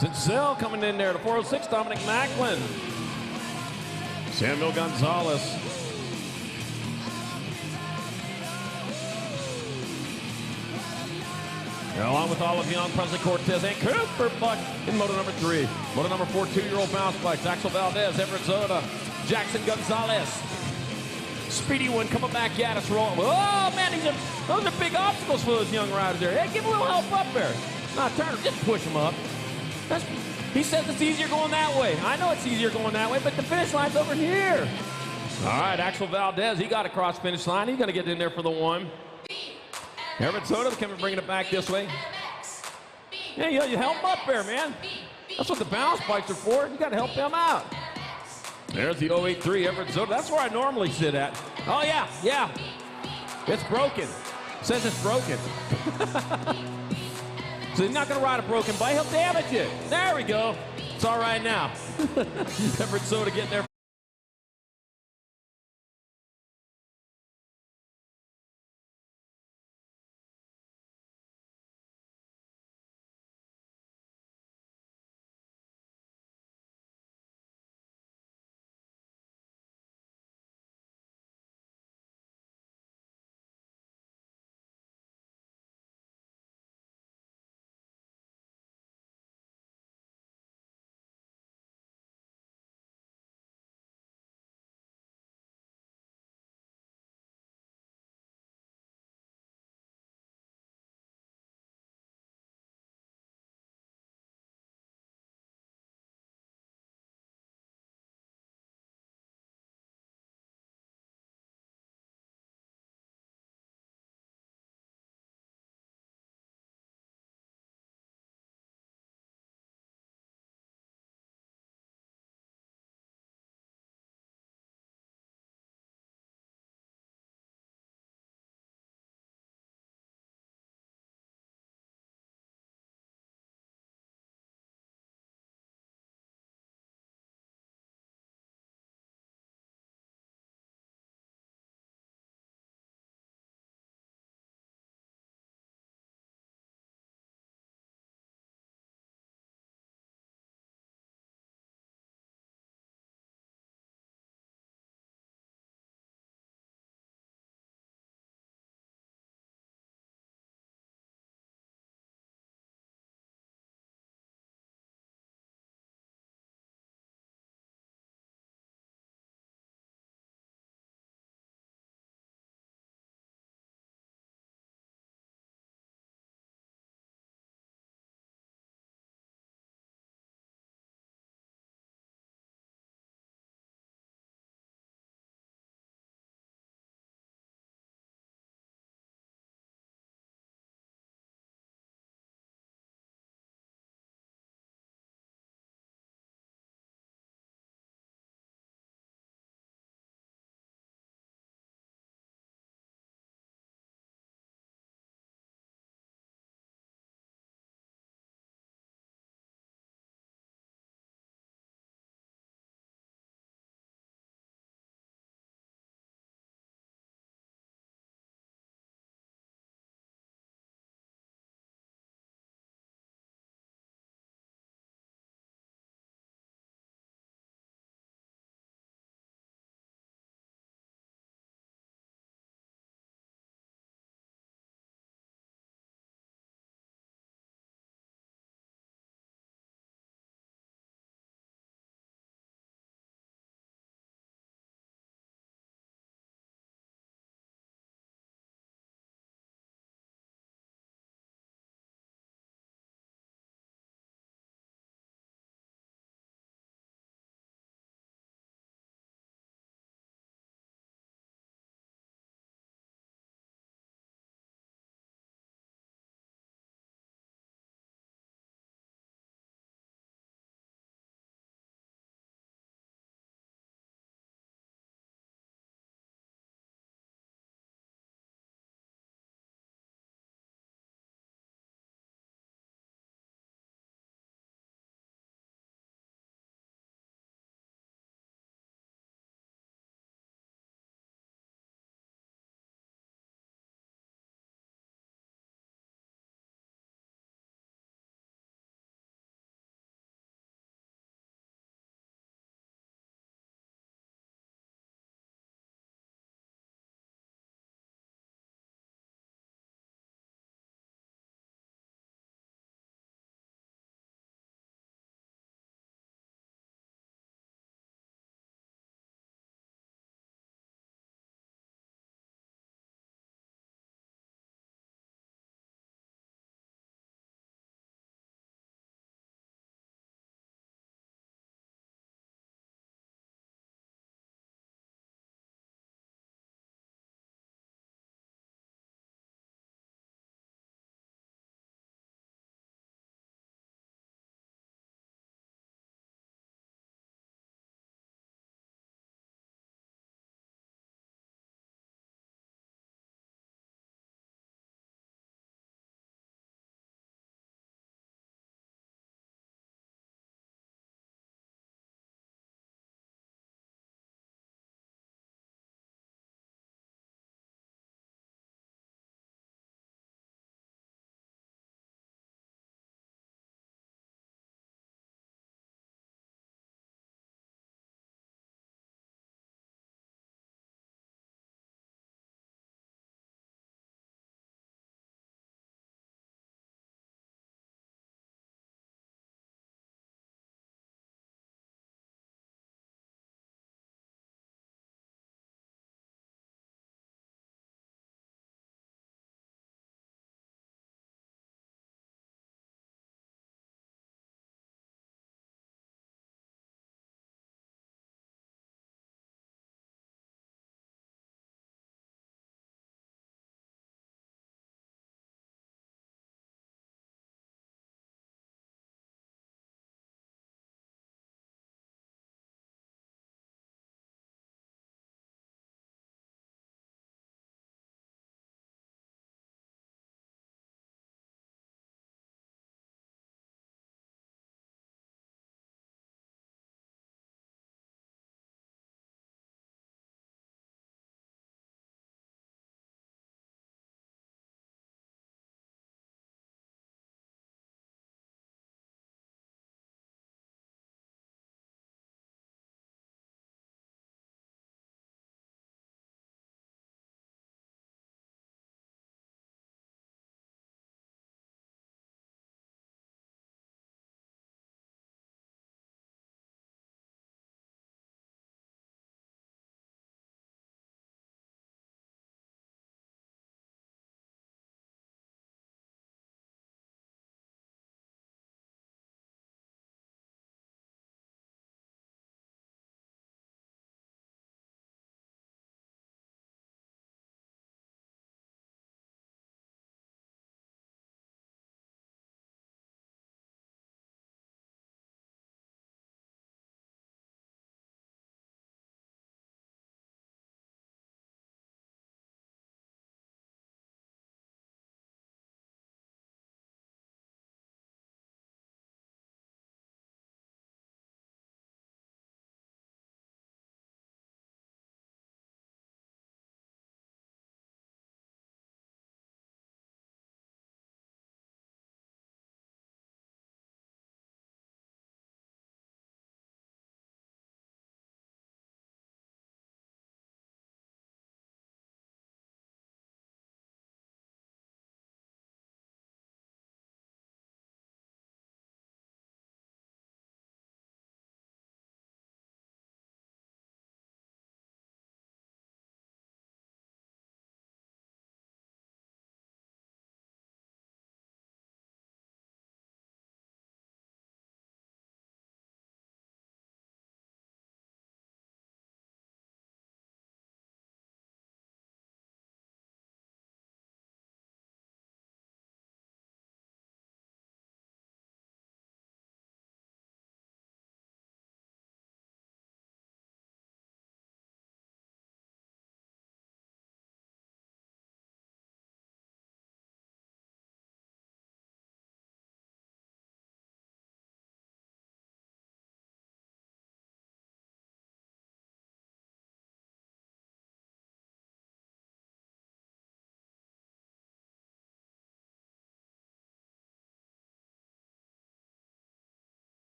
Sincel coming in there to 406, Dominic Macklin. Samuel Gonzalez. Along with Olive Young, Presley Cortez, and Cooper Buck in moto number 3. Moto number 4, 2-year-old bounce bikes. Axel Valdez, Everett Zoda, Jackson Gonzalez. Speedy one coming back at us, rolling. Oh, man, those are big obstacles for those young riders there. Hey, give a little help up there. Not Turner, just push them up. He says it's easier going that way. I know it's easier going that way, but the finish line's over here. All right, Axel Valdez, he got across finish line. He's going to get in there for the 1. Everett Soda coming, bringing it back this way. Yeah, you help them up there, man. That's what the balance bikes are for. You got to help them out. There's the 083 Everett Soda. That's where I normally sit at. Oh, yeah. It's broken. It says it's broken. So he's not going to ride a broken bike. He'll damage it. There we go. It's all right now. Everett Soda getting there.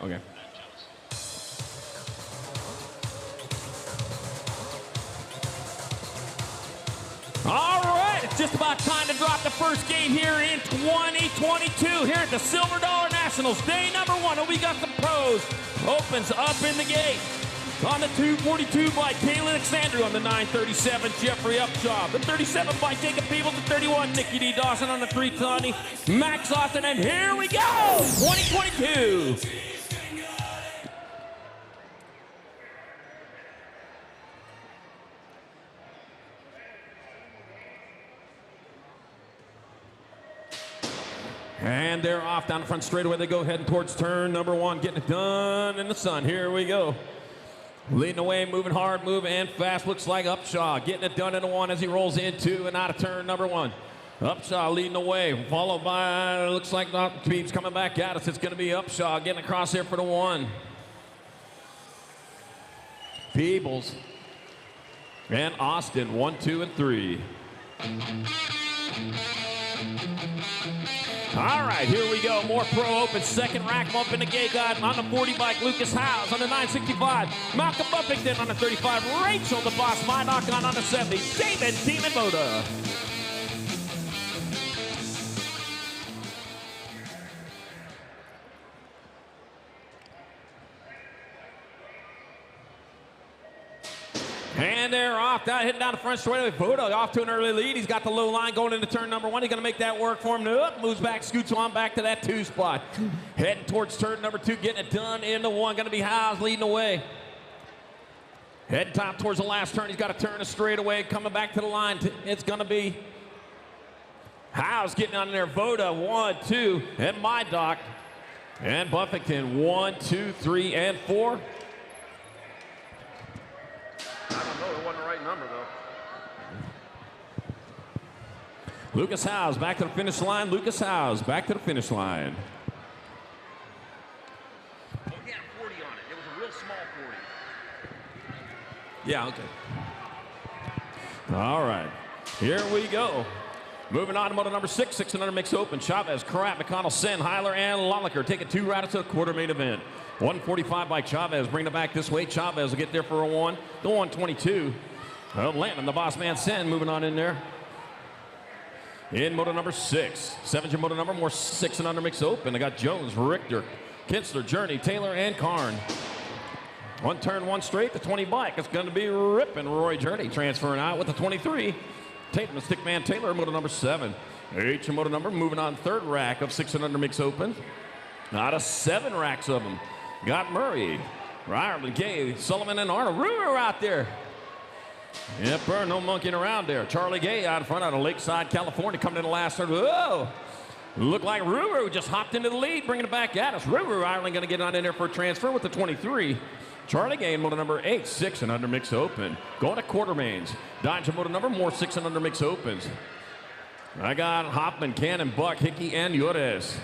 Okay. All right, it's just about time to drop the first game here in 2022 here at the Silver Dollar Nationals. Day number 1, we got the pros. Opens up in the gate. On the 242 by Kayla Alexandru. On the 937, Jeffrey Upshaw. The 37 by Jacob Peebles. The 31, Nikki D. Dawson. On the 320, Max Austin. And here we go, 2022. And they're off down the front straightaway. They go heading towards turn number 1, getting it done in the sun. Here we go. Leading away, moving hard, moving and fast. Looks like Upshaw getting it done in the 1 as he rolls into and out of turn number 1. Upshaw leading away, followed by, looks like Dr. Peeps coming back at us. It's going to be Upshaw getting across here for the 1. Peebles and Austin, 1, 2, and 3. All right, here we go. More pro open. Second rack up in the gate. Got on the 40 bike, Lucas Howes. On the 965, Malcolm Buffington. On the 35, Rachel, the boss, Mynock. On the 70, David Demon Moda. And they're off, hitting down the front straightaway. Voda off to an early lead. He's got the low line going into turn number 1. He's going to make that work for him. Moves back, scoots on back to that 2 spot. Heading towards turn number 2, getting it done in the 1. Going to be Howes leading away. Heading top towards the last turn. He's got to turn a straightaway. Coming back to the line. It's going to be Howes getting on there. Voda, 1, 2, and Mydock. And Buffington, 1, 2, 3, and 4. I don't know, it wasn't the right number, though. Lucas Howes back to the finish line. Lucas Howes back to the finish line. Oh, he had a 40 on it. It was a real small 40. Yeah, okay. All right, here we go. Moving on to moto number 6, 600 mix open. Chavez, Karat, McConnell, Sen, Heiler, and Lolliker taking 2 riders to the quarter main event. 145 by Chavez, bringing it back this way. Chavez will get there for a 1. The 122. Landon, the boss man, Sen, moving on in there. In moto number 6. 7's your moto number, more 6 and under mix open. I got Jones, Richter, Kinsler, Journey, Taylor, and Karn. 1 turn, 1 straight, the 20 bike. It's going to be ripping Roy Journey transferring out with the 23. Tatum, the stickman Taylor, moto number 7. H moto number, moving on 3rd rack of 6 and under mix open. Out of 7 racks of them. Got Murray, Ryerman, Gay, Sullivan, and Arnold. Ruger out there. Yep, no monkeying around there. Charlie Gay out in front out of Lakeside, California, coming in the last third. Whoa! Looked like Ruger just hopped into the lead, bringing it back at us. Ruger, Ireland, going to get on in there for a transfer with the 23. Charlie Gay, moto number 8, 6 and under mix open. Going to quarter mains. Dodge moto number, more 6 and under mix opens. I got Hoffman, Cannon, Buck, Hickey, and Yores.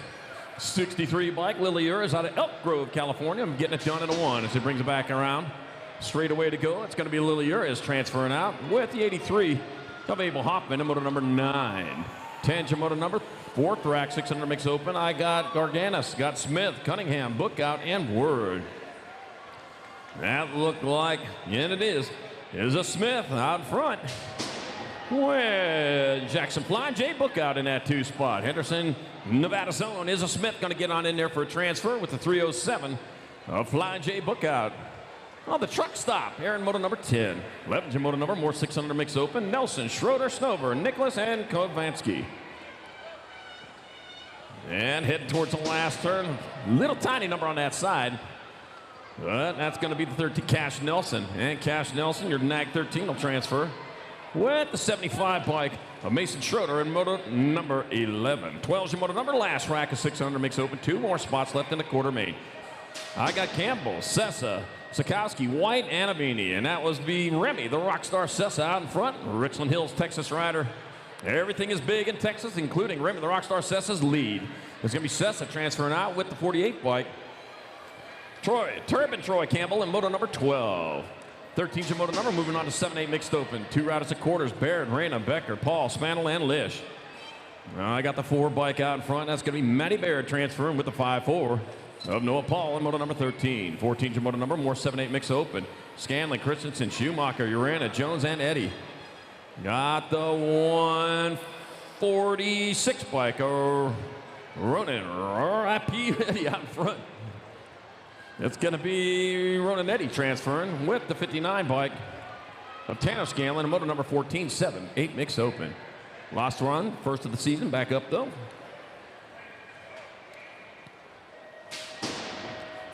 63 bike, Lily Ures out of Elk Grove, California. I'm getting it done in a 1 as it brings it back around. Straight away to go. It's going to be Lily Ures transferring out with the 83 of Abel Hoffman in moto number 9. 10's your moto number, 4th rack, 600 mix open. I got Garganis, got Smith, Cunningham, Bookout, and Word. That looked like, and it is a Smith out front. With Jackson Fly, Jay Bookout in that 2 spot. Henderson, Nevada zone. Is a Smith going to get on in there for a transfer with the 307 of Fly J Bookout. On the truck stop, Aaron moto number 10. 11's your moto number, more 600 mix open. Nelson, Schroeder, Snover, Nicholas, and Kovansky. And heading towards the last turn. Little tiny number on that side. But that's going to be the 13, Cash Nelson. And Cash Nelson, your NAG 13 will transfer with the 75 bike of Mason Schroeder in moto number 11. 12's your moto number, last rack of 600 mix open. 2 more spots left in the quarter main. I got Campbell, Sessa, Sikowski, White, and Avini. And that was the Remy, the Rockstar Sessa out in front. Richland Hills, Texas rider. Everything is big in Texas, including Remy, the Rockstar Sessa's lead. There's going to be Sessa transferring out with the 48 bike. Troy Campbell in moto number 12. 13's your moto number, moving on to 7-8 mixed open. 2 riders at quarters, Baird, Reyna, Becker, Paul, Spanel, and Lish. I got the 4 bike out in front. That's going to be Matty Baird transferring with the 5-4. of Noah Paul in moto number 13. 14's your moto number, more 7-8 mix open. Scanlon, Christensen, Schumacher, Urana, Jones, and Eddie. Got the 146 bike, Ronan Rapi Eddie out in front. It's going to be Ronan Eddie transferring with the 59 bike of Tanner Scanlon in moto number 14, 7-8 mix open. Lost run, first of the season, back up though.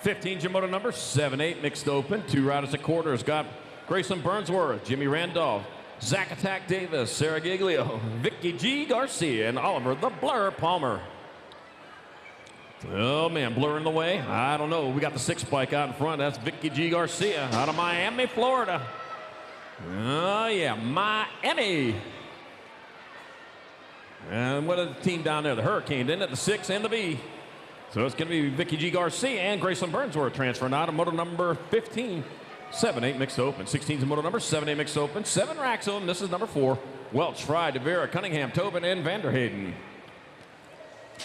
15's your moto number, 7-8 mixed open. 2 riders at quarters. Got Grayson Burnsworth, Jimmy Randolph, Zach Attack Davis, Sarah Giglio, Vicky G. Garcia, and Oliver the Blur Palmer. Oh man, Blur in the way. I don't know. We got the 6 bike out in front. That's Vicky G. Garcia out of Miami, Florida. Oh yeah, Miami. And what is the team down there? The Hurricane, isn't it? The 6 and the B. So it's going to be Vicky G. Garcia and Grayson Burnsworth transferring out of moto number 15. 7-8 mixed open. 16's moto number, 7-8 mixed open. 7 racks on. This is number 4. Welch, Fry, DeVera, Cunningham, Tobin, and Vanderhayden.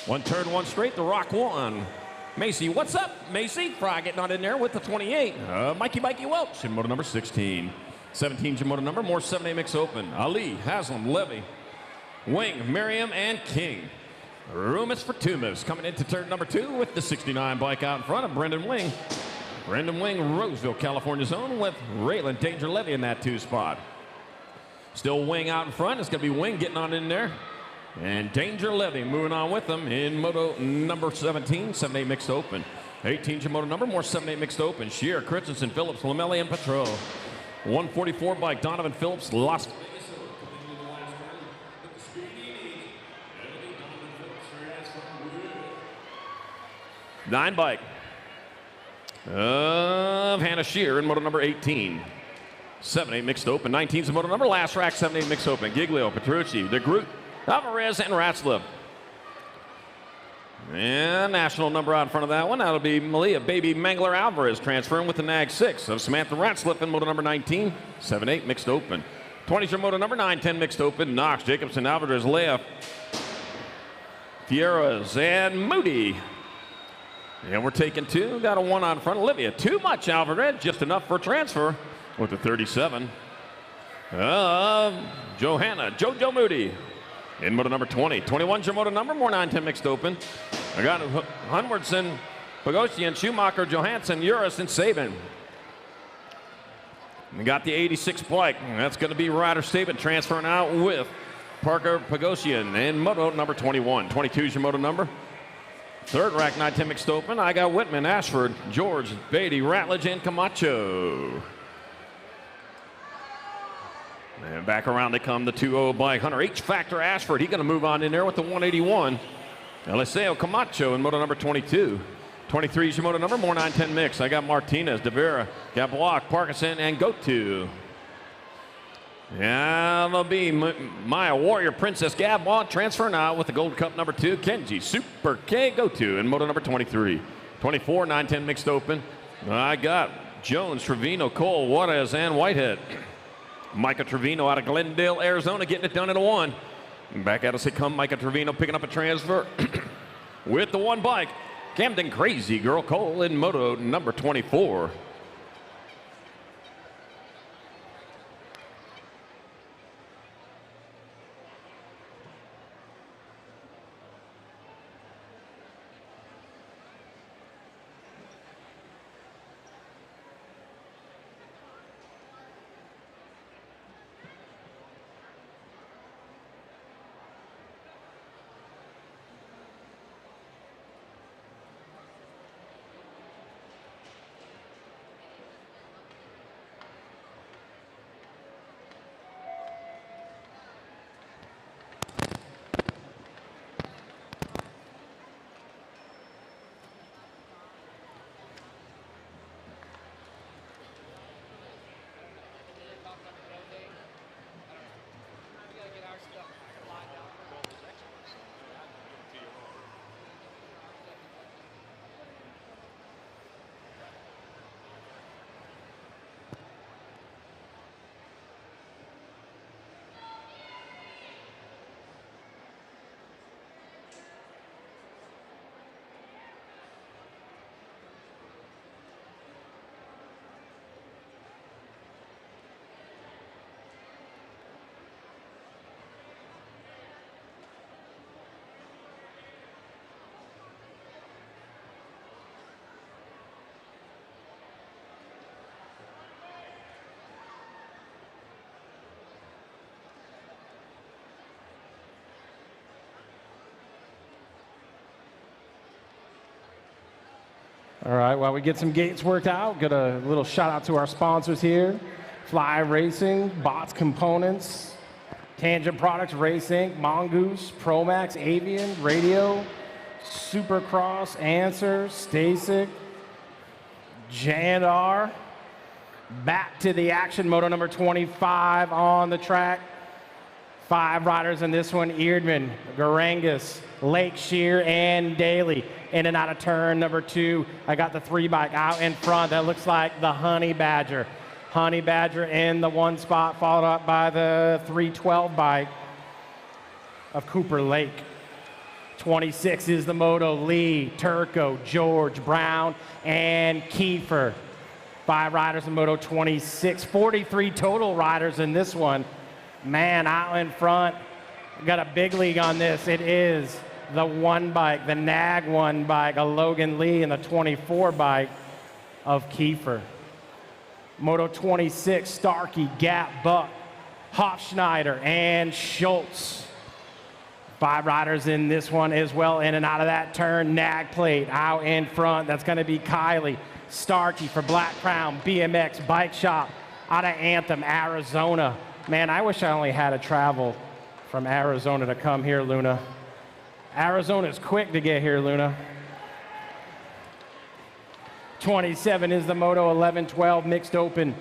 1 turn, 1 straight. The Rock 1. Macy, what's up, Macy? Fry getting on in there with the 28. Mikey Welch in moto number 16. 17's your moto number, more 7-8 mixed open. Ali, Haslam, Levy, Wing, Miriam, and King. Rumus for Tumas coming into turn number 2 with the 69 bike out in front of Brendan Wing. Brendan Wing, Roseville, California's own, with Raylan Danger Levy in that 2 spot. Still Wing out in front. It's going to be Wing getting on in there. And Danger Levy moving on with them in moto number 17, 7-8 mixed open. 18's your moto number, more 7-8 mixed open. Shear, Christensen, Phillips, Lamelli, and Petro. 144 bike, Donovan Phillips, Las Vegas. 9 bike of Hannah Shear in moto number 18. 7-8 mixed open. 19's the moto number. Last rack, 7-8 mixed open. Giglio, Petrucci, DeGroot, Alvarez, and Ratzlaff. And national number out in front of that one. That'll be Malia Baby Mangler Alvarez transferring with the NAG 6 of Samantha Ratzlaff in moto number 19. 7-8 mixed open. 20's your moto number, 9-10 mixed open. Knox, Jacobson, Alvarez, Leah, Fierras, and Moody. And we're taking 2. Got a 1 on front. Olivia, too much, Alvarez. Just enough for transfer with the 37. Johanna, Jojo Moody in moto number 20. 21's your moto number, more 9-10 mixed open. I got Hunwardson, Bogosian, Schumacher, Johansson, Uris, and Saban. We got the 86 bike. That's going to be Ryder Saban transferring out with Parker Pagosian in moto number 21. 22's your moto number. 3rd rack, 9-10 mixed open. I got Whitman, Ashford, George, Beatty, Ratledge, and Camacho. And back around they come, the 2-0 bike. Hunter H. Factor Ashford. He's going to move on in there with the 181. Eliseo Camacho in moto number 22. 23 is your moto number, more 9-10 mix. I got Martinez, DeVera, Gablock, Parkinson, and Gotu. Yeah, that'll be Maya Warrior Princess Gablock transferring out with the Gold Cup number 2. Kenji Super K Gotu in moto number 23. 24, 9-10 mixed open. I got Jones, Trevino, Cole, Juarez, and Whitehead. Micah Trevino out of Glendale, Arizona, getting it done in a 1. Back at us they come, Micah Trevino picking up a transfer with the 1 bike. Camden Crazy Girl Cole in moto number 24. All right, while we get some gates worked out, get a little shout out to our sponsors here. Fly Racing, Bots Components, Tangent Products, Race Inc., Mongoose, Promax, Avian, Radio, Supercross, Answer, Stasic, J&R. Back to the action, moto number 25 on the track. 5 riders in this one, Eerdman, Garangus, Lake Shear, and Daly. In and out of turn number 2. I got the 3 bike out in front. That looks like the Honey Badger. Honey Badger in the 1 spot, followed up by the 312 bike of Cooper Lake. 26 is the moto, Lee, Turco, George, Brown, and Kiefer. 5 riders in moto 26. 43 total riders in this one. Man, out in front, got a big league on this. It is the 1 bike, the Nag 1 bike, a Logan Lee, and the 24 bike of Kiefer. Moto 26, Starkey, Gap, Buck, Hofschneider, and Schultz. 5 riders in this one as well, in and out of that turn. Nag plate out in front. That's going to be Kylie. Starkey for Black Crown, BMX Bike Shop out of Anthem, Arizona. Man, I wish I only had to travel from Arizona to come here, Luna. Arizona's quick to get here, Luna. 27 is the Moto 11-12 mixed open.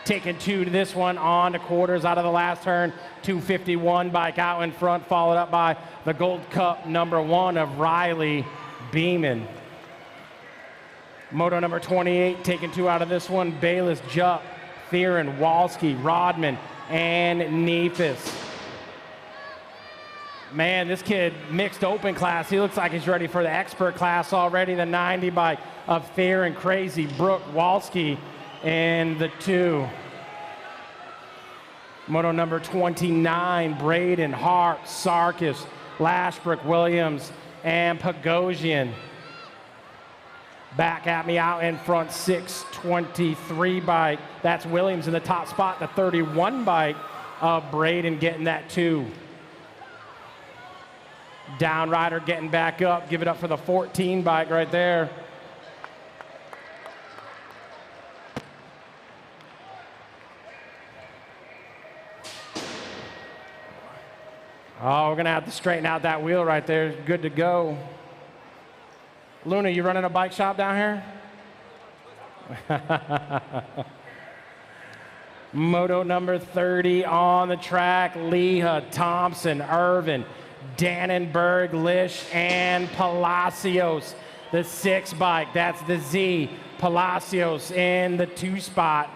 Taking 2 to this one on the quarters out of the last turn. 251 bike out in front, followed up by the Gold Cup number 1 of Riley Beeman. Moto number 28, taking 2 out of this one. Bayless, Jupp, Theron, Walski, Rodman, and Neefus. Man, this kid, mixed open class, he looks like he's ready for the expert class already. The 90 bike of Theron, Crazy, Brooke, Walski, and the 2. Moto number 29, Braden, Hart, Sarkis, Lashbrook, Williams, and Pagosian. Back at me out in front, 623 bike. That's Williams in the top spot. The 31 bike of Braden getting that 2. Down rider getting back up. Give it up for the 14 bike right there. Oh, we're going to have to straighten out that wheel right there. Good to go. Luna, you running a bike shop down here? Moto number 30 on the track. Leha, Thompson, Irvin, Dannenberg, Lish, and Palacios. The 6 bike, that's the Z. Palacios in the 2 spot.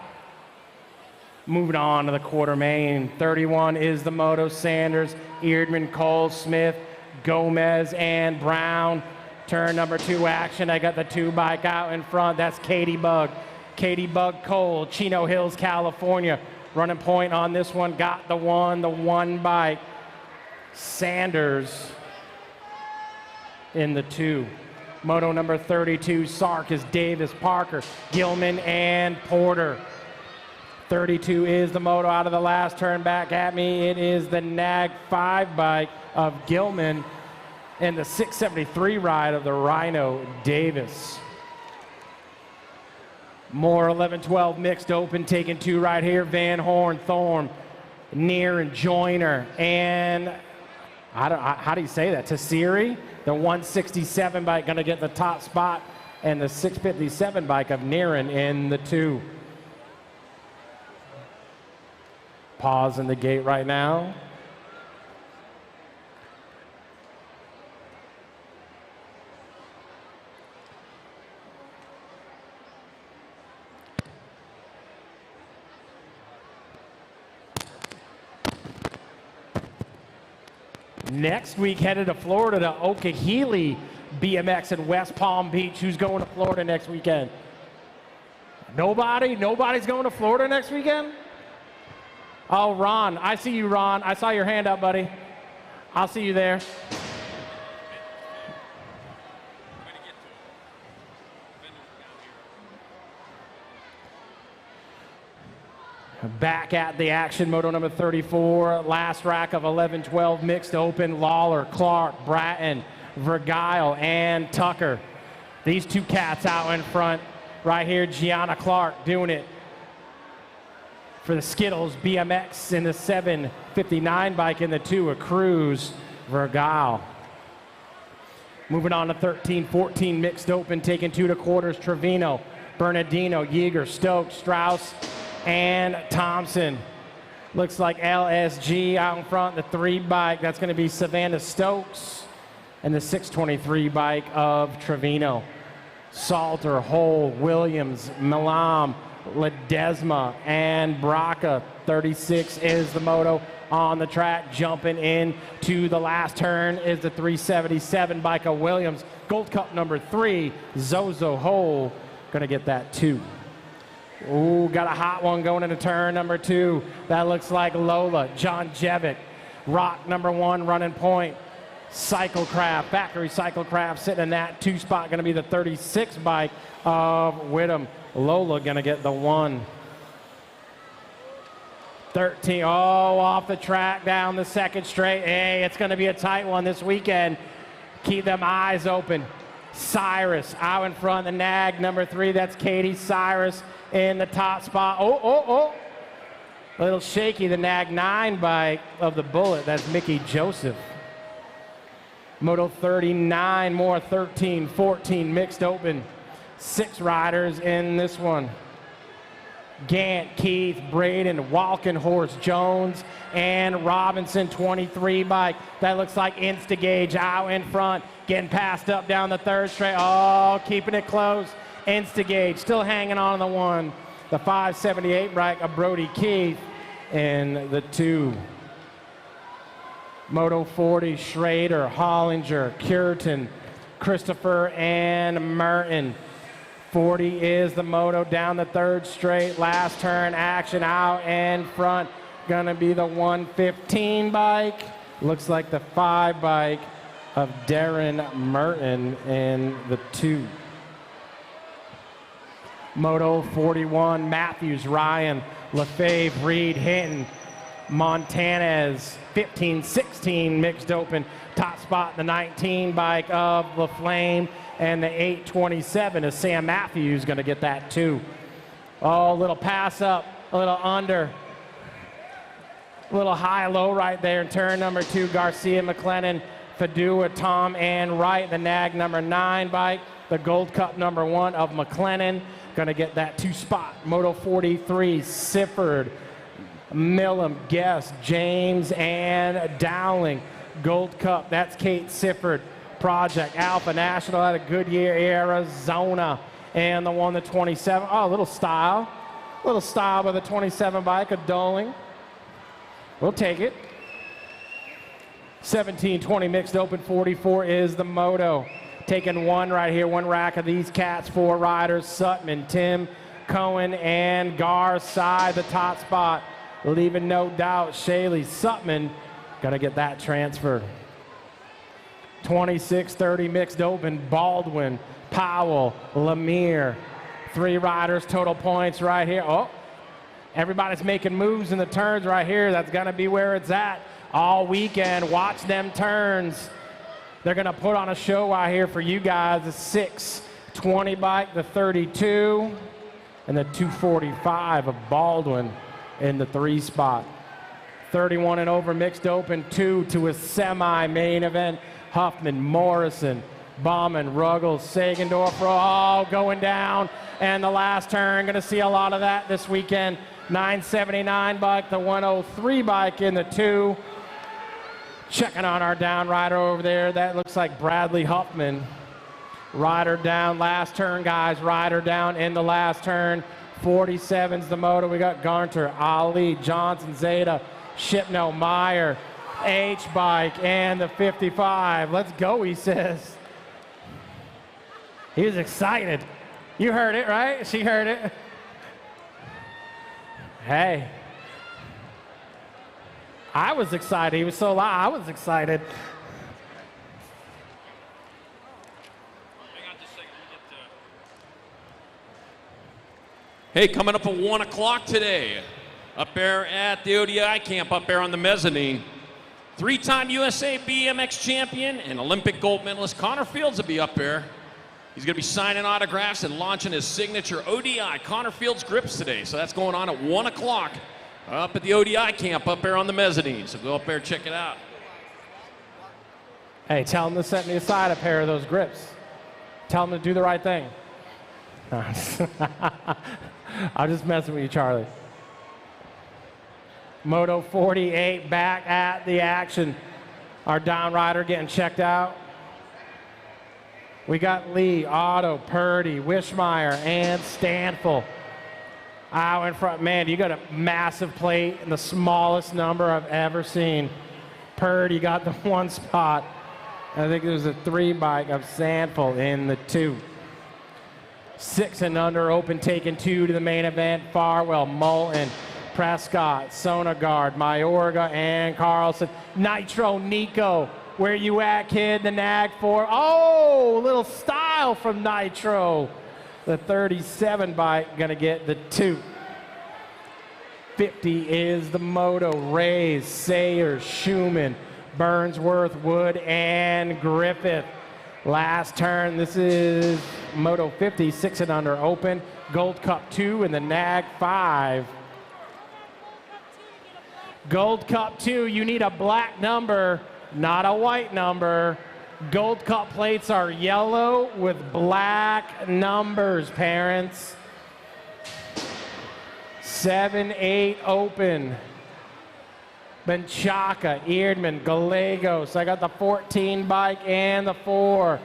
Moving on to the quarter main. 31 is the Moto, Sanders, Eerdman, Cole, Smith, Gomez, and Brown. Turn number 2 action. I got the 2 bike out in front. That's Katie Bug. Katie Bug Cole, Chino Hills, California. Running point on this one. Got the 1 bike. Sanders in the 2. Moto number 32, Sarkis, Davis, Parker, Gilman, and Porter. 32 is the moto out of the last turn. Back at me, it is the Nag 5 bike of Gilman and the 673 ride of the Rhino Davis. More 11-12 mixed open, taking 2 right here. Van Horn, Thorn, Near, and Joyner, and how do you say that? Tassiri, the 167 bike, going to get the top spot, and the 657 bike of Nearin in the 2. Pause in the gate right now. Next week, headed to Florida to Okehele BMX in West Palm Beach. Who's going to Florida next weekend? Nobody? Nobody's going to Florida next weekend? Oh, Ron. I see you, Ron. I saw your hand up, buddy. I'll see you there. Back at the action, moto number 34, last rack of 11-12 mixed open. Lawler, Clark, Bratton, Vergile and Tucker. These two cats out in front right here. Gianna Clark doing it for the Skittles. BMX in the 759 bike in the 2 of Cruz Vergile. Moving on to 13-14 mixed open, taking 2 2/4. Trevino, Bernardino, Yeager, Stokes, Strauss, and Thompson. Looks like LSG out in front, the 3 bike. That's going to be Savannah Stokes, and the 623 bike of Trevino. Salter, Hole, Williams, Milam, Ledesma, and Braca. 36 is the moto on the track. Jumping in to the last turn is the 377 bike of Williams. Gold Cup number 3, Zozo Hole, gonna get that 2. Ooh, got a hot one going into turn number 2. That looks like Lola, John Jevic, Rock number 1, running point. Cyclecraft, Factory Cyclecraft sitting in that 2 spot, gonna be the 36 bike of Whittam. Lola gonna get the 1. 13, off the track down the second straight. Hey, it's going to be a tight one this weekend. Keep them eyes open. Cyrus out in front, the nag number 3. That's Katie Cyrus in the top spot. Oh. A little shaky, the nag 9 bike of the Bullet. That's Mickey Joseph. Moto 39, more 13-14 mixed open. 6 riders in this one. Gant, Keith, Braden, Walkenhorst, Jones, and Robinson, 23 bike. That looks like Instigage out in front, getting passed up down the 3rd straight. Oh, keeping it close. Instigage still hanging on the 1. The 578 bike of Brody Keith in the 2. Moto 40, Schrader, Hollinger, Curtin, Christopher, and Merton. 40 is the moto down the 3rd straight. Last turn action out in front. Gonna be the 115 bike. Looks like the 5 bike of Darren Merton in the 2. Moto 41, Matthews, Ryan, Lefebvre, Reed, Hinton, Montanez. 15-16 mixed open. Top spot, the 19 bike of LaFlame. And the 827 is Sam Matthews going to get that 2. Oh, a little pass up, a little under. A little high-low right there in turn number 2. Garcia, McLennan, Fadua, Tom, and Wright. The nag number 9 bike. The Gold Cup number 1 of McLennan. Going to get that 2 spot. Moto 43, Sifford, Millam, Guest, James, and Dowling. Gold Cup, that's Kate Sifford. Project Alpha National out of Goodyear, Arizona. And the 27. Oh, a little style with the 27 bike of Doling. We'll take it. 17-20 mixed open. 44 is the moto. Taking 1 right here, 1 rack of these cats. 4 riders, Sutman, Tim, Cohen, and Garside, the top spot. Leaving no doubt, Shaley Sutman gonna get that transfer. 26-30 mixed open. Baldwin, Powell, Lemire. 3 riders, total points right here. Oh, everybody's making moves in the turns right here. That's gonna be where it's at all weekend. Watch them turns. They're gonna put on a show out here for you guys. The 620 bike, the 32, and the 245 of Baldwin in the 3 spot. 31 and over mixed open. 2 to a semi-main event. Huffman, Morrison, Bauman, Ruggles, Sagendorf, all going down. And the last turn, going to see a lot of that this weekend. 979 bike, the 103 bike in the 2. Checking on our down rider over there. That looks like Bradley Huffman. Rider down, last turn, guys. Rider down in the last turn. 47's the moto. We got Garnter, Ali, Johnson, Zeta, Shipno, Meyer, H-bike, and the 55. Let's go, he says. He was excited. You heard it, right? She heard it. Hey. I was excited. He was so loud. I was excited. Hey, coming up at 1 o'clock today, up there at the ODI camp, up there on the mezzanine, Three-time USA BMX champion and Olympic gold medalist Connor Fields will be up there. He's going to be signing autographs and launching his signature ODI Connor Fields grips today. So that's going on at 1 o'clock up at the ODI camp up there on the mezzanine. So go up there and check it out. Hey, tell him to set me aside a pair of those grips. Tell him to do the right thing. I'm just messing with you, Charlie. Moto 48 back at the action. Our down rider getting checked out. We got Lee, Otto, Purdy, Wishmeyer, and Stanfill out in front. Man, you got a massive plate and the smallest number I've ever seen. Purdy got the 1 spot. I think there's a 3 bike of Sandful in the 2. 6 and under open, taking 2 to the main event. Farwell, Moulton, Prescott, Sonagard, Mayorga, and Carlson. Nitro, Nico, where you at, kid? The Nag 4. Oh, little style from Nitro. The 37 bike gonna get the 2. 50 is the Moto. Rays, Sayers, Schumann, Burnsworth, Wood, and Griffith. Last turn, this is Moto 50, 6 and under open. Gold Cup 2 in the Nag 5. Gold Cup 2, you need a black number, not a white number. Gold Cup plates are yellow with black numbers, parents. 7, 8 open. Benchaka, Eerdman, Gallegos. I got the 14 bike and the 4.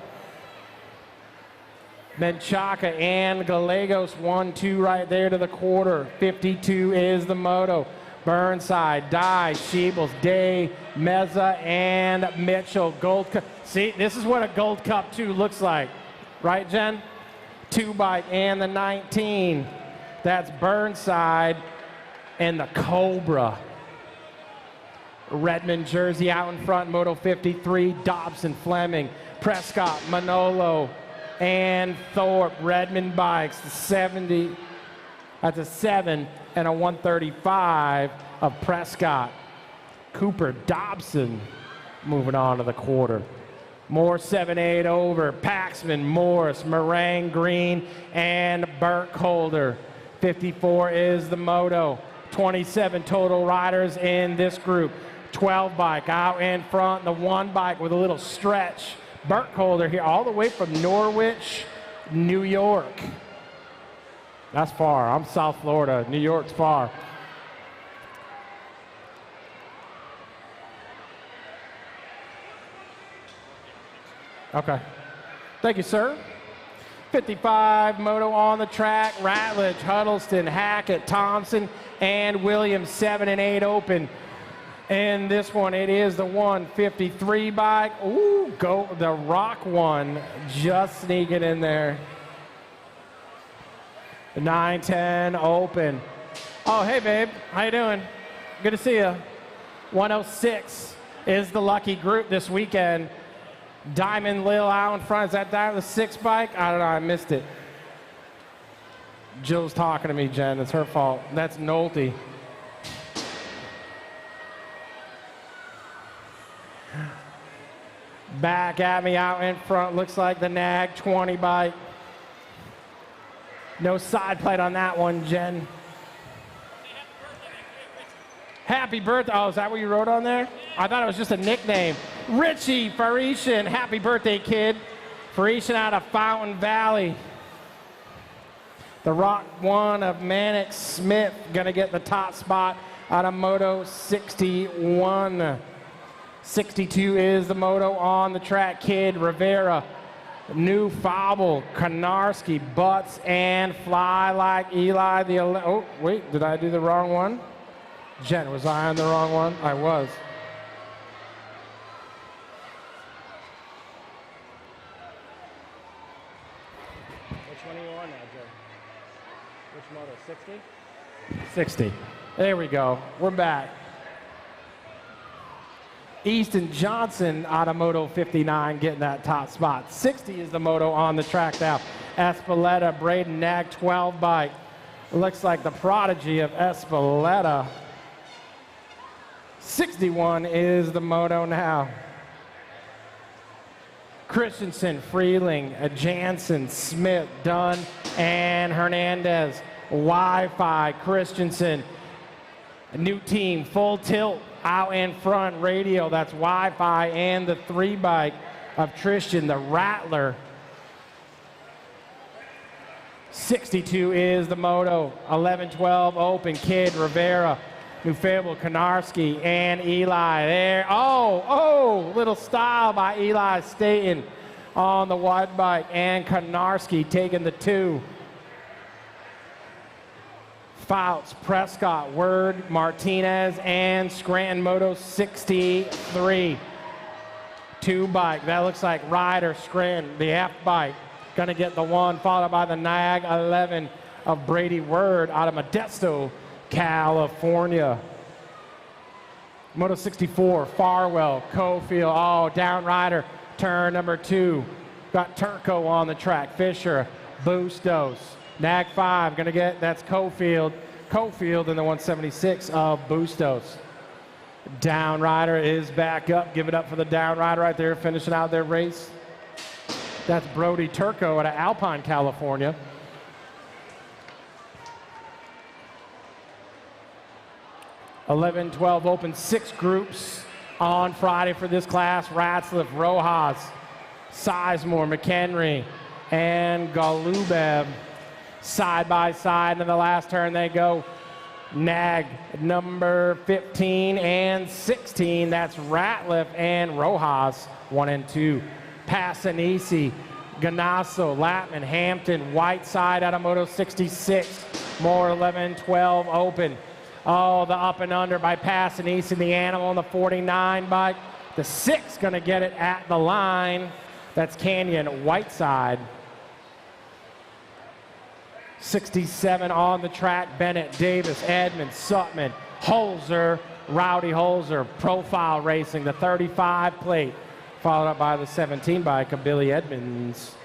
Benchaka and Gallegos, 1, 2 right there to the quarter. 52 is the Moto. Burnside, Dye, Sheebles, Day, Meza, and Mitchell. Gold Cup. See, this is what a Gold Cup 2 looks like. Right, Jen? 2 bike and the 19. That's Burnside and the Cobra. Redmond jersey out in front, Moto 53, Dobson, Fleming, Prescott, Manolo, and Thorpe. Redmond bikes, the 70, that's a 7 and a 135 of Prescott. Cooper, Dobson, moving on to the quarter. More 7-8 over, Paxman, Morris, Meringue, Green, and Burkholder. 54 is the Moto. 27 total riders in this group. 12 bike out in front, the 1 bike with a little stretch. Burkholder here all the way from Norwich, New York. That's far. I'm South Florida. New York's far. Okay. Thank you, sir. 55 Moto on the track. Ratledge, Huddleston, Hackett, Thompson, and Williams. 7 and 8 open. And this one, it is the 153 bike. Ooh, go the Rock one, just sneaking in there. 9-10 open. Oh, hey, babe. How you doing? Good to see you. 106 is the lucky group this weekend. Diamond Lil out in front. Is that Diamond, the 6 bike? I don't know. I missed it. Jill's talking to me, Jen. It's her fault. That's Nolte. Back at me out in front. Looks like the Nag 20 bike. No side plate on that one, Jen. Happy birthday. Oh, is that what you wrote on there? I thought it was just a nickname. Richie Farisian. Happy birthday, kid. Farisian out of Fountain Valley. The Rock 1 of Mannix Smith going to get the top spot out of Moto 61. 62 is the Moto on the track. Kid, Rivera, New Fauble, Konarski, Butts, and Fly Like Eli. Oh, wait, did I do the wrong one? Jen, was I on the wrong one? I was. Which one are you on now, Joe? Which Moto, 60? 60. There we go. We're back. Easton Johnson out of Moto 59 getting that top spot. 60 is the Moto on the track now. Espeleta, Braden Nag 12 bike. Looks like the prodigy of Espeleta. 61 is the moto now. Christensen, Freeling, Jansen, Smith, Dunn, and Hernandez. Wi-Fi, Christensen. A new team, full tilt, out in front, radio. That's Wi-Fi and the 3 bike of Tristan, the Rattler. 62 is the moto. 11-12 open, Kidd, Rivera, Newfable, Konarski, and Eli there. Oh, little style by Eli Staten on the wide bike, and Konarski taking the 2. Fouts, Prescott, Word, Martinez, and Scranton Moto 63. 2 bike. That looks like Ryder, Scranton, the F bike. Gonna get the 1, followed by the Nag 11 of Brady Word out of Modesto, California. Moto 64, Farwell, Cofield, down rider, turn number 2. Got Turco on the track, Fisher, Bustos. Nag 5, gonna get, that's Cofield in the 176 of Bustos. Down rider is back up, give it up for the down rider right there, finishing out their race. That's Brody Turco out of Alpine, California. (11-12) open, 6 groups on Friday for this class. Ratzliff, Rojas, Sizemore, McHenry, and Golubev side by side. In the last turn they go. Nag number 15 and 16. That's Ratliff and Rojas, 1 and 2. Passanisi, Ganasso, Latman, Hampton, Whiteside out of Moto 66. More 11-12 open. The up and under by Passanisi, the Animal on the 49 bike. The 6 gonna get it at the line. That's Canyon, Whiteside. 67 on the track, Bennett, Davis, Edmond, Sutman, Holzer, Rowdy Holzer, Profile Racing, the 35 plate, followed up by the 17 bike of Billy Edmonds.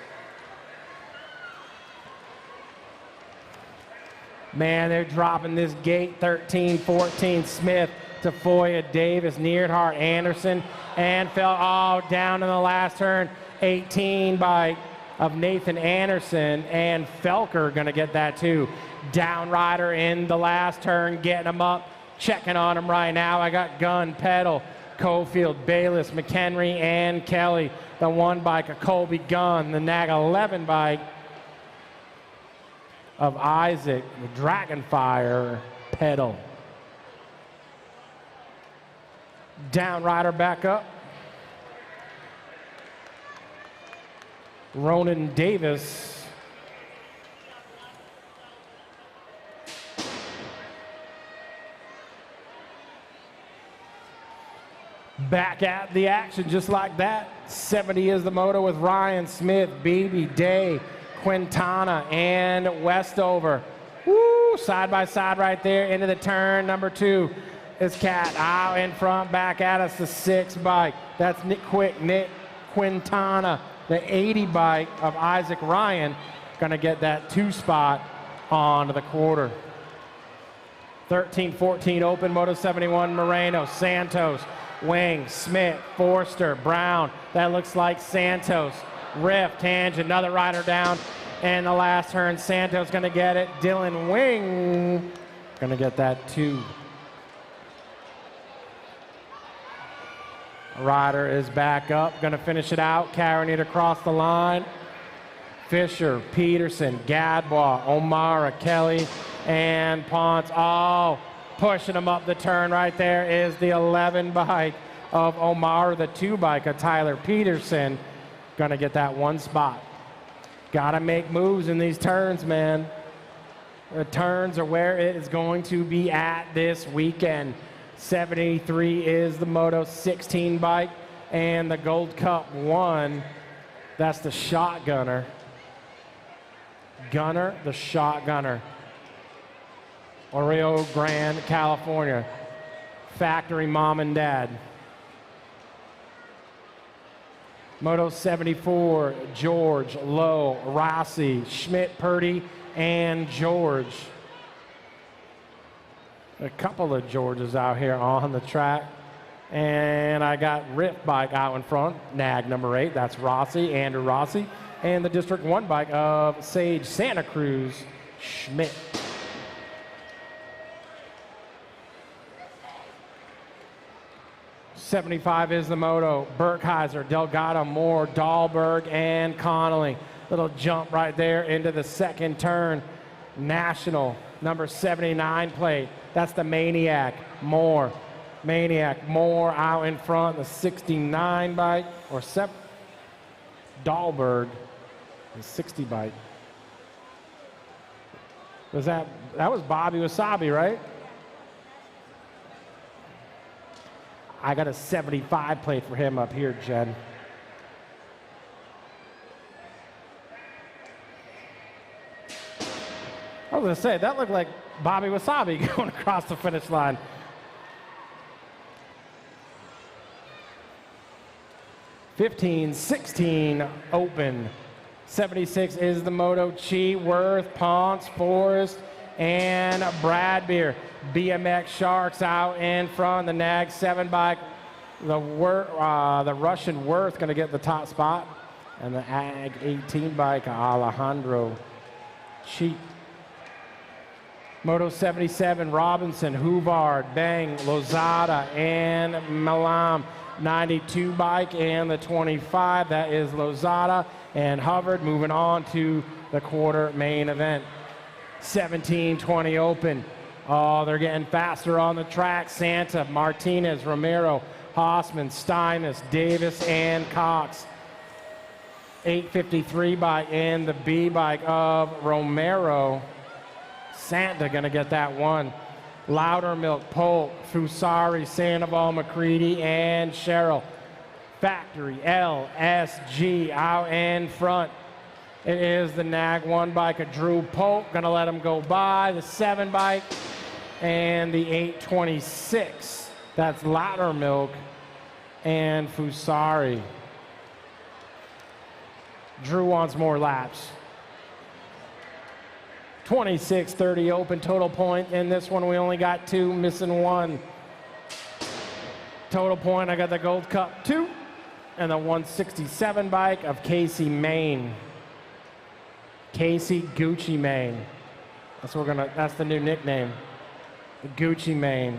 Man, they're dropping this gate. 13, 14, Smith, Tafoya, Davis, Nearhart, Anderson, and fell down in the last turn. 18 bike of Nathan Anderson, and Felker gonna get that too. Down rider in the last turn, getting him up, checking on him right now. I got Gunn, Pedal, Cofield, Bayless, McHenry, and Kelly. The 1 bike of Colby Gunn, the Nag 11 bike of Isaac, the Dragonfire, Pedal. Down rider back up. Ronan Davis. Back at the action just like that. 70 is the moto with Ryan Smith, Beebe, Day, Quintana, and Westover. Woo, side by side right there into the turn. Number 2 is Cat out in front, back at us, the 6 bike. That's Nick Quintana. The 80 bike of Isaac Ryan gonna get that 2 spot on the quarter. 13, 14 open, Moto 71, Moreno, Santos, Wing, Smith, Forster, Brown. That looks like Santos. Riff, Tangent, another rider down. And the last turn, Santos gonna get it. Dylan Wing gonna get that 2. Ryder is back up, gonna finish it out, carrying it across the line. Fisher, Peterson, Gadbois, O'Mara, Kelly, and Ponce, all pushing them up the turn. Right there is the 11 bike of O'Mara, the 2 bike of Tyler Peterson, gonna get that 1 spot. Gotta make moves in these turns, man. The turns are where it is going to be at this weekend. 73 is the Moto 16 bike, and the Gold Cup 1, that's the Shotgunner. Gunner, the Shotgunner. Rio Grande, California. Factory mom and dad. Moto 74, George, Lowe, Rossi, Schmidt, Purdy, and George. A couple of Georges out here on the track. And I got Riff bike out in front, nag number 8. That's Rossi, Andrew Rossi. And the District 1 bike of Sage Santa Cruz Schmidt. '75 is the moto. Burkheiser, Delgado, Moore, Dahlberg, and Connolly. Little jump right there into the second turn. National, number 79 plate. That's the Maniac, Moore. Maniac, Moore out in front, the 69 bike, or Dahlberg, the 60 bike. That was Bobby Wasabi, right? I got a 75 plate for him up here, Jen. I was going to say, that looked like Bobby Wasabi going across the finish line. '15-16 open. 76 is the moto. Chi, Worth, Ponce, Forrest, and Bradbeer. BMX Sharks out in front. The Nag 7 bike. The Russian Worth going to get the top spot. And the Ag 18 bike, Alejandro Cheap. Moto 77, Robinson, Huvard, Bang, Lozada, and Malam. 92 bike and the 25, that is Lozada and Hubbard. Moving on to the quarter main event. 17-20 open. Oh, they're getting faster on the track. Santa, Martinez, Romero, Hossman, Steinus, Davis, and Cox. 853 bike and the B bike of Romero. Santa gonna get that one. Loudermilk, Polk, Fusari, Sandoval, McCready, and Sherrill. Factory, LSG out in front. It is the Nag 1 bike of Drew Polk. Gonna let him go by. The 7 bike and the 826. That's Loudermilk and Fusari. Drew wants more laps. 26-30 open total point. In this one, we only got 2, missing 1. Total point, I got the Gold Cup 2 and the 167 bike of Casey Main. Casey Gucci Main. That's the new nickname. The Gucci Main.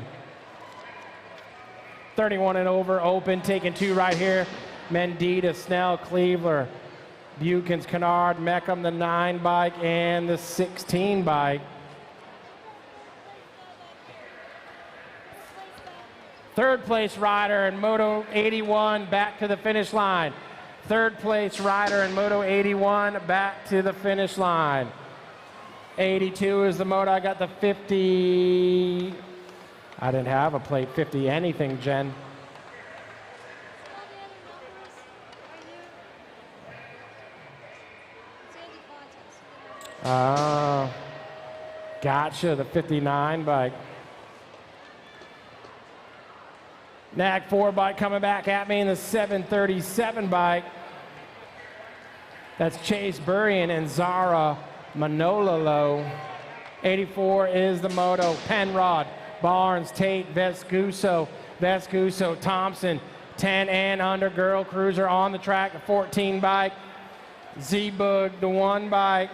31 and over open, taking 2 right here. Mendita, Snell, Cleaver, Bukins, Kennard, Meckham, the 9 bike, and the 16 bike. Third place rider in Moto 81 back to the finish line. Third place rider in Moto 81 back to the finish line. 82 is the moto. I got the 50. I didn't have a plate 50 anything, Jen. Gotcha, the 59 bike. Nag 4 bike coming back at me in the 737 bike. That's Chase Burrian and Zara Manololo. 84 is the moto. Penrod, Barnes, Tate, Vescuso, Thompson. 10 and under girl cruiser on the track, the 14 bike. Z-Bug, the 1 bike.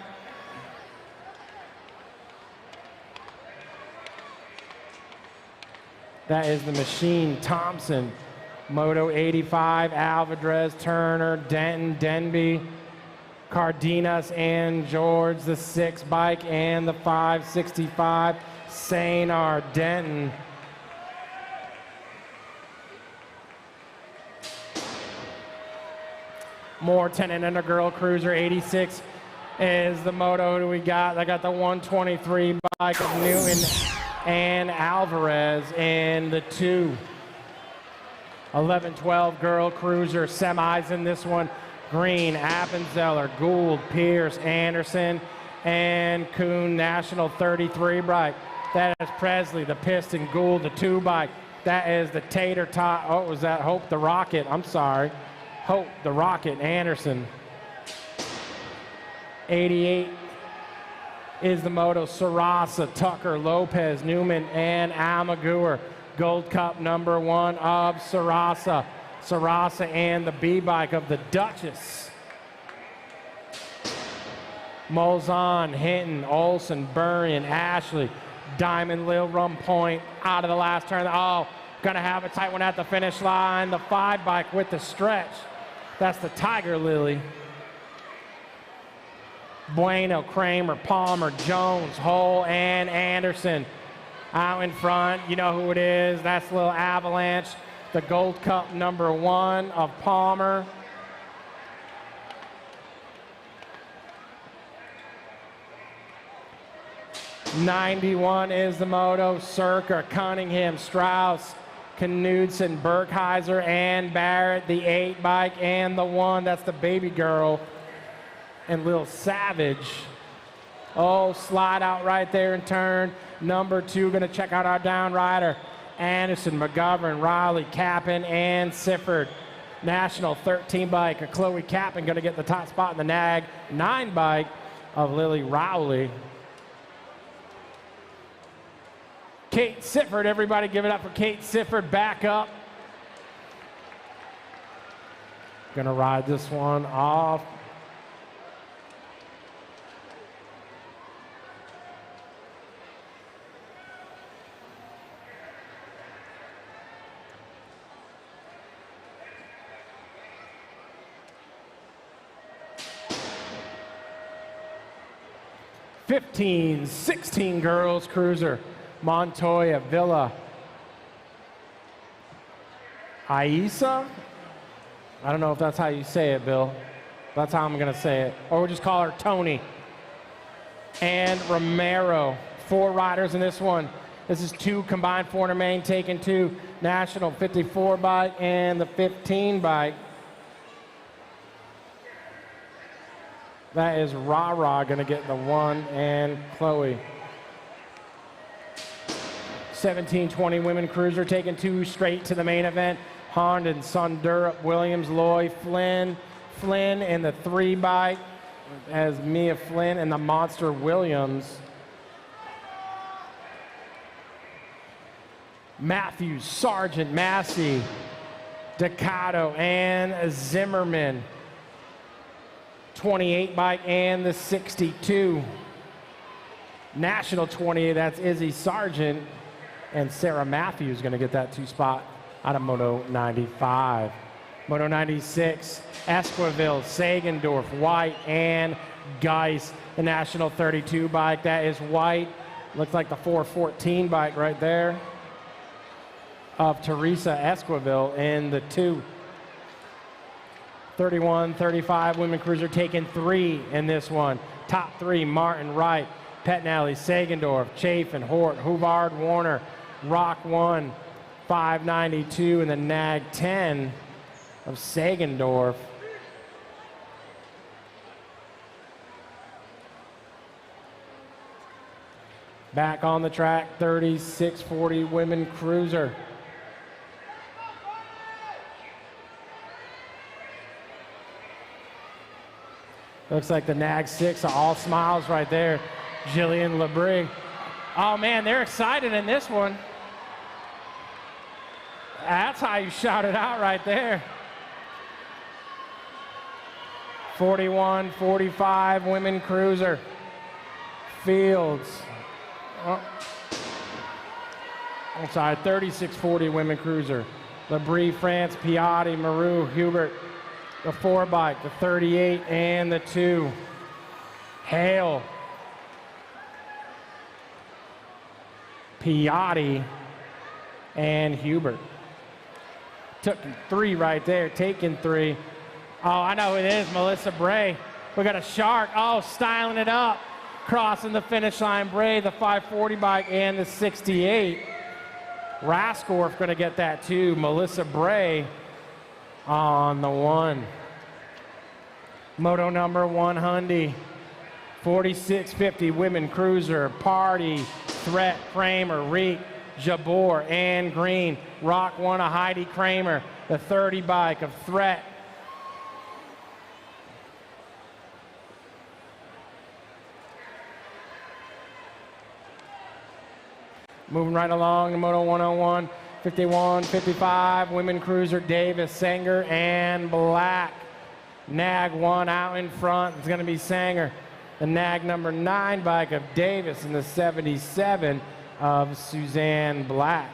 That is the Machine, Thompson. Moto 85, Alvarez, Turner, Denton, Denby, Cardenas, and George, the 6 bike, and the 565, Sanar, Denton. More 10 and under girl cruiser, 86 is the moto. Who do we got? I got the 123 bike of Newton and Alvarez in the 2. 11-12 girl cruiser, semis in this one. Green, Appenzeller, Gould, Pierce, Anderson, and Kuhn. National 33 bike. That is Presley, the Piston, Gould, the 2 bike. That is the Tater Tot. Oh, was that Hope the Rocket? I'm sorry. Hope the Rocket, Anderson. 88 is the moto. Sarasa, Tucker, Lopez, Newman, and Almaguer. Gold Cup number 1 of Sarasa. Sarasa and the B bike of the Duchess. Molzon, Hinton, Olson, Burrion, Ashley, Diamond, Lil Rum Point out of the last turn. Oh, gonna have a tight one at the finish line. The 5 bike with the stretch. That's the Tiger Lily. Bueno, Kramer, Palmer, Jones, Hull, and Anderson out in front. You know who it is. That's Little Avalanche. The Gold Cup number 1 of Palmer. '91 is the moto. Circa, Cunningham, Strauss, Knudsen, Bergheiser, and Barrett. The 8 bike and the 1. That's the Baby Girl. And Lil Savage. Oh, slide out right there and turn. Number 2, gonna check out our down rider. Anderson, McGovern, Riley, Kappen, and Sifford. National 13 bike. Chloe Kappen gonna get the top spot in the NAG 9 bike of Lily Rowley. Kate Sifford, everybody give it up for Kate Sifford, back up. Gonna ride this one off. '16 girls cruiser. Montoya, Villa, Aisa? I don't know if that's how you say it, Bill. That's how I'm gonna say it. Or we'll just call her Tony. And Romero, 4 riders in this one. This is 2 combined 400 main, taking 2. National 54 bike and the 15 bike. That is Ra gonna get the 1 and Chloe. 1720 women cruiser taking 2 straight to the main event. Herndon, Sundurup, Williams, Loy, Flynn in the 3 bike as Mia Flynn and the Monster Williams. Matthews, Sargent, Massey, Ducato, and Zimmerman. 28 bike and the 62. National 28, that's Izzy Sargent. And Sarah Matthews going to get that 2 spot out of Moto 95. Moto 96, Esquivel, Sagendorf, White, and Geis. The National 32 bike, that is White. Looks like the 414 bike right there of Teresa Esquivel in the 2. 31-35 women cruiser taking 3 in this one. Top 3, Martin, Wright, Petnelli, Sagendorf, Chafin, Hort, Huvard, Warner, Rock 1, 592 in the NAG 10 of Sagendorf. Back on the track, 3640 women cruiser. Looks like the NAG 6 are all smiles right there. Jillian Labrie. Oh man, they're excited in this one. That's how you shout it out right there. 41-45 women cruiser. Fields. Oh. I'm sorry, 36-40 women cruiser. Labrie, France, Piatti, Maru, Hubert. The 4 bike, the 38 and the 2. Hale. Piatti and Hubert. Took 3 right there, taking 3. Oh, I know who it is, Melissa Bray. We got a shark, oh, styling it up. Crossing the finish line, Bray, the 540 bike and the 68. Raskorf gonna get that too. Melissa Bray on the 1. Moto number 1 Hyundai. 4650 women cruiser. Party, Threat, Kramer, Reek, Jabor, and Green. Rock 1 of Heidi Kramer. The 30 bike of Threat. Moving right along to Moto 101. 51, 55, women cruiser Davis, Sanger, and Black. Nag 1 out in front. It's going to be Sanger. The nag number 9 bike of Davis and the 77 of Suzanne Black.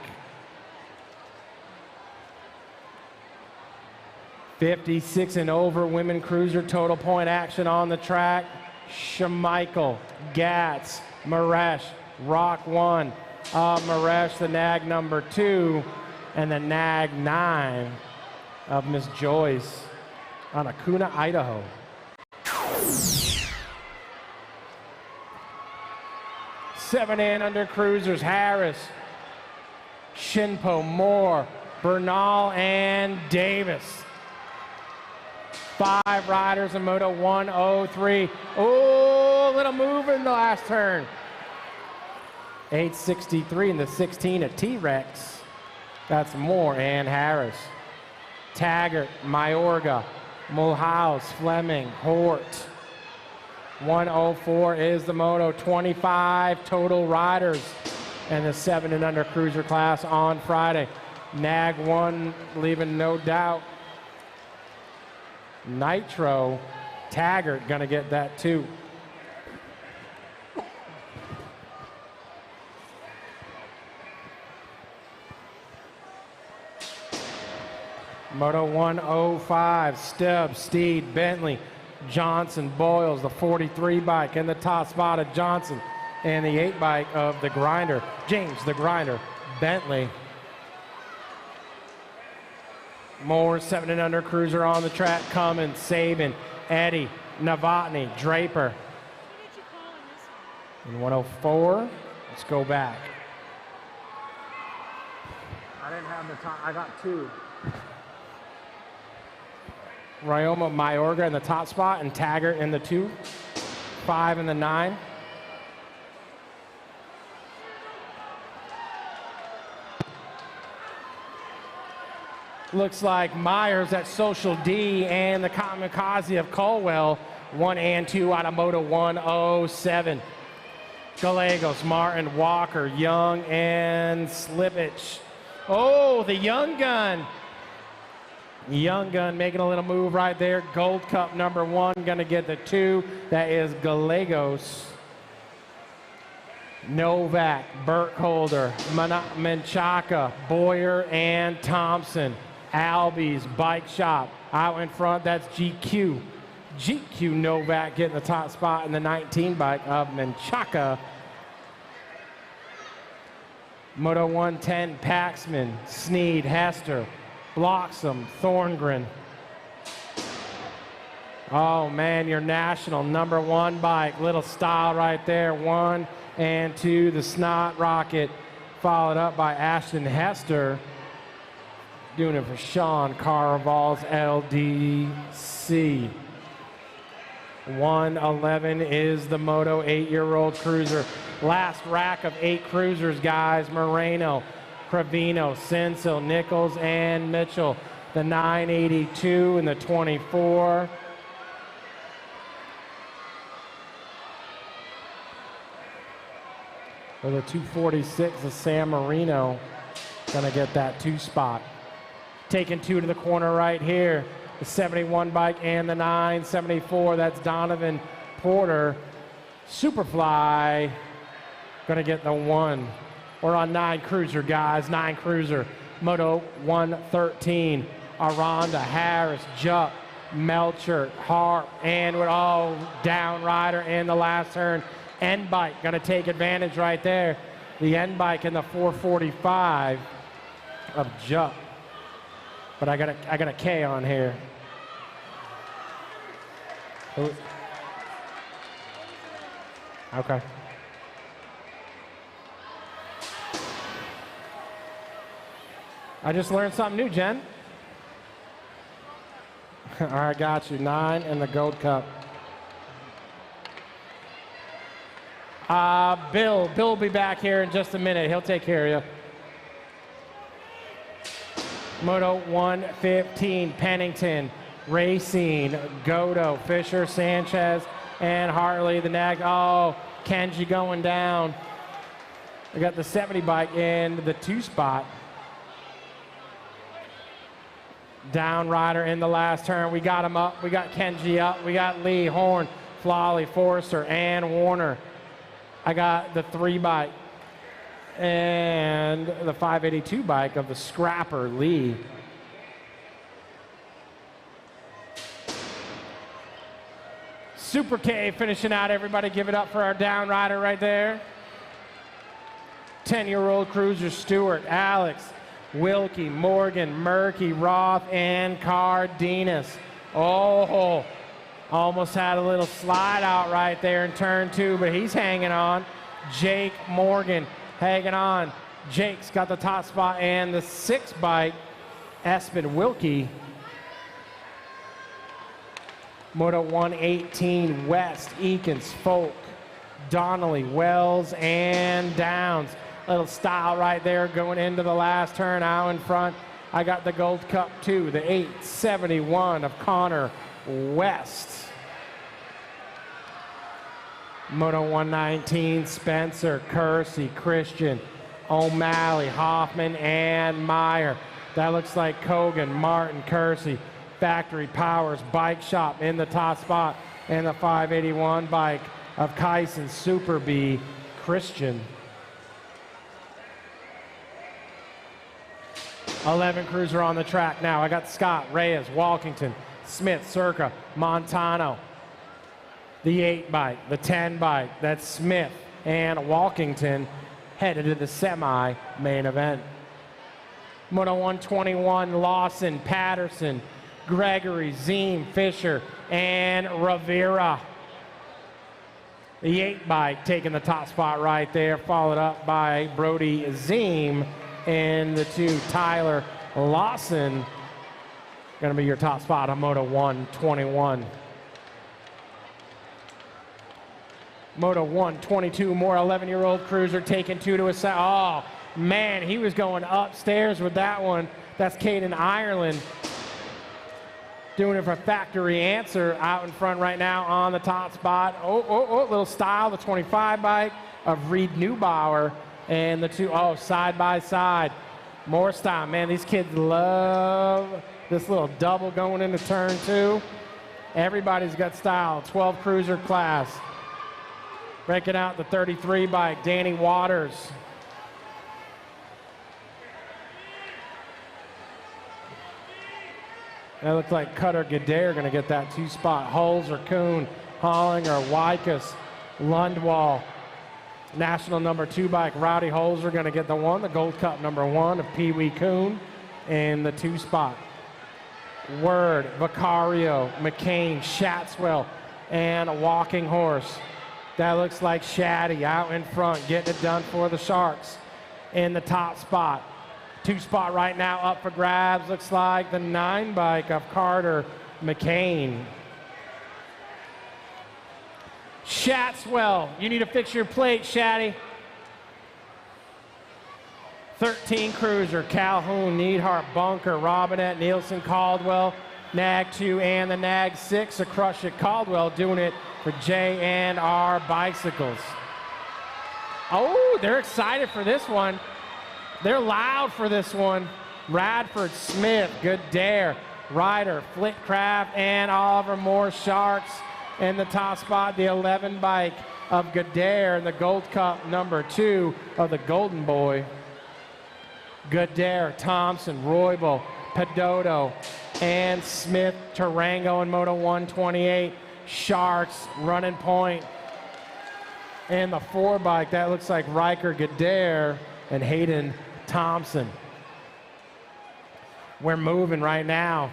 56 and over women cruiser total point action on the track. Schmeichel, Gatz, Maresh, Rock 1. Maresh, the nag number 2, and the nag 9 of Miss Joyce on Acuna, Idaho. Seven and under cruisers, Harris, Shinpo, Moore, Bernal, and Davis. 5 riders in Moto 103. Oh, a little move in the last turn. 863 in the 16 at T-Rex. That's Moore and Harris. Taggart, Mayorga, Mulhouse, Fleming, Hort. 104 is the Moto 25 total riders in the 7 and under cruiser class on Friday. Nag 1 leaving no doubt. Nitro, Taggart gonna get that too. Moto 105, Stubbs, Steed, Bentley, Johnson, Boyles, the 43 bike in the top spot of Johnson, and the 8 bike of the Grinder, James the Grinder, Bentley. More 7 and under cruiser on the track, Cummins, Sabin, Eddie, Novotny, Draper. In 104, let's go back. I didn't have the time, I got 2. Ryoma, Mayorga in the top spot, and Taggart in the 2, 5 in the 9. Looks like Myers at Social D and the Kamikaze of Colwell, 1 and 2 out of Moto 107. Gallegos, Martin, Walker, Young, and Slipich. Oh, the Young Gun. Young Gun making a little move right there. Gold Cup number 1 gonna get the 2. That is Gallegos. Novak, Burkholder, Menchaca, Boyer, and Thompson. Albies, Bike Shop. Out in front, that's GQ. GQ Novak getting the top spot in the 19 bike of Menchaca. Moto 110, Paxman, Sneed, Hester, Bloxham, Thorngren. Oh man, your national number 1 bike. Little style right there. 1 and 2, the Snot Rocket, followed up by Ashton Hester. Doing it for Sean Carval's LDC. 111 is the Moto 8-year-old cruiser. Last rack of 8 cruisers, guys. Moreno, Cravino, Sensil, Nichols, and Mitchell. The 982 and the 24. For the 246, the San Marino gonna get that 2 spot. Taking 2 to the corner right here. The 71 bike and the 974, that's Donovan Porter. Superfly gonna get the 1. We're on 9 cruiser, guys, 9 cruiser. Moto 113, Aranda, Harris, Jupp, Melcher, Harp, and we're all down rider in the last turn. End bike gonna take advantage right there. The end bike in the 445 of Jupp. But I got a K on here. Okay. I just learned something new, Jen. All right, got you. 9 in the Gold Cup. Bill will be back here in just a minute. He'll take care of you. Moto 115, Pennington, Racine, Godo, Fisher, Sanchez, and Hartley. The nag, oh, Kenji going down. We got the 70 bike in the 2 spot. Down rider in the last turn. We got him up. We got Kenji up. We got Lee, Horn, Flawley, Forrester, and Warner. I got the 3 bike and the 582 bike of the scrapper, Lee. Super K finishing out, everybody. Give it up for our down rider right there. 10-year-old cruiser Stewart, Alex, Wilkie, Morgan, Murky, Roth, and Cardenas. Oh, almost had a little slide out right there in turn 2, but he's hanging on. Jake Morgan hanging on. Jake's got the top spot and the 6 bike. Espen Wilkie. Moto 118 West, Eakins, Folk, Donnelly, Wells, and Downs. Little style right there going into the last turn. Out in front, I got the Gold Cup 2, the 871 of Connor West. Moto 119, Spencer, Kersey, Christian, O'Malley, Hoffman, and Meyer. That looks like Kogan, Martin, Kersey. Factory Powers Bike Shop in the top spot, and the 581 bike of Kyson Super B Christian. 11 cruiser on the track now. I got Scott, Reyes, Walkington, Smith, Circa, Montano. The 8 bike, the 10 bike, that's Smith and Walkington headed to the semi-main event. Moto 121, Lawson, Patterson, Gregory, Ziem, Fisher, and Rivera. The 8 bike taking the top spot right there, followed up by Brody Ziem and the 2, Tyler Lawson. Going to be your top spot on Moto 121. Moto 122, more 11-year-old cruiser taking 2 to a side. Oh, man, he was going upstairs with that one. That's Caden Ireland. Doing it for Factory Answer out in front right now on the top spot. Oh, little style, the 25 bike of Reed Neubauer and the 2, side by side. More style. Man, these kids love this little double going into turn 2. Everybody's got style. 12 cruiser class. Breaking out the 33 bike, Danny Waters. That looks like Cutter Gadare going to get that 2 spot. Holzer, Kuhn, Hollinger, Wycus, Lundwall. National number 2 bike, Rowdy Holzer going to get the 1. The Gold Cup number 1 of Pee Wee Kuhn in the 2 spot. Word, Vicario, McCain, Shatswell, and a Walking Horse. That looks like Shaddy out in front, getting it done for the Sharks in the top spot. 2 spot right now up for grabs. Looks like the 9 bike of Carter McCain. Shatswell, you need to fix your plate, Shaddy. 13 cruiser, Calhoun, Neidhart, Bunker, Robinette, Nielsen, Caldwell, Nag 2 and the Nag 6. A Crush It Caldwell doing it for J&R Bicycles. Oh, they're excited for this one. They're loud for this one. Radford, Smith, Good Dare, Ryder, Flitcraft, and Oliver Moore Sharks in the top spot. The 11 bike of Godare and the Gold Cup number 2 of the Golden Boy. Godare, Thompson, Roybal, Pedoto, and Smith, Tarango in Moto 128. Sharks running point. And the 4 bike, that looks like Riker Godare and Hayden Thompson. We're moving right now.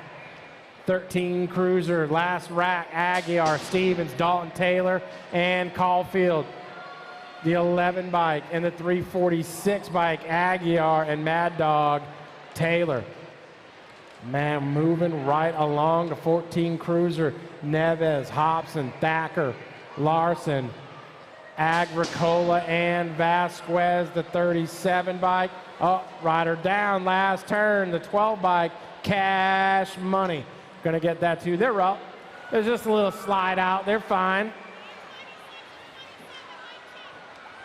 13 cruiser, last rack, Aguiar, Stevens, Dalton Taylor, and Caulfield. The 11 bike and the 346 bike, Aguiar and Mad Dog Taylor. Man, moving right along the 14 cruiser, Neves, Hobson, Thacker, Larson, Agricola, and Vasquez, the 37 bike. Oh, rider down, last turn, the 12 bike, Cash Money. Gonna get that too. They're up. There's just a little slide out. They're fine.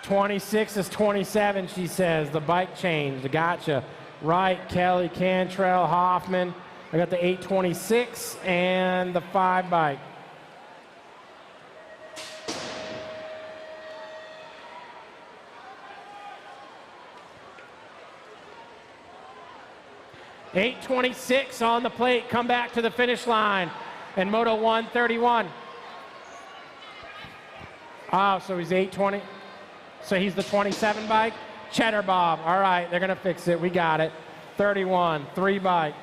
26 is 27, she says. The bike changed. Gotcha. Wright, Kelly, Cantrell, Hoffman, I got the 826 and the 5 bike. .826 on the plate, come back to the finish line. And Moto 131. Oh, so he's 820. So he's the 27 bike. Cheddar Bob. All right, they're gonna fix it. We got it. 31, 3 bike.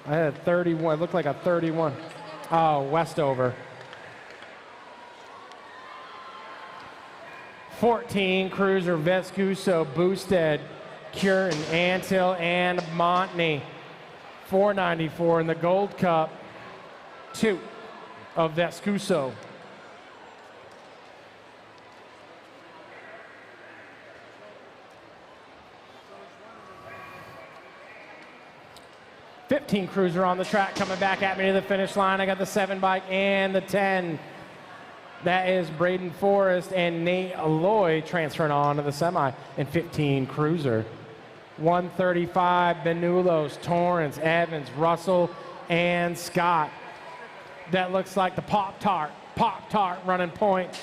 I had 31. It looked like a 31. Oh, Westover. 14 Cruiser Vescuso Boosted, Curtin, Antill, and Montney. 494 in the Gold Cup. 2 of Vescuso. .15 Cruiser on the track coming back at me to the finish line. I got the 7 bike and the 10. That is Braden Forrest and Nate Lloyd transferring on to the semi in 15 Cruiser. 135 Benulos, Torrance, Evans, Russell, and Scott. That looks like the Pop-Tart running point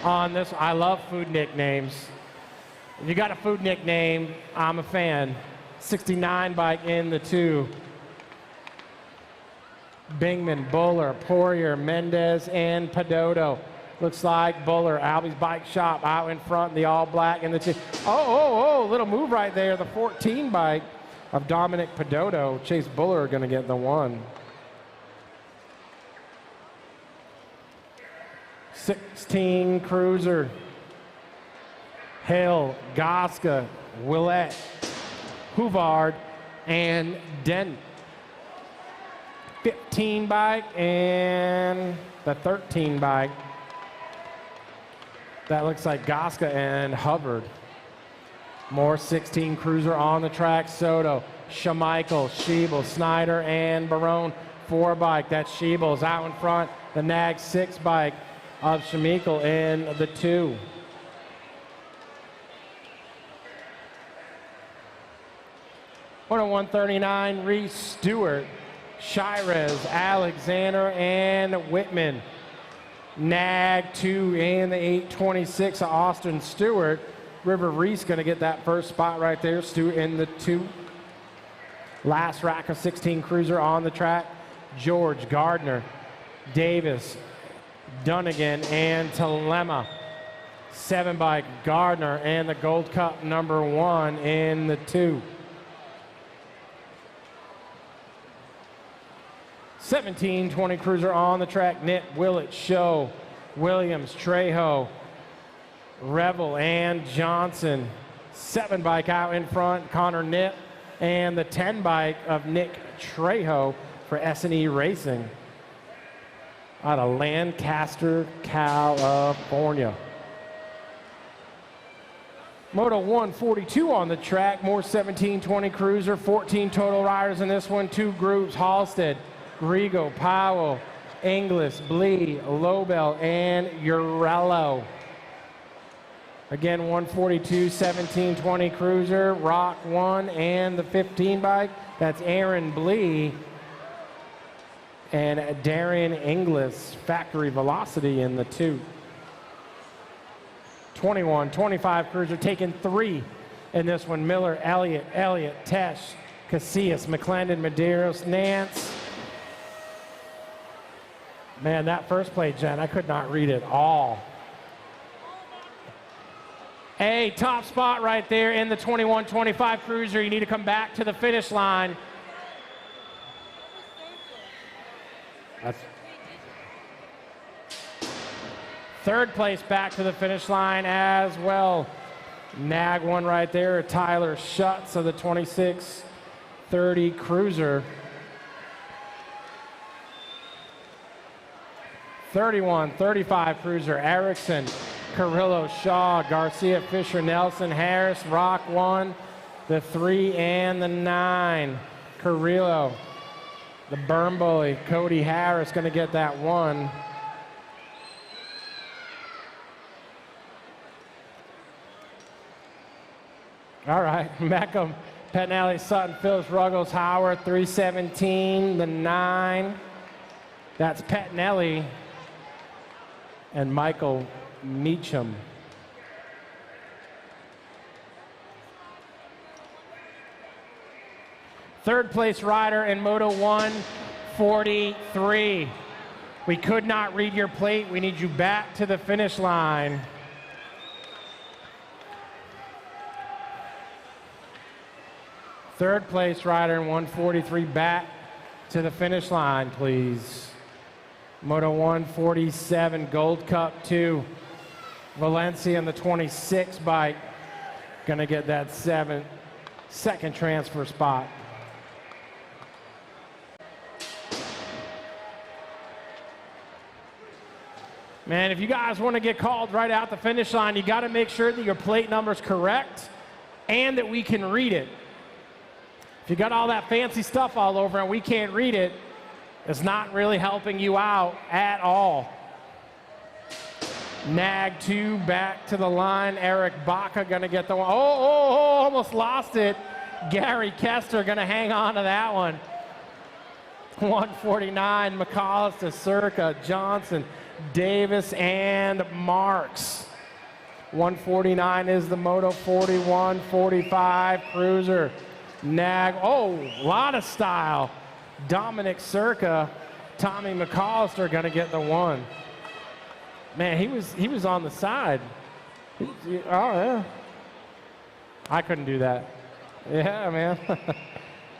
on this. I love food nicknames. If you got a food nickname, I'm a fan. 69 bike in the 2. Bingman, Buller, Poirier, Mendez, and Pedoto. Looks like Buller, Albie's Bike Shop out in front, the all black in the 2. Oh, little move right there. The 14 bike of Dominic Pedoto. Chase Buller are gonna get the 1. 16 Cruiser. Hill, Goska, Willett, Huvard, and Dent. 15 bike and the 13 bike. That looks like Goska and Hubbard. More 16 Cruiser on the track. Soto, Schmeichel, Schiebel, Snyder, and Barone. 4 bike. That's Schiebel's out in front. The Nag 6 bike of Schmeichel in the 2. On 139, Reese Stewart, Shirez, Alexander, and Whitman. Nag 2 and the 826 of Austin Stewart. River Reese going to get that first spot right there. Stewart in the 2. Last rack of 16 Cruiser on the track. George, Gardner, Davis, Dunnigan, and Telema. 7 bike Gardner and the Gold Cup number 1 in the 2. 17-20 Cruiser on the track. Nick, Willett, Show, Williams, Trejo, Revel, and Johnson. 7 bike out in front, Connor Nip, and the 10 bike of Nick Trejo for S&E Racing out of Lancaster, California. Moto 142 on the track, more 17-20 Cruiser, 14 total riders in this one, 2 groups, Halstead, Grigo, Powell, Inglis, Blee, Lobel, and Urello. Again, 142, 17-20 Cruiser, Rock 1, and the 15 bike. That's Aaron Blee and Darian Inglis, Factory Velocity in the 2. 21, 25 Cruiser, taking 3 in this one. Miller, Elliott, Tesh, Casillas, McClendon, Medeiros, Nance. Man, that first play, Jen, I could not read it all. Hey, top spot right there in the 21-25 Cruiser. You need to come back to the finish line. That's 3rd place back to the finish line as well. Nag 1 right there, Tyler Schutz of the 26-30 Cruiser. 31-35 Cruiser, Erickson, Carrillo, Shaw, Garcia, Fisher, Nelson, Harris, Rock 1, the 3 and the 9. Carrillo, the Burn Bully, Cody Harris going to get that 1. All right, Pettinelli, Sutton, Phillips, Ruggles, Howard, 317, the 9. That's Pettinelli and Michael Meacham. Third place rider in Moto 143. We could not read your plate. We need you back to the finish line. Third place rider in 143 back to the finish line, please. Moto 147, Gold Cup 2. Valencia in the 26 bike. Gonna get that second transfer spot. Man, if you guys want to get called right out the finish line, you got to make sure that your plate number's correct and that we can read it. If you got all that fancy stuff all over and we can't read it, it's not really helping you out at all. Nag 2 back to the line. Eric Baca going to get the one. Almost lost it. Gary Kester going to hang on to that one. 149, McCollister, Circa, Johnson, Davis, and Marks. 149 is the Moto 41, 45 Cruiser. Nag, a lot of style. Dominic Circa, Tommy McCollister going to get the 1. Man, he was on the side. Oh, yeah. I couldn't do that. Yeah, man.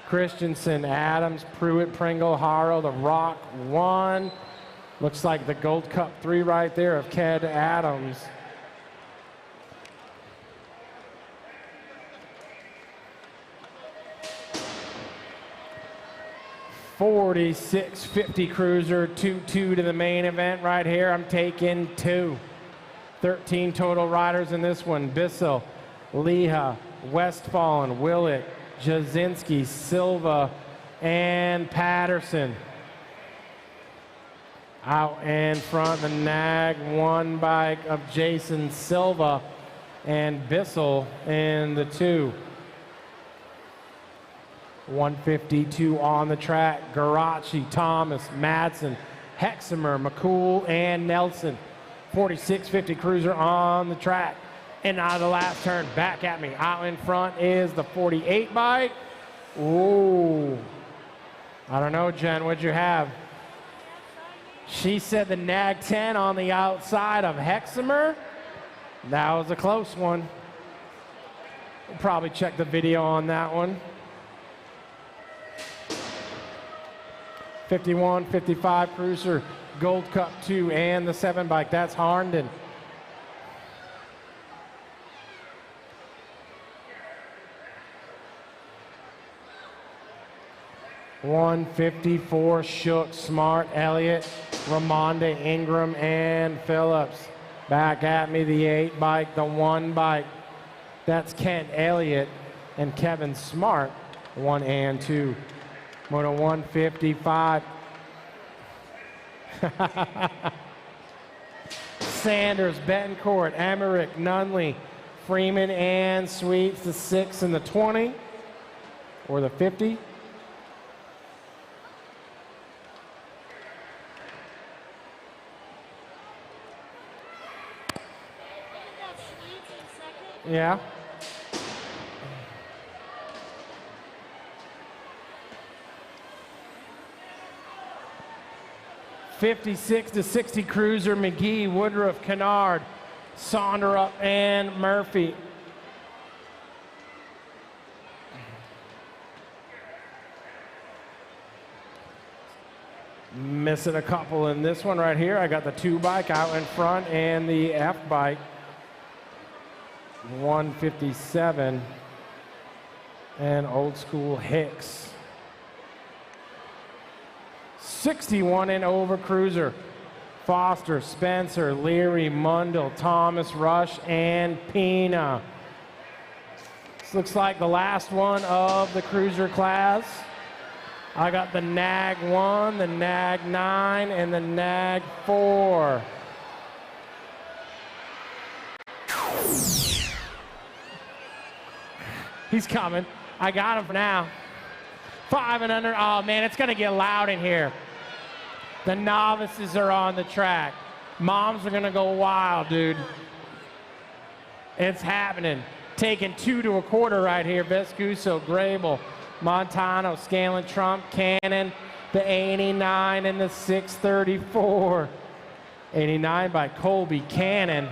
Christensen, Adams, Pruitt, Pringle, Haro, the Rock 1. Looks like the Gold Cup 3 right there of Ked Adams. $46.50 Cruiser, 2-2 to the main event right here. I'm taking 2. 13 total riders in this one. Bissell, Leha, Westfallen, Willett, Jasinski, Silva, and Patterson. Out in front, the Nag 1 bike of Jason Silva and Bissell in the 2. 152 on the track. Garachi, Thomas, Madsen, Hexamer, McCool, and Nelson. 46.50 Cruiser on the track. And out of the last turn, back at me. Out in front is the 48 bike. Ooh. I don't know, Jen, what'd you have? She said the Nag 10 on the outside of Hexamer. That was a close one. We'll probably check the video on that one. 51, 55 Cruiser, Gold Cup 2, and the 7 bike. That's Harnden. $154 Shook, Smart, Elliott, Ramonda, Ingram, and Phillips. Back at me, the 8 bike, the 1 bike. That's Kent Elliott and Kevin Smart, 1 and 2. Moto 155. Sanders, Betancourt, Emmerich, Nunley, Freeman, and Sweets, the 6 and the 20, or the 50. Yeah. $56-60 Cruiser, McGee, Woodruff, Kennard, Sonderup, and Murphy. Missing a couple in this one right here. I got the 2 bike out in front and the F bike. 157 and Old School Hicks. 61 and over Cruiser. Foster, Spencer, Leary, Mundell, Thomas, Rush, and Pina. This looks like the last one of the Cruiser class. I got the Nag 1, the Nag 9, and the Nag 4. He's coming. I got him for now. 5 and under. Oh, man, it's going to get loud in here. The novices are on the track. Moms are going to go wild, dude. It's happening. Taking 2 to a quarter right here. Vescuso, Grable, Montano, Scanlon, Trump, Cannon, the 89 and the 634. 89 by Colby Cannon.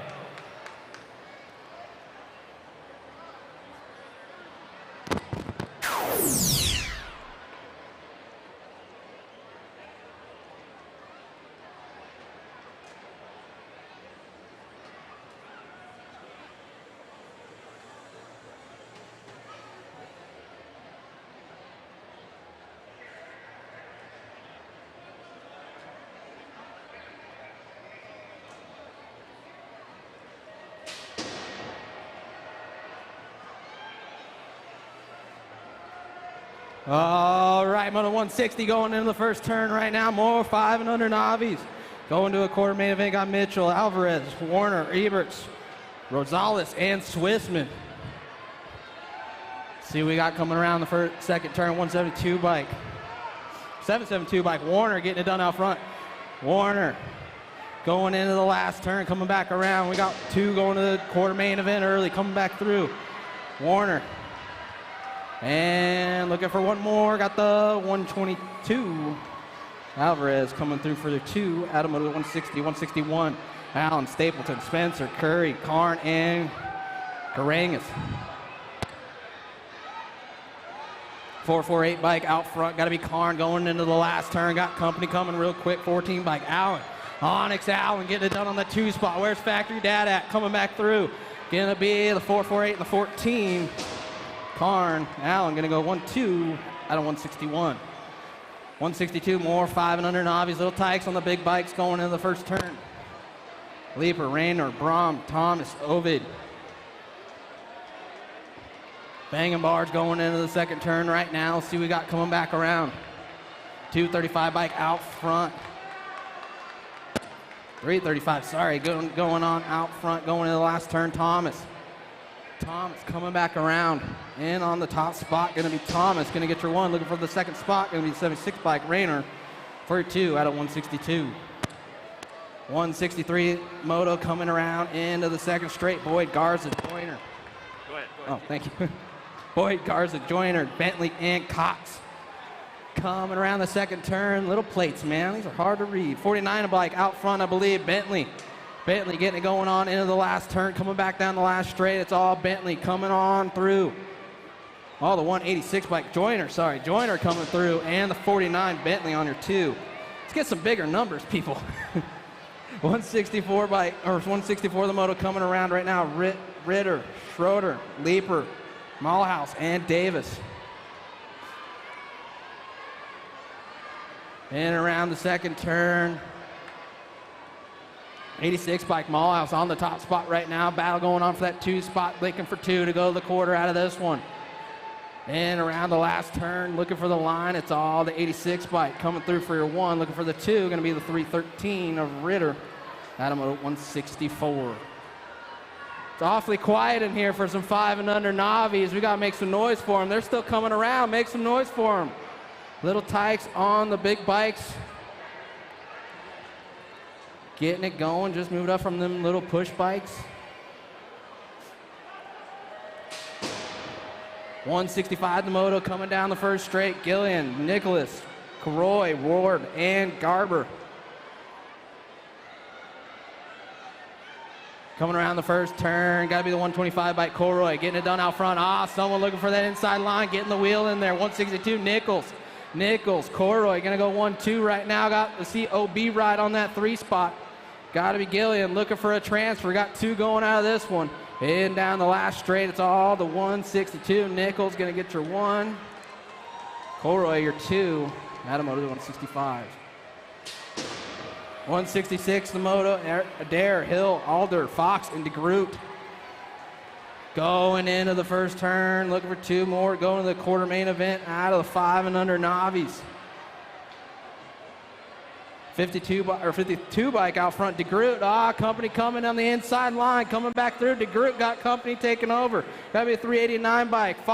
All right, Moto 160 going into the first turn right now. More 5 and under Navis. Going to a quarter main event, got Mitchell, Alvarez, Warner, Eberts, Rosales, and Swissman. See what we got coming around the second turn, 172 bike. 772 bike, Warner getting it done out front. Warner going into the last turn, coming back around. We got 2 going to the quarter main event early, coming back through. Warner. And looking for one more, got the 122. Alvarez coming through for the 2, Adam with the 160, 161. Allen, Stapleton, Spencer, Curry, Karn, and Garangas. 448 bike out front, got to be Karn going into the last turn. Got company coming real quick, 14 bike, Allen. Onyx Allen getting it done on the 2 spot. Where's Factory Dad at? Coming back through. Gonna be the 448 and the 14. Karn, Allen gonna go 1-2 out of 161. 162 more, 5 and under Navi's. Little Tykes on the big bikes going into the first turn. Leaper, Rayner, Brom, Thomas, Ovid. Banging bars going into the second turn right now. Let's see what we got coming back around. 235 bike out front. 335, sorry, going on out front, going into the last turn, Thomas. Thomas coming back around. And on the top spot, going to be Thomas. Going to get your 1. Looking for the second spot. Going to be 76 bike Rayner for 2 out of 162. 163 Moto coming around into the second straight. Boyd, Garza, Joyner. Go ahead. Oh, thank you. Boyd, Garza, Joyner, Bentley, and Cox. Coming around the second turn. Little plates, man. These are hard to read. 49 bike out front, I believe. Bentley getting it going on into the last turn, coming back down the last straight. It's all Bentley coming on through. Oh, the 186 bike, Joyner coming through, and the 49 Bentley on your 2. Let's get some bigger numbers, people. 164 bike, or 164 the Moto coming around right now. Ritter, Schroeder, Leaper, Malhouse, and Davis. And around the second turn, 86 bike Malhouse on the top spot right now. Battle going on for that 2 spot. Looking for 2 to go to the quarter out of this one. And around the last turn, looking for the line. It's all the 86 bike coming through for your 1. Looking for the 2. Going to be the 313 of Ritter. Adam at 164. It's awfully quiet in here for some 5 and under Navis. We got to make some noise for them. They're still coming around. Make some noise for them. Little Tykes on the big bikes. Getting it going, just moved up from them little push bikes. 165 the Moto coming down the first straight. Gillian, Nicholas, Caroy, Ward, and Garber. Coming around the first turn, got to be the 125 by Coroy, getting it done out front. Someone looking for that inside line, getting the wheel in there. 162, Nichols, Coroy, gonna go 1-2 right now. Got the COB ride on that 3 spot. Got to be Gillian looking for a transfer. Got 2 going out of this one. Heading down the last straight, it's all the 162. Nichols gonna get your 1. Coroy your 2. Adam Moto 165. 166 the Moto. Adair, Hill, Alder, Fox, and DeGroot. Going into the first turn, looking for 2 more. Going to the quarter main event out of the 5 and under Navis. 52 bike out front. DeGroot, company coming on the inside line, coming back through. DeGroot got company taking over. Got to be a 389 bike.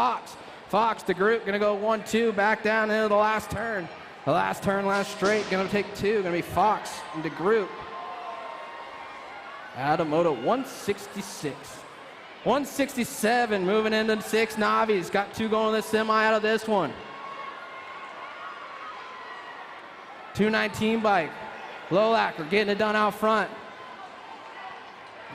Fox, the group, gonna go 1-2, back down into the last turn. The last turn, last straight, gonna take 2, gonna be Fox and the group. Out of Moto 166. 167, moving into 6 Navis. Got 2 going to the semi out of this one. 219 bike. Lowlacker getting it done out front.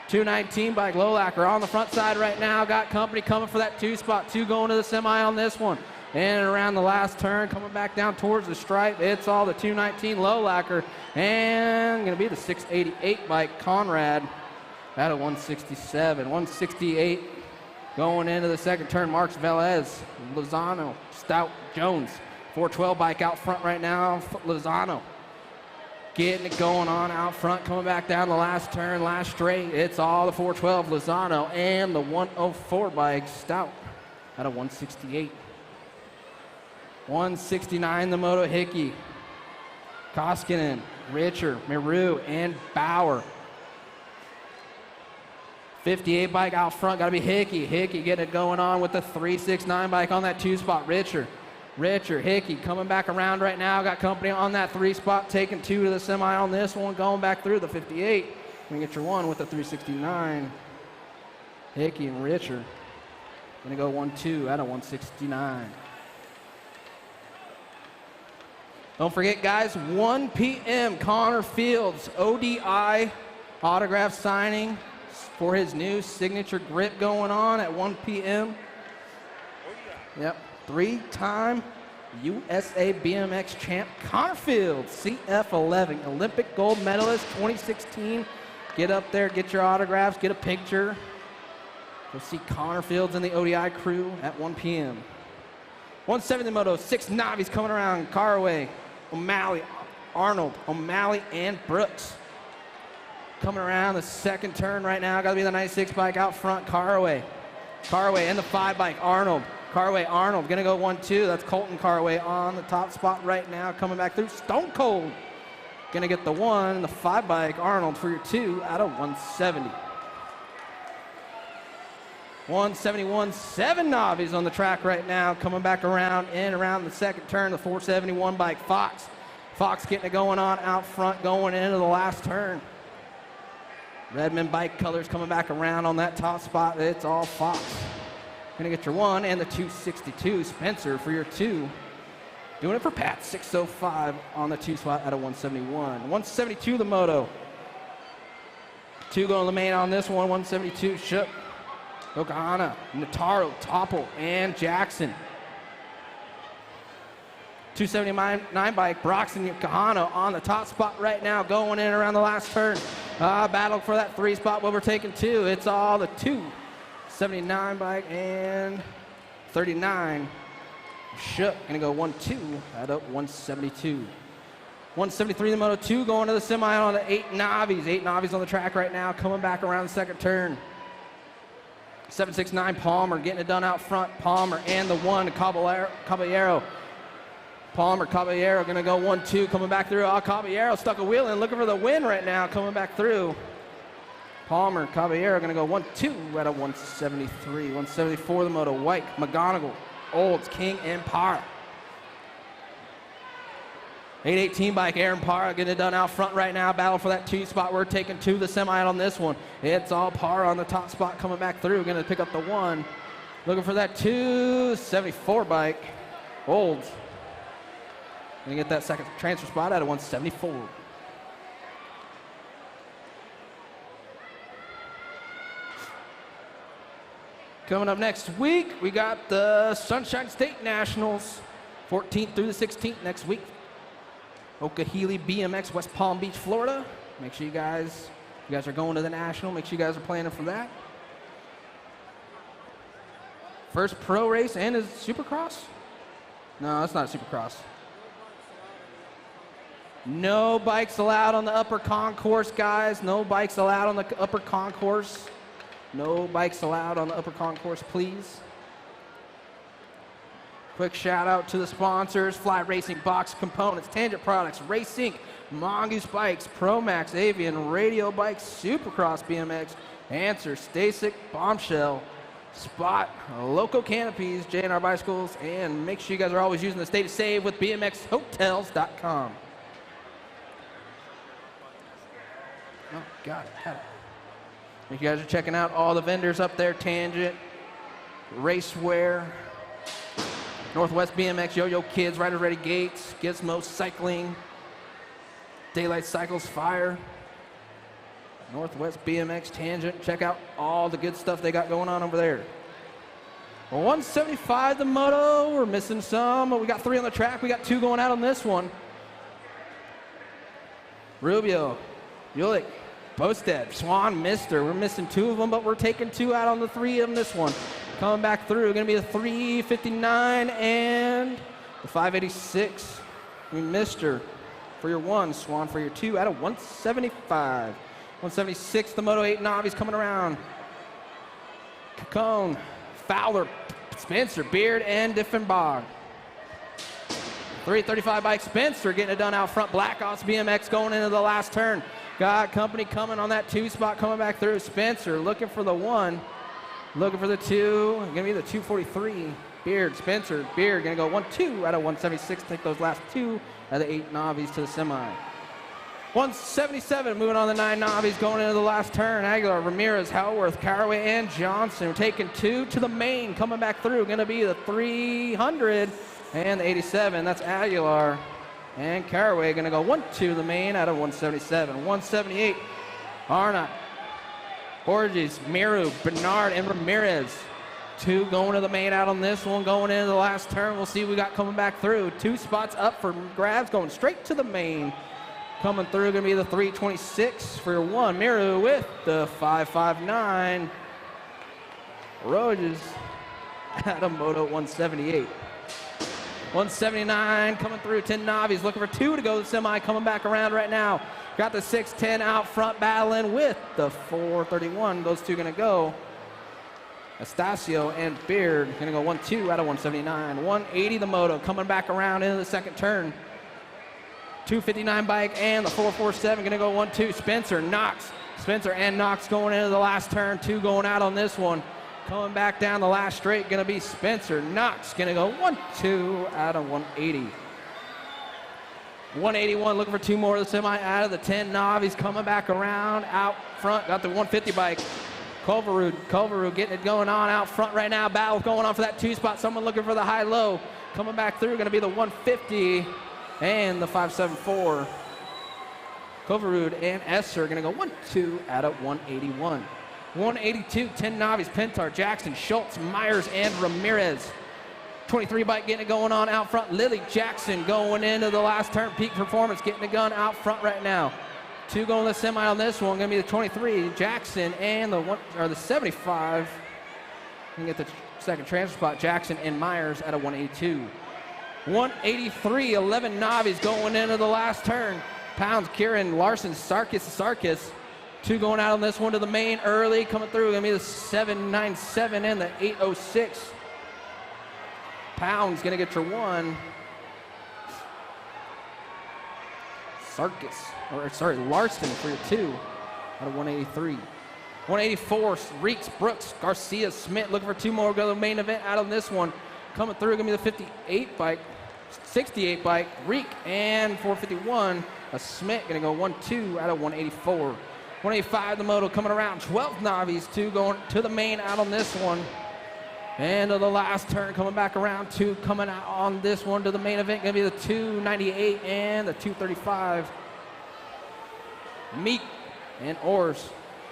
219 bike, Lowlacker on the front side right now. Got company coming for that 2 spot. 2 going to the semi on this one. In and around the last turn, coming back down towards the stripe. It's all the 219 Lowlacker. And going to be the 688 bike, Conrad, out of 167. 168 going into the second turn. Marks Velez, Lozano, Stout, Jones. 412 bike out front right now. Lozano getting it going on out front, coming back down the last turn, last straight. It's all the 412 Lozano and the 104 bike, Stout, out of 168. 169, the Moto Hickey. Koskinen, Richer, Meru, and Bauer. 58 bike out front, gotta be Hickey. Hickey getting it going on with the 369 bike on that 2 spot, Richer, Hickey coming back around right now. Got company on that 3 spot, taking 2 to the semi on this one, going back through the 58. Gonna get your 1 with the 369. Hickey and Richer. Gonna go 1-2 out of 169. Don't forget, guys, 1 p.m. Connor Fields ODI autograph signing for his new signature grip going on at 1 p.m. Yep. 3-time USA BMX champ Connor Fields, CF11, Olympic gold medalist 2016. Get up there, get your autographs, get a picture. You'll see Connor Fields and the ODI crew at 1 p.m. 170 Moto, 6 Navis coming around. Caraway, O'Malley, Arnold, O'Malley, and Brooks. Coming around the second turn right now. Got to be the 96 bike out front, Caraway. Caraway and the 5 bike, Arnold. Carway Arnold gonna go 1-2. That's Colton Carway on the top spot right now, coming back through. Stone Cold gonna get the 1, the 5 bike Arnold for your 2 out of 170. 171, 7 Navis on the track right now, coming back around and around the second turn. The 471 bike Fox. Fox getting it going on out front, going into the last turn. Redmond bike colors coming back around on that top spot. It's all Fox. Gonna get your 1 and the 262 Spencer for your 2. Doing it for Pat, 605 on the 2 spot out of 171. 172 the Moto. 2 going to the main on this one. 172 Shook, Okahana, Nataro, Topple, and Jackson. 279 bike, Broxton Kahano on the top spot right now, going in around the last turn. Battle for that 3 spot, but we're taking 2. It's all the 279 bike and 39. Shook, gonna go 1-2 out of 172. 173 the Moto 2 going to the semi on the 8 Navis. 8 Navis on the track right now, coming back around the second turn. 769 Palmer getting it done out front. Palmer and the 1 Caballero. Palmer, Caballero gonna go 1-2, coming back through. Caballero stuck a wheel in, looking for the win right now, coming back through. Palmer, Caballero gonna go 1-2 out of 173. 174 the Moto, White, McGonigal, Olds, King, and Parra. 818 bike, Aaron Parra getting it done out front right now. Battle for that 2 spot. We're taking 2 the semi on this one. It's all Parra on the top spot, coming back through. Gonna pick up the 1. Looking for that 274 bike, Olds. Gonna get that second transfer spot out of 174. Coming up next week, we got the Sunshine State Nationals, 14th through the 16th next week. Okahili BMX, West Palm Beach, Florida. Make sure you guys are going to the National. Make sure you guys are planning for that. First pro race, and is it Supercross? No, it's not a Supercross. No bikes allowed on the upper concourse, guys. No bikes allowed on the upper concourse. No bikes allowed on the upper concourse, please. Quick shout out to the sponsors: Fly Racing, Box Components, Tangent Products, Race Inc., Mongoose Bikes, Promax, Avian, Radio Bikes, Supercross BMX, Answer, Stasic, Bombshell, spot, Loco Canopies, J&R Bicycles, and make sure you guys are always using the Stay to Save with BMXHotels.com. Oh, got it. If you guys are checking out all the vendors up there, Tangent, Racewear, Northwest BMX, Yo-Yo Kids, Riders Ready Gates, Gizmo Cycling, Daylight Cycles, Fire, Northwest BMX, Tangent. Check out all the good stuff they got going on over there. 175 the moto. We're missing some, but we got 3 on the track. We got 2 going out on this one. Rubio, Ulick, Bosted, Swan, Mister. We're missing 2 of them, but we're taking 2 out on the 3 on this one. Coming back through, going to be the 359 and the 586. Mister for your 1, Swan for your 2 out of 175. 176, the Moto 8 Navi's coming around. Cacone, Fowler, Spencer, Beard, and Diffenbach. 335 bike, Spencer getting it done out front. Black Ops BMX going into the last turn. Got company coming on that 2 spot, coming back through. Spencer looking for the 1, looking for the 2. Gonna be the 243. Beard, Spencer, Beard gonna go 1-2 out of 176. Take those last 2 out of the 8 Navis to the semi. 177, moving on the 9 Navis, going into the last turn. Aguilar, Ramirez, Howworth, Caraway, and Johnson. We're taking 2 to the main, coming back through. Going to be the 300 and the 87. That's Aguilar. And Caraway going to go 1-2 to the main out of 177. 178, Arnott, Borges, Miru, Bernard, and Ramirez. 2 going to the main out on this one, going into the last turn. We'll see what we got coming back through. 2 spots up for grabs, going straight to the main. Coming through, going to be the 326 for your 1. Miru with the 559. Rogers at a Moto 178. 179 coming through, 10 Navis looking for 2 to go to the semi, coming back around right now. Got the 610 out front battling with the 431. Those 2 going to go. Estacio and Beard going to go 1-2 out of 179. 180 the Moto coming back around into the second turn. 259 bike and the 447 going to go 1-2. Spencer, Knox. Spencer and Knox going into the last turn. 2 going out on this one. Coming back down the last straight going to be Spencer. Knox going to go 1-2 out of 180. 181 looking for 2 more of the semi out of the 10 Navis. Coming back around out front. Got the 150 bike. Culverud getting it going on out front right now. Battle going on for that 2 spot. Someone looking for the high-low. Coming back through going to be the 150. And the 574. Coverud and Esser are going to go 1-2 out of 181. 182, 10 Navis, Pentar, Jackson, Schultz, Myers, and Ramirez. 23 bike getting it going on out front. Lily Jackson going into the last turn. Peak Performance getting the gun out front right now. 2 going to the semi on this one. Going to be the 23, Jackson, and the 75. You can get the second transfer spot, Jackson and Myers at a 182. 183, 11 Navis going into the last turn. Pounds, Kieran, Larson, Sarkis. 2 going out on this one to the main early. Coming through, going to be the 797 and the 806. Pounds going to get your 1. Larson for your 2 out of 183. 184, Reeks, Brooks, Garcia, Smith looking for 2 more. Go to the main event out on this one. Coming through, going to be the 58 bike. 68 bike, Reek, and 451, a Smith going to go 1-2 out of 184. 185 the Moto coming around, 12 Navis, 2 going to the main out on this one. And to the last turn coming back around, 2 coming out on this one to the main event, going to be the 298 and the 235. Meek and Ors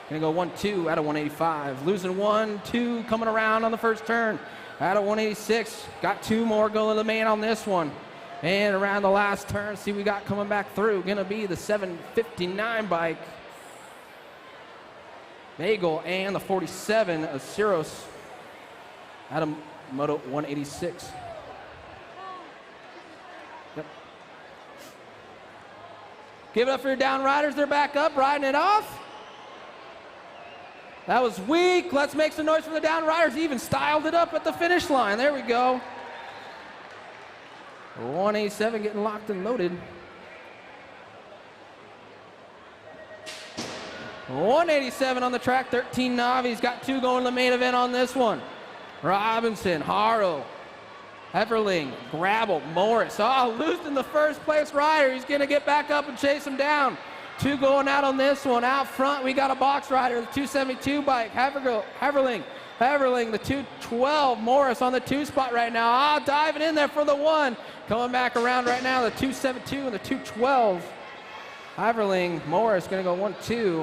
going to go 1-2 out of 185. Losing 1, 2 coming around on the first turn. Out of 186, got 2 more going to the main on this one. And around the last turn, see we got coming back through, gonna be the 759 bike. Bagel and the 47 of Ciros. Out of Moto 186. Yep. Give it up for your down riders, they're back up, riding it off. That was weak. Let's make some noise for the down riders. He even styled it up at the finish line. There we go. 187 getting locked and loaded. 187 on the track. 13 Navis. Got 2 going to the main event on this one. Robinson, Haro, Everling, Grabble, Morris. Oh, losing the first place rider. He's going to get back up and chase him down. 2 going out on this one. Out front, we got a box rider, the 272 bike. Everling, the 212. Morris on the 2 spot right now. Diving in there for the 1. Coming back around right now, the 272 and the 212. Everling, Morris going to go 1-2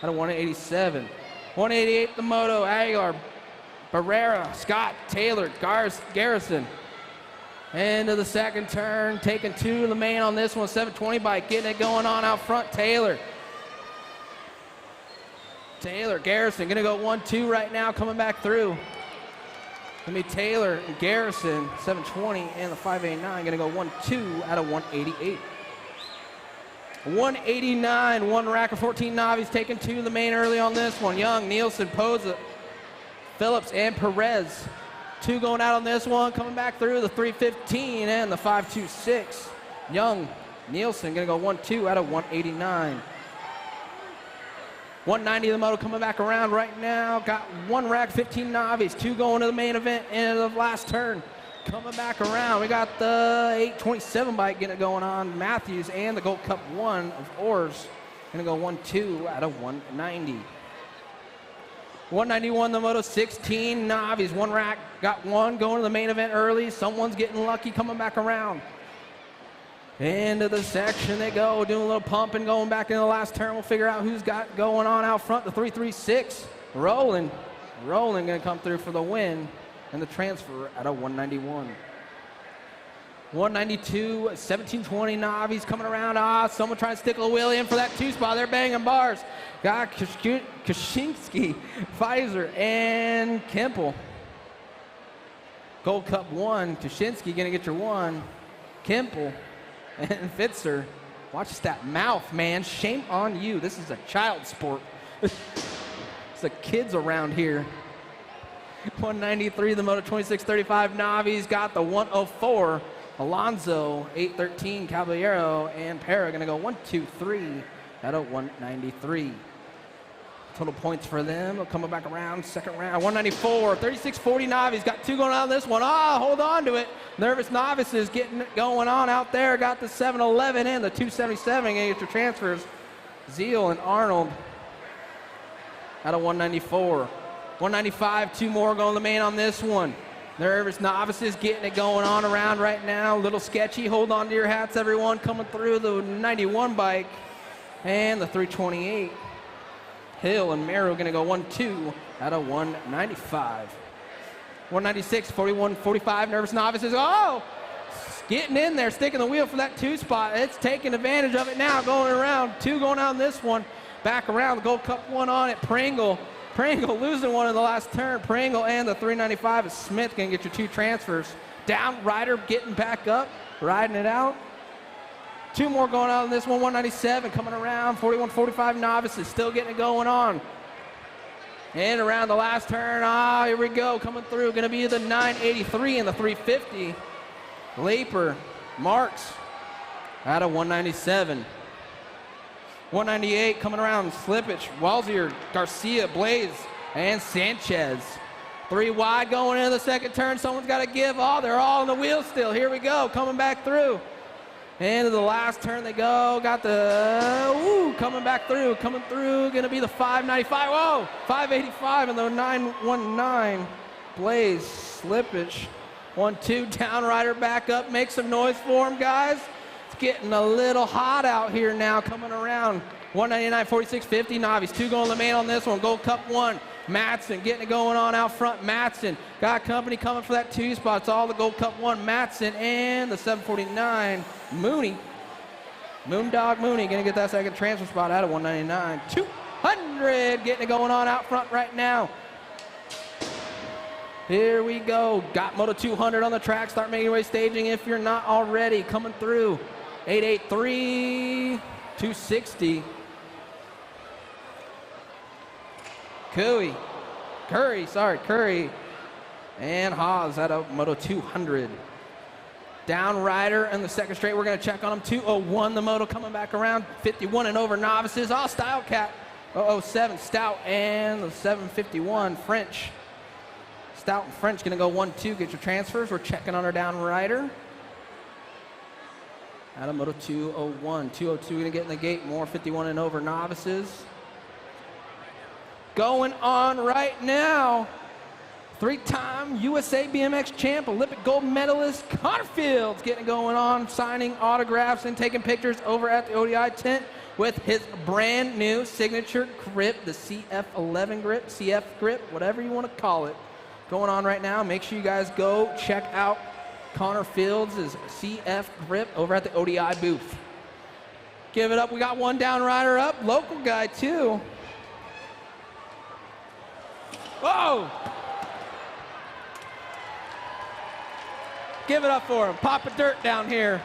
out of 187. 188, the moto, Aguilar, Barrera, Scott, Taylor, Garrison. Into the second turn, taking 2 to the main on this one, 720 bike, getting it going on out front, Taylor, Garrison, gonna go 1-2 right now, coming back through. Gonna be Taylor and Garrison, 720, and the 589, gonna go 1-2 out of 188. 189, 1 rack of 14 Navis, taking 2 to the main early on this one. Young, Nielsen, Poza, Phillips, and Perez. 2 going out on this one, coming back through the 315 and the 526. Young, Nielsen gonna go 1-2 out of 189. 190 the moto coming back around right now. Got 1 rack, 15 Navis, 2 going to the main event in the last turn. Coming back around, we got the 827 bike getting it going on. Matthews and the Gold Cup 1 of Oars gonna go 1-2 out of 190. 191 the moto, 16 Navis, 1 rack, got 1 going to the main event early. Someone's getting lucky coming back around. Into the section they go, doing a little pumping, going back into the last turn. We'll figure out who's got going on out front. The 336, Roland gonna come through for the win and the transfer out of 191. 192, 1720 Navis coming around. Someone trying to stick a wheelie in for that 2 spot. They're banging bars. Got Kaczynski, Pfizer, and Kemple. Gold Cup 1, Kaczynski gonna get your 1. Kemple and Fitzer. Watch that mouth, man. Shame on you. This is a child sport. It's the kids around here. 193, the moto 2635 Navis got the 104. Alonso, 813, Caballero, and Para gonna go 1-2-3 out of 193. Total points for them. Coming back around, second round, 194, 3640 Navis. Got 2 going on this one. Hold on to it. Nervous Novices getting it going on out there. Got the 711 and the 277. Gonna get your transfers. Zeal and Arnold out of 194. 195, 2 more going to the main on this one. Nervous Novices getting it going on around right now. A little sketchy. Hold on to your hats, everyone. Coming through the 91 bike and the 328. Hill and Merrow going to go 1-2 out of 195. 196, 41, 45. Nervous Novices. Getting in there, sticking the wheel for that 2 spot. It's taking advantage of it now, going around. 2 going on this one. Back around, the Gold Cup 1 on it. Pringle losing 1 in the last turn. Pringle and the 395 is Smith going to get your 2 transfers. Down, Ryder getting back up, riding it out. 2 more going on in this one, 197 coming around. 41, 45 Novices still getting it going on. And around the last turn, here we go, coming through. Going to be the 983 and the 350. Laper, Marks out of 197. 198 coming around, Slippage, Walzier, Garcia, Blaze, and Sanchez. 3 wide going into the second turn. Someone's got to give. They're all on the wheel still. Here we go, coming back through. Into the last turn they go. Got the, coming back through, going to be the 595. 585 and the 919. Blaze, Slippage, 1-2, down rider back up. Make some noise for him, guys. Getting a little hot out here now, coming around. 199, 46, 50 Navis. 2 going to the main on this one. Gold Cup 1. Matson getting it going on out front. Matson got company coming for that 2 spot. It's all the Gold Cup 1. Matson and the 749. Mooney. Moondog Mooney going to get that second transfer spot out of 199. 200 getting it going on out front right now. Here we go. Got Moto 200 on the track. Start making your way staging if you're not already. Coming through. 883, 260. Curry. And Haas out of Moto 200. Down rider in the second straight. We're going to check on him. 201 the moto coming back around. 51 and over Novices. Style Cat. 007 Stout and the 751 French. Stout and French going to go 1-2. Get your transfers. We're checking on our down rider. Adam Moto 201. 202 going to get in the gate. More 51 and over novices. Going on right now. 3-time USA BMX champ, Olympic gold medalist, Connor Fields getting it going on, signing autographs and taking pictures over at the ODI tent with his brand new signature grip, the CF11 grip, CF grip, whatever you want to call it. Going on right now. Make sure you guys go check out Connor Fields' CF grip over at the ODI booth. Give it up. We got one down rider up, local guy too. Whoa! Give it up for him. Papa Dirt down here.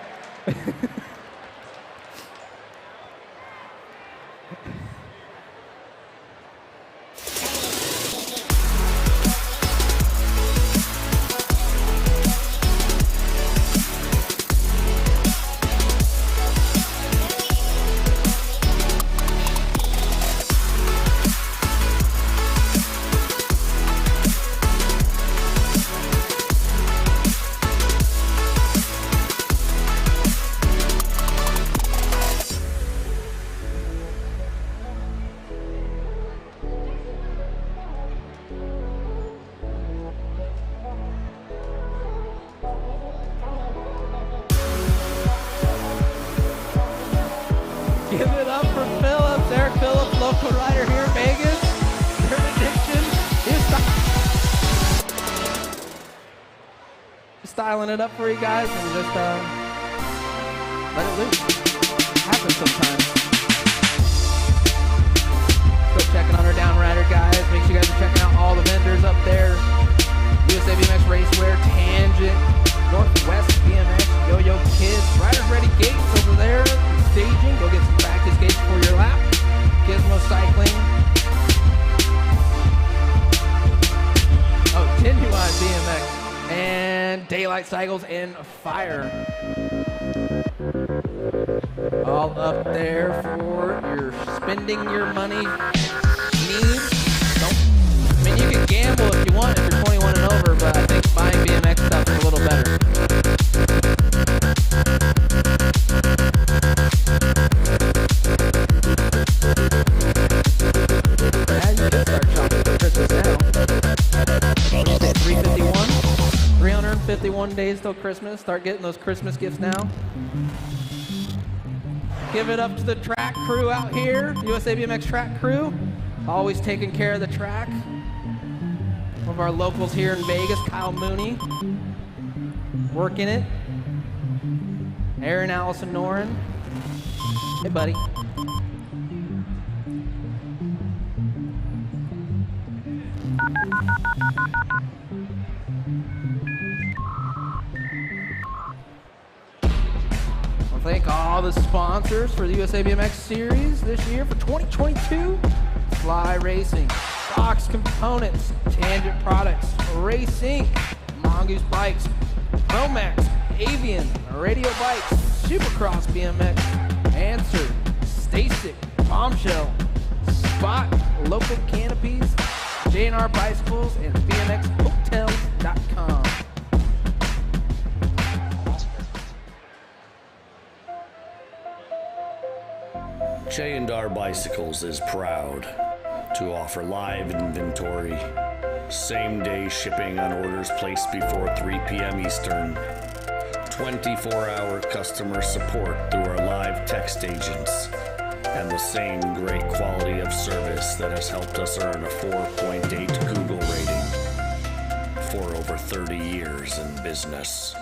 Give it up for Phillips, Eric Phillips, local rider here in Vegas. Dirt Addiction is styling it up for you guys and just let it loose. Happens sometimes. Still checking on our down rider, guys. Make sure you guys are checking out all the vendors up there. USA BMX Racewear, Tangent, Northwest BMX, Yo-Yo Kids, Riders Ready Gates over there, staging. Go get some practice gates for your lap. Gizmo Cycling. Oh, Genuine BMX. And Daylight Cycles and Fire. All up there for your spending your money needs. I mean, you can gamble if you want if you're 21 and over, but I think buying BMX stuff is a little better. Yeah, you can start shopping for Christmas now. 351 days till Christmas. Start getting those Christmas gifts now. Give it up to the track crew out here, USA BMX track crew. Always taking care of the track. One of our locals here in Vegas, Kyle Mooney, working it. Aaron Allison Noren. Hey, buddy. Well, thank all the sponsors for the USA BMX series this year for 2022. Fly Racing, Fox Components, Tangent Products, Racing, Mongoose Bikes, Romax, Avian, Radio Bikes, Supercross BMX, Answer, Stasic, Bombshell, Spot, Local Canopies, J&R Bicycles, and BMXHotels.com. J&R Bicycles is proud to offer live inventory, same-day shipping on orders placed before 3 p.m. Eastern, 24-hour customer support through our live text agents, and the same great quality of service that has helped us earn a 4.8 Google rating for over 30 years in business.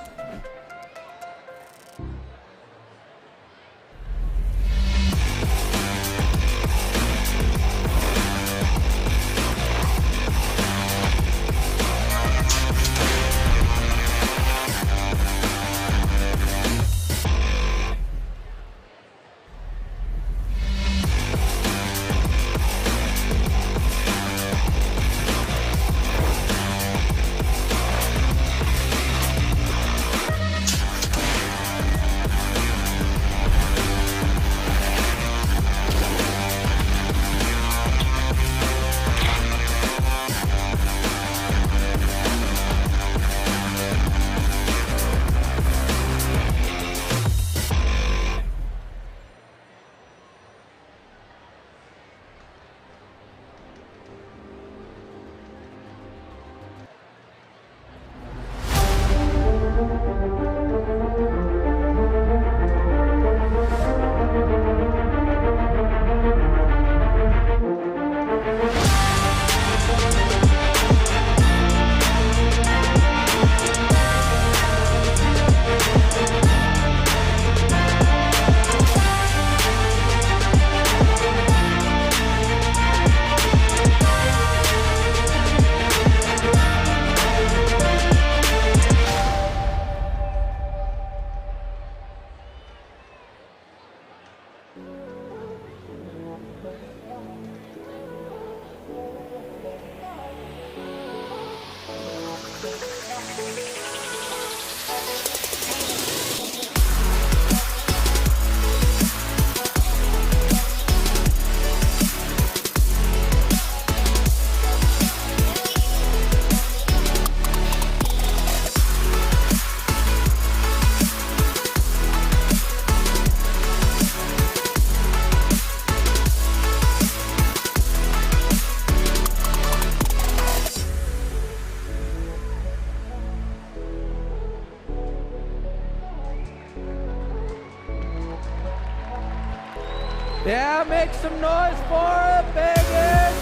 Yeah, make some noise for it, Vegas.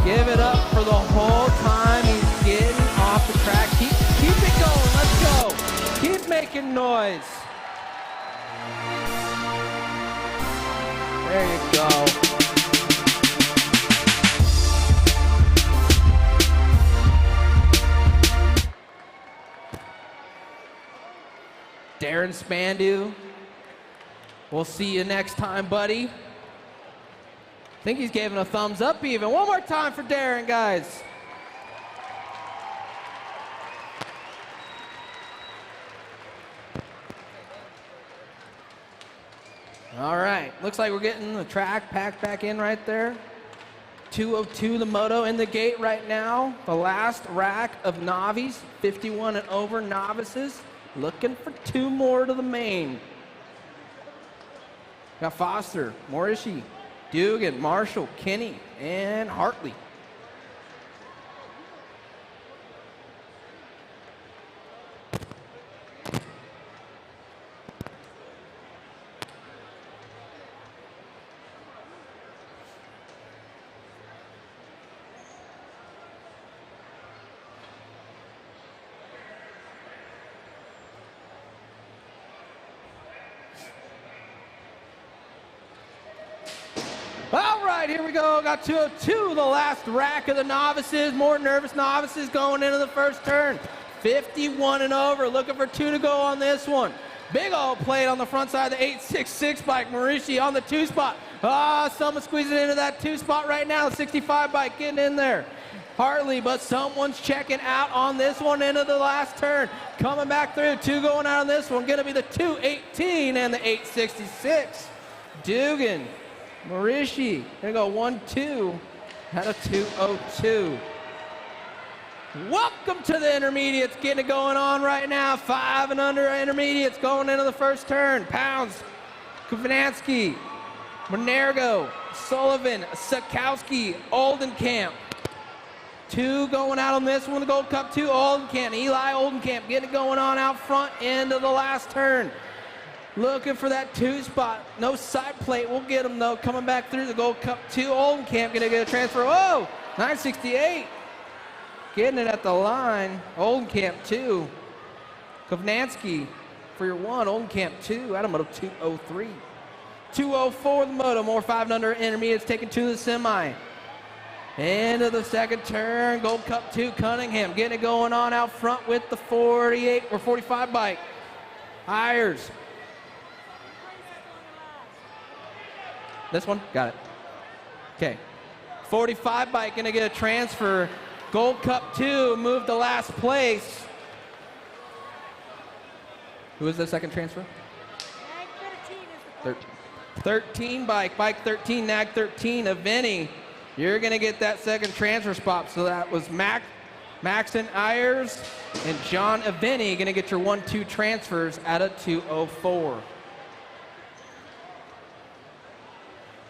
Give it up for the whole time he's getting off the track. Keep it going, let's go. Keep making noise. There you go. Darren Spandu, we'll see you next time, buddy. I think he's giving a thumbs up even. One more time for Darren, guys. All right, looks like we're getting the track packed back in right there. 202 the moto in the gate right now. The last rack of Navis, 51 and over novices. Looking for 2 more to the main. Got Foster, Morishi, Dugan, Marshall, Kenny, and Hartley. All right, here we go. Got 202, the last rack of the novices. More nervous novices going into the first turn. 51 and over, looking for 2 to go on this one. Big old plate on the front side of the 866 bike. Marishi on the 2 spot. Someone squeezing into that 2 spot right now. The 65 bike getting in there. Hartley, but someone's checking out on this one into the last turn. Coming back through, 2 going out on this one. Gonna be the 218 and the 866. Dugan. Marishi, gonna go 1-2 out of 202. Welcome to the intermediates, getting it going on right now. 5 and under intermediates going into the first turn. Pounds, Kovanansky, Monergo, Sullivan, Sakowski, Oldenkamp. 2 going out on this one, the Gold Cup 2, Oldenkamp, Eli Oldenkamp getting it going on out front into the last turn. Looking for that 2 spot. No side plate. We'll get him, though. Coming back through the Gold Cup 2. Oldenkamp going to get a transfer. Whoa! 968. Getting it at the line. Oldenkamp 2. Kovnansky for your 1. Oldenkamp 2. Out of moto 203. 204 the moto. More 5 and under intermediates taking 2 to the semi. Into the second turn. Gold Cup 2. Cunningham getting it going on out front with the 48 or 45 bike. Ayers. This one? Got it. Okay. 45 bike going to get a transfer. Gold Cup 2 moved to last place. Who is the second transfer? Nag 13 is the 13 bike. Bike 13, Nag 13, Aveni. You're going to get that second transfer spot. So that was Maxon Ayers and John Aveni going to get your 1-2 transfers out of 204.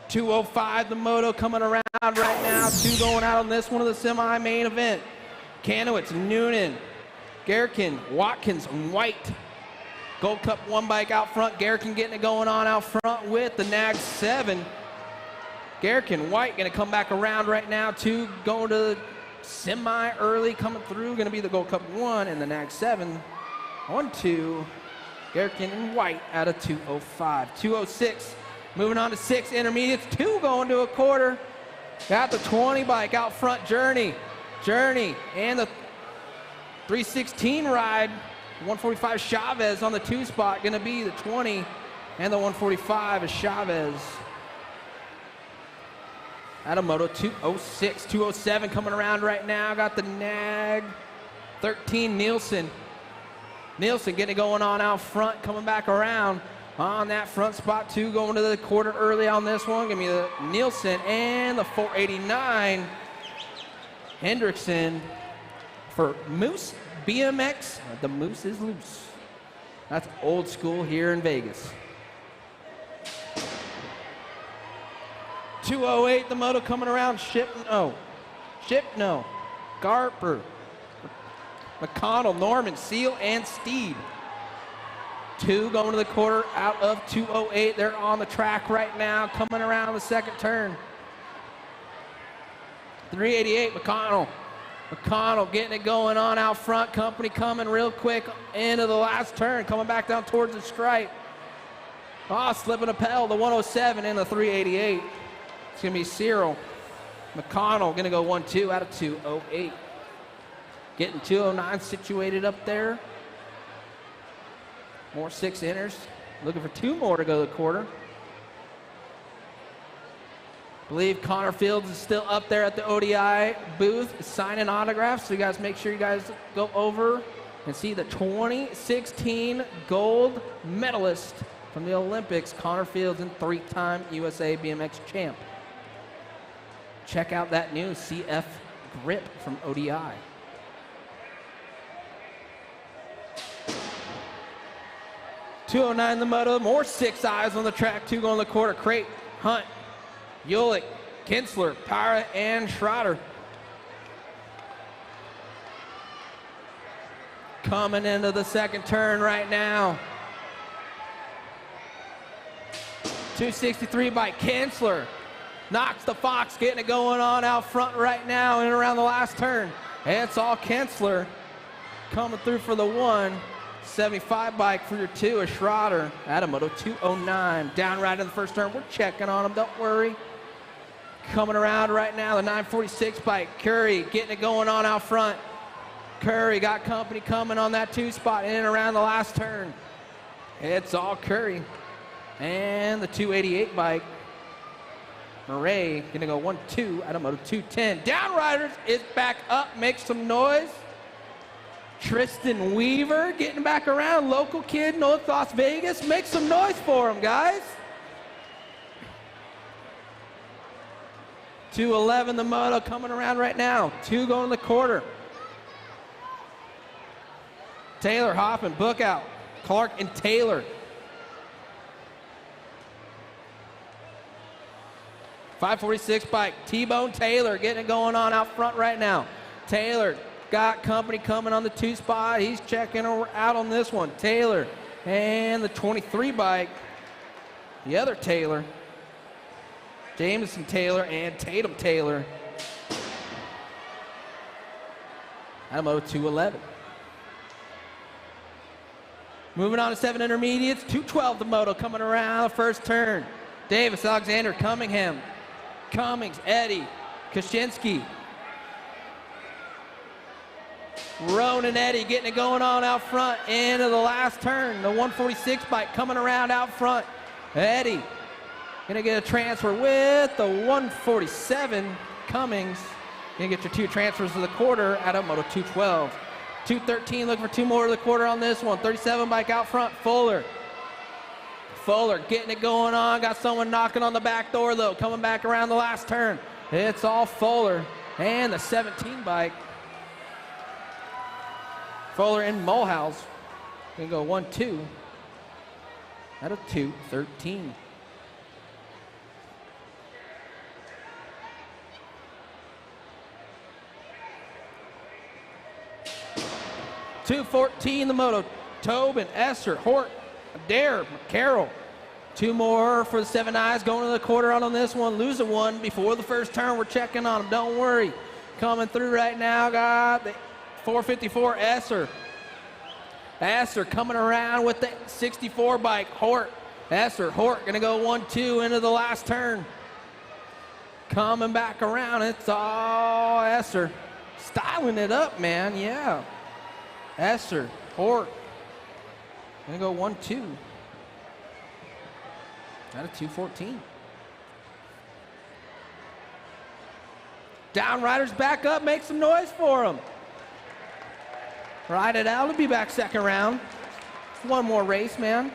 205 the moto coming around right now. 2 going out on this one of the semi-main event. Kanowitz, Noonan, Garrikin, Watkins, and White. Gold Cup 1 bike out front. Garrikin getting it going on out front with the Nag 7. Garrikin, White going to come back around right now. 2 going to the semi early coming through. Going to be the Gold Cup 1 and the Nag 7. 1-2. Garrikin and White out of 205. 206. Moving on to 6 intermediates, 2 going to a quarter. Got the 20 bike out front, Journey, and the 316 ride 145 Chavez on the 2 spot, going to be the 20, and the 145 is Chavez. Out of Moto 206, 207 coming around right now. Got the nag. 13 Nielsen. Nielsen getting it going on out front, coming back around on that front spot 2, going to the quarter early on this one. Give me the Nielsen and the 489 Hendrickson for Moose BMX. The Moose is loose. That's old school here in Vegas. 208 the moto coming around. Shipno, Garper, McConnell, Norman, Seal, and Steed. 2 going to the quarter out of 208. They're on the track right now, coming around the second turn. 388, McConnell. McConnell getting it going on out front. Company coming real quick into the last turn, coming back down towards the stripe. Slipping a pedal, the 107 and the 388. It's going to be Cyril. McConnell going to go 1-2 out of 208. Getting 209 situated up there. More 6-inners. Looking for 2 more to go to the quarter. I believe Connor Fields is still up there at the ODI booth signing autographs. So you guys make sure you guys go over and see the 2016 gold medalist from the Olympics, Connor Fields, and 3-time USA BMX champ. Check out that new CF grip from ODI. .209 the moto, more 6 eyes on the track, 2 going to the quarter. Crate, Hunt, Ulick, Kinsler, Pyra, and Schroeder. Coming into the second turn right now. 263 by Kinsler. Knocks the Fox, getting it going on out front right now and around the last turn. And it's all Kinsler coming through for the 175 bike for your 2 is Schroeder. Moto 209. Down right in the first turn. We're checking on him, don't worry. Coming around right now, the 946 bike. Curry getting it going on out front. Curry got company coming on that 2 spot in and around the last turn. It's all Curry. And the 288 bike. Murray gonna go 1-2 out of Moto 210. Downriders is back up, make some noise. Tristan Weaver getting back around, local kid, North Las Vegas. Make some noise for him, guys. 211 the moto coming around right now. 2 going to the quarter. Taylor, Hoffman, Bookout, Clark, and Taylor. 546 bike, T-Bone Taylor getting it going on out front right now. Taylor got company coming on the 2 spot. He's checking out on this one. Taylor and the 23 bike, the other Taylor, Jameson Taylor and Tatum Taylor. Moto 211. Moving on to 7 intermediates, 212 the moto coming around the first turn. Davis, Alexander, Cunningham, Cummings, Eddie, Kaczynski. Ronan Eddie getting it going on out front into the last turn. The 146 bike coming around out front. Eddie gonna get a transfer with the 147 Cummings. Gonna get your 2 transfers to the quarter out of Moto 212. 213 looking for 2 more to the quarter on this one. 37 bike out front, Fuller. Fuller getting it going on. Got someone knocking on the back door though, coming back around the last turn. It's all Fuller and the 17 bike. Fuller and Mulhouse gonna go 1-2 out of 213. .214 the moto. Tobin, Esser, Hort, Adair, McCarroll. 2 more for the 7 eyes going to the quarter on this one. Losing 1 before the first turn. We're checking on them. Don't worry. Coming through right now, got the 454 Esser. Esser coming around with the 64 bike. Hort. Esser, Hort gonna go 1-2 into the last turn. Coming back around. It's all Esser. Styling it up, man. Yeah. Esser, Hort, Gonna go 1-2. Out of 214. Down riders back up, make some noise for them. Ride it out, we'll be back second round. One more race, man.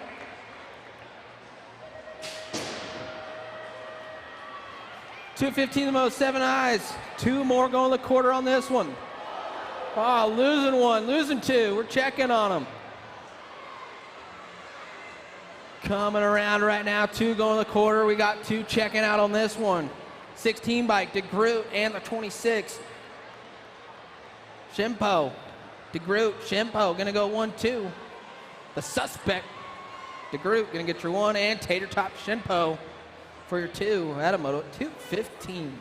$2.15 the most, 7 eyes. 2 more going to the quarter on this one. Oh, losing 1, losing 2. We're checking on them. Coming around right now, 2 going to the quarter. We got 2 checking out on this one. 16 bike, DeGroot and the 26. Shimpo, DeGroot, Shimpo, gonna go 1-2. The suspect, DeGroot, gonna get your 1, and Tater Top Shimpo for your 2. Adamoto, 2.15.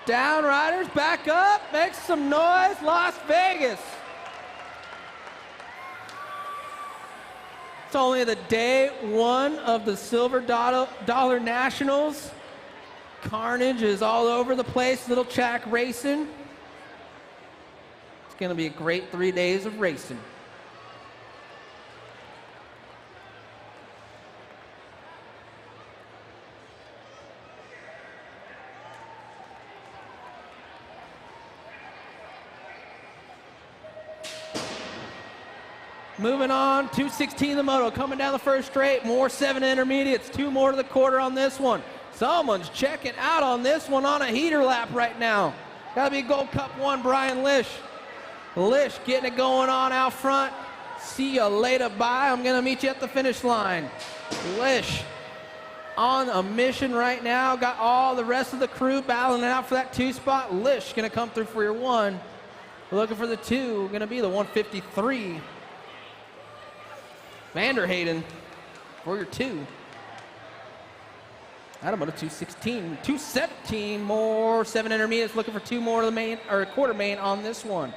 Down riders, back up, make some noise, Las Vegas. It's only the day 1 of the Silver Dollar Nationals. Carnage is all over the place, Little Shack racing. It's gonna be a great 3 days of racing. Moving on, 2.16 the moto, coming down the first straight, more 7 intermediates, 2 more to the quarter on this one. Someone's checking out on this one on a heater lap right now. Gotta be Gold Cup 1, Brian Lish. Lish getting it going on out front. See you later, bye. I'm gonna meet you at the finish line. Lish on a mission right now. Got all the rest of the crew battling out for that 2 spot. Lish gonna come through for your 1. Looking for the 2, gonna be the 153. Vanderhayden for your 2. Adam at a 216, 217 more, 7 intermediates, looking for 2 more to the main, or quarter main on this one.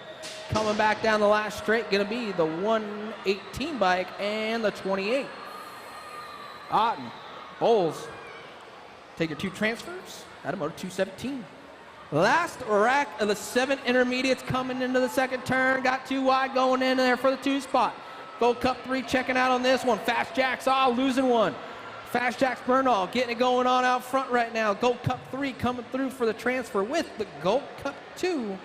Coming back down the last straight, gonna be the 118 bike and the 28. Otten, Bowles, take your 2 transfers, Adam at a 217. Last rack of the 7 intermediates coming into the second turn, got 2 wide going in there for the 2 spot. Gold Cup 3 checking out on this one. Fast Jack's losing 1. Fast Jack's Bernal getting it going on out front right now. Gold Cup 3 coming through for the transfer with the Gold Cup 2.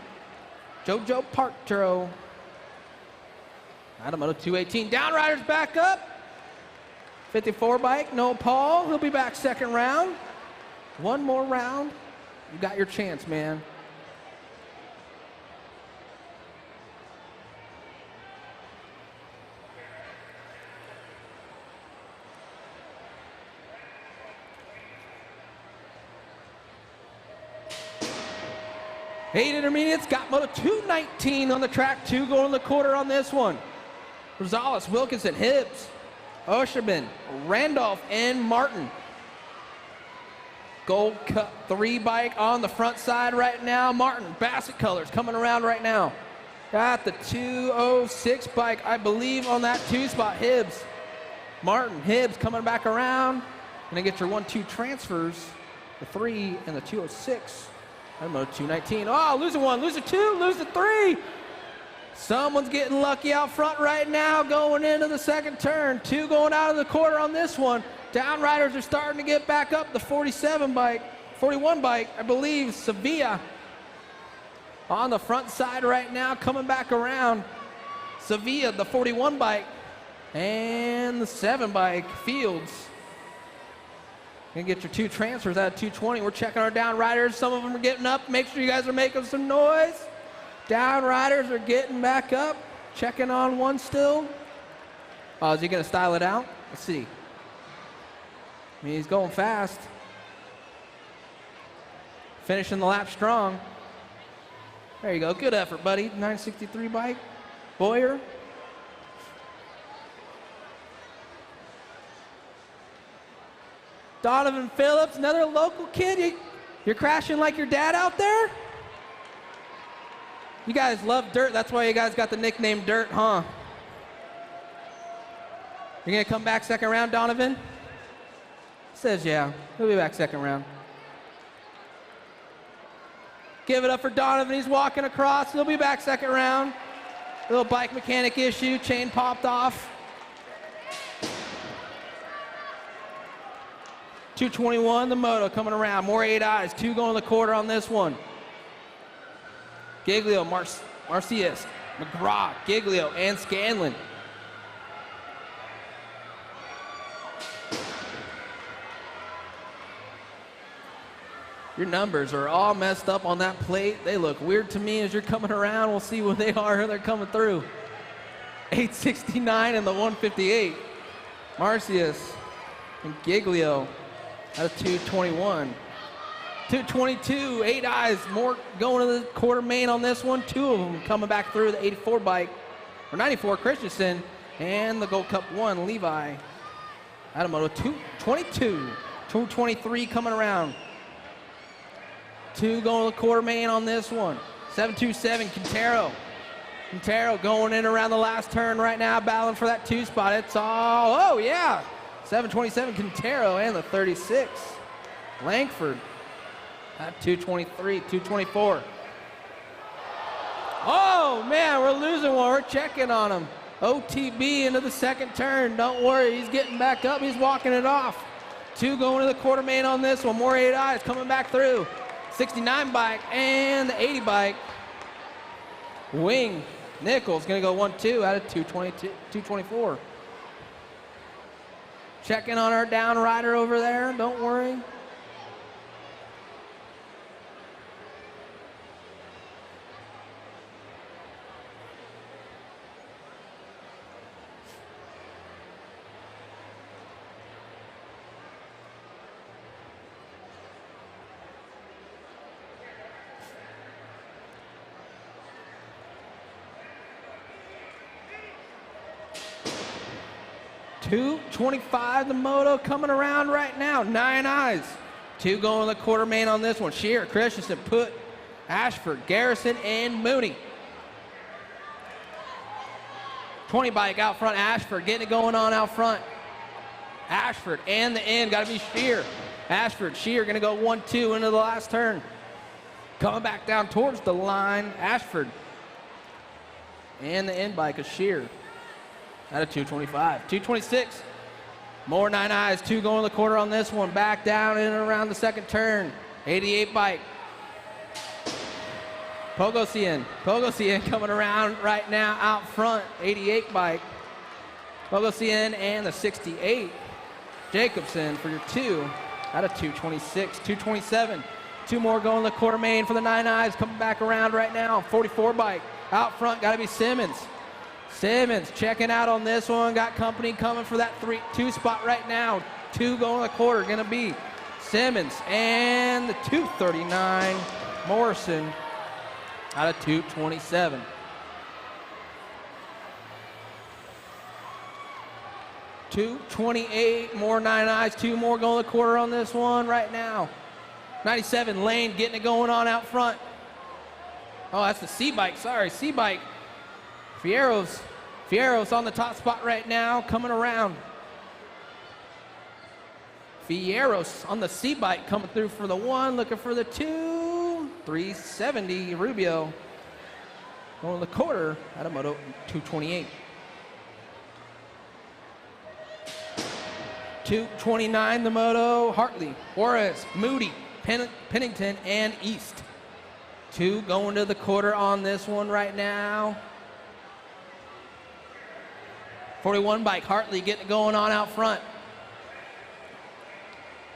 Jojo Partro. Adam at 218. Downriders back up. 54 bike, no Paul. He'll be back second round. 1 more round. You got your chance, man. Eight intermediates, got moto 219 on the track, 2 going in the quarter on this one. Rosales, Wilkinson, Hibbs, Osherman, Randolph, and Martin. Gold Cup 3 bike on the front side right now. Martin, Bassett colors coming around right now. Got the 206 bike, I believe, on that 2 spot. Hibbs, Martin, Hibbs coming back around. Gonna get your 1-2 transfers, the 3 and the 206. I'm on 219. Oh, losing 1, losing 2, losing 3. Someone's getting lucky out front right now going into the second turn. 2 going out of the quarter on this one. Downriders are starting to get back up. The 47 bike, 41 bike, I believe, Sevilla on the front side right now, coming back around. Sevilla, the 41 bike, and the 7 bike, Fields. Gonna get your 2 transfers out of 220. We're checking our down riders. Some of them are getting up. Make sure you guys are making some noise. Down riders are getting back up. Checking on 1 still. Oh, is he gonna style it out? Let's see. I mean, he's going fast. Finishing the lap strong. There you go. Good effort, buddy. 963 bike. Boyer. Donovan Phillips, another local kid. You're crashing like your dad out there? You guys love dirt. That's why you guys got the nickname Dirt, huh? You're going to come back second round, Donovan? Says yeah. He'll be back second round. Give it up for Donovan. He's walking across. He'll be back second round. Little bike mechanic issue, chain popped off. 221, the moto coming around. More 8 eyes, 2 going to the quarter on this one. Giglio, Marcius, McGraw, Giglio, and Scanlon. Your numbers are all messed up on that plate. They look weird to me as you're coming around. We'll see what they are. They're coming through. 869 and the 158. Marcius and Giglio out of 221. 222, 8 eyes, more going to the quarter main on this one. 2 of them coming back through the 84 bike, or 94, Christensen, and the Gold Cup 1, Levi. Adamoto, 222, 223 coming around. 2 going to the quarter main on this one. 727, Quintero. Quintero going in around the last turn right now, battling for that 2 spot. It's all, oh yeah. 727, Quintero, and the 36, Langford. At 223, 224. Oh man, we're losing one. We're checking on him. OTB into the second turn. Don't worry, he's getting back up. He's walking it off. 2 going to the quarter main on this one. More 8 eyes coming back through. 69 bike and the 80 bike. Wing Nichols gonna go 1-2 out of 222, 224. Checking on our down rider over there. Don't worry. .225 the moto coming around right now. 9 eyes. 2 going to the quarter main on this one. Shear, Christensen, Put, Ashford, Garrison, and Mooney. 20 bike out front. Ashford getting it going on out front. Ashford and the end. Got to be Shear. Ashford, Shear going to go 1-2 into the last turn. Coming back down towards the line. Ashford. And the end bike is Shear. Out of 225. 226. More 9 eyes. 2 going to the quarter on this one. Back down in and around the second turn. 88 bike. Pogosian coming around right now out front. 88 bike. Pogosian and the 68. Jacobson for your 2 out of 226. 227. 2 more going to the quarter main for the 9 eyes. Coming back around right now. 44 bike. Out front got to be Simmons. Simmons checking out on this one. Got company coming for that 2 spot right now. 2 going to the quarter. Going to be Simmons and the 239 Morrison out of 227. .228, more 9 eyes. 2 more going to the quarter on this one right now. 97 Lane getting it going on out front. Oh, that's the C-Bike. Sorry, C-Bike. Fierro's on the top spot right now, coming around. Fierro's on the C-Bike coming through for the 1, looking for the 2. 370 Rubio. Going to the quarter, Adamoto 228. 229 the moto, Hartley, Juarez, Moody, Pennington, and East. 2 going to the quarter on this one right now. 41 bike, Hartley getting it going on out front.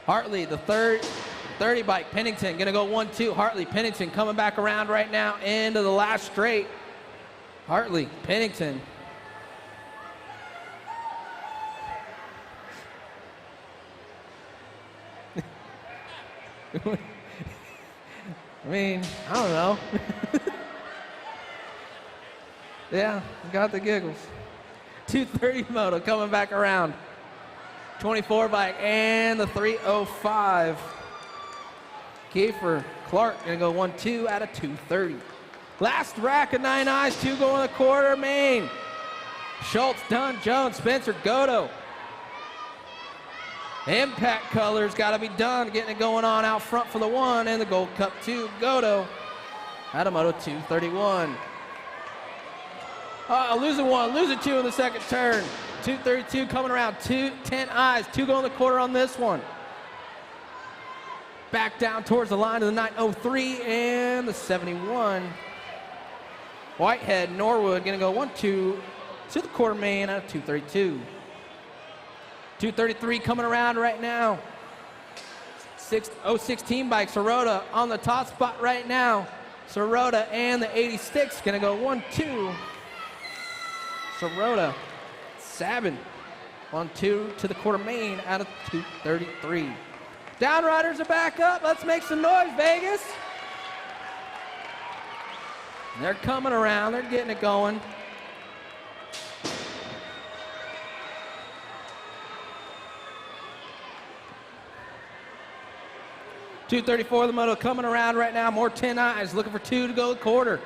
Hartley, the 30 bike, Pennington gonna go 1-2. Hartley, Pennington coming back around right now into the last straight. Hartley, Pennington. I mean, I don't know. Yeah, got the giggles. 230 moto coming back around. 24 bike and the 305. Kiefer Clark gonna go 1-2 out of 230. Last rack of 9 eyes, 2 going to the quarter main. Schultz, Dunn, Jones, Spencer, Godo. Impact colors got to be done, getting it going on out front for the 1 and the Gold Cup 2. Godo, Adamoto 231. Losing one, losing two in the second turn. 232 coming around, 10 eyes, 2 going the quarter on this one. Back down towards the line of the 903 and the 71. Whitehead, Norwood gonna go 1-2 to the quarter main out of 232. 233 coming around right now. 16 bike, Sirota on the top spot right now. Sirota and the 86 gonna go 1-2. Sirota, Sabin, 1-2 to the quarter main out of 233. Downriders are back up. Let's make some noise, Vegas. They're coming around. They're getting it going. .234 the moto coming around right now. More 10 eyes. Looking for 2 to go the quarter.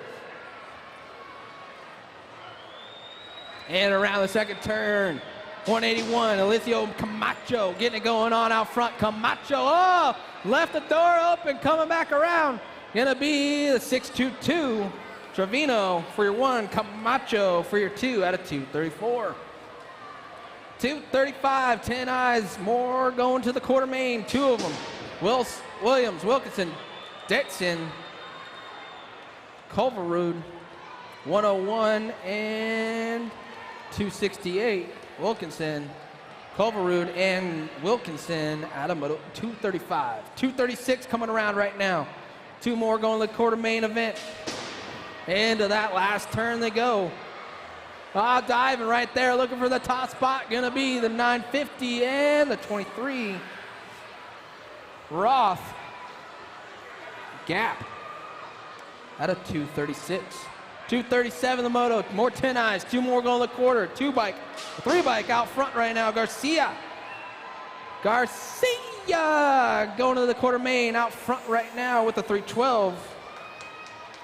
And around the second turn. 181, Alicio Camacho getting it going on out front. Camacho, left the door open, coming back around. Gonna be the 622. Trevino for your 1, Camacho for your 2 out of 234. 235, 10 eyes, more going to the quarter main, 2 of them. Williams, Wilkinson, Dixon, Culverwood, 101 and 268. Wilkinson, Culverwood, and Wilkinson out of 235. 236 coming around right now. 2 more going to the quarter main event. Into that last turn they go. Diving right there, looking for the top spot. Gonna be the 950 and the 23. Roth, Gap out of 236. 237 the moto, more 10 eyes, 2 more going to the quarter, 3 bike out front right now, Garcia going to the quarter main out front right now with the 312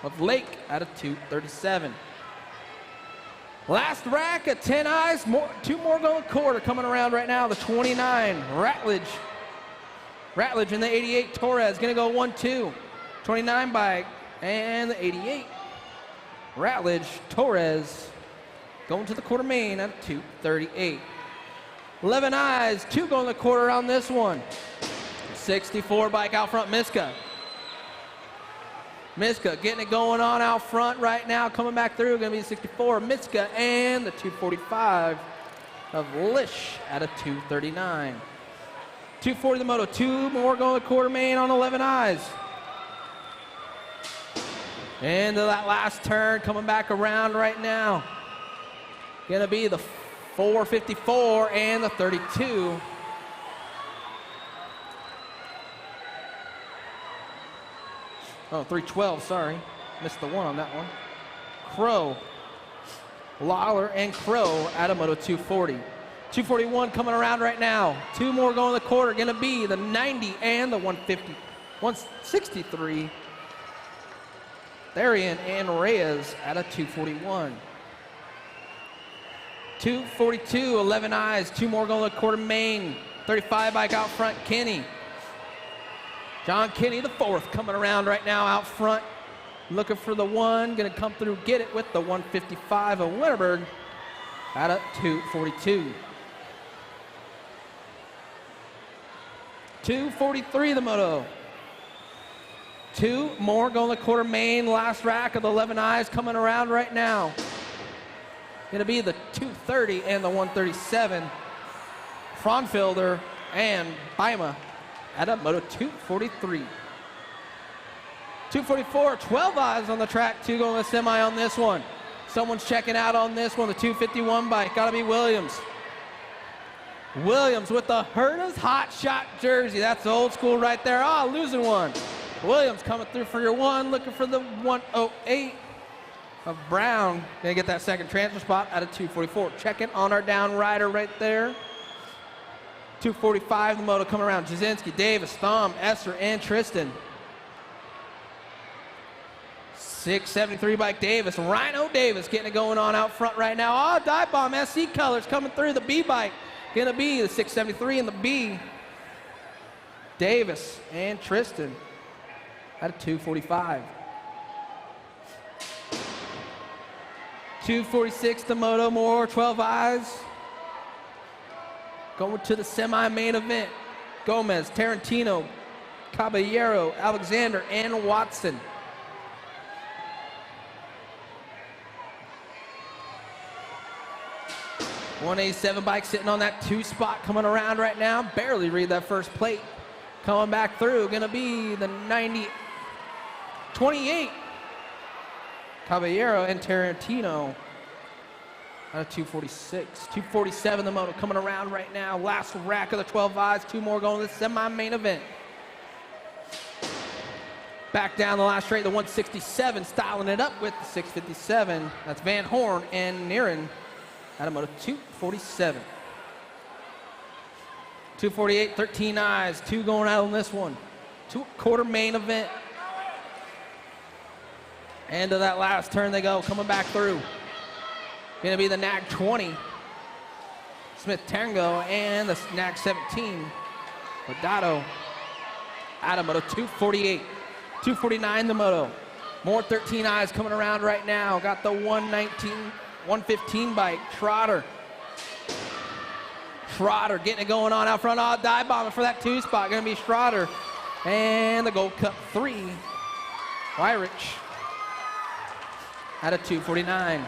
of Lake out of 237. Last rack of 10 eyes, 2 more going to the quarter coming around right now, the 29, Ratledge in the 88, Torres gonna go 1-2, 29 bike and the 88. Ratledge, Torres, going to the quarter main at 238. 11 eyes, 2 going to the quarter on this one. 64 bike out front, Miska. Miska getting it going on out front right now, coming back through, gonna be 64, Miska and the 245 of Lish at a 239. 240 the moto, 2 more going to the quarter main on 11 eyes. Into that last turn, coming back around right now. Gonna be the 454 and the 32. Oh, 312, sorry. Missed the 1 on that one. Crow. Lawler and Crow out of moto 240. 241 coming around right now. 2 more going to the quarter. Gonna be the 90 and the 150. 163. Therian and Reyes at a 241. 242, 11 eyes, 2 more going to the quarter main. 35 bike out front, Kenny. John Kenny, the 4th, coming around right now out front. Looking for the 1, gonna come through, get it with the 155 of Winterberg at a 242. 243 the moto. 2 more going to the quarter main, last rack of the 11 eyes coming around right now. Gonna be the 230 and the 137. Fraunfelder and Baima at a moto 243. 244, 12 eyes on the track, 2 going to the semi on this one. Someone's checking out on this one, the 251 bike, gotta be Williams. Williams with the Herta's Hot Shot jersey, that's old school right there. Losing one. Williams coming through for your 1, looking for the 108 of Brown. Gonna get that second transfer spot out of 244. Checking on our down rider right there. 245, the moto coming around. Jasinski, Davis, Thom, Esser, and Tristan. 673 bike Davis. Rhino Davis getting it going on out front right now. Dive Bomb SC colors coming through the B bike. Gonna be the 673 and the B. Davis and Tristan at 245. 246 the moto, more 12 eyes. Going to the semi-main event. Gomez, Tarantino, Caballero, Alexander, and Watson. .187 bike sitting on that 2 spot coming around right now. Barely read that first plate. Coming back through, gonna be the 28. Caballero and Tarantino out of 246. 247 the moto coming around right now. Last rack of the 12 eyes. 2 more going to the semi-main event. Back down the last straight, the 167, styling it up with the 657. That's Van Horn and Niren out of moto 247. 248, 13 eyes. 2 going out on this one. 2-quarter main event. End of that last turn they go, coming back through. Gonna be the NAG 20, Smith Tango, and the NAG 17, Lodato, out of moto 248. 249 the moto. More 13 eyes coming around right now. Got the 115 bike, Trotter. Trotter getting it going on out front. Oh, dive bombing for that 2 spot. Gonna be Trotter. And the Gold Cup 3, Weirich, out of 249.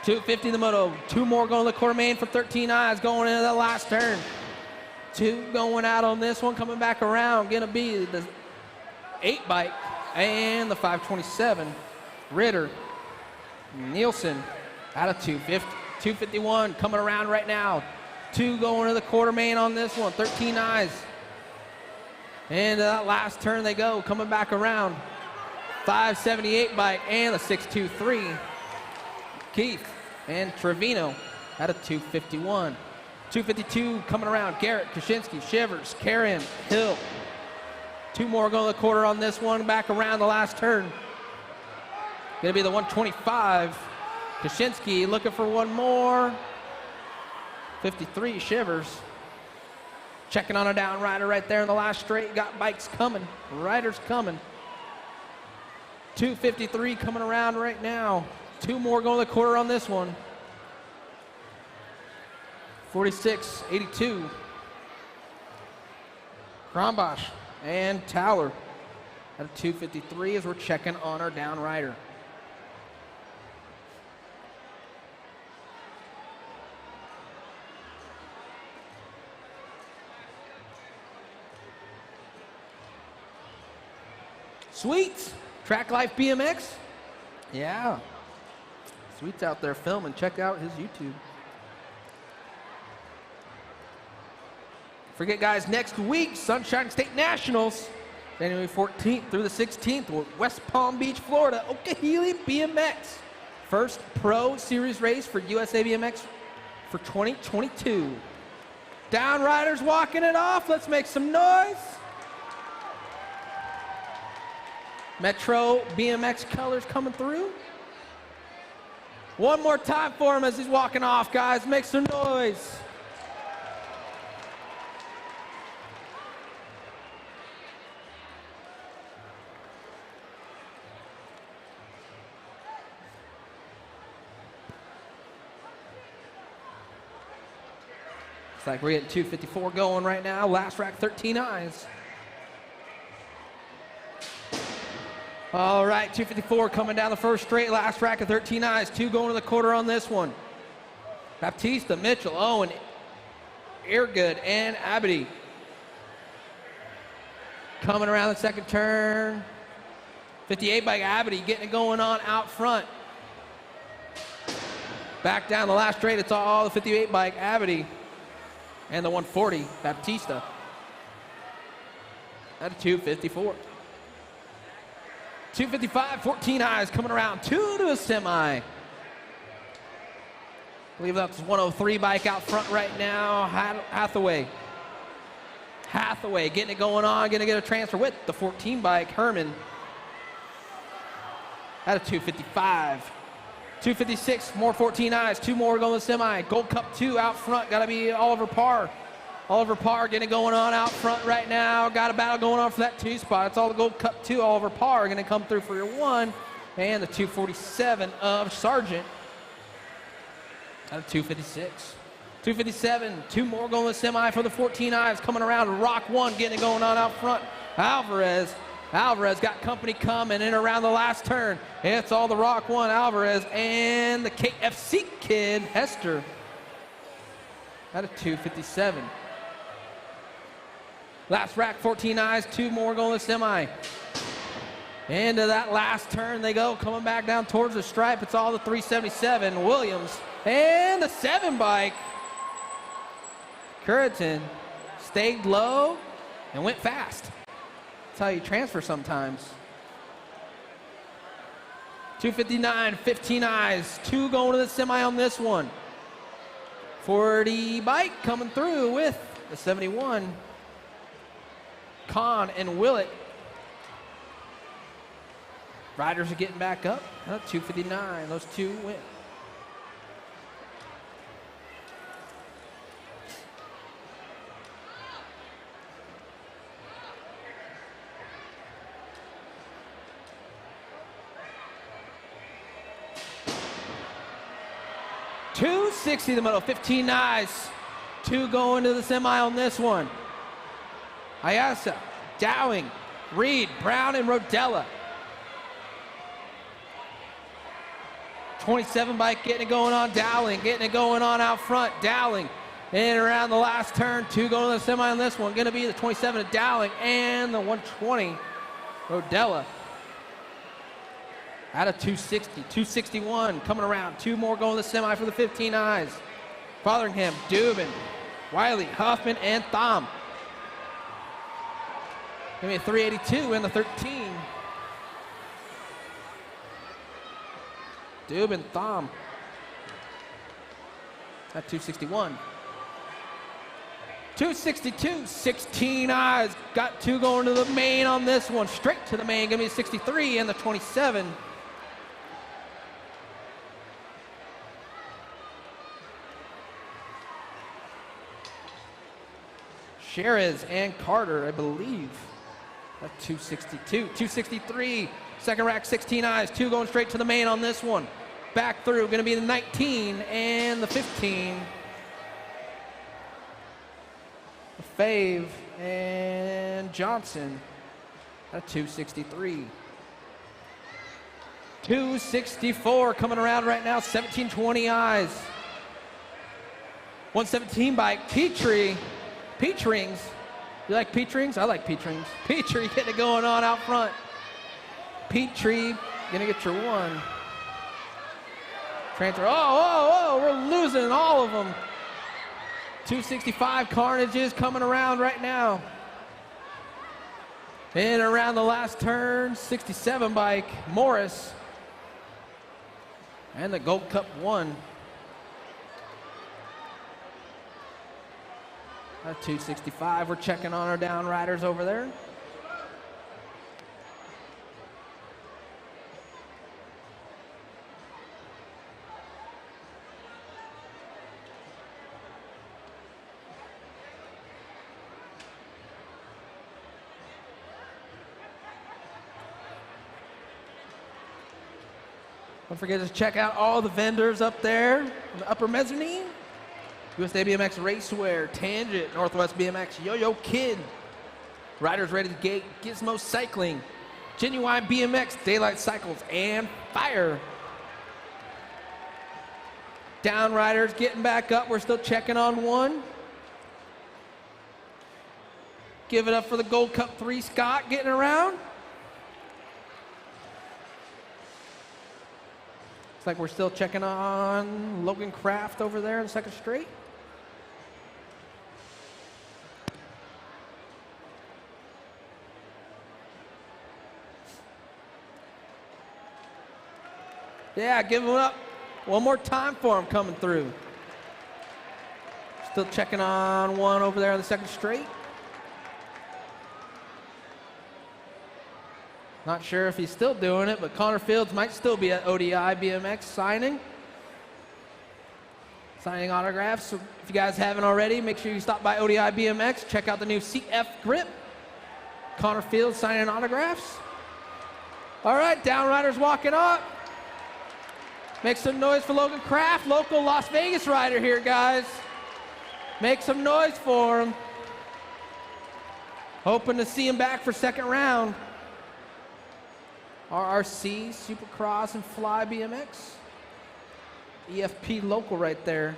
250 the moto. 2 more going to the quarter main for 13 eyes going into the last turn. 2 going out on this one, coming back around. Gonna be the 8 bike and the 527. Ritter, Nielsen, out of 250. 251 coming around right now. 2 going to the quarter main on this one. 13 eyes. And that last turn they go, coming back around. 578 bike and the 623. Keith and Trevino out of 251. 252 coming around. Garrett, Kaczynski, Shivers, Karen, Hill. 2 more going to the quarter on this one. Back around the last turn. Gonna be the 125. Kaczynski looking for 1 more. 53 Shivers. Checking on a down rider right there in the last straight. Got bikes coming. Riders coming. 253 coming around right now. 2 more going to the quarter on this one. 46, 82. Kronbosch and Towler at 253 as we're checking on our down rider. Sweets, Track Life BMX. Yeah. Sweet's out there filming. Check out his YouTube. Forget, guys, next week, Sunshine State Nationals, January 14th through the 16th, West Palm Beach, Florida, Okehili BMX. First pro series race for USA BMX for 2022. Down riders walking it off. Let's make some noise. Metro BMX colors coming through. One more time for him as he's walking off, guys. Make some noise. Looks like we're getting 254 going right now. Last rack, 13 eyes. All right, 254 coming down the first straight. Last rack of 13 eyes. 2 going to the quarter on this one. Baptista, Mitchell, Owen, Eargood, and Abity. Coming around the second turn. 58 by Abity getting it going on out front. Back down the last straight. It's all the 58 by Abity. And the 140, Baptista. At 254. 255, 14 eyes coming around. 2 to a semi. I believe that's 103 bike out front right now. Hathaway getting it going on. Going to get a transfer with the 14 bike. Herman. At a 255. 256, more 14 eyes. 2 more going to the semi. Gold Cup 2 out front. Got to be Oliver Parr. Oliver Parr getting it going on out front right now. Got a battle going on for that 2 spot. It's all the Gold Cup 2. Oliver Parr going to come through for your 1. And the 247 of Sargent out of 256. 257, two more going to the semi for the 14 eyes coming around. Rock 1 getting it going on out front. Alvarez got company coming in around the last turn. It's all the Rock 1, Alvarez, and the KFC kid, Hester, out of 257. Last rack, 14 eyes, two more going to the semi. Into that last turn they go, coming back down towards the stripe. It's all the 377, Williams, and the 7 bike. Curriton stayed low and went fast. That's how you transfer sometimes. 259, 15 eyes, two going to the semi on this one. 40 bike coming through with the 71. Kahn and Willett. Riders are getting back up. 259, those two win. $260 the middle, 15 eyes. Two going to the semi on this one. Ayasa, Dowing, Reed, Brown, and Rodella. 27 bike getting it going on Dowling, getting it going on out front. Dowling in around the last turn. Two going to the semi on this one. Going to be the 27 of Dowling and the 120 Rodella. Out of 260, 261 coming around. Two more going to the semi for the 15 eyes. Fotheringham, Dubin, Wiley, Huffman, and Thom. Give me a 382 in the 13. Dubin, Thom. At 261. 262, 16 eyes. Got two going to the main on this one. Straight to the main. Give me a 63 and the 27. Sherriz and Carter, I believe. At 262. 263. Second rack, 16 eyes. Two going straight to the main on this one. Back through, going to be the 19 and the 15. Fave and Johnson at 263. 264 coming around right now, 1720 eyes. 117 bike, Petrie. Peach rings. You like peach rings? I like peach rings. Petrie getting it going on out front. Petrie gonna get your one. Transfer. Oh, we're losing all of them. 265 Carnages coming around right now. And around the last turn, 67 bike, Morris. And the Gold Cup 1. At 265, we're checking on our down riders over there. Don't forget to check out all the vendors up there in the upper mezzanine. USA BMX Racewear, Tangent, Northwest BMX, Yo-Yo Kid, Riders Ready to Gate, Gizmo Cycling, Genuine BMX, Daylight Cycles, and Fire. Down riders getting back up. We're still checking on one. Give it up for the Gold Cup 3, Scott getting around. Looks like we're still checking on Logan Kraft over there in the second straight. Yeah, give him up. One more time for him coming through. Still checking on one over there in the second straight. Not sure if he's still doing it, but Connor Fields might still be at ODI BMX signing autographs. So if you guys haven't already, make sure you stop by ODI BMX. Check out the new CF grip. Connor Fields signing autographs. All right, downriders walking up. Make some noise for Logan Kraft, local Las Vegas rider here, guys. Make some noise for him. Hoping to see him back for second round. RRC, Supercross, and Fly BMX. EFP local right there.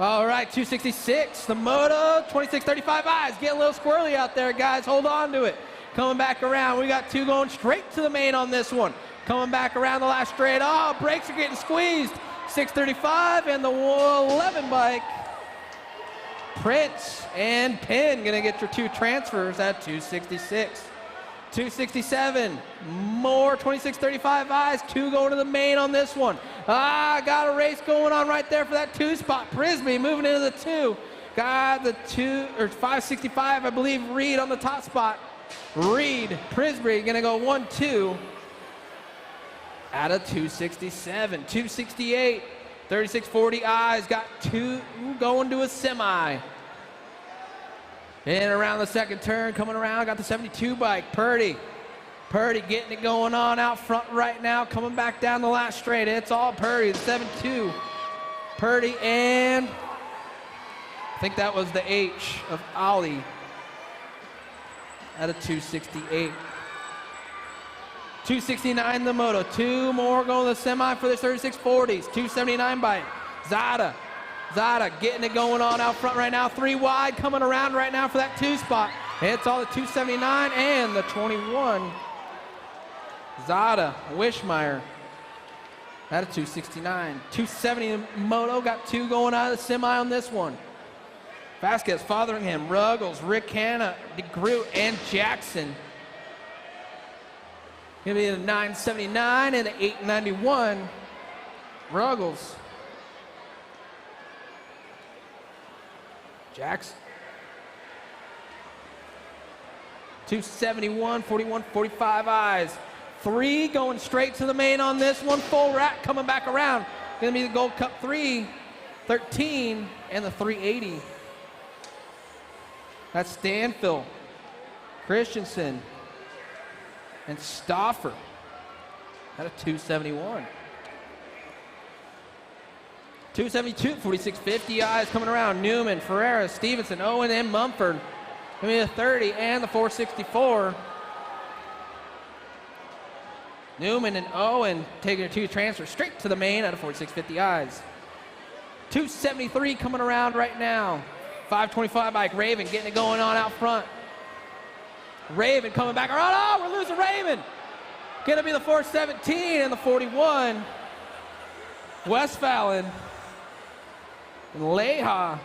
All right, 266, the Moto, 2635 eyes. Get a little squirrely out there, guys. Hold on to it. Coming back around. We got two going straight to the main on this one. Coming back around the last straight. Oh, brakes are getting squeezed. 635 and the 11 bike. Prince and Penn gonna get your two transfers at 266. 267, more 2635 eyes, two going to the main on this one. Got a race going on right there for that two spot. Prisby moving into the two. Got the 565, I believe, Reed on the top spot. Reed, Prisby gonna go 1-2 out of 267. 268, 3640 eyes, got two going to a semi. And around the second turn, coming around, got the 72 bike, Purdy. Purdy getting it going on out front right now, coming back down the last straight. It's all Purdy, the 7-2. Purdy and I think that was the H of Ollie at a 268. 269 the Moto, two more going to the semi for the 3640s. 279 bike, Zada getting it going on out front right now. Three wide coming around right now for that two spot. It's all the 279 and the 21. Zada, Wishmeyer at a 269. 270 Moto, got two going out of the semi on this one. Vasquez, Fotheringham, Ruggles, Rick Hanna, DeGroot, and Jackson. Gonna be the 979 and the 891. Ruggles. Jackson. 271, 41, 45 eyes. Three going straight to the main on this one. Full rack coming back around. Gonna be the Gold Cup 3, 13, and the 380. That's Stanfield, Christensen, and Stauffer at a 271. 272, 4650 eyes coming around. Newman, Ferreira, Stevenson, Owen, and Mumford. Give me the 30 and the 464. Newman and Owen taking their two transfers straight to the main out of 4650 eyes. 273 coming around right now. 525 bike, Raven getting it going on out front. Raven coming back around. Oh, we're losing Raven. Gonna be the 417 and the 41. Westphalen. And Leha.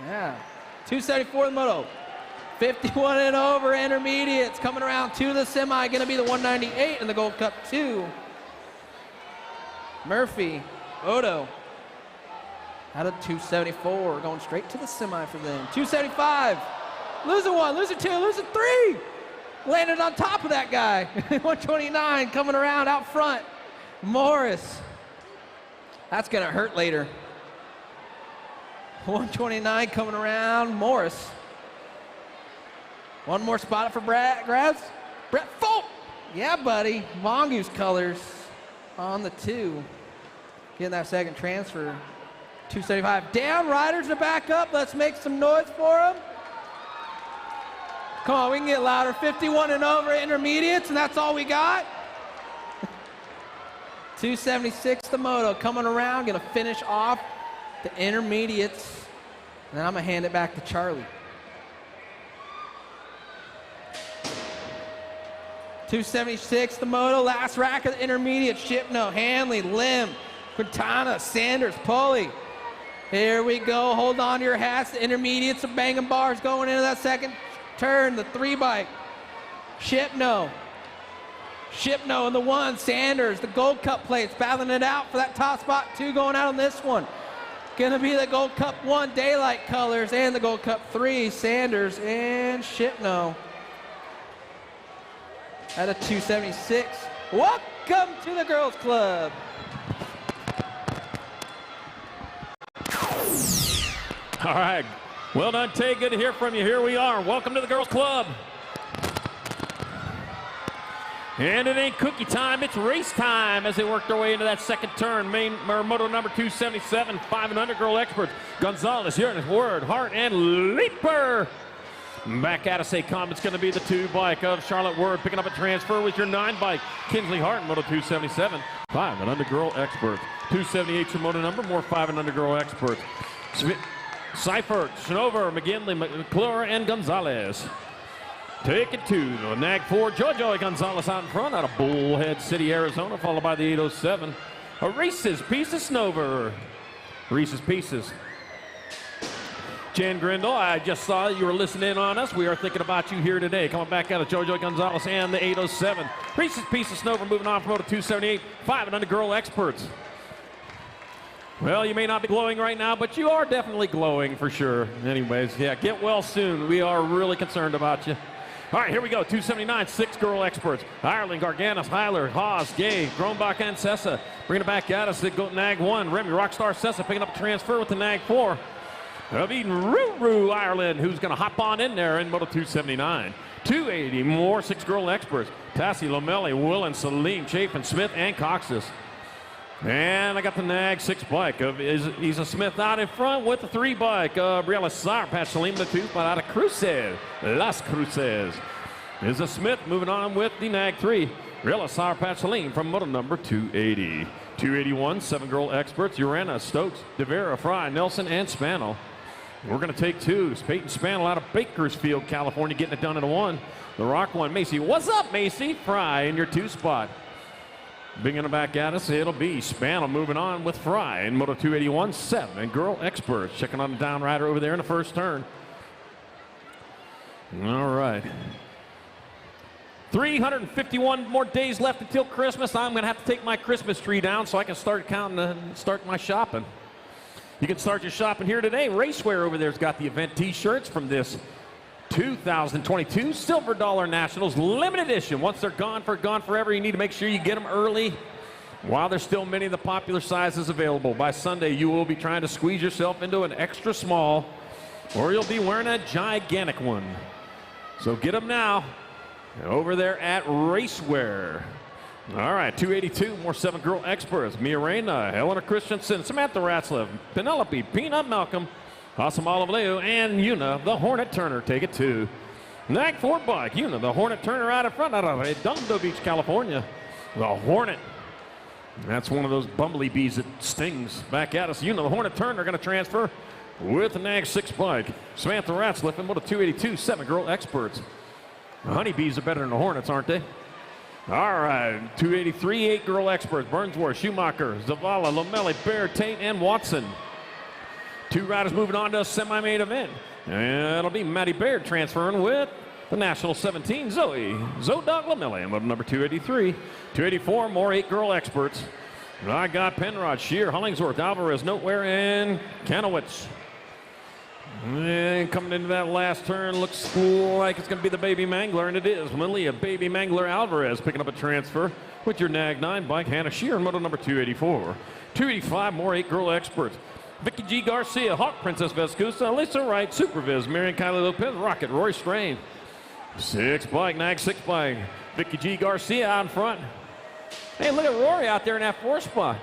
Yeah. 274 the Moto. 51 and over intermediates coming around to the semi. Gonna be the 198 in the Gold Cup 2. Murphy, Odo. Out of 274, going straight to the semi for them. 275, losing one, losing two, losing three. Landed on top of that guy. 129 coming around out front. Morris. That's gonna hurt later. 129 coming around, Morris. One more spot for grabs. Brett Folk. Yeah, buddy. Mongoose colors on the two. Getting that second transfer. 275. Down, riders to back up. Let's make some noise for them. Come on, we can get louder. 51 and over intermediates, and that's all we got. 276 the Moto coming around, gonna finish off the intermediates. And then I'm gonna hand it back to Charlie. 276 the Moto, last rack of the intermediate. Shipno, Hanley, Lim, Quintana, Sanders, Pulley. Here we go, hold on to your hats. The intermediates are banging bars going into that second turn. The three bike, Shipno in the 1. Sanders, the Gold Cup plates, battling it out for that top spot. 2 going out on this one. Gonna be the Gold Cup 1 Daylight colors and the Gold Cup 3, Sanders and Shipno. At a 276. Welcome to the Girls Club. All right. Well done, Tay. Good to hear from you. Here we are. Welcome to the Girls Club. And it ain't cookie time, it's race time as they work their way into that second turn. Moto number 277, 5 and under girl experts. Gonzalez, Uranus, Word, Hart, and Leaper. Back at us, a it's going to be the 2 bike of Charlotte Word. Picking up a transfer with your 9 bike. Kinsley Hart, Moto 277, 5 and under girl experts. 278 your moto number, more 5 and under girl experts. Seifert, Schnover, McGinley, McClure, and Gonzalez. Take it to the Nag 4, Jojo Gonzalez out in front out of Bullhead City, Arizona, followed by the 807. A Reese's Pieces Snover. Reese's Pieces. Jan Grindle, I just saw you were listening on us. We are thinking about you here today. Coming back out of Jojo Gonzalez and the 807. Reese's Pieces Snover moving on from Moto 278, 5 and under girl experts. Well, you may not be glowing right now, but you are definitely glowing for sure. Anyways, yeah, get well soon. We are really concerned about you. All right, here we go. 279, 6 girl experts. Ireland, Garganis, Heiler, Haas, Gay, Grombach, and Sessa. Bringing it back at us. They go Nag 1. Remy, Rockstar Sessa picking up a transfer with the Nag 4. Of Eden Ruru, Ireland, who's going to hop on in there in Moto 279. 280, more 6 girl experts. Tassie, Lomelli, Willen, Celine, Chafin, Smith, and Coxis. And I got the Nag 6 bike of Isa Smith out in front with the 3 bike. Briella Sar, Pat Salim, the 2 spot out of Cruces, Las Cruces. Isa Smith moving on with the Nag 3. Briella Sar, Pat Salim from moto number 280. 281, 7 girl experts. Urana, Stokes, DeVera, Fry, Nelson, and Spannel. We're going to take 2. Peyton Spannel out of Bakersfield, California, getting it done in a 1. The Rock 1, Macy. What's up, Macy? Fry in your 2 spot. Bringing it back at us, it'll be Spannel moving on with Fry in Moto 281, 7 girl experts. Checking on the down rider over there in the first turn. All right. 351 more days left until Christmas. I'm going to have to take my Christmas tree down so I can start counting and start my shopping. You can start your shopping here today. Racewear over there's got the event t-shirts from this 2022 Silver Dollar Nationals limited edition. Once they're gone forever, you need to make sure you get them early while there's still many of the popular sizes available. By Sunday, you will be trying to squeeze yourself into an extra small, or you'll be wearing a gigantic one. So get them now over there at Racewear. All right, 282, more 7 girl experts. Mia Reyna, Helena Christensen, Samantha Ratzlaff, Penelope, Peanut Malcolm, Awesome Olive Leo, and Una, the Hornet Turner, take it 2. Nag 4 bike, Una, the Hornet Turner out in front out of Redondo Beach, California. The Hornet. That's one of those bumblebees that stings. Back at us, Una, the Hornet Turner, going to transfer with the Nag 6 bike. Samantha Ratzlaff in Moto 282, 7 girl experts. The honeybees are better than the Hornets, aren't they? All right, 283, 8 girl experts. Burnsworth, Schumacher, Zavala, Lomelli, Baird, Tate, and Watson. 2 riders moving on to a semi-main event. And it'll be Maddie Baird transferring with the National 17, Zoe Dog Lomelli, and number 283. 284, more 8 girl experts. I got Penrod, Shear, Hollingsworth, Alvarez, Noteware, and Kanowitz. And coming into that last turn, looks like it's going to be the Baby Mangler, and it is. Lilia Baby Mangler Alvarez picking up a transfer with your Nag 9 bike. Hannah Shear, moto number 284. 285, more 8 girl experts. Vicky G. Garcia, Hawk Princess Vescusa, Lisa Wright, Superviz, Marion Kylie Lopez, Rocket, Roy Strain. 6 bike, Nag 6 bike. Vicky G. Garcia out in front. Hey, look at Rory out there in that 4 spot.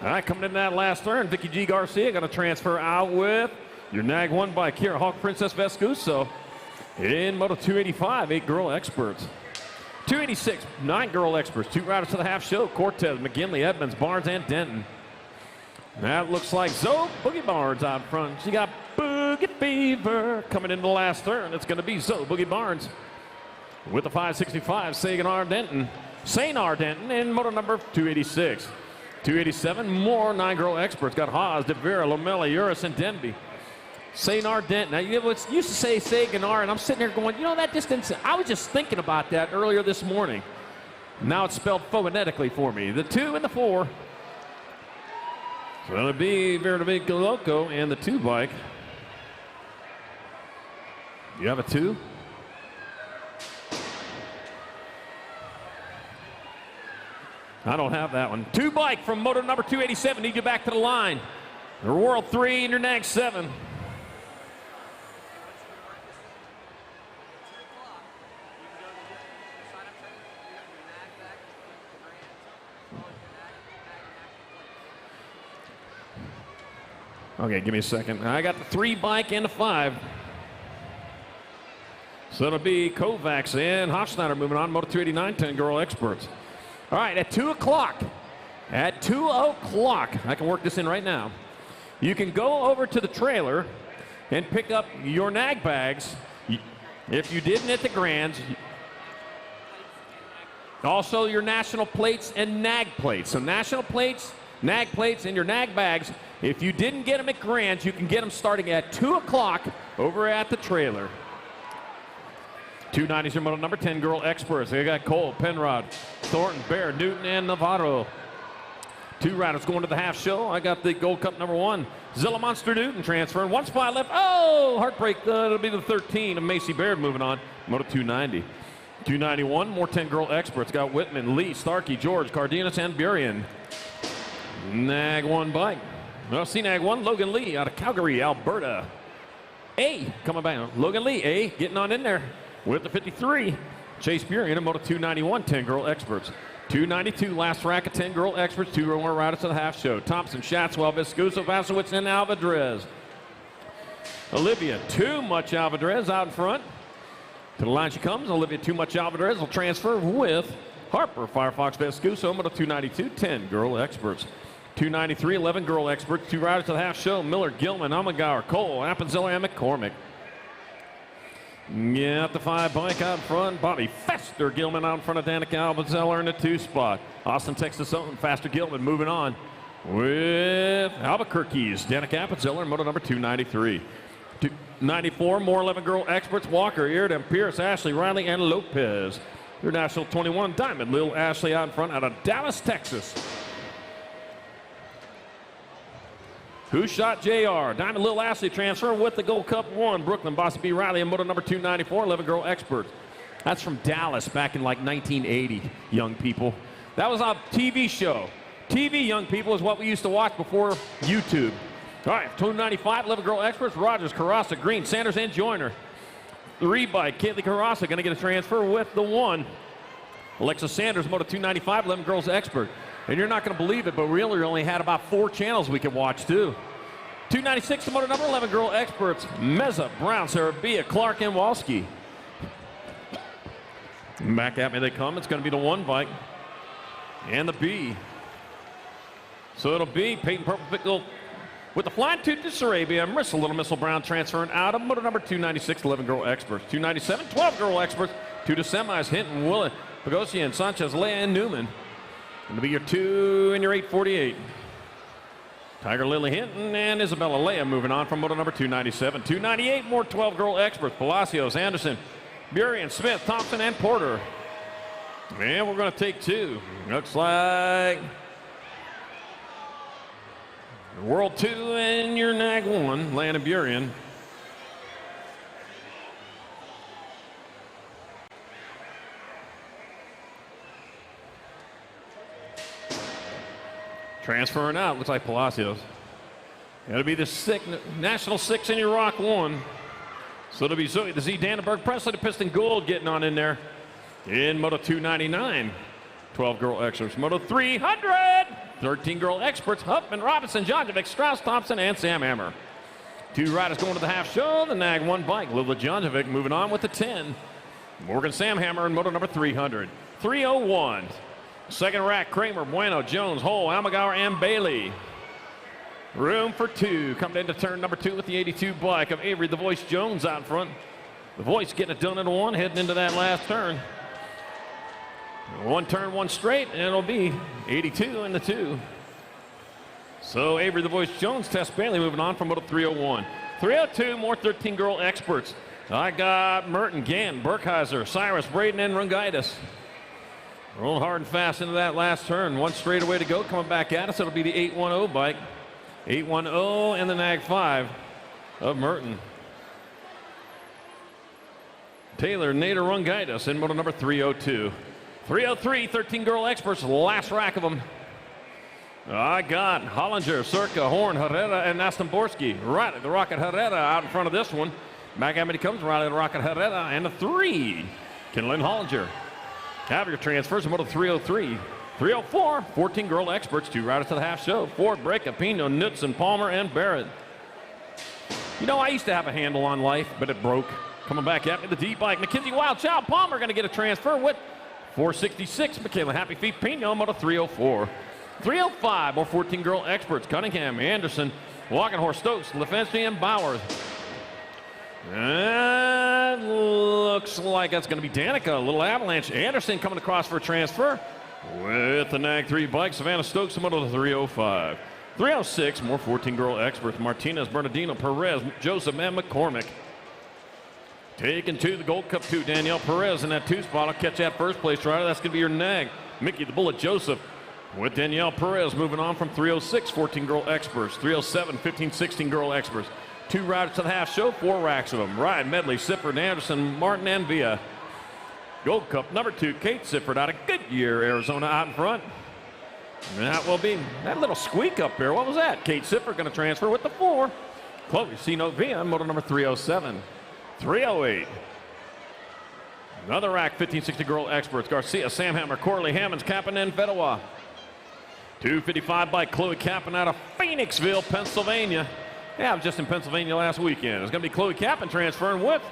All right, coming in that last turn, Vicky G. Garcia going to transfer out with your Nag 1 bike here, Hawk Princess Vescuso. In Moto 285, 8 girl experts. 286, 9 girl experts. 2 riders to the half show, Cortez, McGinley, Edmonds, Barnes, and Denton. That looks like Zoe Boogie Barnes out front. She got Boogie Fever coming into the last turn. It's going to be Zoe Boogie Barnes with the 565, Sagar Denton in moto number 286. 287, more 9 girl experts. Got Haas, DeVera, Lomelli, Uris, and Denby. St. Ardent. Now, you know, it's used to say Saint-Gennard, and I'm sitting there going, you know, that just didn't say. I was just thinking about that earlier this morning. Now it's spelled phonetically for me. The 2 and the 4. So it'll be Verdevic Loco and the 2 bike. You have a 2? I don't have that one. 2 bike from moto number 287. Need you back to the line. Your World 3 and your Nag 7. Okay, give me a second. I got the 3 bike and the 5. So it'll be Kovacs and Hofschneider moving on. Moto 289, 10 girl experts. All right, at 2 o'clock. At 2 o'clock, I can work this in right now. You can go over to the trailer and pick up your nag bags. If you didn't at the Grands, also your national plates and nag plates. So national plates, nag plates, and your nag bags. If you didn't get them at Grands, you can get them starting at 2 o'clock over at the trailer. 290s your moto number 10 girl experts. They got Cole, Penrod, Thornton, Bear, Newton, and Navarro. 2 riders going to the half show. I got the Gold Cup number 1. Zilla Monster Newton transferring. 1 spot left. Oh, heartbreak. It'll be the 13 of Macy Baird moving on. Moto 290. 291, more 10 girl experts. Got Whitman, Lee, Starkey, George, Cardenas, and Burien. Nag 1 bike. Well, Nag 1, Logan Lee out of Calgary, Alberta. A coming back. Logan Lee, A getting on in there with the 53. Chase Burien in Moto 291, 10 girl experts. 292, last rack of 10 girl experts. 2 more riders to the half show. Thompson, Shatswell, Viscuso, Vasowitz, and Alvadrez. Olivia, Too Much Alvadrez out in front. To the line she comes. Olivia Too Much Alvadrez will transfer with Harper, Firefox, Viscuso, Moto 292, 10 girl experts. 293, 11 girl experts. 2 riders to the half show. Miller, Gilman, Amagauer, Cole, Appenzeller, and McCormick. Yeah, the 5 bike out front. Bobby Fester Gilman out in front of Danica Appenzeller in the 2 spot. Austin, Texas own Faster Gilman moving on with Albuquerque's Danica Appenzeller, moto number 293. 294, more 11 girl experts. Walker, Eardham, Pierce, Ashley, Riley, and Lopez. Your National 21 Diamond, Lil Ashley out in front out of Dallas, Texas. Who shot JR? Diamond Lil Ashley transfer with the Gold Cup 1. Brooklyn, Bossy B. Riley, and moto number 294, 11 girl experts. That's from Dallas back in like 1980, young people. That was a TV show. TV, young people, is what we used to watch before YouTube. All right, 295, 11 girl experts. Rogers, Carrasa, Green, Sanders, and Joyner. 3 bike, Caitlin Carrasa going to get a transfer with the 1. Alexa Sanders, moto 295, 11 girls expert. And you're not going to believe it, but we really only had about 4 channels we could watch, too. 296 to motor number 11 girl experts. Meza, Brown, Sarabia, Clark, and Walski. Back at me they come. It's going to be the 1 bike and the B. So it'll be Peyton Purple Pickle with the Flying Tooth to Sarabia. Marissa Little Missile Brown transferring out of motor number 296, 11 girl experts. 297, 12 girl experts. 2 to semis, Hinton, Willett, Pagosian, Sanchez, Leia, and Newman. Going to be your 2 and your 848. Tiger Lily Hinton and Isabella Leia moving on from moto number 297. 298, more 12 girl experts. Palacios, Anderson, Burien, Smith, Thompson, and Porter. And we're going to take 2. Looks like World 2 and your Nag 1, Landon Burien. Transferring out, looks like Palacios. It'll be the National 6 in your Rock 1. So it'll be Zoe, the Z, Dannenberg, Presley, the Piston Gold getting on in there. In Moto 299, 12 girl experts. Moto 300, 13 girl experts. Huffman, Robinson, Jonjovic, Strauss, Thompson, and Sam Hammer. 2 riders going to the half show. The Nag 1 bike. Lila Jonjovic moving on with the 10. Morgan Sam Hammer in Moto number 300. 301. Second rack, Kramer, Bueno, Jones, Hole, Almagauer, and Bailey. Room for 2. Coming into turn number 2 with the 82 bike of Avery the Voice Jones out in front. The Voice getting it done in 1, heading into that last turn. 1 turn, 1 straight, and it'll be 82 in the 2. So Avery the Voice Jones, Tess Bailey moving on from Moto 301. 302, more 13 girl experts. I got Merton, Gann, Burkheiser, Cyrus, Braden, and Rungaitis. Rolling hard and fast into that last turn. One straightaway to go. Coming back at us, it'll be the 810 bike. 810 and the Nag 5 of Merton. Taylor, Nader, Rungaitis in moto number 302. 303, 13 girl experts, last rack of them. I got Hollinger, Circa, Horn, Herrera, and Nastamborski. Riley, the Rocket Herrera out in front of this one. Back at me comes Riley, the Rocket Herrera, and a 3. Kinlan Hollinger. Have your transfers in moto 303. 304, 14 girl experts, 2 riders to the half show. Ford, Breca, Pino, Knudsen, Palmer, and Barrett. You know, I used to have a handle on life, but it broke. Coming back at me, the D bike. McKenzie Wild Child Palmer going to get a transfer with 466. Michaela Happy Feet Pino, moto 304. 305, more 14 girl experts. Cunningham, Anderson, Walking Horse, Stokes, Lefenski, and Bowers. And looks like that's going to be Danica. A little avalanche. Anderson coming across for a transfer with the Nag 3 bike. Savannah Stokes, moto 305. 306, more 14 girl experts. Martinez, Bernardino, Perez, Joseph, and McCormick. Taken to the Gold Cup 2, Danielle Perez in that 2 spot. I'll catch that first place rider. That's going to be your Nag. Mickey the Bullet Joseph with Danielle Perez moving on from 306, 14 girl experts. 307, 15, 16 girl experts. 2 riders to the half show, 4 racks of them. Ryan, Medley, Sifford, Anderson, Martin, and Villa. Gold Cup number 2, Kate Sifford out of Goodyear, Arizona out in front. And that will be that little squeak up there. What was that? Kate Sifford going to transfer with the 4. Chloe Sino Villa, motor number 307. 308. Another rack, 15, 16 girl experts. Garcia, Sam Hammer, Corley, Hammonds, Kappen, and Fedewa. 255 by Chloe Kappen out of Phoenixville, Pennsylvania. Yeah, I was just in Pennsylvania last weekend. It's going to be Chloe Kappen transferring with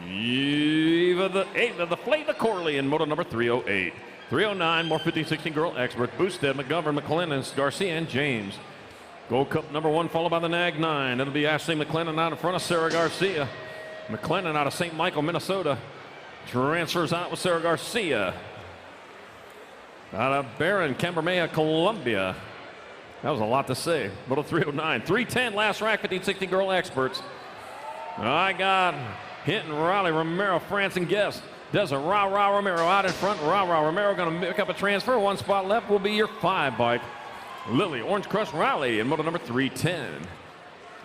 Eva the Flava Corley in motor number 308. 309, more 15, 16 girl experts. Boosted, McGovern, McClellan, Garcia, and James. Gold Cup number 1 followed by the Nag 9. It'll be Ashley McClellan out in front of Sarah Garcia. McClellan out of St. Michael, Minnesota. Transfers out with Sarah Garcia. Out of Barron, Cambermea, Columbia. That was a lot to say. Moto 309. 310, last rack, 15, 16 girl experts. I got Hinton, Raleigh, Romero, France, and Guest. Desert, Ra Romero out in front. Ra Romero going to pick up a transfer. 1 spot left will be your 5 bike. Lily, Orange Crush Raleigh in moto number 310.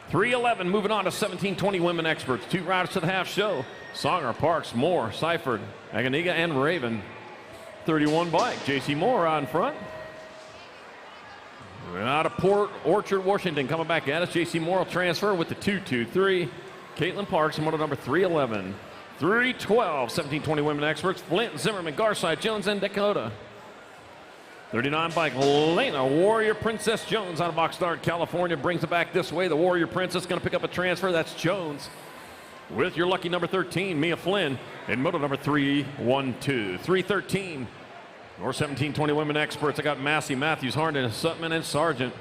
311, moving on to 1720 women experts. 2 riders to the half show. Songer, Parks, Moore, Seifert, Aganiga, and Raven. 31 bike, JC Moore out in front. Out of Port Orchard, Washington, coming back at us. JC Moore will transfer with the 223. Caitlin Parks in moto number 311. 312, 1720 women experts. Flint, Zimmerman, Garside, Jones, and Dakota. 39 bike, Lena Warrior Princess Jones out of Oxnard, California, brings it back this way. The Warrior Princess going to pick up a transfer. That's Jones with your lucky number 13, Mia Flynn, in moto number 312. 313, or 1720 women experts. I got Massey, Matthews, Harnden, Sutman, and Sargent.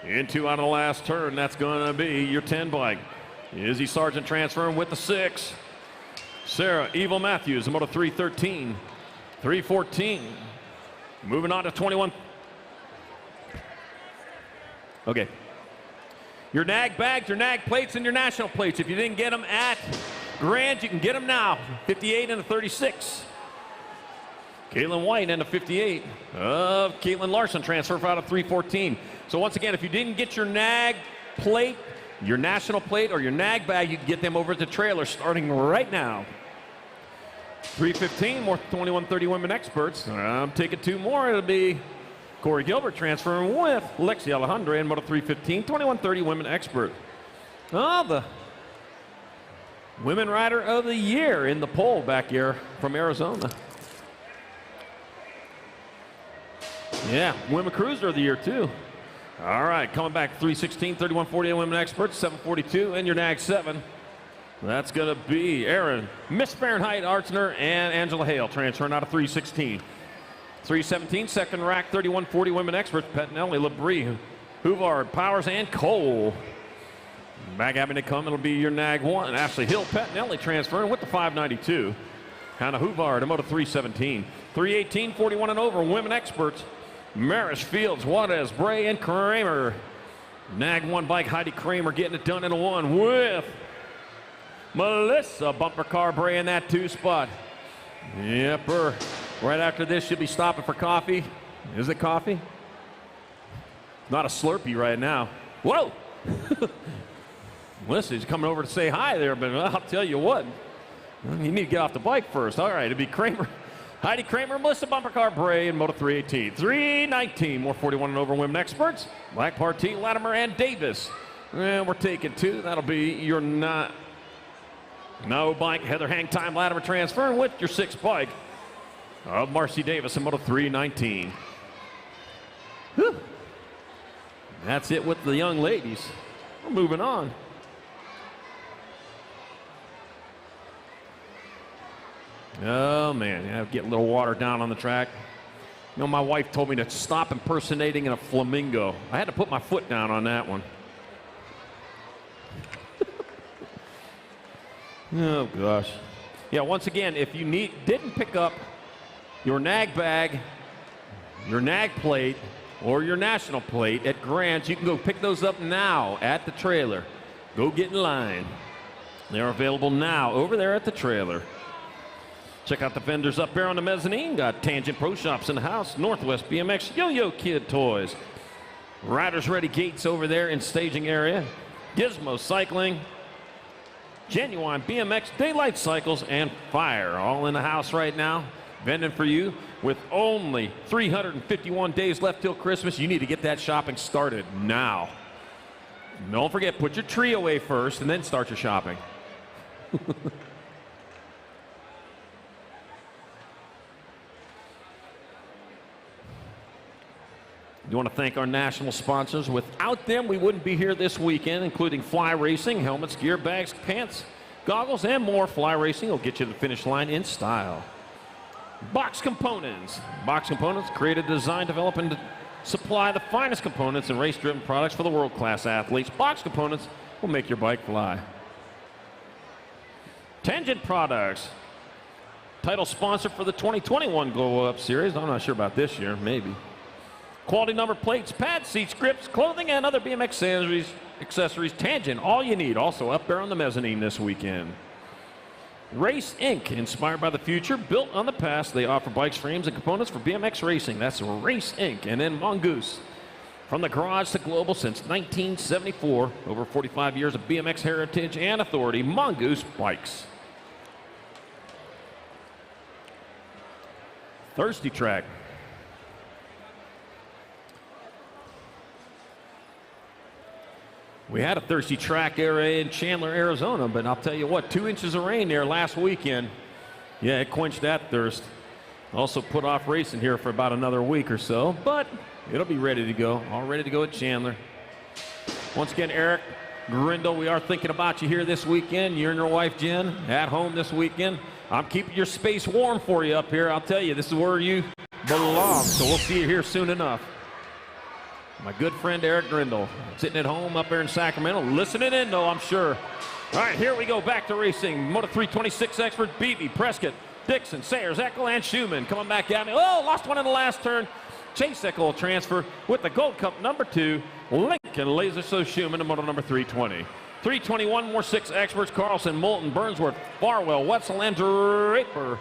Into out of the last turn, that's going to be your 10 bike. Izzy Sargent transferring with the 6. Sarah Evil Matthews in moto 313. 314. Moving on to 21. Okay. Your Nag bags, your Nag plates, and your national plates. If you didn't get them at Grand, you can get them now. 58 and a 36. Caitlin White and a 58 of Caitlin Larson, transfer out of 314. So once again, if you didn't get your Nag plate, your national plate, or your Nag bag, you can get them over at the trailer starting right now. 315, more 2130 women experts. I'm taking 2 more. It'll be Corey Gilbert transferring with Lexi Alejandre in moto 315, 2130 women expert. Oh, the Women Rider of the Year in the poll back here from Arizona. Yeah, Women Cruiser of the Year too. All right, coming back 316, 3148 women experts, 742, and your Nag 7. That's going to be Aaron, Miss Fahrenheit, Artsner, and Angela Hale transferring out of 316. 317, second rack, 3140 women experts, Pettinelli, Labrie, Huvard, Powers, and Cole. Back having to come, it'll be your Nag 1. Ashley Hill, Pettinelli transferring with the 592. Hannah Huvard, moto 317. 318, 41 and over, women experts. Marish, Fields, Juarez, Bray, and Kramer. Nag 1 bike, Heidi Kramer getting it done in a 1 with Melissa Bumper Car Bray in that 2 spot. Yepper. Right after this, she'll be stopping for coffee. Is it coffee? Not a Slurpee right now. Whoa! Melissa's coming over to say hi there, but I'll tell you what. You need to get off the bike first. All right, it'll be Kramer. Heidi Kramer, Melissa Bumper Car Bray in Moto 318. 319, more 41 and over women experts. Black Partee, Latimer, and Davis. And we're taking 2. That'll be your no bike, Heather Hang Time, Latimer transfer with your 6th bike of Marcy Davis in Moto 319. Whew. That's it with the young ladies. We're moving on. Oh, man, yeah, get a little water down on the track. You know, my wife told me to stop impersonating a flamingo. I had to put my foot down on that one. Oh, gosh. Yeah, once again, if you didn't pick up your nag bag, your nag plate, or your national plate at Grants, you can go pick those up now at the trailer. Go get in line. They're available now over there at the trailer. Check out the vendors up there on the mezzanine. Got Tangent Pro Shops in the house. Northwest BMX Yo-Yo Kid Toys. Riders Ready Gates over there in staging area. Gizmo Cycling. Genuine BMX Daylight Cycles and Fire. All in the house right now. Vending for you. With only 351 days left till Christmas, you need to get that shopping started now. Don't forget, put your tree away first and then start your shopping. We want to thank our national sponsors. Without them, we wouldn't be here this weekend, including Fly Racing, helmets, gear bags, pants, goggles, and more. Fly Racing will get you to the finish line in style. Box Components. Box Components created, designed, develop, and supply the finest components and race-driven products for the world-class athletes. Box Components will make your bike fly. Tangent Products. Title sponsor for the 2021 Glow Up Series. I'm not sure about this year, maybe. Quality number plates, pads, seats, grips, clothing, and other BMX accessories. Tangent, all you need. Also up there on the mezzanine this weekend. Race Inc., inspired by the future, built on the past. They offer bikes, frames, and components for BMX racing. That's Race Inc. And then Mongoose. From the garage to global since 1974. Over 45 years of BMX heritage and authority. Mongoose Bikes. Thirsty Track. We had a thirsty track area in Chandler, Arizona, but I'll tell you what, 2 inches of rain there last weekend. Yeah, it quenched that thirst. Also put off racing here for about another week or so, but it'll be ready to go. All ready to go at Chandler. Once again, Eric Grindle, we are thinking about you here this weekend. You and your wife, Jen, at home this weekend. I'm keeping your space warm for you up here. I'll tell you, this is where you belong, so we'll see you here soon enough. My good friend Eric Grindle, sitting at home up there in Sacramento, listening in though, I'm sure. All right, here we go, back to racing. Moto 326 expert, Beebe, Prescott, Dixon, Sayers, Eckel, and Schumann coming back at me. Oh, lost one in the last turn. Chase Eckel will transfer with the Gold Cup number 2. Lincoln Laser So Schumann in Moto number 320. 321, more 6 experts, Carlson, Moulton, Burnsworth, Farwell, Wetzel, and Draper.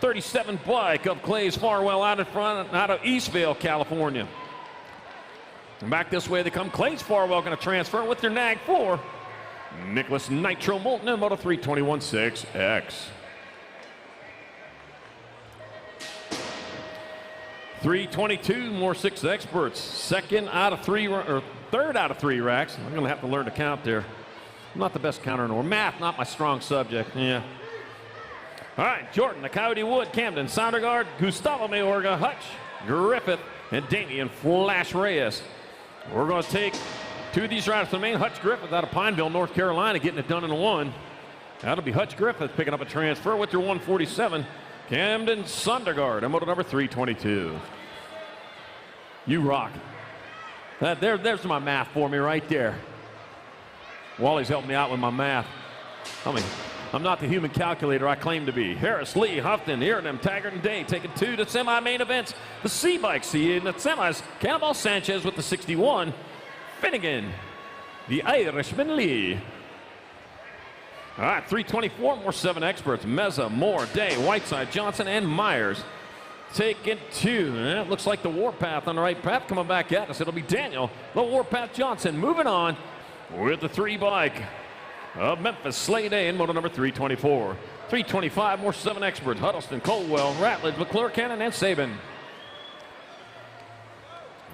37 bike of Clay's Farwell out in front, out of Eastvale, California. And back this way they come. Clay's Farwell going to transfer with their Nag 4. Nicholas Nitro Moulton in Moto 321 6X. 322, more 6 experts. Third out of 3 racks. I'm going to have to learn to count there. I'm not the best counter in the world. Math, not my strong subject. Yeah. All right, Jordan, the Coyote Wood, Camden, Sondergaard, Gustavo Mayorga, Hutch, Griffith, and Damian Flash Reyes. We're going to take 2 of these riders to the main. Hutch Griffith out of Pineville, North Carolina, getting it done in a 1. That'll be Hutch Griffith picking up a transfer with your 147. Camden Sondergaard, and moto number 322. You rock. There's my math for me right there. Wally's helping me out with my math. I'm not the human calculator I claim to be. Harris, Lee, Houghton, Iridim, Taggart, and Day taking 2 to semi-main events. The C-Bike see in the semis. Cannonball Sanchez with the 61. Finnegan the Irishman Lee. All right, 324, more 7 experts. Meza, Moore, Day, Whiteside, Johnson, and Myers. Taking 2. And it looks like the Warpath on the right path coming back at us. It'll be Daniel, the Warpath Johnson, moving on with the 3 bike of Memphis, Slade Day in moto number 324. 325, more 7 experts. Huddleston, Colwell, Ratledge, McClure, Cannon, and Saban.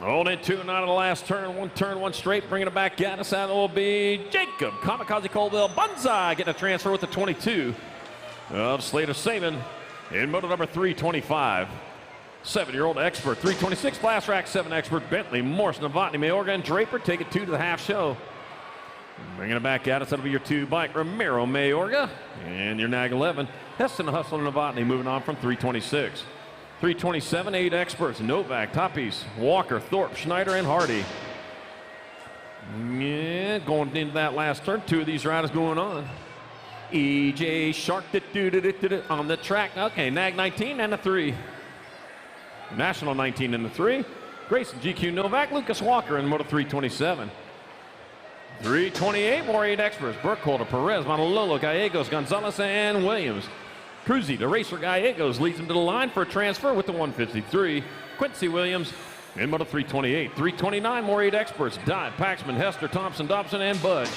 Rolled into and out of the last turn, one straight, bringing it back at us. That will be Jacob, Kamikaze Colville, Banzai, getting a transfer with the 22 of Slater Saban in moto number 325. 7-year-old expert, 326, Flash Rack 7 expert, Bentley, Morse, Novotny, Mayorga, and Draper take it 2 to the half show. Bringing it back at us, that'll be your 2 bike, Ramiro, Mayorga, and your Nag 11, Heston, Hustle, and Novotny moving on from 326. 327, 8 experts, Novak, Toppies, Walker, Thorpe, Schneider, and Hardy. Yeah, going into that last turn, 2 of these riders going on. EJ Shark on the track. Okay, Nag 19 and a 3. National 19 and a 3. Grayson, GQ Novak, Lucas Walker in moto 327. 328, more 8 experts. Burkholder, Perez, Manalolo, Gallegos, Gonzalez, and Williams. Cruzy, the racer Gallegos, leads him to the line for a transfer with the 153. Quincy Williams in moto 328. 329, more 8 experts. Dye, Paxman, Hester, Thompson, Dobson, and Budge.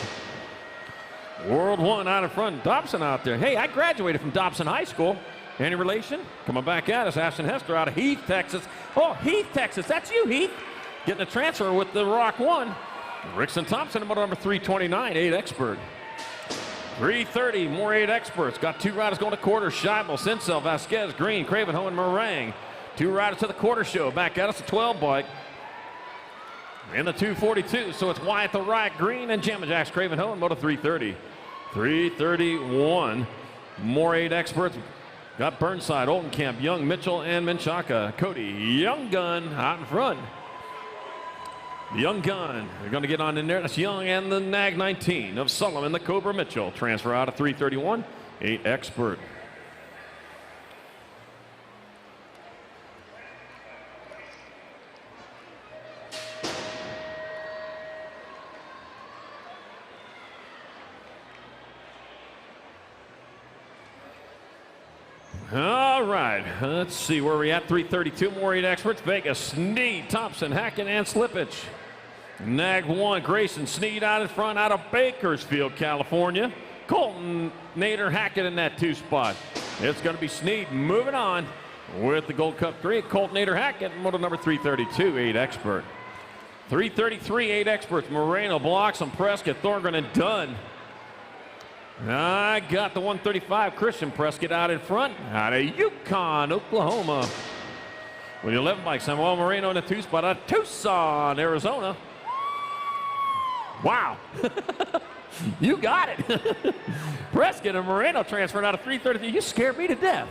World 1 out in front. Dobson out there. Hey, I graduated from Dobson High School. Any relation? Coming back at us, Ashton Hester out of Heath, Texas. Oh, Heath, Texas. That's you, Heath. Getting a transfer with the Rock 1. Rickson Thompson in moto number 329, 8 expert. 330, more 8 experts. Got 2 riders going to quarter. Scheibel, Sinsel, Vasquez, Green, Cravenho, and Meringue. 2 riders to the quarter show. Back at us, a 12 bike. And the 242, so it's Wyatt the Riot, Green, and Jamajacks, Cravenho, and moto 330. 331, more 8 experts. Got Burnside, Oldenkamp, Young, Mitchell, and Menchaca. Cody, Young Gun out in front. Young Gun, they're going to get on in there. That's Young and the Nag 19 of Sullivan, the Cobra Mitchell. Transfer out of 331, 8 expert. All right, let's see where we're at. 332, more 8 experts. Vegas, Sneed, Thompson, Hackett, and Slippage. Nag 1, Grayson, Sneed out in front out of Bakersfield, California. Colton, Nader, Hackett in that 2 spot. It's going to be Sneed moving on with the Gold Cup 3. Colton, Nader, Hackett, moto number 332, 8 expert. 333, 8 experts. Moreno, Bloxham, Prescott, Thorngren, and Dunn. I got the 135, Christian Prescott out in front, out of Yukon, Oklahoma. With the 11 bike, Samuel Moreno in the 2 spot out of Tucson, Arizona. Wow. You got it. Prescott and Moreno transferred out of 333. You scared me to death.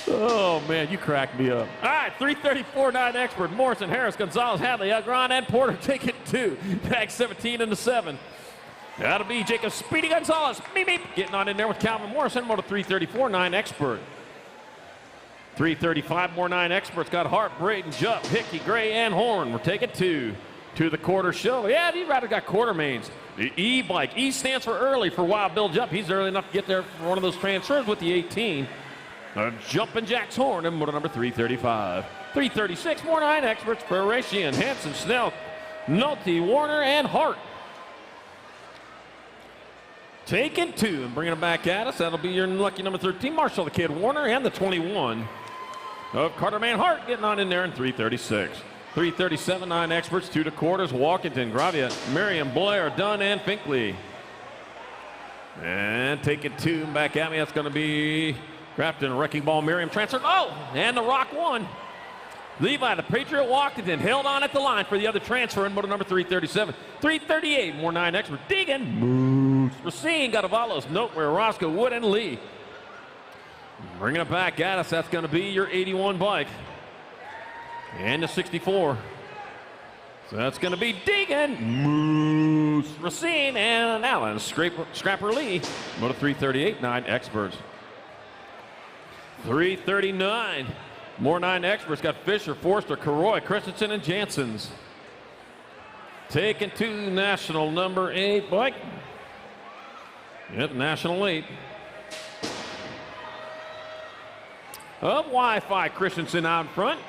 Oh, man, you cracked me up. All right, 334, 9 expert. Morrison, Harris, Gonzalez, Hadley, Agron, and Porter take it 2. Tag 17 and the 7. That'll be Jacob Speedy Gonzalez. Beep, beep. Getting on in there with Calvin Morrison. Moto 334, 9 expert. 335, more 9 experts. Got Hart, Braden, Jupp, Hickey, Gray, and Horn. We're taking 2 to the quarter show. Yeah, these riders got quarter mains. The E-bike. E stands for early for Wild Bill Jupp. He's early enough to get there for one of those transfers with the 18. Jumpin' Jack's Horn in moto number 335. 336, more 9 experts. Parisian, Hanson, Snell, Nolte, Warner, and Hart. Taking 2 and bringing it back at us. That'll be your lucky number 13, Marshall the Kid Warner, and the 21 of Carter Man Hart getting on in there in 336. 337, 9 experts, 2 to quarters. Walkington, Gravia, Merriam, Blair, Dunn, and Finkley. And taking 2 back at me. That's going to be Grafton, Wrecking Ball, Merriam transfer. Oh, and the Rock 1. Levi, the Patriot, Walkington held on at the line for the other transfer in moto number 337. 338, more 9 experts. Deegan, Moose, Racine, Gatavalos, Noteware, Roscoe, Wood, and Lee. Bringing it back at us, that's going to be your 81 bike. And the 64. So that's going to be Deegan, Moose, Racine, and Allen, Scrapper Lee. Moto 338, 9 experts. 339, More 9 experts got Fisher, Forster, Karoy, Christensen, and Janssens. Taking to national number 8, Blake. Yep, national 8. Of Wi-Fi Christensen out in front.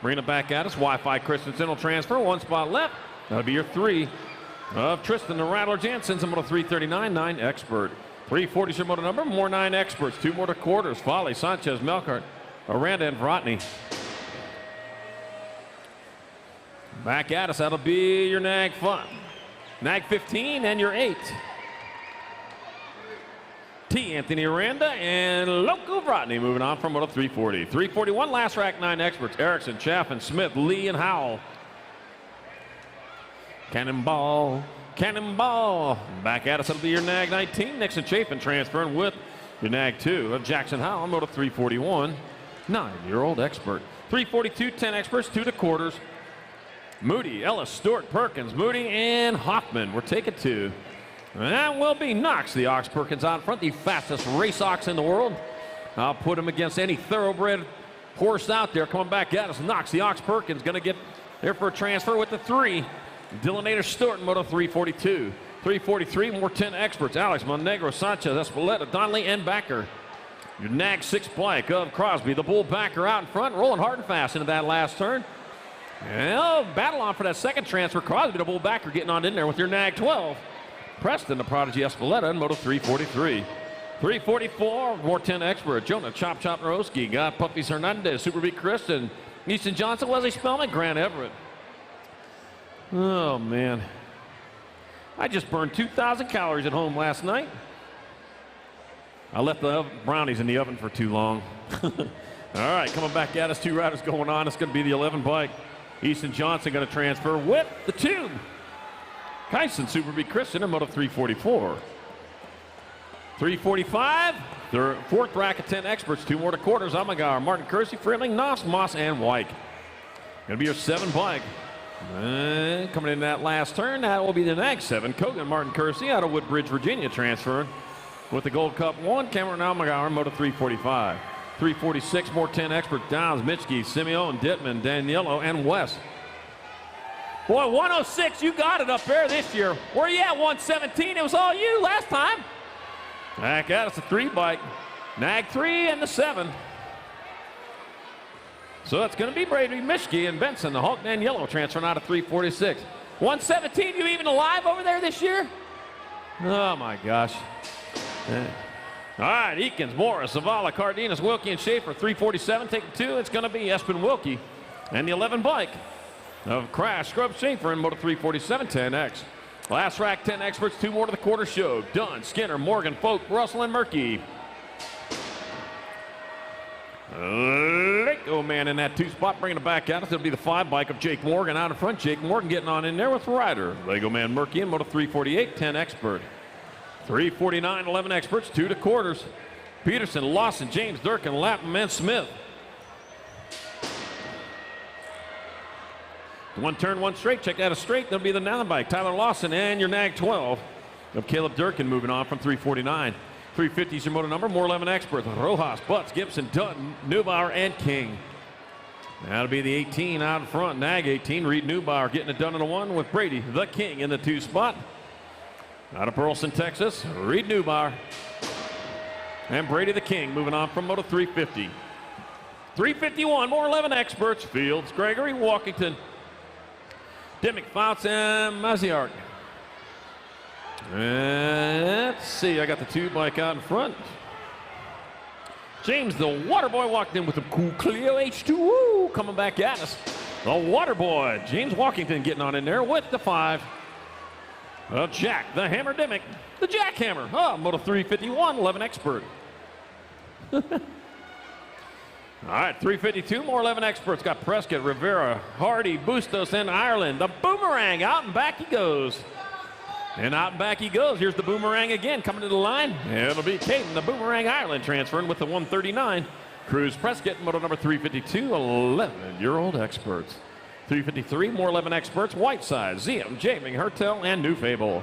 Bringing it back at us. Wi-Fi Christensen will transfer. 1 spot left. That'll be your 3 of Tristan the Rattler Janssens and moto 339, 9 expert. 340 is your moto number. More 9 experts. 2 more to quarters. Folly, Sanchez, Melkart, Aranda, and Vrotny. Back at us. That'll be your nag fun. Nag 15 and your 8. T. Anthony Aranda and Loco Vrotny moving on from moto 340. 341 last rack 9 experts. Erickson, Chaffin, Smith, Lee, and Howell. Cannonball, Cannonball. Back at us, it'll be your nag 19. Nixon Chafin transferring with your nag 2 of Jackson Howell, moto 341. 9-year-old expert. 342, 10 experts, 2 to quarters. Moody, Ellis, Stewart, Perkins, Moody, and Hoffman. We're taking 2. That will be Knox, the Ox Perkins out front, the fastest race ox in the world. I'll put him against any thoroughbred horse out there. Coming back at us, Knox, the Ox Perkins, going to get there for a transfer with the 3. Dillanator Stewart in moto 342. 343, more 10 experts. Alex, Monegro, Sanchez, Espeleta, Donnelly, and Backer. Your nag 6 blank of Crosby, the bull backer out in front, rolling hard and fast into that last turn. And battle on for that second transfer. Crosby, the bull backer, getting on in there with your nag 12. Preston, the prodigy Espeleta in moto 343. 344, more 10 expert. Jonah, Chop Narowski, got Puppies Hernandez, Super B. Kristen, Easton Johnson, Wesley Spellman, Grant Everett. Oh, man. I just burned 2,000 calories at home last night. I left the brownies in the oven for too long. All right, coming back at us, 2 riders going on. It's going to be the 11 bike. Easton Johnson going to transfer with the 2. Kyson, Super B. Christian in moto 344. 345, their 4th rack of 10 experts, 2 more to quarters. Amagar, Martin Kersey, Freeling, Noss, Moss, and White. Going to be your 7 bike. Coming in that last turn, that will be the next 7. Kogan, Martin Kersey out of Woodbridge, Virginia, transferring with the Gold Cup 1. Cameron Almagar, moto 345. 346, more 10 experts. Downs, Mitchke, Simeon, Dittman, Daniello, and West. Boy, 106, you got it up there this year. Where you at, 117? It was all you last time. Back at us, a 3 bike. Nag 3 and the 7. So it's going to be Brady, Mischke, and Benson, the Hulk Daniello, transferring out of 346. 117, you even alive over there this year? Oh, my gosh. All right, Eakins, Morris, Zavala, Cardenas, Wilkie, and Schaefer. 347, taking 2. It's going to be Espen Wilkie and the 11 bike of Crash, Scrub, Schaefer in moto 347, 10X. Last rack, 10 experts, 2 more to the quarter show. Dunn, Skinner, Morgan, Folk, Russell, and Murky. Lego man in that 2 spot, bringing it back out. It'll be the 5 bike of Jake Morgan out in front. Jake Morgan getting on in there with Ryder. Lego man Murky in moto 348, 10 expert. 349, 11 experts, 2 to quarters. Peterson, Lawson, James, Durkin, Lapham, and Smith. 1 turn, 1 straight. Check that a straight. That'll be the 9 bike. Tyler Lawson and your nag 12 of Caleb Durkin moving on from 349. 350 is your moto number. More 11 experts. Rojas, Butts, Gibson, Dutton, Neubauer, and King. That'll be the 18 out in front. Nag 18. Reed Neubauer getting it done in a 1 with Brady, the King, in the 2 spot. Out of Burleson, Texas, Reed Neubauer. And Brady the King moving on from moto 350. 351, more 11 experts. Fields, Gregory, Walkington, Dimmick, Fouts, and Maziark. Let's see, I got the 2 bike out in front. James the Waterboy walked in with the cool Clio H2O coming back at us. The Waterboy, James Walkington getting on in there with the 5. Jack the Hammer Dimmick, the Jackhammer. Oh, moto 351, 11 expert. All right, 352, more 11 experts. Got Prescott, Rivera, Hardy, Bustos, and Ireland. The Boomerang, out and back he goes. And out and back he goes. Here's the Boomerang again, coming to the line. And it'll be Caden, the Boomerang Ireland, transferring with the 139. Cruz Prescott, moto number 352, 11-year-old experts. 353, more 11 experts. Whiteside, Ziam, Jaming, Hertel, and New Fable.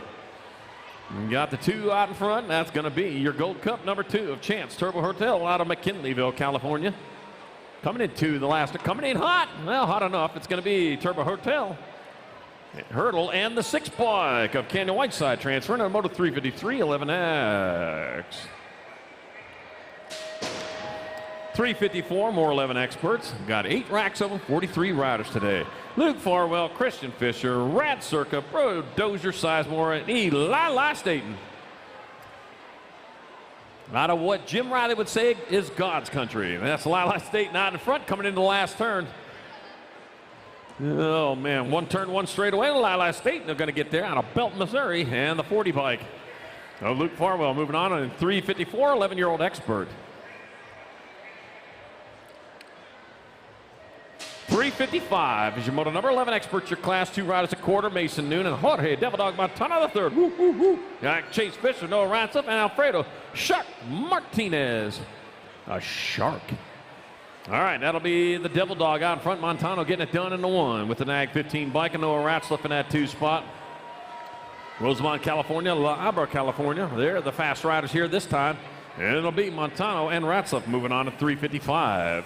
Got the 2 out in front. That's going to be your Gold Cup number 2 of Chance Turbo Hertel out of McKinleyville, California. Coming into the last, coming in hot. Well, hot enough. It's going to be Turbo Hurdle and the 6 bike of Canyon Whiteside transferring to Moto 353 11X. 354, more 11 experts. Got 8 racks of them, 43 riders today. Luke Farwell, Christian Fisher, Rad Circa, Bro Dozier Sizemore, and Eli Staten. Out of what Jim Riley would say is God's country. That's Lila Staten out in front, coming into the last turn. Oh, man. One turn, one straight away. Lila Staten are going to get there out of Belton, Missouri, and the 40 bike. Oh, Luke Farwell moving on in 354, 11-year-old expert. 355 is your Moto number 11 expert, your Class 2 riders at quarter. Mason Noon and Jorge Devil Dog Montana the third. Woo, woo, woo. Chase Fisher, Noah Ransom, and Alfredo Shark Martinez. A shark. All right, that'll be the Devil Dog out in front. Montano getting it done in the 1 with the NAG 15 bike, and Noah Ratzliff in that 2 spot. Rosamond, California, La Habra, California. They're the fast riders here this time. And it'll be Montano and Ratzliff moving on to 355.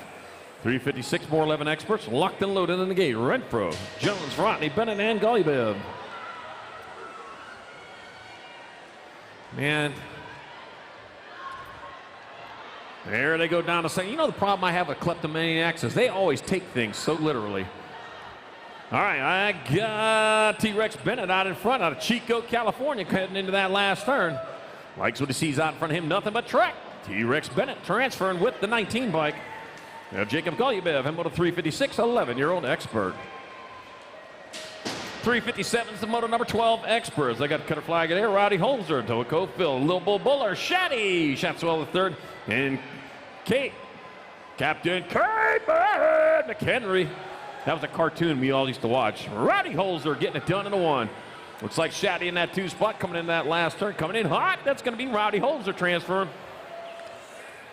356, more 11 experts, locked and loaded in the gate. Renfro, Jones, Rodney, Bennett, and Golubov. Man, there they go down to second. You know the problem I have with kleptomaniacs is they always take things so literally. All right, I got T-Rex Bennett out in front out of Chico, California, heading into that last turn. Likes what he sees out in front of him, nothing but track. T-Rex Bennett transferring with the 19 bike. Now Jacob Golubov, him Moto 356, 11-year-old expert. 357 is the Moto number 12 experts. They got the cutter flag there. Rowdy Holzer, Toco Phil, Lil Bull Buller, Shaddy, Shatswell the third, and Captain Kate McHenry. That was a cartoon we all used to watch. Rowdy Holzer getting it done in the 1. Looks like Shaddy in that 2 spot coming in that last turn. Coming in hot. That's going to be Rowdy Holzer transfer.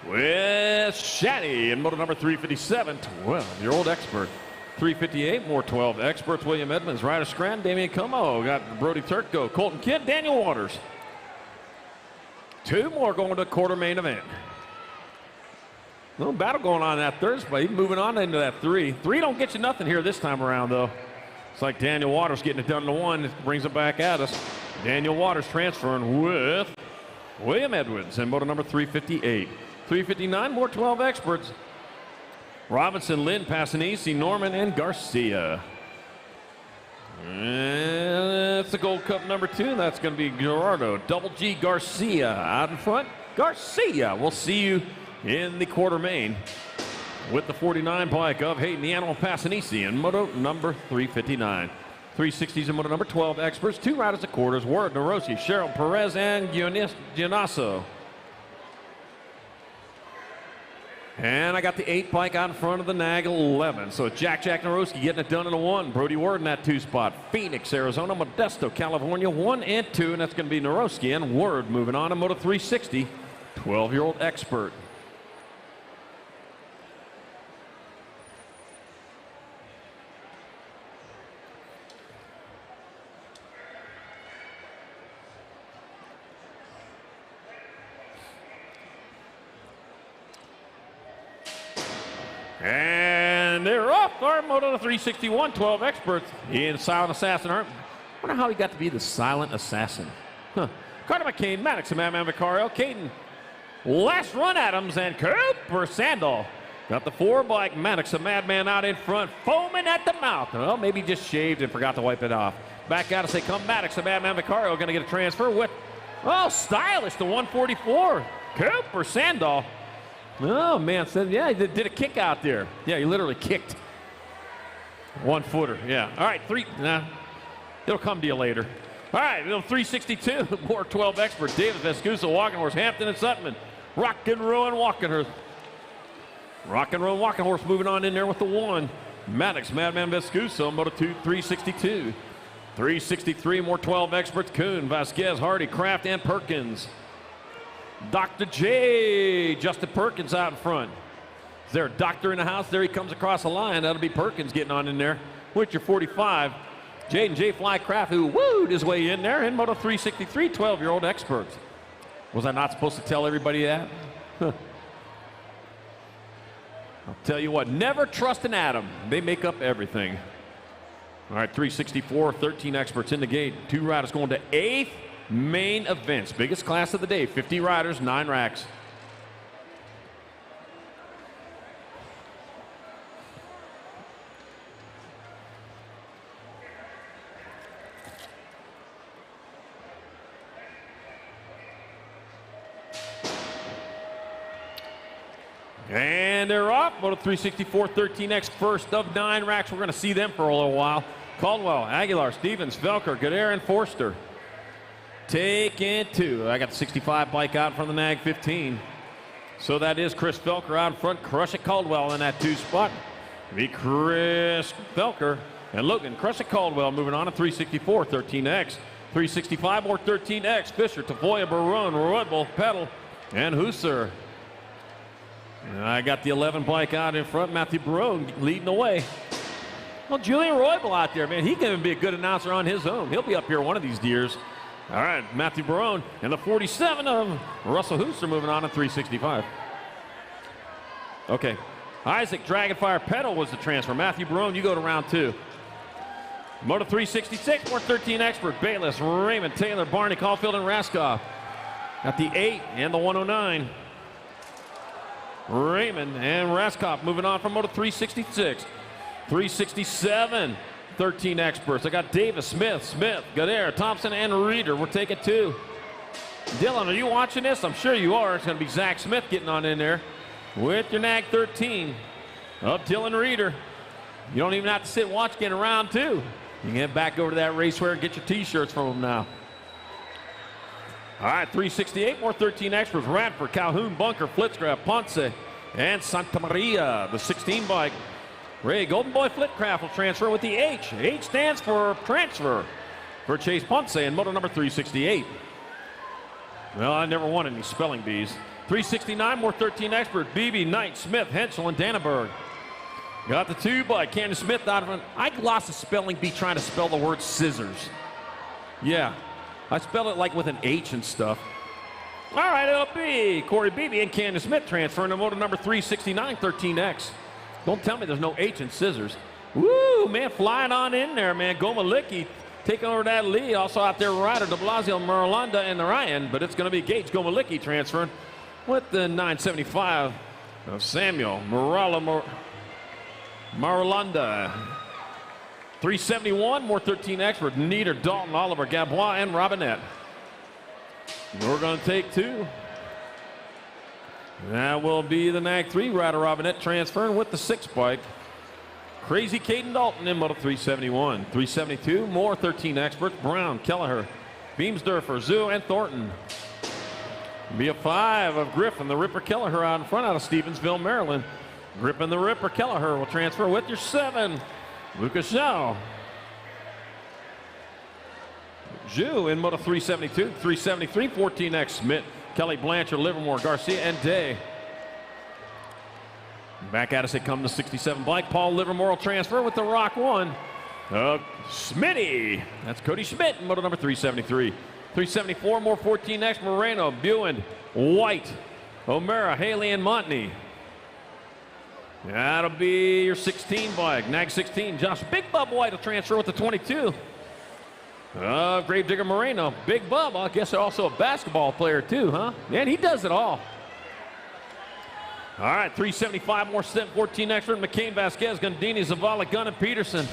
With Shaddy in Moto number 357, 12-year-old expert. 358, more 12 experts. William Edmonds, Ryder Scran, Damian Como, got Brody Turco, Colton Kidd, Daniel Waters. 2 more going to quarter main event. Little battle going on in that third spot. He's moving on into that 3. 3 don't get you nothing here this time around, though. It's like Daniel Waters getting it done to 1. It brings it back at us. Daniel Waters transferring with William Edwards in Moto number 358. 359, more 12 experts. Robinson, Lynn, Passanisi, Norman, and Garcia. And that's the Gold Cup number 2. That's going to be Gerardo Double G Garcia out in front. Garcia, we'll see you in the quarter main with the 49 bike of Hayden the Animal Passanisi in Moto number 359. 360s in Moto number 12 experts. 2 riders at quarters. Ward, Narosi, Cheryl Perez, and Gianasso. And I got the 8 bike out in front of the NAG 11. So Jack Naroski getting it done in a 1. Brody Ward in that 2 spot. Phoenix, Arizona, Modesto, California, 1 and 2. And that's going to be Naroski and Ward moving on to Moto 360. 12-year-old expert. And they're off. Our Moto 361, 12 experts in Silent Assassin. I wonder how he got to be the Silent Assassin. Huh. Carter McCain, Maddox, and Madman Vicario, Caden, Last Run Adams, and Cooper Sandal. Got the 4 bike, Maddox, and Madman out in front, foaming at the mouth. Well, maybe just shaved and forgot to wipe it off. Back out as they come, Maddox and Madman Vicario going to get a transfer with, oh, stylish, the 144. Cooper Sandal. Oh, man, so, yeah, he did a kick out there. Yeah, he literally kicked. 1-footer, yeah. All right, it'll come to you later. All right, 362, more 12 experts. David Vescusa, Walking Horse, Hampton, and Sutton. Rock and Roll and Walking Horse. Rock and Roll and Walking Horse moving on in there with the 1. Maddox, Madman Vescusa, Moto 362. 363, more 12 experts. Kuhn, Vasquez, Hardy, Kraft, and Perkins. Dr. J, Justin Perkins out in front. Is there a doctor in the house? There he comes across the line. That'll be Perkins getting on in there with your 45. Jaden J. Flycraft, who wooed his way in there in Moto 363, 12-year-old experts. Was I not supposed to tell everybody that? I'll tell you what, never trust an atom. They make up everything. All right, 364, 13 experts in the gate. 2 riders going to 8th main events. Biggest class of the day, 50 riders, 9 racks. And they're off. Moto 364 13X, first of 9 racks. We're going to see them for a little while. Caldwell, Aguilar, Stevens, Velker, Goodere, and Forster. Taking 2. I got the 65 bike out from the NAG 15. So that is Chris Velker out in front. Crush It Caldwell in that 2 spot. Be Chris Velker and Logan Crush It Caldwell moving on to 364 13X. 365 more 13X. Fisher, Tavoya, Barone, Roybal, Pedal, and Husser. And I got the 11 bike out in front. Matthew Barone leading the way. Well, Julian Roybal out there, man. He can be a good announcer on his own. He'll be up here one of these years. All right, Matthew Barone and the 47 of Russell Husser moving on to 365. Okay. Isaac Dragonfire Pedal was the transfer. Matthew Barone, you go to round 2. Moto 366, more 13 expert. Bayless, Raymond, Taylor, Barney, Caulfield, and Raskoff. At the 8 and the 109. Raymond and Raskoff moving on from Moto 366. 367, 13 experts. I got Davis, Smith, Goodere, Thompson, and Reeder. We're taking 2. Dylan, are you watching this? I'm sure you are. It's going to be Zach Smith getting on in there with your NAG 13 of Dylan Reeder. You don't even have to sit and watch getting round 2. You can head back over to that racewear and get your T-shirts from them now. All right, 368, more 13 experts. Radford, Calhoun, Bunker, Flitzcraft, Ponce, and Santa Maria, the 16 bike. Ray Golden Boy Flitcraft will transfer with the H. H stands for transfer for Chase Ponce in moto number 368. Well, I never won any spelling bees. 369, more 13 expert. BB, Knight, Smith, Henschel, and Dannenberg. Got the 2 bike. Candace Smith out of it. I lost a spelling bee trying to spell the word scissors. Yeah. I spell it like with an H and stuff. All right, it'll be Corey Beebe and Candace Smith transferring to motor number 369, 13X. Don't tell me there's no H in scissors. Woo, man, flying on in there, man. Gomalicki taking over that lead. Also out there, Ryder, de Blasio, Marulanda, and Ryan. But it's going to be Gage Gomalicki transferring with the 975 of Samuel Marulanda. 371, more 13 expert. Nieder, Dalton, Oliver, Gabois, and Robinette. We're going to take 2. That will be the NAG 3 rider, Robinette, transferring with the 6 bike. Crazy Caden Dalton in moto 371. 372, more 13 experts. Brown, Kelleher, Beamsdorfer, Zoo, and Thornton. Be a 5 of Griffin, the Ripper Kelleher out in front out of Stevensville, Maryland. Griffin, the Ripper Kelleher will transfer with your 7. Lucas Zhao. Zhu in moto 372, 373, 14X Smith, Kelly Blanchard, Livermore, Garcia, and Day. Back at us, it comes the 67 bike. Paul Livermore will transfer with the Rock 1. Smitty. That's Cody Schmidt in moto number 373. 374, more 14X, Moreno, Buin, White, O'Mara, Haley, and Montney. That'll be your 16 bike. NAG 16, Josh Big Bub White will transfer with the 22. Gravedigger Moreno, Big Bub, I guess also a basketball player too, huh? Man, he does it all. All right, 375 more 14 extra. McCain, Vasquez, Gundini, Zavala, Gunn, and Peterson.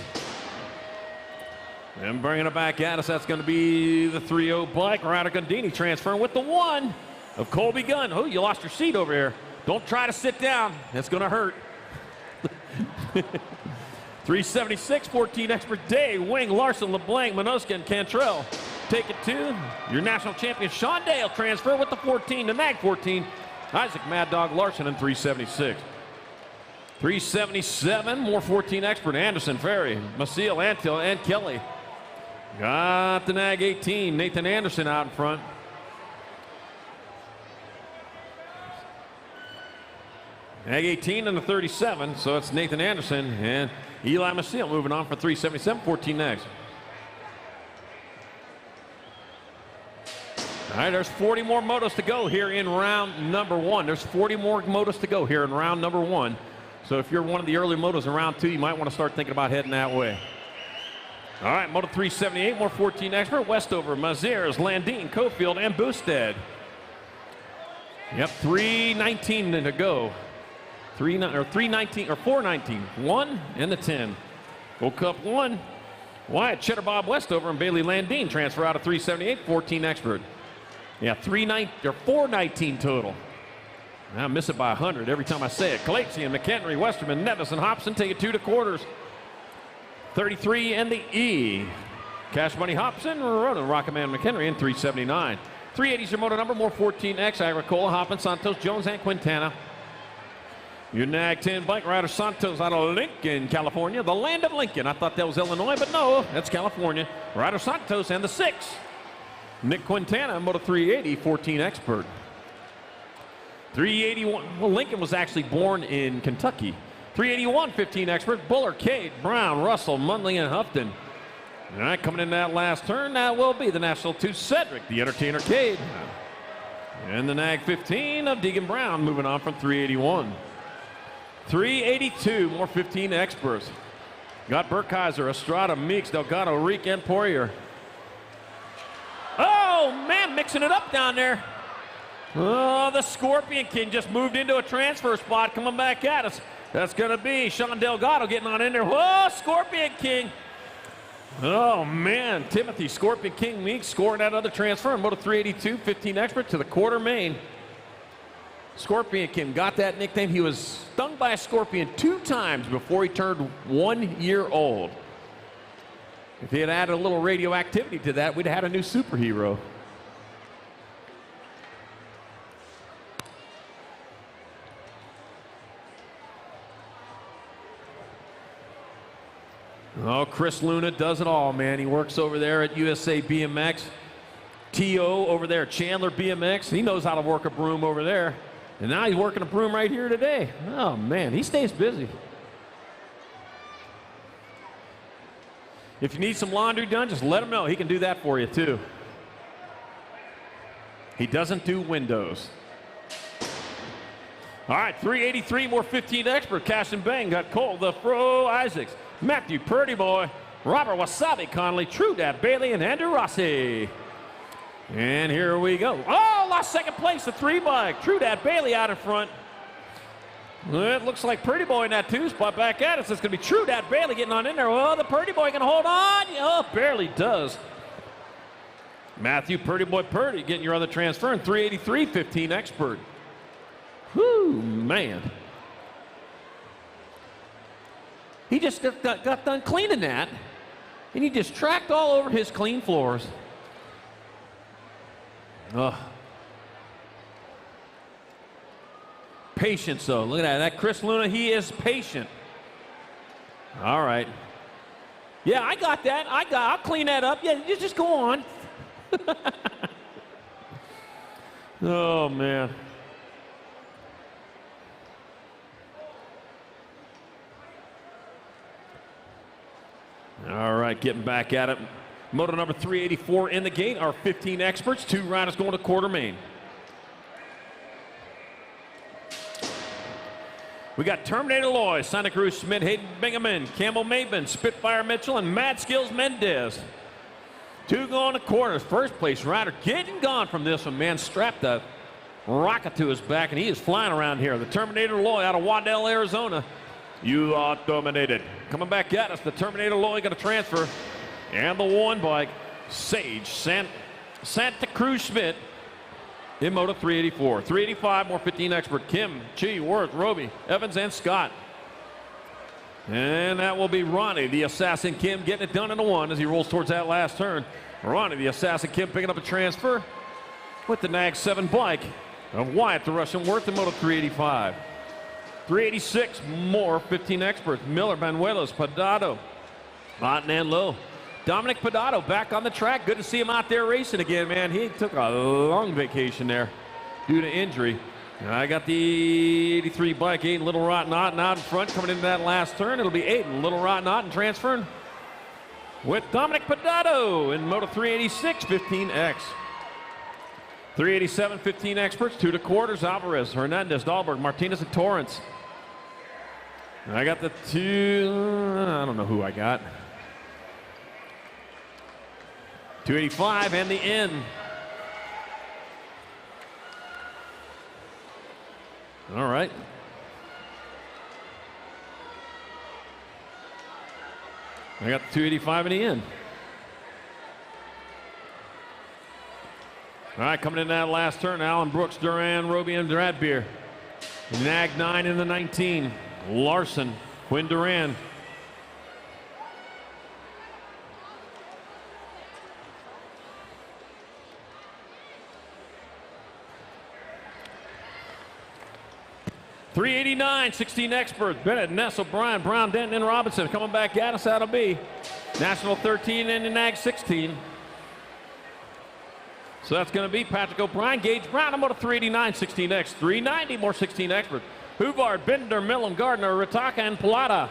And bringing it back at us, that's going to be the 3-0 bike. Ryder Gundini transferring with the 1 of Colby Gunn. Oh, you lost your seat over here. Don't try to sit down. That's going to hurt. 376, 14 expert Day, Wing, Larson, LeBlanc, Minoska, and Cantrell. Take it 2. Your national champion Sean Dale transfer with the 14 to NAG 14. Isaac Mad Dog Larson in 376. 377, more 14 expert Anderson, Ferry, Maciel, Antil, and Kelly. Got the NAG 18, Nathan Anderson out in front. NAG 18 and the 37, so it's Nathan Anderson and Eli Maciel moving on for 377, 14 next. All right, there's 40 more motos to go here in round number 1. There's 40 more motos to go here in round number 1. So if you're one of the early motos in round 2, you might want to start thinking about heading that way. All right, Moto 378, more 14 expert. Westover, Maziers, Landine, Cofield, and Boosted. Yep, 3:19 to go. 3:19 or 4:19. 1 and the 10. Gold Cup 1. Wyatt, Cheddar Bob Westover, and Bailey Landine transfer out of 378, 14 expert. Yeah, 419 total. I miss it by 100 every time I say it. Calazian, McHenry, Westerman, Nevis, and Hobson take it 2 to quarters. 33 and the E. Cash Money Hobson, Ronan, Rocketman, McHenry in 379. 380 is your motor number, more 14X, Agricola, Hoppin, Santos, Jones, and Quintana. Your NAG 10 bike rider Santos out of Lincoln, California, the land of Lincoln. I thought that was Illinois, but no, that's California. Rider Santos and the 6. Nick Quintana, Moto 380, 14 expert. 381, well, Lincoln was actually born in Kentucky. 381, 15 expert, Buller, Cade, Brown, Russell, Mundley, and Houghton. All right, coming in that last turn, that will be the National 2 Cedric, the Entertainer Cade. And the NAG 15 of Deegan Brown, moving on from 381. 382, more 15 experts. Got Burkheiser, Estrada, Meeks, Delgado, Reek, and Poirier. Oh, man, mixing it up down there. Oh, the Scorpion King just moved into a transfer spot, coming back at us. That's going to be Sean Delgado getting on in there. Whoa, Scorpion King. Oh, man, Timothy Scorpion King Meeks scoring that other transfer in Moto 382, 15 expert to the quarter main. Scorpion King got that nickname. He was stung by a scorpion 2 times before he turned 1 year old. If he had added a little radioactivity to that, we'd have had a new superhero. Oh, Chris Luna does it all, man. He works over there at USA BMX. T.O. over there at Chandler BMX. He knows how to work a broom over there. And now he's working a broom right here today. Oh, man, he stays busy. If you need some laundry done, just let him know. He can do that for you, too. He doesn't do windows. All right, 383, more 15 expert. Cash and Bang got Cole, the Fro Isaacs, Matthew Purdy Boy, Robert Wasabi Conley, True Dad Bailey, and Andrew Rossi. And here we go. Oh, lost second place, the 3 bike. True Dad Bailey out in front. It looks like Purdy Boy in that 2 spot back at us. It's going to be True Dad Bailey getting on in there. Well, the Purdy Boy can hold on. Oh, barely does. Matthew Purdy Boy Purdy getting your other transfer in 383, 15 expert. Whoo, man. He just got done cleaning that, and he just tracked all over his clean floors. Ugh. Patience, though. Look at that. That Chris Luna, he is patient. All right. Yeah, I got that. I'll clean that up. Yeah, you just go on. Oh, man. All right, getting back at it. Moto number 384 in the gate. Our 15 experts. 2 riders going to quarter main. We got Terminator Loy, Santa Cruz Schmidt, Hayden Bingaman, Campbell Maben, Spitfire Mitchell, and Mad Skills Mendez. 2 going to quarters. First place rider getting gone from this one, man. Strapped a rocket to his back, and he is flying around here. The Terminator Loy out of Waddell, Arizona. You are dominated. Coming back at us, the Terminator Loy got a transfer. And the 1 bike, Sage Santa Cruz Schmidt in Moto 384. 385, more 15 expert. Kim, Chi, Worth, Roby, Evans, and Scott. And that will be Ronnie, the Assassin Kim, getting it done in the 1 as he rolls towards that last turn. Ronnie, the Assassin Kim, picking up a transfer with the NAG 7 bike of Wyatt, the Russian Worth in Moto 385. 386, more 15 experts. Miller, Banuelos, Padado, Otten and Low. Dominic Padado back on the track. Good to see him out there racing again, man. He took a long vacation there due to injury. And I got the 83 bike, Aiden Little Rotten Otten out in front coming into that last turn. It'll be Aiden Little Rotten Otten transferring with Dominic Padado in Moto 386, 15X. 387, 15 experts, 2 to quarters. Alvarez, Hernandez, Dahlberg, Martinez, and Torrance. I got the two, I don't know who I got. 285 and the in. All right. I got the 285 and the in. All right, coming in that last turn, Allen Brooks, Duran, Roby, and Dradbeer. Nag 9 in the 19. Larson, Quinn Duran. .389, 16 experts. Bennett, Ness, O'Brien, Brown, Denton, and Robinson coming back at us. That'll be National 13 and the Nag 16. So that's going to be Patrick O'Brien, Gage Brown, I'm on a 389, 16X, 390, more 16 experts. Huvard, Bender, Millam, Gardner, Ritaka, and Plata.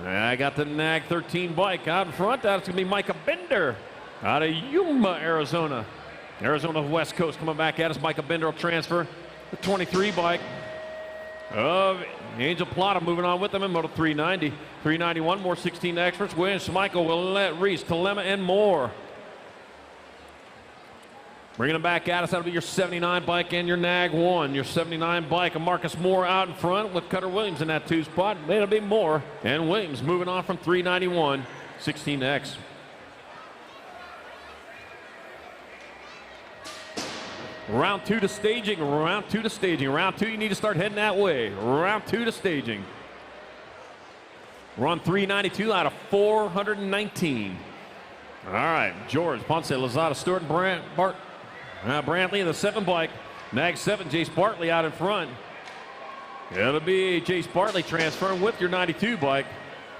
I got the Nag 13 bike out in front. That's going to be Micah Bender out of Yuma, Arizona. Arizona West Coast coming back at us. Micah Bender will transfer the 23 bike of Angel Plata moving on with them in Moto 390. 391, more 16 experts. Williams, Michael, Willette, Reese, Telema, and more. Bringing them back at us, that'll be your 79 bike and your Nag 1. Your 79 bike of Marcus Moore out in front with Cutter Williams in that 2 spot. It'll be Moore and Williams moving on from 391, 16X. Round 2 to staging, round 2 to staging. Round 2, you need to start heading that way. Round 2 to staging. We're on 392 out of 419. All right, George, Ponce, Lozada, Stewart, and Brantley in the 7 bike. Nag 7, Jace Bartley out in front. It'll be Jace Bartley transferring with your 92 bike.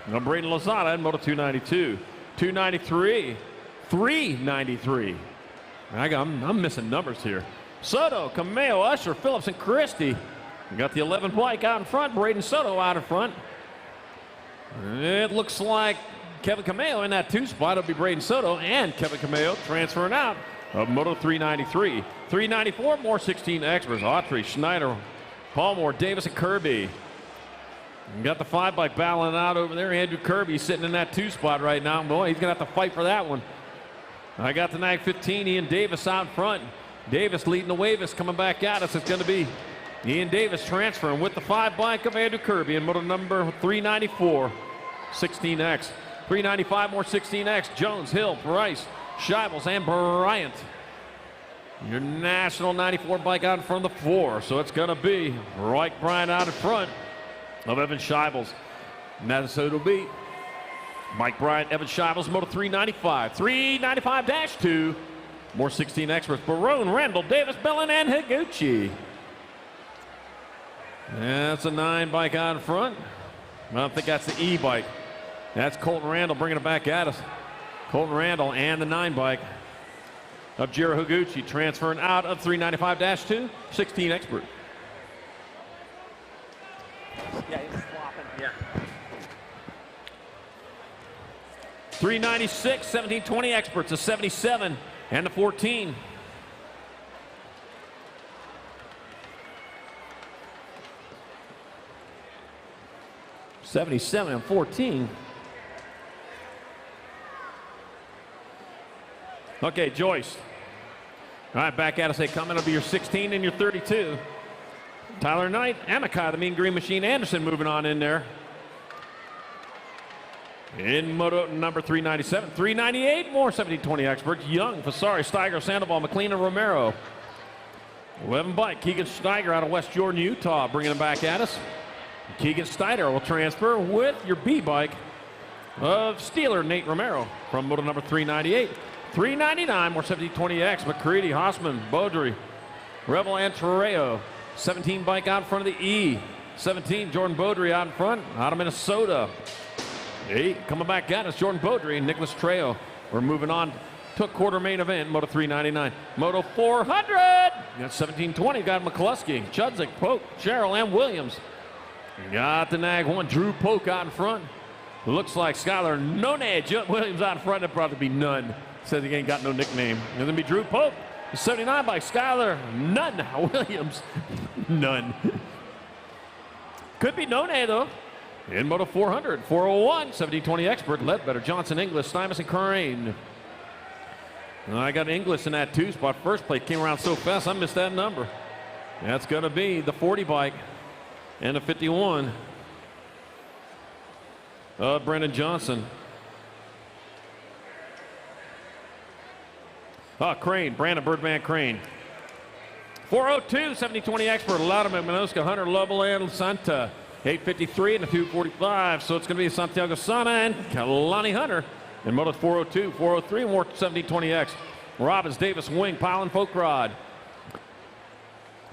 Now Braden Lozada in Moto 292. 293, 393. I'm missing numbers here. Soto, Cameo, Usher, Phillips, and Christie. We got the 11 bike out in front. Braden Soto out in front. It looks like Kevin Cameo in that 2 spot. It'll be Braden Soto and Kevin Cameo transferring out of Moto 393. 394, more 16 experts. Autry, Schneider, Palmore, Davis, and Kirby. You got the 5 bike battling out over there. Andrew Kirby sitting in that 2 spot right now. Boy, he's going to have to fight for that one. I got the Nag 15, Ian Davis out in front. Davis leading the Wavis coming back at us. It's going to be Ian Davis transferring with the 5 bike of Andrew Kirby in Moto number 394, 16X. 395, more 16X. Jones, Hill, Price, Scheibels, and Bryant. Your National 94 bike out in front of the 4. So it's going to be Reich Bryant out in front of Evan Scheibels. And that's who it'll be. Mike Bryant, Evan Scheibels, Moto 395. 395-2. More 16 experts. Barone, Randall, Davis, Bellin, and Higuchi. That's a 9 bike out in front. I don't think that's the E bike. That's Colton Randall bringing it back at us. Colton Randall and the 9 bike of Jiro Higuchi transferring out of 395-2. 16 expert. Yeah, he's swapping. Yeah. 396, 1720 experts, a 77 and the 14. '77 and 14. Okay, Joyce. All right, back at us. They come in. It'll be your 16 and your 32. Tyler Knight, Amakai, the Mean Green Machine, Anderson moving on in there. In Moto number 397, 398, more 1720 experts. Young, Fasari, Steiger, Sandoval, McLean, and Romero. 11 bike, Keegan Steiger out of West Jordan, Utah, bringing it back at us. Keegan Steiger will transfer with your B bike of Steeler, Nate Romero, from Moto number 398. 399, more 1720X, McCready, Hossman, Beaudry, Revel, and Torreo. 17 bike out in front of the E. 17, Jordan Beaudry out in front, out of Minnesota. 8, coming back at us, Jordan Beaudry and Nicholas Trejo. We're moving on to a quarter main event, Moto 399. Moto 400, got 1720, got McCluskey, Chudzik, Polk, Sherrill, and Williams. Got the Nag 1, Drew Polk out in front. Looks like Skylar None, Judd Williams out in front. That'd probably be None. Says he ain't got no nickname. It's gonna be Drew Polk. 79 by Skylar None Williams. None. Could be None though. In Moto 400, 401, 1720 expert, Ledbetter, Johnson, Inglis, Stuyvesant, and Crane. I got Inglis in that 2 spot. First plate came around so fast, I missed that number. That's going to be the 40 bike and the 51. Brendan Johnson. Crane, Brandon Birdman Crane. 402, 1720 expert, Lauda, Minoska, Hunter, Lovell, and Santa. 853 and a 245, so it's going to be Santiago Sana and Kalani Hunter. In Moto 402, 403, more 1720X. Robbins, Davis, Wing, Pyle, and Folkrod.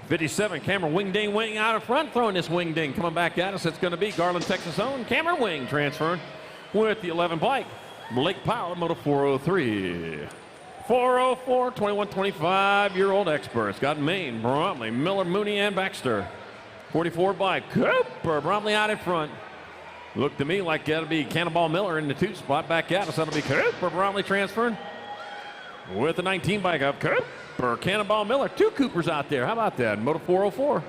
57, Cameron Wing Ding Wing out in front, throwing this Wing Ding. Coming back at us, it's going to be Garland, Texas owned Cameron Wing transferring with the 11 bike. Blake Powell in Moto 403. 404, 21, 25-year-old experts. Got Maine, Bromley, Miller, Mooney, and Baxter. 44 bike, Cooper, Bromley out in front. Looked to me like that'll be Cannonball Miller in the 2 spot. Back at us, that'll be Cooper, Bromley transferring. With the 19 bike up, Cooper, Cannonball Miller. 2 Coopers out there. How about that? Moto 404.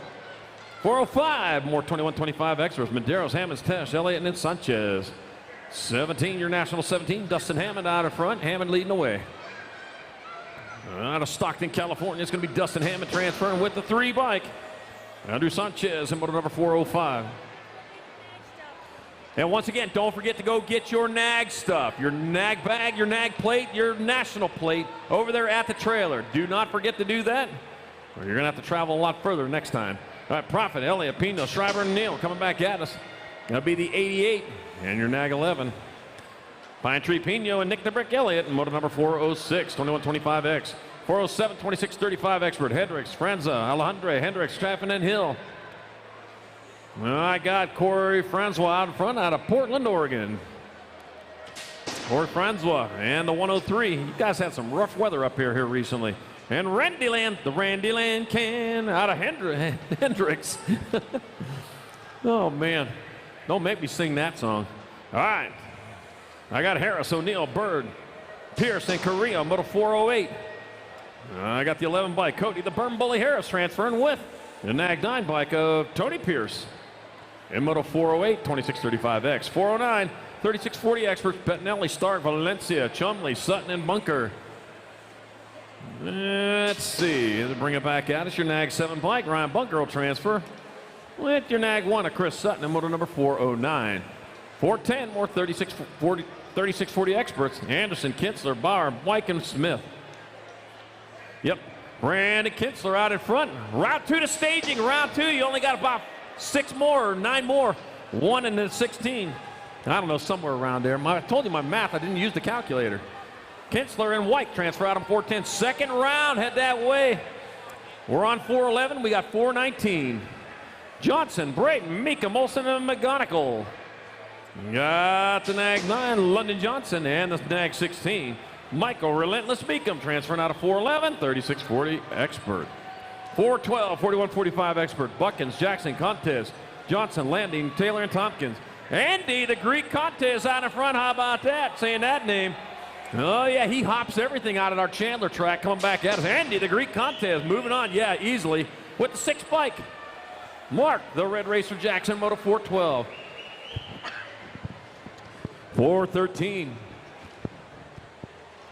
405, more 21-25 extras. Maderos, Hammonds, Tesh, Elliott, and then Sanchez. 17, your national 17, Dustin Hammond out in front. Hammond leading the way. Out of Stockton, California, it's going to be Dustin Hammond transferring with the 3 bike. Andrew Sanchez in moto number 405. And once again, don't forget to go get your NAG stuff, your NAG bag, your NAG plate, your national plate over there at the trailer. Do not forget to do that, or you're going to have to travel a lot further next time. All right, Prophet, Elliott, Pino, Schreiber, and Neal coming back at us. That'll be the 88 and your NAG 11. Pine Tree Pino and Nick the Brick Elliott in moto number 406, 2125X. 407, 2635 expert. Hendricks, Franza, Alejandre, Hendricks, Chaffin, and Hill. I got Corey Francois out in front out of Portland, Oregon. Corey Francois and the 103. You guys had some rough weather up here recently. And Randy Land, the Randy Land can out of Hendricks. Oh, man. Don't make me sing that song. All right. I got Harris, O'Neill, Bird, Pierce, and Correa, Moto 408. I got the 11 bike, Cody the Burn Bully Harris transferring with the NAG 9 bike of Tony Pierce. In Moto 408, 2635X. 409, 3640 experts, Bettinelli, Stark, Valencia, Chumley, Sutton, and Bunker. Let's see, bring it back out. It's your NAG 7 bike. Ryan Bunker will transfer with your NAG 1 of Chris Sutton in Moto number 409. 410, more 3640 experts. Anderson, Kinsler, Bauer, Wyken, Smith. Yep, Brandon Kinsler out in front. Route 2 to staging. Round 2, you only got about 6 more or 9 more. 1 in the 16. I don't know, somewhere around there. I told you my math, I didn't use the calculator. Kinsler and White transfer out on 410. Second round, head that way. We're on 411, we got 419. Johnson, Brayton, Mika, Molson, and McGonigal. Got the NAG 9, London Johnson, and the NAG 16. Michael Relentless Beacom transferring out of 411, 3640 expert. 412, 4145 expert. Buckins, Jackson, Contes, Johnson, Landing, Taylor, and Tompkins. Andy, the Greek Contes out in front. How about that? Saying that name. Oh, yeah, he hops everything out at our Chandler track. Coming back at us. Andy, the Greek Contes, moving on, yeah, easily with the 6 bike. Mark, the Red Racer Jackson, Moto 412. 413.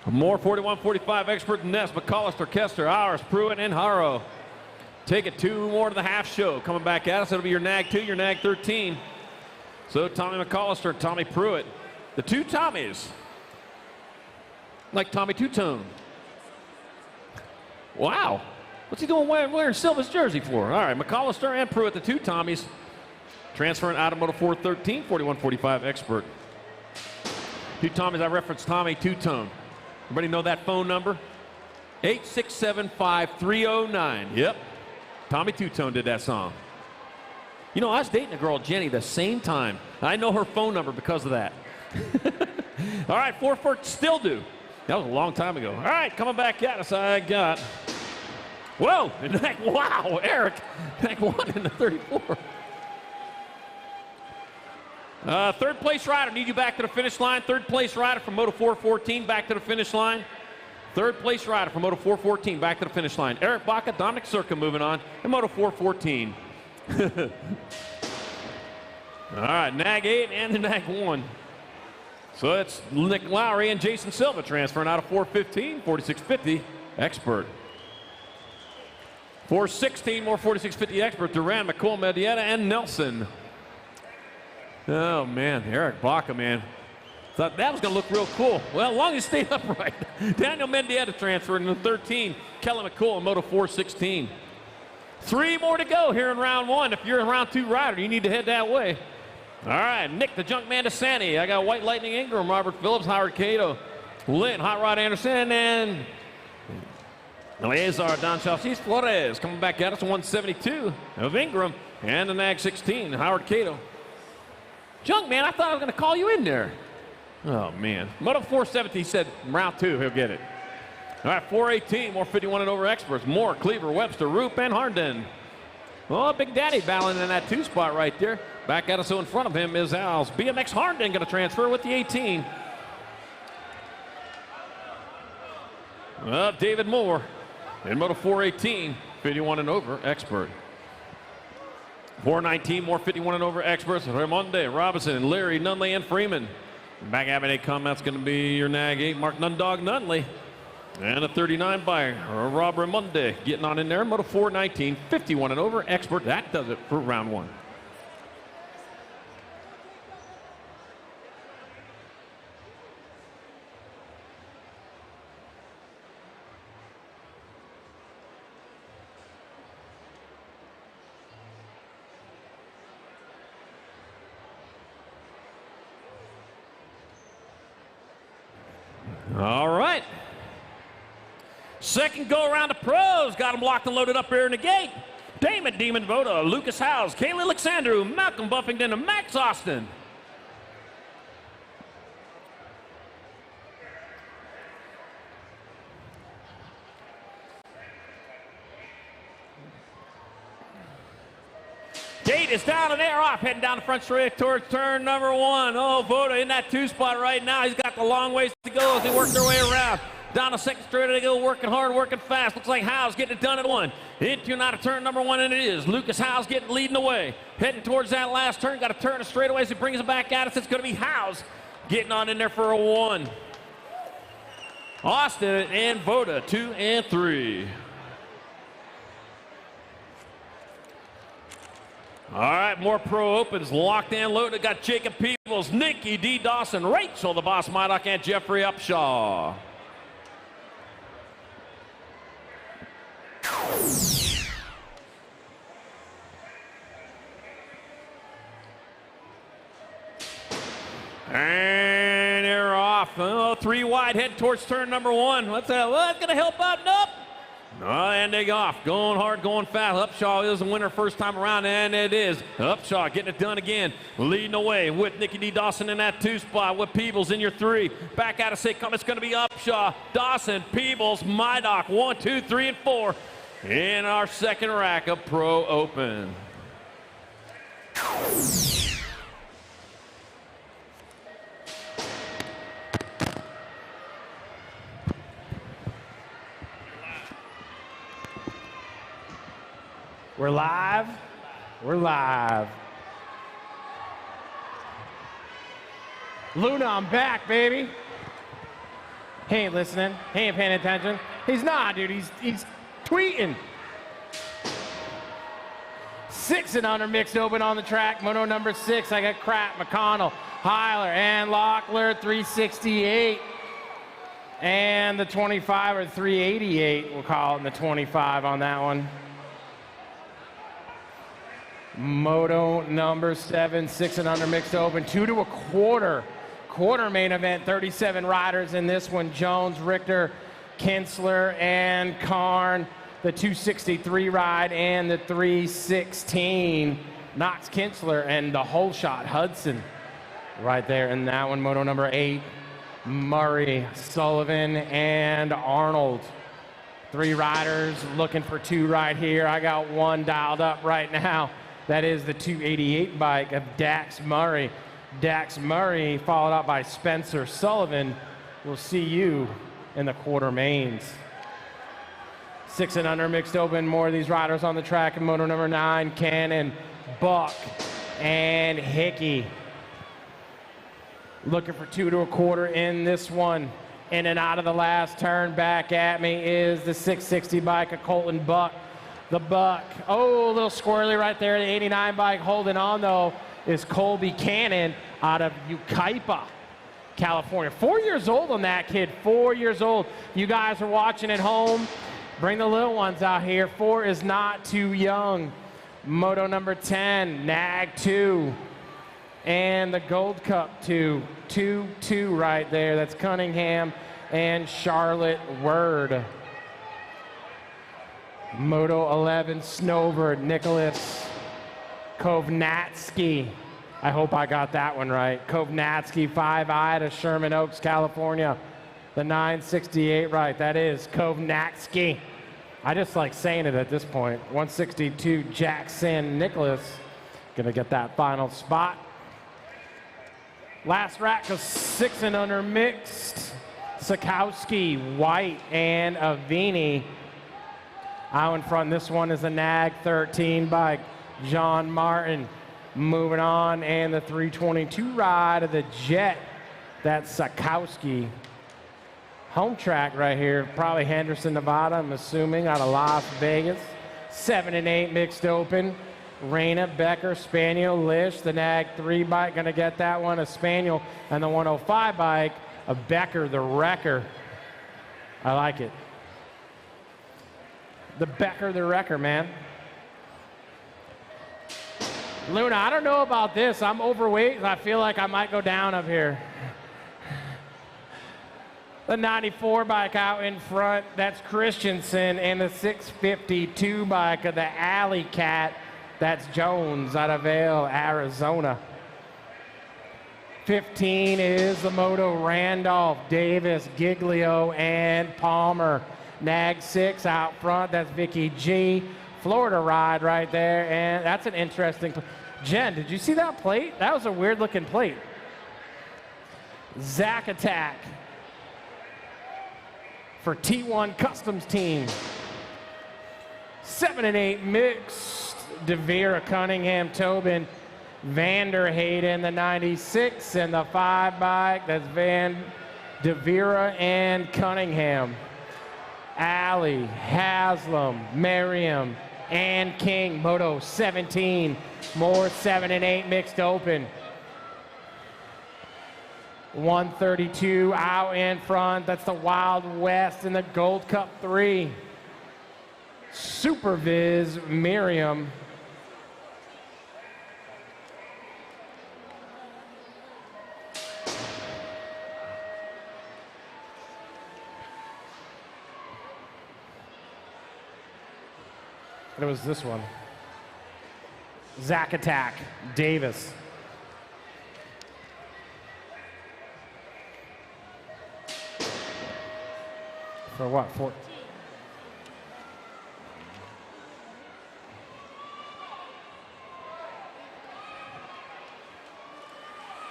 More 41-45 expert Ness, McCollister, Kester, Ours, Pruitt, and Haro. Take it 2 more to the half show. Coming back at us, it'll be your NAG 2, your NAG 13. So Tommy McCollister and Tommy Pruitt. The 2 Tommies. Like Tommy Two-Tone. Wow. What's he doing wearing Silva's jersey for? All right, McCollister and Pruitt, the 2 Tommies. Transferring out of Moto 413, 41-45 expert. 2 Tommies, I referenced Tommy Two-Tone. Everybody know that phone number? 867-5309. Yep. Tommy Two-Tone did that song. You know, I was dating a girl, Jenny, the same time. I know her phone number because of that. All right, 4-4, still do. That was a long time ago. All right, coming back at us, I got. Whoa! Wow, Eric. NAG 1 in the 34. Third place rider, need you back to the finish line. Third place rider from Moto 414 back to the finish line. Third place rider from Moto 414 back to the finish line. Eric Baca, Dominic Circa moving on in Moto 414. All right, Nag 8 and the Nag 1. So it's Nick Lowry and Jason Silva transferring out of 415, 4650 Expert. 416 more 4650 Expert. Duran, McCool, Medieta, and Nelson. Oh man, Eric Baca, man. Thought that was going to look real cool. Well, as long as you stayed upright. Daniel Mendieta transferred in the 13. Kelly McCool in Moto 416. 3 more to go here in round 1. If you're a round 2 rider, you need to head that way. All right, Nick the Junkman DeSanti. I got White Lightning Ingram, Robert Phillips, Howard Cato, Lynn, Hot Rod Anderson, and Eleazar Don Chalcis Flores coming back at us. 172 of Ingram and the Nag 16, Howard Cato. Junkman, I thought I was going to call you in there. Oh, man. Moto 470 said round 2, he'll get it. All right, 418, more 51 and over experts. Moore, Cleaver, Webster, Roop, and Harden. Oh, Big Daddy battling in that 2 spot right there. Back at us, so in front of him is Al's BMX Harden going to transfer with the 18. David Moore in Moto 418, 51 and over expert. 419, more 51 and over experts. Raimonde, Robinson, Larry, Nunley, and Freeman. Back having a comment, that's going to be your Nag 8, Mark Nundog Nunley. And a 39 by Rob Raimonde getting on in there. Moto 419, 51 and over expert. That does it for round 1. All right. Second go around the pros. Got them locked and loaded up here in the gate. Damon Demon Voda, Lucas Howes, Kaylee Alexandru, Malcolm Buffington, and Max Austin. Gate is down and they're off, heading down the front straight towards turn number 1. Oh, Voda in that 2 spot right now. He's got the long ways to go as they work their way around. Down the second straight they go, working hard, working fast. Looks like Howes getting it done at 1. Into and out of turn number 1, and it is. Lucas Howes leading the way. Heading towards that last turn. Got to turn a straightaway as he brings it back at us. It's going to be Howes getting on in there for a 1. Austin and Voda, 2 and 3. All right, more pro opens, locked and loaded. Got Jacob Peebles, Nikki D. Dawson, Rachel the Boss Mydock, and Jeffrey Upshaw. And they're off. Oh, 3 wide, head towards turn number 1. What's that? Well, that's going to help out. Nope. And they go off. Going hard, going fast. Upshaw is the winner first time around, and it is. Upshaw getting it done again. Leading the way with Nikki D. Dawson in that 2 spot with Peebles in your 3. Back out of say, come. It's going to be Upshaw, Dawson, Peebles, Mydock. 1, 2, 3, and 4 in our second rack of Pro Open. We're live. We're live. Luna, I'm back, baby. He ain't listening. He ain't paying attention. He's not, dude. He's tweeting. 6 and under mixed open on the track. Moto number 6. I got Kratt, McConnell, Heiler, and Locklear, 368. And the 25 or 388, we'll call it, the 25 on that one. Moto number 7, 6 and under mixed open, 2 to a quarter. Quarter main event, 37 riders in this one. Jones, Richter, Kinsler, and Karn. The 263 ride and the 316. Knox, Kinsler, and the whole shot, Hudson. Right there in that one. Moto number 8, Murray, Sullivan, and Arnold. 3 riders looking for 2 right here. I got 1 dialed up right now. That is the 288 bike of Dax Murray. Dax Murray followed up by Spencer Sullivan. We'll see you in the quarter mains. 6 and under mixed open. More of these riders on the track in moto number 9. Cannon, Buck, and Hickey. Looking for 2 1/4 in this one. In and out of the last turn. Back at me is the 660 bike of Colton Buck. The Buck. Oh, a little squirrely right there. The 89 bike holding on, though, is Colby Cannon out of Yucaipa, California. 4 years old on that kid. 4 years old. You guys are watching at home. Bring the little ones out here. 4 is not too young. Moto number 10, Nag 2. And the Gold Cup 2. 2 right there. That's Cunningham and Charlotte Word. Moto 11, Snowbird, Nicholas Kovnatsky. I hope I got that one right. Kovnatsky, 5i to Sherman Oaks, California. The 968 right. That is Kovnatsky. I just like saying it at this point. 162, Jackson Nicholas. Gonna get that final spot. Last rack of 6 and under mixed. Sikowski, White, and Avini. Out in front, this one is a Nag 13 by John Martin. Moving on, and the 322 ride of the Jet. That's Sikowski. Home track right here, probably Henderson, Nevada, I'm assuming, out of Las Vegas. 7 and 8 mixed open. Raina, Becker, Spaniel, Lish, the Nag 3 bike, gonna get that one, a Spaniel, and the 105 bike, a Becker, the Wrecker. I like it. The Becker, the Wrecker, man. Luna, I don't know about this. I'm overweight, and I feel like I might go down up here. The 94 bike out in front, that's Christensen, and the 652 bike of the Alley Cat, that's Jones out of Vail, Arizona. 15 is the Moto Randolph, Davis, Giglio, and Palmer. Nag 6 out front, that's Vicky G. Florida ride right there, and that's an interesting. Jen, did you see that plate? That was a weird looking plate. Zack Attack for T1 Customs Team. 7 and 8 mixed. DeVera, Cunningham, Tobin, Vander Hayden, the 96, and the 5 bike, that's Van DeVera and Cunningham. Alley, Haslam, Merriam, and King. Moto 17, more 7 and 8 mixed open. 132 out in front, that's the Wild West in the Gold Cup 3. Super Viz, Miriam. And it was this one. Zack Attack, Davis. For what?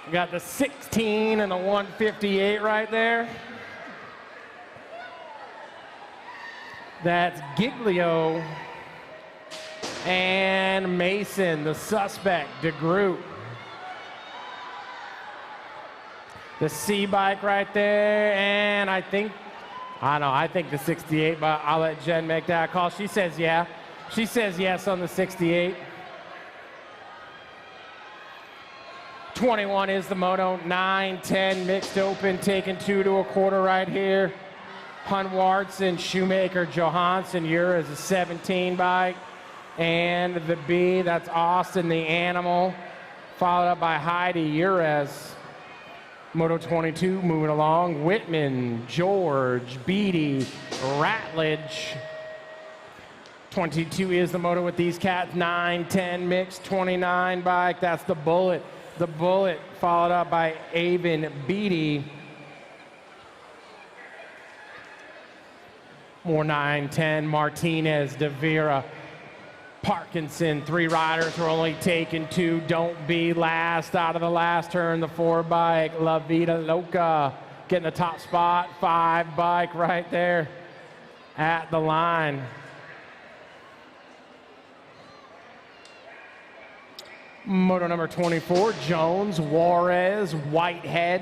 We got the 16 and the 158 right there. That's Giglio and Mason, the suspect, DeGroot. The C bike right there, and I think the 68, but I'll let Jen make that call. She says yeah. She says yes on the 68. 21 is the Moto 9-10 mixed open, taking 2 1/4 right here. Hunwartson, Shoemaker, Johansson, Ura's a 17 bike. And the B, that's Austin, the Animal, followed up by Heidi Ures. Moto 22 moving along. Whitman, George, Beatty, Ratledge. 22 is the Moto with these cats. 9-10 mixed, 29 bike. That's the Bullet. The Bullet followed up by Avon Beatty. More 9-10, Martinez, DeVera, Parkinson. 3 riders were only taken 2. Don't be last out of the last turn. The 4 bike, La Vida Loca, getting the top spot. 5 bike right there at the line. Moto number 24, Jones, Juarez, Whitehead,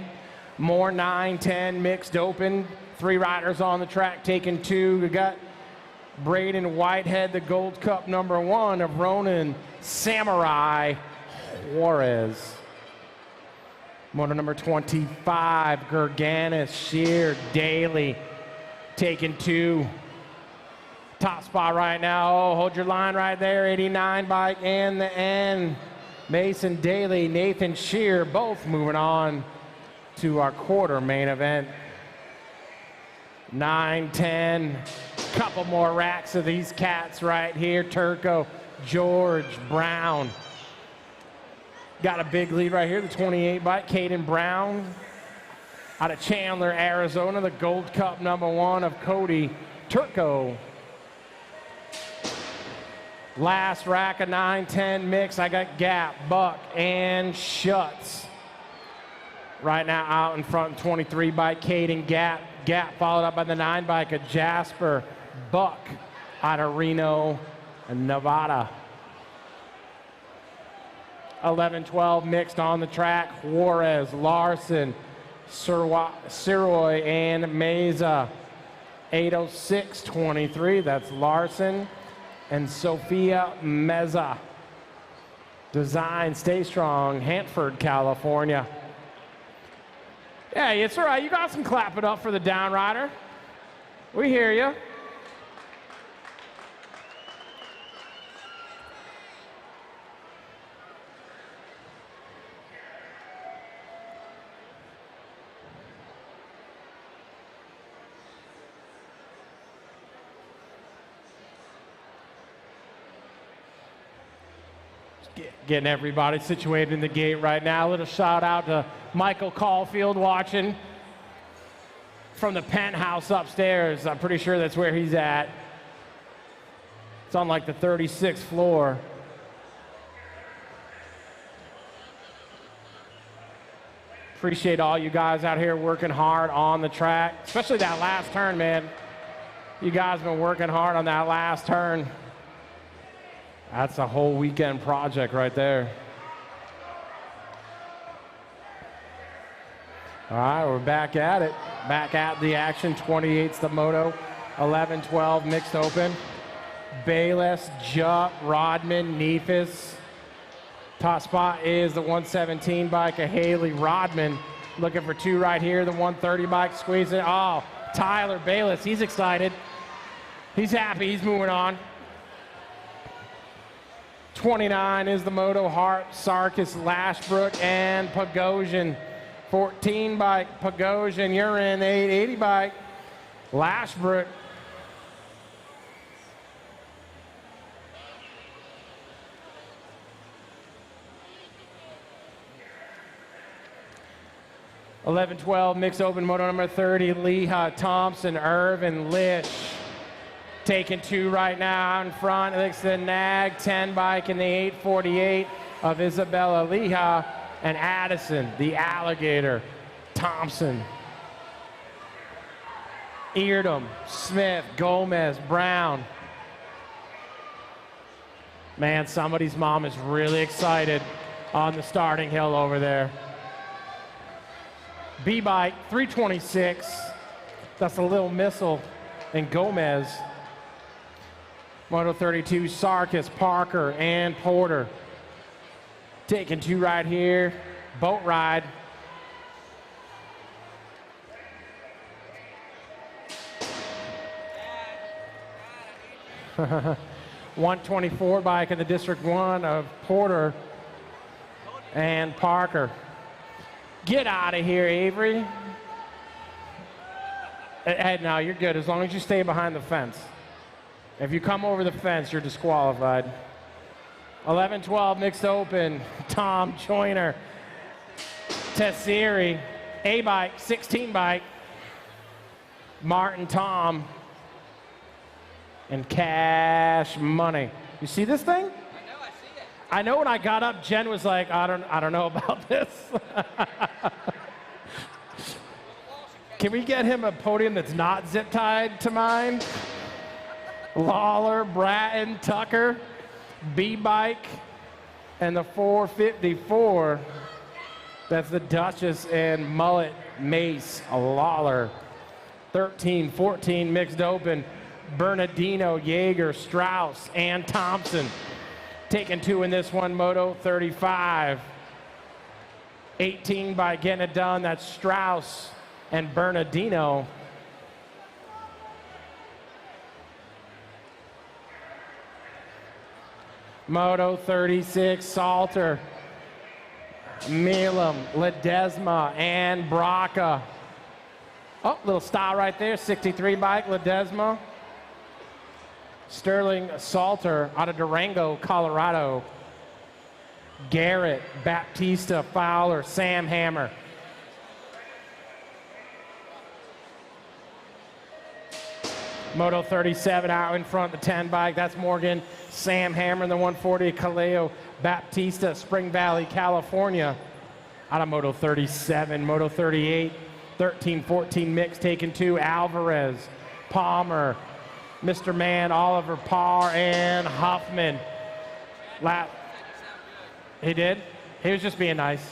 more 9-10 mixed open. 3 riders on the track, taking 2. We got Braden Whitehead, the Gold Cup number 1 of Ronan, Samurai, Juarez. Moto number 25, Gerganis, Shear, Daly, taking 2. Top spot right now. Oh, hold your line right there. 89 bike and the end. Mason Daly, Nathan Shear, both moving on to our quarter main event. 9-10. Couple more racks of these cats right here. Turco, George, Brown. Got a big lead right here, the 28 bike, Caden Brown. Out of Chandler, Arizona, the Gold Cup number 1 of Cody Turco. Last rack of 9-10 mix, I got Gap, Buck, and Schutz. Right now out in front, 23 bike, Caden Gap. Gap followed up by the 9 bike of Jasper, Buck, out of Reno, Nevada. 11-12 mixed on the track, Juarez, Larson, Siroy, and Meza. 8:06:23, that's Larson and Sophia Meza. Design, Stay Strong, Hanford, California. Yeah, it's all right. You got some clap it up for the down rider. We hear you. Getting everybody situated in the gate right now. A little shout out to Michael Caulfield watching from the penthouse upstairs. I'm pretty sure that's where he's at. It's on like the 36th floor. Appreciate all you guys out here working hard on the track, especially that last turn, man. You guys been working hard on that last turn. That's a whole weekend project right there. All right, we're back at it. Back at the action. 28's the moto. 11-12 mixed open. Bayless, Jupp, Rodman, Neefus. Top spot is the 117 bike of Haley Rodman. Looking for 2 right here. The 130 bike squeezing. Oh, Tyler Bayless, he's excited. He's happy, he's moving on. 29 is the moto, Hart, Sarkis, Lashbrook, and Pagosian. 14 bike, Pagosian, you're in. 880 bike, Lashbrook. (11-12) mixed open moto number 30, Leha, Thompson, Irvin, Lish. Taking 2 right now out in front. It's the Nag 10 bike in the 848 of Isabella Leha and Addison, the Alligator, Thompson. Eardham, Smith, Gomez, Brown. Man, somebody's mom is really excited on the starting hill over there. B-bike, 326. That's a little missile. And Gomez. Moto 32, Sarkis, Parker, and Porter. Taking 2 right here. Boat ride. (124) bike in the District 1 of Porter and Parker. Get out of here, Avery. Ed, no, you're good as long as you stay behind the fence. If you come over the fence, you're disqualified. 11-12 mixed open. Tom Joyner, Tessiri, A-bike, 16 bike. Martin Tom, and Cash Money. You see this thing? I know, I see it. I know when I got up, Jen was like, I don't know about this. Can we get him a podium that's not zip tied to mine? Lawler, Bratton, Tucker, B-bike. And the 454, that's the Duchess and Mullet Mace Lawler. 13-14 mixed open. Bernardino, Yeager, Strauss, and Thompson. Taking 2 in this one, Moto 35. 18 by getting it done, that's Strauss and Bernardino. Moto 36, Salter, Milam, Ledesma, and Braca. Oh, little style right there, 63 bike, Ledesma. Sterling Salter out of Durango, Colorado. Garrett, Baptista, Fowler, Sam Hammer. Moto 37 out in front, the 10 bike. That's Morgan, Sam Hammer in the 140, Kaleo Baptista, Spring Valley, California. Out of Moto 37, Moto 38, 13-14 mix, taken 2, Alvarez, Palmer, Mr. Mann, Oliver Parr, and Huffman. He did? He was just being nice.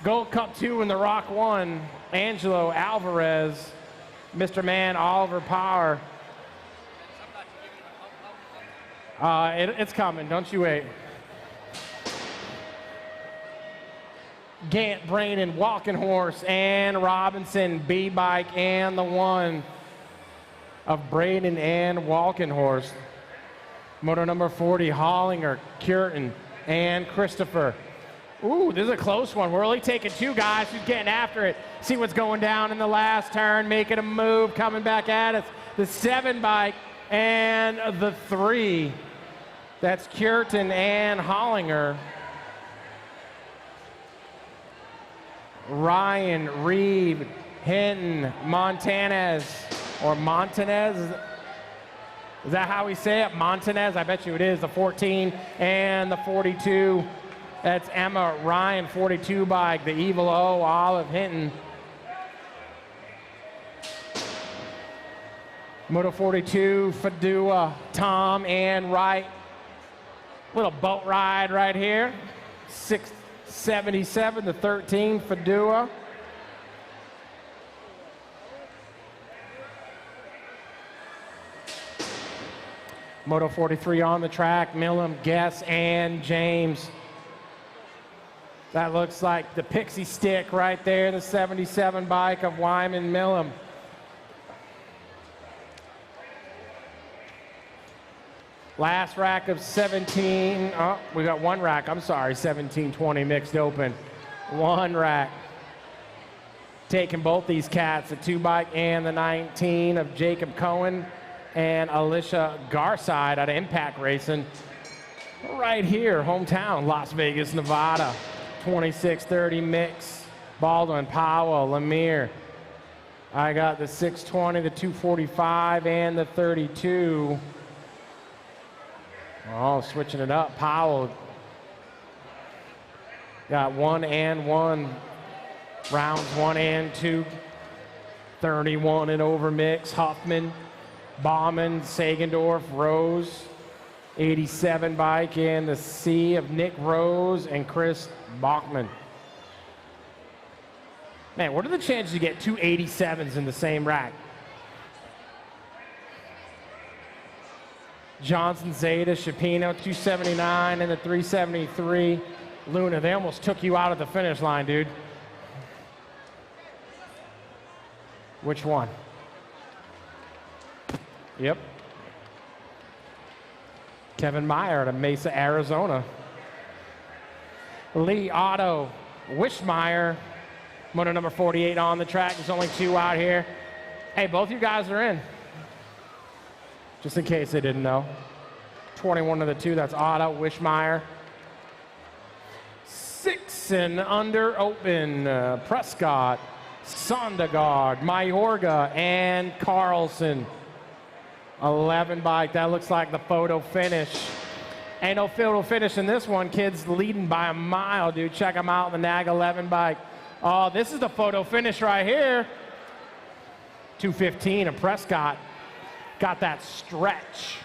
Gold Cup 2 in the Rock 1, Angelo Alvarez, Mr. Mann, Oliver Parr. It's coming, don't you wait. Gant, Braden, Walking Horse, and Robinson, B-Bike, and the 1 of Braden and Walking Horse. Moto number 40, Hollinger, Curtin, and Christopher. Ooh, this is a close one. We're only taking 2 guys who's getting after it. See what's going down in the last turn, making a move, coming back at us. The 7 bike and the 3. That's Curtin and Hollinger. Ryan, Reed, Hinton, Montanez, or Montanez. Is that how we say it? Montanez? I bet you it is. The 14 and the 42. That's Emma Ryan, 42 bike. The Evil O, Olive Hinton. Moto 42, Fadua, Tom and Wright. Little boat ride right here. 677 to 13, Fadua. Moto 43 on the track, Millam, Guess, and James. That looks like the pixie stick right there, the 77 bike of Wyman Millam. Last rack of 17, oh, we got 1 rack, I'm sorry, 17-20 mixed open. 1 rack. Taking both these cats, the 2 bike and the 19 of Jacob Cohen and Alicia Garside out of Impact Racing. Right here, hometown, Las Vegas, Nevada. 26-30 mix, Baldwin, Powell, Lemire. I got the 620, the 245, and the 32. Oh, switching it up. Powell got 1 and 1. Rounds 1 and 2. 31 and over mix. Huffman, Bauman, Sagendorf, Rose. 87 bike in the C of Nick Rose and Chris Bachman. Man, what are the chances you get 2 87s in the same rack? Johnson, Zeta, Shapino, 279 and the 373. Luna, they almost took you out of the finish line, dude. Which one? Yep. Kevin Meyer out of Mesa, Arizona. Lee Otto, Wishmeyer, moto number 48 on the track. There's only 2 out here. Hey, both you guys are in. Just in case they didn't know. 21 of the 2, that's Otto, Wishmeyer. 6 and under open, Prescott, Sondergaard, Mayorga, and Carlson. 11 bike, that looks like the photo finish. Ain't no photo finish in this one, kids leading by a mile, dude. Check them out, the NAG 11 bike. Oh, this is the photo finish right here. 215 of Prescott. Got that stretch.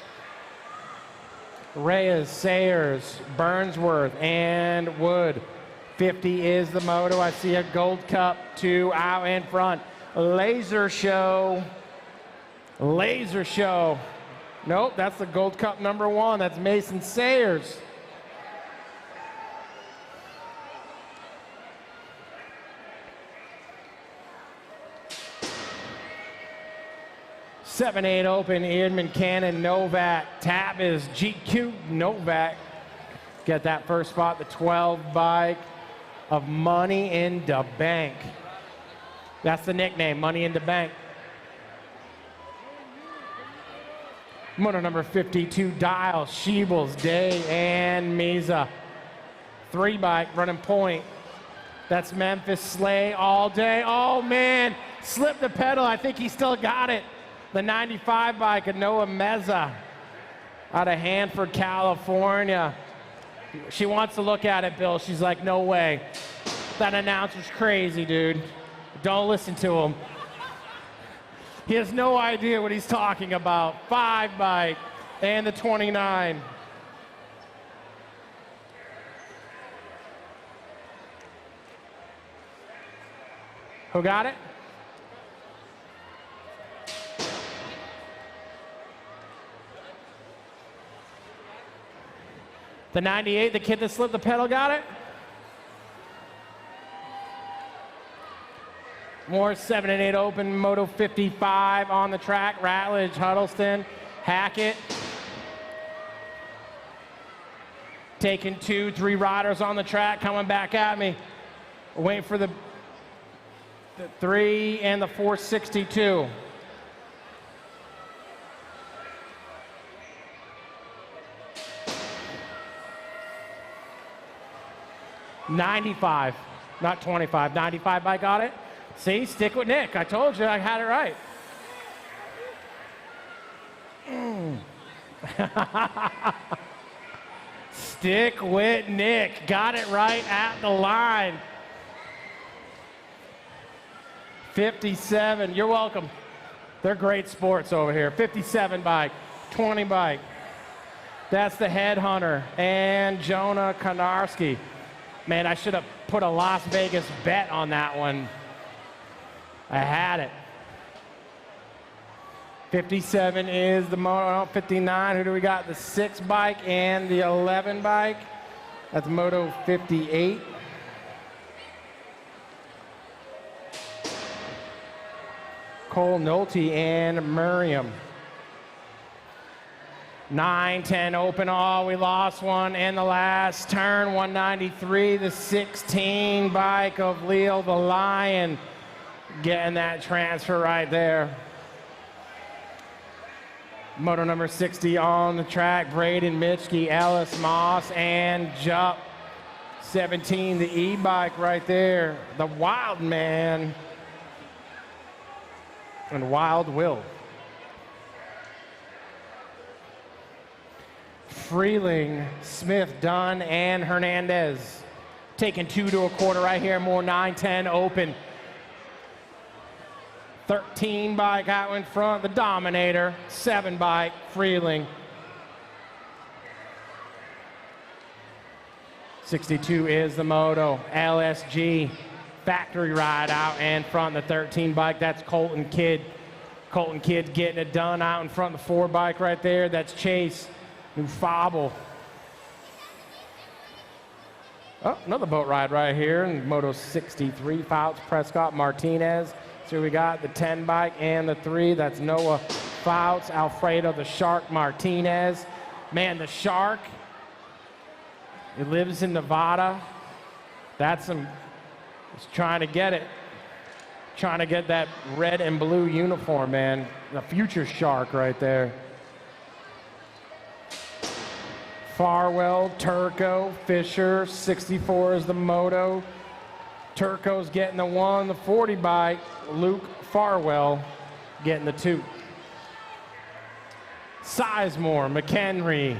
Reyes, Sayers, Burnsworth, and Wood. 50 is the moto. I see a Gold Cup 2 out in front. Laser Show. Laser Show. Nope, that's the Gold Cup number 1. That's Mason Sayers. (7-8) open, Eerdman, Cannon, Novak. Tap is GQ Novak. Get that first spot, the 12 bike of Money in the Bank. That's the nickname, Money in the Bank. Moto number 52, Dial, Sheebles, Day, and Mesa. 3 bike running point. That's Memphis Slay all day. Oh man, slipped the pedal. I think he still got it. The 95 bike of Noah Meza out of Hanford, California. She wants to look at it, Bill. She's like, no way. That announcer's crazy, dude. Don't listen to him. He has no idea what he's talking about. 5 bike and the 29. Who got it? The 98, the kid that slipped the pedal, got it? More 7-8 open, Moto 55 on the track. Ratledge, Huddleston, Hackett. Taking 2, 3 riders on the track, coming back at me. Waiting for the 3 and the 462. $95, not 25. 95 bike got it. See, stick with Nick. I told you I had it right. Stick with Nick. Got it right at the line. 57. You're welcome. They're great sports over here. 57 bike, 20 bike. That's the Headhunter and Jonah Konarski. Man, I should have put a Las Vegas bet on that one. I had it. 57 is the Moto. 59, who do we got? The 6 bike and the 11 bike. That's Moto 58. Cole Nolte and Miriam. 9, 10 open. Oh, we lost one in the last turn. 193, the 16 bike of Leo the Lion. Getting that transfer right there. Moto number 60 on the track. Braden Mitchke, Ellis Moss, and Jupp. 17, the e-bike right there. The Wild Man. And Wild Will. Freeling, Smith, Dunn, and Hernandez. Taking 2 to a quarter right here. More 9, 10 open. 13 bike out in front, the Dominator. 7 bike, Freeling. 62 is the Moto. LSG, factory ride out in front, the 13 bike. That's Colton Kidd. Colton Kidd getting it done out in front, the 4 bike right there. That's Chase Ufable. Oh, another boat ride right here in Moto 63. Fouts, Prescott, Martinez. So we got the 10 bike and the 3. That's Noah Fouts, Alfredo the Shark Martinez. Man, the Shark, he lives in Nevada. That's some, he's trying to get it. Trying to get that red and blue uniform, man. The future Shark right there. Farwell, Turco, Fisher, 64 is the Moto. Turco's getting the 1, the 40 bike. Luke Farwell getting the 2. Sizemore, McHenry,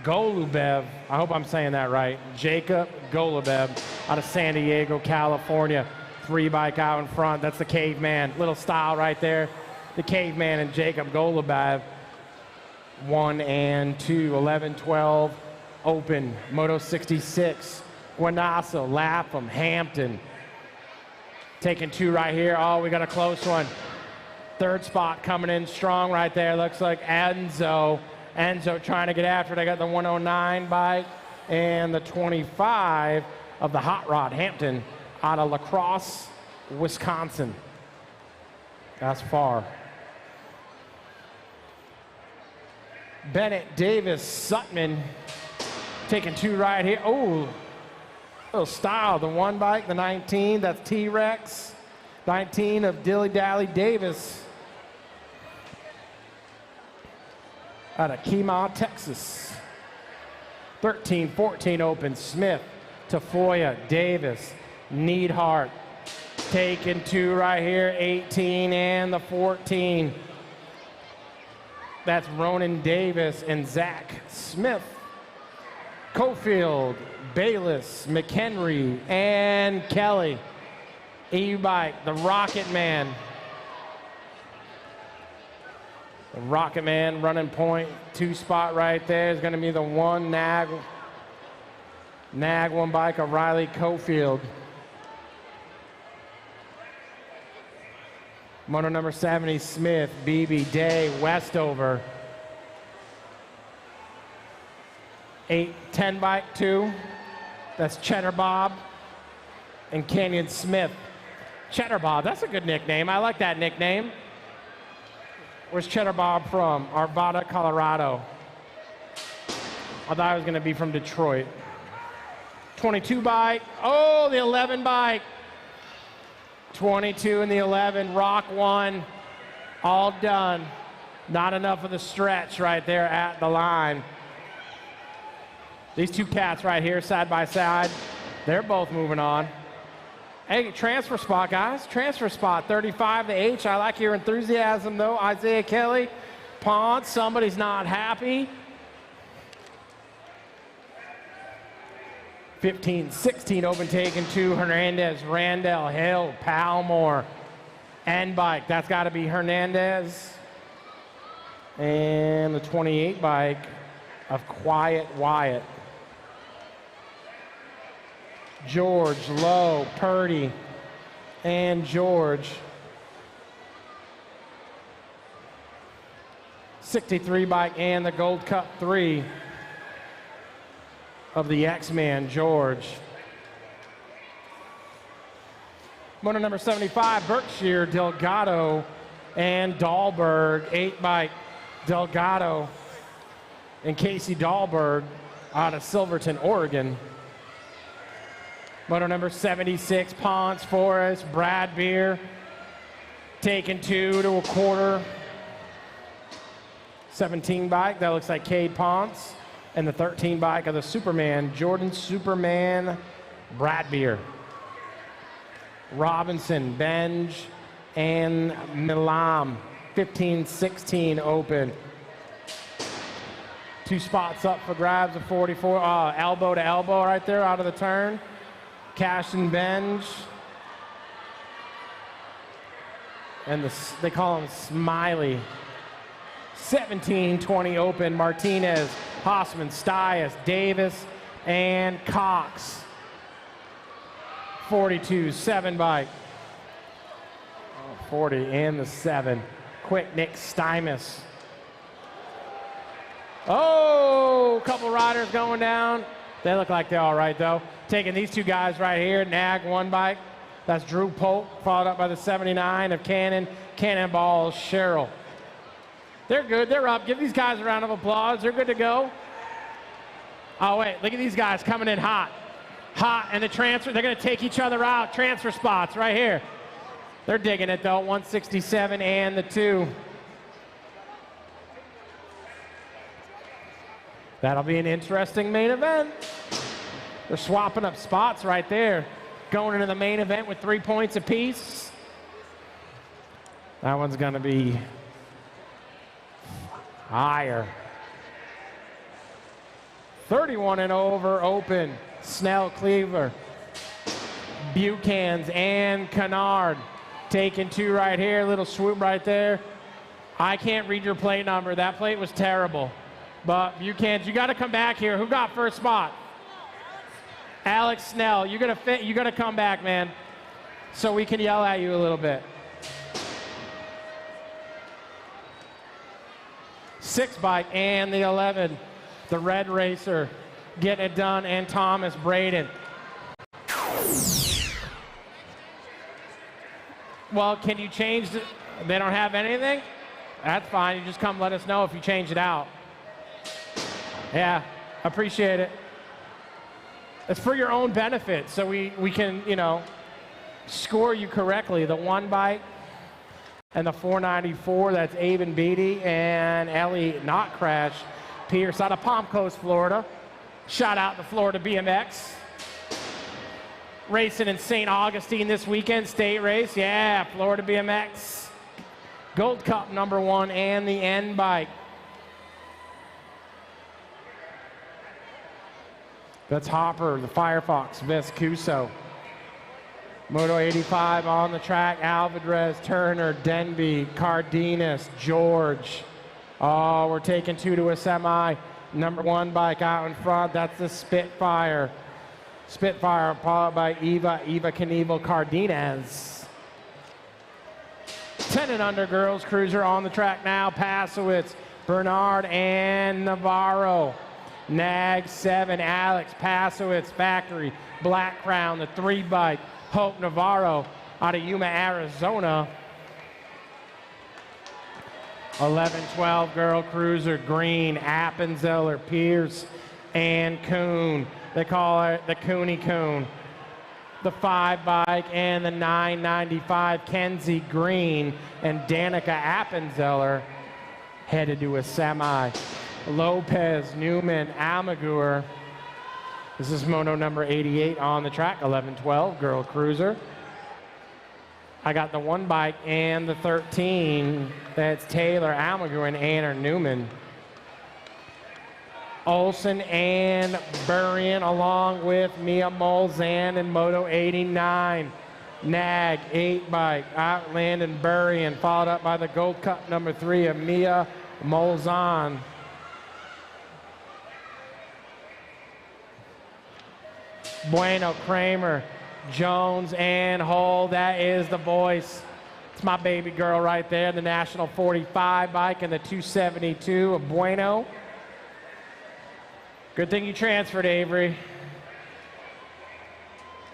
Golubev, I hope I'm saying that right. Jacob Golubev out of San Diego, California. 3 bike out in front. That's the Caveman. Little style right there. The Caveman and Jacob Golubev. 1 and 2, 11, 12, open. Moto 66, Guanasso, Lapham, Hampton. Taking 2 right here. Oh, we got a close one. Third spot coming in strong right there. Looks like Enzo. Enzo trying to get after it. I got the 109 bike and the 25 of the Hot Rod, Hampton, out of La Crosse, Wisconsin. That's far. Bennett, Davis, Sutman taking 2 right here. Oh, little style. The 1 bike, the 19, that's T-Rex. 19 of Dilly Dally Davis out of Kemah, Texas. 13, 14 open. Smith, Tafoya, Davis, Neidhart. Taking 2 right here, 18 and the 14. That's Ronan Davis and Zach Smith. Cofield, Bayless, McHenry, and Kelly. E-bike, the Rocket Man. The Rocket Man running point, 2 spot right there is going to be the 1 nag 1 bike of Riley Cofield. Moto number 70, Smith, BB, Day, Westover. 8, 10 bike 2. That's Cheddar Bob and Canyon Smith. Cheddar Bob, that's a good nickname. I like that nickname. Where's Cheddar Bob from? Arvada, Colorado. I thought I was going to be from Detroit. 22 bike. Oh, the 11 bike. 22 and the 11. Rock 1. All done. Not enough of the stretch right there at the line. These 2 cats right here, side by side, they're both moving on. Hey, transfer spot, guys. Transfer spot, 35 to H. I like your enthusiasm, though. Isaiah Kelly, Pond, somebody's not happy. 15, 16, open taken 2. Hernandez, Randall, Hill, Palmore, and bike. That's got to be Hernandez. And the 28 bike of Quiet Wyatt. George, Lowe, Purdy, and George. 63 bike and the Gold Cup 3 of the X-Man, George. Moto number 75, Berkshire, Delgado, and Dahlberg. 8 bike, Delgado and Casey Dahlberg out of Silverton, Oregon. Moto number 76, Ponce Forest, Brad Beer, taking 2 to a quarter. 17 bike, that looks like Cade Ponce. And the 13 bike of the Superman, Jordan Superman, Brad Beer. Robinson, Benj, and Milam. 15, 16 open. 2 spots up for grabs of 44, elbow to elbow right there out of the turn. Cash and Benj. And they call him Smiley. 17, 20 open. Martinez, Hossman, Stias, Davis, and Cox. 42, 7 bike. 40 and the 7. Quick Nick Stymus. Oh, a couple riders going down. They look like they're all right, though. Taking these 2 guys right here, nag 1 bike. That's Drew Polk, followed up by the 79 of Cannonball Sherrill. They're good. They're up. Give these guys a round of applause. They're good to go. Oh, wait. Look at these guys coming in hot. Hot, and the transfer. They're going to take each other out. Transfer spots right here. They're digging it, though. 167 and the 2. That'll be an interesting main event. They're swapping up spots right there. Going into the main event with 3 points apiece. That one's going to be higher. 31 and over open. Snell, Cleaver, Buchan's, and Kennard. Taking 2 right here. Little swoop right there. I can't read your plate number. That plate was terrible. But you can't. You got to come back here. Who got first spot? Alex Snell. You got to come back, man, so we can yell at you a little bit. 6 bike and the 11. The red racer getting it done, and Thomas Braden. Well, can you change it? They don't have anything? That's fine. You just come let us know if you change it out. Yeah, appreciate it. It's for your own benefit, so we can, you know, score you correctly. The 1 bike and the 494, that's Aben Beatty and Ellie Not Crash Pierce out of Palm Coast, Florida. Shout out to Florida BMX. Racing in St. Augustine this weekend, state race. Yeah, Florida BMX. Gold Cup #1 and the N bike. That's Hopper, the Firefox, Vescuso. Moto 85 on the track, Alvarez, Turner, Denby, Cardenas, George. Oh, we're taking 2 to a semi. #1 bike out in front, that's the Spitfire. Spitfire followed by Eva Knievel Cardenas. 10 and under girls cruiser on the track now, Pasowitz, Bernard, and Navarro. Nag 7, Alex Pasowitz, Factory, Black Crown, the 3 bike, Hope Navarro out of Yuma, Arizona. 11-12 girl cruiser, Green, Appenzeller, Pierce, and Kuhn. They call it the Cooney Coon. The 5 bike and the 995, Kenzie Green and Danica Appenzeller headed to a semi. Lopez, Newman, Almaguer. This is moto number 88 on the track, 11-12 girl cruiser. I got the 1 bike and the 13. That's Taylor Almaguer and Anna Newman. Olson and Burrian along with Mia Molzan in moto 89. Nag 8 bike, Outland and Burrian, followed up by the Gold Cup #3 of Mia Molzan. Bueno, Kramer, Jones, and Hull. That is the voice. It's my baby girl right there, the National 45 bike and the 272 of Bueno. Good thing you transferred, Avery.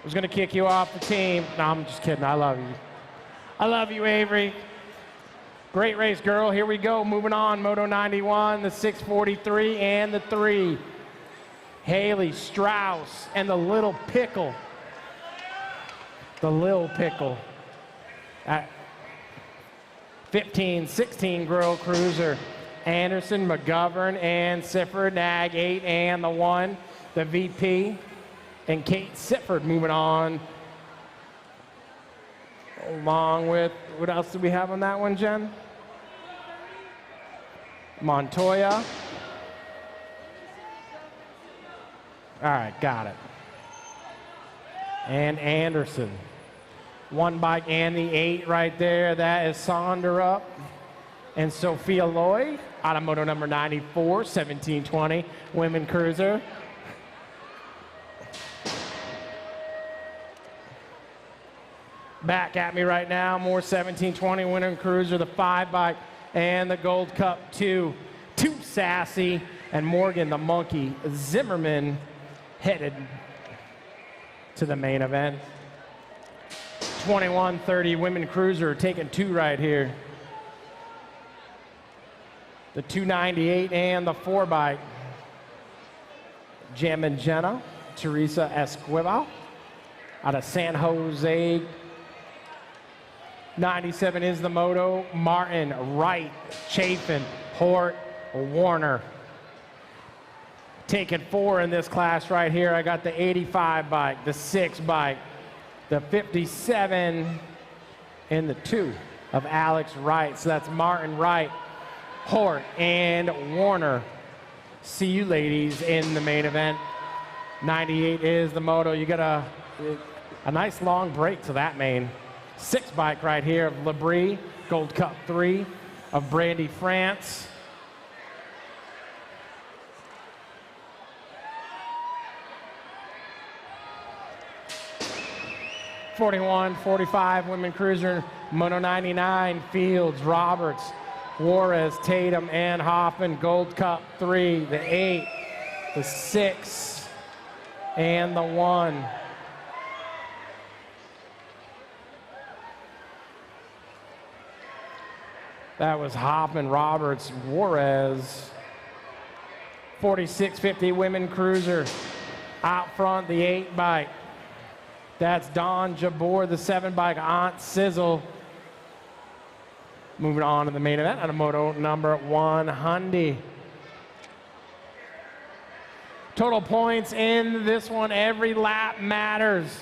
I was going to kick you off the team. No, I'm just kidding. I love you. I love you, Avery. Great race, girl. Here we go. Moving on. Moto 91, the 643, and the 3. Haley Strauss and the Little Pickle. The Lil Pickle. At 15-16 girl cruiser. Anderson, McGovern, and Sifford. Nag 8 and the 1. The VP. And Kate Sifford moving on. Along with, what else do we have on that one, Jen? Montoya. All right, got it. And Anderson. 1 bike and the 8 right there. That is Sonderup. And Sophia Loy, out of moto number 94, 1720, women cruiser. Back at me right now, more 1720 women cruiser, the 5 bike and the Gold Cup 2. Too Sassy and Morgan the Monkey Zimmerman headed to the main event. 2130 women cruiser taking 2 right here. The 298 and the 4 bike. Jam and Jenna, Teresa Esquivel out of San Jose. 97 is the moto. Martin, Wright, Chafin, Hort, Warner. Taking 4 in this class right here. I got the 85 bike, the 6 bike, the 57 and the 2 of Alex Wright. So that's Martin, Wright, Hort, and Warner. See you ladies in the main event. 98 is the moto. You got a nice long break to that main. 6 bike right here of Labrie, Gold Cup 3. of Brandy, France. '41-45 women cruiser, Moto 99, Fields, Roberts, Juarez, Tatum, and Hoffman. Gold Cup 3, the 8, the 6, and the 1. That was Hoffman, Roberts, Juarez. 46-50 women cruiser. Out front, the 8 bike. That's Don Jabor, the 7 bike, Aunt Sizzle. Moving on to the main event on a moto number 100. Total points in this one, every lap matters.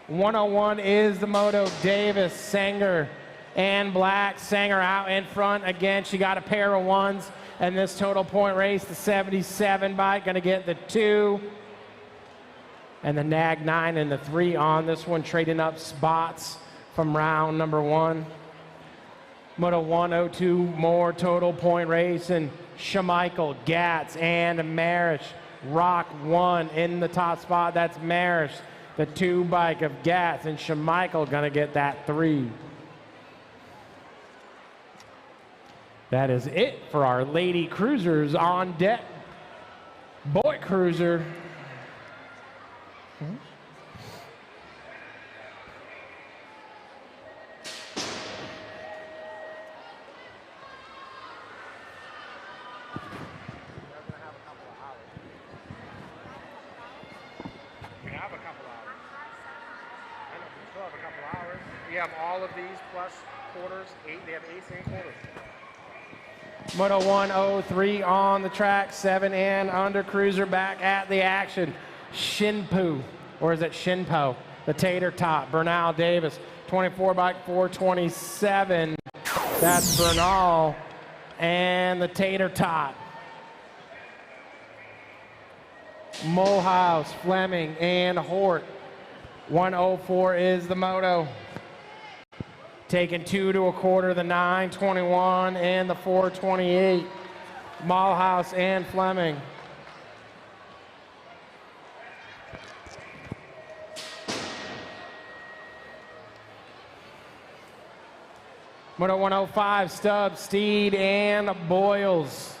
101 is the moto. Davis, Sanger, and Black. Sanger out in front again. She got a pair of 1s. And this total point race, the 77 bike, going to get the 2. And the Nag 9 and the 3 on this one, trading up spots from round number 1. Moto 102, more total point race. And Schmeichel, Gatz, and Marish. Rock 1 in the top spot. That's Marish. The 2 bike of Gatz, and Schmeichel going to get that 3. That is it for our lady cruisers on deck. Boy cruiser. We have all of these plus quarters, 8. They have 8 same quarters. Moto 103 on the track, 7 and under cruiser back at the action. Shinpo, or is it Shinpo? The tater top, Bernal Davis, 24 bike 427. That's Bernal and the tater tot. Mulhouse, Fleming, and Hort. 104 is the moto. Taking 2 to a quarter, the 921 and the 428. Mulhouse and Fleming. Moto 105, Stubbs, Steed, and Boyles.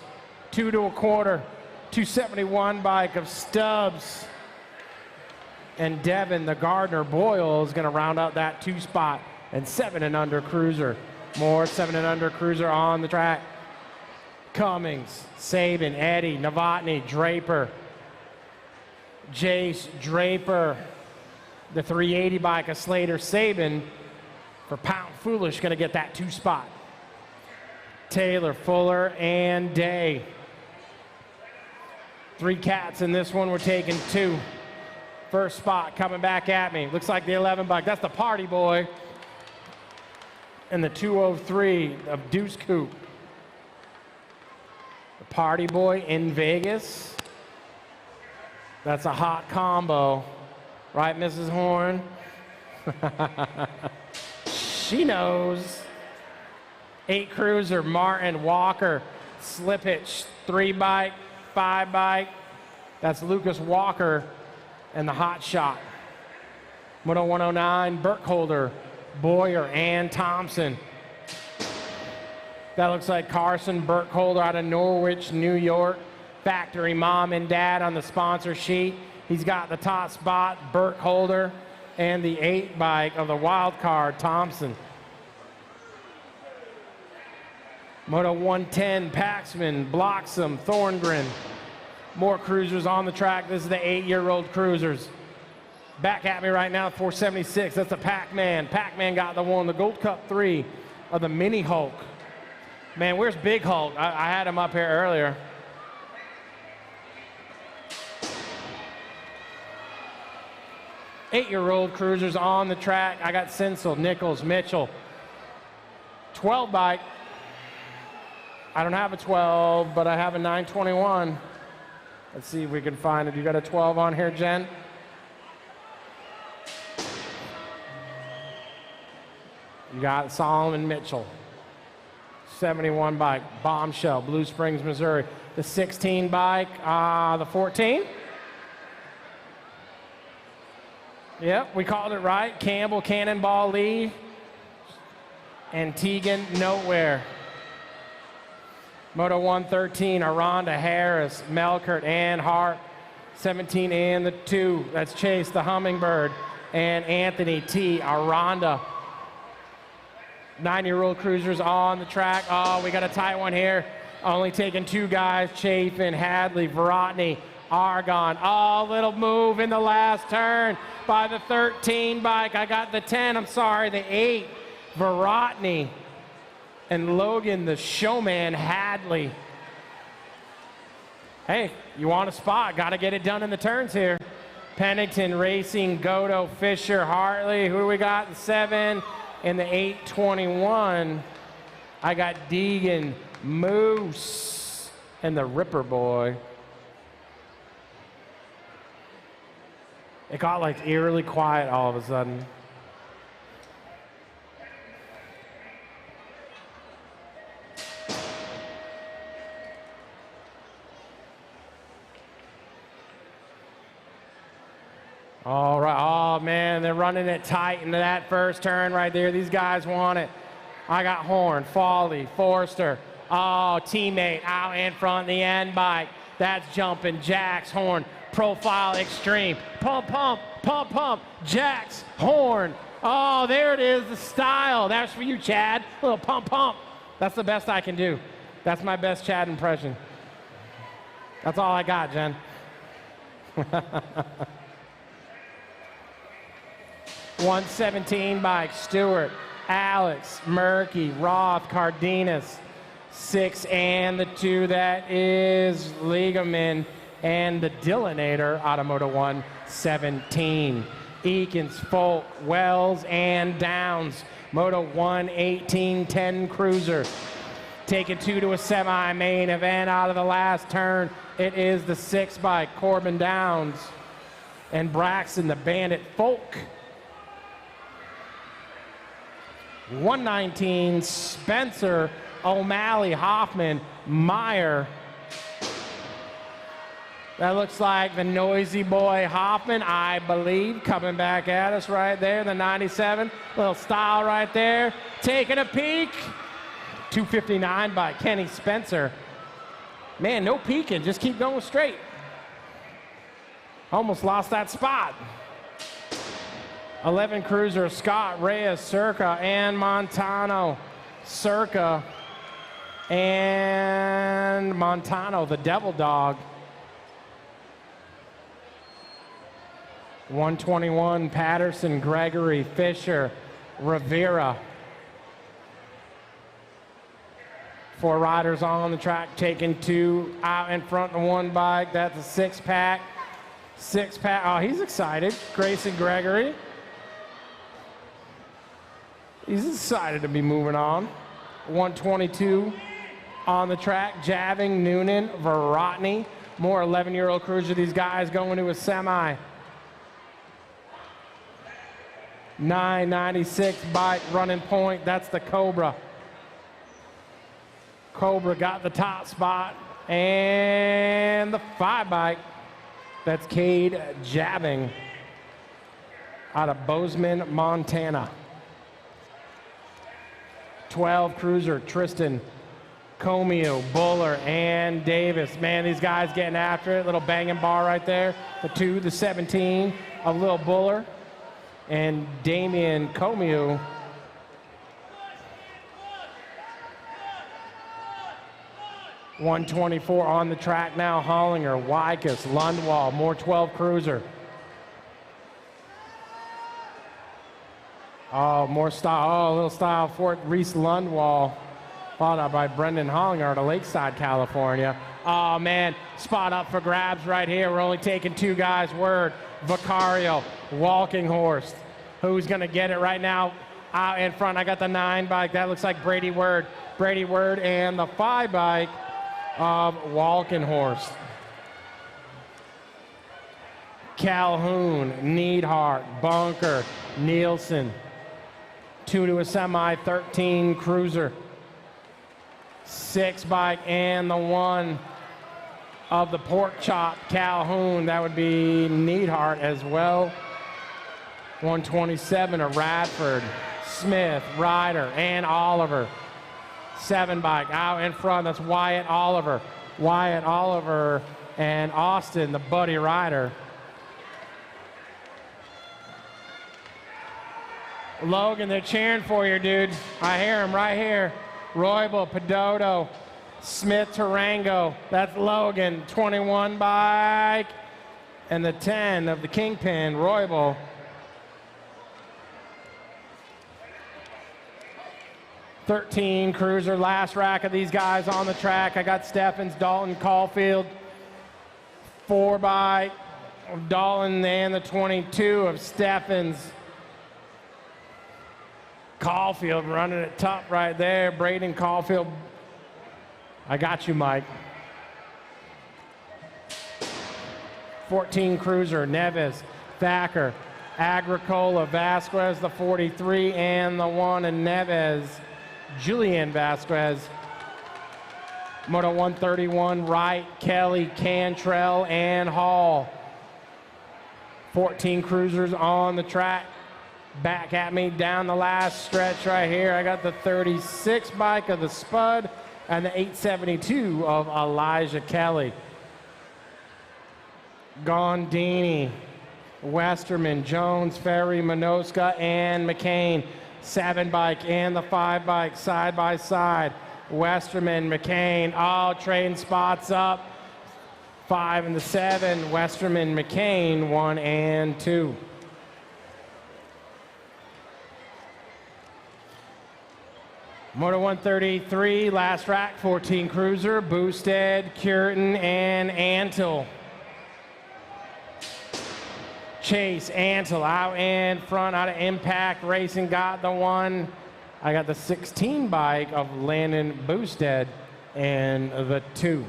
2 to a quarter, 271 bike of Stubbs. And Devin, the Gardner, Boyle is going to round out that 2 spot. And 7 and under cruiser. More 7 and under cruiser on the track. Cummings, Sabin, Eddie, Novotny, Draper, Jace, Draper. The 380 bike of Slater, Sabin. For Pound Foolish, going to get that 2 spot. Taylor, Fuller, and Day. 3 cats in this one. We're taking 2. First spot coming back at me. Looks like the 11 bike. That's the Party Boy. And the 203 of Deuce Coupe. The Party Boy in Vegas. That's a hot combo. Right, Mrs. Horn? She knows. 8 cruiser, Martin, Walker, Slip Hitch, 3 bike, 5 bike. That's Lucas Walker and the Hot Shot. Moto 109, Burkholder, Boyer, and Thompson. That looks like Carson Burkholder out of Norwich, New York. Factory mom and dad on the sponsor sheet. He's got the top spot, Burkholder, and the 8 bike of the wild card, Thompson. Moto 110, Paxman, Bloxham, Thorngren. More cruisers on the track. This is the 8-year-old cruisers. Back at me right now, 476. That's the Pac-Man. Pac-Man got the 1, the Gold Cup 3 of the Mini Hulk. Man, where's Big Hulk? I had him up here earlier. Eight-year-old cruisers on the track. I got Sinsel, Nichols, Mitchell. 12 bike. I don't have a 12, but I have a 921. Let's see if we can find it. You got a 12 on here, Jen? You got Solomon Mitchell. 71 bike, Bombshell, Blue Springs, Missouri. The 16 bike, the 14. Yep, we called it right. Campbell, Cannonball Lee, and Teagan, Nowhere. Moto 113, Aranda, Harris, Melkert, and Hart. 17 and the 2, that's Chase, the Hummingbird, and Anthony T. Aranda. 9-year-old cruisers on the track. Oh, we got a tight one here. Only taking 2 guys, Chafin, Hadley, Verotny, Argon. Oh, little move in the last turn by the 13 bike. I got the 10, I'm sorry, the 8, Verotny. And Logan, the showman, Hadley. Hey, you want a spot, got to get it done in the turns here. Pennington Racing, Godo, Fisher, Hartley. Who do we got? The 7 and the 821. I got Deegan, Moose, and the Ripper Boy. It got like eerily quiet all of a sudden. All right, oh man, they're running it tight into that first turn right there. These guys want it. I got Horn, Foley, Forster. Oh, teammate out in front, the end bike. That's jumping, Jax, Horn, Profile Extreme. Pump, pump, pump, pump, Jax, Horn. Oh, there it is, the style. That's for you, Chad. A little pump, pump. That's the best I can do. That's my best Chad impression. That's all I got, Jen. 117 bike, Stewart, Alex, Murky, Roth, Cardenas. 6 and the 2, that is Liegeman, and the Dillinator, Automoto 117. Eakins, Folk, Wells, and Downs. Moto 118, 10 cruiser. Taking 2 to a semi-main event out of the last turn. It is the 6 bike, Corbin Downs, and Braxton, the Bandit, Folk. 119, Spencer, O'Malley, Hoffman, Meyer. That looks like the noisy boy Hoffman, I believe, coming back at us right there, the 97. Little style right there. Taking a peek. 259 by Kenny Spencer. Man, no peeking, just keep going straight. Almost lost that spot. 11 cruiser, Scott, Reyes, Circa, and Montano. Circa and Montano, the Devil Dog. 121, Patterson, Gregory, Fisher, Rivera. 4 riders on the track, taking 2 out in front of 1 bike. That's a 6-pack. 6-pack, oh, he's excited. Grayson Gregory. He's excited to be moving on. 122 on the track. Javing, Noonan, Verotny. More 11-year-old cruiser. These guys going to a semi. 996 bike running point. That's the Cobra. Cobra got the top spot. And the 5 bike. That's Cade Javing out of Bozeman, Montana. 12 cruiser, Tristan, Comeo, Buller, and Davis. Man, these guys getting after it. Little banging bar right there. The 2, the 17 of Lil Buller and Damian Comeo. .124 on the track now. Hollinger, Wycus, Lundwall, more 12 cruiser. Oh, more style. Oh, a little style for it. Reese Lundwall, followed up by Brendan Hollinger out of Lakeside, California. Oh, man, spot up for grabs right here. We're only taking 2 guys. Word, Vicario, Walking Horse. Who's going to get it right now? Out in front, I got the 9 bike. That looks like Brady Word. Brady Word and the 5 bike of Walking Horse. Calhoun, Neidhart, Bunker, Nielsen. 2 to a semi, 13 cruiser. 6 bike and the 1 of the Pork Chop Calhoun. That would be Neidhart as well. 127 of Radford, Smith, Ryder, and Oliver. 7 bike out in front. That's Wyatt Oliver. Wyatt Oliver and Austin, the Buddy Ryder. Logan, they're cheering for you, dude. I hear him right here. Roybal, Pedoto, Smith, Tarango. That's Logan, 21 bike. And the 10 of the Kingpin, Roybal. '13 Cruiser, last rack of these guys on the track. I got Steffens, Dalton, Caulfield. 4 bike of Dalton and the 22 of Steffens. Caulfield running it tough right there. Braden Caulfield. I got you, Mike. 14 Cruiser, Neves, Thacker, Agricola, Vasquez, the 43 and the 1, and Neves, Julian Vasquez. Moto 131, Wright, Kelly, Cantrell, and Hall. 14 Cruisers on the track. Back at me down the last stretch right here. I got the 36 bike of the Spud and the 872 of Elijah Kelly. Gondini, Westerman, Jones, Ferry, Minoska, and McCain. 7 bike and the 5 bike side by side. Westerman, McCain, all trading spots up. 5 and the 7, Westerman, McCain, 1 and 2. Moto 133, last rack, 14 Cruiser, Boosted, Curtin, and Antle. Chase, Antle out in front, out of Impact Racing got the 1. I got the 16 bike of Landon Boosted and the 2.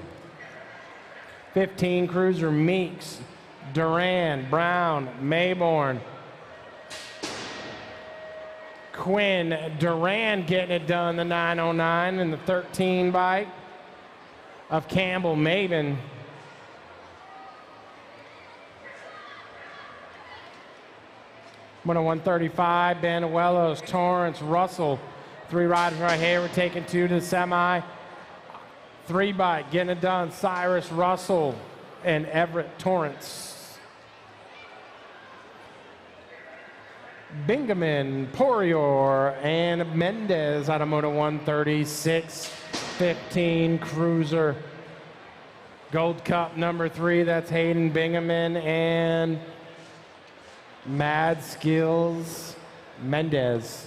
15 Cruiser, Meeks, Duran, Brown, Mayborn. Quinn, Duran getting it done, the 909, and the 13 bike of Campbell, Maven. Moto 135, Banuelos, Torrance, Russell. 3 riders right here. We're taking 2 to the semi. 3 bike getting it done, Cyrus Russell and Everett Torrance. Bingaman, Porior, and Mendez out of Moto 136. 15 Cruiser. Gold Cup number 3, that's Hayden Bingaman and Mad Skills Mendez.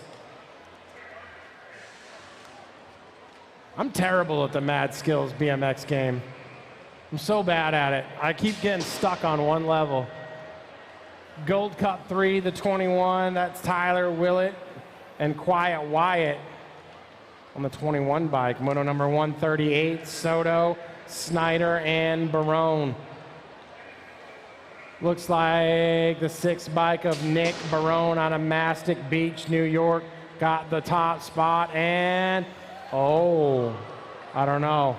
I'm terrible at the Mad Skills BMX game. I'm so bad at it. I keep getting stuck on one level. Gold Cup 3, the 21, that's Tyler Willett and Quiet Wyatt on the 21 bike. Moto number 138, Soto, Snyder, and Barone. Looks like the 6 bike of Nick Barone out of Mastic Beach, New York, got the top spot, and oh, I don't know.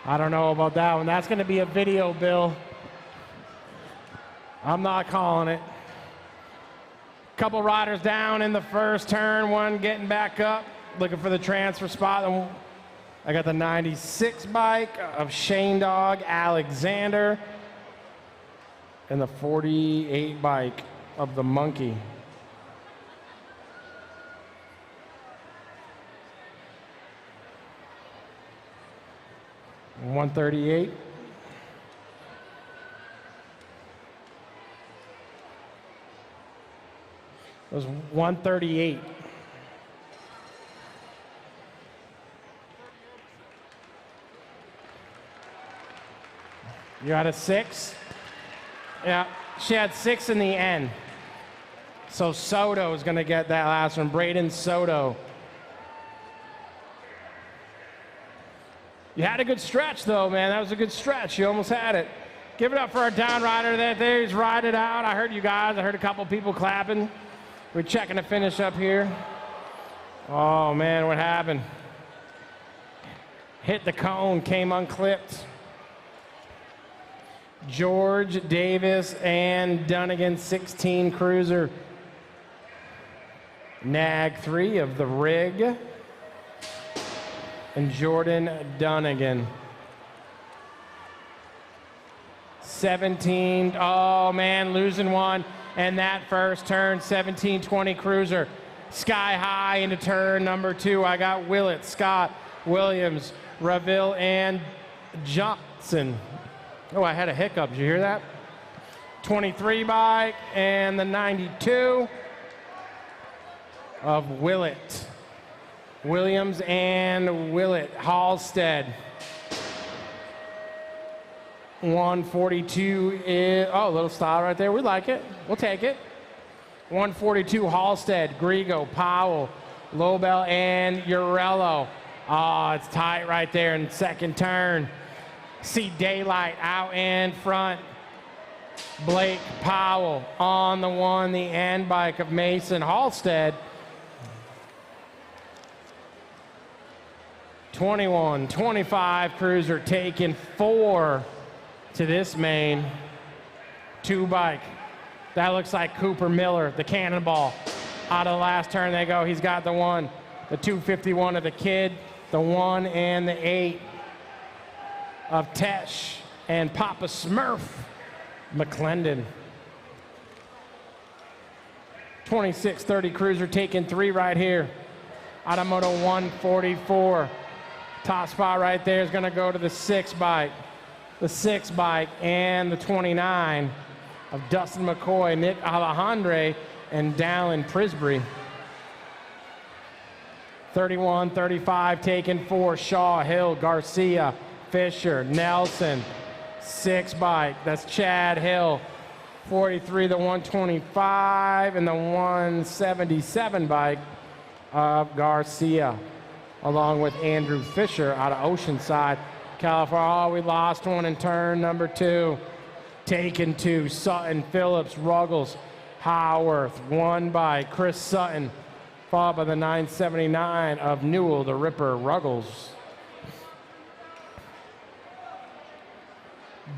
I don't know about that one. That's going to be a video, Bill. I'm not calling it. Couple riders down in the first turn, 1 getting back up, looking for the transfer spot. I got the 96 bike of Shane Dog Alexander and the 48 bike of the Monkey. $138. It was 138. You had a 6? Yeah, she had 6 in the end. So Soto is going to get that last one. Braden Soto. You had a good stretch, though, man. That was a good stretch. You almost had it. Give it up for our down rider there. He's riding it out. I heard you guys. I heard a couple people clapping. We're checking the finish up here. Oh, man, what happened? Hit the cone, came unclipped. George Davis and Dunnigan, 16 cruiser. Nag 3 of the rig. And Jordan Dunnigan. 17, oh man, losing one. And that first turn, 17-20 cruiser. Sky high into turn number 2. I got Willett, Scott, Williams, Raville, and Johnson. Oh, I had a hiccup. Did you hear that? 23 bike and the 92 of Willett. Williams and Willett. Halstead. 142 is, oh, a little style right there. We like it. We'll take it. 142 Halstead, Grigo, Powell, Lobel, and Urello. Oh, it's tight right there in second turn. See Daylight out in front. Blake Powell on the one, the end bike of Mason Halstead. 21-25 cruiser taking 4 to this main. 2 bike. That looks like Cooper Miller, the cannonball. Out of the last turn they go. He's got the 1, the 251 of the kid, the 1 and the 8 of Tesh and Papa Smurf McClendon. 26-30 cruiser taking 3 right here. Automoto 144. Top spot right there is going to go to the 6 bike. The 6 bike and the 29 of Dustin McCoy, Nick Alejandre, and Dallin Prisbury. 31-35 taking 4. Shaw, Hill, Garcia, Fisher, Nelson. 6 bike, that's Chad Hill. 43, the 125, and the 177 bike of Garcia, along with Andrew Fisher out of Oceanside, California. Oh, we lost one in turn number 2. Taken 2, Sutton, Phillips, Ruggles, Howarth. 1 by Chris Sutton, followed by the 979 of Newell, the Ripper, Ruggles.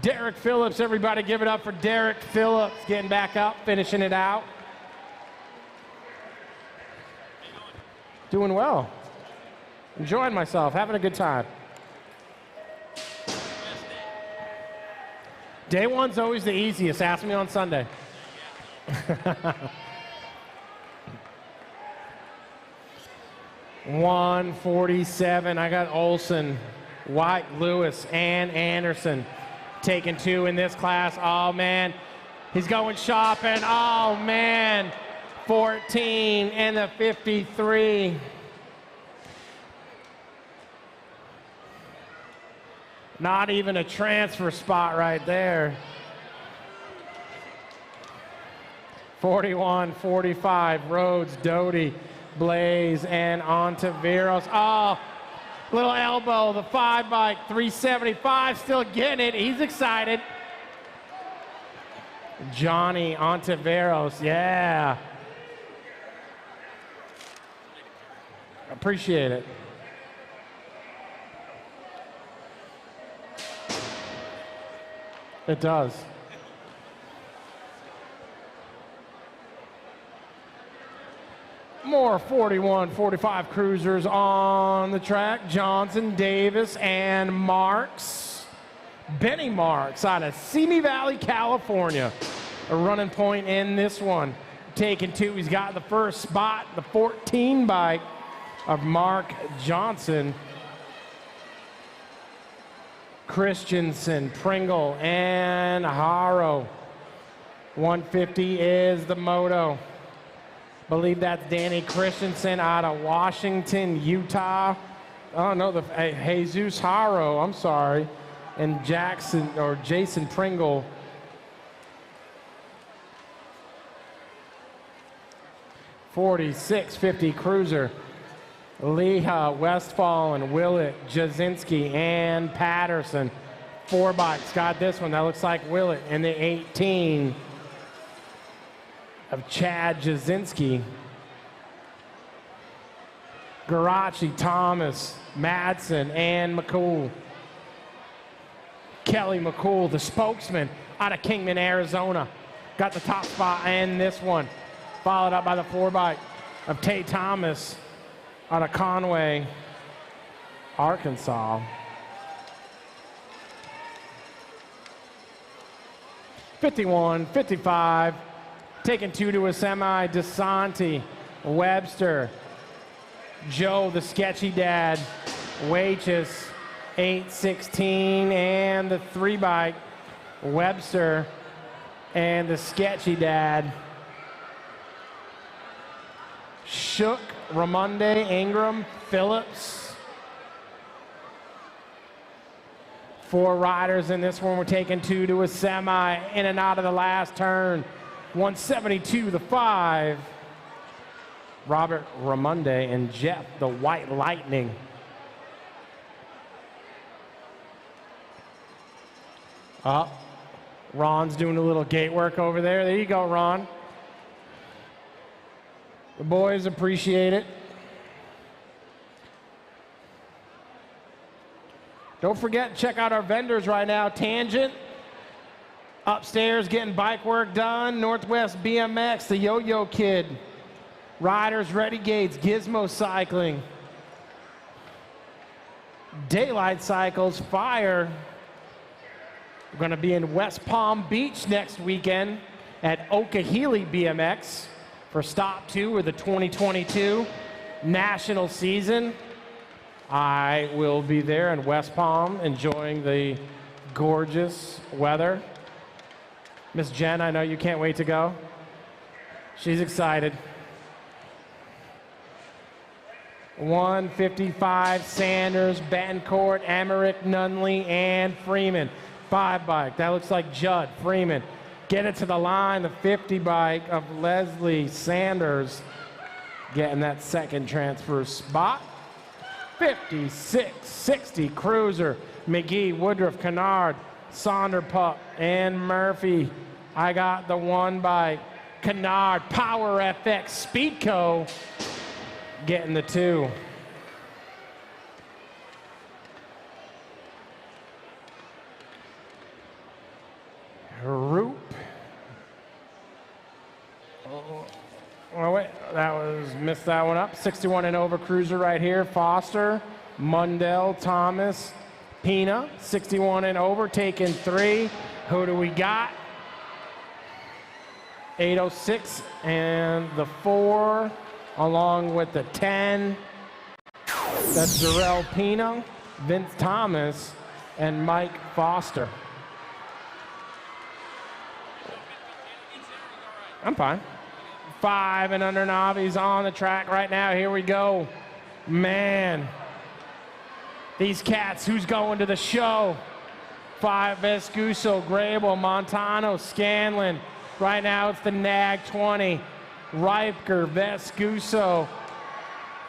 Derek Phillips, everybody give it up for Derek Phillips, getting back up, finishing it out. Doing well. Enjoying myself, having a good time. Day 1's always the easiest. Ask me on Sunday. 147. I got Olson, White, Lewis, and Anderson taking 2 in this class. Oh, man. He's going shopping. Oh, man. 14 and the 53. Not even a transfer spot right there. 41-45, Rhodes, Doty, Blaze, and Ontiveros. Oh, little elbow, the 5 bike, 375, still getting it. He's excited. Johnny Ontiveros, yeah. Appreciate it. It does. More 41-45 cruisers on the track. Johnson, Davis, and Marks. Benny Marks out of Simi Valley, California. A running point in this one. Taking 2, he's got the first spot, the 14 bike of Mark Johnson. Christensen, Pringle, and Haro. 150 is the moto. Believe that's Danny Christensen out of Washington, Utah. Oh no, Jesus Haro, I'm sorry. And Jason Pringle. $46.50 cruiser. Leha, Westfalen, Willett, Jasinski, and Patterson. 4 bikes. Got this one. That looks like Willett. And the 18 of Chad Jasinski. Garachi, Thomas, Madsen, and McCool. Kelly McCool, the spokesman out of Kingman, Arizona. Got the top spot in this one. Followed up by the 4x of Tay Thomas out of Conway, Arkansas. 51, 55. Taking 2 to a semi, DeSanti, Webster, Joe, the sketchy dad, Wages, 8-16, and the 3x, Webster, and the sketchy dad, Shook, Ramonde, Ingram, Phillips. 4 riders in this one. We're taking 2 to a semi, in and out of the last turn. 172, the 5. Robert Ramonde and Jeff, the White Lightning. Ron's doing a little gate work over there. There you go, Ron. The boys appreciate it. Don't forget, check out our vendors right now. Tangent, upstairs getting bike work done. Northwest BMX, the Yo-Yo Kid. Riders, Ready Gates, Gizmo Cycling. Daylight Cycles, Fire. We're going to be in West Palm Beach next weekend at Okahili BMX for Stop 2 of the 2022 national season. I will be there in West Palm enjoying the gorgeous weather. Miss Jen, I know you can't wait to go. She's excited. 155, Sanders, Betancourt, Emmerich, Nunley, and Freeman. 5 bike, that looks like Judd, Freeman. Get it to the line, the 50 bike of Leslie Sanders getting that second transfer spot. 56, 60, Cruiser, McGee, Woodruff, Kennard, Sonderpup, and Murphy. I got the 1 bike. Kennard, Power FX, Speedco getting the 2. Roop. Oh, wait, missed that one up. 61 and over cruiser right here. Foster, Mundell, Thomas, Pina, 61 and over, taking 3. Who do we got? 806 and the 4, along with the 10. That's Jarrell Pina, Vince Thomas, and Mike Foster. I'm fine. 5 and under Navi's on the track right now. Here we go. Man, these cats, who's going to the show? 5, Vescuso, Grable, Montano, Scanlon. Right now it's the NAG 20. Riker, Vescuso,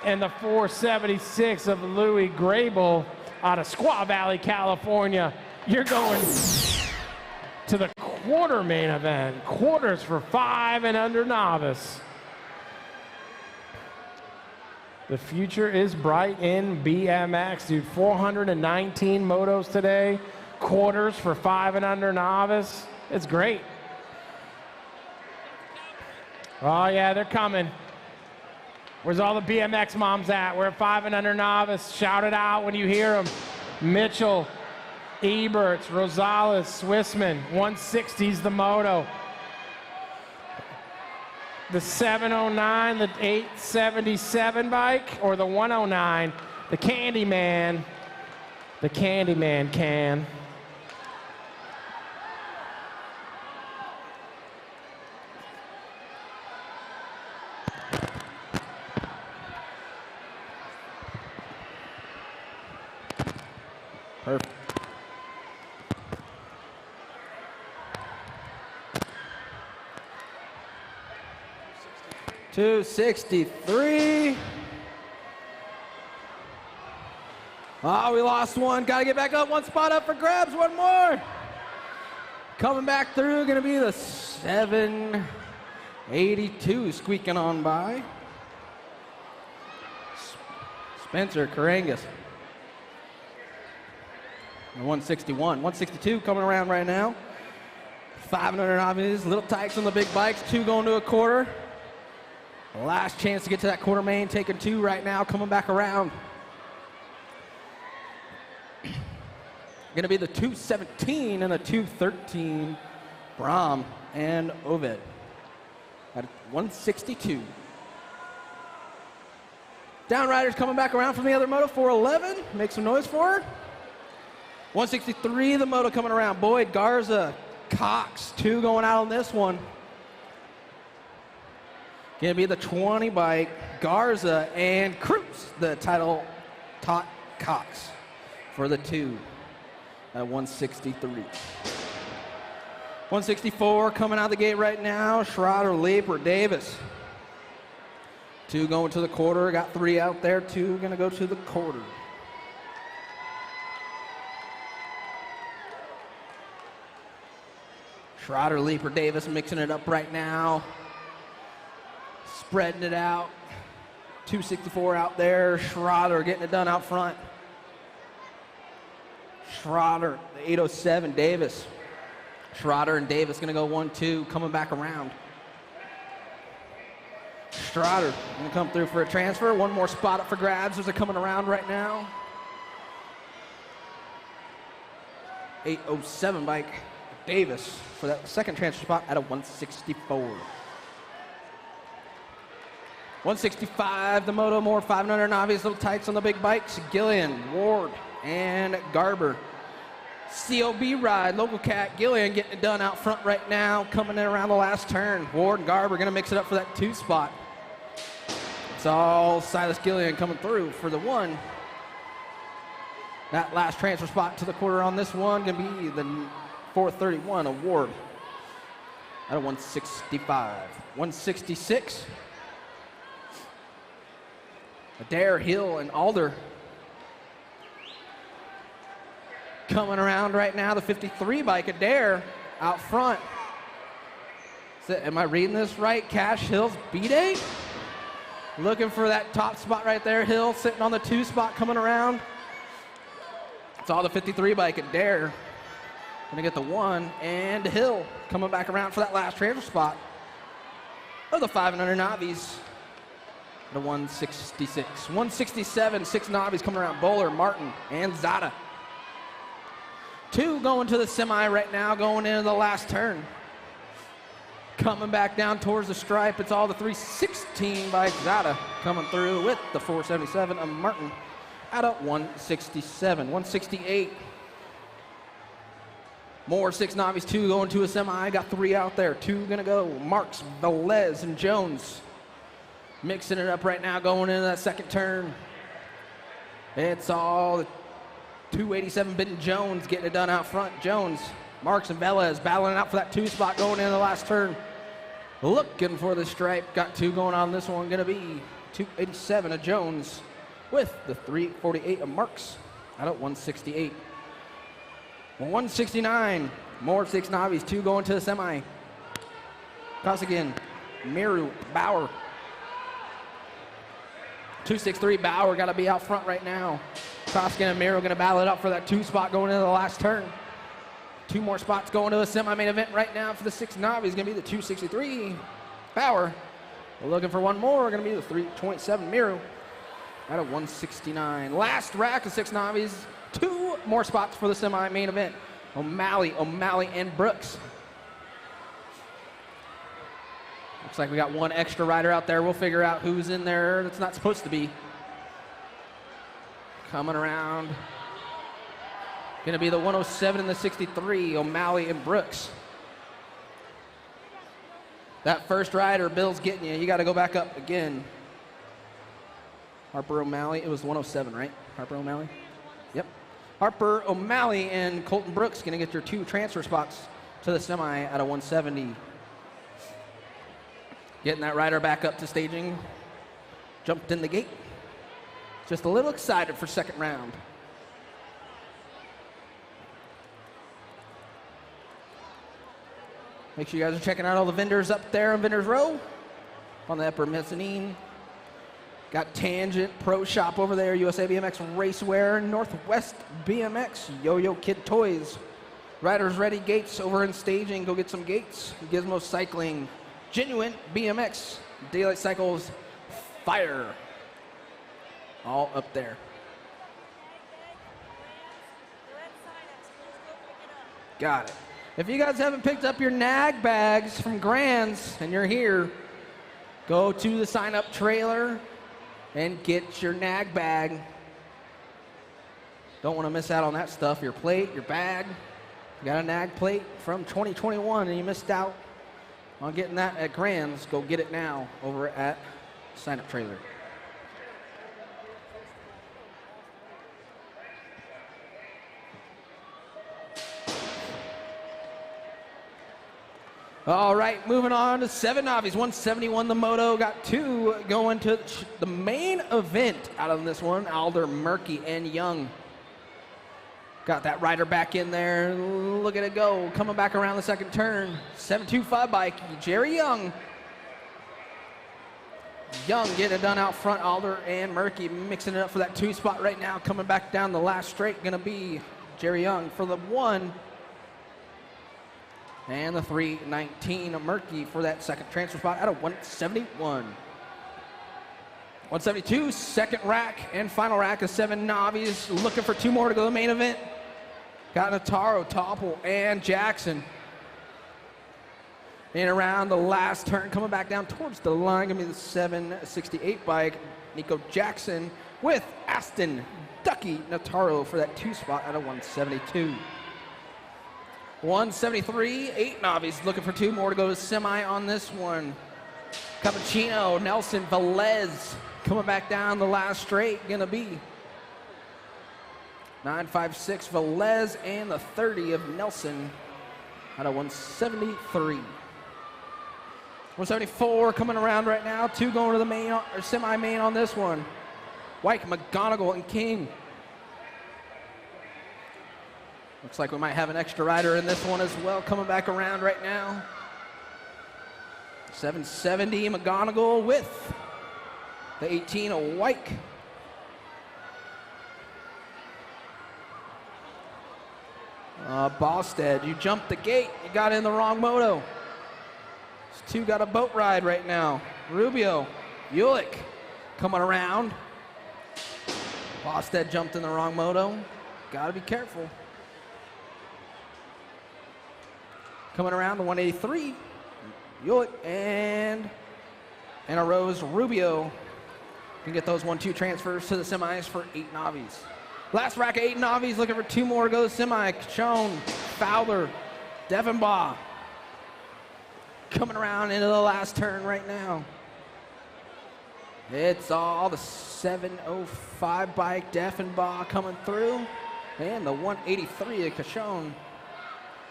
and the 476 of Louis Grable out of Squaw Valley, California. You're going to the quarter main event. Quarters for 5 and under novice. The future is bright in BMX, dude. 419 motos today. Quarters for 5 and under novice. It's great. Oh yeah, they're coming. Where's all the BMX moms at? We're at 5 and under novice. Shout it out when you hear them. Mitchell, Eberts, Rosales, Swissman, 160's the moto. The 709, the 877 bike, or the 109, the Candyman can. Perfect. $263. Oh, we lost one. Got to get back up. 1 spot up for grabs. 1 more. Coming back through. Going to be the 782 squeaking on by. Spencer Karangas. 161. 162 coming around right now. 500 obvious. Little Tykes on the big bikes. 2 going to a quarter. Last chance to get to that quarter main. Taking 2 right now. Coming back around. Going to be the 217 and a 213. Brahm and Ovid at 162. Downriders coming back around from the other moto. 411. Make some noise for her. 163, the moto coming around. Boyd, Garza, Cox, 2 going out on this one. Gonna be the 20 bike, Garza and Cruz, the title taught Cox for the 2 at 163. 164 coming out the gate right now. Schroeder, Leeper, Davis. 2 going to the quarter. Got 3 out there. 2 gonna go to the quarter. Schroeder, Leeper, Davis mixing it up right now. Spreading it out. 264 out there. Schroeder getting it done out front. Schroeder, the 807, Davis. Schroeder and Davis gonna go 1-2, coming back around. Schroeder gonna come through for a transfer. 1 more spot up for grabs as they're coming around right now. 807 bike. Davis for that second transfer spot at a 164. 165, the Moto More 500 obvious Little Tykes on the big bikes. Gillian, Ward, and Garber. COB ride, local cat, Gillian getting it done out front right now, coming in around the last turn. Ward and Garber gonna mix it up for that 2 spot. It's all Silas Gillian coming through for the 1. That last transfer spot to the quarter on this one gonna be the 431 award at a 165. 166. Adair, Hill, and Alder coming around right now. The 53 bike, Adair out front. Am I reading this right? Cash Hill's B-Day? Looking for that top spot right there. Hill sitting on the 2 spot coming around. It's all the 53 bike, Adair. Gonna get the 1, and Hill coming back around for that last transfer spot of the 500 Navis. The 166. 167, 6 Navis coming around. Bowler, Martin, and Zada. 2 going to the semi right now, going into the last turn. Coming back down towards the stripe, it's all the 316 by Zada coming through with the 477 of Martin at a 167. 168. More 6 Navis, 2 going to a semi. Got 3 out there. 2 gonna go. Marks, Velez, and Jones. Mixing it up right now, going into that second turn. It's all the 287 Benton Jones getting it done out front. Jones, Marks, and Velez battling out for that 2 spot going into the last turn. Looking for the stripe. Got 2 going on this one. Gonna be 287 of Jones with the 348 of Marks out at 168. 169, more 6 Navis, 2 going to the semi. Toss again, Miru, Bauer. 263, Bauer got to be out front right now. Koskin and Miru going to battle it up for that 2 spot going into the last turn. 2 more spots going to the semi-main event right now for the 6 Navis. Going to be the 263, Bauer. We're looking for 1 more. Going to be the 327, Miru at a 169. Last rack of 6 Navis. 2 more spots for the semi-main event. O'Malley, and Brooks. Looks like we got 1 extra rider out there. We'll figure out who's in there that's not supposed to be. Coming around. Gonna be the 107 and the 63, O'Malley and Brooks. That first rider, Bill's getting you. You gotta go back up again. Harper O'Malley, it was 107, right? Harper O'Malley? Yep. Harper O'Malley and Colton Brooks gonna get your 2 transfer spots to the semi at a 170. Getting that rider back up to staging. Jumped in the gate. Just a little excited for second round. Make sure you guys are checking out all the vendors up there on Vendors Row on the upper mezzanine. Got Tangent Pro Shop over there, USA BMX Racewear, Northwest BMX, Yo-Yo Kid Toys. Riders Ready Gates over in staging. Go get some gates. Gizmo Cycling, Genuine BMX, Daylight Cycles, Fire. All up there. Got it. If you guys haven't picked up your nag bags from Grand's and you're here, go to the sign-up trailer and get your nag bag. Don't want to miss out on that stuff. Your plate, your bag. You got a nag plate from 2021 and you missed out on getting that at Grand's, go get it now over at sign-up trailer. All right, moving on to 7 novices. 171 the moto. Got 2 going to the main event out of this one. Alder, Murky, and Young. Got that rider back in there. Look at it go. Coming back around the second turn. 725 bike, Jerry Young. Young getting it done out front. Alder and Murky mixing it up for that 2 spot right now. Coming back down the last straight. Going to be Jerry Young for the 1. And the 319 Murky for that second transfer spot out of 171. 172, second rack and final rack of 7 novices. Looking for 2 more to go to the main event. Got Nataro, Topple, and Jackson. And around the last turn, coming back down towards the line, gonna be the 768 bike, Nico Jackson with Aston, Ducky, Nataro for that 2 spot out of 172. 173, 8 novices looking for 2 more to go to semi on this one. Cappuccino, Nelson, Velez coming back down the last straight, gonna be 956 Velez and the 30 of Nelson out of 173. 174 coming around right now, 2 going to the main or semi-main on this one. White, McGonigal, and King. Looks like we might have an extra rider in this one as well, coming back around right now. 770 McGonigal with the 18 of White. Bosted, you jumped the gate. You got in the wrong moto. These 2 got a boat ride right now. Rubio, Ulick coming around. Bosted jumped in the wrong moto. Got to be careful. Coming around to 183, Ulick and a Rose Rubio. Can get those 1-2 transfers to the semis for 8 novices. Last rack of 8 novices, looking for 2 more to go to semi. Kachon, Fowler, Devenbaugh. Coming around into the last turn right now. It's all the 705 bike, Devenbaugh coming through. And the 183 of Kachon.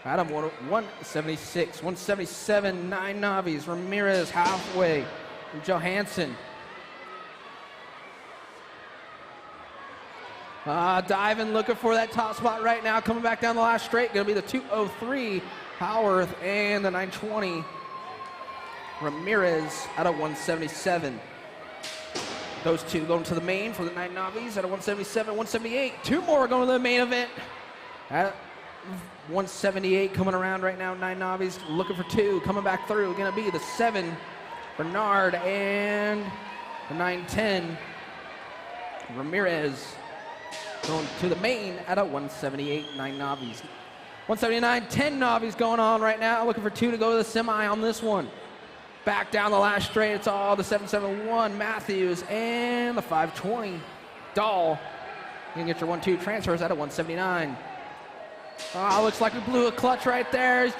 Adam 176, 177, 9 novices. Ramirez halfway. And Johansson. Diving, looking for that top spot right now. Coming back down the last straight. Going to be the 203 Howarth and the 920 Ramirez out of 177. Those 2 going to the main for the 9 novices out of 177, 178. 2 more going to the main event. At 178 coming around right now. 9 novices looking for 2. Coming back through. Going to be the 7 Bernard and the 910 Ramirez. Going to the main at a 178, 9 novices. 179, 10 novices going on right now. Looking for 2 to go to the semi on this one. Back down the last straight, it's all the 771 Matthews and the 520 Dahl. You can get your 1-2 transfers at a 179. Looks like we blew a clutch right there. He's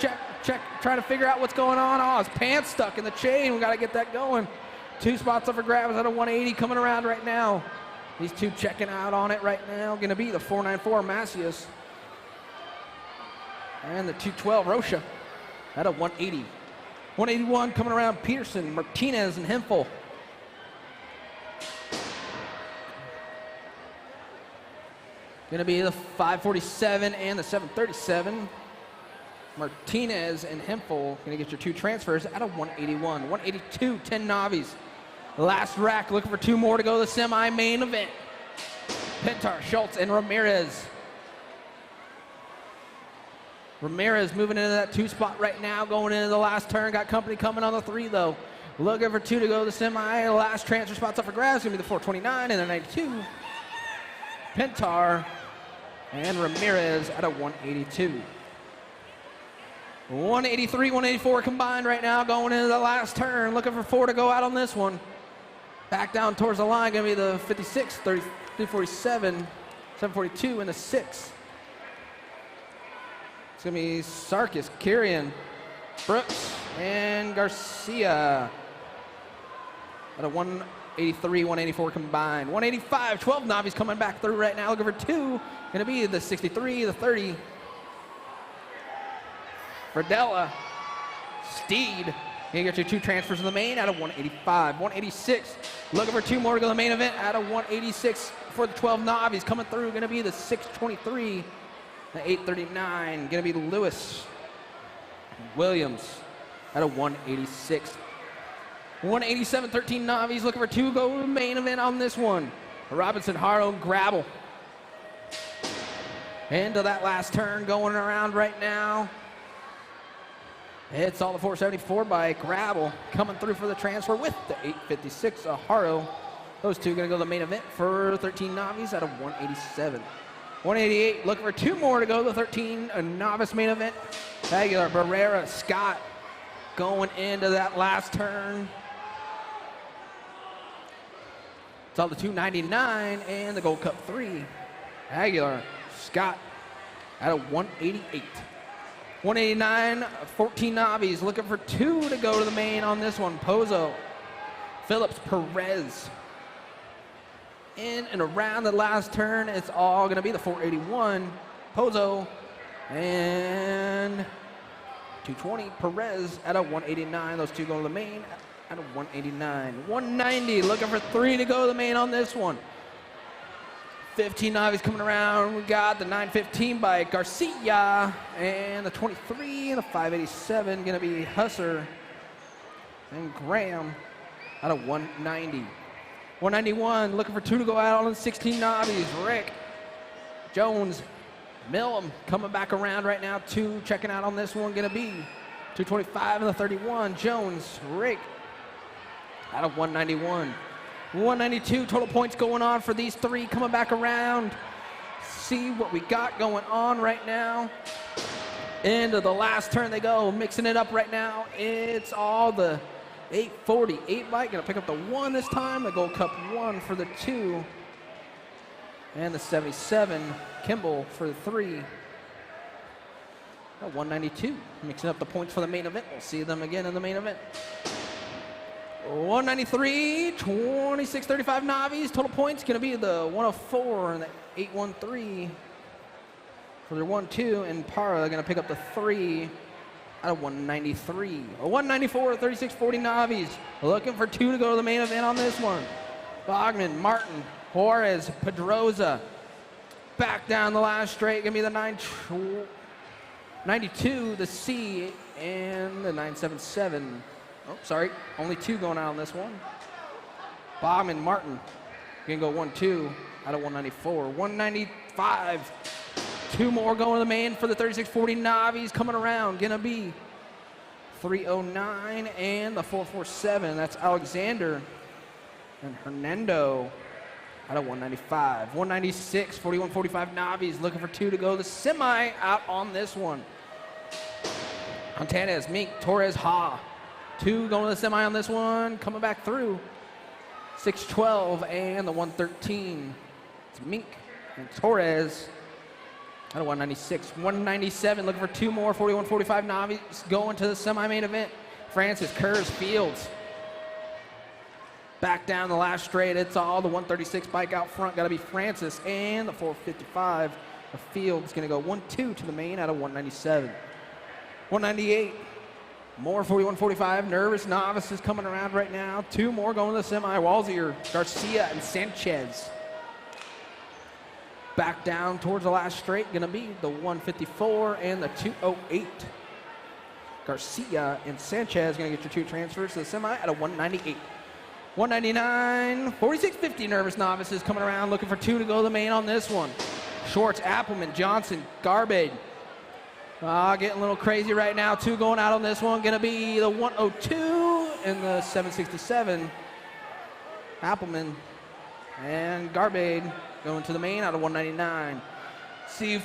trying to figure out what's going on. His pants stuck in the chain. We got to get that going. 2 spots up for grabs at a 180 coming around right now. These 2 checking out on it right now. Going to be the 494 Macias and the 212 Rocha at a 180. 181 coming around Peterson, Martinez, and Hempel. Going to be the 547 and the 737. Martinez and Hempel going to get your 2 transfers at a 181. 182, 10 novices. Last rack, looking for 2 more to go to the semi-main event. Pintar, Schultz, and Ramirez. Ramirez moving into that 2 spot right now, going into the last turn. Got company coming on the 3, though. Looking for 2 to go to the semi. Last transfer spot's up for grabs. Gonna be the 429 and the 92. Pintar and Ramirez at a 182. 183, 184 combined right now, going into the last turn. Looking for 4 to go out on this one. Back down towards the line, gonna be the 56, 30, 347, 742, and the 6. It's gonna be Sarkis, Kirian, Brooks, and Garcia at a 183, 184 combined. 185, 12 Navi's coming back through right now, looking for 2. Gonna be the 63, the 30. Verdella, Steed. You get your 2 transfers in the main out of 185. 186, looking for 2 more to go to the main event out of 186 for the 12 Navi's coming through. Gonna be the 623, the 839. Gonna be Lewis Williams at a 186. 187, 13 Navi's looking for 2 go to the main event on this one. Robinson, Haro, Grabble. Into that last turn going around right now. It's all the 474 by Grabble coming through for the transfer with the 856 Haro. Those 2 going to go to the main event for 13 Navi's out of 187. 188 looking for 2 more to go to the 13 novice main event. Aguilar, Barrera, Scott going into that last turn. It's all the 299 and the Gold Cup 3. Aguilar, Scott at a 188. 189, 14 Navi's looking for 2 to go to the main on this one. Pozo, Phillips, Perez. In and around the last turn, it's all going to be the 481. Pozo and 220. Perez at a 189. Those 2 go to the main at a 189. 190, looking for 3 to go to the main on this one. 15 Navi's coming around. We got the 915 by Garcia and the 23 and the 587 going to be Husser and Graham out of 190. 191 looking for 2 to go out on the 16 Navi's. Rick, Jones, Millam coming back around right now. 2 checking out on this one going to be 225 and the 31. Jones, Rick out of 191. 192 total points going on for these 3 coming back around. See what we got going on right now. Into the last turn they go, mixing it up right now. It's all the 840, 8 bike, gonna pick up the 1 this time. The Gold Cup 1 for the 2. And the 77, Kimball for the 3. 192, mixing up the points for the main event. We'll see them again in the main event. 193, 26, 35 Navi's. Total points going to be the 104 and the 813 for their 1-2. And Para going to pick up the 3 out of 193. 194, 36, 40 Navi's. Looking for 2 to go to the main event on this one. Bogman, Martin, Juarez, Pedroza. Back down the last straight. Going to be the 92, the C, and the 977. Oh, sorry, only 2 going out on this one. Bogman, Martin, gonna go 1-2 out of 194. 195, 2 more going to the main for the 3640 Navi's coming around. Gonna be 309 and the 447. That's Alexander and Hernando out of 195. 196, 4145 Navi's looking for 2 to go. The semi out on this one. Montanez, Mink, Torres, Ha. 2 going to the semi on this one, coming back through. 612 and the 113. It's Mink and Torres out of 196. 197 looking for 2 more. 4145 Navi's going to the semi-main event. Francis, Kurz, Fields. Back down the last straight. It's all the 136 bike out front. Got to be Francis and the 455. The Fields going to go 1-2 to the main out of 197. 198. More 41-45, nervous novices coming around right now. 2 more going to the semi. Walzier, Garcia, and Sanchez. Back down towards the last straight, gonna be the 154 and the 208. Garcia and Sanchez gonna get your 2 transfers to the semi at a 198. 199, 4650 nervous novices coming around looking for 2 to go to the main on this one. Schwartz, Appleman, Johnson, Garbade. Getting a little crazy right now. 2 going out on this one. Gonna be the 102 and the 767. Appleman and Garbade going to the main out of 199. See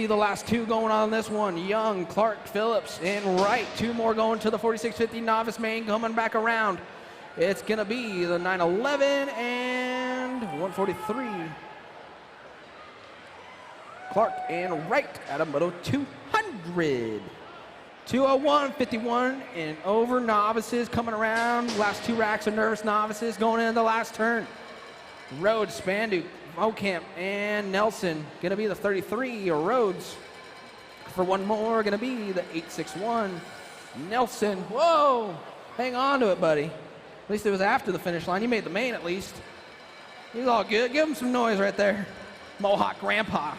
the last 2 going on this one. Young, Clark, Phillips, and Wright. 2 more going to the 4650 novice main coming back around. It's gonna be the 911 and 143. Clark and Wright out of Moto 200. 201, 51, and over novices coming around. Last 2 racks of nervous novices going into the last turn. Rhodes, Spandu, Ocamp, and Nelson. Gonna be the 33, Rhodes. For 1 more, gonna be the 861. Nelson, whoa, hang on to it, buddy. At least it was after the finish line. You made the main at least. He's all good. Give him some noise right there. Mohawk Grandpa.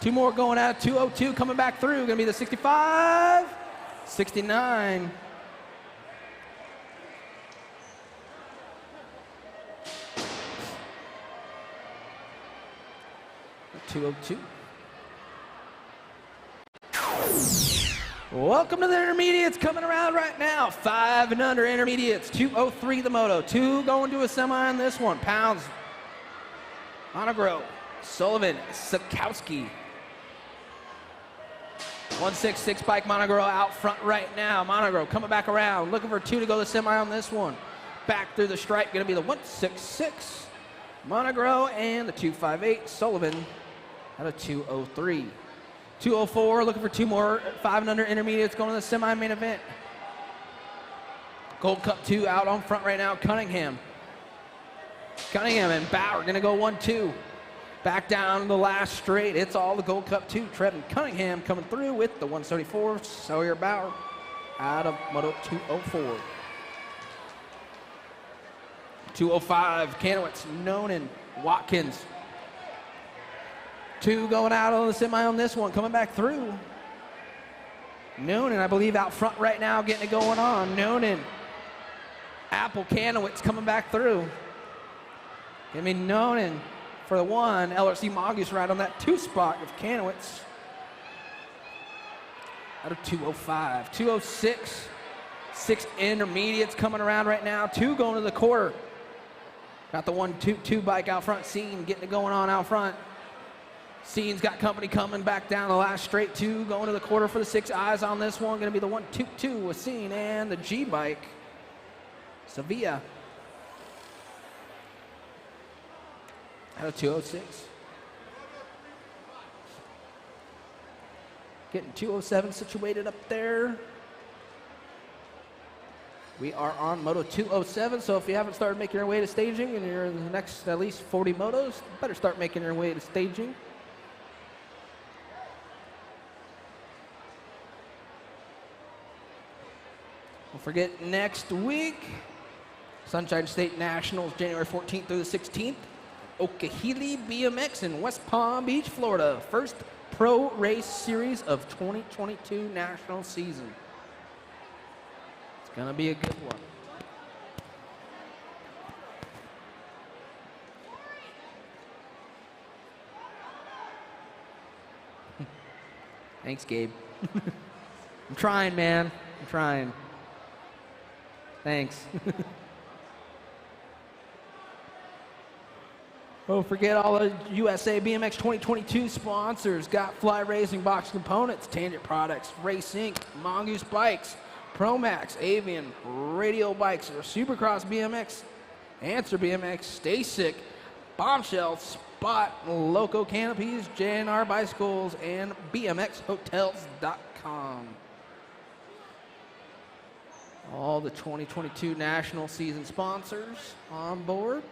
2 more going out. 202 coming back through. Gonna be the 65, 69. The 202. Welcome to the intermediates coming around right now. 5 and under intermediates. 203 the moto. 2 going to a semi on this one. Pounds, Monogro, Sullivan, Sikowski. 166 bike Monogro out front right now. Monogro coming back around. Looking for 2 to go to semi on this one. Back through the stripe. Going to be the 166. Monogro and the 258. Sullivan out of 203. 204, looking for 2 more 5 and under intermediates going to the semi-main event. Gold Cup 2 out on front right now, Cunningham. Cunningham and Bauer gonna go 1-2. Back down the last straight, it's all the Gold Cup 2. Trevin Cunningham coming through with the 174, Sawyer Bauer out of Moto 204. 205, Kanowitz, Nonen, Watkins. 2 going out on the semi on this one, coming back through. Noonan, I believe, out front right now, getting it going on. Noonan, Apple, Kanowitz coming back through. Give me Noonan for the 1. LRC Mongoose right on that 2 spot with Kanowitz. Out of 205. 206, 6 intermediates coming around right now. 2 going to the quarter. Got the 1-2 bike out front, Scene getting it going on out front. Scene's got company coming back down the last straight. 2 going to the quarter for the 6 eyes on this one. Going to be the 1-2 with Scene and the G bike. Sevilla. Out of 206. Getting 207 situated up there. We are on Moto 207, so if you haven't started making your way to staging and you're in the next at least 40 motos, better start making your way to staging. Don't forget, next week, Sunshine State Nationals, January 14th through the 16th. Okehili BMX in West Palm Beach, Florida. First pro race series of 2022 national season. It's gonna be a good one. Thanks, Gabe. I'm trying, man. I'm trying. Thanks. Don't forget all the USA BMX 2022 sponsors. Got Fly Racing, Box Components, Tangent Products, Race Inc., Mongoose Bikes, Promax, Avian, Radio Bikes, Supercross BMX, Answer BMX, Stay Sick, Bombshell, Spot, Loco Canopies, JNR Bicycles, and BMXHotels.com. All the 2022 national season sponsors on board.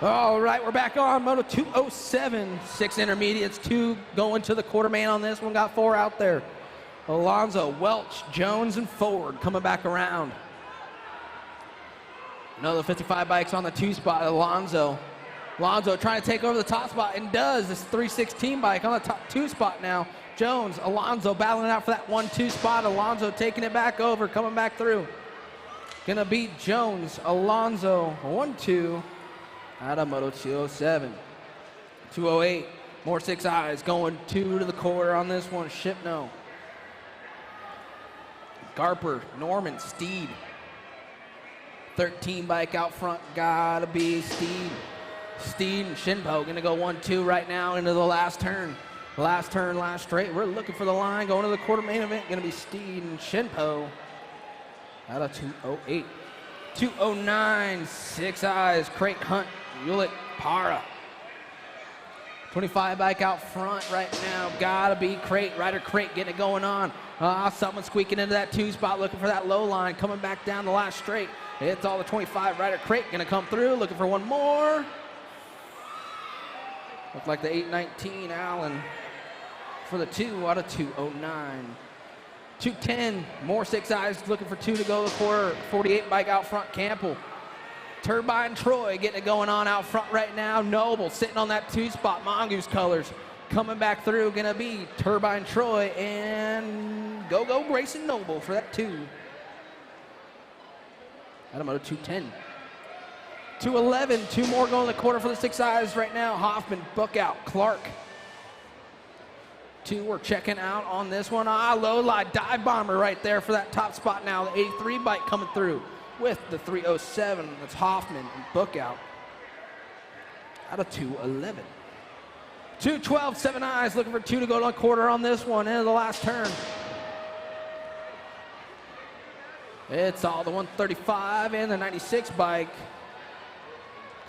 All right, we're back on Moto 207. 6 intermediates, 2 going to the quarter man on this one. Got 4 out there. Alonso, Welch, Jones, and Ford coming back around. Another 55 bikes on the 2 spot. Alonso trying to take over the top spot and does. This 316 bike on the top 2 spot now. Jones, Alonso battling out for that 1-2 spot. Alonso taking it back over, coming back through. Gonna beat Jones, Alonso, 1-2 out of Moto 207. 208, more 6 eyes, going 2 to the quarter on this one. Shipno, Garper, Norman, Steed. 13 bike out front, gotta be Steed. Steed and Shinpo gonna go 1-2 right now into the last turn. Last turn, last straight. We're looking for the line, going to the quarter main event. Gonna be Steed and Shinpo out of 208. 209, 6 eyes, Crate, Hunt, Hewlett, Para. 25 bike out front right now. Gotta be Crate, Ryder Crate getting it going on. Someone squeaking into that 2 spot, looking for that low line, coming back down the last straight. It's all the 25 Ryder Crate gonna come through, looking for one more. Looks like the 819 Allen for the 2 out of 209. 210, more 6 eyes, looking for 2 to go the quarter. 48 bike out front, Campbell. Turbine Troy getting it going on out front right now. Noble sitting on that 2 spot, Mongoose colors. Coming back through, gonna be Turbine Troy and Go Grayson Noble for that 2. Out of Moto 210. 211, 2 more going to the quarter for the 6 eyes right now. Hoffman, Bookout, Clark. 2 we're checking out on this one. Low line dive bomber right there for that top spot now. The 83 bike coming through with the 307. That's Hoffman and Bookout. Out of 211. 212, 7 eyes, looking for 2 to go to the quarter on this one. Into the last turn. It's all the 135 and the 96 bike.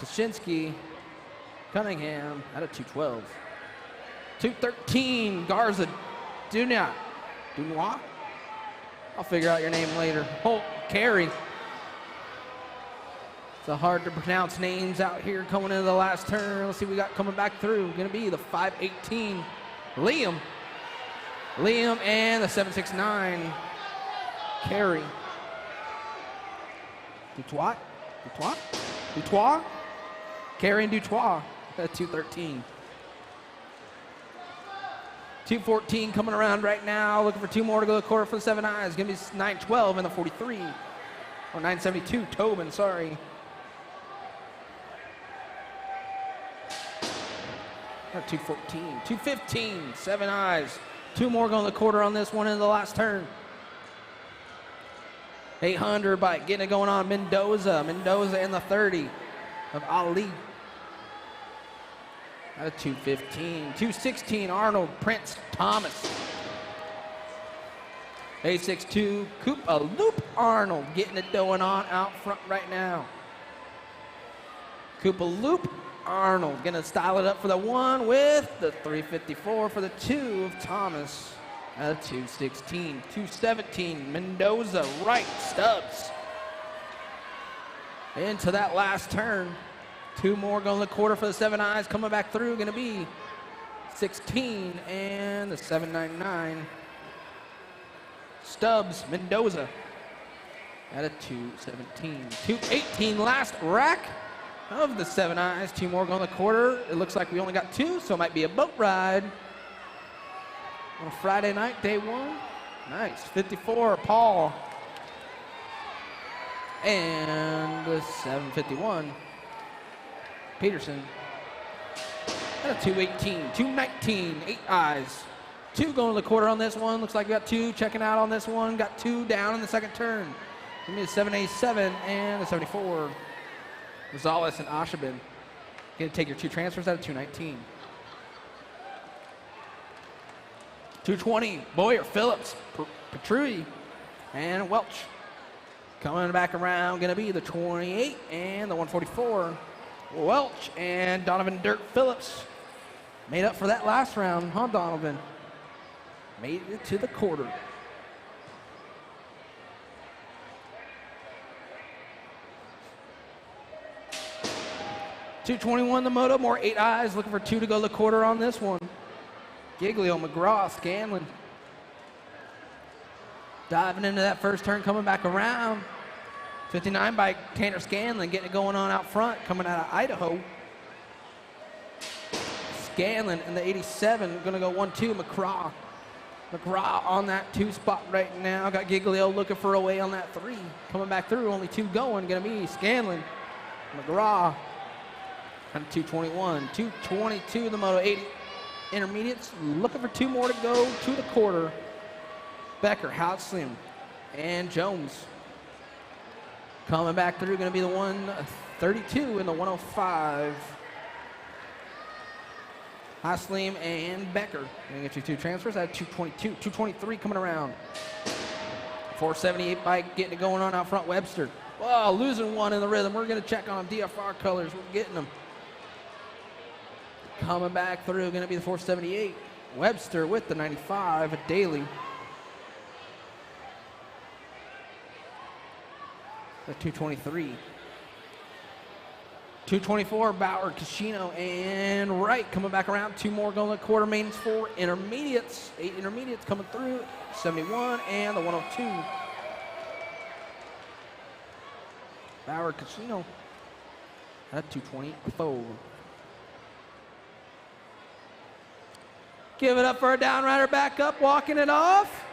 Tashinsky, Cunningham out of 212. 213, Garza, Dunois. I'll figure out your name later. Holt, Carey. It's a hard to pronounce names out here coming into the last turn. Let's see what we got coming back through. Gonna be the 518, Liam. And the 769, Carey. Dutois? Carey and Dutois at 213. 214 coming around right now, looking for 2 more to go to the quarter for the 7 eyes. Gonna be 912 and the 43. Or 972, Tobin, sorry. At 214. 215, 7 eyes. 2 more going to the quarter on this one into the last turn. 800 bike, getting it going on. Mendoza in the 30 of Ali. Out of 215. 216, Arnold, Prince, Thomas. 862, Koopa Loop Arnold, getting it going on out front right now. Koopa Loop Arnold, gonna style it up for the 1 with the 354 for the 2 of Thomas. Out of 216. 217, Mendoza, right, Stubbs. Into that last turn. 2 more going to the quarter for the 7 eyes. Coming back through, going to be 16 and the 799. Stubbs, Mendoza. Out of 217. 218, last rack of the 7 eyes. 2 more going to the quarter. It looks like we only got 2, so it might be a boat ride. On a Friday night, day 1. Nice. 54, Paul. And the 751, Peterson. And a 218, 219, 8 eyes. 2 going to the quarter on this one. Looks like we got 2 checking out on this one. Got 2 down in the second turn. Give me the 787 and the 74. Rosales and Ashabin. Gonna take your 2 transfers out of 219. 220, Boyer, Phillips, Petrui, and Welch. Coming back around, gonna be the 28 and the 144. Welch and Donovan Dirt Phillips. Made up for that last round, huh, Donovan? Made it to the quarter. 221 the moto, more 8 eyes, looking for 2 to go the quarter on this one. Giglio, McGraw, Scanlon. Diving into that first turn, coming back around. 59 by Tanner Scanlon, getting it going on out front, coming out of Idaho. Scanlon in the 87, gonna go 1-2, McGraw. McGraw on that 2 spot right now. Got Giglio looking for a way on that 3. Coming back through, only 2 going, gonna be Scanlon, McGraw. And 221, 222 the moto, 80 intermediates, looking for 2 more to go to the quarter. Becker, Houtslim, and Jones. Coming back through, going to be the 132 and the 105. Houtslim and Becker. Going to get you 2 transfers at 222, 223 coming around. 478 bike getting it going on out front, Webster. Whoa, losing 1 in the rhythm. We're going to check on them. DFR colors, we're getting them. Coming back through, going to be the 478. Webster with the 95, Daly. The 223. 224, Bauer, Casino, and Wright coming back around. 2 more going to quarter mains, 4 intermediates. 8 intermediates coming through. 71 and the 102. Bauer, Casino at 224. Give it up for a down rider, back up, walking it off.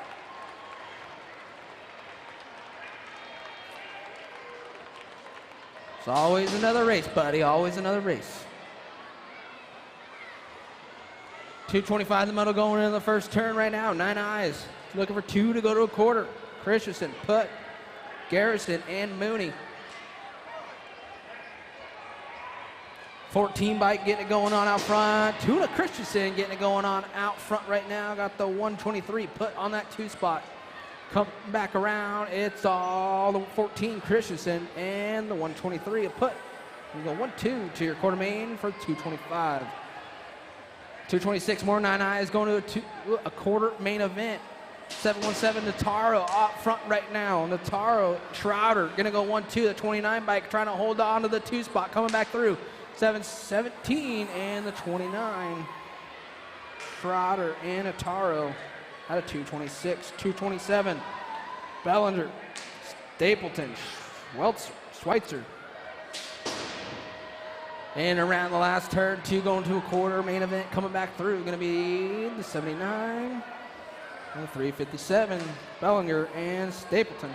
It's always another race, buddy, always another race. 225 the moto going into the first turn right now. 9 eyes, looking for 2 to go to a quarter. Christensen, Putt, Garrison, and Mooney. 14 bike getting it going on out front. Tuna Christensen getting it going on out front right now. Got the 123 Putt on that 2 spot. Come back around, it's all the 14 Christensen and the 123 a Putt. You go 1-2 to your quarter main for 225. 226 more 9 eyes going to a quarter main event. 717 Nataro up front right now. Nataro, Schroeder gonna go 1-2. The 29 bike trying to hold on to the 2 spot, coming back through. 717 and the 29. Schroeder and Nataro. Out of 226, 227. Bellinger, Stapleton, Schweitzer. And around the last turn, 2 going to a quarter main event coming back through. Going to be the 79 and the 357. Bellinger and Stapleton.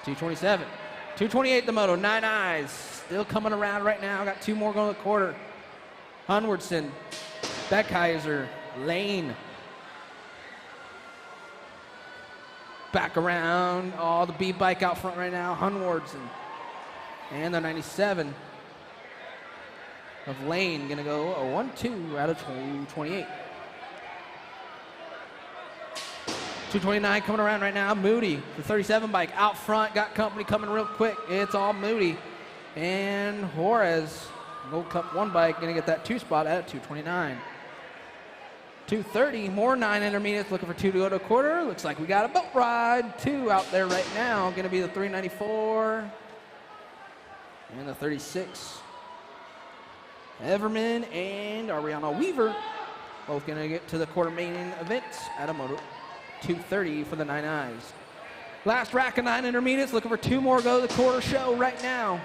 227, 228 the moto, 9 eyes. Still coming around right now. Got 2 more going to the quarter. Hunwardson, Beckheiser, Lane. Back around, the B bike out front right now, Hunwardson. And the 97 of Lane, gonna go a 1-2 out of 228. 229 coming around right now, Moody, the 37 bike out front, got company coming real quick. It's all Moody. And Juarez, Gold Cup 1 bike, gonna get that 2 spot at 229. 230, more 9 intermediates, looking for 2 to go to a quarter. Looks like we got a boat ride, 2 out there right now. Gonna be the 394 and the 36. Everman and Ariana Weaver, both gonna get to the quarter main events at a moto 230 for the 9 eyes. Last rack of 9 intermediates, looking for 2 more go to the quarter show right now.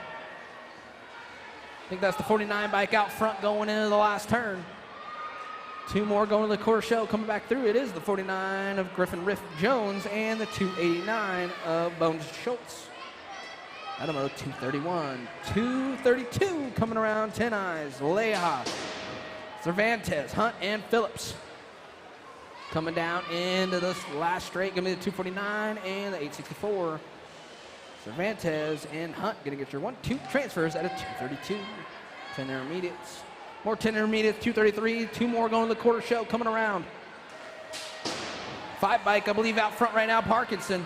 I think that's the 49 bike out front going into the last turn. 2 more going to the quarter show, coming back through. It is the 49 of Griffin Riff Jones and the 289 of Bones Schultz. Adamo 231, 232 coming around, 10 eyes. Leja, Cervantes, Hunt, and Phillips. Coming down into this last straight, gonna be the 249 and the 864. Cervantes and Hunt gonna get your 1-2 transfers at a 232. 10 intermediates. More 10 intermediates, 233, 2 more going to the quarter show, coming around. 5 bike, I believe, out front right now, Parkinson.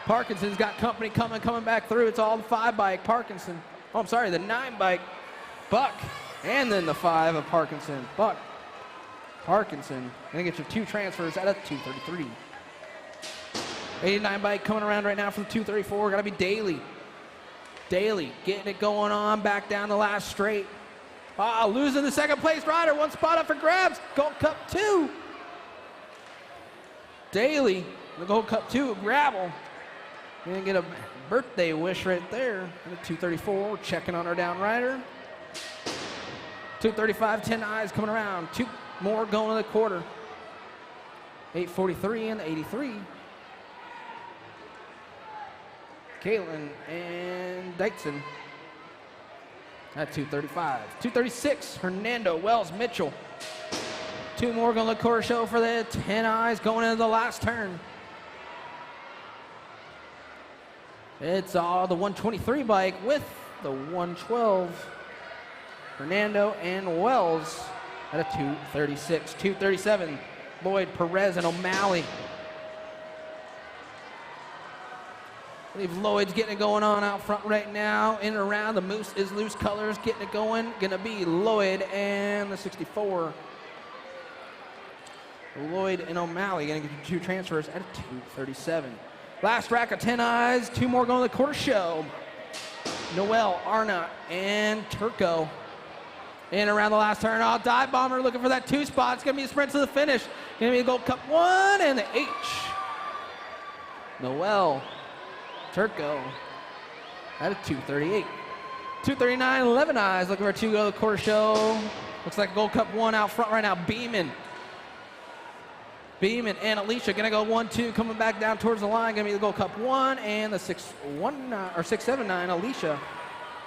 Parkinson's got company coming back through. It's all the 5 bike, Parkinson. Oh, I'm sorry, the 9 bike, Buck. And then the 5 of Parkinson, Buck. Parkinson, gonna get your 2 transfers out of 233. 89 bike coming around right now for the 234, gotta be Daly. Daly getting it going on back down the last straight. Losing the second place rider. One spot up for grabs. Gold Cup 2. Daly, the Gold Cup 2 gravel. Gonna get a birthday wish right there. 234, checking on our down rider. 235, 10 eyes coming around. 2 more going to the quarter. 843 and 83. Caitlin and Dyson at 235. 236, Hernando, Wells, Mitchell. 2 more going to the quarter show for the 10 eyes going into the last turn. It's all the 123 bike with the 112. Hernando and Wells at a 236. 237, Lloyd, Perez, and O'Malley. I believe Lloyd's getting it going on out front right now. In and around, the Moose is loose colors, getting it going. Gonna be Lloyd and the 64. Lloyd and O'Malley gonna get 2 transfers at a 237. Last rack of 10 eyes, 2 more going to the quarter show. Noel, Arna, and Turco. In around the last turn, Dive Bomber looking for that 2 spot. It's gonna be a sprint to the finish. Gonna be the Gold Cup 1 and the H. Noel, Turco at a 238. 239, 11 eyes looking for 2 go to the quarter show. Looks like Gold Cup 1 out front right now. Beeman and Alicia gonna go 1-2, coming back down towards the line. Gonna be the Gold Cup 1 and the 679 Alicia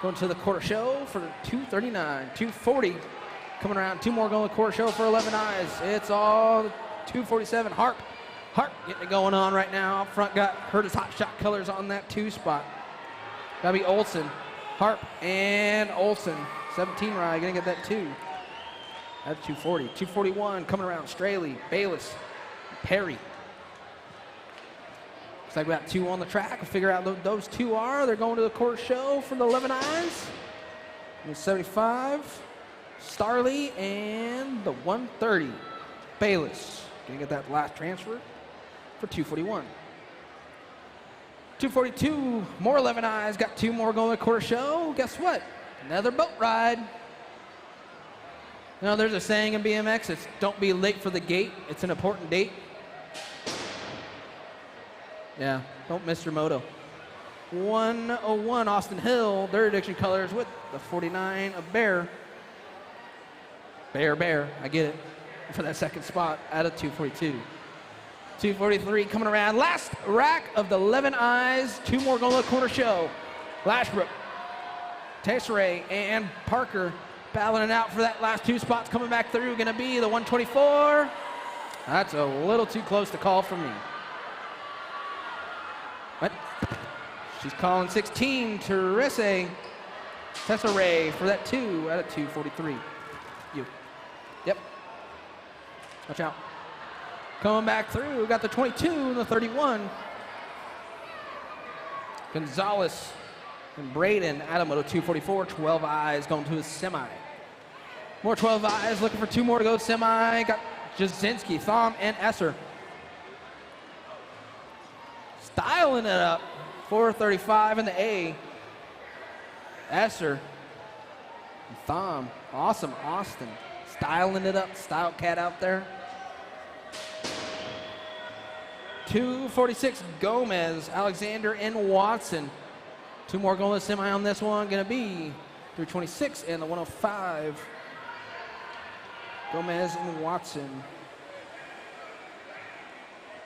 going to the quarter show for 239. 240 coming around. 2 more going to the quarter show for 11 eyes. It's all 247. Harp getting it going on right now. Up front got Curtis Hot Shot colors on that 2 spot. Gotta be Olsen. Harp and Olsen. 17 ride, gonna get that 2. That's 240. 241 coming around. Straley, Bayless, Perry. Looks like we got 2 on the track. We'll figure out what those 2 are. They're going to the quarter show for the 11 eyes. And 75, Starley, and the 130, Bayless. Gonna get that last transfer for 241. 242, more 11 eyes. Got 2 more going to the quarter show. Guess what? Another boat ride. You know, there's a saying in BMX, it's don't be late for the gate. It's an important date. Yeah, don't miss your moto. 101, Austin Hill, their addiction colors with the 49 of Bear. Bear, I get it, for that second spot at a 242. 243 coming around. Last rack of the 11 eyes. 2 more going to the corner show. Lashbrook, Tesserae, and Parker battling it out for that last 2 spots coming back through. Gonna be the 124. That's a little too close to call for me. What? She's calling 16, Tesserae for that 2 out of 243. You. Yep. Watch out. Coming back through, we got the 22 and the 31. Gonzalez and Braden, Adamoto 244, 12 eyes going to his semi. More 12 eyes, looking for 2 more to go semi. Got Jasinski, Thom, and Esser. Styling it up, 435 in the A. Esser and Thom, awesome, Austin. Styling it up, Style Cat out there. 246, Gomez, Alexander, and Watson. 2 more going to the semi on this one. Going to be 326 and the 105. Gomez and Watson.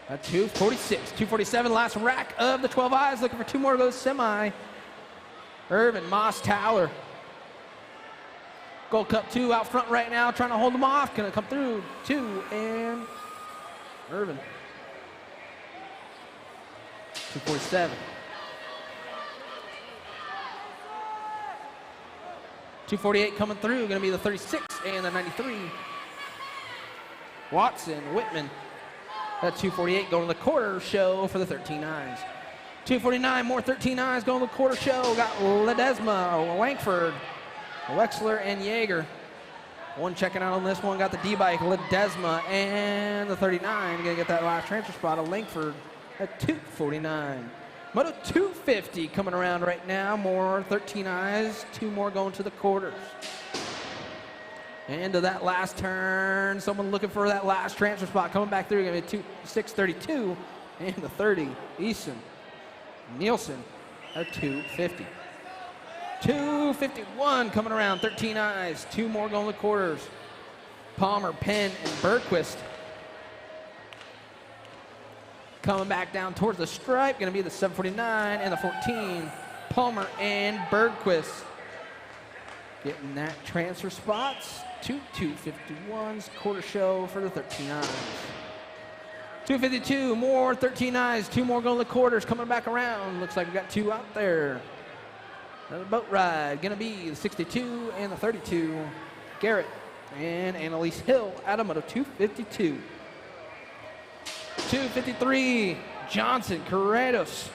At 246, 247, last rack of the 12 eyes. Looking for 2 more to go semi. Irvin, Moss, Towler. Gold Cup 2 out front right now, trying to hold them off. Going to come through 2 and Irvin. 247. 248 coming through, going to be the 36 and the 93. Watson, Whitman. That's 248 going to the quarter show for the 13 eyes. 249, more 13 eyes going to the quarter show. Got Ledesma, Langford, Wexler, and Yeager. One checking out on this one, got the D-Bike, Ledesma, and the 39. Going to get that last transfer spot of Langford at 249. Moto 250 coming around right now. More 13 eyes, 2 more going to the quarters. Into that last turn, someone looking for that last transfer spot. Coming back through, going to be 632 and the 30. Eason, Nielsen at 250. 251 coming around, 13 eyes, 2 more going to the quarters. Palmer, Penn, and Bergquist. Coming back down towards the stripe, going to be the 749 and the 14. Palmer and Bergquist. Getting that transfer spots. 251s, quarter show for the 13 eyes. 252, more 13 eyes, 2 more going to the quarters, coming back around. Looks like we got 2 out there. Another boat ride, gonna be the 62 and the 32. Garrett and Annalise Hill out of Moto 252. 253, Johnson, Corredos,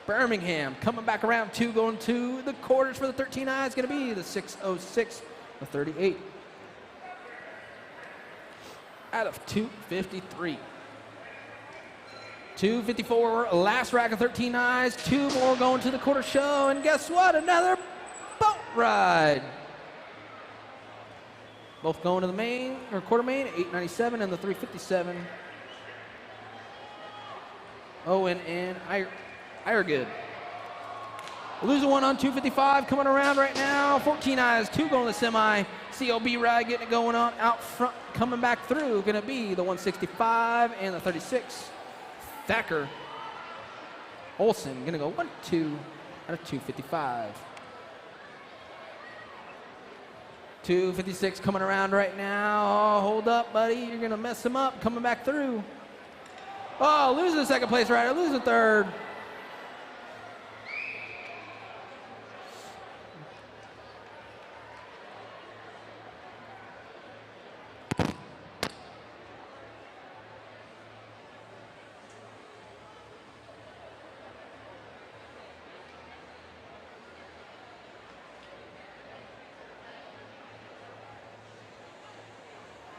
Birmingham, coming back around, 2 going to the quarters for the 13 eyes, gonna be the 606, the 38. Out of 253. 254, last rack of 13 eyes, 2 more going to the quarter show, and guess what? Another boat ride. Both going to the main, or quarter main, 897 and the 357. Owen and Iregood. Losing one on 255, coming around right now. 14 eyes, 2 going to the semi. CLB ride getting it going on out front, coming back through. Going to be the 165 and the 36. Thacker. Olsen going to go 1-2 out of 255. 256 coming around right now. Oh, hold up, buddy. You're going to mess him up. Coming back through. Oh, losing the second place rider, losing the third.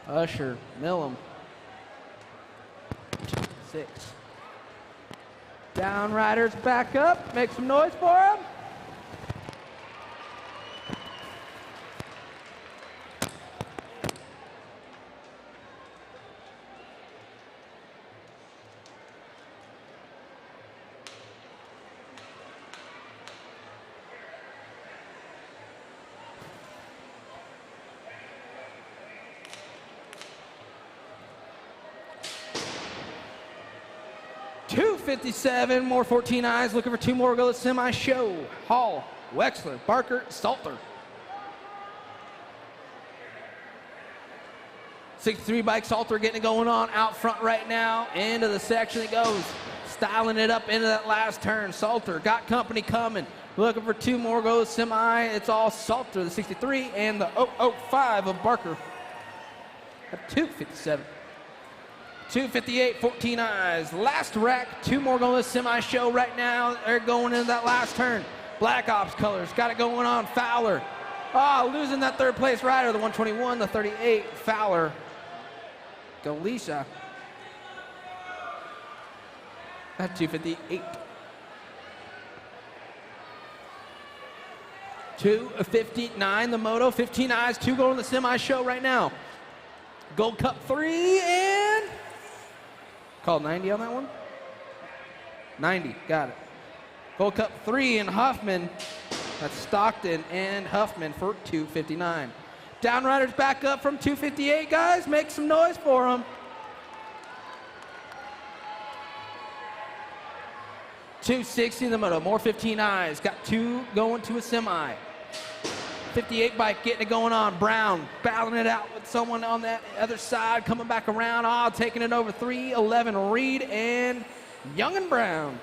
Usher, Millham. 6. Down riders back up. Make some noise for him. .257, more 14 eyes, looking for 2 more go to semi-show. Hall, Wexler, Barker, Salter. 63 bike Salter getting it going on out front right now. Into the section it goes. Styling it up into that last turn. Salter got company coming. Looking for 2 more go to semi. It's all Salter, the 63 and the 005 of Barker. At 257. 258, 14 eyes. Last rack, 2 more going to the semi-show right now. They're going into that last turn. Black Ops colors, got it going on. Fowler. Oh, losing that third place rider, the 121, the 38. Fowler. Galicia. At 258. 259, the moto. 15 eyes, 2 going to the semi-show right now. Gold Cup 3 and... Called 90 on that one? 90, got it. Gold Cup 3 and Huffman. That's Stockton and Huffman for 259. Downriders back up from 258, guys. Make some noise for them. 260 in the moto, more 15 eyes. Got 2 going to a semi. 58 bike getting it going on. Brown battling it out with someone on that other side, coming back around. Oh, taking it over 311. Reed and Young and Brown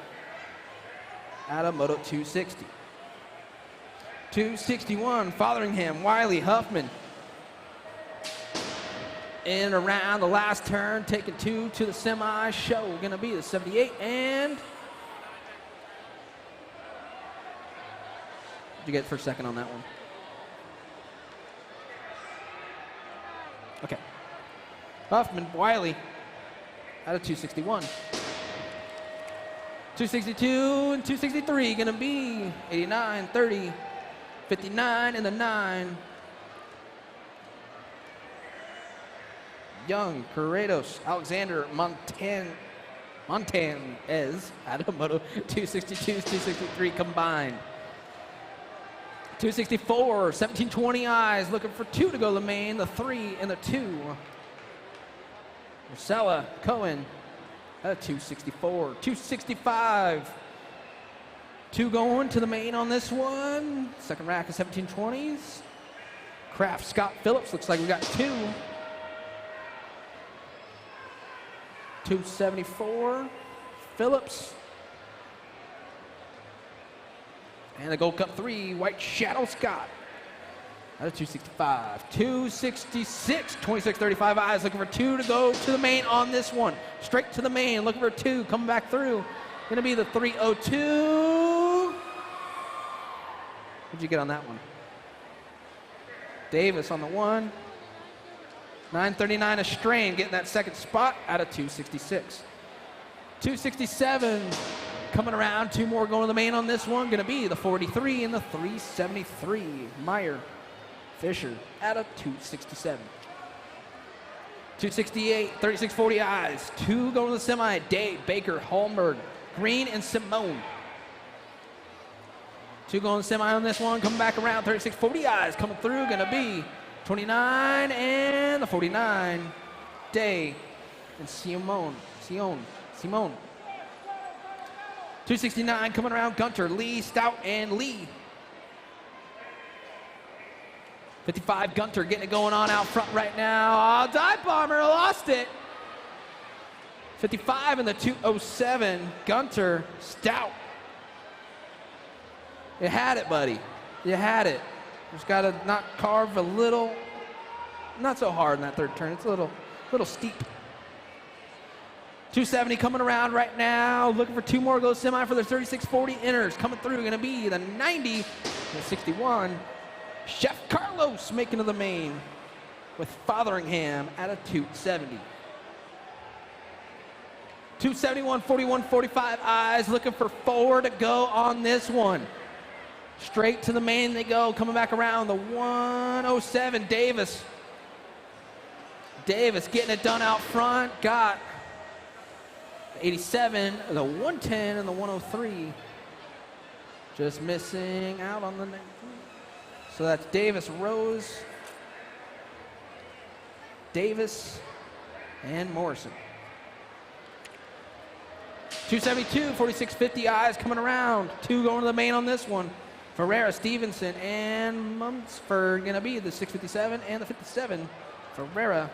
out of Moto 260. 261, Fotheringham, Wiley, Huffman. And around the last turn, taking 2 to the semi show. Going to be the 78 and... Did you get for a second on that one? Okay. Huffman, Wiley, out of 261. 262 and 263 gonna be 89, 30, 59 in the 9. Young, Corredos, Alexander, Montanez out of Moto 262s, 263 combined. 264, 1720 eyes, looking for 2 to go the main, the 3 and the 2. Marcella Cohen at 264, 265. 2 going to the main on this one. Second rack is 1720s. Kraft Scott Phillips, looks like we got 2. 274, Phillips. And the Gold Cup 3, White Shadow Scott. Out of 265. 266, 2635 eyes, looking for 2 to go to the main on this one. Straight to the main, looking for 2, coming back through. Gonna be the 302. What'd you get on that one? Davis on the 1. 939 a strain, getting that second spot out of 266. 267, coming around, 2 more going to the main on this one. Gonna be the 43 and the 373. Meyer, Fisher out of 267. 268, 3640 eyes. 2 going to the semi. Dave, Baker, Holmberg, Green, and Simone. 2 going to the semi on this one. Coming back around, 3640 eyes coming through. Gonna be 29 and the 49. Day and Simone. 269 coming around. Gunter, Lee, Stout, and Lee. 55 Gunter getting it going on out front right now. Oh, dive bomber lost it. 55 and the 207. Gunter, Stout. You had it, buddy. You had it. Just got to not carve a little, not so hard in that third turn. It's a little steep. 270 coming around right now. Looking for 2 more, goes semi for their 3640 inners. Coming through, going to be the 90, the 61. Chef Carlos making to the main with Fotheringham at a 270. 271, 41, 45 eyes. Looking for 4 to go on this one. Straight to the main they go, coming back around, the 107, Davis. Davis getting it done out front, got the 87, the 110, and the 103. Just missing out on the 19. So that's Davis, Rose, Davis, and Morrison. 272, 4650 eyes coming around. 2 going to the main on this one. Ferreira, Stevenson, and Mumsford gonna be the 657 and the 57. Ferreira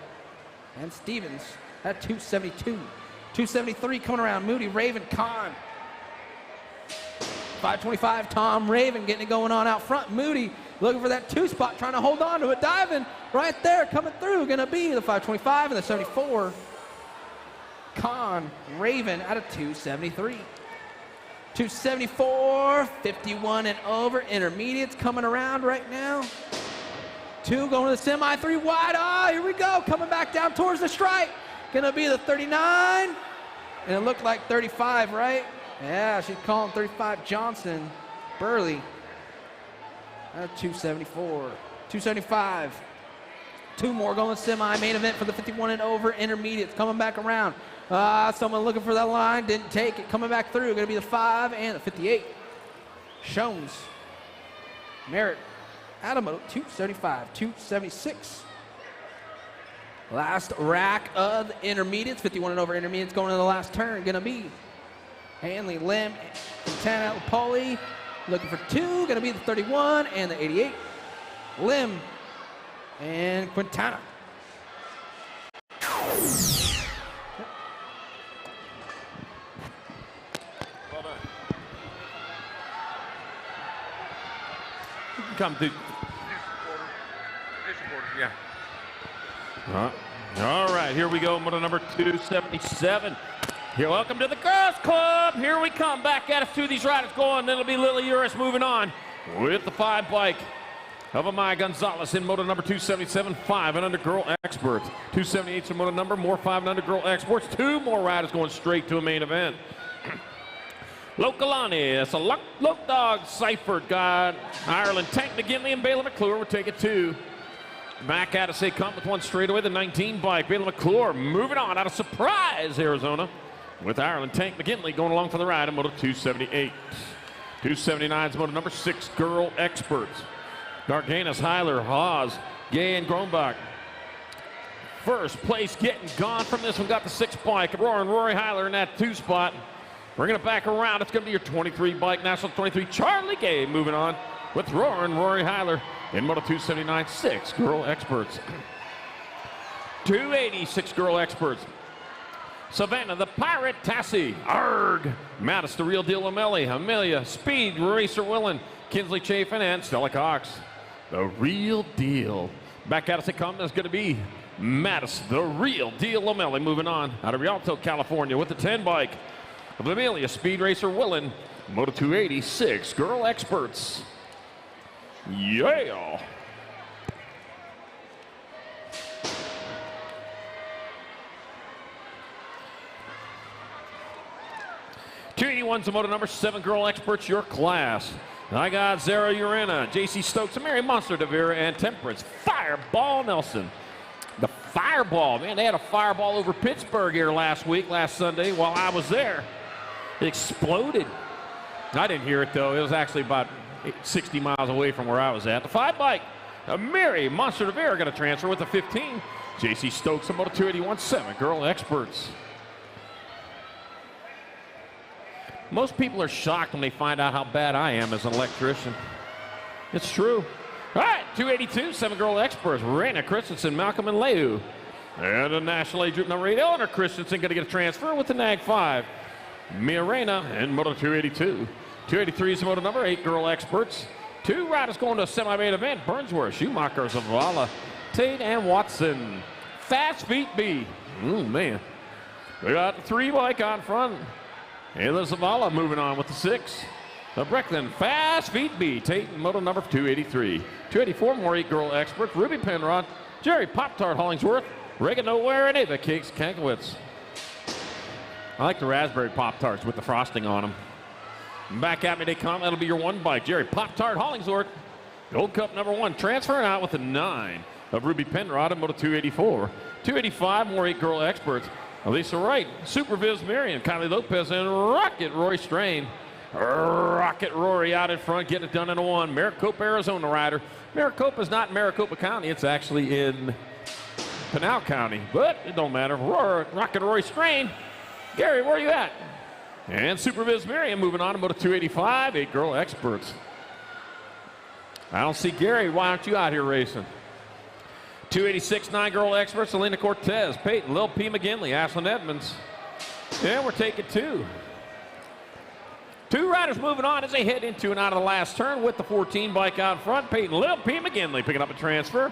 and Stevens at 272. 273 coming around. Moody, Raven, Kahn. 525, Tom Raven getting it going on out front. Moody looking for that 2 spot, trying to hold on to it. Diving right there, coming through. Gonna be the 525 and the 74. Kahn, Raven out of 273. 274, 51 and over. Intermediates coming around right now. 2 going to the semi, 3 wide. Oh, here we go. Coming back down towards the stripe. Gonna be the 39. And it looked like 35, right? Yeah, she's calling 35 Johnson. Burley. 274. 275. 2 more going to semi. Main event for the 51 and over. Intermediates coming back around. Someone looking for that line, didn't take it. Coming back through, gonna be the 5 and the 58. Shones, Merritt, Adamo, 275, 276. Last rack of the intermediates, 51 and over intermediates going to the last turn. Gonna be Hanley, Lim, Quintana, Pauly. Looking for 2, gonna be the 31 and the 88. Lim and Quintana. Come through. Yeah. All right, here we go. Moto number 277. Here, welcome to the Girls Club. Here we come. Back at us, 2 of these riders going. Then it'll be Lily Uris moving on with the 5 bike of Amaya Gonzalez in moto number 277. 5 and under girl experts. 278's a moto number. More 5 and under girl experts. 2 more riders going straight to a main event. Lokalani, that's a Look Dog Seifert got Ireland. Tank McGinley and Baylor McClure will take it 2. Back at us, they come with one straightaway, the 19 bike. Baylor McClure moving on out of Surprise, Arizona, with Ireland. Tank McGinley going along for the ride in Moto 278. 279 is Moto number 6, Girl Experts. Garganis, Heiler, Haas, Gay, and Grombach. First place getting gone from this one, got the 6 bike. Rory Heiler in that 2 spot. Bringing it back around, it's going to be your 23 bike, National 23, Charlie Gay moving on with Rory Heiler in Moto 279, 6 Girl Experts. 286 Girl Experts. Savannah, the Pirate Tassie, Arg. Mattis, the Real Deal O'Malley, Amelia, Speed Racer Willen, Kinsley Chafin, and Stella Cox. The Real Deal. Back at us it comes, that's going to be Mattis, the Real Deal O'Malley moving on out of Rialto, California with the 10 bike. Of Amelia, Speed Racer Willen, Moto 286 Girl Experts. Yeah. '281's the Moto number 7 Girl Experts, your class. I got Zara Urena, J.C. Stokes, Mary Monster, Devera, and Temperance. Fireball Nelson. The Fireball, man, they had a fireball over Pittsburgh here last Sunday while I was there. It exploded. I didn't hear it though. It was actually about 60 miles away from where I was at. The 5 bike, Mary Monster Devera going to transfer with the 15. J.C. Stokes, a Moto 281 7 Girl Experts. Most people are shocked when they find out how bad I am as an electrician. It's true. All right, 282 7 Girl Experts. Raina Christensen, Malcolm, and Leu. And the National Age Group number 8, Eleanor Christensen going to get a transfer with the NAG 5. Mia Reina in Moto 282. 283 is the Moto number 8 Girl Experts. 2 riders going to a semi-main event. Burnsworth, Schumacher, Zavala, Tate, and Watson. Fast Feet B. Oh, man. We got the 3 bike on front. And the Zavala moving on with the 6. The Brecklin Fast Feet B. Tate in Moto number 283. 284 more 8 Girl Experts. Ruby Penrod, Jerry Pop-Tart Hollingsworth, Reagan Nowhere, and Ava Cakes Kankowitz. I like the raspberry Pop-Tarts with the frosting on them. Back at me they come. That'll be your 1 bike. Jerry Pop-Tart Hollingsworth. Gold Cup number 1. Transferring out with the 9 of Ruby Penrod in Moto 284. 285 more 8 Girl Experts. Elisa Wright, Super Viz Marion, Kylie Lopez, and Rocket Roy Strain. Rocket Rory out in front, getting it done in a 1. Maricopa, Arizona rider. Maricopa is not in Maricopa County. It's actually in Pinal County, but it don't matter. Rocket Roy Strain. Gary, where are you at? And Super Viz Marion moving on to Moto 285, 8 Girl Experts. I don't see Gary. Why aren't you out here racing? 286, 9 Girl Experts, Selena Cortez, Peyton, Lil P. McGinley, Ashlyn Edmonds. And we're taking 2. 2 riders moving on as they head into and out of the last turn with the 14 bike out front. Peyton, Lil P. McGinley picking up a transfer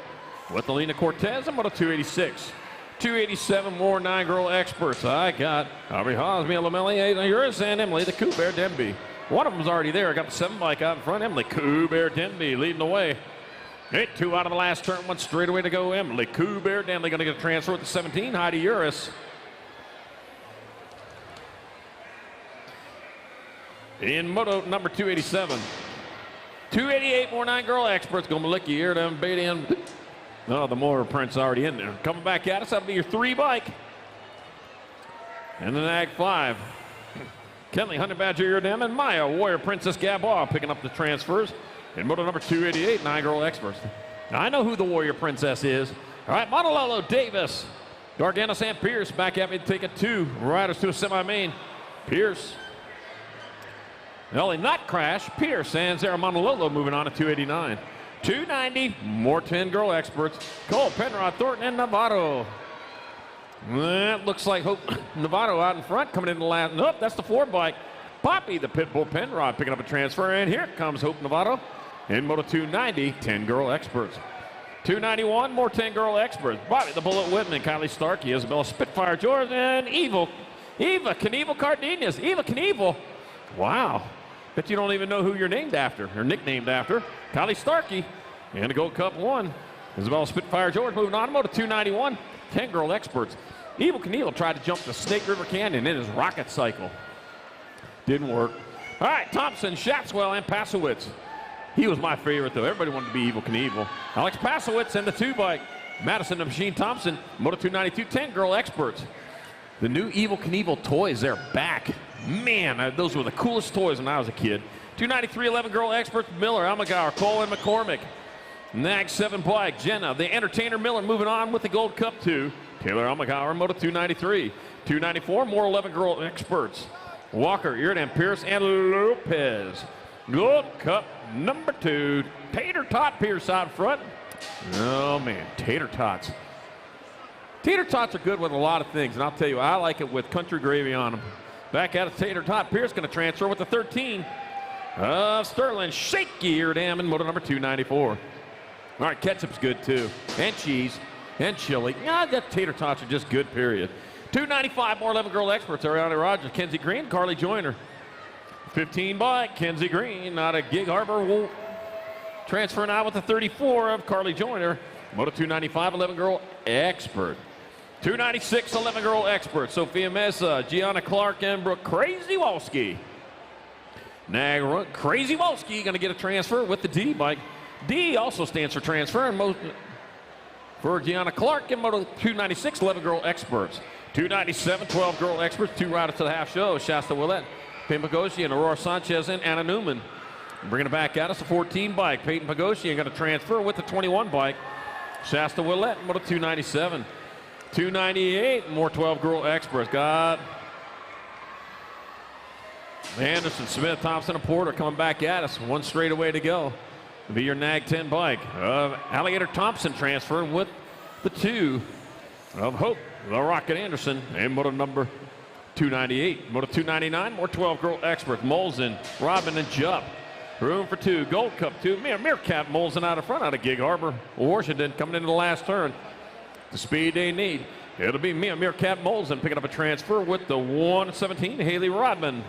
with Alina Cortez and Moto 286. 287 more 9 Girl Experts. I got Aubrey Haas, Mia Lamelli, yours, and Emily the Coupe Denby. One of them's already there. Got the 7 bike out in front. Emily Coupe Denby leading the way. 2 out of the last turn, 1 straight away to go. Emily Coupe Denby going to get a transfer with the 17. Heidi Uris. In Moto number 287. 288 more 9 Girl Experts. Going to lick your ear down, bait in. Oh, the Moore print's already in there. Coming back at us, that'll be your 3 bike. And the NAG 5. Kenley, Hunter Badger, Iridem, and Maya, Warrior Princess Gabois picking up the transfers. In Moto number 288, 9 Girl Experts. Now, I know who the Warrior Princess is. All right, Monololo Davis. Gargano and Pierce back at me to take it 2 riders to a semi-main. Pierce. Ellie Nut Crash, Pierce, and Zara Monololo moving on to 289. 290, more 10 Girl Experts. Cole, Penrod, Thornton, and Novato. That looks like Hope Novato out in front, coming in the last. Nope, that's the 4 bike. Poppy, the Pitbull Penrod, picking up a transfer, and here comes Hope Novato. In Moto 290, 10 Girl Experts. 291, more 10 Girl Experts. Bobby, the Bullet Whitman, Kylie Starkey, Isabella Spitfire Jordan, and Eva Knievel Cardenas. Eva Knievel. Wow. Bet you don't even know who you're named after, or nicknamed after. Kylie Starkey, and the Gold Cup 1. Isabella Spitfire George moving on to Moto 291. 10 Girl Experts. Evil Knievel tried to jump the Snake River Canyon in his rocket cycle. Didn't work. All right, Thompson, Shatswell, and Pasowitz. He was my favorite, though. Everybody wanted to be Evil Knievel. Alex Pasowitz and the 2-bike. Madison the Machine Thompson, Moto 292, 10-girl experts. The new Evil Knievel toys, they're back. Man, those were the coolest toys when I was a kid. 293, 11-girl experts, Miller, Almagauer, Cole, and McCormick. Nag 7-bike, Jenna, the Entertainer Miller moving on with the Gold Cup 2. Taylor Almagauer, Moto 293. 294, more 11-girl experts. Walker, Iridam Pierce, and Lopez. Gold Cup number 2. Tater Tot Pierce out front. Oh, man, tater tots. Tater tots are good with a lot of things, and I'll tell you, I like it with country gravy on them. Back out of Tater Tot. Pierce going to transfer with the 13. Sterling, shaky Iridam in Moto number 294. All right, ketchup's good, too. And cheese. And chili. Yeah, the tater tots are just good, period. 295, more 11-girl experts. Ariana Rogers, Kenzie Green, Carly Joyner. 15-bike, Kenzie Green, out of Gig Harbor. Transferring out with the 34 of Carly Joyner. Moto 295, 11-girl expert. 296, 11-girl expert. Sophia Mesa, Gianna Clark, and Brooke Crazy Walski. Nag Crazy Walski going to get a transfer with the D-bike. D also stands for transfer and for Gianna Clark and Moto 296, 11-girl experts. 297, 12-girl experts, 2 riders to the half show. Shasta Willett, Peyton Pagosian, Aurora Sanchez, and Anna Newman. Bringing it back at us, a 14-bike. Peyton Pagosian going to transfer with the 21-bike. Shasta Willett, Moto 297. 298, more 12-girl experts. Got Anderson, Smith, Thompson, and Porter coming back at us. 1 straightaway to go. It'll be your Nag 10 bike. Alligator Thompson transferring with the 2 of Hope, the Rocket Anderson, and Moto number 298. Moto 299, more 12-girl experts. Molson, Robin, and Jupp. Room for 2. Gold Cup 2. Meerkat Molson out of front out of Gig Harbor. Washington coming into the last turn. The speed they need. It'll be Meerkat Molson picking up a transfer with the 117. Haley Rodman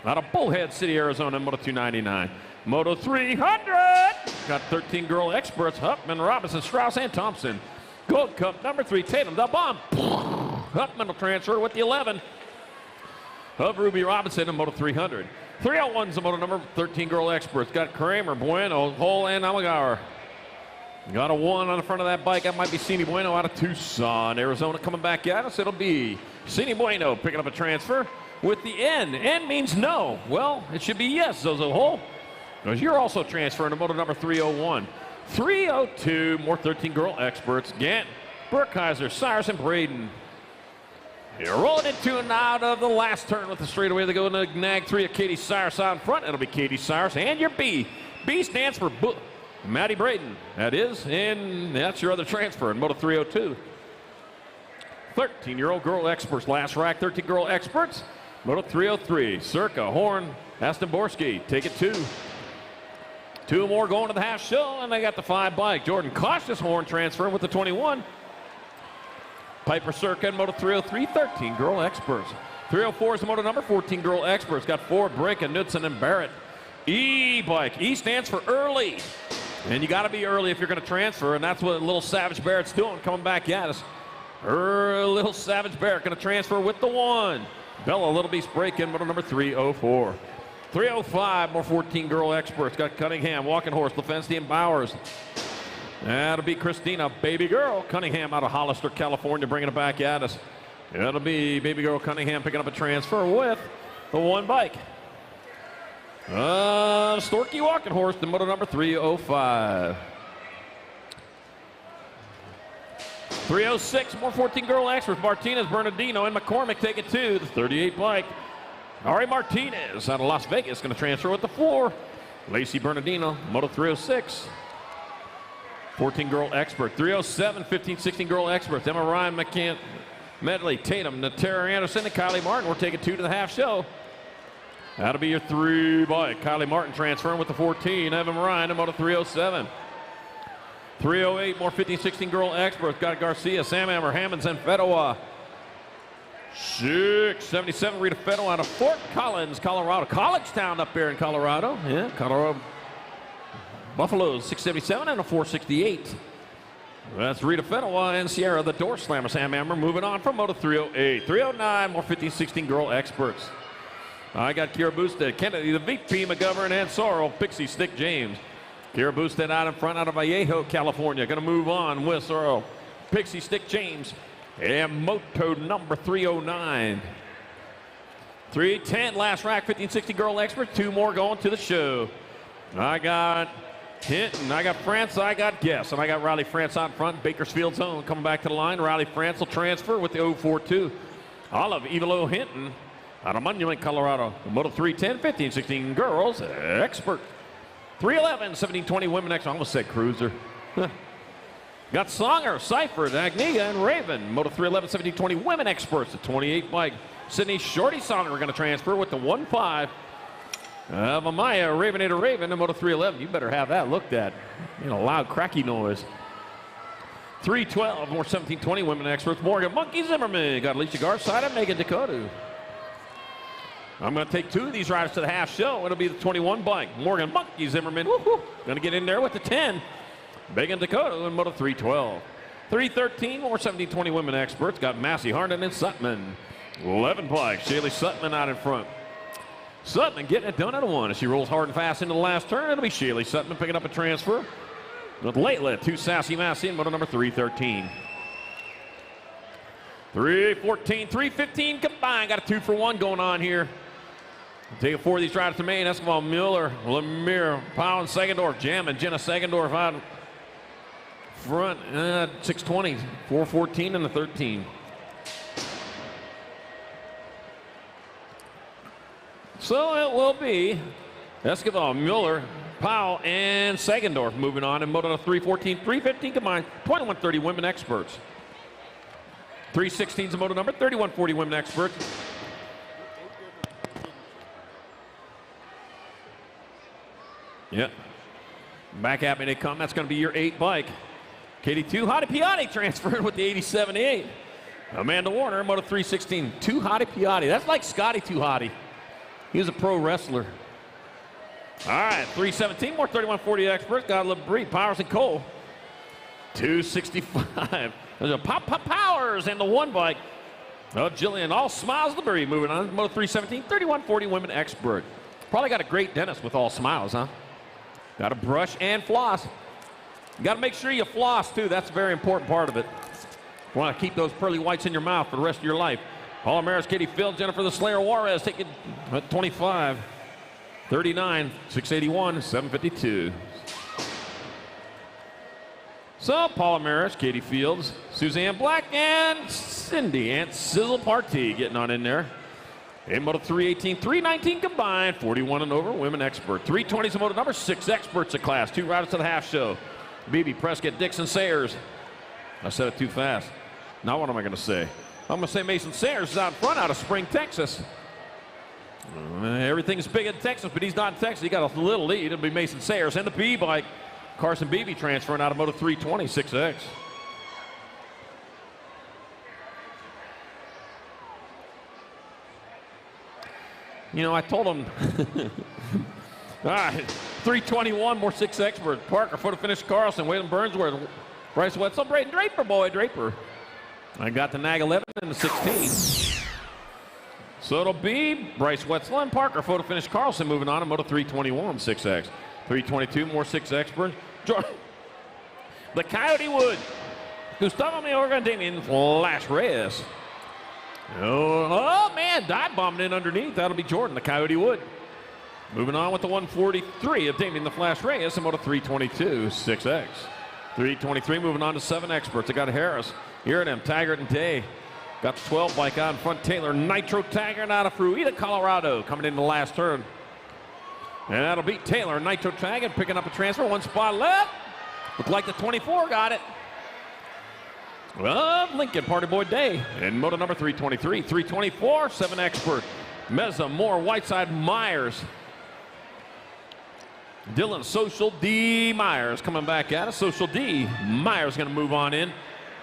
out of Bullhead City, Arizona, Moto 299. Moto 300. Got 13-girl experts. Huffman, Robinson, Strauss, and Thompson. Gold Cup number 3. Tatum, the bomb. Huffman will transfer with the 11 of Ruby Robinson in Moto 300. 301's the Moto number 13-girl experts. Got Kramer, Bueno, Hole, and Almagauer. Got a 1 on the front of that bike. That might be Cini Bueno out of Tucson, Arizona. Coming back at us, it'll be Cini Bueno picking up a transfer with the N. N means no. Well, it should be yes, Zozo Hole, because you're also transferring to Moto number 301. 302, more 13-girl experts. Gant, Burkheiser, Cyrus, and Braden. You're rolling into and out of the last turn with the straightaway. They go into Nag 3 of Katie Cyrus out in front. It'll be Katie Cyrus and your B. B stands for Maddie Braden. That is, and that's your other transfer in Moto 302. 13-year-old girl experts. Last rack, 13-girl experts. Moto 303. Circa, Horn, Aston Borski. Take it 2. 2 more going to the half show, and they got the 5-bike. Jordan Cautious Horn transferring with the 21. Piper Circa and Moto 303, 13-girl experts. 304 is the Moto number, 14-girl experts. Got Ford, Brake, Knudsen, and Barrett. E-bike. E stands for early. And you got to be early if you're going to transfer, and that's what Little Savage Barrett's doing, coming back at us. Little Savage Barrett going to transfer with the 1. Bella Little Beast Break-In, Moto number 304. 305, more 14-girl experts. Got Cunningham, Walking Horse, LaFenstein, and Bowers. That'll be Christina, Baby Girl Cunningham out of Hollister, California, bringing it back at us. That'll be Baby Girl Cunningham picking up a transfer with the 1 bike. Storky Walking Horse, the Moto number 305. 306, more 14-girl experts. Martinez, Bernardino, and McCormick take it 2. The 38 bike. Ari Martinez out of Las Vegas going to transfer with the 4. Lacey Bernardino, Moto 306. 14-girl expert. 307, 15, 16-girl experts. Emma Ryan, McCann, Medley, Tatum, Natara Anderson, and Kylie Martin. We're taking 2 to the half show. That'll be your 3 bike. Kylie Martin transferring with the 14. Evan Ryan in Moto 307. 308, more 15, 16-girl experts. Got Garcia, Sam Hammer, Hammonds, and Fedwa. 677, Rita Fedwa out of Fort Collins, Colorado. College Town up there in Colorado. Yeah, Colorado. Buffaloes, 677 and a 468. That's Rita Fedwa and Sierra, the Door Slammer. Sam Hammer moving on from Moto 308. 309, more 15, 16 girl experts. I got Kira Boosted, Kennedy, the VP, McGovern, and Sorrell, Pixie Stick James. Kira Boosted out in front out of Vallejo, California. Going to move on with Sorrell, Pixie Stick James, and Moto number 309. 310, last rack, 1560 girl expert. 2 more going to the show. I got Hinton, I got France, I got Guess, and I got Riley France out front. Bakersfield's own coming back to the line. Riley France will transfer with the 042. Olive Evelo Hinton out of Monument, Colorado. The Moto 310, 1516 girls expert. 311, 1720 women expert. I almost said cruiser. Got Songer, Seifert, Agniga, and Raven. Moto 311, 1720 women experts. The 28 bike. Sydney Shorty Songer are going to transfer with the 1.5. Amaya Ravenator Raven in Moto 311. You better have that looked at. You know, loud, cracky noise. 312, more 1720 women experts. Morgan Monkey Zimmerman. Got Alicia Garside and Megan Dakota. I'm going to take 2 of these riders to the half show. It'll be the 21 bike. Morgan Monkey Zimmerman. Going to get in there with the 10. Megan Dakota in Moto 312. 313, more 1720 women experts. Got Massey Harden and Sutman. 11 bike. Shaylee Sutman out in front. Sutman getting it done at a 1 as she rolls hard and fast into the last turn. It'll be Shaylee Sutman picking up a transfer with Laitlet, 2 Sassy Massey in Moto number 313. 314, 315 combined. Got a 2-for-1 going on here. Take 4 of these riders to main. Escobar, Miller, Lemire, Powell, and Segendorf. Jamming Jenna Segendorf out front. 620, 414 and the 13. So it will be Escobar, Mueller, Powell, and Segendorf moving on in Moto 314, 315 combined, 2130 women experts. 316 is the Moto number, 3140 women experts. Yep. Back at me they come. That's going to be your 8 bike. KD2 Hottie Piatti transferred with the 87-8. Amanda Warner, Moto 316, 2 Hottie Piatti. That's like Scotty 2 Hottie. He was a pro wrestler. All right, 317, more 3140 experts. Got LeBrie, Powers, and Cole. 265. There's a Pop Powers and the 1 bike of Jillian. All smiles, LeBrie moving on. Moto 317, 3140 women expert. Probably got a great dentist with all smiles, huh? Got to brush and floss. You got to make sure you floss, too. That's a very important part of it. You want to keep those pearly whites in your mouth for the rest of your life. Paula Maris, Katie Field, Jennifer the Slayer Juarez taking at 25, 39, 681, 752. So Paula Maris, Katie Fields, Suzanne Black, and Cindy Aunt Sizzle Partee getting on in there. In Moto 318, 319 combined, 41 and over, women expert. 320 is a Moto number, 6 experts at class. 2 riders to the half show. BB Prescott, Dixon Sayers. I said it too fast. Now what am I going to say? I'm going to say Mason Sayers is out front out of Spring, Texas. Everything's big in Texas, but he's not in Texas. He got a little lead. It'll be Mason Sayers. And the B bike, Carson Beebe transferring out of Moto 320, 6X. You know, I told him, all right, 321, more 6 experts. Parker, photo finish Carlson, Waylon Burnsworth, Bryce Wetzel, Braden Draper, boy, Draper. I got the NAG 11 and the 16. So it'll be Bryce Wetzel and Parker, photo finish Carlson moving on to Moto 321, 6X. 322, more 6 experts. The Coyote Wood, Gustavo Mayorga, and Damien Flash Reyes. Oh, man, dive bombing in underneath. That'll be Jordan, the Coyote Wood. Moving on with the 143 of Damien the Flash Reyes and Moto 322, 6X. 323 moving on to 7 experts. I got Harris, Iridem, Taggart, and Day. Got the 12 bike out in front. Taylor, Nitro Taggart out of Fruita, Colorado, coming in the last turn. And that'll beat Taylor, Nitro Taggart, picking up a transfer. 1 spot left. Looked like the 24 got it. Lincoln, Party Boy Day, and Moto number 323, 324, 7 expert. Meza, Moore, Whiteside, Myers. Dylan, Social D, Myers coming back at us. Social D, Myers going to move on in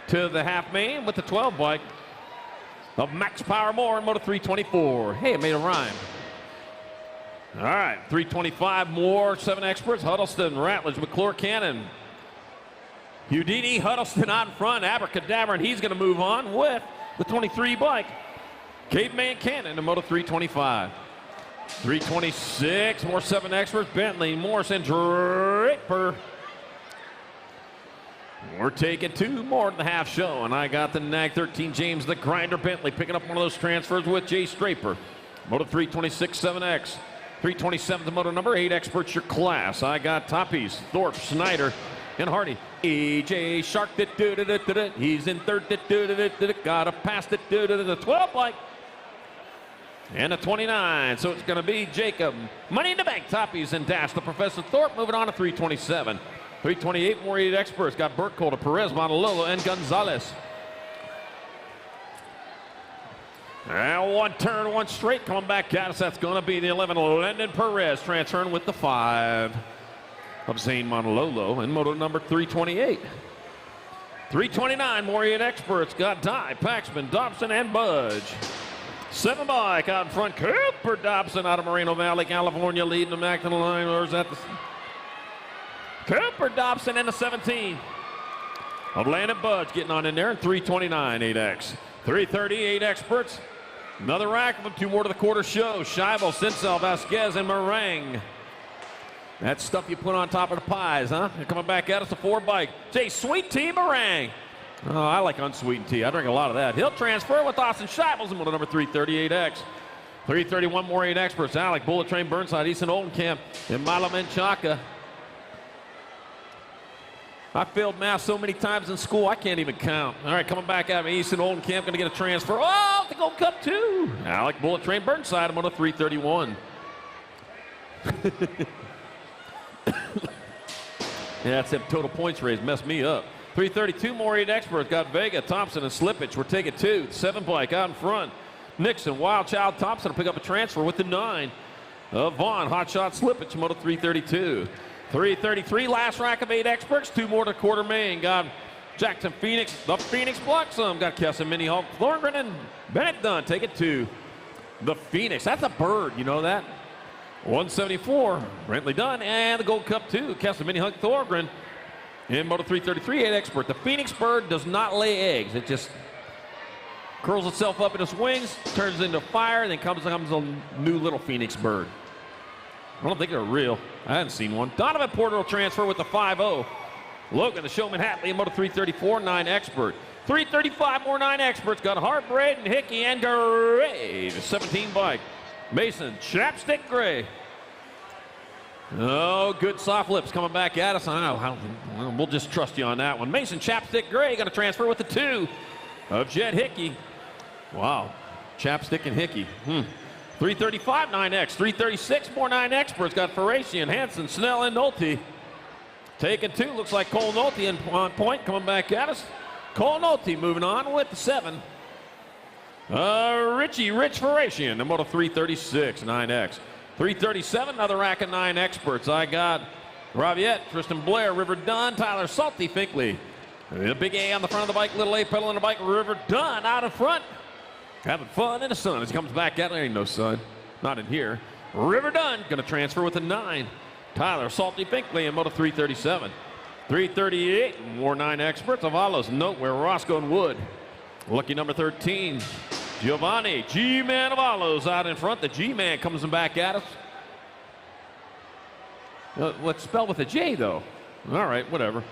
to the half main with the 12 bike of Max Power Moore in Moto 324. Hey, it made a rhyme. All right, 325 more, 7 experts. Huddleston, Ratledge, McClure, Cannon. Houdini, Huddleston out in front, Abracadabra, and he's going to move on with the 23 bike. Caveman Cannon in Moto 325. 326, more 7 experts, Bentley, Morrison, Draper. We're taking 2 more in the half show, and I got the NAG 13 James the Grinder Bentley picking up one of those transfers with Jace Draper. Moto 326 7X. 327 the moto number, 8 experts your class. I got Toppies, Thorpe, Snyder, and Hardy. AJ Shark, he's in third, got a pass, the 12 bike. And a 29, so it's going to be Jacob. Money in the Bank, Toppies, and Dash. The Professor Thorpe moving on to 327. 328, more 8 experts. Got Burkholder, Perez, Montalolo, and Gonzalez. And 1 turn, 1 straight coming back at us. That's going to be the 11, Landon Perez, transferring with the 5 of Zane Montalolo and moto number 328. 329, more 8 experts. Got Dye, Paxman, Dobson, and Budge. 7 bike out in front. Cooper Dobson out of Moreno Valley, California, leading the back to the line. Or is that the Cooper Dobson in the 17 of Landon Budge getting on in there in 329 8X. 338 experts. Another rack of them. 2 more to the quarter show. Scheibel, Sinsel, Vasquez, and Meringue. That's stuff you put on top of the pies, huh? They're coming back at us, a 4 bike. Jay, Sweet Tea Meringue. Oh, I like unsweetened tea. I drink a lot of that. He'll transfer with Austin Scheibels in moto number 338X. 331 more 8 experts. Alec, Bullet Train, Burnside, Easton Oldenkamp, and Milo Menchaca. I failed math so many times in school, I can't even count. All right, coming back out of Easton Oldenkamp, going to get a transfer. Oh, the Gold Cup 2. Alec, Bullet Train, Burnside, I'm on a 331. Yeah, that's them total points raised. Messed me up. 332 more 8 experts. Got Vega, Thompson, and Slippage. We're taking 2. 7 bike out in front. Nixon, Wild Child, Thompson will pick up a transfer with the 9. Vaughn, Hotshot, Slippage, moto 332. 333, last rack of 8 experts. 2 more to quarter main. Got Jackson Phoenix, the Phoenix Bluxom. Got Kesson, Mini Hulk, Thorngren, and Bennett Dunn. Take it 2. The Phoenix, that's a bird, you know that? 174, Brentley Dunn, and the Gold Cup 2. Kesson, Mini Hulk, Thorngren. In moto 333, 8 expert. The Phoenix bird does not lay eggs. It just curls itself up in its wings, turns into fire, and then comes a new little Phoenix bird. I don't think they're real. I haven't seen one. Donovan Porter will transfer with the 5-0. Logan, the Showman Hatley in moto 334, 9 expert. 335 more 9 experts. Got Hart, Braden, Hickey, and Gray. The 17 bike. Mason, Chapstick Gray. Oh, good soft lips coming back at us. We'll just trust you on that one. Mason Chapstick Gray going to transfer with the 2 of Jed Hickey. Wow, Chapstick and Hickey. 335, 9X. 336, more 9 experts. Got Ferratian, Hansen, Snell, and Nolte. Taking 2, looks like Cole Nolte on point, coming back at us. Cole Nolte moving on with the 7. Rich Ferratian, the moto 336, 9X. 337, another rack of 9 experts. I got Raviette, Tristan Blair, River Dunn, Tyler Salty, Finkley. The big A on the front of the bike, little A pedal on the bike, River Dunn out in front. Having fun in the sun as he comes back out. There ain't no sun, not in here. River Dunn going to transfer with a 9. Tyler Salty, Finkley in moto 337. 338, more 9 experts. Avalos, note where Roscoe and Wood. Lucky number 13. Giovanni, G-Man Avalos out in front. The G-Man comes back at us. Let's spell with a J, though. All right, whatever.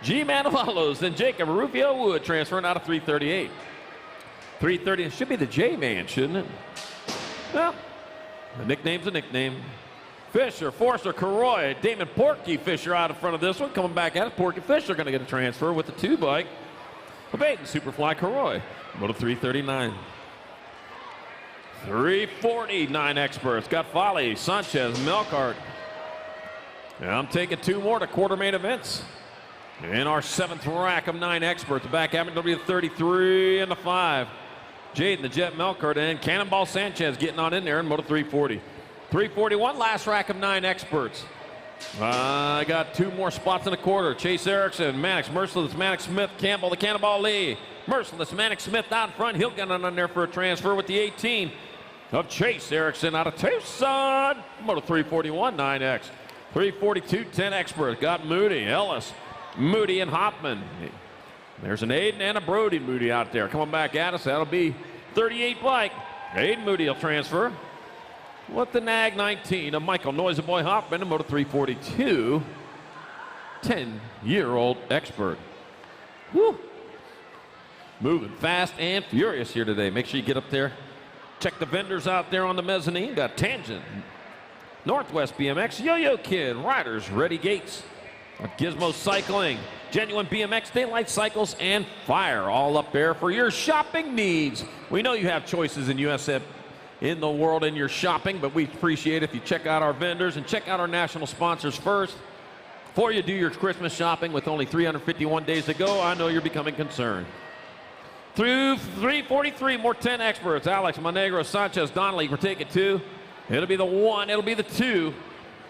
G-Man Avalos, then Jacob Rufio Wood transferring out of 338. 330, it should be the J-Man, shouldn't it? Well, the nickname's a nickname. Fisher, Forster, Caroy, Damon Porky Fisher out in front of this one. Coming back at us, Porky Fisher going to get a transfer with the 2 bike. Baden, Superfly Caroy. Moto 339. 340, 9 experts. Got Folly, Sanchez, Melkart. And I'm taking 2 more to quarter main events. In our 7th rack of 9 experts. Back having to be the 33 and the 5. Jaden, the Jet Melkart, and Cannonball Sanchez getting on in there in Moto 340. 341, last rack of 9 experts. I got 2 more spots in the quarter. Chase Erickson, Mannix, Merciless, Mannix Smith, Campbell, the Cannonball Lee. Merciless, Mannix Smith out in front. He'll get on there for a transfer with the 18 of Chase Erickson out of Tucson. Moto 341, 9X. 342, 10 experts. Got Moody, Ellis, Moody, and Hoffman. There's an Aiden and a Brody Moody out there coming back at us. That'll be 38 bike. Aiden Moody will transfer. with the Nag 19 of Michael Noisy Boy Hoffman in Moto 342. 10-year-old expert. Woo. Moving fast and furious here today. Make sure you get up there. Check the vendors out there on the mezzanine. Got Tangent, Northwest BMX, Yo-Yo Kid, Riders, Ready Gates, Gizmo Cycling, Genuine BMX, Daylight Cycles, and Fire, all up there for your shopping needs. We know you have choices in USF in the world in your shopping, but we appreciate it if you check out our vendors and check out our national sponsors first. Before you do your Christmas shopping with only 351 days to go, I know you're becoming concerned. Through 343, more 10 experts. Alex, Monegro, Sanchez, Donnelly, we're taking 2. It'll be the 1, it'll be the 2.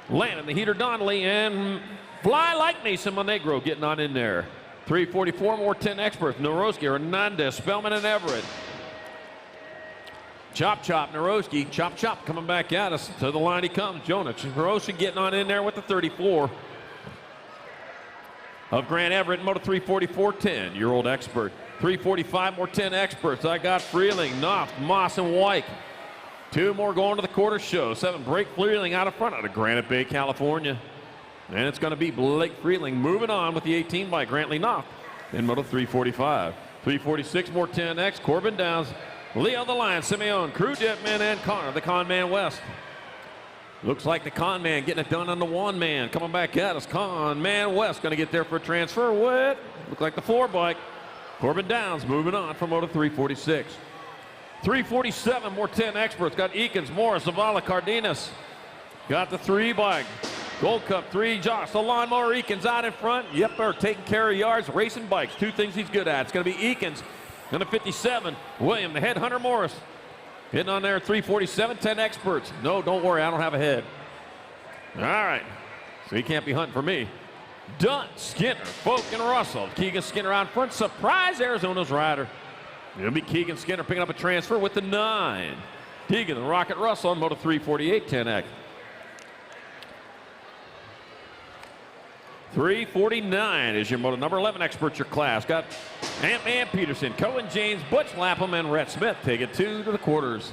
Landon, the heater, Donnelly, and Fly Like Mason Monegro getting on in there. 344, more 10 experts. Noroski, Hernandez, Spellman, and Everett. Chop, Noroski, chop, coming back at us. To the line he comes. Jonas, Noroski getting on in there with the 34. Of Grant Everett, Moto 344, 10-year-old expert. 345, more 10 experts. I got Freeling, Knopf, Moss, and White. 2 more going to the quarter show. 7, Blake Freeling out of front out of Granite Bay, California. And it's going to be Blake Freeling moving on with the 18 by Grantley Knopf in Moto 345. 346, more 10X. Corbin Downs, Leo the Lion, Simeon, Crew Jetman, and Connor, the Con Man West. Looks like the Con Man getting it done on the 1 man. Coming back at us, Con Man West going to get there for a transfer. What? Look like the 4 bike. Corbin Downs moving on from Moto 346. 347, more 10 experts. Got Eakins, Morris, Zavala, Cardenas. Got the 3 bike. Gold Cup 3, Josh, the lawnmower. Eakins out in front. Yep, they're taking care of yards, racing bikes. 2 things he's good at. It's going to be Eakins. And the 57, William, the headhunter Morris. Hitting on there, 347, 10 experts. No, don't worry, I don't have a head. All right, so he can't be hunting for me. Dunn, Skinner, Folk, and Russell. Keegan Skinner out front. Surprise Arizona's rider. It'll be Keegan Skinner picking up a transfer with the 9. Keegan, the Rocket Russell on Moto 348, 10X. 349 is your Moto number 11 expert, your class. Got Ant-Man Peterson, Cohen James, Butch Lapham, and Rhett Smith take it 2 to the quarters.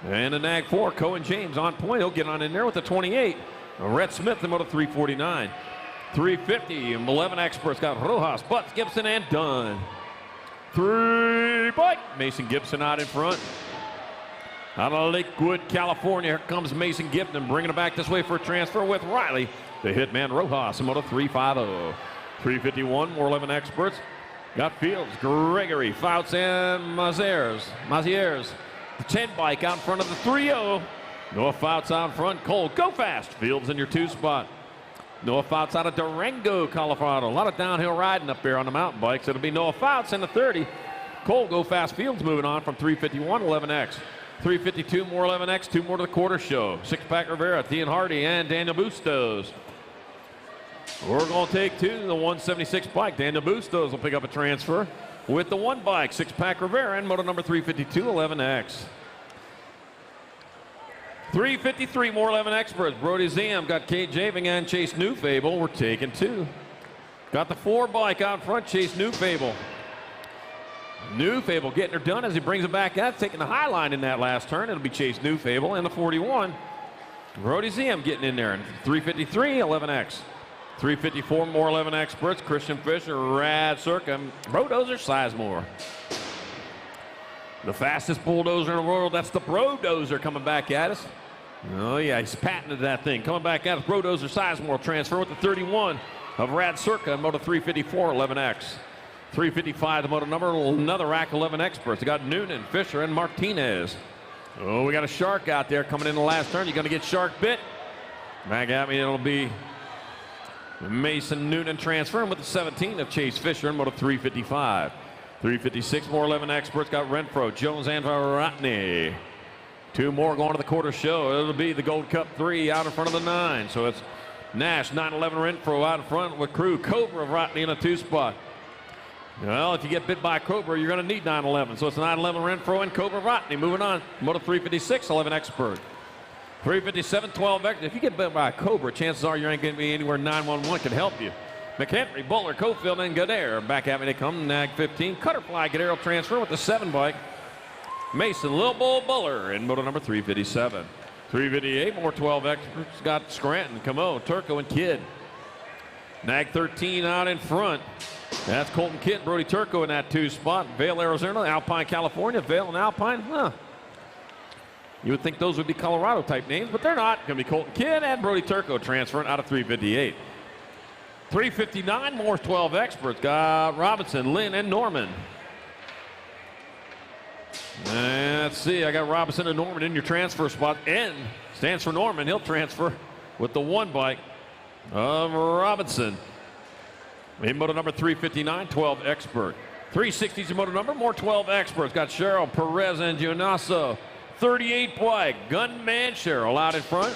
And the Nag 4, Cohen James on point. He'll get on in there with the 28. Rhett Smith in Moto 349. 350, 11 experts. Got Rojas, Butts, Gibson, and Dunn. 3 bike. Mason Gibson out in front. Out of Lakewood, California, here comes Mason Gibson bringing it back this way for a transfer with Riley. The hitman Rojas in Moto 350. 351, more 11 experts. Got Fields, Gregory, Fouts, and Maziers. The 10 bike out in front of the 3-0. Noah Fouts out in front. Cole, go fast. Fields in your 2 spot. Noah Fouts out of Durango, Colorado. A lot of downhill riding up there on the mountain bikes. It'll be Noah Fouts in the 30. Cole, go fast. Fields moving on from 351, 11X. 352, more 11X, 2 more to the quarter show. 6-pack Rivera, Thean Hardy, and Daniel Bustos. We're going to take 2, the 176 bike. Daniel Bustos will pick up a transfer with the 1 bike. 6-pack Rivera and Moto number 352, 11X. 353, more 11 experts. Brody Ziam got Kate Javing and Chase Newfable. We're taking 2. Got the 4 bike out front, Chase Newfable. Newfable getting her done as he brings it back out, taking the high line in that last turn. It'll be Chase Newfable and the 41. Brody Ziam getting in there. 353, 11X. 354, more 11 experts. Christian Fisher, Rad Circa, Brodozer Sizemore. The fastest bulldozer in the world, that's the Brodozer coming back at us. Oh yeah, he's patented that thing. Coming back at us, Brodozer Sizemore transfer with the 31 of Rad Circa and Moto 354, 11X. 355, the Moto number, another rack 11 experts. We got Noonan, Fisher, and Martinez. Oh, we got a Shark out there coming in the last turn. You're going to get Shark bit. Back at me, it'll be Mason Noonan transferring with the 17 of Chase Fisher in Moto 355. 356, more 11 experts. Got Renfro, Jones, and Varotny. 2 more going to the quarter show. It'll be the Gold Cup 3 out in front of the 9. So it's Nash, 911 Renfro out in front with Crew, Cobra, Varotny in a 2 spot. Well, if you get bit by Cobra, you're going to need 911. So it's 911 Renfro and Cobra Varotny. Moving on, Moto 356, 11 expert. 357, 12 extra. If you get bit by a Cobra, chances are you ain't going to be anywhere 911 can help you. McHenry, Buller, Cofield, and Godair. Back at me they come. Nag 15. Cutterfly, Godair will transfer with the 7 bike. Mason, Lil Bull, Buller in Moto number 357. 358, more 12 experts. Got Scranton, Camo, Turco, and Kidd. Nag 13 out in front. That's Colton Kidd, Brody Turco in that 2 spot. Vail, Arizona, Alpine, California. Vail and Alpine, you would think those would be Colorado type names, but they're not. Going to be Colton Kidd and Brody Turco transferring out of 358. 359, more 12 experts. Got Robinson, Lynn, and Norman. And let's see, I got Robinson and Norman in your transfer spot. N stands for Norman. He'll transfer with the 1 bike of Robinson. In moto number 359, 12 expert. 360 is your moto number, more 12 experts. Got Cheryl, Perez, and Gionasso. 38 bike, Gunman Cheryl out in front.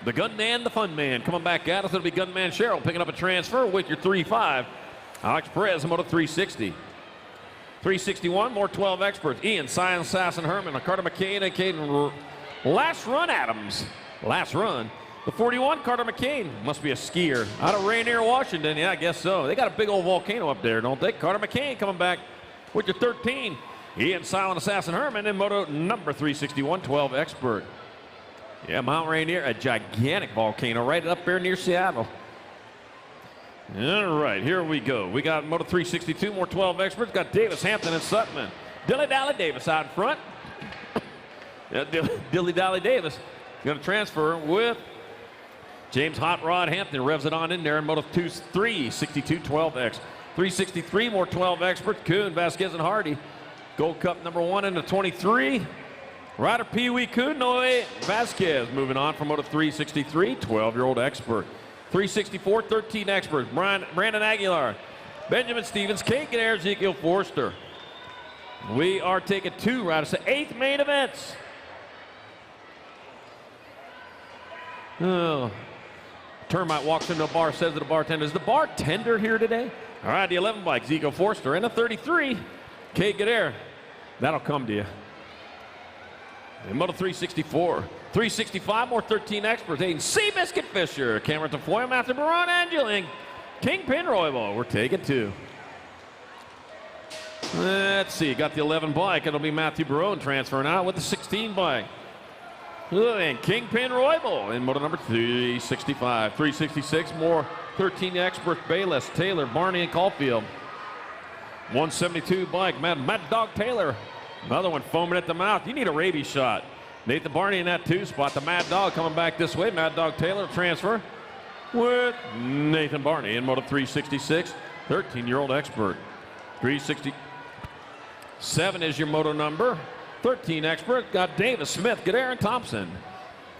The Gunman, the Fun Man coming back at us. It'll be Gunman Cheryl picking up a transfer with your 3.5. Alex Perez in moto 360. 361, more 12 experts. Ian, Sion, Sassen, Herman, Carter McCain, and Caden Last Run Adams. Last Run. The 41, Carter McCain. Must be a skier. Out of Rainier, Washington. Yeah, I guess so. They got a big old volcano up there, don't they? Carter McCain coming back with your 13. Ian, Silent Assassin, Herman in moto number 361, 12 expert. Yeah, Mount Rainier, a gigantic volcano right up there near Seattle. All right, here we go. We got moto 362, more 12 experts. Got Davis, Hampton, and Sutman. Dilly Dally Davis out in front. Yeah, Dilly Dally Davis going to transfer with James Hot Rod Hampton. Revs it on in there in moto 362, 12X. 363, more 12 experts. Kuhn, Vasquez, and Hardy. Gold Cup number 1 into 23. Ryder Pee Wee Kuhn, Noe Vasquez moving on from moto 363, 12-year-old expert. 364, 13 experts. Brandon Aguilar, Benjamin Stevens, Kate Ganair, Ezekiel Forster. We are taking 2 riders to 8th main events. Oh. Termite walks into the bar, says to the bartender, is the bartender here today? All right, the 11 bike, Ezekiel Forster, and the 33, Kate Ganair. That'll come to you. In moto 364, 365, more 13 experts. Hayden Seabiscuit Fisher, Cameron Tafoya, Matthew Baron, Angeling, Kingpin Roybo. We're taking 2. Let's see, got the 11 bike. It'll be Matthew Barone transferring out with the 16 bike. And Kingpin Roybo in moto number 365. 366, more 13 experts. Bayless, Taylor, Barney, and Caulfield. 172 bike, Mad Dog Taylor. Another one foaming at the mouth. You need a rabies shot. Nathan Barney in that 2 spot. The Mad Dog coming back this way. Mad Dog Taylor transfer with Nathan Barney in moto 366. 13-year-old expert. 367 is your moto number. 13 expert. Got Davis, Smith, Gadair, and Thompson.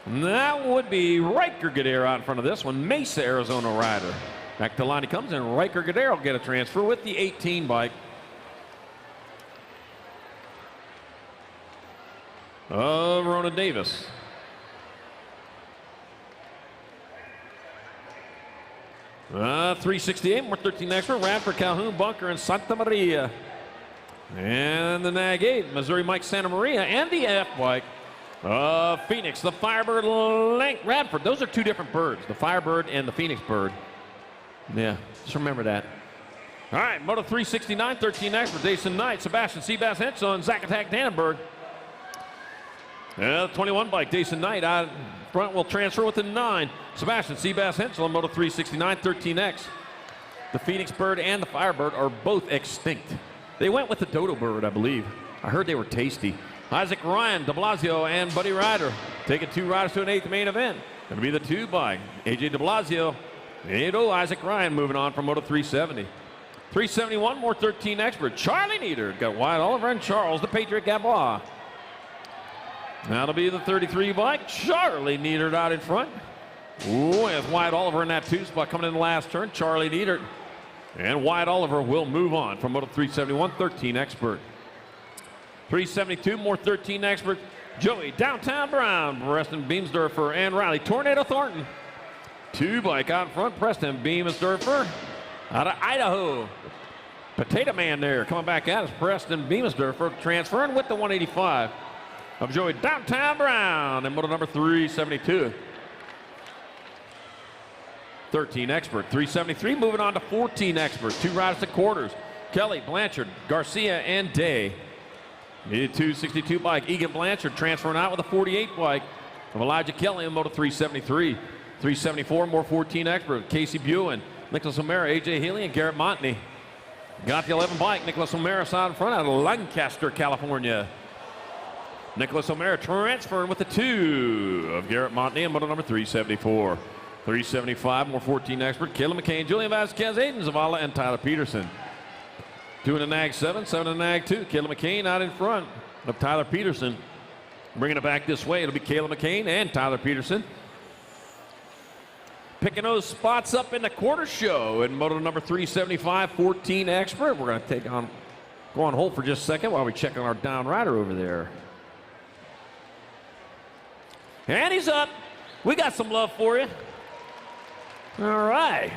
And that would be Riker Gadair out in front of this one. Mesa, Arizona rider. Back to line he comes, and Riker Gadair will get a transfer with the 18 bike. Rona Davis. Uh, 368, more 13 extra. Radford, Calhoun, Bunker, and Santa Maria. And the Nag 8, Missouri Mike Santa Maria, and the F bike. Phoenix, the Firebird Link, Radford. Those are 2 different birds, the Firebird and the Phoenix bird. Yeah, just remember that. All right, moto 369, 13 extra. Jason Knight, Sebastian Seabass Hensel, and Zacatec Dannenberg. The 21 bike, Jason Knight out front will transfer with the 9. Sebastian Seabass Hensel on moto 369, 13X. The Phoenix bird and the Firebird are both extinct. They went with the Dodo bird, I believe. I heard they were tasty. Isaac Ryan, de Blasio, and Buddy Ryder taking 2 riders to an 8th main event. Going to be the 2 bike, AJ de Blasio and Isaac Ryan moving on from moto 370. 371, more 13 expert. Charlie Nieder got Wyatt Oliver and Charles, the Patriot Gabois. That'll be the 33 bike. Charlie Nieder out in front. Ooh, with Wyatt Oliver in that 2 spot coming in the last turn. Charlie Nieder and Wyatt Oliver will move on from moto 371, 13 expert. 372, more 13 expert. Joey Downtown Brown, Preston Beamsdorfer, and Riley Tornado Thornton. 2 bike out in front. Preston Beamsdorfer out of Idaho. Potato Man there coming back at us. Preston Beamsdorfer transferring with the 185 of Joey Downtown Brown in moto number 372. 13 expert. 373 moving on to 14 expert. 2 riders to quarters. Kelly, Blanchard, Garcia, and Day. The 262 bike, Egan Blanchard transferring out with a 48 bike of Elijah Kelly in Moto 373. 374, more 14 expert, Casey Buin, Nicholas O'Mara, AJ Healy, and Garrett Montney. Got the 11 bike, Nicholas O'Mara out in front out of Lancaster, California. Nicholas O'Mara transferring with the 2 of Garrett Montney in Moto number 374. 375, more 14 expert, Caleb McCain, Julian Vasquez, Aiden Zavala, and Tyler Peterson. 2 in the NAG 7, 7 in the NAG 2. Caleb McCain out in front of Tyler Peterson. Bringing it back this way, it'll be Caleb McCain and Tyler Peterson. Picking those spots up in the quarter show in Moto number 375, 14 expert. We're going to go on hold for just a second while we check on our down rider over there. And he's up. We got some love for you. All right.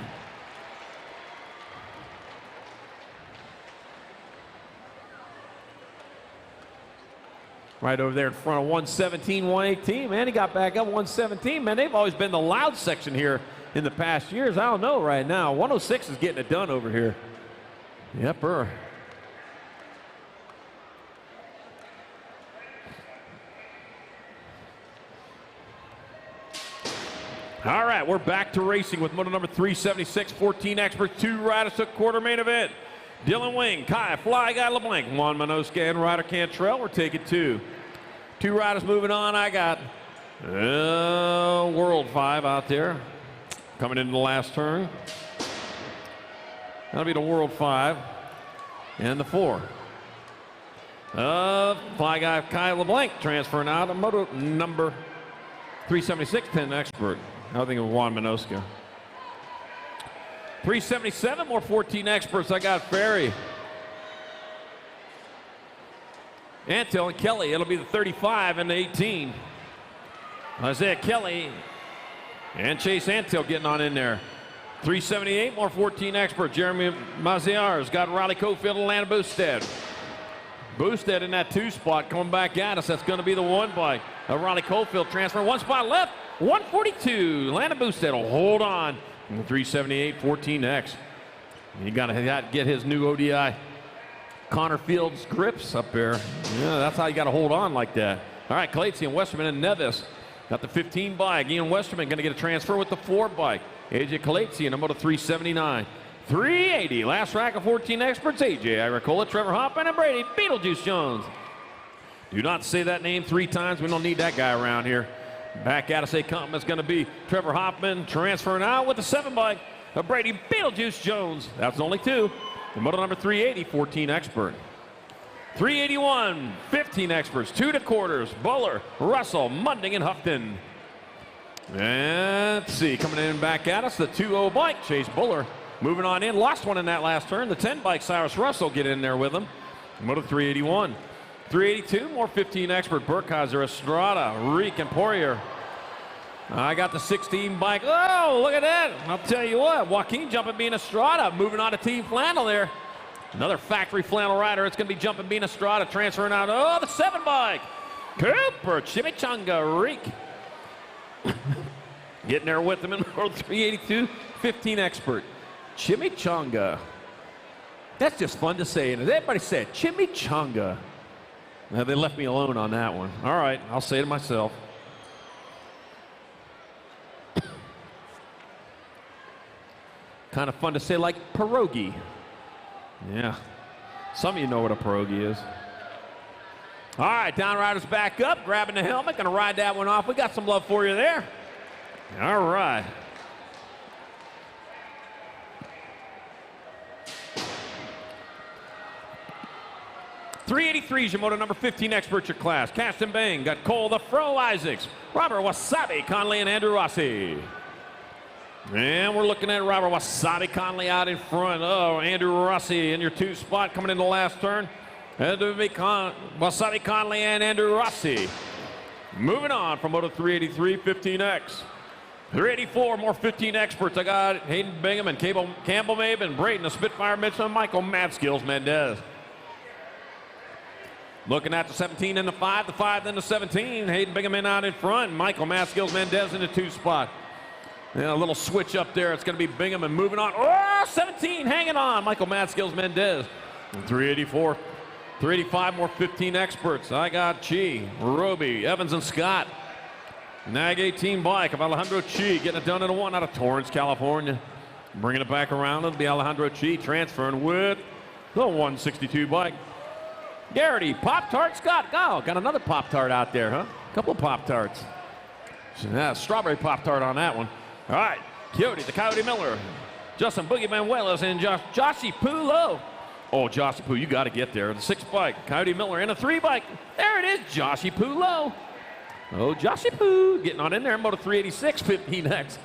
Right over there in front of 117, 118. Man, he got back up 117. Man, they've always been the loud section here in the past years. I don't know right now. 106 is getting it done over here. Yepper. All right, we're back to racing with Moto number 376, 14 experts, 2 riders to quarter main event. Dylan Wing, Kai, Fly Guy LeBlanc, Juan Manoska, and Ryder Cantrell. We're taking 2. 2 riders moving on. I got World 5 out there coming into the last turn. That'll be the World 5 and the 4. Fly Guy Kai LeBlanc transferring out of Moto number 376, 10 expert. I think of Juan Manoska. 377, more 14 experts. I got Ferry, Antil, and Kelly. It'll be the 35 and the 18. Isaiah Kelly and Chase Antil getting on in there. 378, more 14 experts. Jeremy Maziar's got Riley Cofield and Lana Boosted. Boosted in that 2 spot coming back at us. That's going to be the 1 bike of Riley Cofield transferring 1 spot left. 142. Lana Boosted will hold on. 378, 14X. You got to get his new ODI Connor Fields grips up there. Yeah, that's how you got to hold on like that. All right, Clayton and Westerman and Nevis got the 15 bike. Ian Westerman going to get a transfer with the 4 bike. AJ Clayton in a Moto 379. 380, last rack of 14 experts. AJ Agricola, Trevor Hoffman, and Brady Beetlejuice Jones. Do not say that name 3 times. We don't need that guy around here. Back at us, a complement is going to be Trevor Hoffman transferring out with the 7 bike of Brady Beetlejuice Jones. That's only 2. And Moto number 380, 14 expert. 381, 15 experts, 2 to quarters. Buller, Russell, Munding, and Houghton. And let's see, coming in back at us, the 2-0 bike, Chase Buller. Moving on in, lost one in that last turn. The 10 bike, Cyrus Russell, get in there with him. Moto 381. 382, more 15 expert, Burkheiser, Estrada, Reek, and Poirier. I got the 16 bike. Oh, look at that. I'll tell you what, Joaquin Jumping Bean Estrada moving on to Team Flannel there. Another factory flannel rider. It's going to be Jumping Bean Estrada transferring out. Oh, the 7 bike. Cooper, Chimichanga, Reek. Getting there with them in World 382, 15 expert. Chimichanga. That's just fun to say. And everybody say it, Chimichanga. Now, they left me alone on that one. All right, I'll say it myself. Kind of fun to say, like pierogi. Yeah. Some of you know what a pierogi is. All right, down riders back up, grabbing the helmet, going to ride that one off. We got some love for you there. All right. .383 is your Moto number 15 expert your class. Caston Bang got Cole the Fro Isaacs, Robert Wasabi Conley, and Andrew Rossi. And we're looking at Robert Wasabi Conley out in front. Oh, Andrew Rossi in your 2 spot coming into the last turn. It'll be Wasabi Conley and Andrew Rossi. Moving on from Moto 383, 15X. 384, more 15 experts. I got Hayden Bingham and Campbell Maben, Brayton, the Spitfire Mitchell, and Michael Mad Skills Mendez. Looking at the 17 and the 5 then the 17. Hayden Bingham in out in front. Michael Mad Skills Mendez in the 2 spot. And a little switch up there. It's going to be Bingham and moving on. Oh, 17 hanging on. Michael Mad Skills Mendez. And 384. 385, more 15 experts. I got Chi, Roby, Evans, and Scott. Nag 18 bike of Alejandro Chi getting it done in a 1 out of Torrance, California. Bringing it back around, it'll be Alejandro Chi transferring with the 162 bike. Garrity, Pop-Tart, Scott. Oh, got another Pop-Tart out there, huh? Couple of Pop-Tarts. Yeah, strawberry Pop-Tart on that one. All right, Coyote, the Coyote Miller. Justin Boogie Manuelos and Joshy Pulo. Oh, Joshy Poo, you got to get there. The 6 bike, Coyote Miller, and a 3 bike. There it is, Joshy Pulo. Oh, Joshy Poo getting on in there. Moto 386, 15X.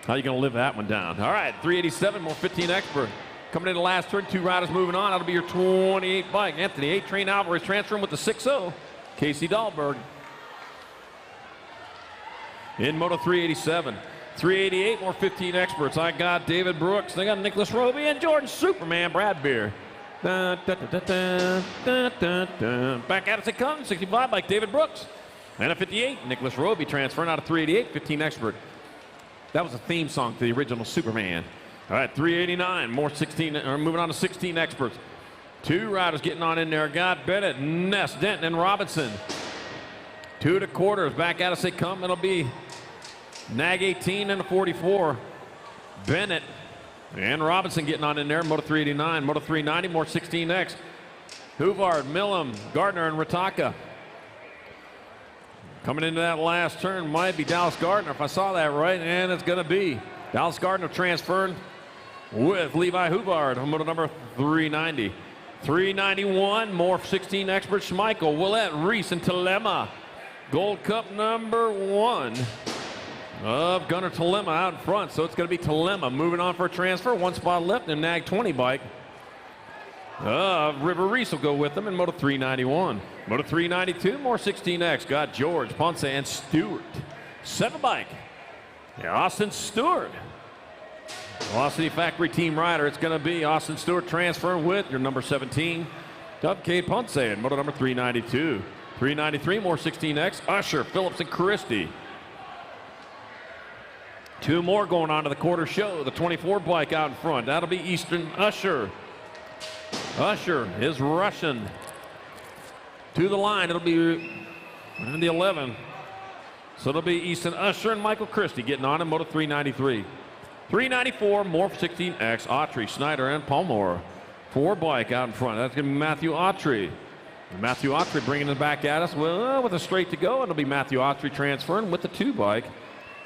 How you going to live that one down? All right, 387, more 15 expert. Coming in the last turn, 2 riders moving on. That'll be your 28 bike. Anthony 8 Train Alvarez transferring with the 6-0. Casey Dahlberg. In Moto 387. 388, more 15 experts. I got David Brooks. They got Nicholas Roby and Jordan Superman Bradbeer. Dun, dun, dun, dun, dun, dun, dun. Back at us it comes. 65 bike, David Brooks. And a 58, Nicholas Roby transferring out of 388, 15 expert. That was a theme song to the original Superman. All right, 389, more 16, or moving on to 16 experts. 2 riders getting on in there. Got Bennett, Ness, Denton, and Robinson. 2 quarters. Back at us they come. It'll be Nag 18 and a 44. Bennett and Robinson getting on in there. Moto 389, Moto 390, more 16X. Huvard, Millam, Gardner, and Ritaka. Coming into that last turn might be Dallas Gardner, if I saw that right, and it's going to be Dallas Gardner transferring with Levi Huvard on moto number 390. 391, more 16 experts, Schmeichel, Willett, Reese, and Telema. Gold Cup number 1 of Gunnar Telema out in front, so it's going to be Telema moving on for a transfer. 1 spot left in Nag 20 bike. River Reese will go with them in Moto 391. Moto 392, more 16X. Got George, Ponce, and Stewart. 7 bike. Yeah, Austin Stewart. Velocity Factory team rider. It's going to be Austin Stewart transferring with your number 17, Cade Ponce, in Moto number 392. 393, more 16X. Usher, Phillips, and Christie. 2 more going on to the quarter show. The 24 bike out in front. That'll be Easton Usher. Usher is Russian to the line. It'll be in the 11. So it'll be Easton Usher and Michael Christie getting on in Moto 393. 394, more 16X. Autry, Snyder, and Palmore. 4 bike out in front. That's going to be Matthew Autry. Matthew Autry bringing it back at us with a straight to go. It'll be Matthew Autry transferring with the 2 bike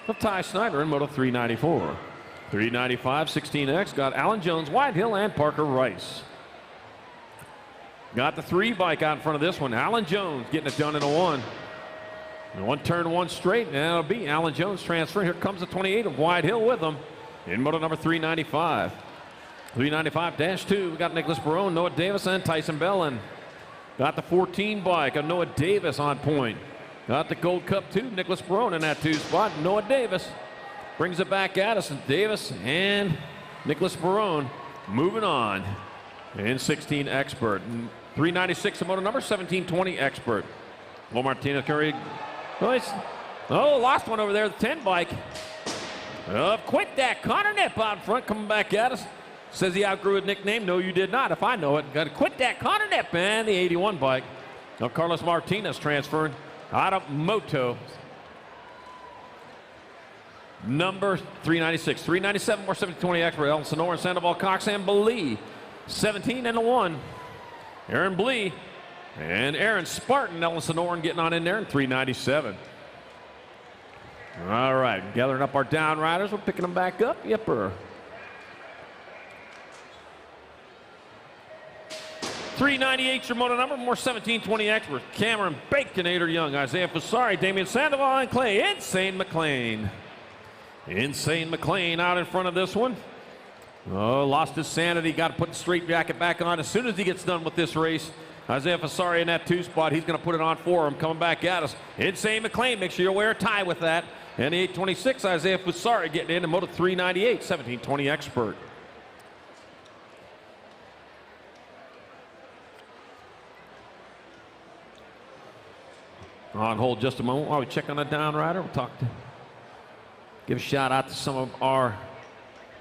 of Ty Snyder in Moto 394. 395, 16X. Got Alan Jones, Whitehill, and Parker Rice. Got the 3 bike out in front of this one. Alan Jones getting it done in a 1. 1 turn, 1 straight, and it'll be Alan Jones transferring. Here comes the 28 of Whitehill with them in Moto number 395. 395-2, we got Nicholas Barone, Noah Davis, and Tyson Bellin. Got the 14 bike of Noah Davis on point. Got the Gold Cup 2, Nicholas Barone in that 2 spot. Noah Davis brings it back at us. Davis and Nicholas Barone moving on in 16 expert. 396 moto number 1720 expert. Will Martinez carry. Lost one over there, the 10 bike. Quit that. Connor Nip out front coming back at us. Says he outgrew his nickname. No, you did not. If I know it. Got to quit that. Connor Nip and the 81 bike. Now Carlos Martinez transferring out of Moto. Number 396. 397 more 1720 expert. El Sonora and Sandoval Cox and Blee. 17 and a 1. Aaron Blee and Aaron Spartan. Ellen Sonoran getting on in there in 397. All right, gathering up our down riders. We're picking them back up. Yepper. 398 your moto number, more 1720 experts. Cameron Baconator Young, Isaiah Fasari, Damian Sandoval, and Clay Insane McLean. Insane McLean out in front of this one. Oh, lost his sanity. Got to put the straight jacket back on as soon as he gets done with this race. Isaiah Fasari in that 2 spot. He's going to put it on for him. Coming back at us. Insane McLean. Make sure you wear a tie with that. And the 826, Isaiah Fasari getting into Moto 398, 1720 expert. On hold just a moment while we check on the down rider. We'll give a shout out to some of our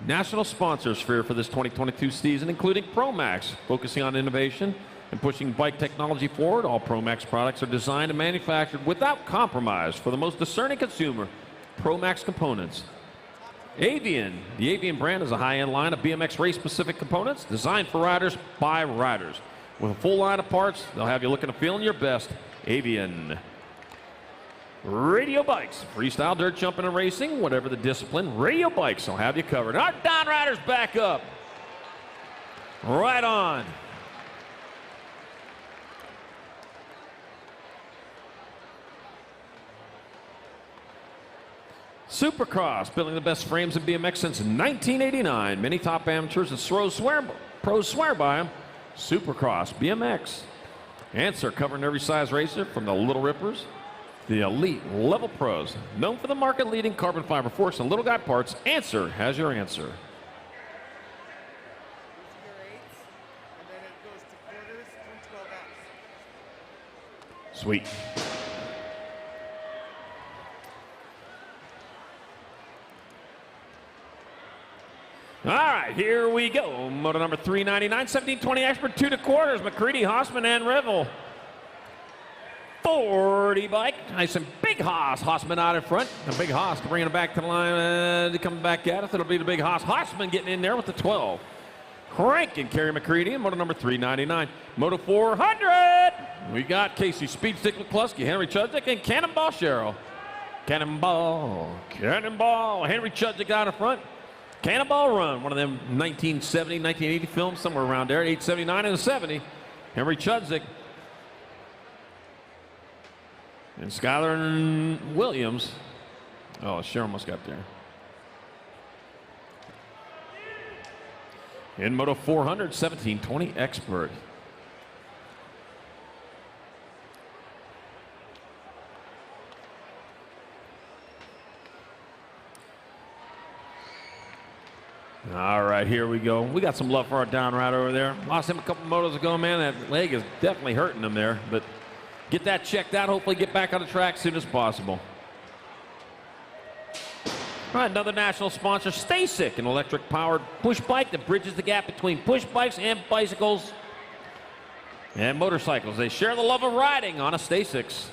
national sponsors for this 2022 season, including ProMax, focusing on innovation And pushing bike technology forward, all ProMax products are designed and manufactured without compromise for the most discerning consumer. ProMax components. Avian. The Avian brand is a high-end line of BMX race-specific components designed for riders by riders. With a full line of parts, they'll have you looking and feeling your best. Avian. Radio Bikes. Freestyle, dirt jumping, and racing, whatever the discipline, Radio Bikes will have you covered. Our down riders back up. Right on. Supercross, building the best frames in BMX since 1989. Many top amateurs and pros swear by them. Supercross, BMX. Answer, covering every size racer from the Little Rippers, the elite level pros. Known for the market-leading carbon fiber forks and little guy parts, Answer has your answer. Sweet. All right, here we go. Moto number 399, 1720 expert, 2 2/4. McCready, Hossman, and Revel. 40 bike. Nice and big Haas. Hossman out in front. The big Haas bringing it back to the line. To come back at us. It'll be the big Haas. Hossman getting in there with the 12. Crank and Kerry McCready in moto number 399. Moto 400. We got Casey Speedstick McCluskey, Henry Chudzik, and Cannonball Sherrill. Cannonball. Henry Chudzik out in front. Cannonball Run, one of them 1970, 1980 films, somewhere around there, 879 and 70. Henry Chudzik. And Skylar and Williams. Oh, Cheryl almost got there. In Moto 400, 1720 expert. All right, here we go. We got some love for our down rider over there. Lost him a couple motos ago, man. That leg is definitely hurting him there. But get that checked out. Hopefully get back on the track as soon as possible. All right, another national sponsor, StaySick, an electric-powered push bike that bridges the gap between push bikes and bicycles and motorcycles. They share the love of riding on a StaySick.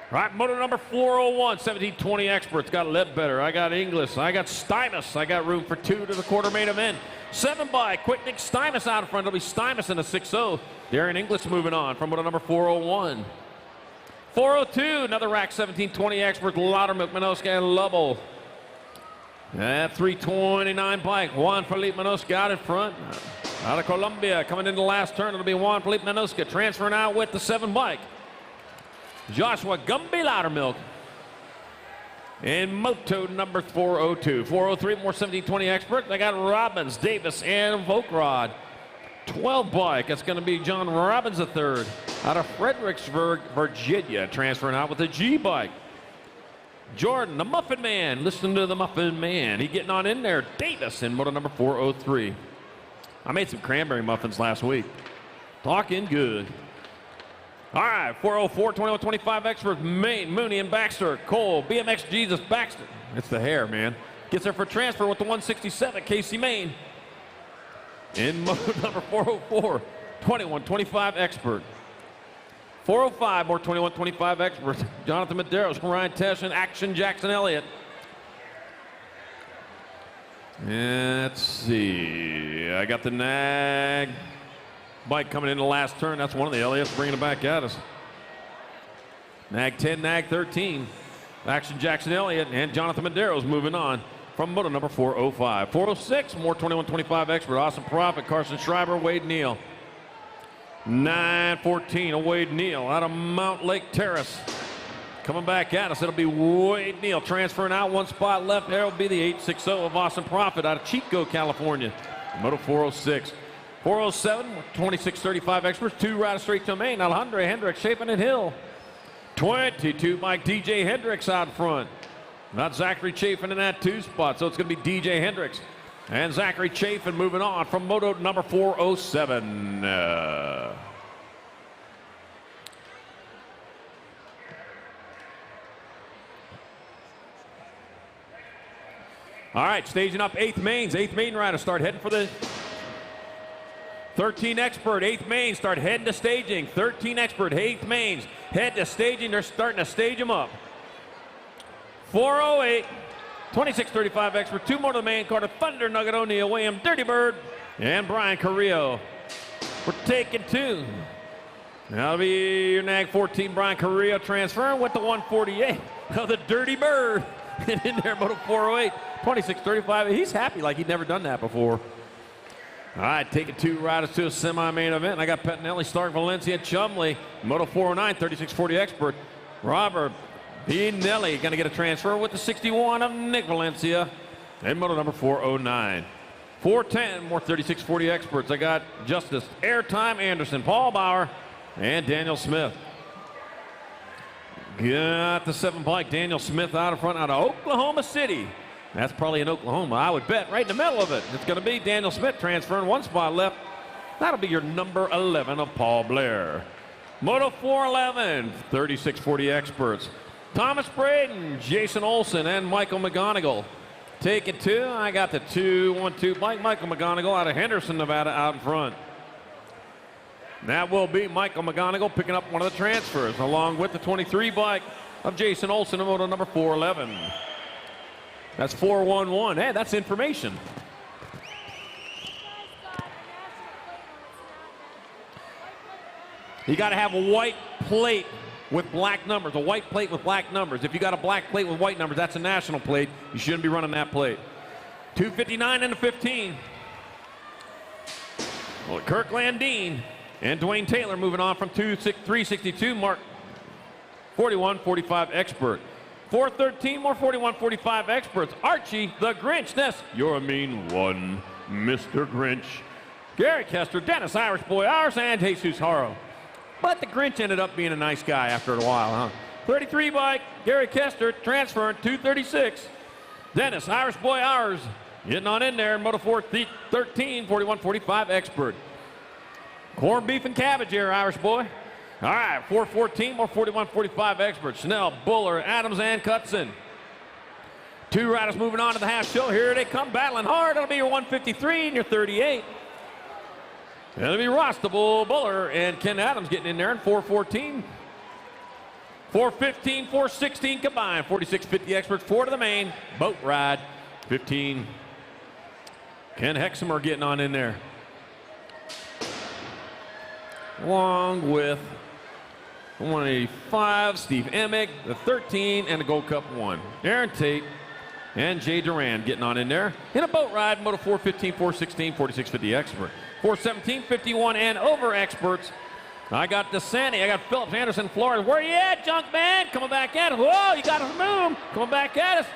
All right, motor number 401, 1720 experts. Got Ledbetter. I got Inglis. I got Stymus. I got room for 2 2/4 main event. 7 by Quicknick Stymus out in front. It'll be Stymus in a 6-0. Darren Inglis moving on from motor number 401. 402, another rack 1720 expert. Loudermilk, Minoska, and Lovell. That 329 bike. Juan Felipe Minoska out in front. Out of Colombia, coming into the last turn. It'll be Juan Felipe Minoska transferring out with the 7 bike. Joshua Gumby Loudermilk. In moto number 402. 403, more 1720 expert. They got Robbins, Davis, and Vokrod. 12 bike. That's going to be John Robbins III out of Fredericksburg, Virginia, transferring out with a G bike. Jordan, the Muffin Man. Listen to the Muffin Man. He getting on in there. Davis in moto number 403. I made some cranberry muffins last week. Talking good. All right, 404, 2125 expert, Maine, Mooney, and Baxter. Cole, BMX Jesus, Baxter. It's the hair, man. Gets there for transfer with the 167, Casey Maine. In moto number 404, 2125 expert. 405, more 2125 expert. Jonathan Medeiros, Ryan Tesh, and Action Jackson Elliott. Let's see. I got the nag bike coming in the last turn. That's one of the Elliott's bringing it back at us. Nag 10, Nag 13. Action Jackson Elliott and Jonathan Medeiros moving on from moto number 405. 406, more 2125 expert. Awesome Profit, Carson Schreiber, Wade Neal. 914, Wade Neal out of Mount Lake Terrace. Coming back at us, it'll be Wade Neal transferring out 1 spot left. There will be the 860 of Awesome Profit out of Chico, California. Moto 406. 407, 2635 experts, 2 riders straight to main. Alejandro Hendricks, Chapin and Hill. 22 by DJ Hendricks out front. Not Zachary Chafin in that 2 spot, so it's going to be DJ Hendricks. And Zachary Chafin moving on from moto number 407. All right, staging up 8th mains. 8th main rider start heading for the 13 Expert, 8th main, start heading to staging. 13 Expert, 8th mains, head to staging. They're starting to stage them up. 4:08, 26:35 Expert, 2 more to the main card. Thunder Nugget O'Neal, William Dirty Bird, and Brian Carrillo. We're taking 2. That'll be your NAG 14, Brian Carrillo, transferring with the 148 of the Dirty Bird. In there, Moto 408, 26:35. He's happy like he'd never done that before. All right, taking 2 riders to a semi-main event. I got Pettinelli, Stark, Valencia, Chumley. Moto 409, 3640 Expert. Robert B. Nelly going to get a transfer with the 61 of Nick Valencia. And Moto number 409. 410, more 3640 Experts. I got Justice, Airtime Anderson, Paul Bauer, and Daniel Smith. Got the 7 bike, Daniel Smith out in front out of Oklahoma City. That's probably in Oklahoma, I would bet, right in the middle of it. It's going to be Daniel Smith transferring 1 spot left. That'll be your number 11 of Paul Blair. Moto 411, 3640 Experts. Thomas Braden, Jason Olson, and Michael McGonigal. Taking 2, I got the 212 bike, Michael McGonigal out of Henderson, Nevada, out in front. That will be Michael McGonigal picking up one of the transfers, along with the 23 bike of Jason Olson in Moto number 411. That's 411. Hey, that's information. You got to have a white plate with black numbers, a white plate with black numbers. If you got a black plate with white numbers, that's a national plate. You shouldn't be running that plate. 259 and a 15. Well, Kirk Landine and Dwayne Taylor moving on from 362, Mark 41-45 Expert. 413, more 41-45 Experts. Archie the Grinch. That's you're a mean one, Mr. Grinch. Gary Kester, Dennis Irish Boy Ours, and Jesus Haro. But the Grinch ended up being a nice guy after a while, huh? 33 bike, Gary Kester transferring 236. Dennis Irish Boy Ours getting on in there in Moto 413, 41-45 Expert. Corned beef and cabbage here, Irish Boy. All right, 414, more 41-45 Experts. Snell, Buller, Adams, and Cutson. 2 riders moving on to the half show. Here they come battling hard. It'll be your 153 and your 38. It'll be Rostable, Buller, and Ken Adams getting in there in 414. 415, 416 combined. 4650 Experts, 4 to the main. Boat ride, 15. Ken Hexamer getting on in there. Along with 185, Steve Emick, the 13, and the Gold Cup 1. Aaron Tate and Jay Duran getting on in there. In a boat ride, Moto 415, 416, 4650 Expert. 417, 51, and over Experts. I got DeSanti, I got Phillips, Anderson, Flores. Where you at, junk man? Coming back at us. Whoa, you got us moved. Coming back at us.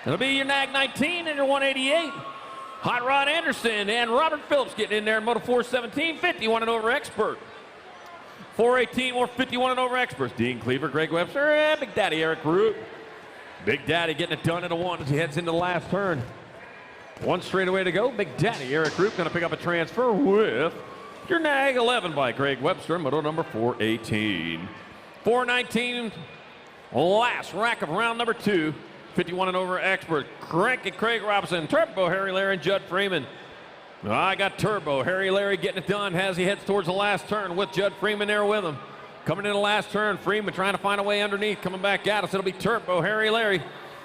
It'll be your NAG 19 and your 188. Hot Rod Anderson and Robert Phillips getting in there in Moto 417, 51 and over Expert. 418, more 51 and over Experts. Dean Cleaver, Greg Webster, and Big Daddy Eric Root. Big Daddy getting it done at a 1 as he heads into the last turn. 1 straightaway to go. Big Daddy Eric Root going to pick up a transfer with your NAG 11 by Greg Webster, Moto number 418. 419, last rack of round number 2. 51 and over Expert. Cranky Craig Robinson, Turbo Harry Larry, and Judd Freeman. I got Turbo Harry Larry getting it done as he heads towards the last turn with Judd Freeman there with him. Coming in the last turn, Freeman trying to find a way underneath, coming back at us. It'll be Turbo Harry Larry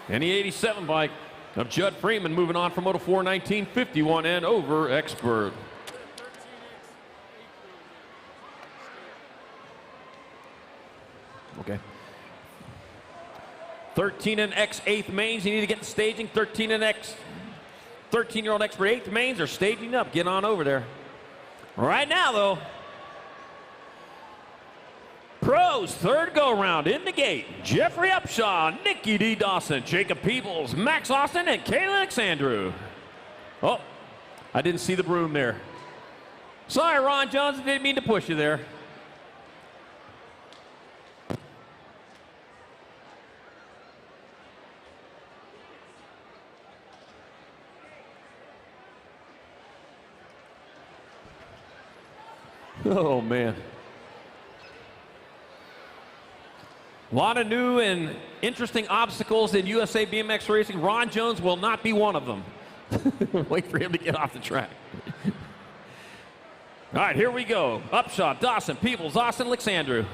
and the 87 bike of Judd Freeman moving on from Moto 419, 51 and over Expert. Okay. 13 and X 8th mains. You need to get the staging. 13 and X 13-year-old Expert 8th mains are staging up. Get on over there. Right now, though, pros, 3rd go-round in the gate. Jeffrey Upshaw, Nicky D. Dawson, Jacob Peebles, Max Austin, and Kayla Alexandru. Oh, I didn't see the broom there. Sorry, Ron Jones, I didn't mean to push you there. Oh, man. A lot of new and interesting obstacles in USA BMX racing. Ron Jones will not be one of them. Wait for him to get off the track. All right, here we go. Upshaw, Dawson, Peebles, Austin, Alexandru.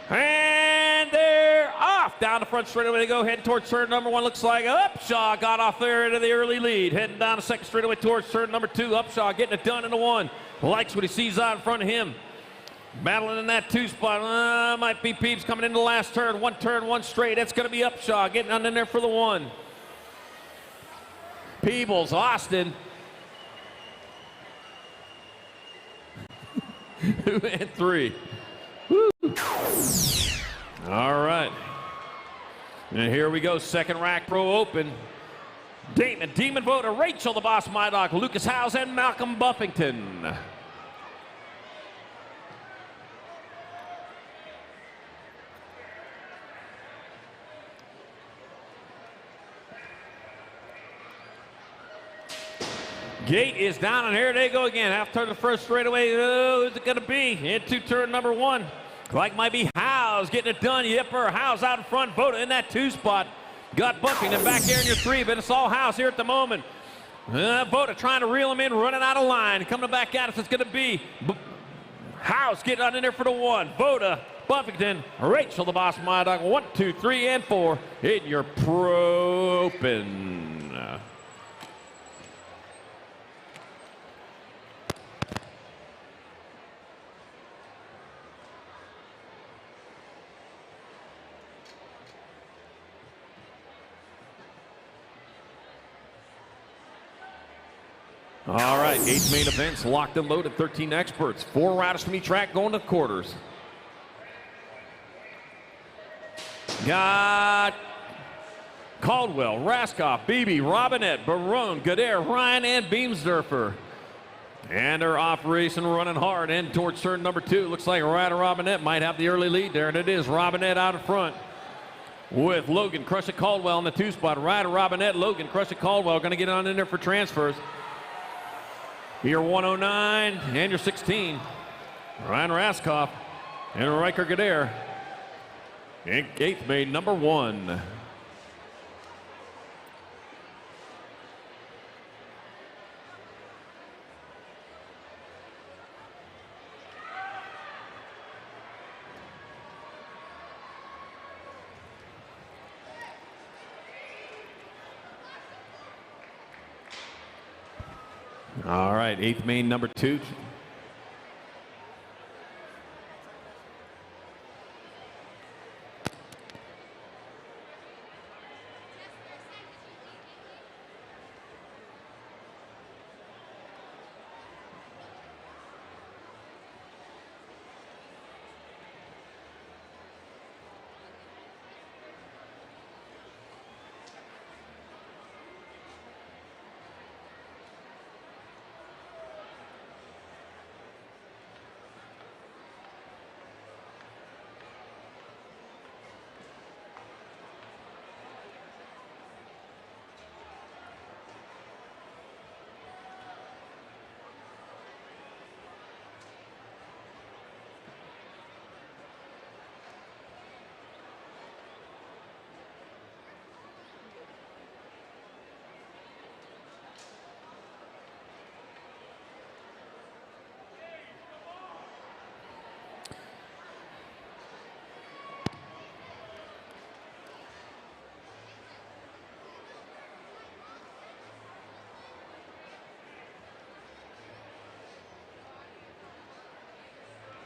And they're off. Down the front straightaway they go, heading towards turn number 1. Looks like Upshaw got off there into the early lead. Heading down the second straightaway towards turn number 2. Upshaw getting it done in the 1. Likes what he sees out in front of him. Battling in that 2 spot. Might be Peeps coming into the last turn. One straight. That's going to be Upshaw getting on in there for the 1. Peebles, Austin. 2 and 3. Woo. All right. And here we go. Second rack pro open. Damon, Demon Voter, Rachel, the Boss, My Dog, Lucas Howes, and Malcolm Buffington. Gate is down, and here they go again. After the first straightaway, who's it going to be? Into turn number 1. Like might be Howes getting it done. Yipper, Howes out in front. Voda in that 2 spot. Got Buffington back there in your 3, but it's all Howes here at the moment. Voda trying to reel him in, running out of line. Coming back at us, it's going to be Howes getting on in there for the 1. Voda, Buffington, Rachel, the Boss, My Dog. 1, 2, 3, and 4 in your pro open. All right, 8 main events, locked and loaded, 13 experts. 4 riders from each track going to quarters. Got Caldwell, Raskoff, Beebe, Robinette, Barone, Godair, Ryan, and Beamsdorfer. And their operation running hard and towards turn number 2. Looks like Ryder Robinette might have the early lead there, and it is Robinette out in front. With Logan, Crush It, Caldwell in the 2 spot. Ryder Robinette, Logan, Crush It, Caldwell going to get on in there for transfers. Your 109 and your 16. Ryan Raskoff and Riker Godair. And 8th main number 1. All right, 8th main number 2.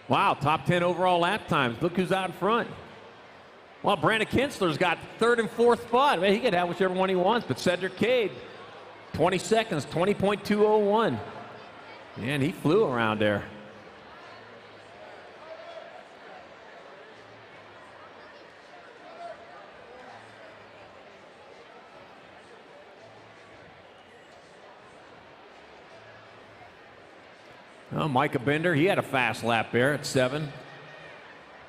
Wow, top 10 overall lap times. Look who's out in front. Well, Brandon Kinsler's got 3rd and 4th spot. Man, he could have whichever one he wants, but Cedric Cade, 20 seconds, 20.201. Man, he flew around there. Oh, Micah Bender, he had a fast lap there at 7.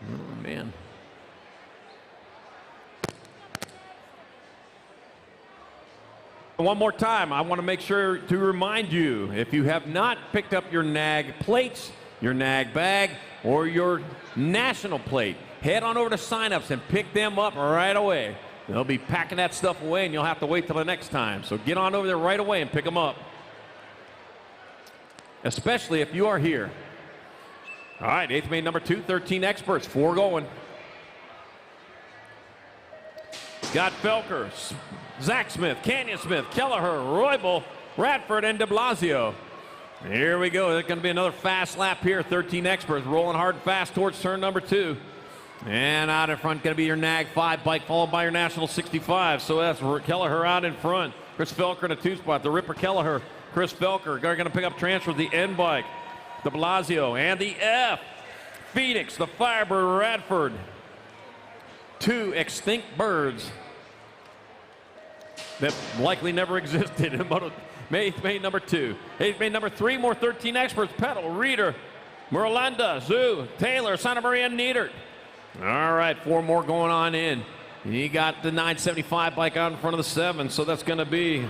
Oh, man. One more time, I want to make sure to remind you, if you have not picked up your NAG plates, your NAG bag, or your national plate, head on over to signups and pick them up right away. They'll be packing that stuff away, and you'll have to wait till the next time. So get on over there right away and pick them up, especially if you are here. All right, 8th main number 2, 13 experts, 4 going. Got Felker, Zach Smith, Canyon Smith, Kelleher, Roybal, Radford, and de Blasio. Here we go. There's going to be another fast lap here. 13 experts rolling hard and fast towards turn number 2. And out in front going to be your NAG 5 bike, followed by your National 65. So that's Kelleher out in front. Chris Felker in a 2 spot. The Ripper Kelleher, Chris Felker. They're going to pick up transfer the N bike. De Blasio and the F. Phoenix, the Firebird, Radford. 2 extinct birds that likely never existed in 8th main number 2. 8th main number 3, more 13 experts. Pedal, Reeder, Merlanda, Zoo, Taylor, Santa Maria, Neidert. All right, 4 more going on in. He got the 975 bike out in front of the 7, so that's going to be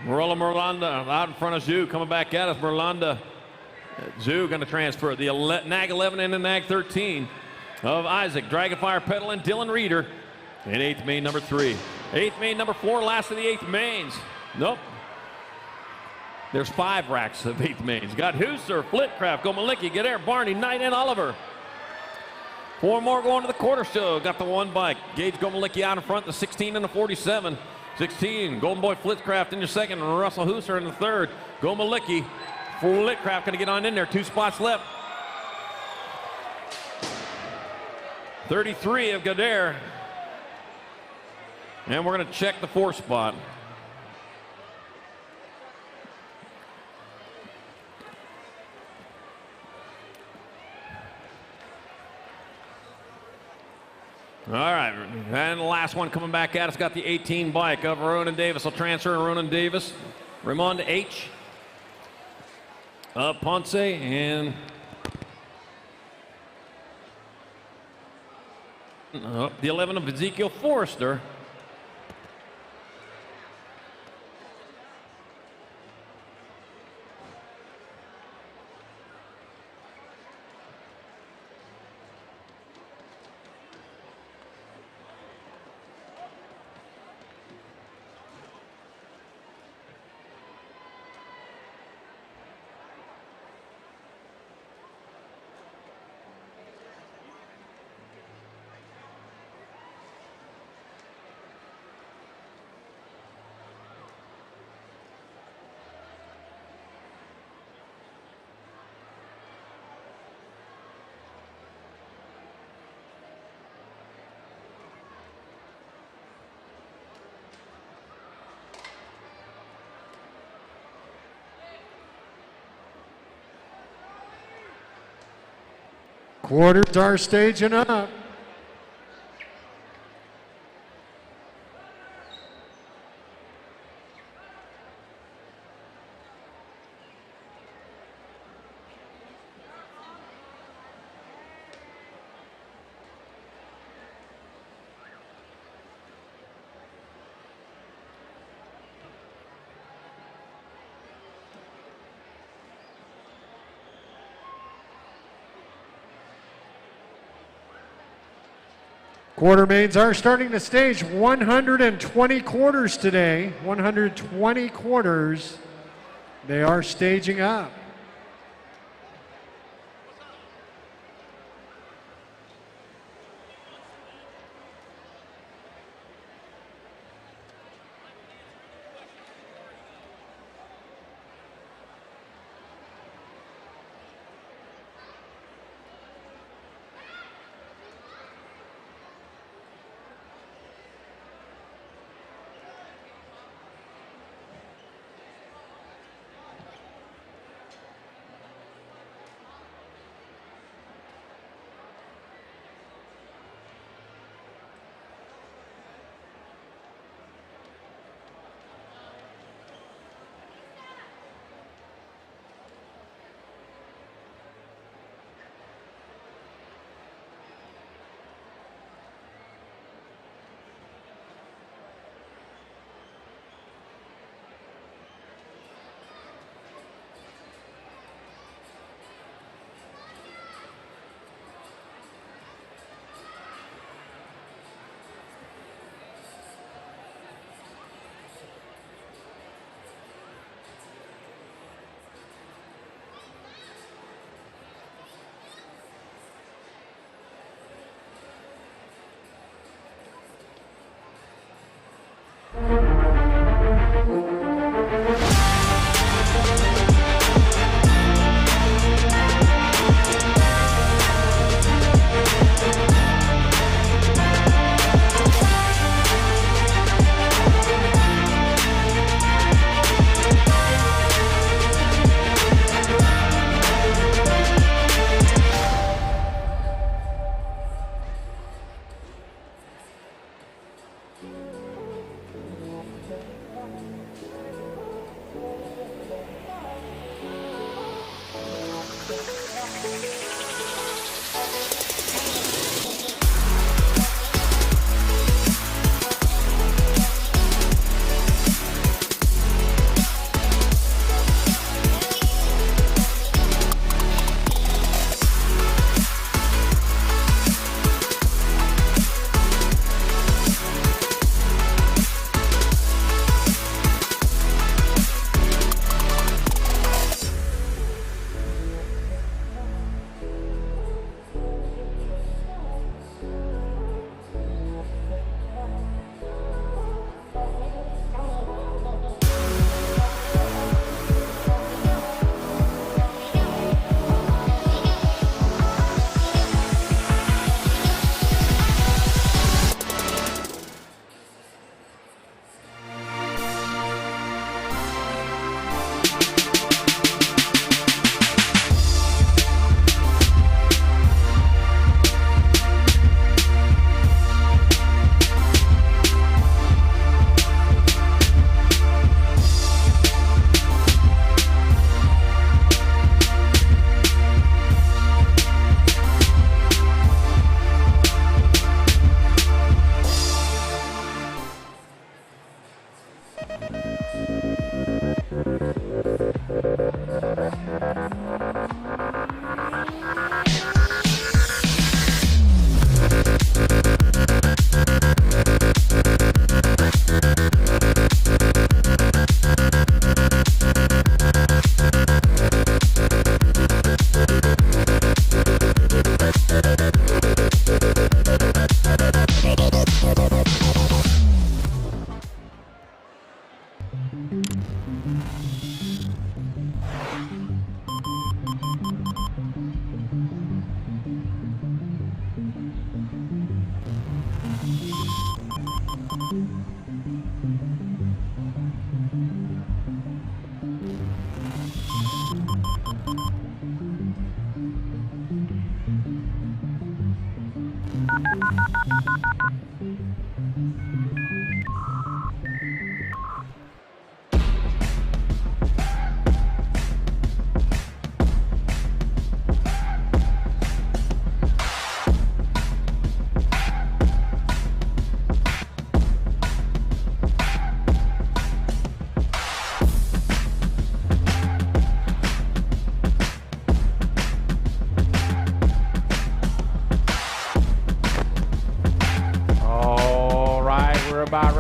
Merlanda out in front of Zoo. Coming back at us, Merlanda. Zoo going to transfer the NAG 11 and the NAG 13 of Isaac, Dragonfire Pedal, and Dylan Reeder. And 8th main number 3. 8th main number 4, last of the 8th mains. Nope. There's 5 racks of 8th mains. Got Hooser, Flitcraft, Gomalicki, Gedair, Barney, Knight, and Oliver. 4 more going to the quarter show. Got the 1 bike. Gage Gomalicki out in front, the 16 and the 47. 16, Golden Boy Flitcraft in your second, and Russell Hooser in the third. Gomalicki, Flitcraft going to get on in there. 2 spots left. 33 of Gedair. And we're going to check the 4 spot. All right, and the last one coming back at us, got the 18 bike of Ronan Davis. I'll transfer Ronan Davis. Raymond H. Ponce, and the 11 of Ezekiel Forrester. Quarters are staging up. Quarter mains are starting to stage 120 quarters today. 120 quarters. They are staging up.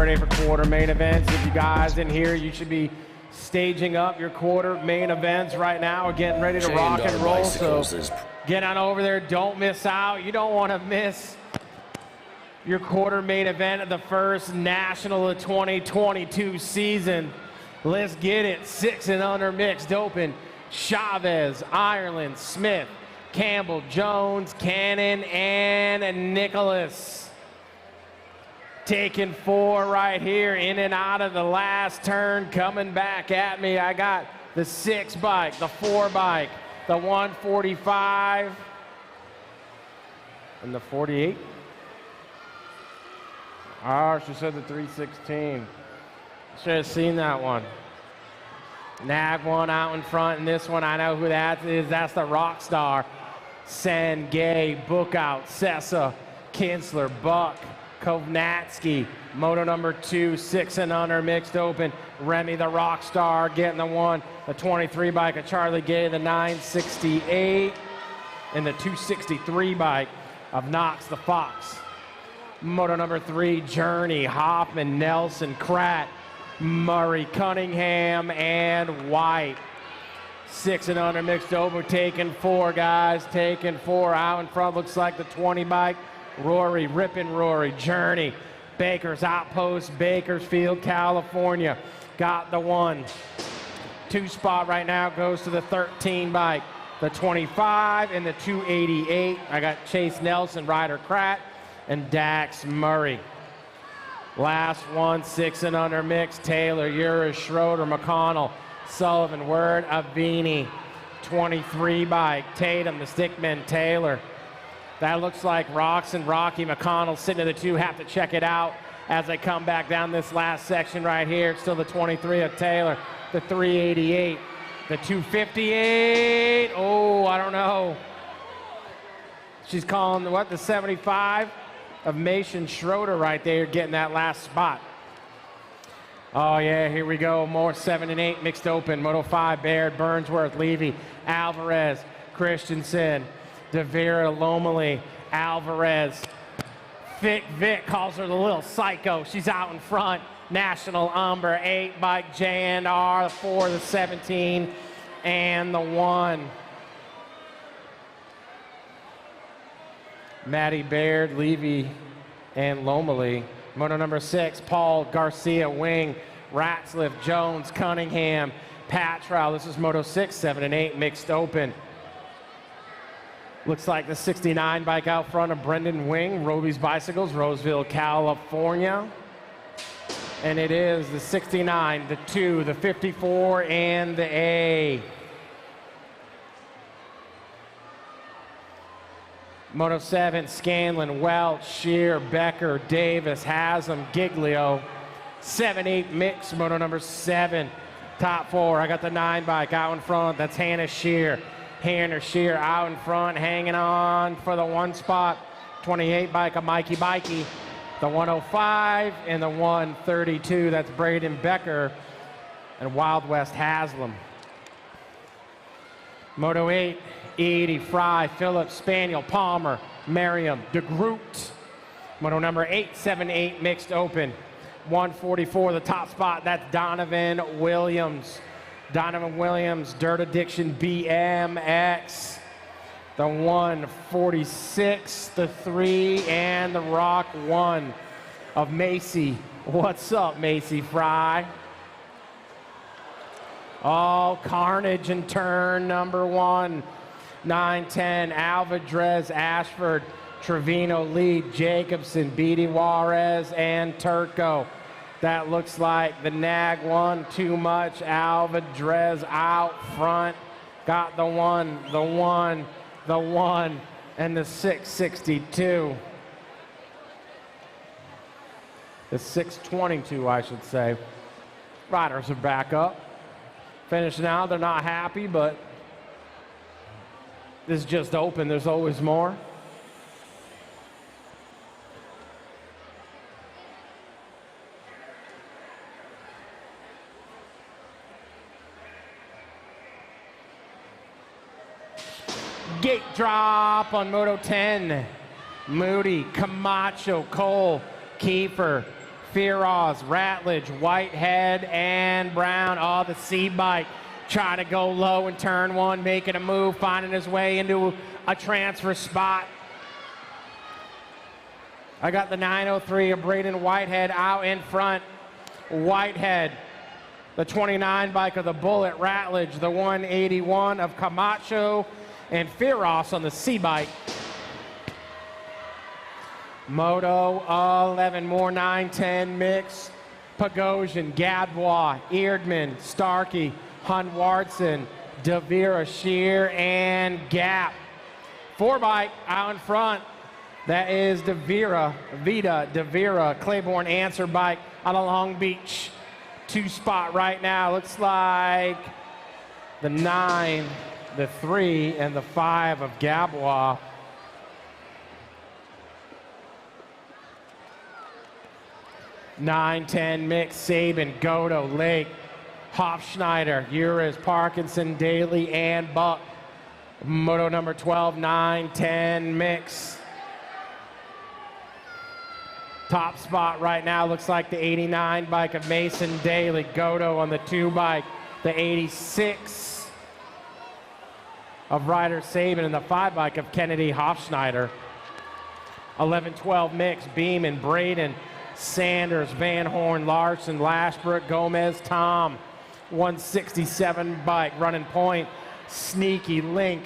ready for quarter main events. If you guys in here, you should be staging up your quarter main events right now. We're getting ready to rock and roll. So get on over there. Don't miss out. You don't want to miss your quarter main event of the first national of 2022 season. Let's get it. 6 and under mixed open. Chavez, Ireland, Smith, Campbell, Jones, Cannon, and Nicholas. Taking 4 right here, in and out of the last turn. Coming back at me, I got the 6 bike, the 4 bike, the 145, and the 48. Oh, she said the 316. Should have seen that one. Nag one out in front, and this one, I know who that is. That's the rock star. Sen, Gay, Bookout, Sessa, Kinsler, Buck, Kovnatsky. Moto number 2, 6 and under, mixed open. Remy, the rock star, getting the 1. The 23 bike of Charlie Gay, the 968. And the 263 bike of Knox, the Fox. Moto number 3, Journey, Hoffman, Nelson, Kratt, Murray, Cunningham, and White. 6 and under mixed over, taking 4, guys, taking 4. Out in front looks like the 20 bike. Rory, Rippin' Rory, Journey, Baker's Outpost, Bakersfield, California. Got the 1. 2 spot right now goes to the 13 bike, the 25, and the 288. I got Chase Nelson, Ryder Kratt, and Dax Murray. Last one, 6 and under mix. Taylor, Urish, Schroeder, McConnell, Sullivan, Word, Avini. 23 bike, Tatum, the Stickman, Taylor. That looks like Rox and Rocky McConnell sitting in the 2. Have to check it out as they come back down this last section right here. It's still the 23 of Taylor, the 388, the 258. Oh, I don't know. She's calling what, the 75 of Mason Schroeder right there, getting that last spot. Oh yeah, here we go. More 7 and 8 mixed open. Moto 5, Baird, Burnsworth, Levy, Alvarez, Christensen, DeVera, Lomeli, Alvarez. Vic calls her the little psycho. She's out in front. National Umber, 8 bike, J&R, 4, the 17, and the 1. Maddie, Baird, Levy, and Lomeli. Moto number 6, Paul, Garcia, Wing, Ratzliff, Jones, Cunningham, Patrow. This is Moto 6, 7 and 8 mixed open. Looks like the 69 bike out front of Brendan Wing, Roby's Bicycles, Roseville, California. And it is the 69, the 2, the 54, and the A. Moto 7, Scanlon, Welch, Shear, Becker, Davis, Haslam, Giglio. 7-8 mix, Moto number 7. Top 4, I got the 9 bike out in front. That's Hannah Shear. Hannah Shear out in front, hanging on for the 1 spot. 28 bike of Mikey Bikey. The 105 and the 132, that's Braden Becker and Wild West Haslam. Moto 8, Edie, Fry, Phillips, Spaniel, Palmer, Merriam, DeGroot. Moto number 8, 7-8 mixed open. 144, the top spot, that's Donovan Williams. Donovan Williams, Dirt Addiction BMX. The 146, the 3, and the Rock 1 of Macy. What's up, Macy Fry? Oh, carnage in turn number 1. 9-10, Alvadrez, Ashford, Trevino, Lead, Jacobson, Beatty, Juarez, and Turco. That looks like the Nag 1 too much. Alvadrez out front. Got the 1, the 1, the 1, and the 662. The 622, I should say. Riders are back up. Finished now, they're not happy, but this is just open. There's always more. Gate drop on Moto 10. Moody, Camacho, Cole, Kiefer, Firoz, Ratledge, Whitehead, and Brown. Oh, the C bike trying to go low in turn one, making a move, finding his way into a transfer spot. I got the 903 of Braden Whitehead out in front. Whitehead, the 29 bike of the Bullet, Ratledge, the 181 of Camacho, and Firoz on the C bike. Moto 11, more 9-10 mix. Pagosian, Gadbois, Eerdman, Starkey, Hunwardson, Devira, Shear, and Gap. 4 bike out in front. That is Devira, Claiborne Answer bike out of Long Beach. 2 spot right now. Looks like the 9, the 3, and the 5 of Gadbois. Nine, 10 mix, Sabin, Godo, Lake, Hofschneider, Uris, Parkinson, Daly, and Buck. Moto number 12, 9, 10 mix. Top spot right now looks like the 89 bike of Mason Daly, Godo on the 2 bike, the 86 of Ryder Sabin, and the 5 bike of Kennedy Hofschneider. 11, 12 mix, Beeman, Braden, Sanders, Van Horn, Larson, Lashbrook, Gomez, Tom. 167 bike, running point, Sneaky, Link.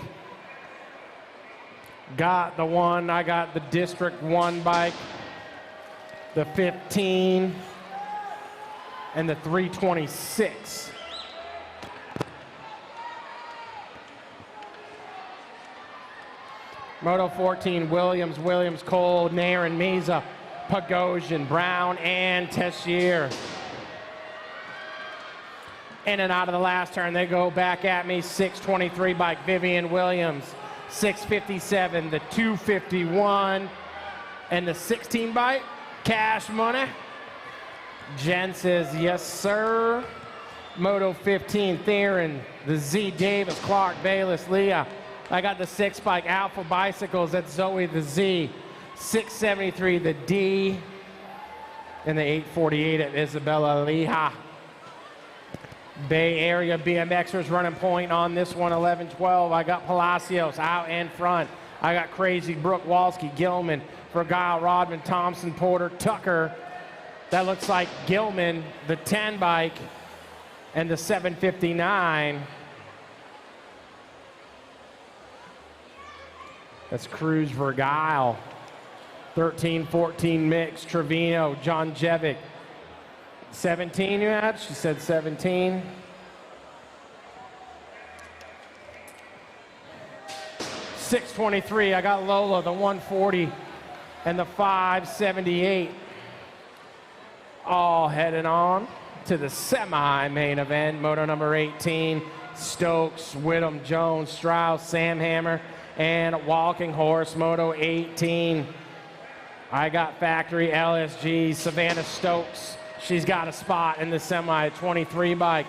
Got the 1, I got the District 1 bike, the 15, and the 326. Moto 14, Williams, Cole, Nairn, Meza, Pagosian, Brown, and Tessier. In and out of the last turn, they go back at me. 623 bike, Vivian Williams. 657, the 251, and the 16 bike, Cash Money. Jen says, yes, sir. Moto 15, Theron, the Z, Davis, Clark, Bayless, Leah. I got the 6 bike, Alpha Bicycles, that's Zoe, the Z. 673, the D, and the 848 at Isabella Leha. Bay Area BMXers running point on this one, 11-12. I got Palacios out in front. I got Crazy, Brooke, Walski, Gilman, Vergile, Rodman, Thompson, Porter, Tucker. That looks like Gilman, the 10 bike, and the 759. That's Cruz, Vergile. 13-14 mix, Trevino, John Jevic. 17 you had? She said 17. $623, I got Lola, the 140, and the 578. All headed on to the semi-main event. Moto number 18, Stokes, Whittam, Jones, Strauss, Sam Hammer, and Walking Horse. Moto 18. I got Factory, LSG, Savannah Stokes. She's got a spot in the semi, 23 bike,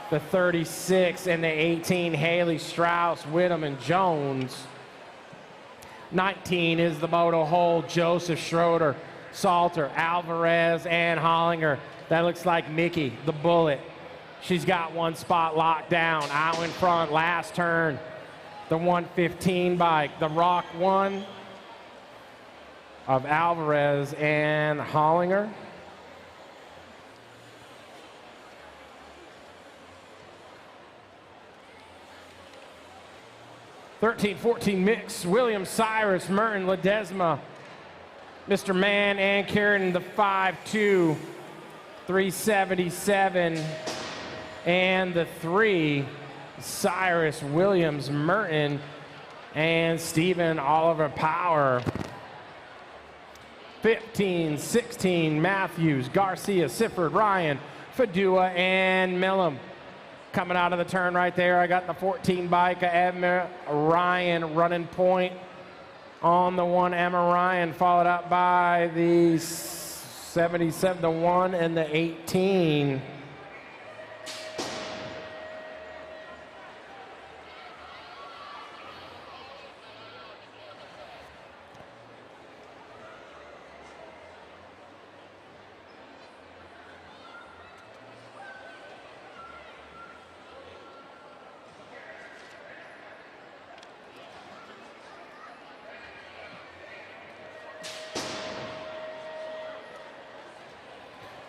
the 36, and the 18, Haley, Strauss, Whittam, and Jones. 19 is the moto hole, Joseph, Schroeder, Salter, Alvarez, and Hollinger. That looks like Mickey, the Bullet. She's got 1 spot locked down, out in front, last turn. The 115 bike, the Rock 1 of Alvarez and Hollinger. (13-14) mix, William, Cyrus, Merton, Ledesma, Mr. Mann, and Karen, the 5-2, 377, and the 3, Cyrus, Williams, Merton, and Stephen Oliver Power. 15, 16, Matthews, Garcia, Sifford, Ryan, Fadua, and Millam. Coming out of the turn right there, I got the 14 bike, Emma Ryan running point on the 1, Emma Ryan, followed up by the 77, the 1, and the 18.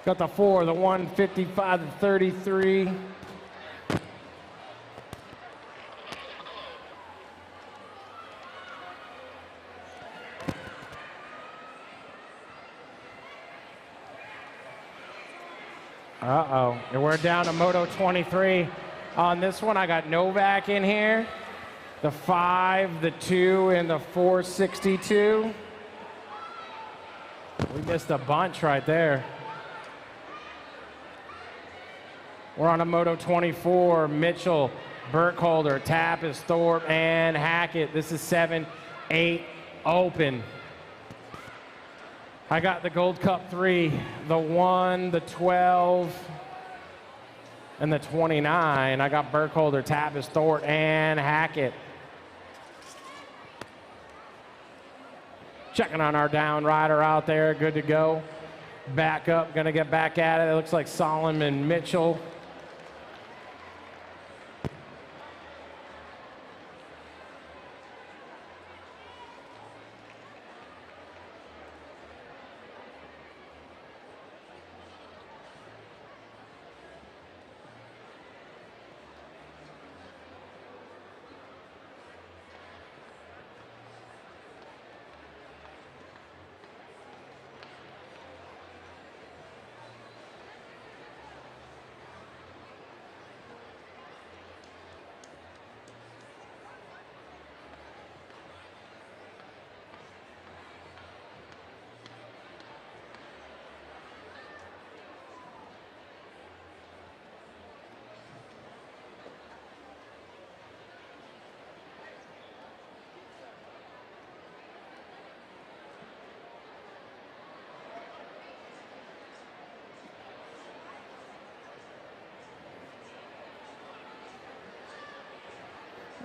Got the 4, the 155, the 33. Uh-oh, and we're down to Moto 23. On this one, I got Novak in here. The 5, the 2, and the 462. We missed a bunch right there. We're on a Moto 24. Mitchell, Burkholder, Tappas, Thorpe, and Hackett. This is 7, 8, open. I got the Gold Cup 3, the 1, the 12, and the 29. I got Burkholder, Tappas, Thorpe, and Hackett. Checking on our down rider out there, good to go. Back up, gonna get back at it. It looks like Solomon Mitchell.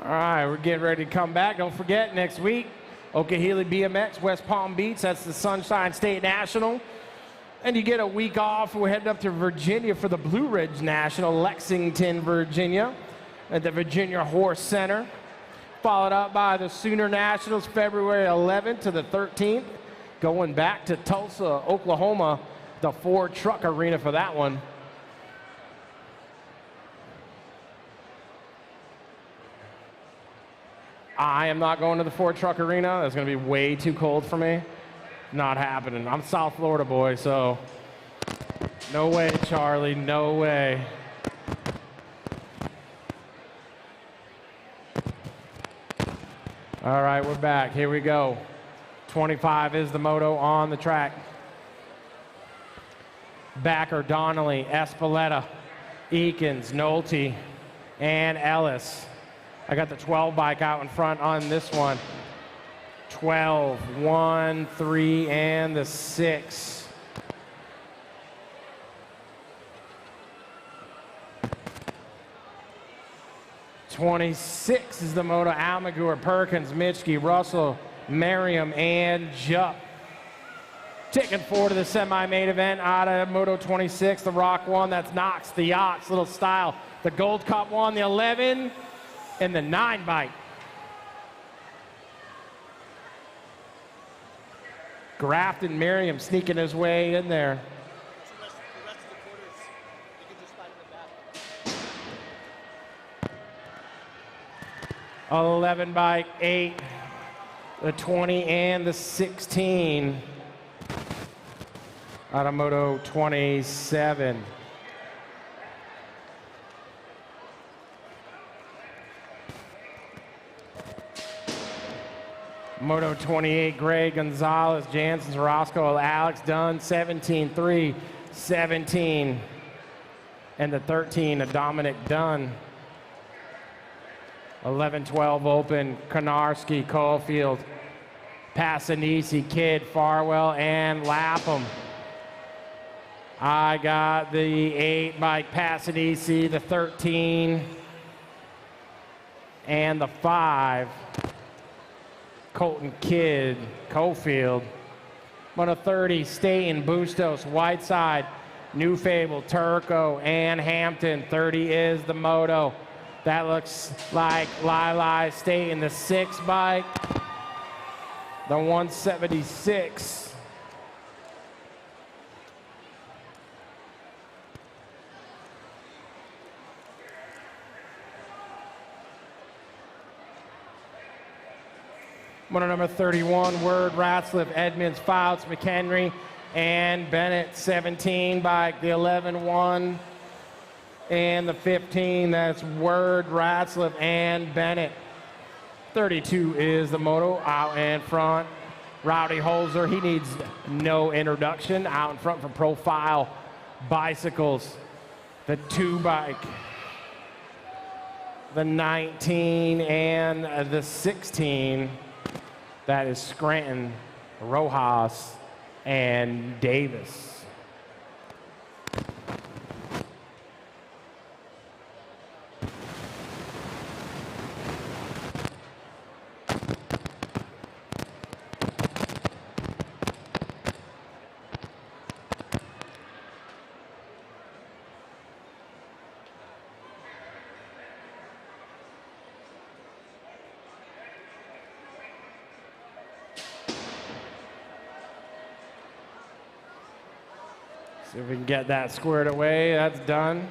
All right, we're getting ready to come back. Don't forget, next week, Okehili BMX, West Palm Beach. That's the Sunshine State National. And you get a week off. We're heading up to Virginia for the Blue Ridge National, Lexington, Virginia, at the Virginia Horse Center. Followed up by the Sooner Nationals, February 11th to the 13th. Going back to Tulsa, Oklahoma, the Ford Truck Arena for that one. I am not going to the Ford Truck Arena. That's going to be way too cold for me. Not happening. I'm South Florida boy, so no way, Charlie, no way. All right, we're back. Here we go. 25 is the moto on the track. Backer, Donnelly, Espeleta, Eakins, Nolte, and Ellis. I got the 12 bike out in front on this one. 12, 1, 3, and the 6. '26 is the moto. Almaguer, Perkins, Mitschke, Russell, Merriam, and Jupp. Taking forward to the semi-main event out of Moto 26, the Rock 1. That's Knox, the Yachts, Little Style. The Gold Cup 1, the 11. And the 9 bike. Grafton Merriam sneaking his way in there. The rest of the quarters, you can just fight in the back. 11 bike, 8, the 20, and the 16. Out of Moto 27. Moto 28, Gray, Gonzalez, Jansen, Roscoe, Alex Dunn, 17-3, 17. And the 13 of Dominic Dunn. 11-12 open, Konarski, Caulfield, Passanisi, Kidd, Farwell, and Lapham. I got the 8 bike Passanisi, the 13, and the 5. Colton Kidd, Cofield. Moto 30, Staten, Bustos, Whiteside, New Fable, Turco, and Hampton. 30 is the moto. That looks like Lili Staten, the 6 bike. The 176. Moto number 31, Word, Ratzliff, Edmonds, Fouts, McHenry, and Bennett. 17 bike, the 11-1, and the 15, that's Word, Ratzliff, and Bennett. 32 is the moto out in front. Rowdy Holzer, he needs no introduction. Out in front for Profile Bicycles. The 2 bike, the 19, and the 16. That is Scranton, Rojas, and Davis. See if we can get that squared away. That's done.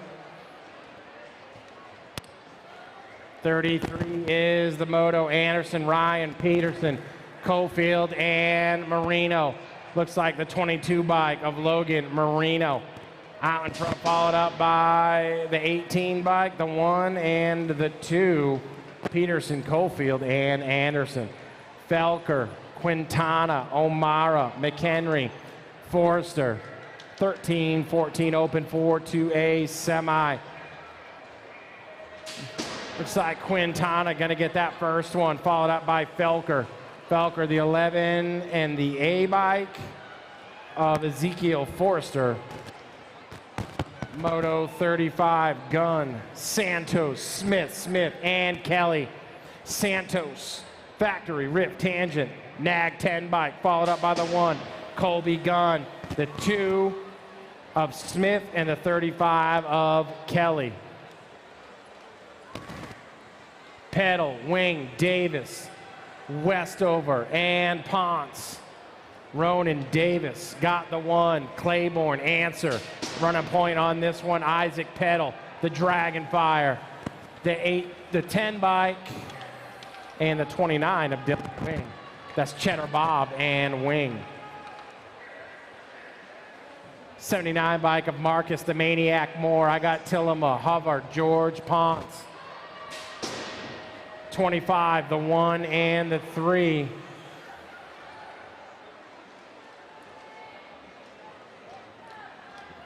33 is the moto. Anderson, Ryan, Peterson, Cofield, and Marino. Looks like the 22 bike of Logan Marino. Out in front, followed up by the 18 bike, the 1 and the 2. Peterson, Cofield, and Anderson. Felker, Quintana, O'Mara, McHenry, Forrester. 13, 14 open, 4-2A semi. Looks like Quintana gonna get that first one, followed up by Felker. Felker, the 11 and the A bike of Ezekiel Forrester. Moto 35, Gunn, Santos, Smith, and Kelly. Santos, Factory, Rip, Tangent, Nag 10 bike, followed up by the 1, Colby Gunn, the 2 of Smith, and the 35 of Kelly. Pedal, Wing, Davis, Westover, and Ponce. Ronan Davis got the 1. Claiborne, Answer. Running point on this one, Isaac Pedal, the Dragonfire. The 10 bike, and the 29 of Dylan Wing. That's Cheddar Bob and Wing. 79 bike of Marcus the Maniac Moore. I got Tillema, Hubbard, George, Ponce. 25, the 1 and the 3.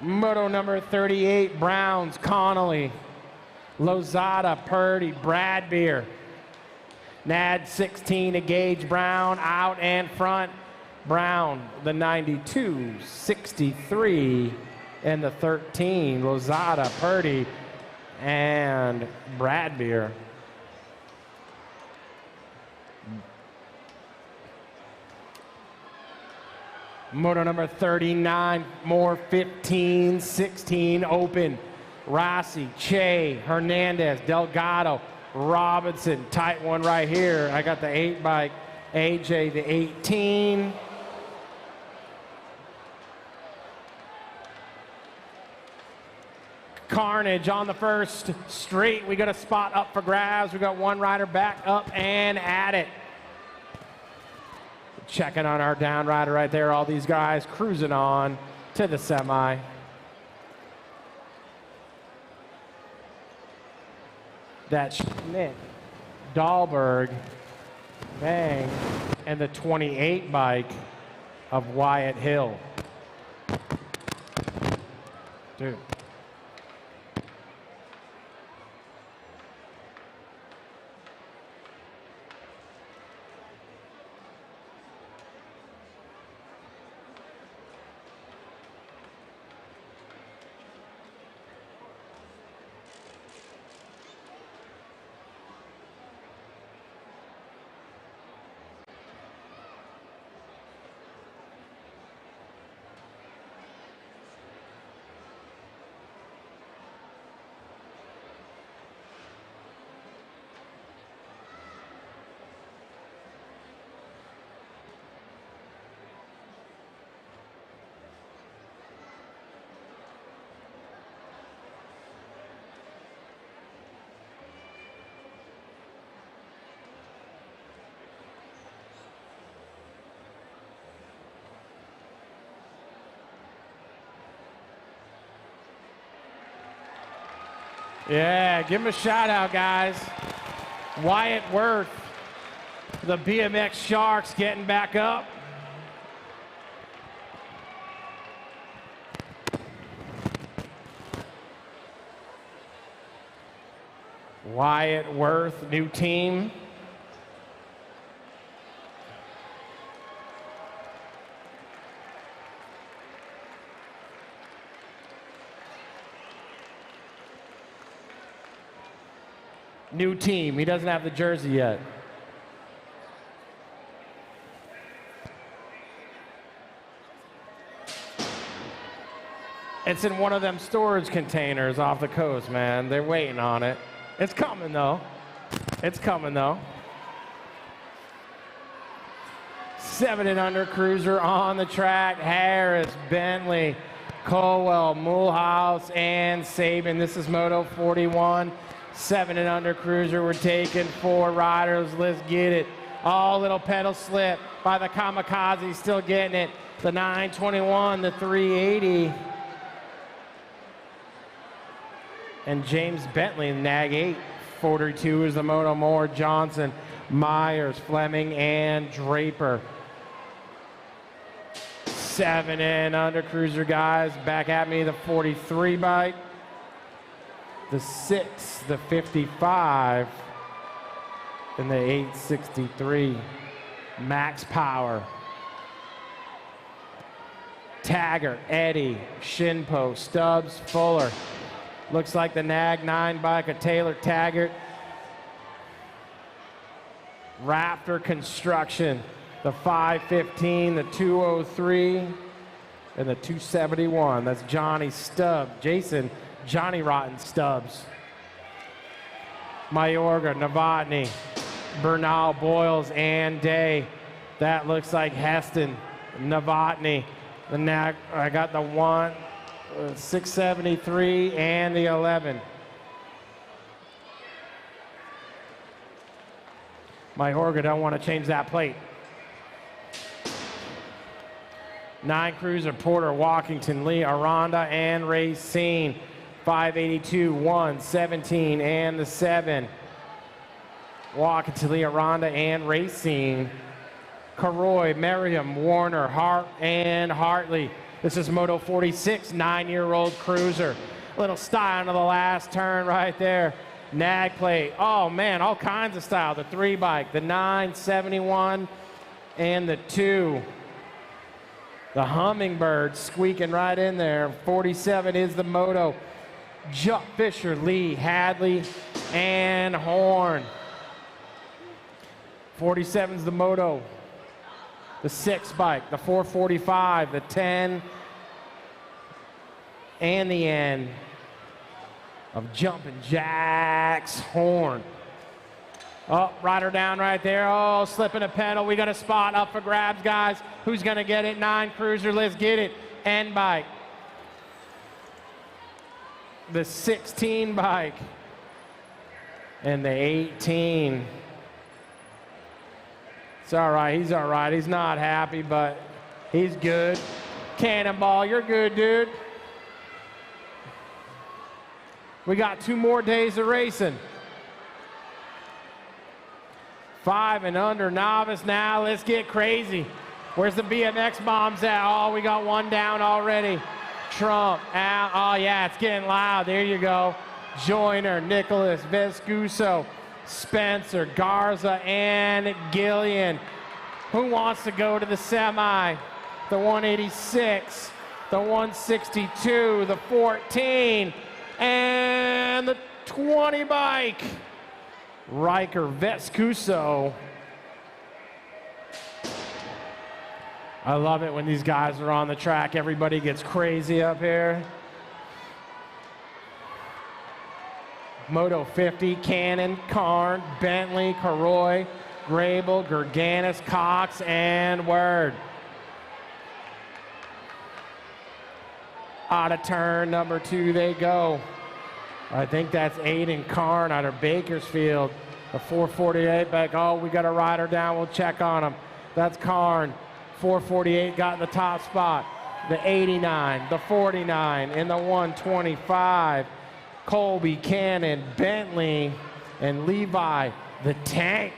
Moto number 38, Browns, Connolly, Lozada, Purdy, Bradbeer. Nad 16 to Gage Brown, out and front. Brown, the 92, 63, and the 13, Lozada, Purdy, and Bradbeer. Moto number 39, more 15, 16, open. Rossi, Che, Hernandez, Delgado, Robinson, tight one right here. I got the 8 bike, AJ, the 18. Carnage on the first straight. We got a spot up for grabs. We got 1 rider back up and at it. Checking on our down rider right there. All these guys cruising on to the semi. That's Schmidt, Dahlberg, Bang, and the 28 bike of Wyatt Hill. Dude. Yeah, give him a shout out, guys. Wyatt Worth, the BMX Sharks getting back up. Wyatt Worth, new team. New team. He doesn't have the jersey yet. It's in one of them storage containers off the coast, man. They're waiting on it. It's coming, though. It's coming, though. 7 and under cruiser on the track. Harris, Bentley, Colwell, Mulhouse, and Sabin. This is Moto 41. 7 and under cruiser. We're taking 4 riders. Let's get it. Oh, little pedal slip by the Kamikaze. Still getting it. The 921, the 380. And James Bentley, nag 8. 42 is the Moto Moore, Johnson, Myers, Fleming, and Draper. 7 and under cruiser guys. Back at me, the 43 bike. The 6, the 55, and the 863. Max Power. Taggart, Eddie, Shinpo, Stubbs, Fuller. Looks like the Nag 9 bike of Taylor Taggart. Raptor Construction, the 515, the 203, and the 271. That's Johnny Stubbs. Jason, Johnny Rotten Stubbs. Mayorga, Novotny, Bernal, Boyles, and Day. That looks like Heston, Novotny. The Nag, I got the 673 and the 11. Mayorga don't want to change that plate. 9 cruiser, Porter, Walkington, Lee, Aranda, and Racine. 582, 1, 17, and the 7. Walkington, Lee, Aranda, and Racine. Caroy, Merriam, Warner, Hart, and Hartley. This is Moto 46, 9-year-old cruiser. Little style into the last turn right there. Nag plate. Oh, man, all kinds of style. The 3 bike, the 971, and the 2. The Hummingbird squeaking right in there. 47 is the Moto. Jupp, Fisher, Lee, Hadley, and Horn. 47 is the Moto. The 6 bike, the 445, the 10, and the end of Jumpin' Jack's Horn. Oh, rider down right there. Oh, slipping a pedal. We got a spot up for grabs, guys. Who's going to get it? 9 cruiser. Let's get it. End bike. The 16 bike. And the 18. It's all right. He's all right. He's not happy, but he's good. Cannonball, you're good, dude. We got 2 more days of racing. 5 and under novice now. Let's get crazy. Where's the BMX bombs at? Oh, we got 1 down already. Trump, Al. Oh, yeah, it's getting loud. There you go. Joyner, Nicholas, Vescuso, Spencer, Garza, and Gillian. Who wants to go to the semi? The 186, the 162, the 14, and the 20 bike. Riker, Vescuso. I love it when these guys are on the track. Everybody gets crazy up here. Moto 50, Cannon, Karn, Bentley, Caroy, Grable, Gerganis, Cox, and Word. Out of turn number 2 they go. I think that's Aiden Karn out of Bakersfield. The 448 back. Oh, we got a rider down. We'll check on him. That's Karn. 448 got in the top spot. The 89, the 49, and the 125. Colby, Cannon, Bentley, and Levi, the Tank.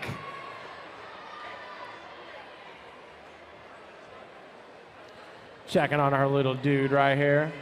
Checking on our little dude right here.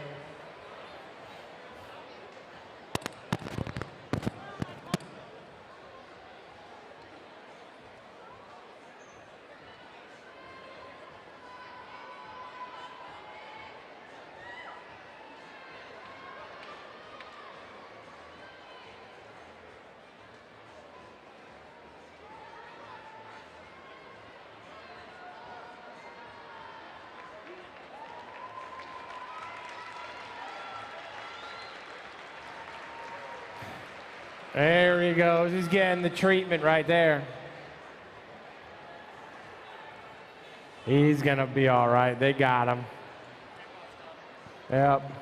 There he goes. He's getting the treatment right there. He's going to be all right. They got him. Yep.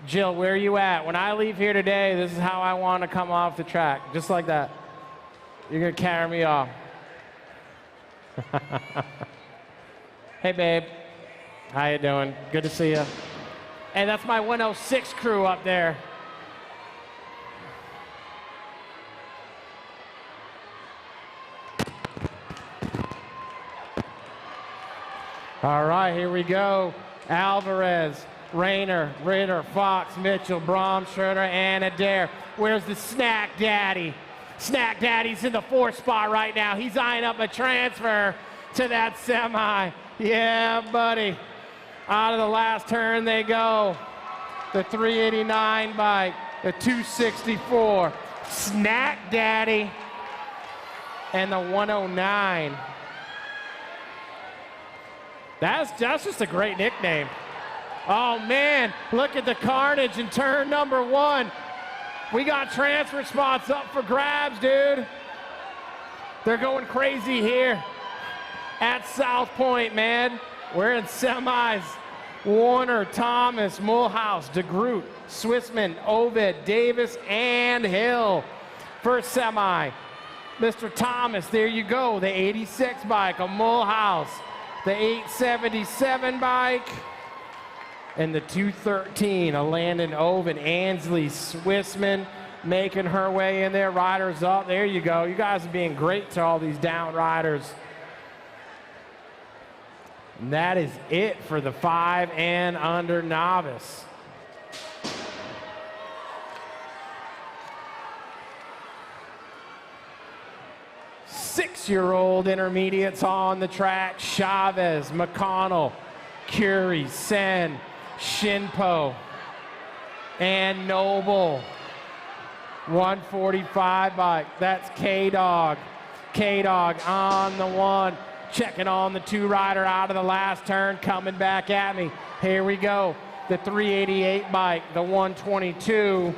Jill, where are you at? When I leave here today, this is how I want to come off the track. Just like that. You're going to carry me off. Hey, babe. How you doing? Good to see you. Hey, that's my 106 crew up there. All right, here we go. Alvarez, Rayner, Ritter, Fox, Mitchell, Brom, Schroeder, and Adair. Where's the Snack Daddy? Snack Daddy's in the 4th spot right now. He's eyeing up a transfer to that semi. Yeah, buddy. Out of the last turn they go. The 389 bike, the 264. Snack Daddy and the 109. That's just a great nickname. Oh, man, look at the carnage in turn number 1. We got transfer spots up for grabs, dude. They're going crazy here at South Point, man. We're in semis. Warner, Thomas, Mulhouse, DeGroot, Swissman, Ovid, Davis, and Hill. First semi, Mr. Thomas, there you go. The 86 bike, a Mulhouse. The 877 bike, and the 213, a Landon Oven, Ansley, Swissman making her way in there. Riders up. There you go. You guys are being great to all these down riders. And that is it for the 5 and under novice. Six-year-old intermediates on the track. Chavez, McConnell, Curie, Sen, Shinpo, and Noble. 145 bike. That's K-Dog. K-Dog on the 1. Checking on the 2-rider out of the last turn. Coming back at me. Here we go. The 388 bike. The 122.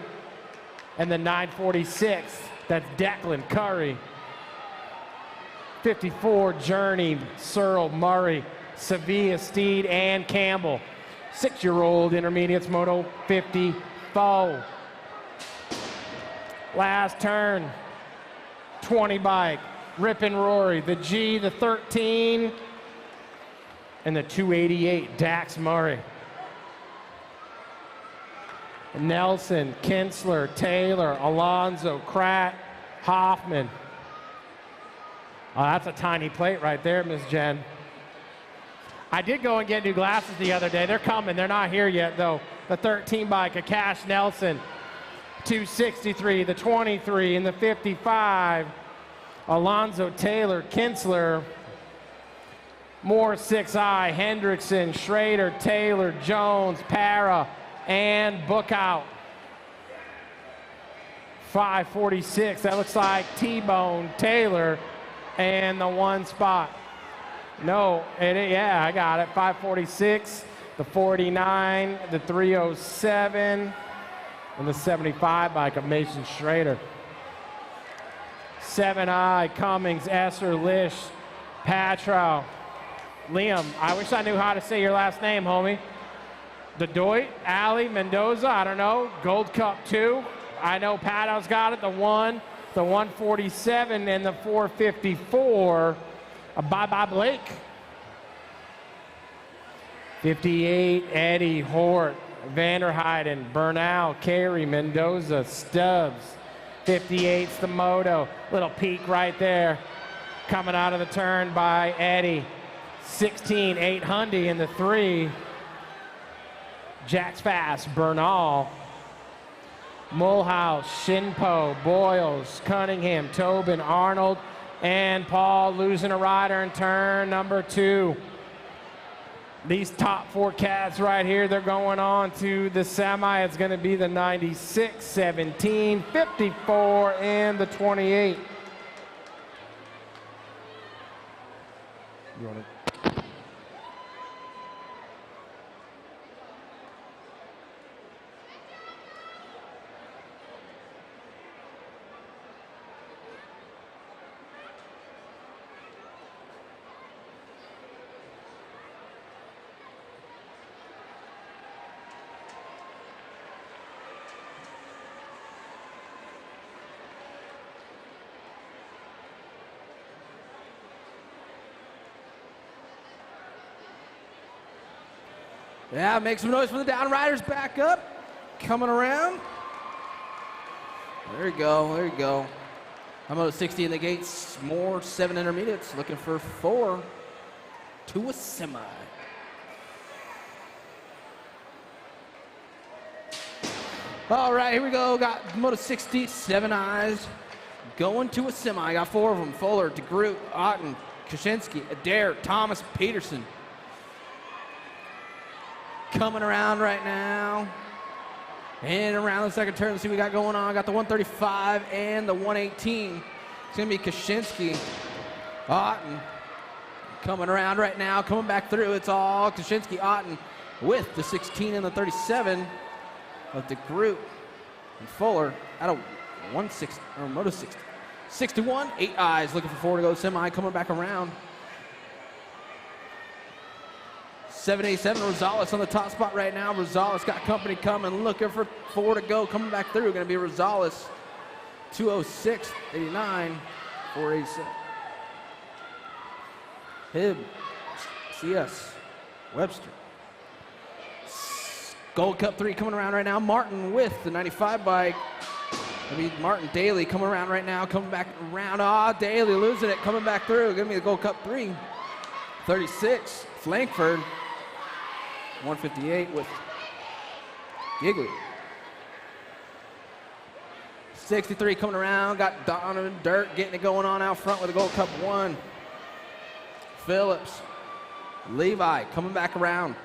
And the 946. That's Declan Curry. 54, Journey, Searle, Murray, Sevilla, Steed, and Campbell. 6-year-old intermediates, Moto 54. Last turn, 20 bike, Rip and Rory, the G, the 13, and the 288, Dax Murray. Nelson, Kinsler, Taylor, Alonzo, Kratt, Hoffman. Oh, that's a tiny plate right there, Miss Jen. I did go and get new glasses the other day. They're coming. They're not here yet, though. The 13 bike, Akash Nelson. 263, the 23, and the 55. Alonzo, Taylor, Kinsler. Moore, 6i, Hendrickson, Schrader, Taylor, Jones, Para, and Bookout. 546, that looks like T-Bone, Taylor, and the 1 spot. No, yeah, I got it. 546, the 49, the 307, and the 75 bike of Mason Schrader. 7i, Cummings, Esser, Lish, Patrow. Liam, I wish I knew how to say your last name, homie. Dedoit, Ali, Mendoza, I don't know. Gold Cup 2. I know Padow's got it, the 1, the 147, and the 454. Bye-bye, Blake. 58, Eddie Hort. Vanderheiden, Bernal, Carey, Mendoza, Stubbs. 58's the Moto. Little peek right there. Coming out of the turn by Eddie. 16, 8 Hyundai in the 3. Jack's fast, Bernal. Mulhouse, Shinpo, Boyles, Cunningham, Tobin, Arnold, and Paul losing a rider in turn number 2. These top 4 cats right here, they're going on to the semi. It's going to be the 96, 17, 54, and the 28. You want to? Yeah, make some noise for the down riders. Back up, coming around. There you go, there you go. I'm at 60 in the gates, more 7 intermediates, looking for 4 to a semi. All right, here we go. Got Moto 60, 7 eyes, going to a semi. Got 4 of them: Fuller, DeGroot, Otten, Kaczynski, Adair, Thomas, Peterson. Coming around right now. And around the second turn, let's see what we got going on. Got the 135 and the 118. It's going to be Kaczynski. Otten coming around right now, coming back through. It's all Kaczynski, Otten with the 16 and the 37 of DeGroot and Fuller out of 160, or Moto 60. 61, 8 eyes, looking for 4 to go semi, coming back around. 787, Rosales on the top spot right now. Rosales got company coming, looking for 4 to go, coming back through. Going to be Rosales, 206, 89, 487. Hibb, CS, Webster. Gold Cup 3 coming around right now. Martin with the 95 bike. Martin Daly coming around right now, coming back around. Daly losing it, coming back through. Going to be the Gold Cup 3. 36, Flankford. 158 with Gigley. 63 coming around. Got Donovan Dirt getting it going on out front with the Gold Cup 1. Phillips. Levi coming back around.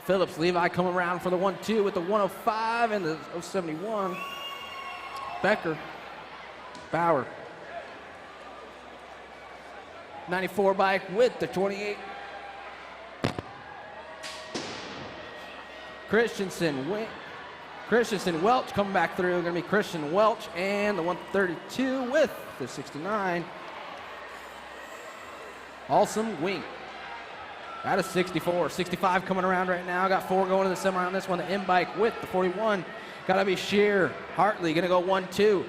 Phillips, Levi coming around for the 1-2 with the 105 and the 071. Becker. Bauer. 94 bike with the 28. Christensen Welch coming back through. Going to be Christian Welch and the 132 with the 69. Awesome Wing. Out of 64. 65 coming around right now. Got 4 going to the semi on this one. The M bike with the 41. Got to be Shear. Hartley going to go 1-2.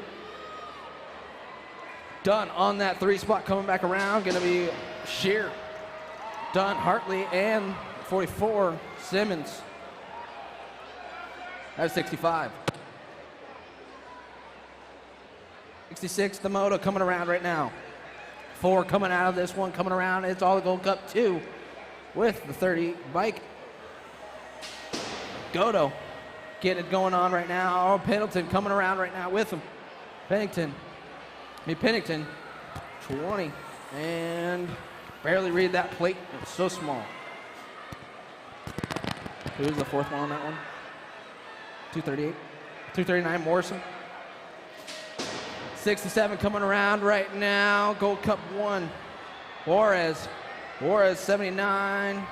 Dunn on that 3 spot coming back around. Going to be Shear. Dunn, Hartley, and 44, Simmons. That's 65. 66, the Moto coming around right now. 4 coming out of this one, coming around. It's all the Gold Cup 2 with the 30 bike. Godo getting it going on right now. Pendleton coming around right now with him. Pennington, 20. And barely read that plate. It was so small. Who's the 4th one on that one? 238. 239, Morrison. 67 coming around right now. Gold Cup 1. Juarez, 79,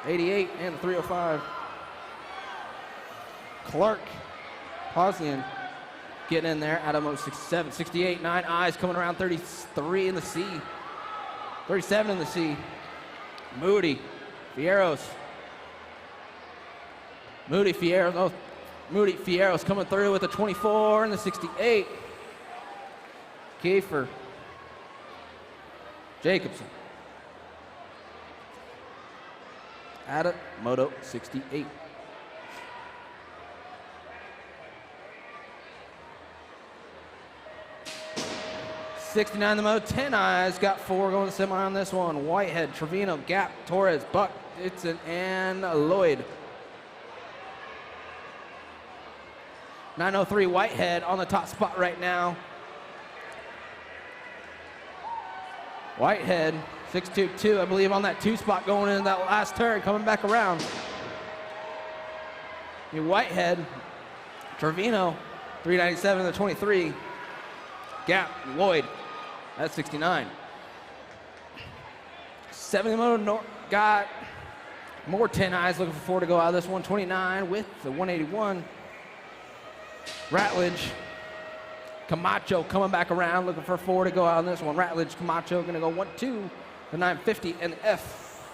88, and the 305. Clark, Posnian getting in there. Adamo 67, 68, 9 eyes coming around. 33 in the C. 37 in the C. Moody, Fierros. Moody Fierros coming through with the 24 and the 68. Kiefer. Jacobson. Out of Moto 68. 69 the Moto, 10 eyes, got 4 going to semi on this one. Whitehead, Trevino, Gap, Torres, Buck, Dixon, and Lloyd. 903 Whitehead on the top spot right now. Whitehead, 622, I believe, on that 2 spot going into that last turn, coming back around. Whitehead, Trevino, 397 to 23. Gap, Lloyd, that's 69. 70 Moto got more 10 eyes, looking for 4 to go out of this one. 29 with the 181. Ratledge, Camacho coming back around, looking for 4 to go out on this one. Ratledge, Camacho gonna go 1-2, the 950, and F.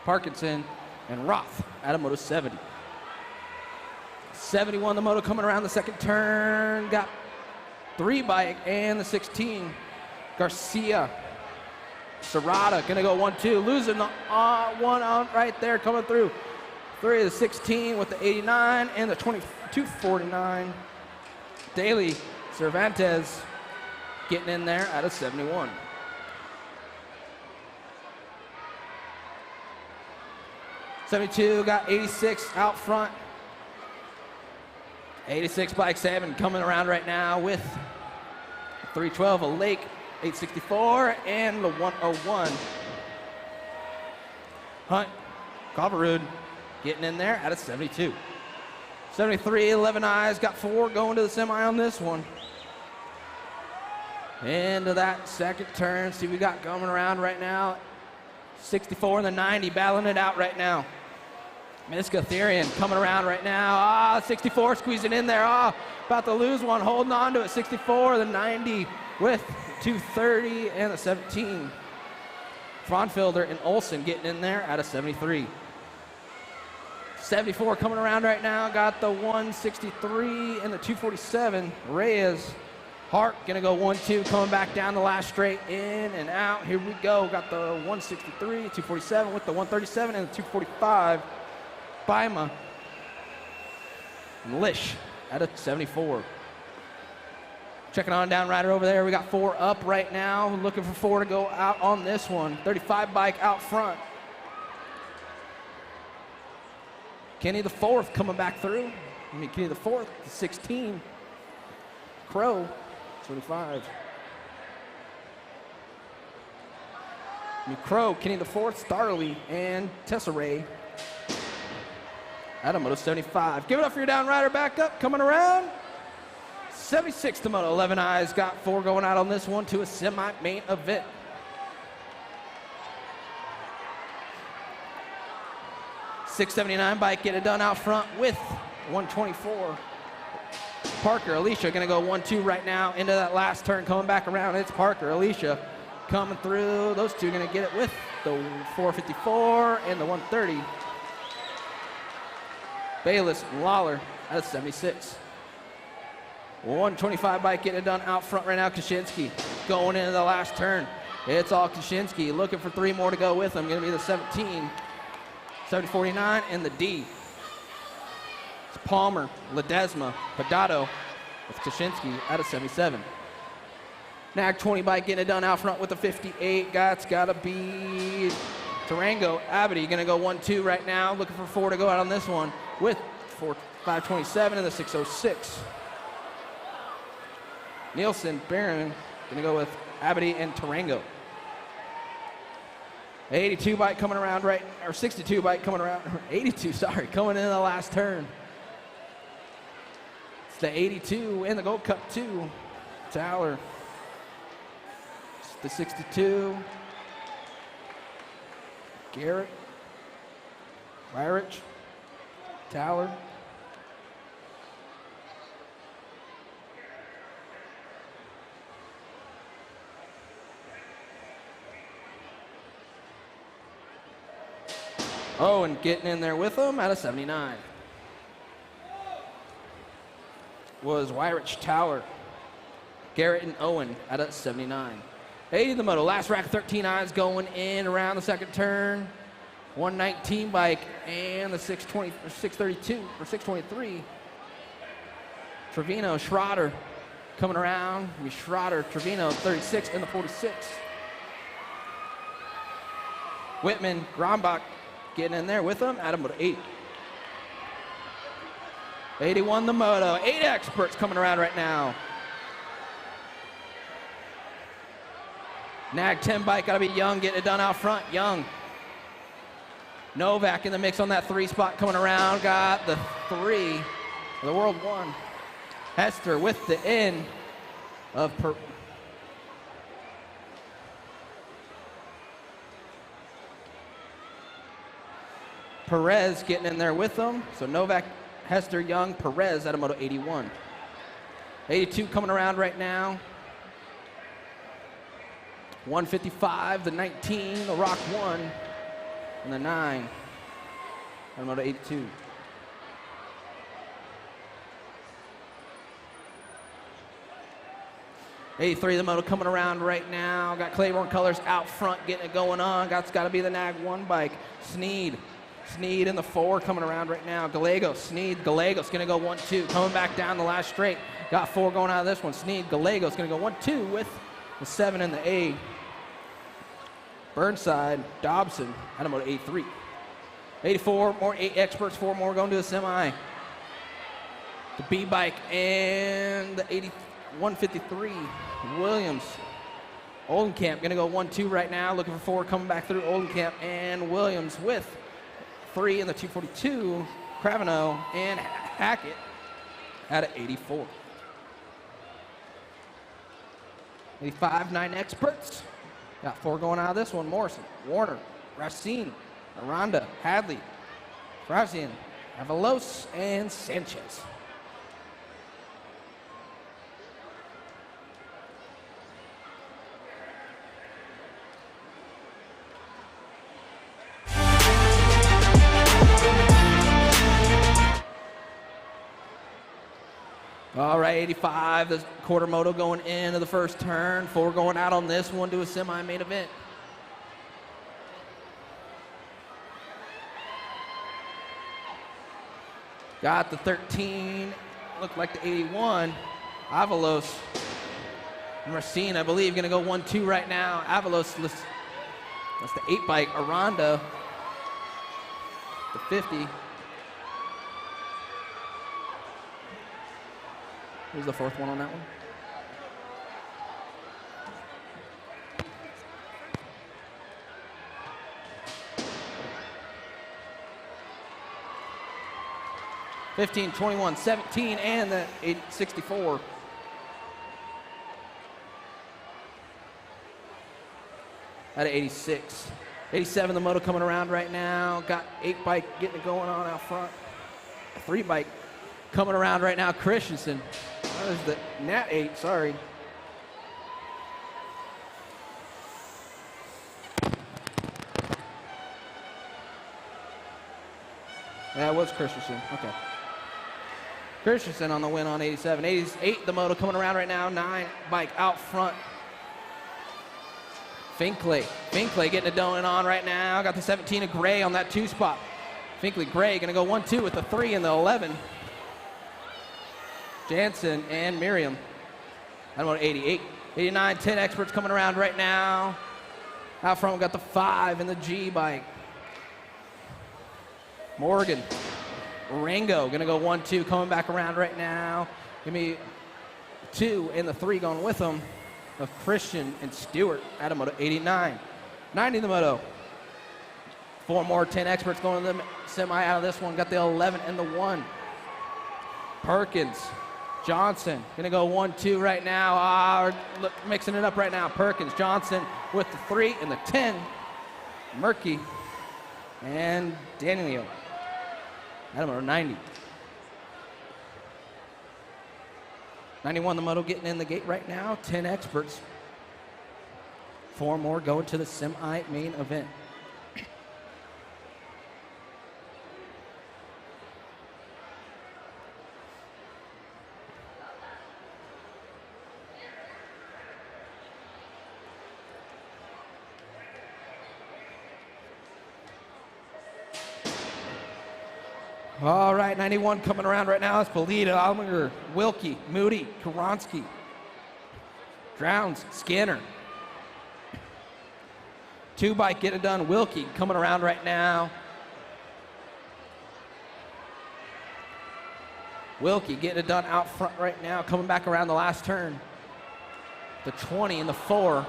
Parkinson and Roth at a Moto 70. 71 the Moto coming around the second turn, got 3 bike and the 16. Garcia, Serrata gonna go 1-2, losing the 1 on right there, coming through. 3 of the 16 with the 89 and the 2249. Daly, Cervantes getting in there at a 71. '72 got 86 out front. 86 bike 7 coming around right now with 312, a Lake, 864, and the 101. Hunt, Calvarud getting in there at a 72. 73, 11 eyes, got 4 going to the semi on this one. Into that second turn, see we got coming around right now. 64 and the 90, battling it out right now. Miskatherian coming around right now. 64 squeezing in there. About to lose one, holding on to it. 64, the 90 with 230 and the 17. Fraunfelder and Olsen getting in there at a 73. 74 coming around right now, got the 163 and the 247. Reyes, Hart gonna go 1-2, coming back down the last straight, in and out. Here we go, got the 163, 247 with the 137 and the 245. Baima and Lish at a 74. Checking on down rider over there, we got 4 up right now, looking for 4 to go out on this one. 35 bike out front. Kenny the 4th coming back through. Kenny the 4th, the 16. Crow, 25. Crow, Kenny the 4th, Starley, and Tesserae. At a Moto 75. Give it up for your down rider, back up, coming around. 76 to Moto, 11 eyes, got 4 going out on this one to a semi-main event. .679 bike getting it done out front with 124. Parker, Alicia gonna go 1-2 right now into that last turn, coming back around. It's Parker, Alicia coming through. Those two gonna get it with the 454 and the 130. Bayless and Lawler at a 76. 125 bike getting it done out front right now. Kaczynski going into the last turn. It's all Kaczynski looking for 3 more to go with him. Gonna be the 17. 7049 and the D. It's Palmer, Ledesma, Pedato with Kaczynski at a 77. Nag 20 bike getting it done out front with the 58. It's gotta be Tarango. Abity gonna go 1-2 right now, looking for 4 to go out on this one with 527 and the 606. Nielsen, Barron gonna go with Abity and Tarango. 82 bike coming around right, or 62 bike coming around, 82, sorry, coming in the last turn. It's the 82 in the Gold Cup 2. Towler. It's the 62. Garrett. Weirich. Towler. Owen getting in there with them at a 79. Was Weirich, Tower, Garrett, and Owen at a 79. 80 the Moto, last rack, 13 eyes going in around the second turn. 119 bike and the 620, or 632, or 623. Trevino, Schroeder, coming around. Schroeder, Trevino, 36 in the 46. Whitman, Grombach getting in there with them. Adam with 8. 81 the moto. 8 experts coming around right now. Nag 10 bike, gotta be Young getting it done out front. Young. Novak in the mix on that 3 spot coming around. Got the 3. The World 1. Hester with the in of Perez getting in there with them. So Novak, Hester, Young, Perez at a moto 81. 82 coming around right now. 155, the 19, the Rock 1, and the 9 at a moto 82. '83, the moto coming around right now. Got Claiborne Colors out front getting it going on. It's got to be the Nag 1 bike. Sneed in the 4 coming around right now. Gallegos, Sneed, Gallegos going to go 1-2. Coming back down the last straight. Got 4 going out of this one. Sneed, Gallegos going to go 1-2 with the 7 and the 8. Burnside, Dobson, at a moto 83. 84, more 8 experts, 4 more going to the semi. The B bike and the 153, Williams. Oldenkamp going to go 1-2 right now. Looking for 4 coming back through. Oldenkamp and Williams with 3 in the 242. Craveno and Hackett at an 84. 85, 9 experts. Got 4 going out of this one. Morrison, Warner, Racine, Aranda, Hadley, Frazian, Avalos, and Sanchez. All right, 85, the quarter moto going into the first turn. 4 going out on this one to a semi-main event. Got the 13, looked like the 81. Avalos and Racine, I believe, going to go 1-2 right now. Avalos, that's the 8 bike. Aranda, the 50. Who's the 4th one on that one? $15, $21, $17, and the 64. At 86. 87, the moto coming around right now. Got 8 bike getting it going on out front. A 3 bike coming around right now. Christensen. That is the Nat 8, sorry. That was Christensen, okay. Christensen on the win on 87. 88, the moto coming around right now. 9 bike out front. Finkley getting it going on right now. Got the 17 of Gray on that 2 spot. Finkley, Gray gonna go 1-2 with the 3 and the 11. Jansen and Miriam. I don't know, 88. 89, 10 experts coming around right now. Out front, we got the 5 in the G bike. Morgan. Rango gonna go 1-2, coming back around right now. Give me 2 and the 3 going with them of Christian and Stewart at a moto 89. 90 the moto. 4 more 10 experts going to the semi out of this one. Got the 11 and the 1. Perkins. Johnson gonna go 1-2 right now. Look, mixing it up right now. Perkins, Johnson with the 3 and the 10. Murky and Daniel. At number 90. 91 the moto getting in the gate right now. 10 experts. 4 more going to the semi-main event. All right, 91 coming around right now. It's Polita, Alminger, Wilkie, Moody, Karonsky, Drowns, Skinner. 2 bike, get it done. Wilkie coming around right now. Wilkie getting it done out front right now, coming back around the last turn. The 20 and the 4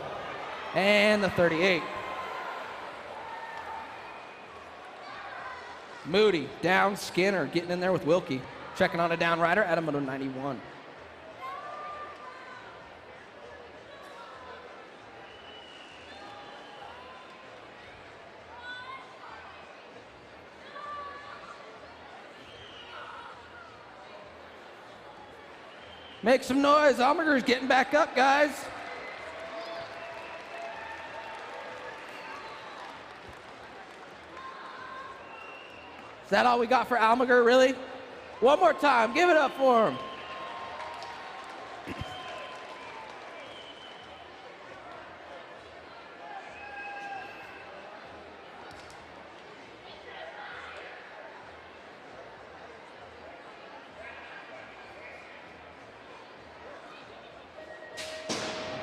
and the 38. Moody down, Skinner getting in there with Wilkie. Checking on a down rider at a moto 91. Make some noise. Almager's getting back up, guys. Is that all we got for Almager, really? One more time. Give it up for him.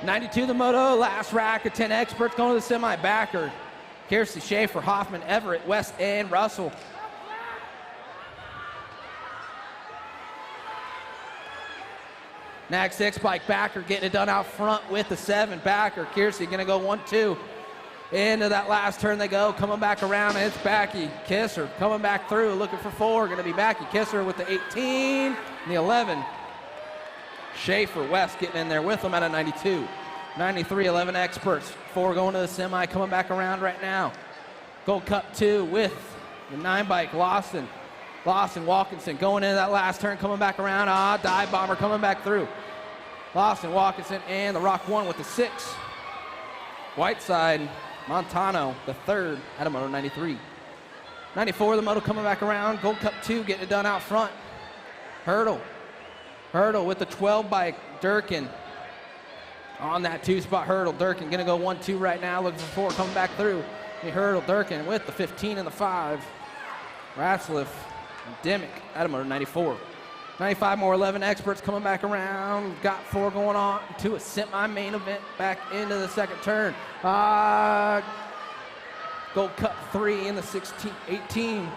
'92 the moto, last rack of 10 experts going to the semi-backer. Kiersey, Schaefer, Hoffman, Everett, West, and Russell. Nag 6 bike backer getting it done out front with the 7 backer. Kiersey gonna go 1-2. Into that last turn they go, coming back around, and it's Backy. Kisser coming back through, looking for 4, gonna be Backy. Kisser with the 18 and the 11. Schaefer, West getting in there with them at a 92. 93, 11 experts. 4 going to the semi, coming back around right now. Gold Cup 2 with the 9 bike, Lawson, Walkinson going into that last turn, coming back around. Dive bomber coming back through. Lawson, Walkinson, and the Rock 1 with the 6. Whiteside, Montano, the 3rd at a moto 93. 94, the moto coming back around. Gold Cup 2 getting it done out front. Hurdle with the 12 bike, Durkin. On that 2-spot Hurdle, Durkin gonna go 1-2 right now, looking for 4 coming back through. Hurdle, Durkin with the 15 and the 5. Ratzliff, Dimmick at a moto 94. 95 more 11 experts coming back around. Got 4 going on to a semi-main event back into the second turn. Gold Cup 3 in the 18.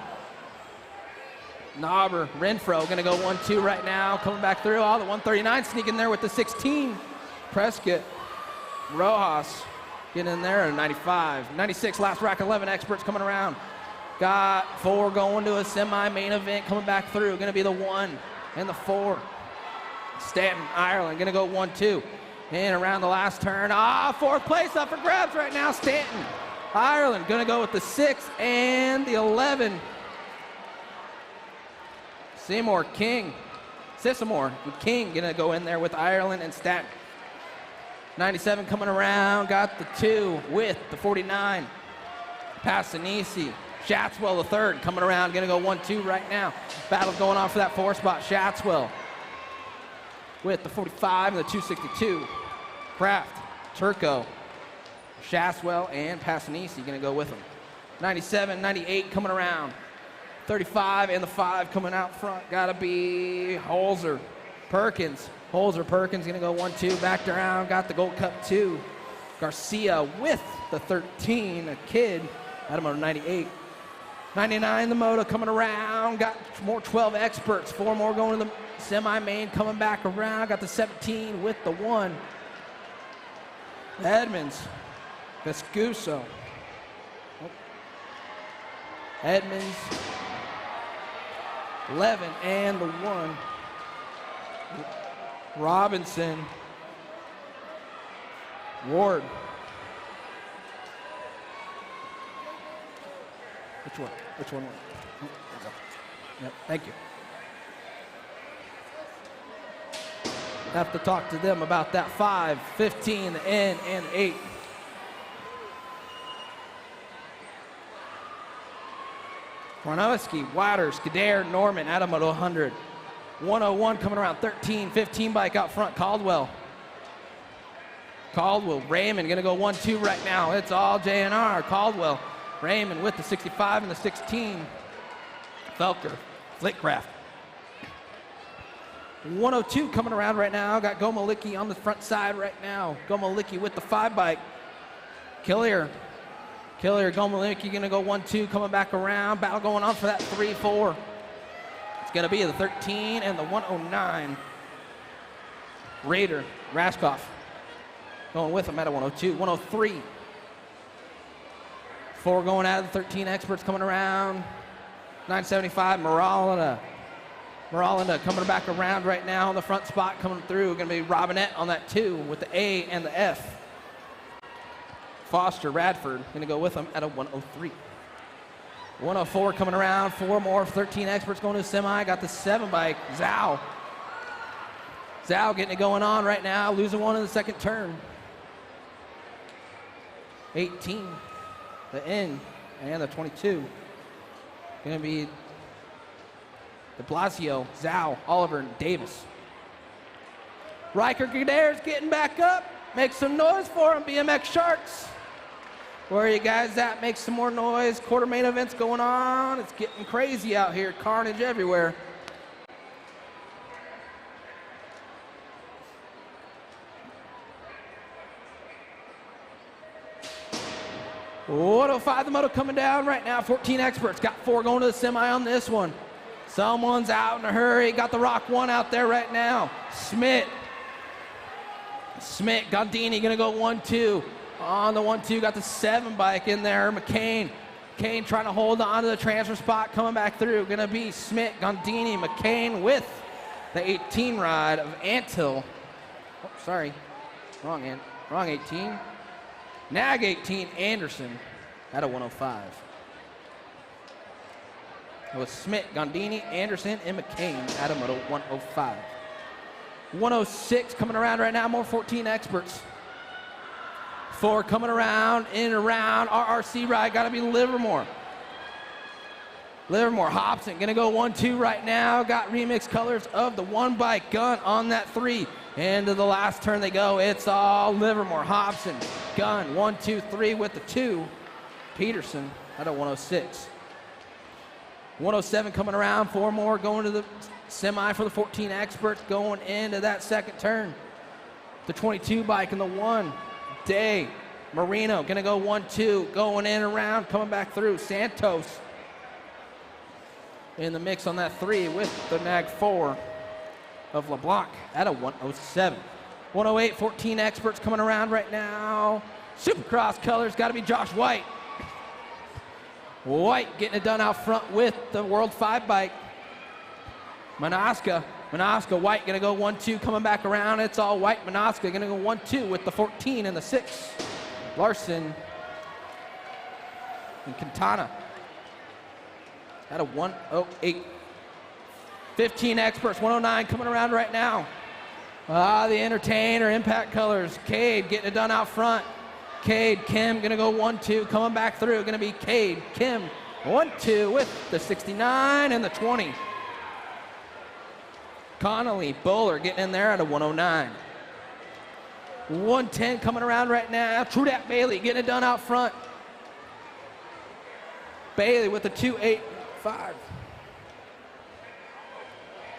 Nauber, Renfro gonna go 1-2 right now, coming back through. The 139 sneaking there with the 16. Prescott, Rojas getting in there at 95. 96, last rack 11 experts coming around. Got 4 going to a semi-main event, coming back through. Gonna be the 1 and the 4. Stanton, Ireland, gonna go 1-2. And around the last turn, 4th place up for grabs right now. Stanton, Ireland, gonna go with the 6 and the 11. Seymour, King, Sissamore, and King gonna go in there with Ireland and Stanton. 97 coming around, got the 2 with the 49. Passanisi, Shatswell the 3rd coming around, gonna go 1-2 right now. Battle's going on for that 4 spot. Shatswell with the 45 and the 262. Kraft, Turco, Shatswell, and Passanisi gonna go with them. 97, 98 coming around. 35 and the 5 coming out front. Gotta be Holzer, Perkins. Perkins gonna go 1-2, backed around, got the Gold Cup 2. Garcia with the 13, a kid, at a moto 98. 99, the moto coming around, got more 12 experts, 4 more going to the semi-main, coming back around, got the 17 with the 1. Edmonds, Vescuso. Edmonds, 11 and the 1. Robinson, Ward. Which one? Yep, thank you. Have to talk to them about that 5, 15, the N, and 8. Kornowski, Waters, Kader, Norman, Adamoto 100. 101 coming around, 13, 15 bike out front, Caldwell, Raymond gonna go 1-2 right now. It's all JNR. Caldwell, Raymond with the 65 and the 16. Felker, Flitcraft. 102 coming around right now. Got Gomalicki on the front side right now. Gomalicki with the 5 bike. Killier, Gomalicki gonna go 1-2, coming back around. Battle going on for that 3-4. It's gonna be the 13 and the 109. Raider, Raskoff, going with him at a 102. 103. 4 going out of the 13 experts coming around. 975, Moralina coming back around right now on the front spot, coming through. Gonna be Robinette on that 2 with the A and the F. Foster, Radford, gonna go with him at a 103. 104 coming around, 4 more, 13 experts going to the semi. Got the 7 bike, Zhao getting it going on right now, losing 1 in the second turn. 18, the N, and the 22. Gonna be de Blasio, Zhao, Oliver, and Davis. Riker Gadair's getting back up. Make some noise for him, BMX Sharks. Where are you guys at? Make some more noise. Quarter main events going on. It's getting crazy out here. Carnage everywhere. .105 the moto coming down right now. 14 experts. Got 4 going to the semi on this one. Someone's out in a hurry. Got the Rock 1 out there right now. Schmidt, Gondini gonna go 1-2. On the 1-2, got the 7 bike in there. McCain trying to hold on to the transfer spot, coming back through. Gonna be Schmidt, Gondini, McCain with the 18 ride of Anthill. Oh, sorry, wrong 18. Nag 18, Anderson at a 105. It was Schmidt, Gondini, Anderson, and McCain at a moto 105. 106 coming around right now, more 14 experts. 4 coming around, in and around, RRC ride, gotta be Livermore. Hobson, gonna go 1-2 right now. Got remix colors of the 1 bike, Gun on that 3. Into the last turn they go, it's all Livermore, Hobson, Gun, 1, 2, 3 with the 2. Peterson at a 106. 107 coming around, 4 more going to the semi for the 14 experts, going into that second turn. The 22 bike and the 1. Day, Marino, gonna go 1-2, going in and around, coming back through. Santos in the mix on that 3 with the Nag 4 of LeBlanc at a 107. 108, 14 experts coming around right now. Supercross colors, gotta be Josh White. White getting it done out front with the World 5 bike. Manaska, White gonna go 1-2, coming back around. It's all White. Manaska gonna go 1-2 with the 14 and the 6. Larson and Quintana at a 108. 15 experts, 109 coming around right now. The Entertainer, Impact Colors. Cade getting it done out front. Cade, Kim gonna go 1-2, coming back through. Gonna be Cade, Kim, 1-2 with the 69 and the 20. Connolly, Bowler getting in there at a 109. 110 coming around right now. Trudat Bailey getting it done out front. Bailey with the 285.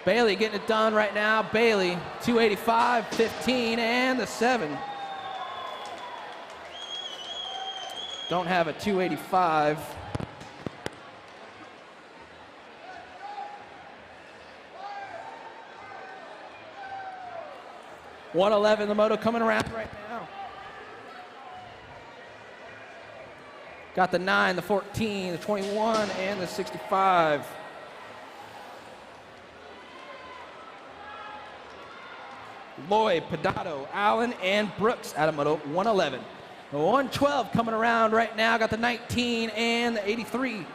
Bailey getting it done right now. Bailey, 285, 15, and the 7. Don't have a 285. .111 the moto coming around right now. Got the 9, the 14, the 21, and the 65. Lloyd, Pedato, Allen, and Brooks out of moto 111. The 112 coming around right now. Got the 19 and the 83.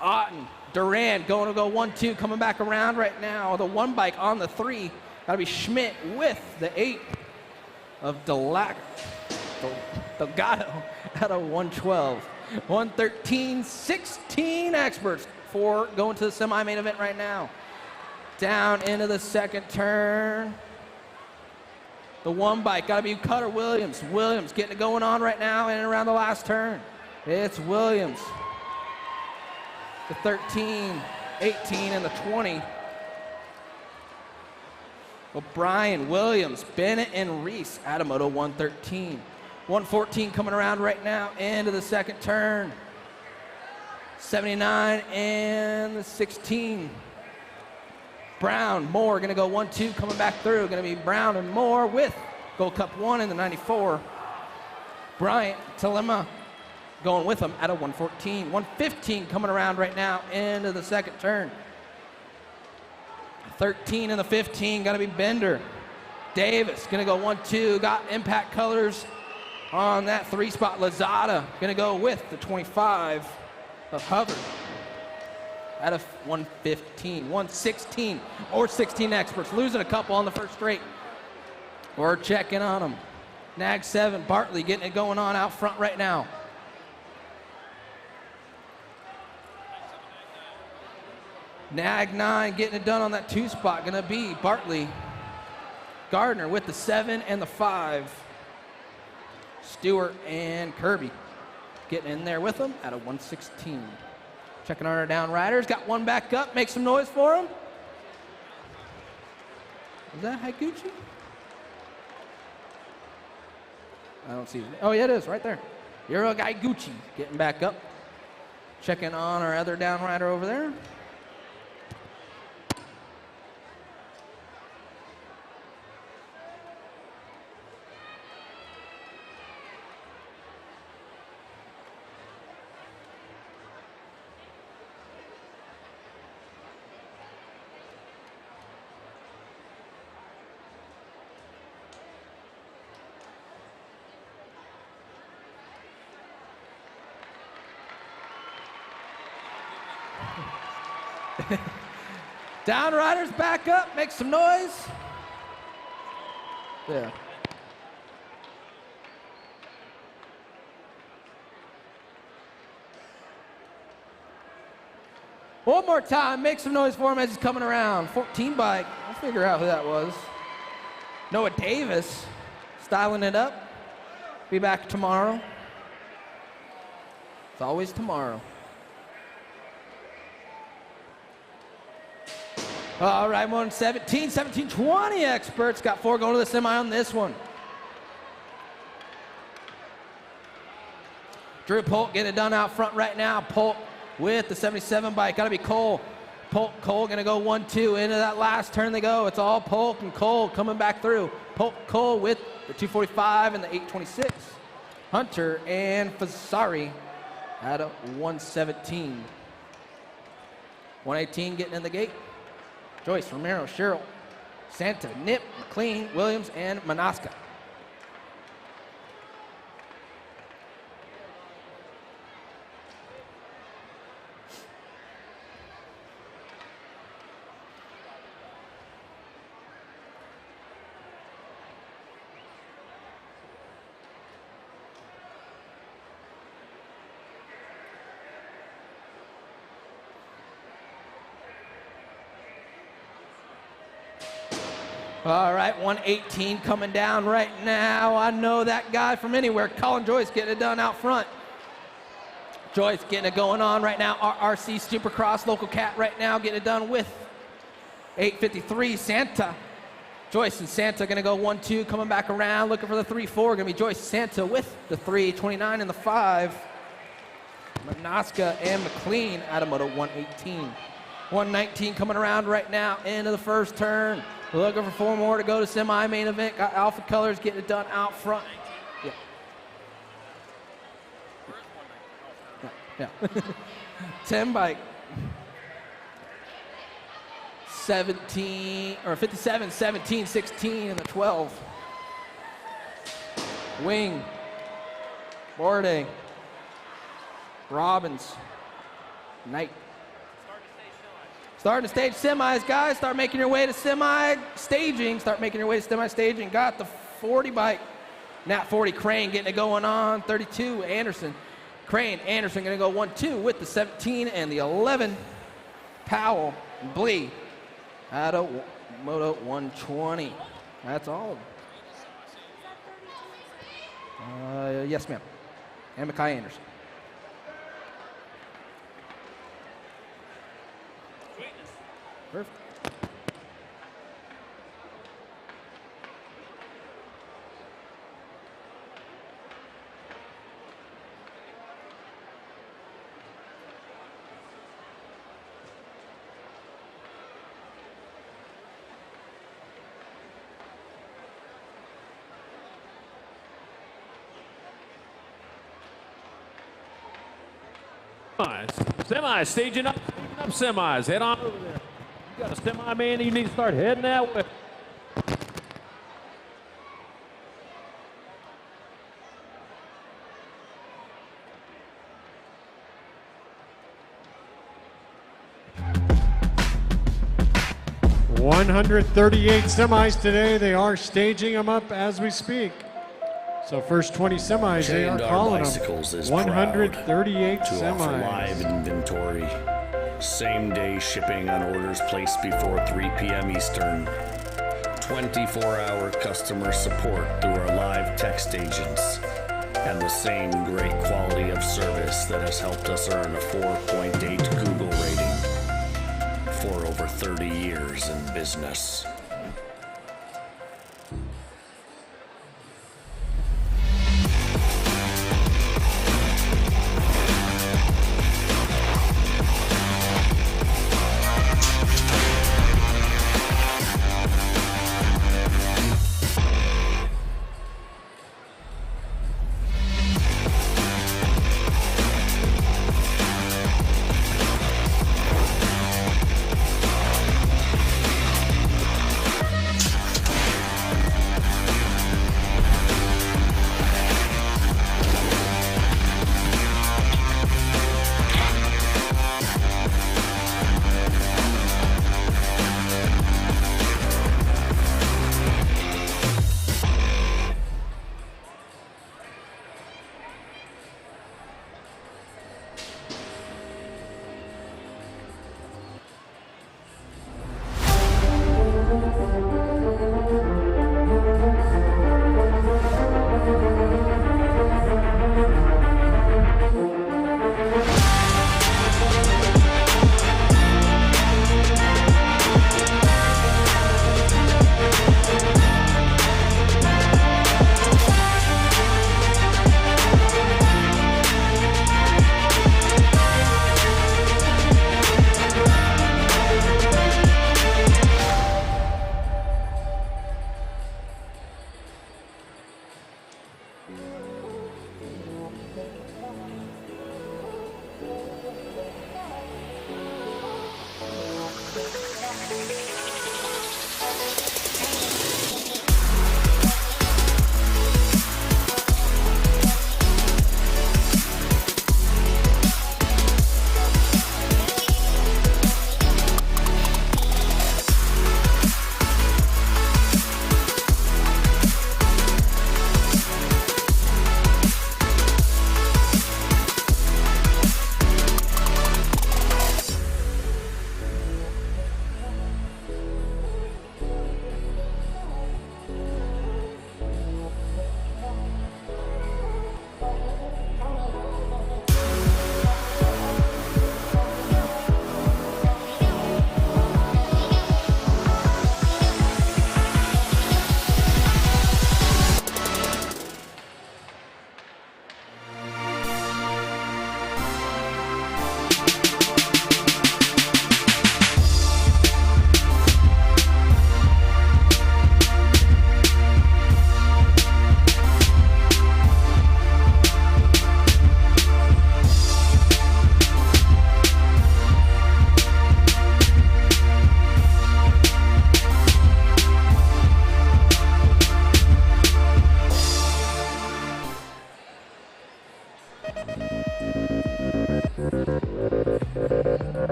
Otten, Duran going to go 1-2, coming back around right now. The 1 bike on the 3. Got to be Schmidt with the 8 of Delgado at a 112. 113, 16 experts. 4 going to the semi-main event right now. Down into the second turn. The 1 bike, got to be Cutter Williams. Williams getting it going on right now and around the last turn. It's Williams. The 13, 18, and the 20. O'Brien, Williams, Bennett, and Reese out of Moto 113. 114 coming around right now into the second turn. 79 and the 16. Brown, Moore, gonna go 1-2, coming back through. Gonna be Brown and Moore with Gold Cup 1 in the 94. Bryant, Telema going with them out of 114. 115 coming around right now into the second turn. 13 and the 15, gonna be Bender. Davis, gonna go 1-2, got impact colors on that 3 spot. Lazada, gonna go with the 25 of Hubbard. Out of 115, 116, or 16 experts, losing a couple on the first straight. We're checking on them. Nag 7, Bartley getting it going on out front right now. Nag 9 getting it done on that 2 spot, gonna be Bartley. Gardner with the 7 and the 5. Stewart and Kirby getting in there with them out of 116. Checking on our down riders, got one back up, make some noise for him. Is that Higuchi? I don't see it. Oh yeah, it is, right there. Yuro Higuchi getting back up. Checking on our other down rider over there. Down riders back up, make some noise. Yeah. One more time, make some noise for him as he's coming around. 14 bike, I'll figure out who that was. Noah Davis, styling it up. Be back tomorrow. It's always tomorrow. All right, 117, 17, 20 experts. Got 4 going to the semi on this one. Drew Polk getting it done out front right now. Polk with the 77 bike. Got to be Cole. Cole going to go 1-2. Into that last turn they go. It's all Polk and Cole coming back through. Polk, Cole with the 245 and the 826. Hunter and Fasari at a 117. 118 getting in the gate. Joyce, Romero, Sherrill, Santa, Nip, McLean, Williams, and Manaska. All right, 118 coming down right now. I know that guy from anywhere. Colin Joyce getting it done out front. Joyce getting it going on right now. RRC Supercross local cat right now getting it done with 853 Santa. Joyce and Santa gonna go 1-2, coming back around, looking for the 3-4. Gonna be Joyce Santa with the 329 and the 5. Manaska and McLean out of Moto 118. 119 coming around right now into the first turn. Looking for 4 more to go to semi-main event. Got Alpha Colors getting it done out front. Yeah. 10 bike. 17, or 57, 17, 16, and the 12. Wing. Borde. Robbins. Knight. Starting to stage semis, guys. Start making your way to semi-staging. Start making your way to semi-staging. Got the 40 bike. Nat 40, Crane getting it going on. 32, Anderson. Crane, Anderson going to go 1-2 with the 17 and the 11. Powell, Blee, out of Moto 120. That's all. Yes, ma'am. And Makai Anderson. Perfect. Semis, staging up semis. Head on over there. You got a semi, man, you need to start heading that way. $138 semis today. They are staging them up as we speak. So first 20 semis, they are calling them. 138 to offer semis. live inventory. Same day shipping on orders placed before 3 p.m. Eastern. 24-hour customer support through our live text agents. And the same great quality of service that has helped us earn a 4.8 Google rating for over 30 years in business.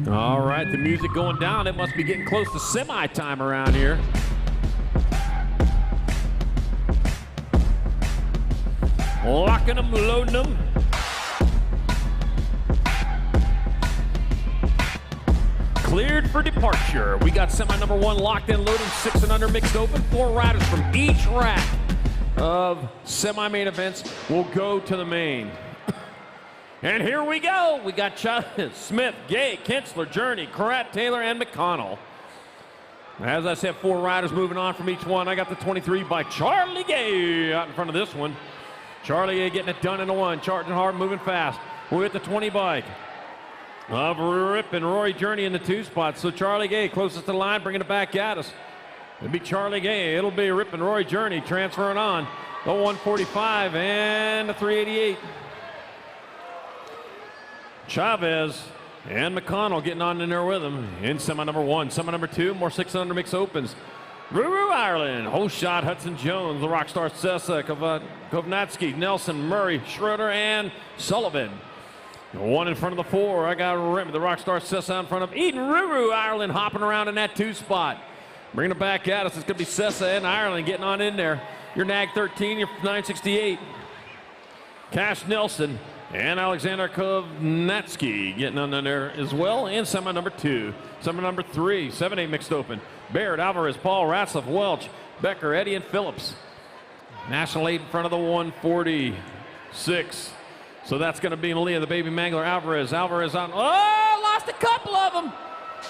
All right, the music going down. It must be getting close to semi time around here. Locking them, loading them. Cleared for departure. We got semi number 1 locked in, loading, 6 and under mixed open. 4 riders from each rack of semi-main events will go to the main. And here we go. We got Smith, Gay, Kinsler, Journey, Karat, Taylor, and McConnell. As I said, 4 riders moving on from each one. I got the 23 by Charlie Gay out in front of this one. Charlie Gay getting it done in the 1, charging hard, moving fast. We're at the 20 bike of Rip and Roy Journey in the 2 spots. So Charlie Gay closest to the line, bringing it back at us. It'll be Charlie Gay. It'll be Rip and Roy Journey transferring on. The 145 and the 388. Chavez and McConnell getting on in there with him in semi number 1. Semi number 2, more 6 under mix opens. Ruru Ireland, Holshot, Hudson Jones, the Rockstar Sessa, Kovnatsky, Nelson, Murray, Schroeder, and Sullivan. The 1 in front of the 4, I got the Rockstar Sessa in front of Eden. Ruru Ireland hopping around in that 2 spot. Bringing it back at us, it's going to be Sessa and Ireland getting on in there. Your Nag 13, your 968. Cash Nelson and Alexander Kovnatsky getting on in there as well. And semi number 2. Semi number 3, 7-8 mixed open. Baird, Alvarez, Paul, Ratzlaff, Welch, Becker, Eddie, and Phillips. National 8 in front of the 146. So that's going to be Malia, the Baby Mangler, Alvarez. Alvarez on. Oh, lost a couple of them.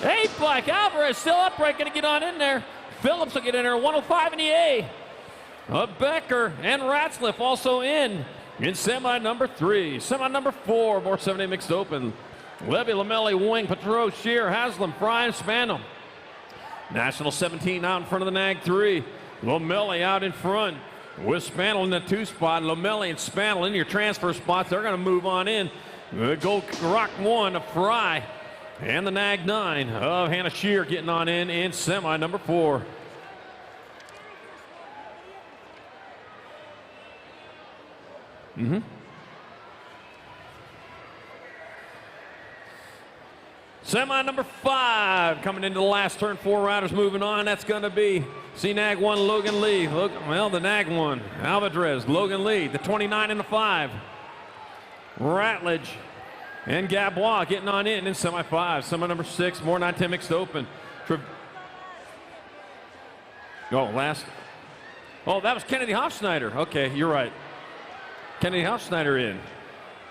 8 bike. Alvarez still upright, going to get on in there. Phillips will get in there. 105 in the A. Becker and Ratzlaff also in semi number 3. Semi number 4, more 7-8 mixed open. Levy, Lamelli, Wing, Patro, Shear, Haslam, Fry, and Spandel. National 17 out in front of the Nag 3. Lamelli out in front with Spandel in the 2 spot. Lamelli and Spandel in your transfer spots. They're going to move on in. Gold Rock 1 of Fry. And the Nag 9 of Hannah Shear getting on in semi number 4. Semi number 5 coming into the last turn. 4 riders moving on. That's going to be C-Nag 1, Logan Lee. The Nag 1, Alvarez, Logan Lee. The 29 and the 5. Ratledge and Gabois getting on in semi 5. Semi number 6, more 9-10 mixed open. That was Kennedy Hofschneider. Okay, you're right. Kennedy Hofschneider in.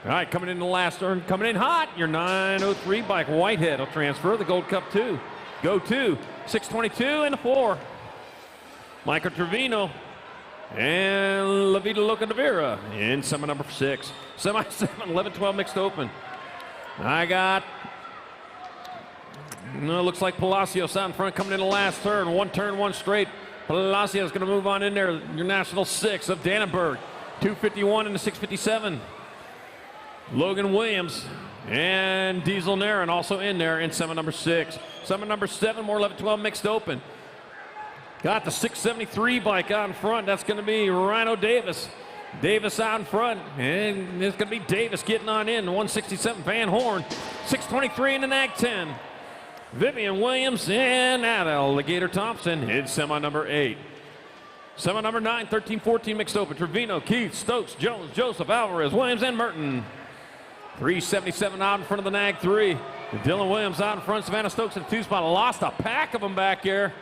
All right, coming in the last turn, coming in hot. Your 903 bike, Whitehead will transfer the Gold Cup 2. Go 2, 622 and the 4. Michael Trevino and Lavita Locadavera in semi number 6. Semi 7, 11-12 mixed open. I got, looks like Palacios out in front coming in the last turn. 1 turn, 1 straight. Palacios going to move on in there. Your National 6 of Dannenberg. 251 and the 657. Logan Williams and Diesel Naren also in there in semi number 6. Semi number 7, more 11-12 mixed open. Got the 673 bike out in front. That's going to be Rhino Davis. Davis out in front, and it's going to be Davis getting on in. 167 Van Horn, 623 in the Nag 10. Vivian Williams and Alligator Thompson in semi number 8. Semi number 9, 13-14 mixed open. Trevino, Keith, Stokes, Jones, Joseph, Alvarez, Williams, and Merton. 377 out in front of the Nag 3. Dylan Williams out in front. Savannah Stokes in the 2 spot. Lost a pack of them back there.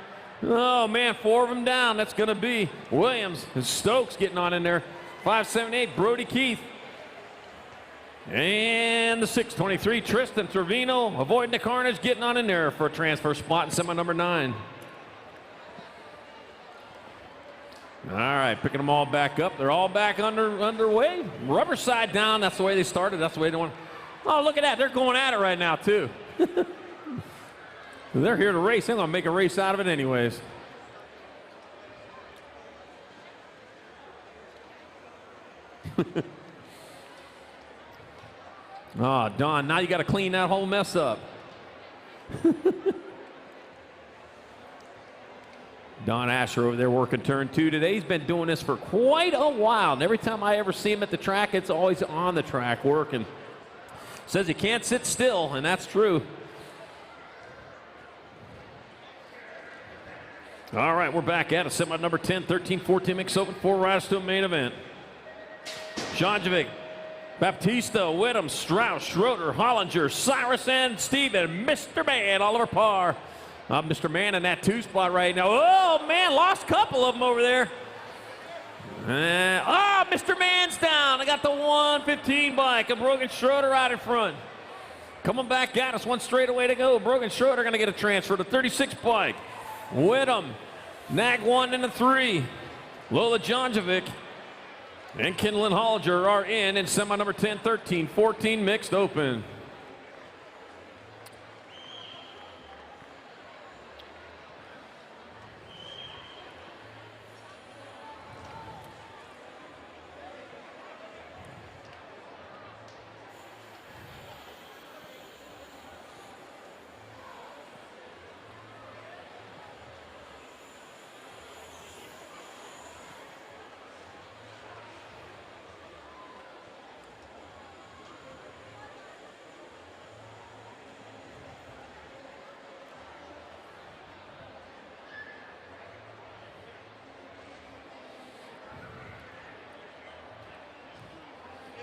Oh, man, 4 of them down. That's going to be Williams and Stokes getting on in there. 578, Brody Keith. And the 623, Tristan Trevino, avoiding the carnage, getting on in there for a transfer spot in semi number 9. All right, picking them all back up. They're all back underway. Rubber side down. That's the way they started. That's the way they want. Oh, look at that. They're going at it right now, too. They're here to race. They're going to make a race out of it anyways. Oh, Don, now you got to clean that whole mess up. Don Asher over there working turn 2 today. He's been doing this for quite a while. And every time I ever see him at the track, it's always on the track working. Says he can't sit still, and that's true. All right, we're back at it. Semi number 10, 13-14 mix open. 4 riders to a main event. Janjovic, Baptista, Whittam, Strauss, Schroeder, Hollinger, Cyrus, and Steven. Mr. Man, Oliver Parr. Mr. Man in that 2 spot right now. Oh, man, lost a couple of them over there. Mr. Man's down. I got the 115 bike of Brogan Schroeder out in front. Coming back at us, 1 straightaway to go. Brogan Schroeder going to get a transfer to 36 bike. Whittam, Nag 1 and a 3. Lola Janjovic and Kinlan Hollinger are in semi number 10, 13, 14 mixed open.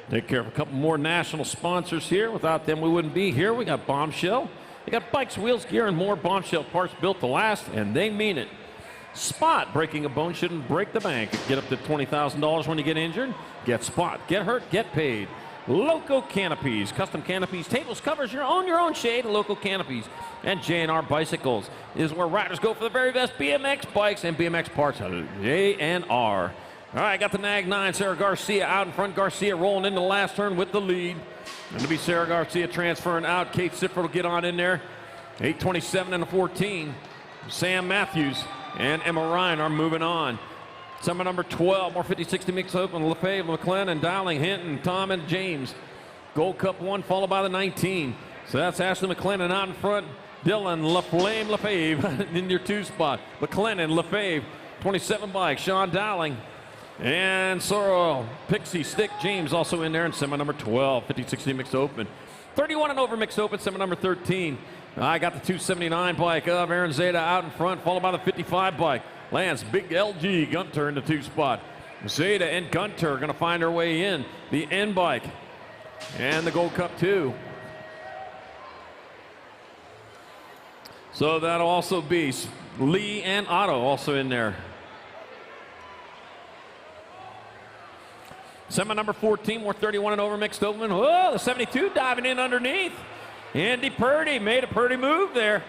Take care of a couple more national sponsors here. Without them, we wouldn't be here. We got Bombshell. They got bikes, wheels, gear, and more. Bombshell parts built to last, and they mean it. Spot, breaking a bone shouldn't break the bank. Get up to $20,000 when you get injured. Get Spot, get hurt, get paid. Loco Canopies, custom canopies, tables, covers, your own shade. Local Canopies and J&R Bicycles is where riders go for the very best BMX bikes and BMX parts. J&R. All right, got the Nag 9, Sarah Garcia out in front. Garcia rolling into the last turn with the lead. Going to be Sarah Garcia transferring out. Kate Sifford will get on in there. 8:27 and a 14. Sam Matthews and Emma Ryan are moving on. Summer number 12, more 50-60 mix open. Lefebvre, McLennan, Dowling, Hinton, Tom, and James. Gold Cup 1 followed by the 19. So that's Ashley McLennan out in front. Dylan LaFlame Lefebvre in your 2 spot. McLennan, Lefebvre, 27 bike. Sean Dowling. And Sorrel, Pixie, Stick, James also in there in semi number 12, 50-60 mixed open. 31 and over mixed open, semi number 13. I got the 279 bike of Aaron Zeta out in front, followed by the 55 bike. Lance, Big LG, Gunter in the 2 spot. Zeta and Gunter are going to find their way in. The N bike and the Gold Cup 2. So that'll also be Lee and Otto also in there. Semi number 14, more 31 and over mixed open. Oh, the 72 diving in underneath. Andy Purdy made a Purdy move there.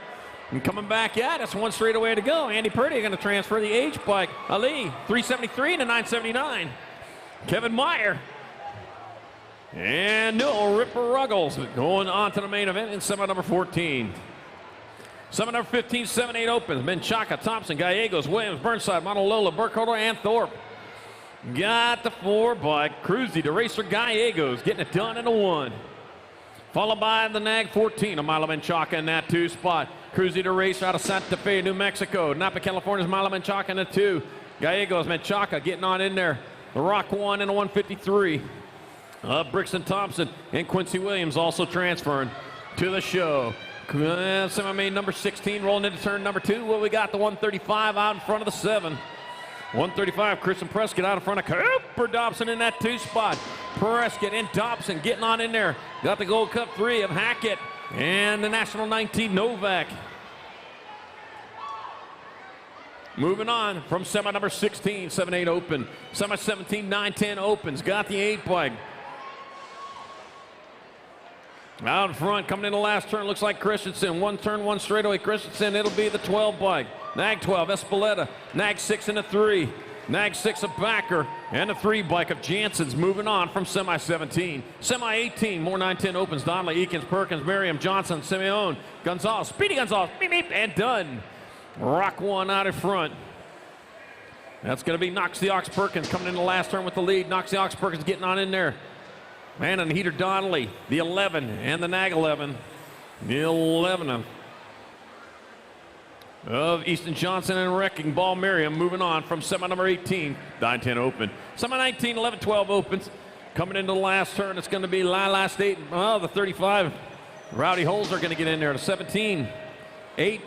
And coming back at us, 1 straightaway to go. Andy Purdy going to transfer the H bike. Ali, 373 to 979. Kevin Meyer. And Noel Ripper Ruggles going on to the main event in semi number 14. Semi number 15, 7-8 opens. Menchaca, Thompson, Gallegos, Williams, Burnside, Monolola, Burkholder, and Thorpe. Got the 4 bike. Cruzy to Racer Gallegos, getting it done in a 1. Followed by the Nag 14, Milo Menchaca in that 2 spot. Cruzy to Racer out of Santa Fe, New Mexico. Napa, California's Milo Menchaca in the 2. Gallegos, Menchaca getting on in there. The Rock 1 and a 153. Brixton Thompson and Quincy Williams also transferring to the show. Semi-main number 16 rolling into turn number 2. Well, we got the 135 out in front of the 7. 135, Kristen Prescott out in front of Cooper Dobson in that 2 spot. Prescott and Dobson getting on in there. Got the Gold Cup 3 of Hackett and the National 19 Novak. Moving on from semi number 16, 7-8 open. Semi 17, 9-10 opens. Got the 8 bike. Out in front, coming in the last turn, looks like Christensen. 1 turn, 1 straightaway. Christensen, it'll be the 12 bike. Nag 12, Espeleta. Nag 6 and a 3. Nag 6 of Backer. And the 3 bike of Jansen's moving on from semi 17. Semi 18, more 9-10 opens. Donnelly, Eakins, Perkins, Merriam, Johnson, Simeone, Gonzalez, Speedy Gonzalez, beep, beep, and done. Rock 1 out in front. That's going to be Knox the Ox Perkins coming in the last turn with the lead. Knox the Ox Perkins getting on in there. Man and Heater Donnelly, the 11 and the Nag 11. The 11 of Easton Johnson and Wrecking Ball Merriam moving on from semi number 18, 9-10 open. Semi 19, 11-12 opens. Coming into the last turn, it's going to be Lila State. Oh, the 35. Rowdy Holes are going to get in there. The 17, 8.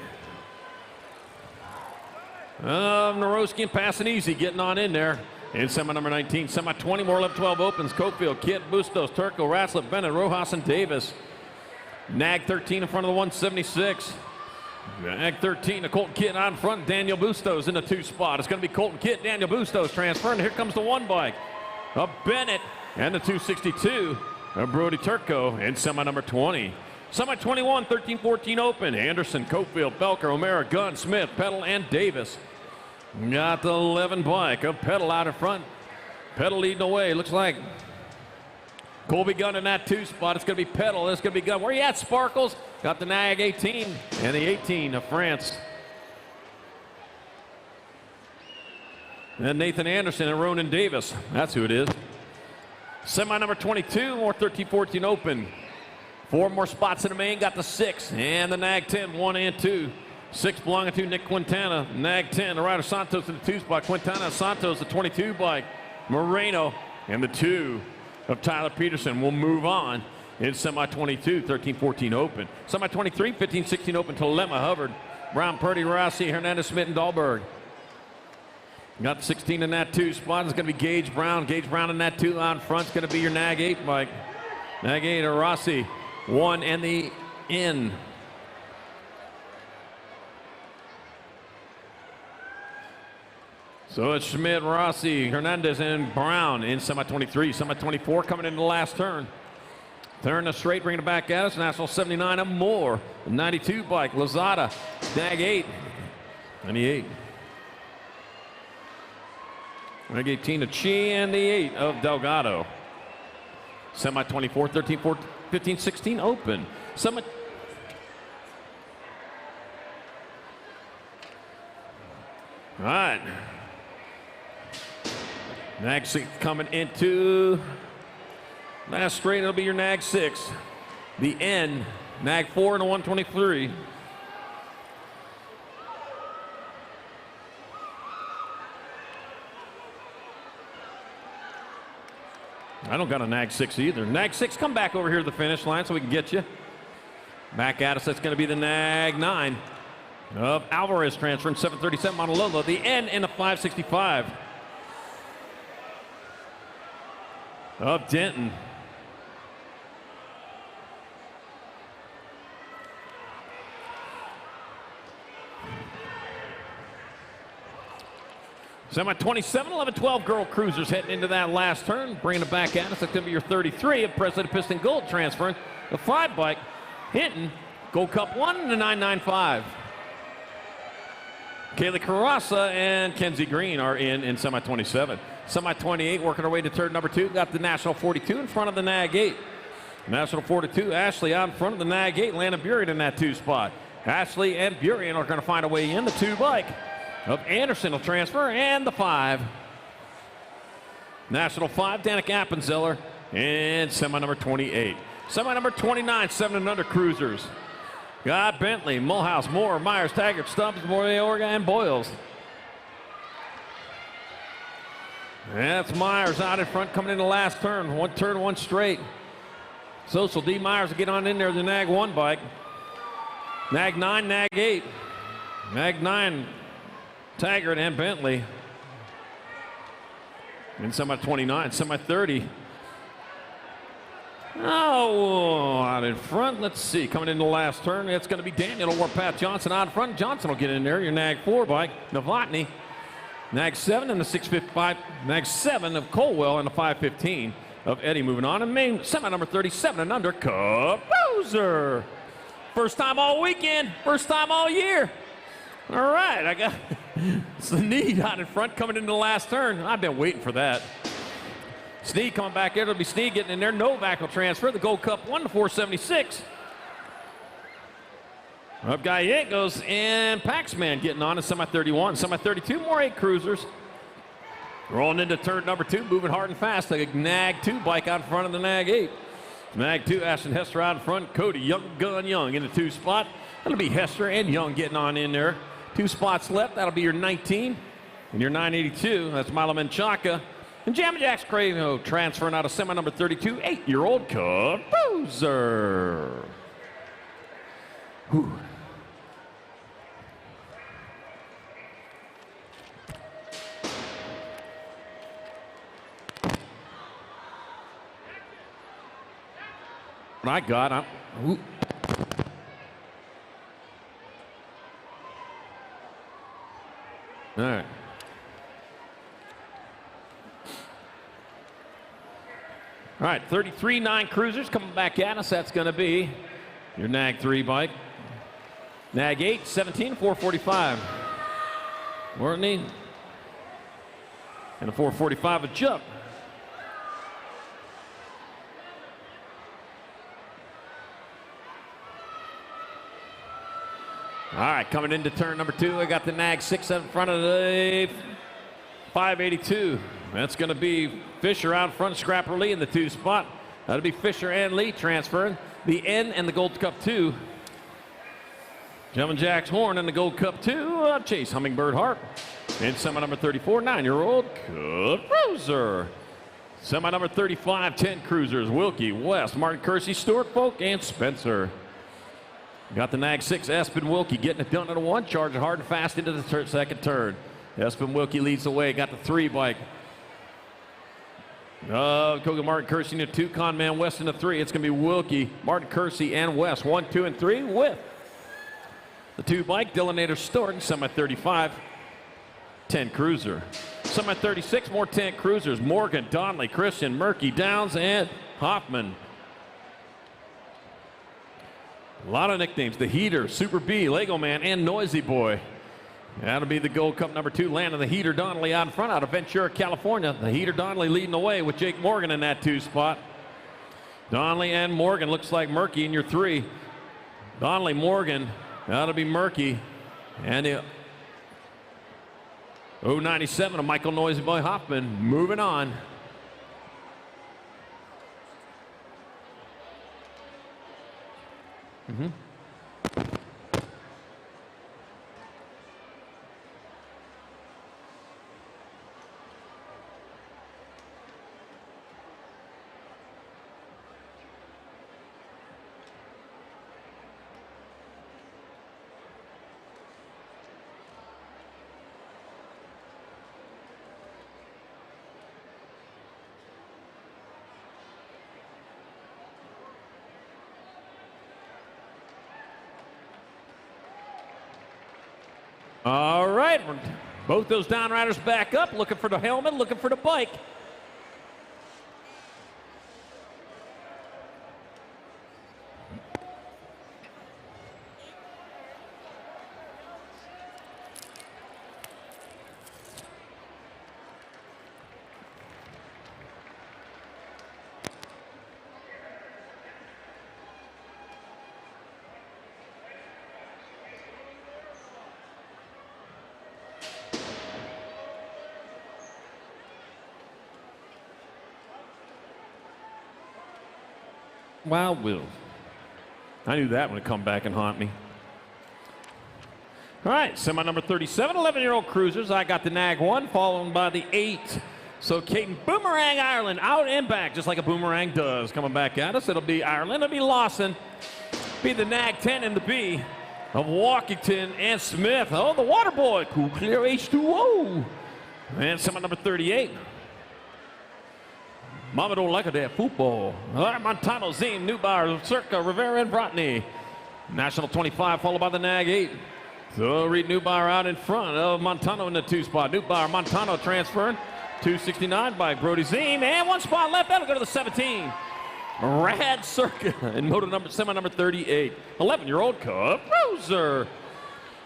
Naroski and Passanese getting on in there. In semi number 19, semi 20, more 11-12 opens. Cofield, Kidd, Bustos, Turco, Raslip, Bennett, Rojas, and Davis. Nag 13 in front of the 176. Nag 13, the Colton Kidd on front. Daniel Bustos in the 2 spot. It's going to be Colton Kidd, Daniel Bustos transferring. Here comes the 1 bike of Bennett and the 262 of Brody Turco in semi number 20. Semi 21, 13-14 open. Anderson, Cofield, Belker, O'Mara, Gunn, Smith, Peddle, and Davis. Got the 11 bike of Peddle out in front. Peddle leading the way. Looks like Colby Gunn in that 2 spot. It's going to be Peddle. It's going to be Gunn. Where you at, Sparkles? Got the Nag 18 and the 18 of France. And Nathan Anderson and Ronan Davis. That's who it is. Semi number 22, more 13-14 open. 4 more spots in the main. Got the 6 and the Nag 10, 1 and 2. 6 belonging to Nick Quintana. Nag 10, the rider Santos in the 2 spot. Quintana, Santos, the 22 bike. Moreno and the 2 of Tyler Peterson will move on in semi 22, 13-14 open. Semi 23, 15-16 open. Tolema, Hubbard, Brown, Purdy, Rossi, Hernandez, Smith, and Dahlberg. Got 16 in that 2 spot. It's going to be Gage Brown. Gage Brown in that 2 on front. It's going to be your Nag 8 bike. Nag 8 of Rossi. 1 and the in. So it's Schmidt, Rossi, Hernandez, and Brown in semi 23. Semi 24 coming into the last turn. Turn the straight, bringing it back at us. National 79 and more. 92 bike, Lozada, Nag 8, 98. Nag 18 of Chi and the 8 of Delgado. Semi 24, 13, 14, 15, 16 open. Semi. All right. Nag 6 coming into last straight. It'll be your Nag 6. The N, Nag 4 and a 123. I don't got a Nag 6 either. Nag 6, come back over here to the finish line so we can get you. Back at us, that's going to be the Nag 9 of Alvarez transferring 737 Monololo. The N in a 565 of Denton. Semi 27, 11, 12 girl cruisers heading into that last turn. Bringing it back at us. That's going to be your 33 of President Piston Gold transferring. The 5 bike, Hinton, Gold Cup 1 and the 995. Kaylee Carrassa and Kenzie Green are in semi 27. Semi 28 working our way to turn number 2. Got the National 42 in front of the Nag 8. National 42, Ashley out in front of the Nag 8. Landon Burien in that 2 spot. Ashley and Burien are going to find a way in. The 2 bike of Anderson will transfer, and the 5. National 5, Danica Appenzeller, and semi number 28. Semi number 29, 7 and under cruisers. Got Bentley, Mulhouse, Moore, Myers, Taggart, Stubbs, Mayorga, and Boyles. That's Myers out in front coming in the last turn. 1 turn, 1 straight. Social D. Myers will get on in there, the Nag 1 bike. Nag 9, Nag 8. Nag 9, Taggart and Bentley. In semi 29, semi 30. Oh, out in front. Let's see. Coming in the last turn, it's going to be Daniel or Pat Johnson out in front. Johnson will get in there. Your Nag 4 bike. Novotny. Nag 7 and the 655. Nag 7 of Colwell and the 515 of Eddie moving on. And main semi number 37 and under, Bowser. First time all weekend. First time all year. All right. I got Sneed out in front coming into the last turn. I've been waiting for that. Sneed coming back there. It'll be Sneed getting in there. Novak will transfer the Gold Cup 1 to 476. Up Gallegos and Paxman getting on in semi 31. Semi 32, more 8 cruisers. Rolling into turn number 2, moving hard and fast. The Nag 2 bike out in front of the Nag 8. Nag 2, Ashton Hester out in front. Cody Young, Gun Young in the 2 spot. That'll be Hester and Young getting on in there. 2 spots left. That'll be your 19 and your 982. That's Milo Menchaca. And Jamma Jacks Craven transferring out of semi number 32, 8-year-old Bowser. Whew. what I got. Ooh. All right. All right, 33.9 Cruisers coming back at us. That's going to be your Nag 3 bike. Nag 8, 17, 445. Courtney. And a 445 a jump. All right, coming into turn number 2, I got the Nag 6 in front of the 582. That's going to be Fisher out front, Scrapper Lee in the 2 spot. That'll be Fisher and Lee transferring. The N and the Gold Cup 2. Jumpin' Jack's Horn in the Gold Cup 2. Chase Hummingbird Hart. And semi number 34, 9-year-old Cup Cruiser. Semi number 35, 10 Cruisers. Wilkie, West, Martin Kersey, Stuart Folk, and Spencer. Got the Nag 6, Espen Wilkie getting it done at a 1, charging hard and fast into the second turn. Espen Wilkie leads the way, got the 3 bike. Koga Martin Kersey in the 2, Conman West in the 3. It's going to be Wilkie, Martin Kersey, and West, 1, 2, and 3 with the 2 bike. Dillanator Storton, semi 35, 10 Cruiser. Semi 36, more 10 Cruisers. Morgan, Donnelly, Christian, Murky, Downs, and Hoffman. A lot of nicknames. The Heater, Super B, Lego Man, and Noisy Boy. That'll be the Gold Cup number 2, landing the Heater Donnelly out in front out of Ventura, California. The Heater Donnelly leading the way with Jake Morgan in that 2 spot. Donnelly and Morgan, looks like Murky in your 3. Donnelly, Morgan, that'll be Murky. And the 097 of Michael Noisy Boy Hoffman moving on. All right, both those downriders back up, looking for the helmet, looking for the bike. Wild Will. I knew that one would come back and haunt me. All right, semi number 37, 11-year-old Cruisers. I got the Nag 1, followed by the 8. So Caden Boomerang Ireland out and back, just like a boomerang does. Coming back at us, it'll be Ireland, it'll be Lawson, be the Nag 10 and the B of Walkington and Smith. Oh, the Water Boy, Cool Clear H2O. And semi number 38. Mama don't like a damn football. All right, Montano, Zine, Newbar, Circa, Rivera, and Brotney. National 25, followed by the Nag 8. So Reed Newbar out in front of Montano in the 2 spot. Newbar, Montano transferring. 269 by Brody Zine. And 1 spot left. That'll go to the 17. Rad Circa in semi number 38. 11-year-old Cup Cruiser.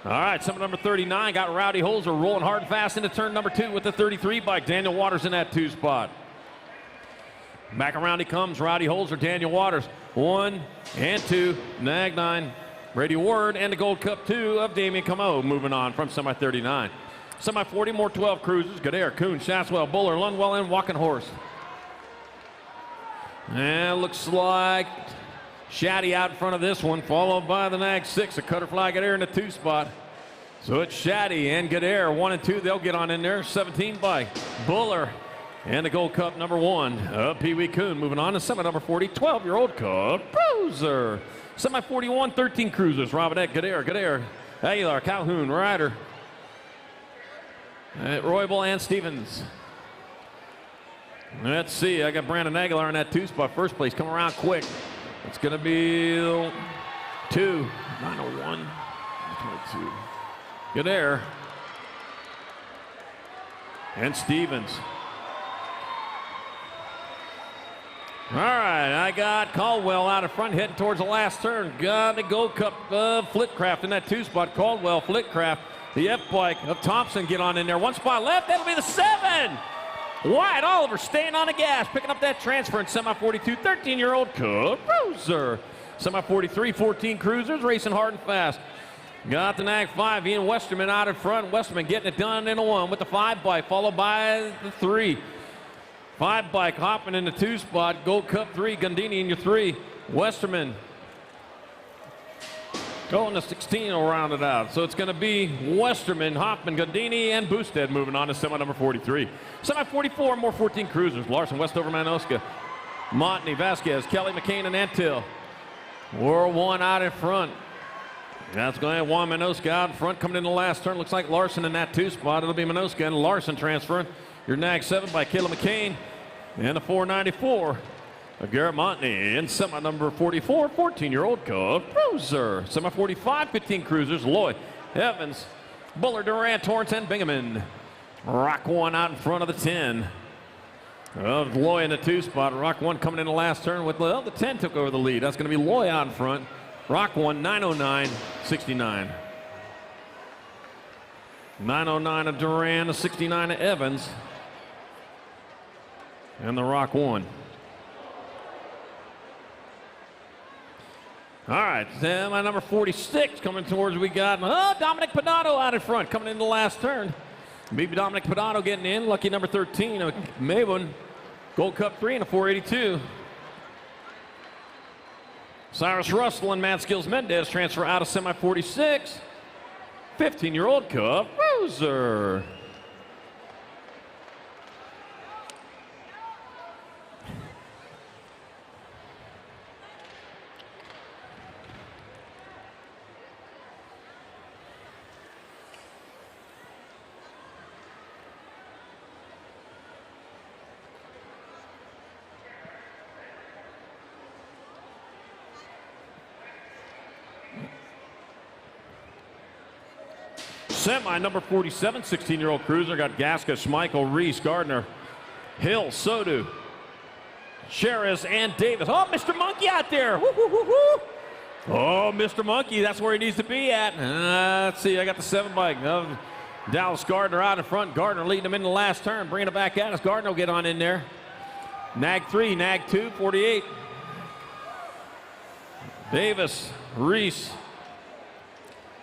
All right, semi number 39 got Rowdy Holzer rolling hard and fast into turn number 2 with the 33 bike. Daniel Waters in that 2 spot. Back around he comes, Rowdy Holzer, Daniel Waters. 1 and 2, Nag 9, Brady Ward, and the Gold Cup 2 of Damian Camo moving on from semi 39. Semi 40, more 12 Cruisers, Godair, Kuhn, Shaswell, Buller, Lundwell, and Walking Horse. And looks like Shaddy out in front of this one, followed by the Nag 6, a Cutterfly Godair in the 2 spot. So it's Shaddy and Godair, 1 and 2, they'll get on in there. 17 by Buller. And the Gold Cup number 1, Pee Wee Kuhn. Moving on to semi number 40, 12-year-old Cup Cruiser. Semi 41, 13 Cruisers. Robinette, Godair, Aguilar, Calhoun, Ryder, Roybal, and Stevens. Let's see, I got Brandon Aguilar in that 2 spot. First place, come around quick. It's going to be 2, 901, 22. Good air. And Stevens. All right, I got Caldwell out in front heading towards the last turn. Got the Gold Cup Flitcraft in that 2 spot. Caldwell, Flitcraft, the F-bike of Thompson get on in there. 1 spot left, that'll be the 7. Wyatt Oliver staying on the gas, picking up that transfer in semi-42, 13-year-old Cruiser. Semi-43, 14 cruisers, racing hard and fast. Got the Nag 5, Ian Westerman out in front. Westerman getting it done in a 1 with the 5 bike, followed by the 3. 5 bike hopping in the 2 spot. Gold Cup 3, Gundini in your 3. Westerman going to 16 will round it out. So it's going to be Westerman, Hoffman, Gundini, and Boosted moving on to semi number 43. Semi 44, more 14 cruisers. Larson, Westover, Manoska, Montney, Vasquez, Kelly, McCain, and Antill. World 1 out in front. That's going to have Juan Manoska out in front coming in the last turn. Looks like Larson in that 2 spot. It'll be Manoska and Larson transferring. Your Nag 7 by Caleb McCain. And the 494 of Garrett Montney. In semi number 44, 14-year-old Cruiser. Semi 45, 15 cruisers. Loy, Evans, Buller, Durant, Torrance, and Bingaman. Rock 1 out in front of the 10. Of Loy in the 2 spot. Rock 1 coming in the last turn with the 10 took over the lead. That's going to be Loy out in front. Rock 1, 909, 69. 909 of Duran, the 69 of Evans. And the Rock 1. All right, my number 46 coming towards we got Dominic Pinato out in front coming in the last turn. Maybe Dominic Pinato getting in. Lucky number 13 of Maywood. Gold Cup 3 and a 482. Cyrus Russell and Matt Skills Mendez transfer out of semi 46. 15-year-old Cruiser. Semi number 47, 16-year-old Cruiser. Got Gasca, Schmeichel, Reese, Gardner, Hill, Sodu, Sheris, and Davis. Oh, Mr. Monkey out there. Woo, woo, woo, woo. Oh, Mr. Monkey, that's where he needs to be at. Let's see, I got the 7 bike of Dallas Gardner out in front. Gardner leading him in the last turn, bringing it back at us. Gardner will get on in there. Nag 3, Nag 2, 48. Davis, Reese.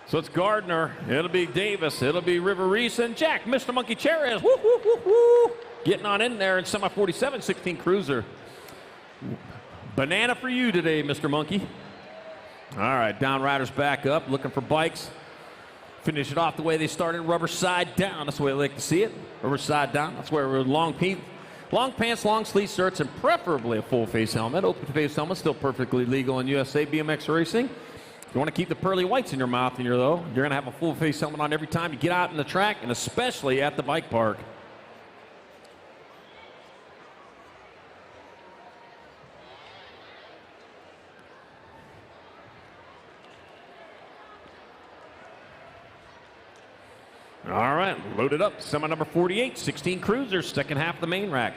So it's Gardner, it'll be Davis, it'll be River Reese, and Jack, Mr. Monkey Cherez, woo, woo, woo, woo. Getting on in there in semi 47, 16 Cruiser. Banana for you today, Mr. Monkey. All right, down riders back up, looking for bikes. Finish it off the way they started, rubber side down. That's the way I like to see it, rubber side down. That's where we're long pants, long sleeve shirts, and preferably a full face helmet. Open face helmet, still perfectly legal in USA BMX racing. If you want to keep the pearly whites in your mouth, you're going to have a full face helmet on every time you get out in the track, and especially at the bike park. All right, loaded up. Semi number 48, 16 cruisers, second half of the main rack.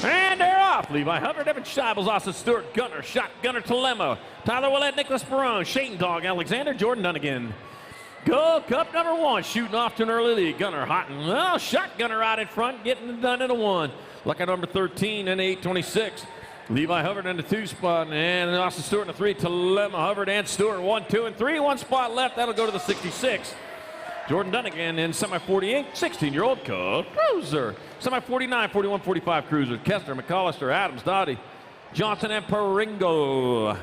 And they're off. Levi Hubbard, Evan Scheibels, Austin Stewart, Gunner, Shotgunner, Telema, Tyler Willett, Nicholas Barone, Shane Dog, Alexander, Jordan Dunnigan. Gold Cup number 1, shooting off to an early lead. Gunner hot and well, Shotgunner out in front, getting it done in a 1. Lucky number 13 and 826. Levi Hubbard in the 2 spot, and Austin Stewart in the 3. Telema, Hubbard, and Stewart 1, 2, and 3. 1 spot left. That'll go to the 66. Jordan Dunnigan in semi 48, 16-year-old Cruiser. Semi 49, 41, 45 Cruiser. Kessler, McAllister, Adams, Dottie, Johnson, and Peringo.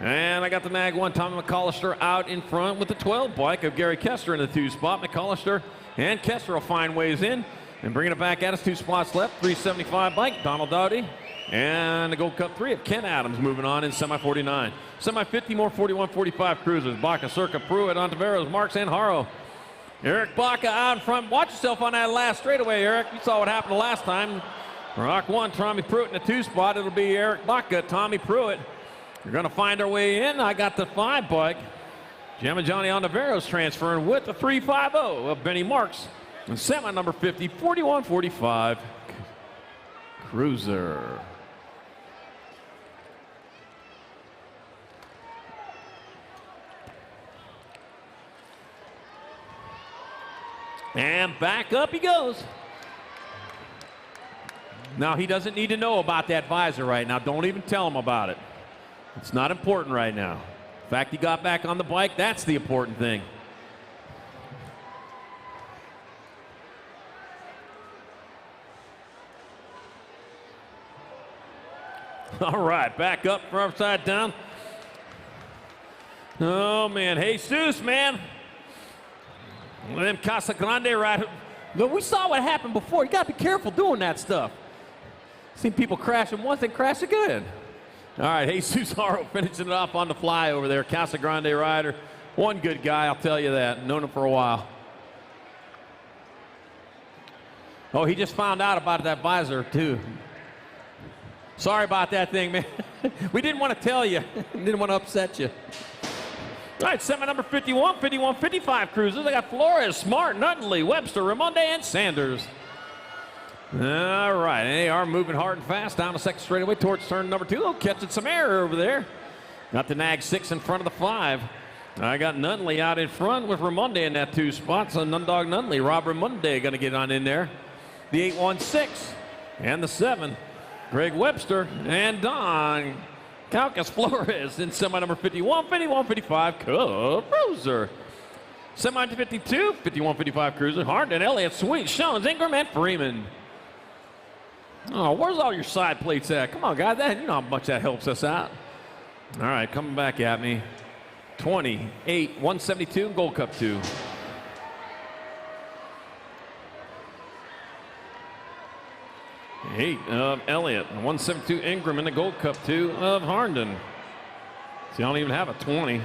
And I got the Nag 1, Tommy McAllister out in front with the 12 bike of Gary Kessler in the 2 spot. McAllister and Kessler will find ways in and bringing it back at us. 2 spots left. 375 bike, Donald Dowdy. And the Gold Cup 3 of Ken Adams moving on in semi 49. Semi 50, more 41, 45 cruisers. Baca, Circa, Pruitt, Ontiveros, Marks, and Haro. Eric Baca out in front. Watch yourself on that last straightaway, Eric. You saw what happened the last time. Rock 1, Tommy Pruitt in the 2 spot. It'll be Eric Baca, Tommy Pruitt. We're going to find our way in. I got the 5 bike. Jim and Johnny Ontiveros transferring with the 350 of Benny Marks. And semi number 50, 4145 Cruiser. And back up he goes. Now, he doesn't need to know about that visor right now. Don't even tell him about it. It's not important right now. In fact, he got back on the bike. That's the important thing. All right, back up from upside down. Oh, man. Jesus, man. Them Casa Grande right. But we saw what happened before. You got to be careful doing that stuff. Seen people crashing once and crash again. All right, Jesus Haro finishing it off on the fly over there. Casa Grande rider. One good guy, I'll tell you that. Known him for a while. Oh, he just found out about that visor, too. Sorry about that thing, man. We didn't want to tell you. Didn't want to upset you. All right, semi number 51, 51, 55 cruisers. I got Flores, Smart, Nutley, Webster, Ramonde, and Sanders. All right, and they are moving hard and fast down the second straightaway towards turn number 2. Oh, catching some air over there. Got the Nag 6 in front of the 5. I got Nutley out in front with Ramonde in that 2 spot. So Nundog Nutley, Rob Ramonde going to get on in there. The 816 and the 7. Greg Webster and Don Calcas Flores in semi number 51, 51, 55 Cruiser. Semi 52, 51, 55 Cruiser. Hardin, Elliott, Sweet, Shones, Ingram, and Freeman. Oh, where's all your side plates at? Come on, guys. You know how much that helps us out. All right, coming back at me. 28, 172, Gold Cup 2. Eight of Elliott, 172 Ingram in the Gold Cup 2 of Harnden. See, I don't even have a 20.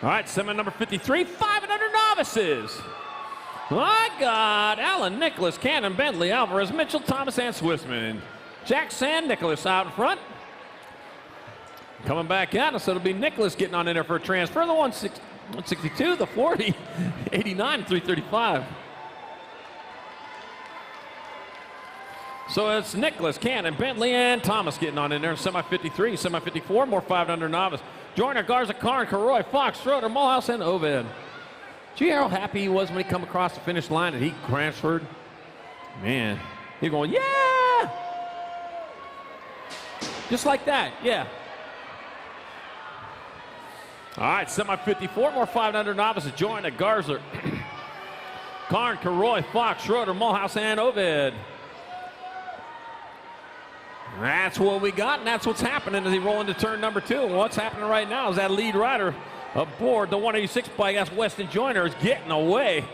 All right, semi number 53, 5 and under novices. I got Alan Nicholas, Cannon, Bentley, Alvarez, Mitchell, Thomas, and Swissman. Jack Sand Nicholas out in front. Coming back at us, it'll be Nicholas getting on in there for a transfer. The 162, the 40, 89, 335. So it's Nicholas, Cannon, Bentley, and Thomas getting on in there. Semi 53, semi 54, more 5 and under novice. Joyner, Garza, Karn, Karoy, Fox, Schroeder, Mulhouse, and Oved. Do you hear how happy he was when he come across the finish line and he transferred? Man, he's going, yeah! Just like that, yeah. All right, semi 54, more 5 and under novices. Joyner, Garza, Karn, Karoy, Fox, Schroeder, Mulhouse, and Oved. That's what we got, and that's what's happening as they roll into turn number 2. And what's happening right now is that lead rider aboard the 186 bike, that's Weston Joyner, is getting away.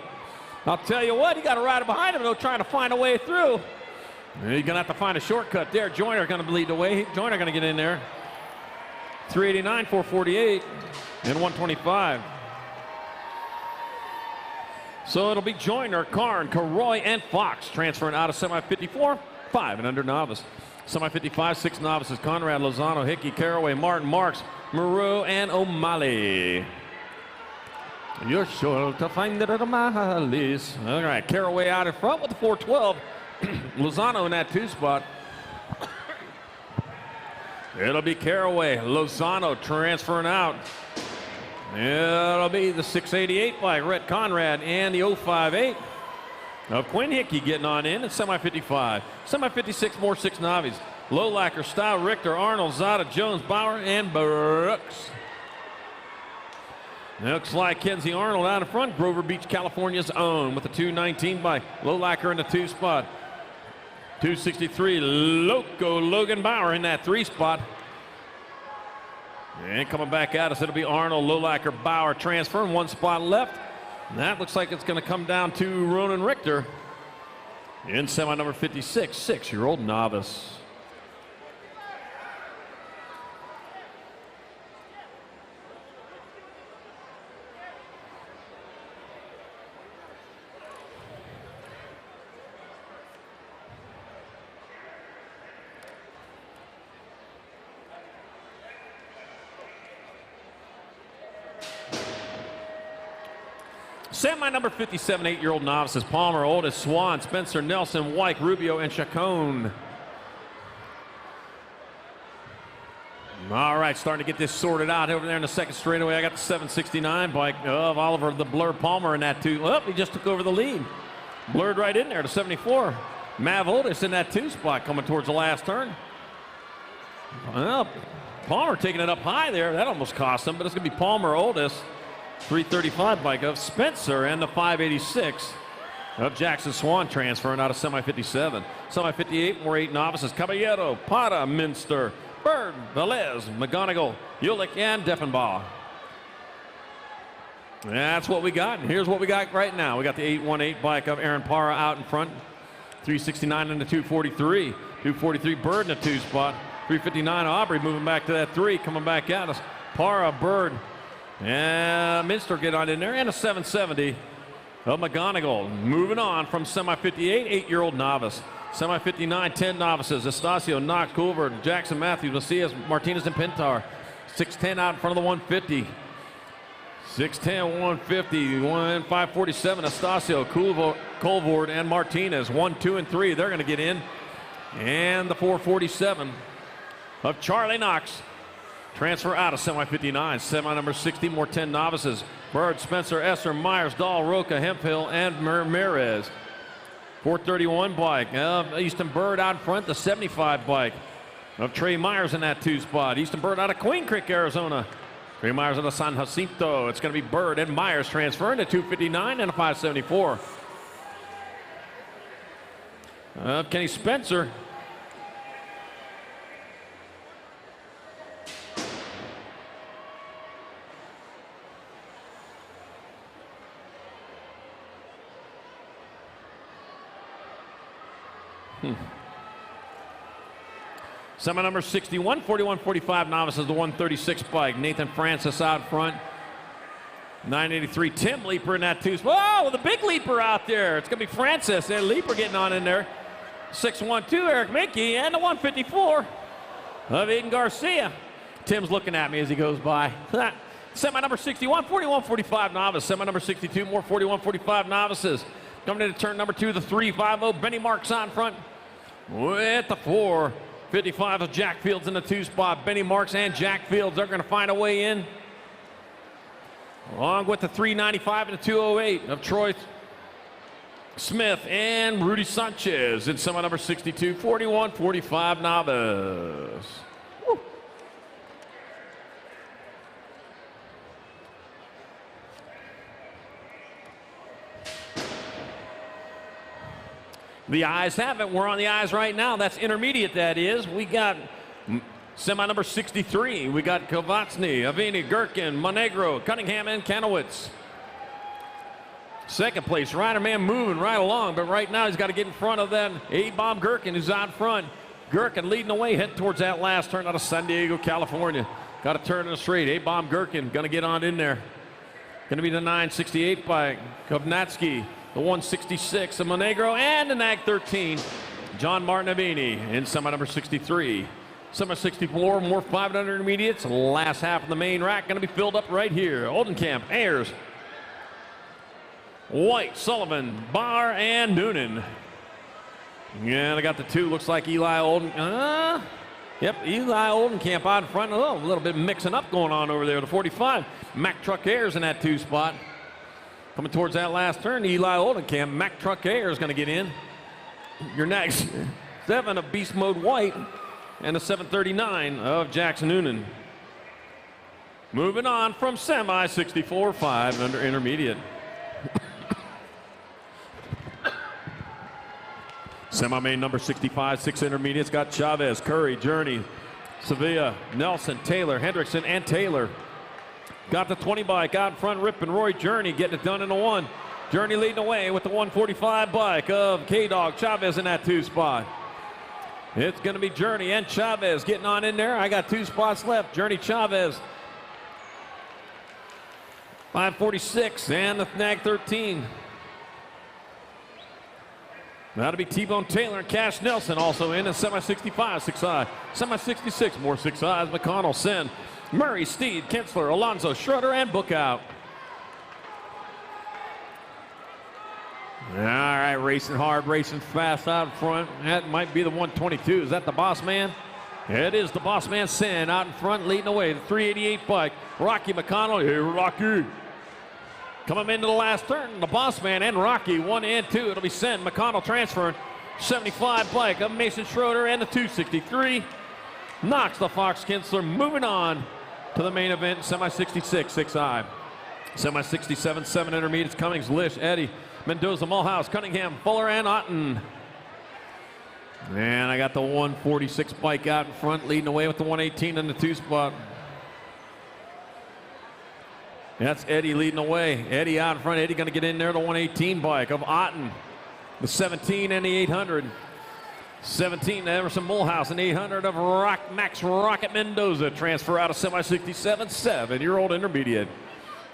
I'll tell you what, he got a rider behind him, though, trying to find a way through. And he's going to have to find a shortcut there. Joyner going to lead the way. Joyner going to get in there. 389, 448, and 125. So it'll be Joyner, Karn, Karoy, and Fox transferring out of semi 54, 5 and under novice. Semi 55, 6 novices. Conrad, Lozano, Hickey, Caraway, Martin, Marks, Moreau, and O'Malley. You're sure to find it at O'Malley's. All right, Caraway out in front with the 412. Lozano in that 2 spot. It'll be Caraway, Lozano transferring out. It'll be the 688 by Rhett Conrad and the 058 of Quinn Hickey getting on in at semi 55. Semi 56, more 6 novices. Lowlacker, Style, Richter, Arnold, Zada, Jones, Bauer, and Brooks. Looks like Kenzie Arnold out in front. Grover Beach, California's own with the 219 by Lowlacker in the 2 spot. 263, Loco Logan Bauer in that 3 spot. And coming back at us, it'll be Arnold, Lowlacker, Bauer transferring 1 spot left. And that looks like it's going to come down to Ronan Richter in semi number 56, 6-year-old novice. Semi number 57, 8-year-old novices. Palmer, Oldest, Swan, Spencer, Nelson, White, Rubio, and Chacon. All right, starting to get this sorted out over there in the second straightaway. I got the 769 bike of Oliver the Blur Palmer in that 2. Oh, he just took over the lead. Blurred right in there to 74. Mav Oldest in that 2 spot coming towards the last turn. Well, Palmer taking it up high there. That almost cost him, but it's going to be Palmer Oldest. 335 bike of Spencer and the 586 of Jackson Swan transferring out of semi 57. Semi 58, more 8 novices. Caballero, Pata, Minster, Bird, Velez, McGonigal, Ulick, and Deffenbaugh. That's what we got, and here's what we got right now. We got the 818 bike of Aaron Parra out in front. 369 in the 243. 243 Bird in the 2 spot. 359 Aubrey moving back to that 3, coming back at us. Parra, Bird, and Minster get on in there, and a 770 of McGonigal. Moving on from semi 58, 8-year-old novice. Semi 59, 10 novices. Estacio, Knox, Coolver, Jackson, Matthews, Macias, Martinez, and Pintar. 610 out in front of the 150. 610, 150, 547. Estacio, Colvord, and Martinez. 1, 2, and 3. They're going to get in. And the 447 of Charlie Knox. Transfer out of semi 59. Semi number 60, more 10 novices. Bird, Spencer, Esser, Myers, Dahl, Roca, Hemphill, and Ramirez. 431 bike of Easton Bird out in front. The 75 bike of Trey Myers in that 2 spot. Easton Bird out of Queen Creek, Arizona. Trey Myers out of San Jacinto. It's going to be Bird and Myers transferring to 259 and a 574. Kenny Spencer. Semi number 61, 41, 45 novices, the 136 bike. Nathan Francis out front. 983 Tim Leaper in that 2. Whoa, the big leaper out there. It's going to be Francis and Leaper getting on in there. 612 Eric Mickey and the 154 of Aiden Garcia. Tim's looking at me as he goes by. Semi number 61, 41, 45 novice. Semi number 62, more 41, 45 novices. Coming into turn number 2, the 350. Benny Marks on front with the 455 of Jack Fields in the 2 spot. Benny Marks and Jack Fields are going to find a way in. Along with the 395 and the 208 of Troy Smith and Rudy Sanchez in semi number 62, 41, 45 novice. Woo. The eyes have it. We're on the eyes right now. That's intermediate, that is. We got semi number 63. We got Kovatsny, Avini, Gherkin, Monegro, Cunningham, and Kanowitz. Second place, Ryder Man moving right along, but right now he's got to get in front of that A-Bomb Gherkin who's out front. Gherkin leading the way, heading towards that last turn out of San Diego, California. Got to turn in the straight. A-Bomb Gherkin going to get on in there. Going to be the 968 by Kovnatsky. The 166 of Monegro, and the NAG 13, John Martin Avini in semi number 63. Semi 64, more 500 intermediates. Last half of the main rack going to be filled up right here. Oldenkamp, Ayers, White, Sullivan, Barr, and Noonan. Yeah, they got the 2. Looks like Eli Oldenkamp. Yep, Eli Oldenkamp out in front. Oh, a little bit mixing up going on over there. The 45, Mack Truck Ayers in that 2 spot. Coming towards that last turn, Eli Oldenkamp. Mack Truck Air is going to get in. Your next 7 of Beast Mode White and the 739 of Jackson Noonan. Moving on from semi 64, 5 under intermediate. Semi main number 65, 6 intermediates. Got Chavez, Curry, Journey, Sevilla, Nelson, Taylor, Hendrickson, and Taylor. Got the 20 bike out in front, Rip and Roy Journey getting it done in the 1. Journey leading the way with the 145 bike of K-Dog Chavez in that 2 spot. It's going to be Journey and Chavez getting on in there. I got 2 spots left. Journey, Chavez. 546 and the NAG 13. That'll be T-Bone Taylor and Cash Nelson also in semi 65, 6 high. Semi 66, more 6 highs. McConnell, Sen, Murray, Steed, Kinsler, Alonzo, Schroeder, and Bookout. All right, racing hard, racing fast out in front. That might be the 122. Is that the boss man? It is the boss man, Sin, out in front, leading away. The 388 bike, Rocky McConnell. Hey, Rocky. Coming into the last turn, the boss man and Rocky, 1 and 2. It'll be Sin. McConnell transferring. 75 bike of Mason Schroeder and the 263. Knocks the Fox Kinsler, moving on to the main event, semi-66, 6i. Semi-67, 7 intermediates, Cummings, Lish, Eddy, Mendoza, Mulhouse, Cunningham, Fuller, and Otten. And I got the 146 bike out in front, leading away with the 118 in the 2 spot. That's Eddy leading away. Eddy out in front. Eddy going to get in there, the 118 bike of Otten. The 17 and the 800. 17 to Emerson Mulhouse and 800 of Max Rocket Mendoza. Transfer out of semi-67, 7-year-old intermediate.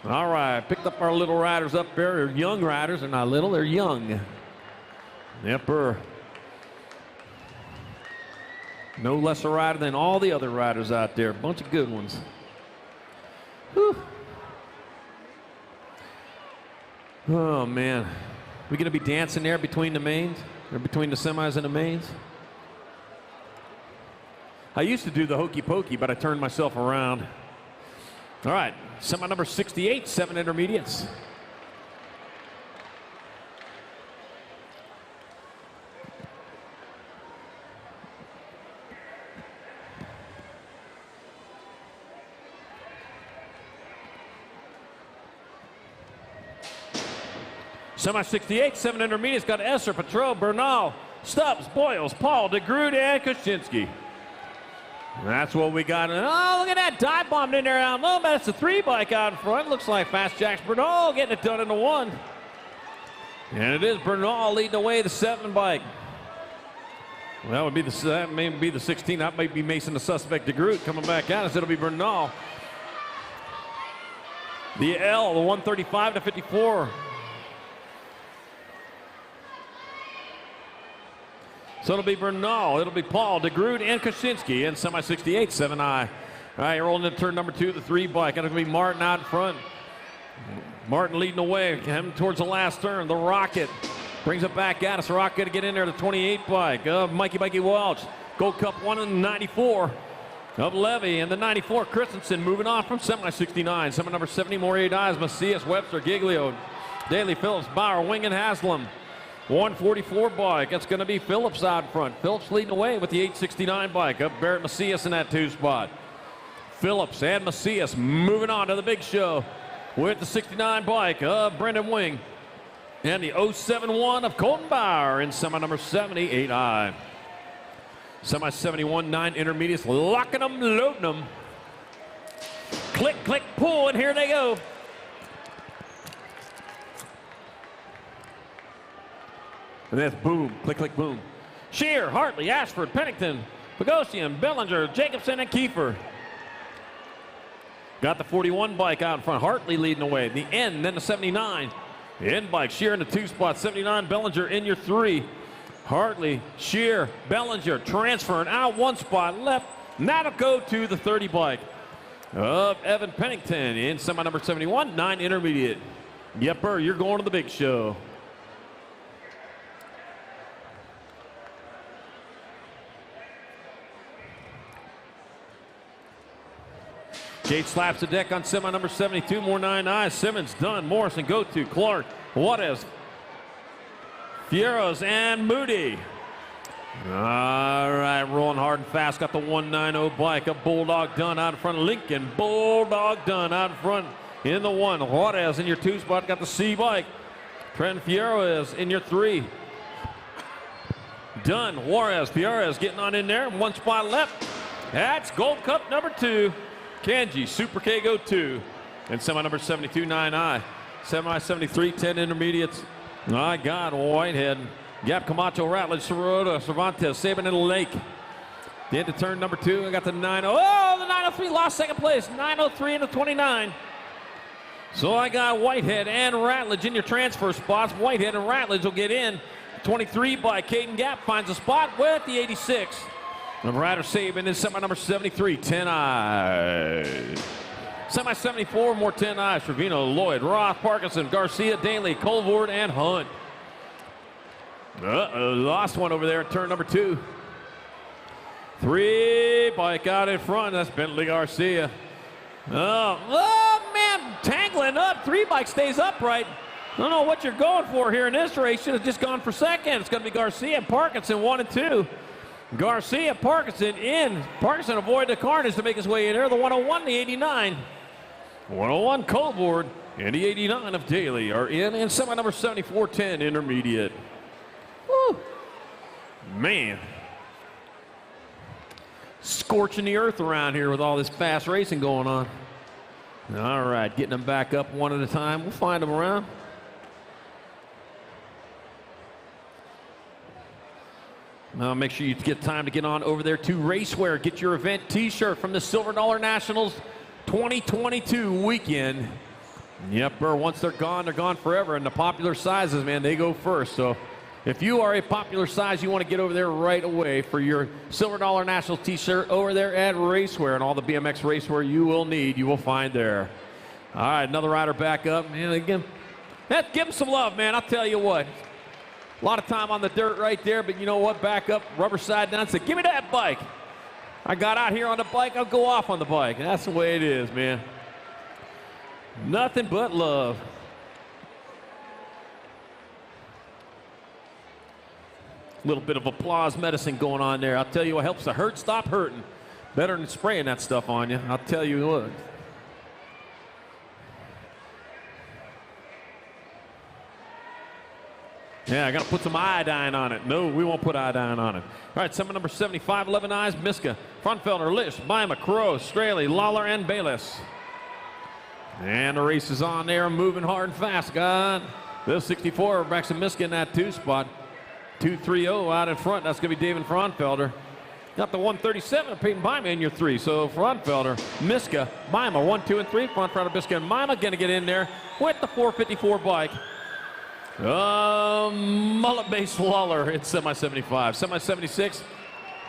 All right, picked up our little riders up there. They're young riders. They're not little, they're young. Yep, no less a rider than all the other riders out there. Bunch of good ones. Whew. Oh, man. We going to be dancing there between the mains? Or between the semis and the mains? I used to do the hokey pokey, but I turned myself around. All right, semi number 68, 7 intermediates. Semi-68, 7 intermediates, got Esser, Petro, Bernal, Stubbs, Boyles, Paul, DeGroot, and Kuczynski. That's what we got. Oh, look at that dive bomb in there. I don't know, but it's a 3 bike out in front. Looks like Fast Jack's Bernal getting it done in the 1. And it is Bernal leading the way, the 7 bike. Well, that may be the 16. That might be Mason the suspect, DeGroot, coming back at us. It'll be Bernal. The L, the 135 to 54. So it'll be Bernal, it'll be Paul, DeGroot, and Kuczynski in semi-68, 7i. All right, you're rolling into turn number 2, the 3 bike. Going to be Martin out in front. Martin leading the way, heading towards the last turn. The Rocket brings it back at us. The Rocket to get in there, the 28 bike of Mikey Welch. Gold Cup 1 in 94 of Levy, and the 94 Christensen moving on from semi-69. Semi number 70, Morier Dies, Macias, Webster, Giglio, Daly, Phillips, Bauer, Wing, and Haslam. 144 bike, that's going to be Phillips out front. Phillips leading away with the 869 bike of Barrett Macias in that 2 spot. Phillips and Macias moving on to the big show with the 69 bike of Brendan Wing. And the 071 of Colton Bauer in semi number 70, 8i. Semi 71, 9 intermediates, locking them, loading them. Click, click, pull, and here they go. And that's boom, click, click, boom. Shear, Hartley, Ashford, Pennington, Bogosian, Bellinger, Jacobson, and Kiefer. Got the 41 bike out in front. Hartley leading the way. The N, then the 79. The N bike, Shear in the 2 spot. 79, Bellinger in your 3. Hartley, Shear, Bellinger transferring out 1 spot left. And that'll go to the 30 bike of Evan Pennington in semi number 71, 9 intermediate. Yepper, you're going to the big show. Gate slaps the deck on semi number 72, more 9i. Simmons, Dunn, Morrison, Go-To, Clark, Juarez, Fieros, and Moody. All right, rolling hard and fast. Got the 190 bike. A Bulldog Dunn out in front of Lincoln. Bulldog Dunn out in front in the 1. Juarez in your 2 spot. Got the C bike. Trent Fieros in your 3. Dunn, Juarez, Fieros getting on in there. 1 spot left. That's Gold Cup number 2. Kanji, Super K Go-To. And semi number 72, 9i. Semi 73, 10 intermediates. My God, Whitehead. Gap, Camacho, Ratledge, Sirota, Cervantes, Saban, and Lake. The end of turn number 2. I got the 90. Oh, the 903 lost 2nd place. 903 and the 29. So I got Whitehead and Ratledge in your transfer spots. Whitehead and Ratledge will get in. 23 by Caden Gap finds a spot with the 86. Of Ryder Saban in semi number 73, 10i. Semi 74, more 10i. Trevino, Lloyd, Roth, Parkinson, Garcia, Daly, Colvord, and Hunt. Lost one over there at turn number 2. 3 bike out in front. That's Bentley Garcia. Oh, man, tangling up. 3 bike stays upright. I don't know what you're going for here in this race. Should have just gone for second. It's going to be Garcia and Parkinson, 1 and 2. Garcia, Parkinson in. Parkinson avoided the carnage to make his way in there. The 101, the 89. 101 Coldboard and the 89 of Daly are in. And semi number 7410 intermediate. Woo. Man. Scorching the earth around here with all this fast racing going on. All right, getting them back up one at a time. We'll find them around. Now make sure you get time to get on over there to Racewear. Get your event t-shirt from the Silver Dollar Nationals 2022 weekend. Yep, once they're gone forever. And the popular sizes, man, they go first. So if you are a popular size, you want to get over there right away for your Silver Dollar Nationals t-shirt over there at Racewear. And all the BMX racewear you will need, you will find there. All right, another rider back up. Man, again, give him some love, man. I'll tell you what. A lot of time on the dirt right there, but you know what? Back up, rubber side down, say, give me that bike. I got out here on the bike, I'll go off on the bike. And that's the way it is, man. Nothing but love. A little bit of applause medicine going on there. I'll tell you what helps the hurt stop hurting. Better than spraying that stuff on you. I'll tell you what. Yeah, I got to put some iodine on it. No, we won't put iodine on it. All right, number 75, 11 Eyes, Miska, Frontfelder, Lish, Bima, Crow, Straley, Lawler, and Bayless. And the race is on there, moving hard and fast. God, the 64, Braxton Miska in that 2 spot. 230 out in front. That's going to be David Frontfelder. Got the 137 of Peyton Bima in your 3. So Frontfelder, Miska, Bima, 1, 2, and 3. Frontfelder, Miska, and Bima going to get in there with the 454 bike. Mullet-based Lawler in semi-75. Semi-76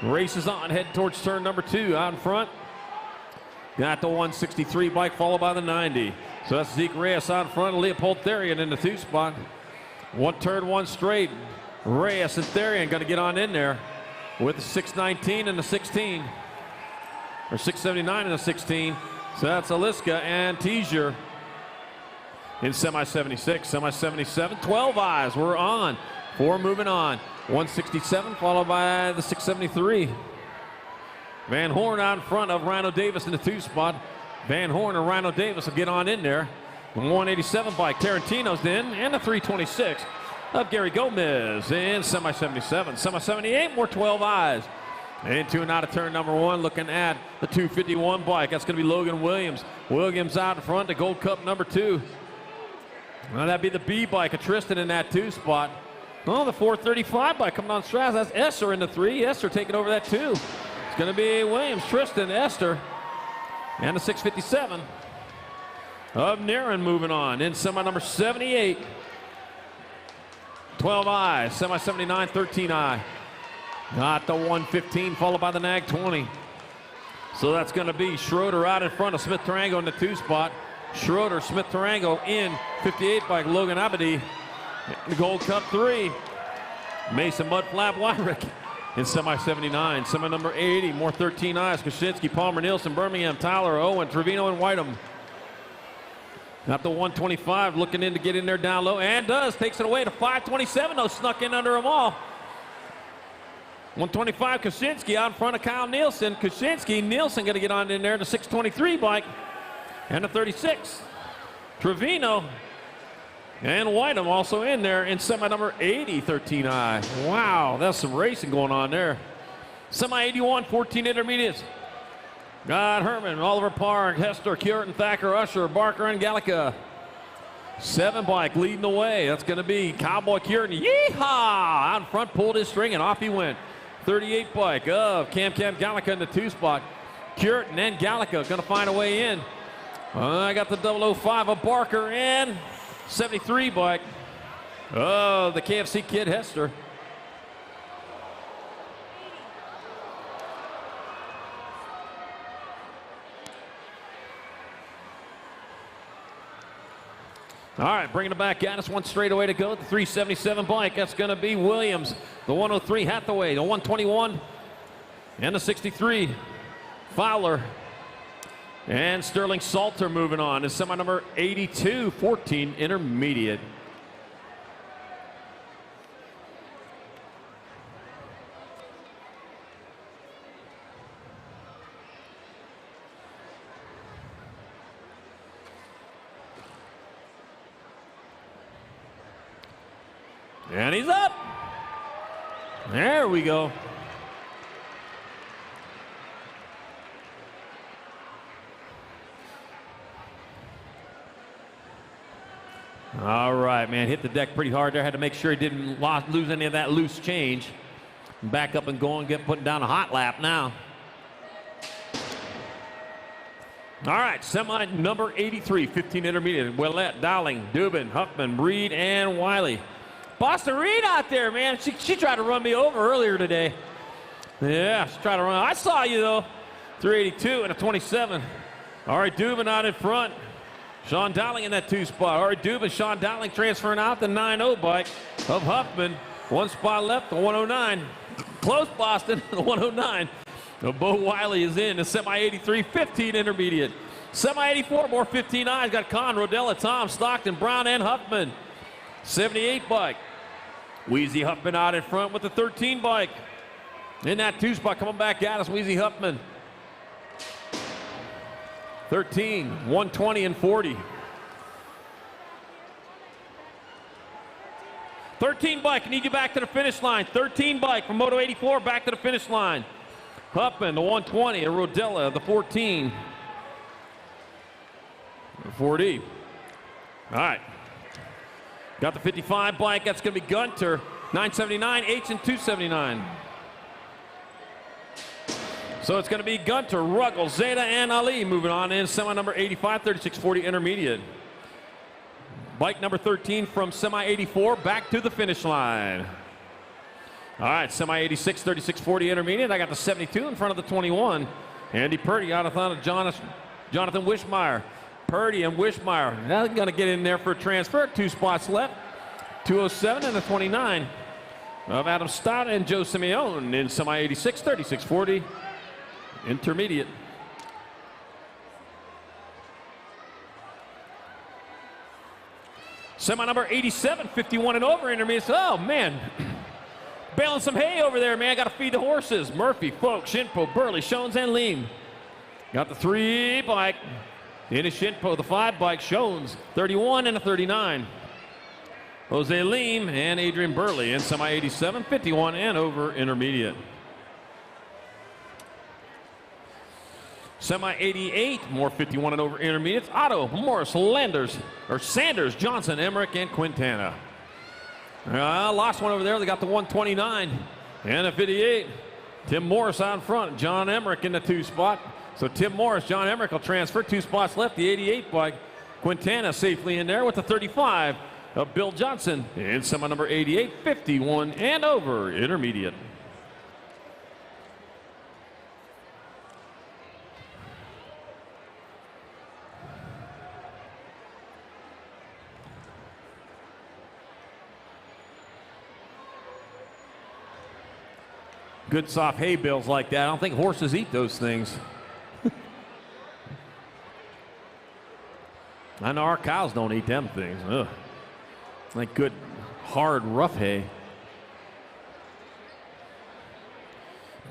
races on, head towards turn number 2 out in front. Got the 163 bike followed by the 90. So that's Zeke Reyes out in front, Leopold Therian in the 2 spot. 1 turn, 1 straight. Reyes and Therian going to get on in there with the 619 and the 16. Or 679 and the 16. So that's Aliska and Teasier. In semi-76, semi-77, 12 Eyes, we're on. 4 moving on. 167 followed by the 673. Van Horn out in front of Rhino Davis in the 2 spot. Van Horn and Rhino Davis will get on in there. The 187 bike, Tarantino's in, and the 326 of Gary Gomez in semi-77. Semi-78, more 12 Eyes. Into and out of turn number 1, looking at the 251 bike. That's going to be Logan Williams. Williams out in front, the Gold Cup number 2. Well, that'd be the B bike of Tristan in that 2 spot. Oh, the 435 bike coming on Straz. That's Esther in the 3. Esther taking over that 2. It's going to be Williams, Tristan, Esther, and the 657 of Naren moving on in semi number 78. 12 Eyes, semi 79, 13 Eye. Got the 115 followed by the Nag 20. So that's going to be Schroeder out in front of Smith Tarango in the 2 spot. Schroeder, Smith Tarango in 58 by Logan Abadi. The Gold Cup 3. Mason Mudflap Wyrick in semi-79. Semi number 80, more 13 Eyes. Kaczynski, Palmer, Nielsen, Birmingham, Tyler, Owen, Trevino, and Whiteham. Got the 125 looking in to get in there down low. And does. Takes it away to 527 though. Snuck in under them all. 125 Kaczynski out in front of Kyle Nielsen. Kaczynski, Nielsen going to get on in there. The 623 bike. And a 36. Trevino and Whiteham also in there in semi number 80, 13I. Wow, that's some racing going on there. Semi 81, 14 intermediates. Got Herman, Oliver Park, Hester, Kjorton, Thacker, Usher, Barker, and Gallica. 7 bike leading the way. That's going to be Cowboy Kjorton. Yeehaw! Out in front, pulled his string, and off he went. 38 bike of Cam Gallica in the 2 spot. Kjorton and Gallica going to find a way in. I got the 005 of Barker and 73 bike. Oh, the KFC kid Hester. All right, bringing it back at us. One straightaway to go. The 377 bike. That's going to be Williams. The 103 Hathaway. The 121 and the 63 Fowler. And Sterling Salter moving on. Is semi number 82, 14 intermediate. And he's up. There we go. All right, man. Hit the deck pretty hard there. Had to make sure he didn't lose any of that loose change. Back up and going, putting down a hot lap now. All right, semi number 83, 15 intermediate. Willett, Dowling, Dubin, Huffman, Reed, and Wiley. Boston Reed out there, man. She tried to run me over earlier today. Yeah, she tried to run. I saw you, though. 382 and a 27. All right, Dubin out in front. Sean Dowling in that 2 spot. All right, Dubin, Sean Dowling transferring out the 9-0 bike of Huffman. 1 spot left, the 109. Close, Boston, the 109. Bo Wiley is in the semi 83, 15 intermediate. Semi 84, more 15 eyes. Got Kahn, Rodella, Tom, Stockton, Brown, and Huffman. 78 bike. Wheezy Huffman out in front with the 13 bike. In that 2 spot, coming back at us, Wheezy Huffman. 13, 120, and 40. 13 bike, need you back to the finish line. 13 bike from Moto 84, back to the finish line. Huffman, the 120, and Rodella, the 14. 40. All right. Got the 55 bike, that's going to be Gunter. 979, H, and 279. So it's going to be Gunter, Ruggles, Zeta, and Ali moving on in semi number 85, 3640 intermediate. Bike number 13 from semi 84 back to the finish line. All right, semi 86, 3640 intermediate. I got the 72 in front of the 21. Andy Purdy out of front of Jonathan Wishmeyer. Purdy and Wishmeyer. Now they're going to get in there for a transfer. 2 spots left. 207 and the 29 of Adam Stott and Joe Simeone in semi 86, 3640 intermediate. Semi number 87, 51 and over intermediate. Oh, man. Baling some hay over there, man. Got to feed the horses. Murphy, Folk, Shinpo, Burley, Shones, and Leem. Got the 3 bike. In a Shinpo, the 5 bike, Shones, 31 and a 39. Jose Leem and Adrian Burley in semi 87, 51 and over intermediate. Semi 88, more 51 and over intermediates. Otto, Morris, Sanders, Johnson, Emmerich, and Quintana. Lost one over there. They got the 129 and a 58. Tim Morris out in front. John Emmerich in the 2 spot. So Tim Morris, John Emmerich will transfer. 2 spots left. The 88 bike. Quintana safely in there with the 35 of Bill Johnson in semi number 88, 51 and over intermediate. Good soft hay bales like that. I don't think horses eat those things. I know our cows don't eat them things. Ugh. Like good, hard, rough hay.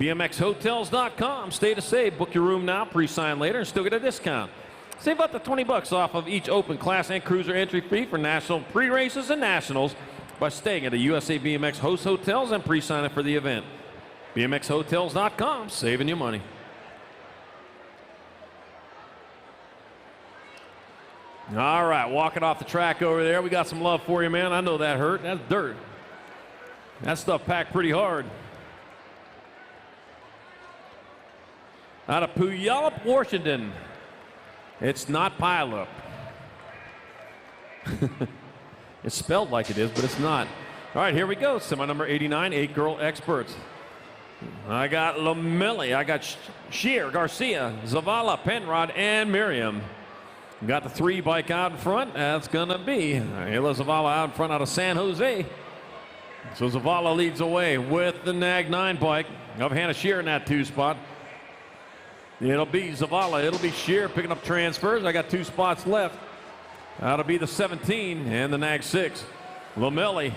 BMXHotels.com. Stay to save. Book your room now, pre-sign later, and still get a discount. Save up to $20 off of each open class and cruiser entry fee for national pre-races and nationals by staying at a USA BMX host hotels and pre-signing for the event. BMXHotels.com, saving you money. All right, walking off the track over there. We got some love for you, man. I know that hurt. That's dirt. That stuff packed pretty hard. Out of Puyallup, Washington. It's not Puyallup. It's spelled like it is, but it's not. All right, here we go. Semi number 89, 8 girl experts. I got Lamelli, I got Shear, Garcia, Zavala, Penrod, and Miriam. We got the 3 bike out in front. That's going to be Ayla Zavala out in front out of San Jose. So Zavala leads away with the Nag 9 bike of Hannah Shear in that 2 spot. It'll be Zavala. It'll be Shear picking up transfers. I got 2 spots left. That'll be the 17 and the Nag 6. Lamelli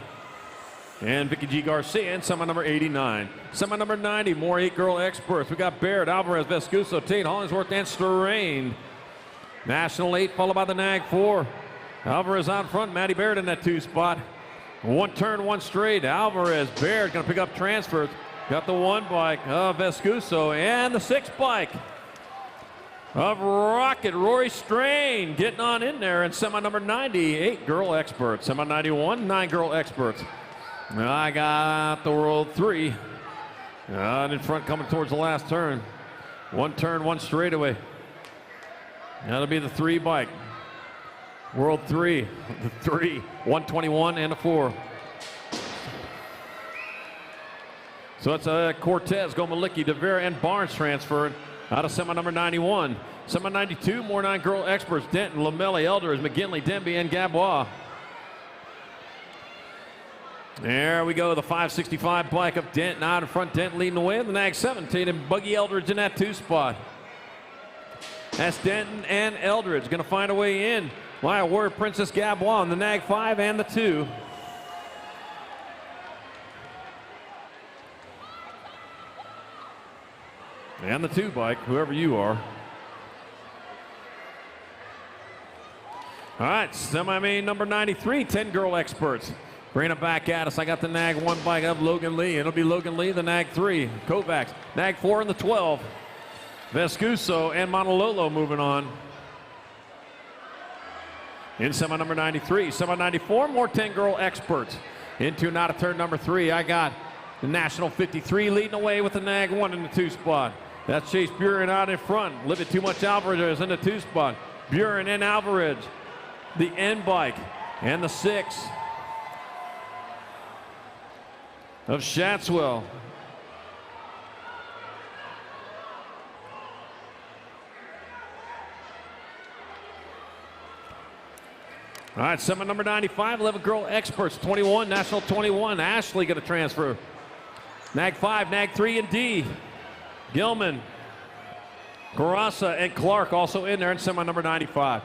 and Vicky G. Garcia and semi number 89. Semi number 90, more 8-girl experts. We got Baird, Alvarez, Vescuso, Tate, Hollingsworth, and Strain. National 8 followed by the Nag 4. Alvarez out front, Maddie Baird in that 2 spot. 1 turn, 1 straight. Alvarez, Baird gonna pick up transfers. Got the 1 bike of Vescuso and the 6 bike of Rocket, Rory Strain getting on in there in semi number 90, 8-girl experts. Semi 91, 9-girl experts. I got the World 3 out in front coming towards the last turn. 1 turn, 1 straightaway. That'll be the 3 bike. World 3, the 3, 121 and a 4. So it's Cortez, Gomalicki, DeVera, and Barnes transferred out of semi number 91. Semi 92, more 9-girl experts. Denton, Lamelli, Elders, McGinley, Denby, and Gabois. There we go, the 565 bike of Denton out in front. Denton leading the way. The Nag 17 and Buggy Eldridge in that 2 spot. That's Denton and Eldridge going to find a way in. Wire Warrior Princess Gabois on the Nag 5 and the 2. And the 2 bike, whoever you are. All right, semi-main number 93, 10-girl experts. Bring it back at us. I got the Nag 1 bike of Logan Lee. It'll be Logan Lee, the Nag 3. Kovacs, Nag 4 and the 12. Vescuso and Monololo moving on. In semi number 93. Semi 94, more 10-girl experts. Into and out of turn number 3. I got the National 53 leading away with the Nag 1 in the 2 spot. That's Chase Buren out in front. Living Too Much Alvarez in the 2 spot. Buren and Alvarez. The N bike and the 6 of Shatswell. All right, semi number 95, 11-girl experts, 21, National 21. Ashley going to transfer. Nag 5, Nag 3, and D. Gilman, Carassa, and Clark also in there in semi number 95.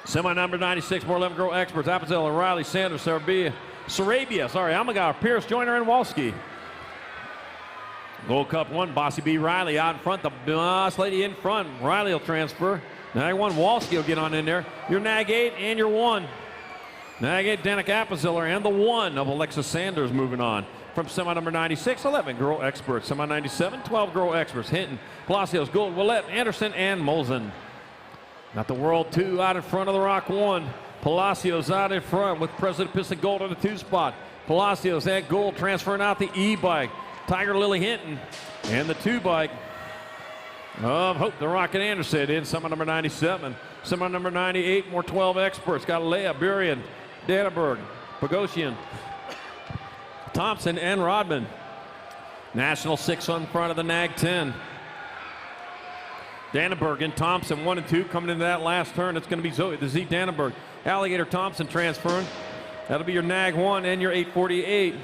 Semi number 96, more 11-girl experts, Apazella, Riley, Sanders, Sarabia, Almagar, Pierce, Joyner, and Walski. Gold Cup 1, Bossy B. Riley out in front, the boss lady in front. Riley will transfer. Nag 1, Walski will get on in there. Your Nag 8 and your 1. Nag 8, Danica Apaziller, and the 1 of Alexa Sanders moving on. From semi number 96, 11-girl experts. Semi 97, 12-girl experts. Hinton, Palacios, Gould, Willette, Anderson, and Molson. Got the World 2 out in front of the Rock 1. Palacios out in front with President Piston Gold in the 2 spot. Palacios and Gould transferring out the E-bike. Tiger Lily Hinton and the 2 bike of Hope the Rocket Anderson in semi number 97. Semi number 98, more 12 experts. Got Leah, Burian, Dannenberg, Pagosian, Thompson, and Rodman. National 6 on front of the Nag 10. Dannenberg and Thompson, 1 and 2, coming into that last turn. It's going to be Zoe, the Z Dannenberg. Alligator Thompson transferring. That'll be your Nag 1 and your 848.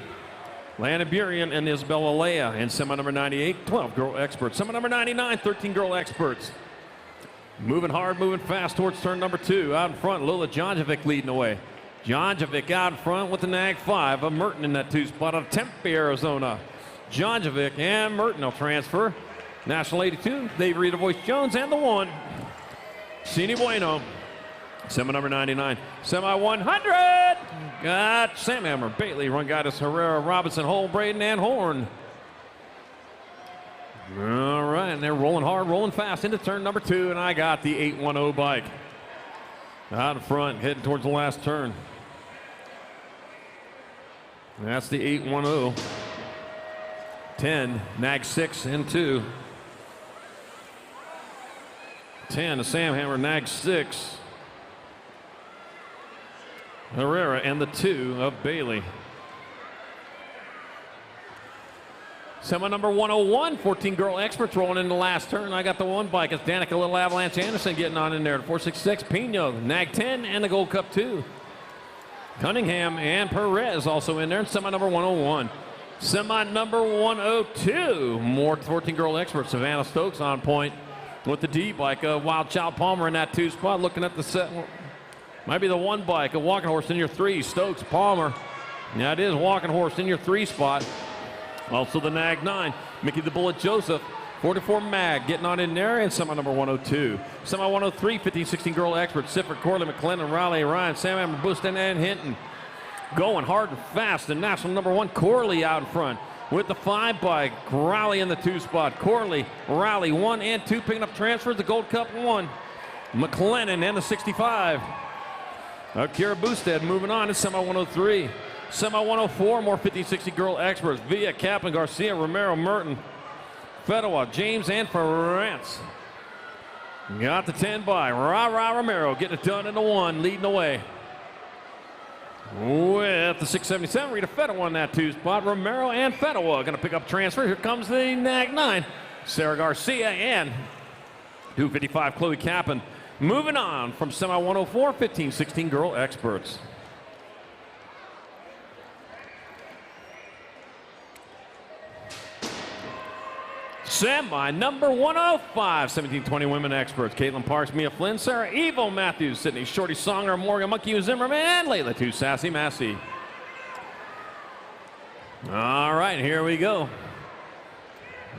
Landon Burian and Isabella Leia in semi number 98, 12-girl experts. Semi number 99, 13-girl experts. Moving hard, moving fast towards turn number 2. Out in front, Lola Jonjovic leading the way. Jonjovic out in front with the Nag 5 of Merton in that 2 spot out of Tempe, Arizona. Jonjovic and Merton will transfer. National 82, Dave Rita Voice Jones, and the 1. Cini Bueno. Semi number 99. Semi 100. Got Sam Hammer, Bailey, Rungatis, Herrera, Robinson, Hole, Braden, and Horn. All right, and they're rolling hard, rolling fast into turn number 2, and I got the 810 bike. Out in front, heading towards the last turn. That's the 810. 10, Nag 6 and 2. 10 to Sam Hammer, Nag 6. Herrera and the 2 of Bailey. Semi number 101, 14 girl experts rolling in the last turn. I got the one bike. It's Danica Little Avalanche Anderson getting on in there. The 466 Pino, Nag 10, and the Gold Cup 2. Cunningham and Perez also in there. And semi number 101. Semi number 102, more 14 girl experts. Savannah Stokes on point with the D bike. Wild Child Palmer in that 2 spot. Looking at the set. Might be the 1 bike. A Walking Horse in your 3. Stokes, Palmer. Yeah, it is Walking Horse in your 3 spot. Also the Nag 9, Mickey the Bullet Joseph, 44 Mag getting on in there, and semi number 102. Semi 103, 15-16 girl experts, Sifford, Corley, McClendon, Raleigh, Ryan, Sam Amber, Booston, and Hinton. Going hard and fast. The national number 1, Corley out in front with the 5 bike. Raleigh in the 2 spot. Corley, Raleigh 1 and 2 picking up transfers. The Gold Cup 1. McClendon and the 65. Kira Boosted moving on to semi 103. Semi 104, more 50-60 girl experts. Villa, Kaplan, Garcia, Romero, Merton, Fedwa, James, and Ferrance. Got the 10 by Ra Romero getting it done in the 1, leading the way. With the 677, Rita Fedwa in that 2 spot. Romero and Fedwa going to pick up transfer. Here comes the Nag 9. Sarah Garcia and 255 Chloe Kaplan. Moving on from semi 104, 15-16 girl experts. Semi number 105, 17-20 women experts. Caitlin Parks, Mia Flynn, Sarah Evo Matthews, Sydney Shorty Songer, Morgan Monkey Zimmerman, and Layla 2 Sassy Massey. All right, here we go.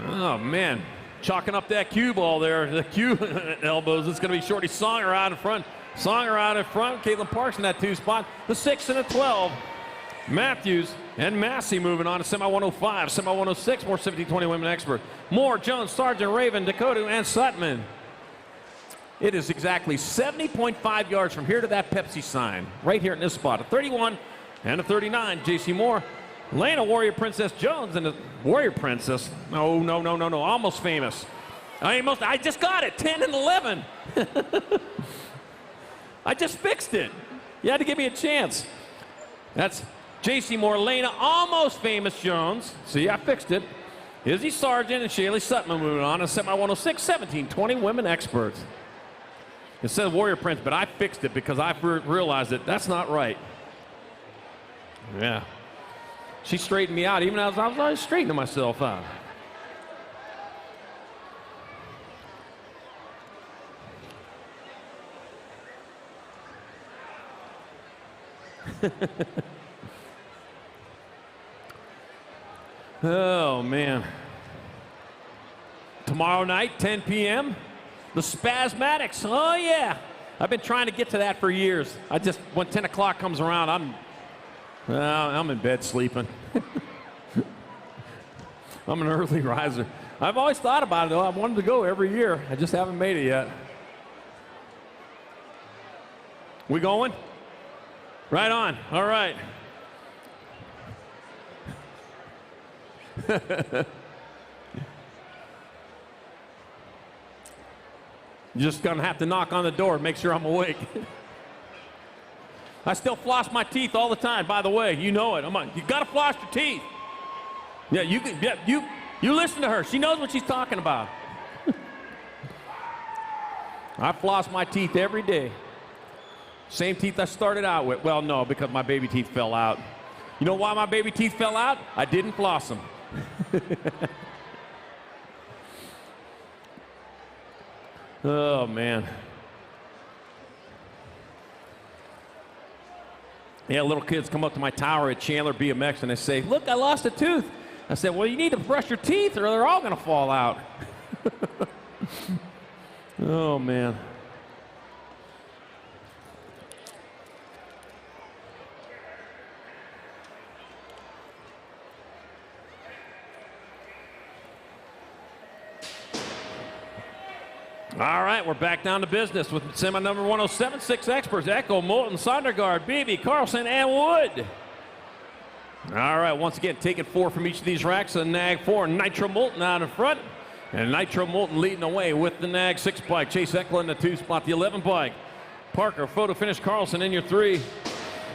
Oh, man. Chalking up that cue ball there. The cue elbows. It's going to be Shorty Songer out in front. Songer out in front. Caitlin Parks in that 2 spot. The 6 and the 12. Matthews and Massey moving on to semi 105, semi 106, more 17-20 women expert. Moore, Jones, Sargent, Raven, Dakota, and Sutman. It is exactly 70.5 yards from here to that Pepsi sign, right here in this spot. A 31 and a 39, J.C. Moore. Lena Warrior Princess Jones and the Warrior Princess. No, almost famous. I just got it, 10 and 11. I just fixed it. You had to give me a chance. That's J.C. Moore, Lena, almost famous Jones. See, I fixed it. Izzy Sargent and Shaylee Sutman moving on to semi 106, 17-20 women experts. It says Warrior Prince, but I fixed it because I realized that that's not right. Yeah. She straightened me out even as I was straightening myself out. Oh, man. Tomorrow night, 10 p.m., the Spasmatics. Oh, yeah. I've been trying to get to that for years. When 10 o'clock comes around, I'm in bed sleeping. I'm an early riser. I've always thought about it, though. I wanted to go every year. I just haven't made it yet. We going? Right on. All right. Just gonna have to knock on the door, make sure I'm awake. I still floss my teeth all the time, by the way. You know it. You gotta floss your teeth. Yeah, you listen to her. She knows what she's talking about. I floss my teeth every day. Same teeth I started out with. Well, no, because my baby teeth fell out. You know why my baby teeth fell out? I didn't floss them. Oh, man. Yeah, little kids come up to my tower at Chandler BMX and they say, "Look, I lost a tooth." I said, "Well, you need to brush your teeth or they're all going to fall out." Oh, man. All right, we're back down to business with semi number 107, 6 experts, Echo, Moulton, Sondergaard, Beebe, Carlson, and Wood. All right, once again, taking 4 from each of these racks. A Nag 4, Nitro Moulton out in front. And Nitro Moulton leading the way with the Nag 6 bike. Chase Eckler in the 2 spot, the 11 bike. Parker, photo finish, Carlson in your 3.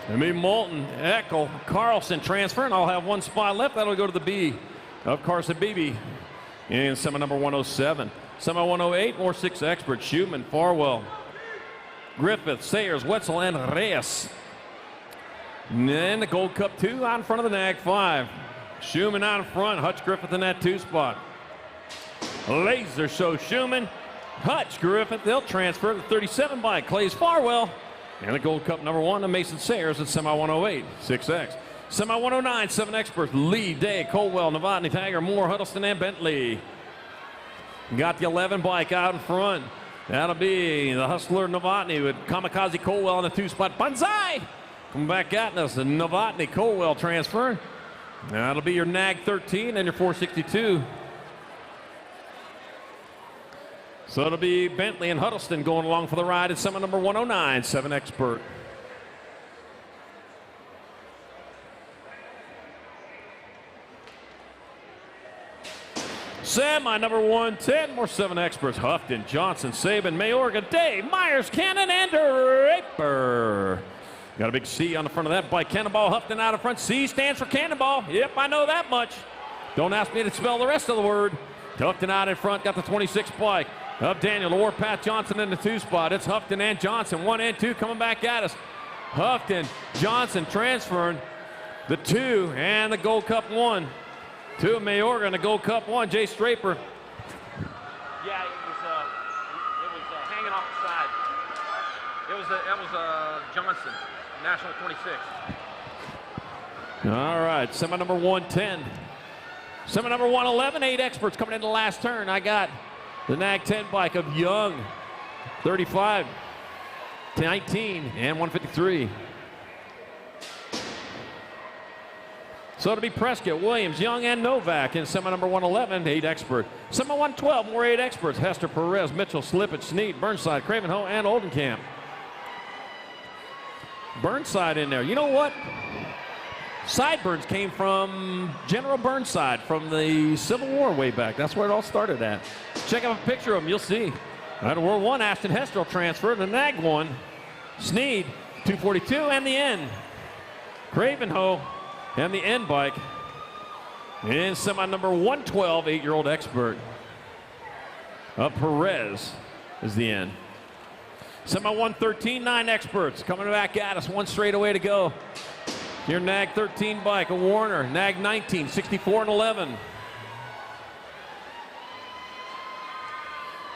And me, Moulton, Eckel, Carlson transferring. I'll have 1 spot left. That'll go to the B. of Carson Beebe in semi number 107. Semi 108, more 6 experts. Schumann, Farwell, Griffith, Sayers, Wetzel, and Reyes. And then the Gold Cup 2 out in front of the NAG 5. Schumann out in front, Hutch Griffith in that 2 spot. Laser show Schumann, Hutch Griffith, they'll transfer to 37 by Clays Farwell. And the Gold Cup number 1 to Mason Sayers at semi 108, 6X. Semi 109, 7 experts, Lee, Day, Colwell, Novotny, Tiger, Moore, Huddleston, and Bentley. Got the 11 bike out in front. That'll be the Hustler Novotny with Kamikaze Colwell in the 2 spot. Banzai! Come back at us, and Novotny Colwell transfer. That'll be your NAG 13 and your 462. So it'll be Bentley and Huddleston going along for the ride at semi number 109, 7 expert. Semi number 110, more 7 experts. Houghton, Johnson, Saban, Mayorga, Day, Myers, Cannon, and Draper. Got a big C on the front of that bike. Cannonball, Houghton out in front. C stands for Cannonball. Yep, I know that much. Don't ask me to spell the rest of the word. Houghton out in front, got the 26 bike. Up Daniel, or Pat Johnson in the 2 spot. It's Houghton and Johnson, 1 and 2 coming back at us. Houghton, Johnson transferring the 2 and the Gold Cup 1. 2 of Mayorga and the Gold Cup 1, Jay Draper. Yeah, it was hanging off the side. That was Johnson, National 26. All right, semi number 110. Semi number 111, 8 experts coming in the last turn. I got the NAG 10 bike of Young, 35, 19, and 153. So it'll be Prescott, Williams, Young, and Novak in semi number 111, 8 expert. Semi 112, more 8 experts. Hester, Perez, Mitchell, Slippage, Snead, Burnside, Cravenho, and Oldenkamp. Burnside in there. You know what? Sideburns came from General Burnside from the Civil War way back. That's where it all started at. Check out a picture of him, you'll see. At World 1, Ashton Hester transferred to NAG 1. Snead, 242, and the end. Cravenho. And the end bike in semi number 112, 8-year-old expert. Perez is the end. Semi 113, 9 experts coming back at us. 1 straightaway to go. Your NAG 13 bike, a Warner. NAG 19, 64 and 11.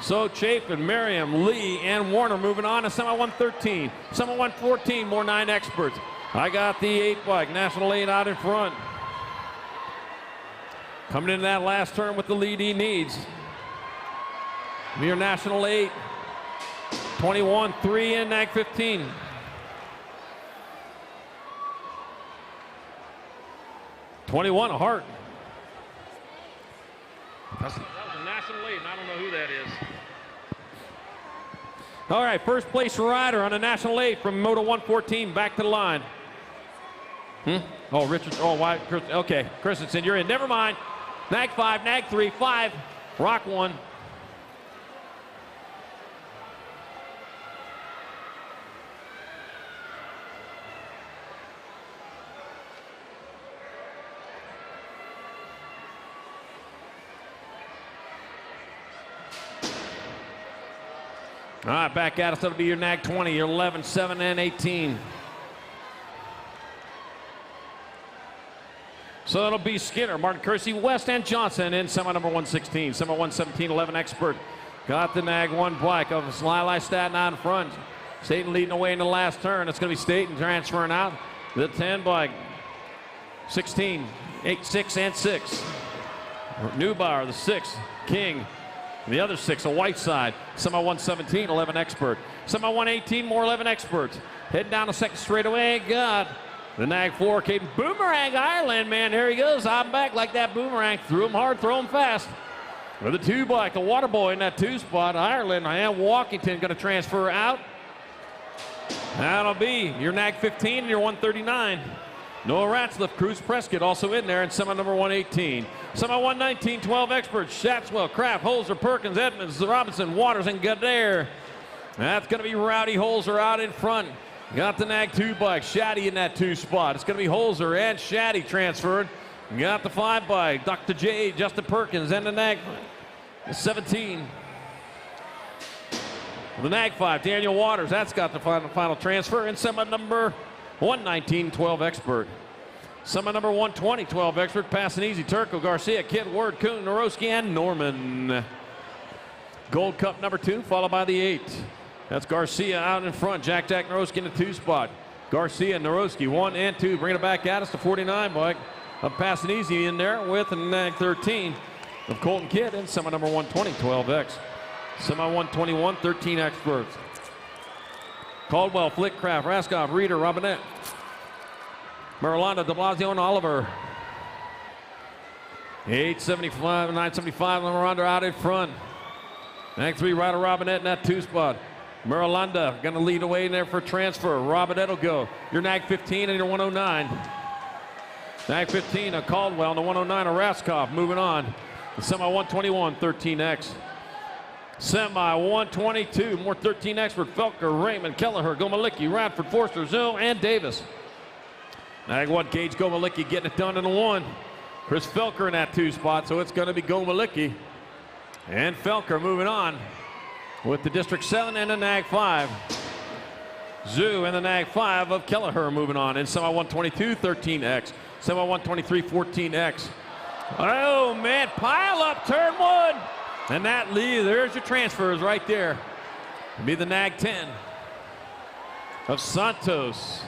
So Chapin, Merriam, Lee, and Warner moving on to semi 113. Semi 114, more 9 experts. I got the 8 bike, National 8 out in front. Coming into that last turn with the lead he needs. Your National 8, 21, 3 and NAG 15. $21 a heart. That was a National 8, and I don't know who that is. All right, first place rider on a National 8 from Moto 114, back to the line. Oh, Richard. Oh, why? Okay, Christensen, you're in. Never mind. NAG 5, NAG 3, 5, Rock 1. All right, back at us. That'll be your NAG 20, your 11, 7, and 18. So that'll be Skinner, Martin Kersey, West, and Johnson in semi number 116. Semi 117, 11 expert. Got the NAG 1 bike of Lili Staten out in front. Staten leading away in the last turn. It's going to be Staten transferring out. The 10 bike, 16, 8, 6, and 6. Neubauer, the 6, King. The other 6, a Whiteside. Semi 117, 11 expert. Semi 118, more 11 experts. Heading down the second straightaway, got the NAG 4, Caden Boomerang Ireland, man, there he goes. I'm back like that boomerang. Threw him hard, throw him fast. With the 2 bike, the water boy in that 2 spot. Ireland and Walkington going to transfer out. That'll be your NAG 15 and your 139. Noah Ratzliff, Cruz Prescott also in there in semi number 118. Semi 119, 12 experts. Shatswell, Kraft, Holzer, Perkins, Edmonds, Robinson, Waters, and Godair. That's going to be Rowdy Holzer out in front. Got the NAG 2 bike, Shaddy in that 2 spot. It's going to be Holzer and Shaddy transferred. Got the 5 bike, Dr. J, Justin Perkins, and the Nag 17. The Nag 5, Daniel Waters, that's got the final transfer. And semi number 119, 12 Expert. Semi number 120, 12 Expert, passing easy. Turco, Garcia, Kid, Word, Kuhn, Norowski, and Norman. Gold Cup number 2, followed by the 8. That's Garcia out in front. Jack Norowski in the 2 spot. Garcia, Norowski, 1 and 2. Bringing it back at us, the 49 bike. Passing easy in there with the Nag 13 of Colton Kidd and semi number 120, 12X. Semi 121, 13 Experts. Caldwell, Flickcraft, Raskoff, Reeder, Robinette. Merlanda, de Blasio, and Oliver. 875 and 975. Merlanda out in front. Nag 3 rider Robinette in that 2 spot. Merlanda going to lead away in there for transfer. Robinette will go. Your Nag 15 and your 109. Nag 15 of Caldwell and the 109 of Raskoff. Moving on. The semi 121, 13X. Semi 122, more 13 Expert. Felker, Raymond, Kelleher, Gomalicki, Radford, Forster, Zill, and Davis. Nag 1 Gage Gomalicki getting it done in the 1. Chris Felker in that 2 spot, so it's going to be Gomalicki and Felker moving on with the District 7 and the Nag 5. Zoo and the Nag 5 of Kelleher moving on in semi 122, 13X. Semi 123, 14X. Oh man, pile up, turn 1. And that lead, there's your transfers right there. It'll be the Nag 10 of Santos.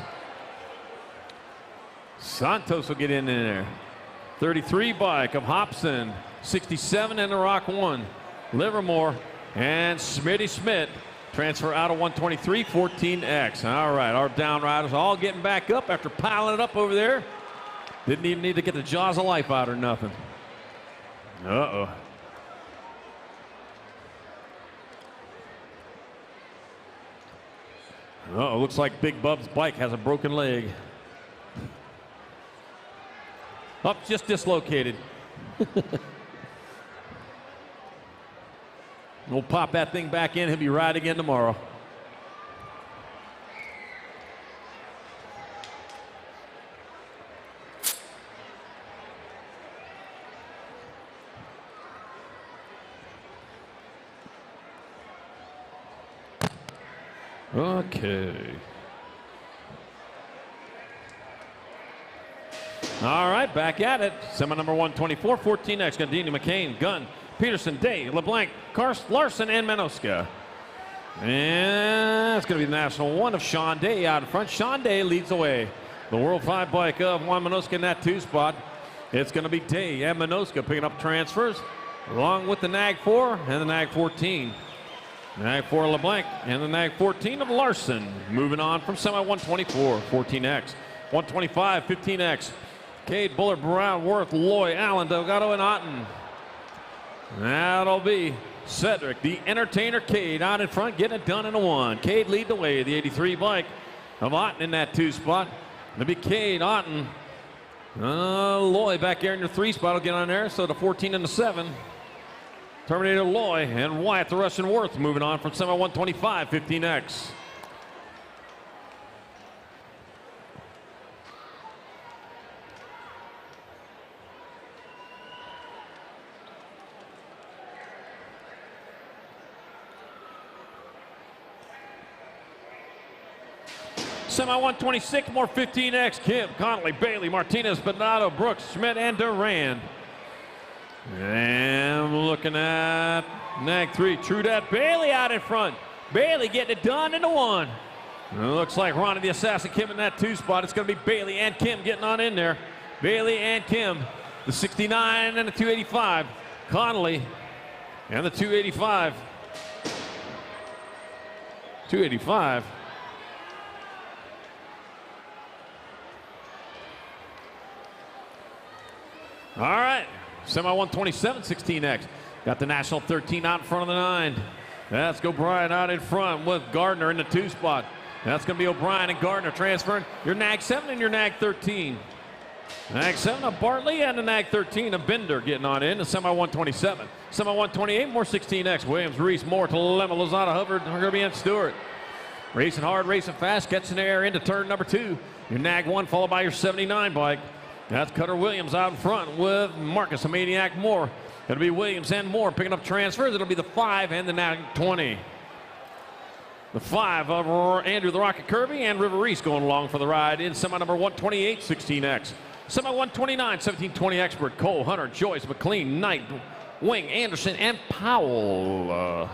Santos will get in there. 33 bike of Hobson. 67 in the Rock 1. Livermore and Smitty Schmidt transfer out of 123, 14X. All right, our down riders all getting back up after piling it up over there. Didn't even need to get the jaws of life out or nothing. Uh-oh. Uh-oh, looks like Big Bub's bike has a broken leg. Oh, just dislocated. We'll pop that thing back in. He'll be riding again tomorrow. Okay. All right, back at it. Semi number 124, 14X. Gandini, McCain, Gunn, Peterson, Day, LeBlanc, Karst, Larson, and Manoska. And it's going to be the National 1 of Sean Day out in front. Sean Day leads the way. The World 5 bike of Juan Manoska in that 2 spot. It's going to be Day and Manoska picking up transfers along with the Nag 4 and the Nag 14. Nag 4 LeBlanc and the Nag 14 of Larson. Moving on from semi 124, 14X. 125, 15X. Cade, Bullard, Brown, Worth, Loy, Allen, Delgado, and Otten. That'll be Cedric, the Entertainer Cade out in front, getting it done in a 1. Cade lead the way, the 83 bike of Otten in that 2 spot. It'll be Cade, Otten. Loy back there in your 3 spot will get on there, so the 14 and the 7. Terminator Loy and Wyatt, the Russian Worth, moving on from semi 125, 15X. Semi 126, more 15X. Kim, Connolly, Bailey, Martinez, Bernardo, Brooks, Schmidt, and Duran. And looking at Nag 3, Trudat, Bailey out in front. Bailey getting it done in the 1. And it looks like Ronnie the Assassin Kim in that 2 spot. It's going to be Bailey and Kim getting on in there. Bailey and Kim, the 69 and the 285. Connolly and the 285. 285. All right. Semi 127, 16X. Got the National 13 out in front of the 9. That's O'Brien out in front with Gardner in the 2 spot. That's going to be O'Brien and Gardner transferring. Your Nag 7 and your Nag 13. Nag 7 of Bartley and the Nag 13 of Bender getting on in. The Semi 127. Semi 128, more 16X. Williams, Reese, Moore, Talema, Lozada, Hubbard, are going to be in Stewart. Racing hard, racing fast, gets in the air into turn number 2. Your Nag 1 followed by your 79 bike. That's Cutter Williams out in front with Marcus the Maniac Moore. It'll be Williams and Moore picking up transfers. It'll be the 5 and the Nag 20. The 5 of Andrew the Rocket Kirby and River Reese going along for the ride in semi number 128, 16X. Semi 129, 1720 expert. Cole, Hunter, Joyce, McLean, Knight, Wing, Anderson, and Powell.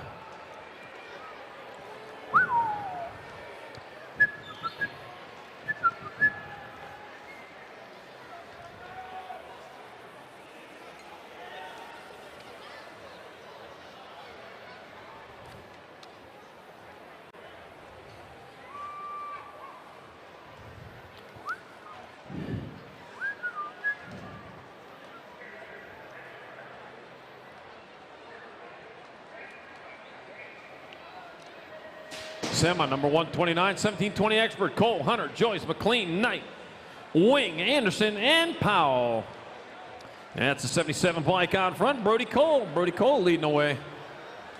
Semi number 129, 1720 expert. Cole, Hunter, Joyce, McLean, Knight, Wing, Anderson, and Powell. That's the 77 bike out in front. Brody Cole. Brody Cole leading the way.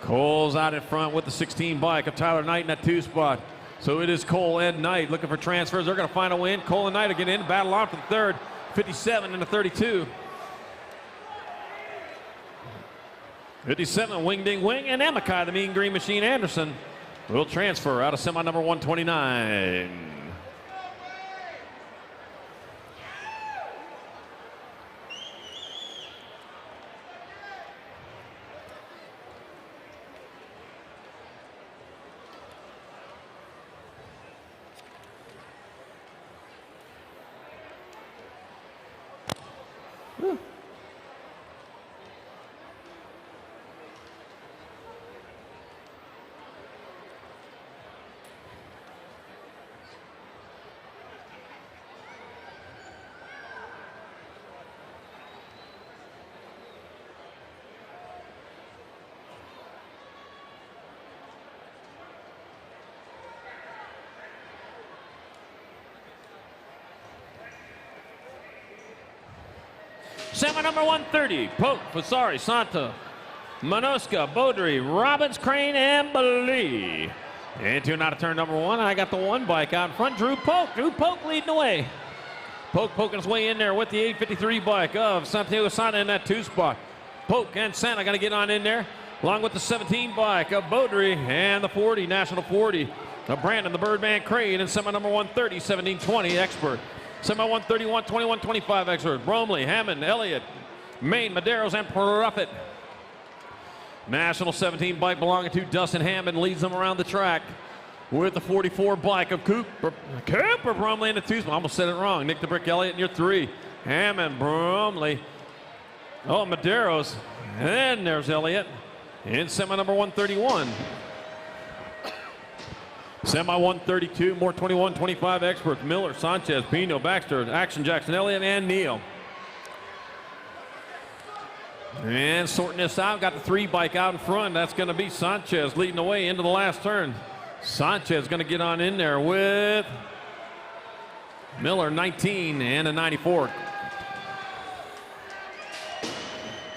Cole's out in front with the 16 bike of Tyler Knight in that 2 spot. So it is Cole and Knight looking for transfers. They're going to find a win. Cole and Knight are getting in. Battle on for the 3rd. 57 and the 32. 57, Wing Ding Wing, and Amakai, the Mean Green Machine Anderson, will transfer out of semi number 129. Semi number 130, Pope, Fasari, Santa, Manoska, Beaudry, Robbins, Crane, and Balee. Into and out of turn number 1. I got the 1 bike out in front. Drew Polk leading the way. Polk poking his way in there with the 853 bike of Santiago Santa in that 2 spot. Polk and Santa got to get on in there, along with the 17 bike of Beaudry and the 40, National 40 of Brandon, the Birdman Crane, and semi number 130, 1720 expert. Semi 131, 21, 25 expert. Bromley, Hammond, Elliott, Maine, Maderos, and Profit. National 17 bike belonging to Dustin Hammond leads them around the track with the 44 bike of Cooper Bromley in the 2 spot. I almost said it wrong. Nick the Brick Elliott in your 3. Hammond, Bromley. Oh, Maderos. And then there's Elliott in semi number 131. Semi 132, more 21, 25 experts. Miller, Sanchez, Pino, Baxter, Action Jackson, Elliott, and Neal. And sorting this out, got the 3 bike out in front. That's going to be Sanchez leading the way into the last turn. Sanchez going to get on in there with Miller, 19, and a 94.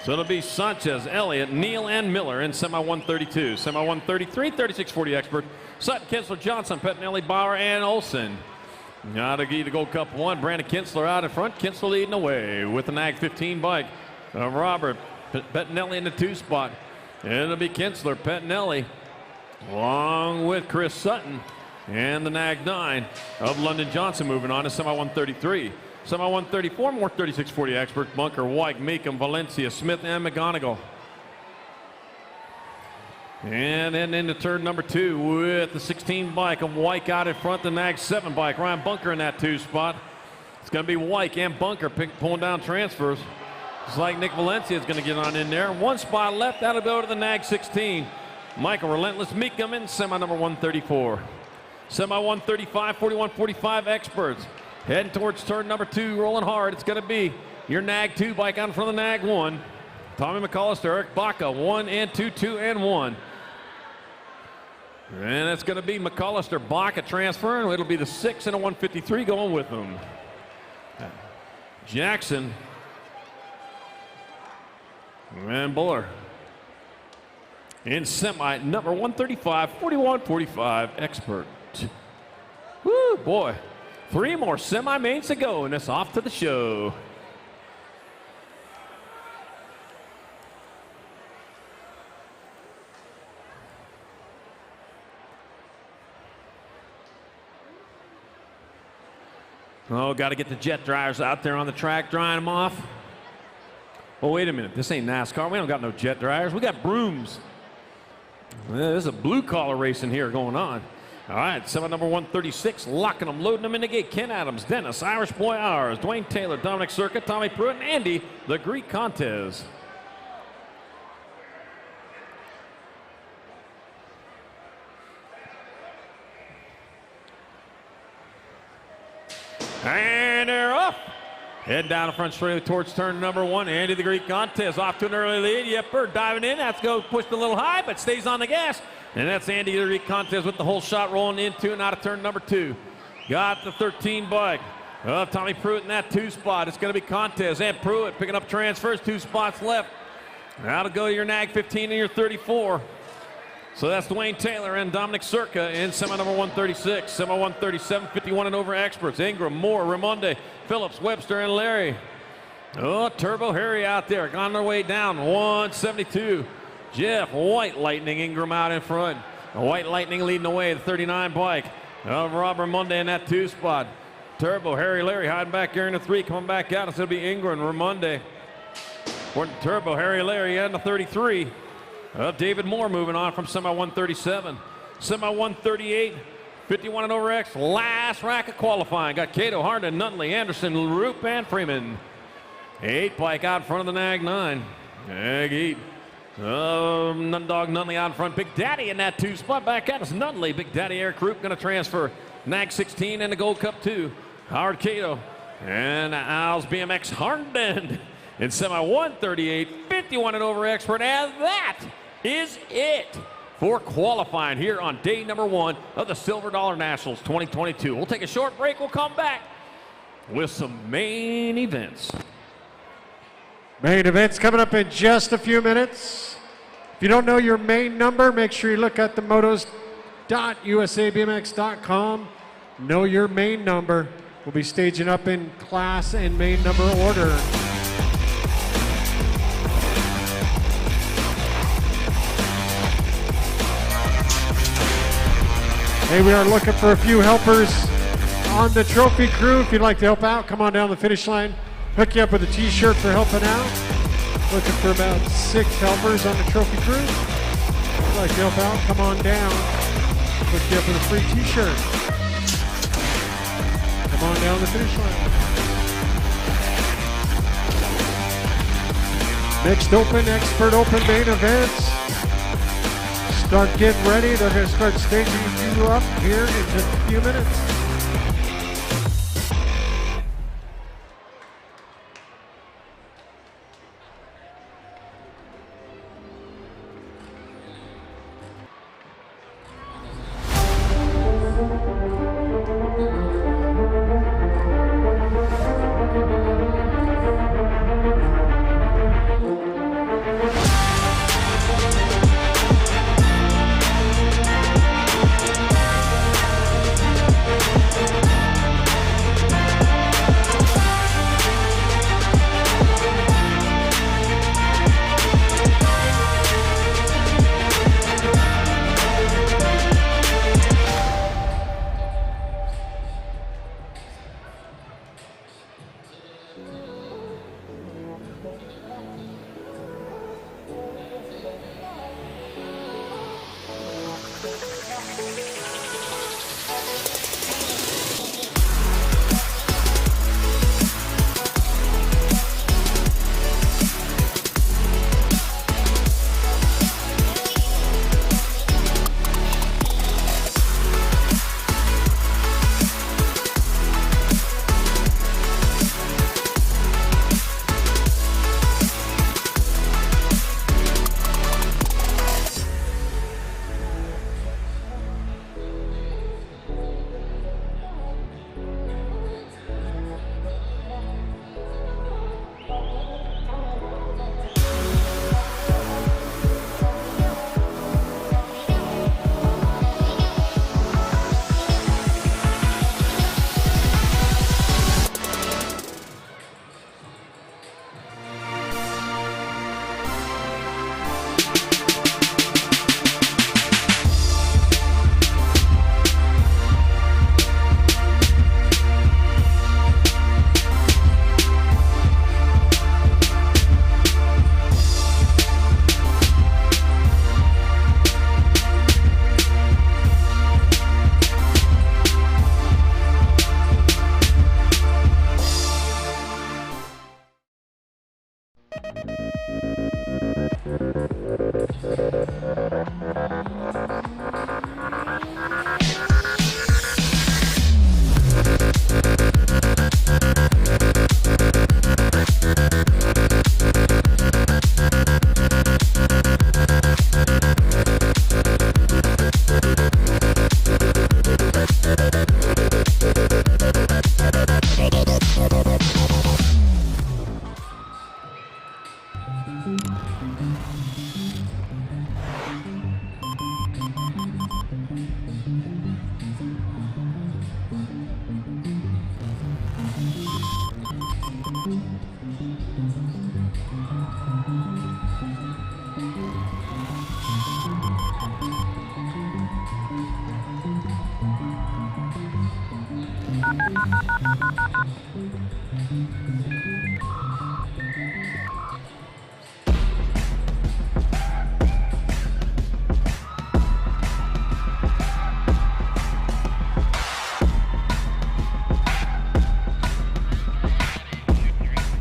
So it'll be Sanchez, Elliott, Neal, and Miller in semi 132. Semi 133, 3640 expert. Sutton, Kinsler, Johnson, Pettinelli, Bauer, and Olson. Yadagi to Gold Cup 1. Brandon Kinsler out in front. Kinsler leading the way with the Nag 15 bike. Robert Pettinelli in the 2 spot. And it'll be Kinsler, Pettinelli, along with Chris Sutton and the Nag 9 of London Johnson moving on to semi 133. Semi 134, more 3640 expert. Bunker, White, Meekum, Valencia, Smith, and McGonigal. And then into turn number 2 with the 16 bike of White out in front, the Nag 7 bike. Ryan Bunker in that 2 spot. It's going to be White and Bunker pulling down transfers. It's like Nick Valencia is going to get on in there. 1 spot left. That'll go to the Nag 16. Michael Relentless Meekum in semi number 134. Semi 135, 41, 45 experts. Heading towards turn number 2, rolling hard. It's going to be your Nag 2 bike out in front of the Nag 1. Tommy McCullister, Eric Baca, 1 and 2, 2 and 1. And it's going to be McCullister, Baca transferring. It'll be the 6 and a 153 going with them. Jackson and Buller in semi number 135, 41, 45 expert. Woo, boy. 3 more semi-mains to go, and it's off to the show. Oh, got to get the jet dryers out there on the track, drying them off. Oh, wait a minute. This ain't NASCAR. We don't got no jet dryers. We got brooms. There's a blue-collar racing here going on. All right, semi number 136, locking them, loading them in the gate. Ken Adams, Dennis, Irish Boy Ours, Dwayne Taylor, Dominic Circa, Tommy Pruitt, and Andy, the Greek Contes. And they're off. Head down the front straight towards turn number 1. Andy the Greek Contes off to an early lead. Yep, Bird diving in. That's go pushed a little high, but stays on the gas. And that's Andy the Greek Contes with the whole shot rolling into and out of turn number 2. Got the 13 bike. Tommy Pruitt in that 2 spot. It's going to be Contes and Pruitt picking up transfers. 2 spots left. Now to go to your NAG 15 and your 34. So that's Dwayne Taylor and Dominic Circa in semi number 136. Semi 137, 51 and over experts. Ingram, Moore, Ramonde, Phillips, Webster, and Larry. Oh, Turbo Harry out there on their way down. 172. Jeff White Lightning Ingram out in front. White Lightning leading the way, the 39 bike. Rob Ramonde in that 2 spot. Turbo Harry, Larry hiding back here in the 3, coming back out. It's going to be Ingram, Ramonde. Turbo Harry, Larry in the 33. David Moore moving on from semi 137. Semi 138, 51 and over X. Last rack of qualifying. Got Cato, Harden, Nutley, Anderson, Roop, and Freeman. 8 bike out in front of the NAG 9. NAG 8. Nundog Nutley out in front. Big Daddy in that 2 spot. Back out is Nutley. Big Daddy Eric Roop going to transfer. NAG 16 and the Gold Cup 2. Howard Cato. And Al's BMX Harden in semi 138, 51 and over expert. And that is it for qualifying here on day number 1 of the Silver Dollar Nationals 2022. We'll take a short break. We'll come back with some main events. Main events coming up in just a few minutes. If you don't know your main number, make sure you look at the motos.usabmx.com. Know your main number. We'll be staging up in class and main number order. Hey, we are looking for a few helpers on the trophy crew. If you'd like to help out, come on down the finish line. Hook you up with a t-shirt for helping out. Looking for about 6 helpers on the trophy crew. If you'd like to help out, come on down. Hook you up with a free t-shirt. Come on down the finish line. Mixed open, expert open main events. Start getting ready. They're going to start staging you up here in just a few minutes.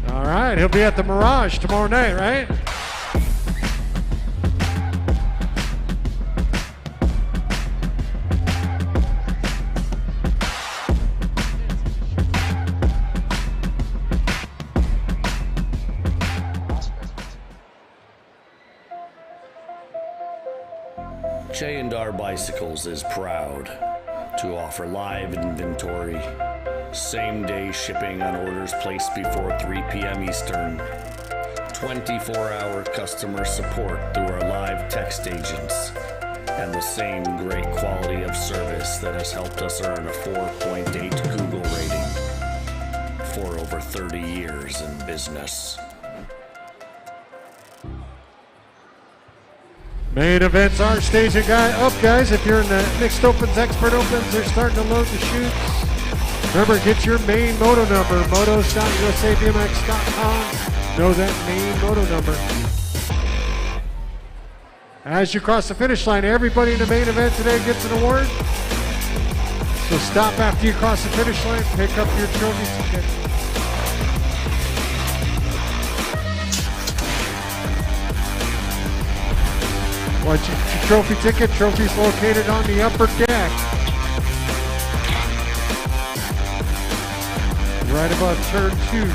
All right, he'll be at the Mirage tomorrow night, right? J&R Bicycles is proud to offer live inventory, same-day shipping on orders placed before 3 p.m. Eastern, 24-hour customer support through our live text agents, and the same great quality of service that has helped us earn a 4.8 Google rating for over 30 years in business. Main events are staging up, guys. If you're in the mixed opens, expert opens, they're starting to load the chutes. Remember, get your main moto number, motos.usabmx.com. Know that main moto number. As you cross the finish line, everybody in the main event today gets an award. So stop after you cross the finish line, pick up your trophy ticket. Once you get your trophy ticket, trophy's located on the upper deck. Right above turn 2.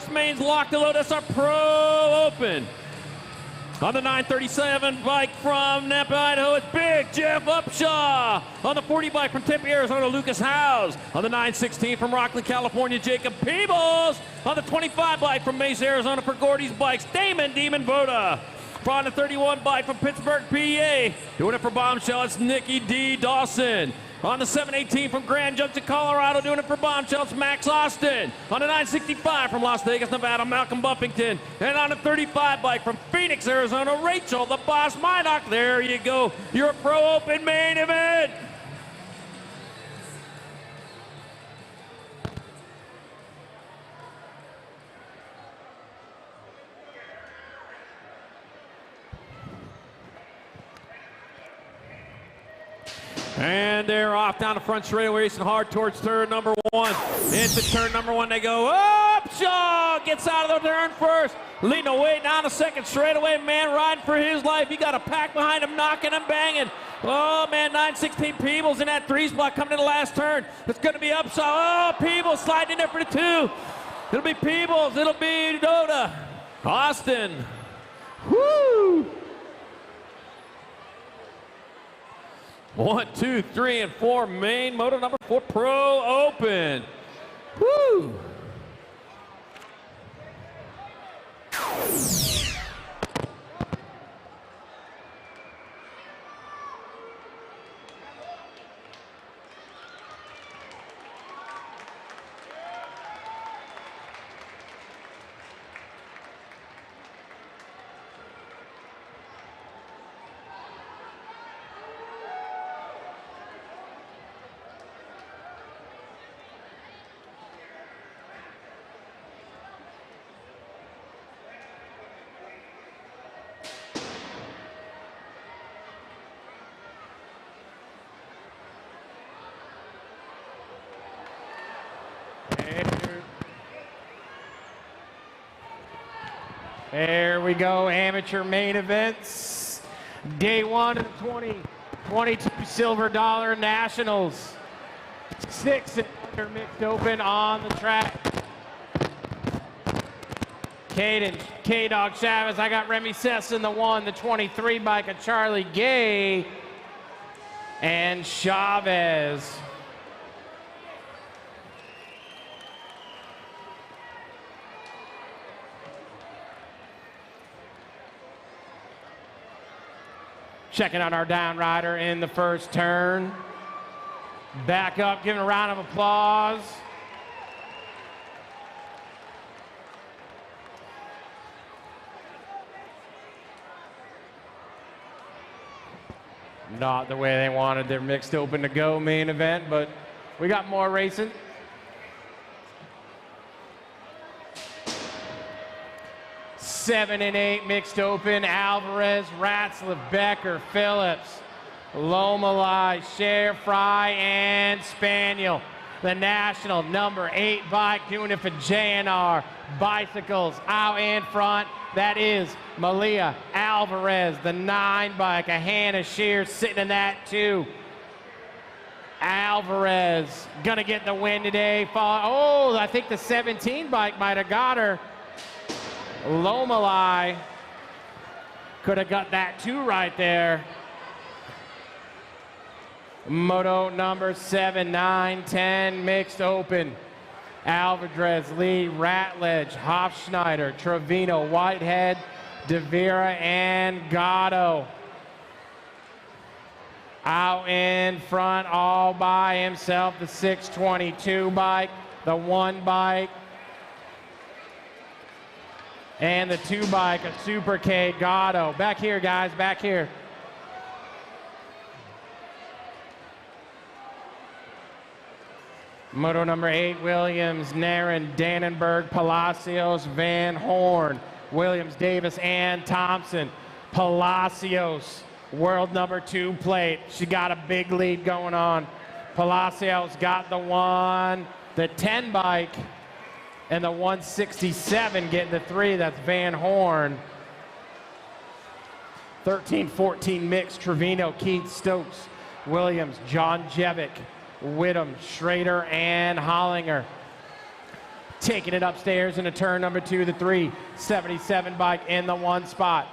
course, Maine's locked and loaded. That's our Pro Open. On the 937 bike from Nampa, Idaho, it's Big Jeff Upshaw. On the 40 bike from Tempe, Arizona, Lucas Howes. On the 916 from Rockland, California, Jacob Peebles. On the 25 bike from Mesa, Arizona for Gordy's Bikes, Damon Demon Boda. On the 31 bike from Pittsburgh, PA, doing it for Bombshell, it's Nikki D. Dawson. On the 718 from Grand Junction, Colorado, doing it for Bombshell, it's Max Austin. On the 965 from Las Vegas, Nevada, Malcolm Buffington. And on the 35 bike from Phoenix, Arizona, Rachel, the Boss Minock. There you go, your Pro Open main event. And they're off down the front straightaway, racing hard towards turn number 1. Into turn number 1 they go. Upshaw gets out of the turn first. Leading away down the second straightaway. Man riding for his life. He got a pack behind him, knocking and banging. Oh, man, 916 Peebles in that 3 spot coming in the last turn. It's going to be Upshaw. Oh, Peebles sliding in there for the 2. It'll be Peebles. It'll be Doda. Austin. Woo! 1, 2, 3, and 4. Main moto number 4 Pro Open. Woo! There we go, amateur main events. Day 1 of the 2022 Silver Dollar Nationals. 6 and under mixed open on the track. Caden, K-Dog Chavez. I got Remy Sess in the 1, the 23 bike of Charlie Gay and Chavez. Checking out our down rider in the first turn. Back up, giving a round of applause. Not the way they wanted their mixed open to go main event, but we got more racing. Seven and 8 mixed open. Alvarez, Ratzlaff, Becker, Phillips, Lomalai, Cher, Fry, and Spaniel. The national number 8 bike doing it for JNR Bicycles out in front. That is Malia Alvarez. The 9 bike, a Hannah Shear sitting in that 2. Alvarez gonna get the win today. Oh, I think the 17 bike might have got her. Lomalai could have got that 2 right there. Moto number 7, 9, 10 mixed open. Alvarez, Lee, Ratledge, Hofschneider, Trevino, Whitehead, Devera, and Gatto. Out in front all by himself, the 622 bike, the 1 bike, and the 2 bike of Super K Gatto. Back here, guys, back here. Moto number 8, Williams, Naren, Dannenberg, Palacios, Van Horn, Williams, Davis, and Thompson. Palacios, world number 2 plate. She got a big lead going on. Palacios got the 1, the 10 bike, and the 167 getting the 3. That's Van Horn. 13-14 mix, Trevino, Keith Stokes, Williams, John Jevick, Whittam, Schrader, and Hollinger. Taking it upstairs into turn number 2, the 377 bike in the 1 spot.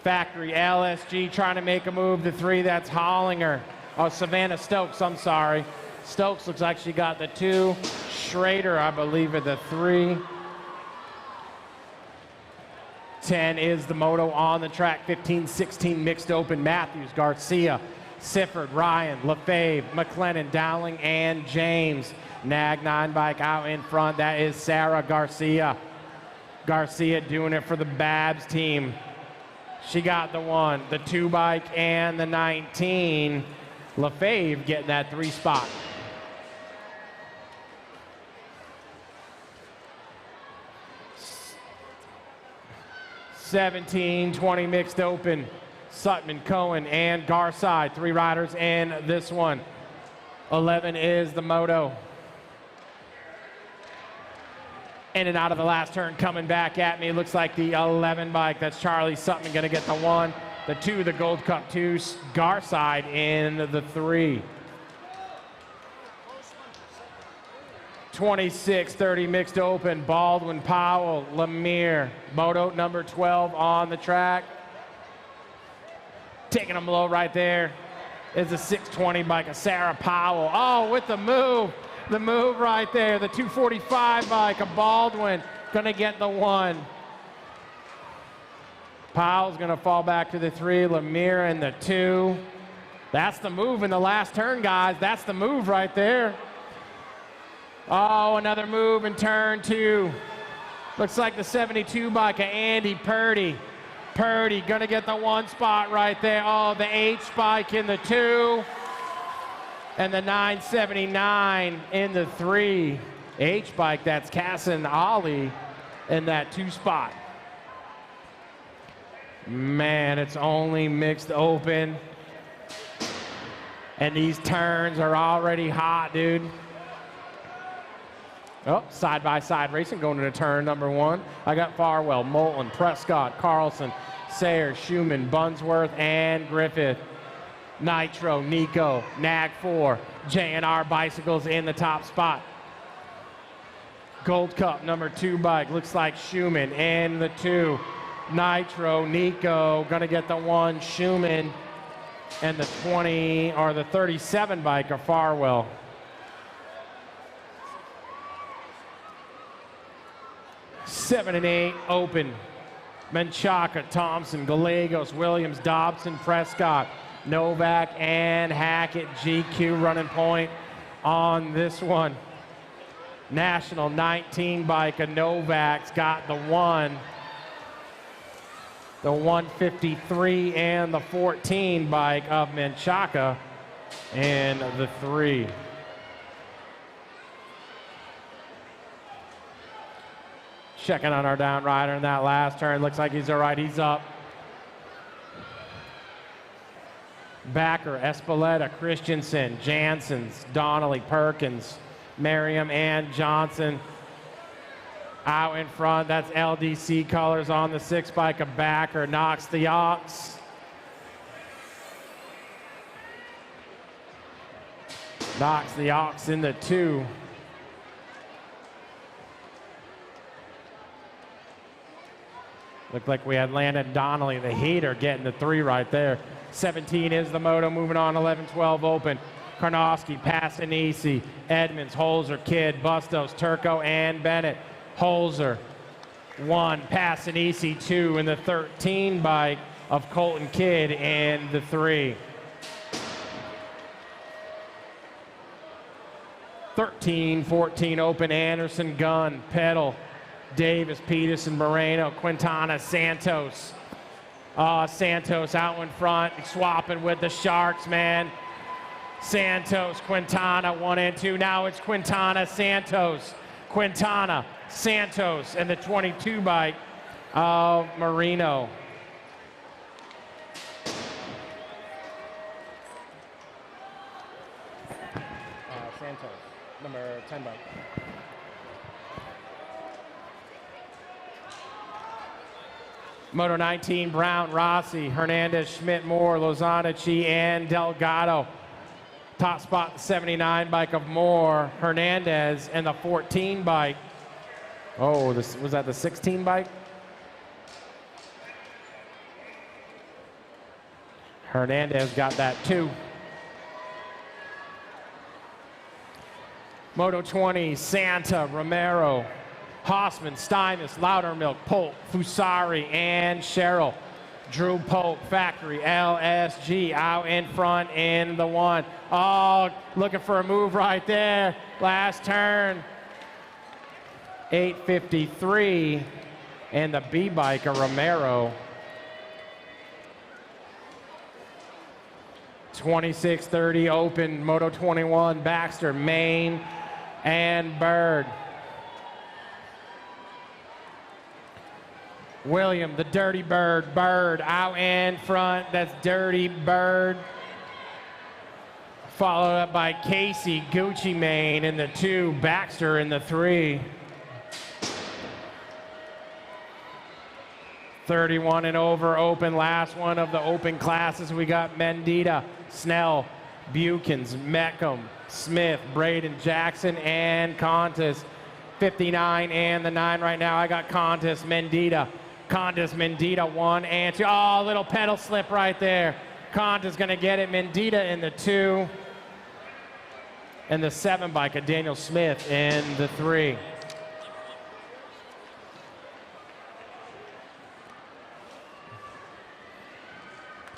Factory LSG trying to make a move. The 3, that's Hollinger. Oh, Savannah Stokes, I'm sorry. Stokes looks like she got the 2. Schrader, I believe, at the 3. 10 is the moto on the track. 15, 16 mixed open. Matthews, Garcia, Sifford, Ryan, LaFave, McLennan, Dowling, and James. Nag 9 bike out in front. That is Sarah Garcia. Garcia doing it for the Babs team. She got the 1, the 2 bike, and the 19. LaFave getting that 3 spot. $17, $20 mixed open. Sutman, Cohen, and Garside, 3 riders in this one. 11 is the moto. In and out of the last turn, coming back at me. Looks like the 11 bike. That's Charlie Sutman going to get the 1. The 2, the Gold Cup 2, Garside in the 3. 26, 30 mixed open. Baldwin, Powell, Lemire. Moto number 12 on the track. Taking them low right there is the 620 bike of Sarah Powell. Oh, with the move. The move right there. The 245 bike of Baldwin going to get the 1. Powell's going to fall back to the 3. Lemire in the 2. That's the move in the last turn, guys. That's the move right there. Oh, another move in turn 2. Looks like the 72 bike of Andy Purdy. Purdy going to get the 1 spot right there. Oh, the H bike in the 2. And the 979 in the 3. H bike, that's Cassin Ollie in that 2 spot. Man, it's only mixed open. And these turns are already hot, dude. Oh, side-by-side racing going into turn number 1. I got Farwell, Moulton, Prescott, Carlson, Sayre, Schumann, Bunsworth, and Griffith. Nitro, Nico, Nag 4, J&R Bicycles in the top spot. Gold Cup number 2 bike, looks like Schumann in the 2. Nitro, Nico, gonna get the 1, Schumann, and the 20, or the 37 bike of Farwell. Seven and 8 open. Menchaca, Thompson, Gallegos, Williams, Dobson, Prescott, Novak, and Hackett. GQ running point on this one. National 19 bike of Novak's got the 1. The 153 and the 14 bike of Menchaca and the 3. Checking on our down rider in that last turn. Looks like he's all right. He's up. Backer, Espeleta, Christensen, Janssens, Donnelly, Perkins, Merriam, and Johnson. Out in front, that's LDC colors on the 6 bike of Backer. Knocks the Ox. Knocks the Ox in the 2. Looked like we had Landon Donnelly, the heater, getting the 3 right there. 17 is the moto, moving on, 11-12 open. Karnowski, Passanisi, Edmonds, Holzer, Kidd, Bustos, Turco, and Bennett. Holzer, 1, Passanisi, 2, and the 13 bike of Colton Kidd and the 3. 13-14 open, Anderson, Gunn, Peddle, Davis, Peterson, Moreno, Quintana, Santos. Santos out in front, swapping with the Sharks, man. Santos, Quintana, 1 and 2. Now it's Quintana, Santos. Quintana, Santos, and the 22 bike of Marino. Santos, number 10 bike. Moto 19, Brown, Rossi, Hernandez, Schmidt, Moore, Lozanici, and Delgado. Top spot, the 79 bike of Moore, Hernandez, and the 14 bike Oh, this was that the 16 bike? Hernandez got that too. Moto 20, Santa, Romero, Hossman, Steinus, Loudermilk, Polk, Fusari, and Sherrill. Drew Polk, Factory, LSG out in front in the 1. Oh, looking for a move right there. Last turn. 8:53, and the B bike, a Romero. 26:30 open, Moto 21, Baxter, Main, and Bird. William, the Dirty Bird, Bird out in front, that's Dirty Bird. Followed up by Casey, Gucci Mane in the 2, Baxter in the 3. 31 and over open, last one of the open classes. We got Mendita, Snell, Bukins, Meckham, Smith, Braden, Jackson, and Contis. 59 and the 9 right now. I got Contis, Mendita. Contis, Mendita, 1 and 2. Oh, little pedal slip right there. Contis gonna get it. Mendita in the 2. And the 7 bike of Daniel Smith in the 3.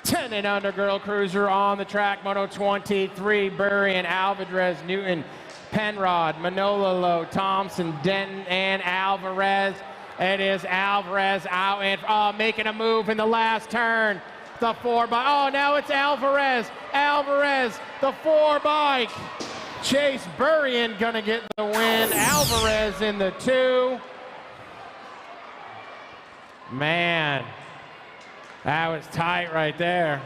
Ten and under girl cruiser on the track, Moto 23, Burrian, Alvarez, Newton, Penrod, Manolo, Thompson, Denton, and Alvarez. It is Alvarez out and making a move in the last turn. The 4 bike. Oh, now it's Alvarez. Alvarez, the 4 bike. Chase Burrian gonna get the win. Alvarez in the 2. Man. That was tight right there.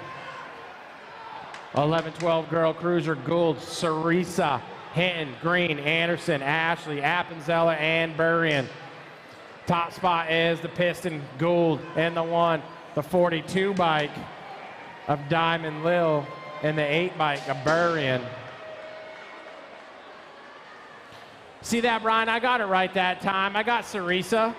11-12 girl cruiser, Gould, Sarisa, Hinton, Green, Anderson, Ashley, Appenzella, and Burrian. Top spot is the Piston, Gould, and the 1. The 42 bike of Diamond Lil, and the 8 bike of Burrian. See that, Brian? I got it right that time. I got Sarisa.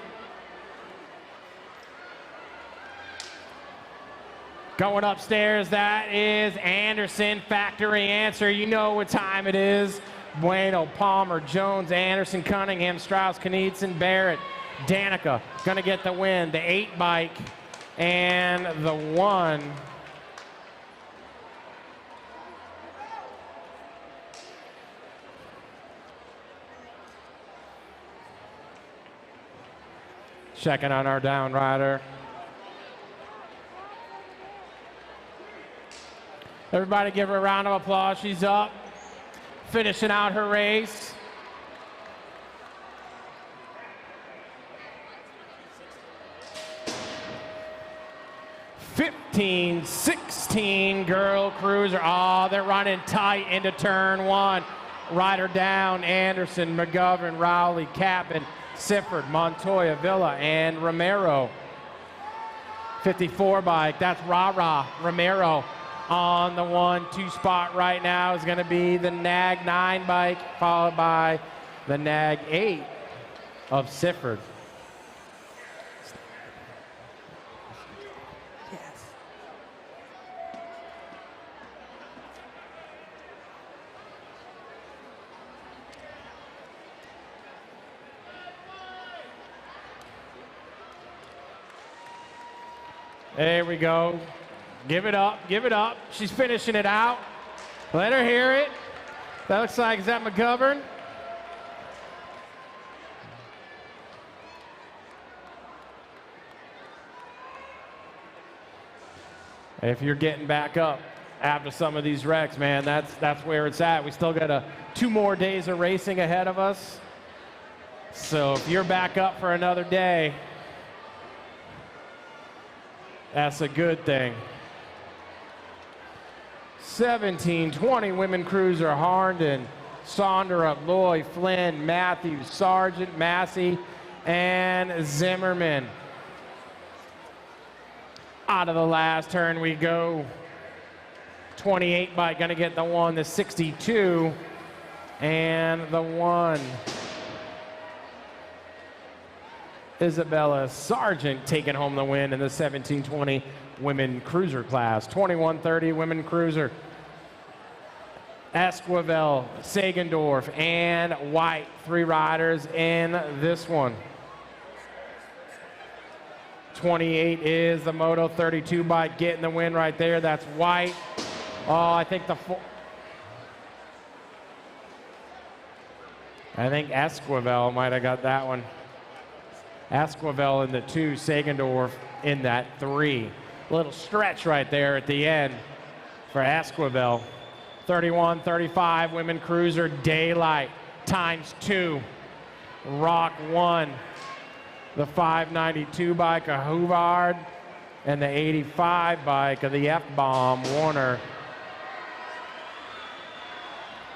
Going upstairs, that is Anderson, factory answer. You know what time it is. Bueno, Palmer, Jones, Anderson, Cunningham, Strauss, Knudsen, Barrett, Danica gonna get the win. The 8 bike and the 1. Checking on our down rider. Everybody give her a round of applause. She's up, finishing out her race. $15-16 girl cruiser. Oh, they're running tight into turn 1. Rider down, Anderson, McGovern, Rowley, Captain, Sifford, Montoya, Villa, and Romero. 54 bike, that's Rara, Romero. On the 1-2 spot right now is going to be the Nag 9 bike, followed by the Nag 8 of Sifford. Yes. There we go. Give it up, give it up. She's finishing it out. Let her hear it. That looks like, is that McGovern? If you're getting back up after some of these wrecks, man, that's where it's at. We still got 2 more days of racing ahead of us. So if you're back up for another day, that's a good thing. 17-20 women cruiser, Harnden, Sonderup, Loy, Flynn, Matthews, Sargent, Massey, and Zimmerman. Out of the last turn we go. 28 bike gonna get the 1, the 62, and the 1. Isabella Sargent taking home the win in the 1720 women cruiser class. 2130 women cruiser. Esquivel, Sagendorf, and White, 3 riders in this one. 28 is the Moto 32 bike getting the win right there. That's White. Oh, I think Esquivel might have got that one. Esquivel in the 2, Sagendorf in that 3. Little stretch right there at the end for Esquivel. 31-35 women cruiser Daylight ×2. Rock 1. The 592 bike of Huvard and the 85 bike of the F-Bomb Warner.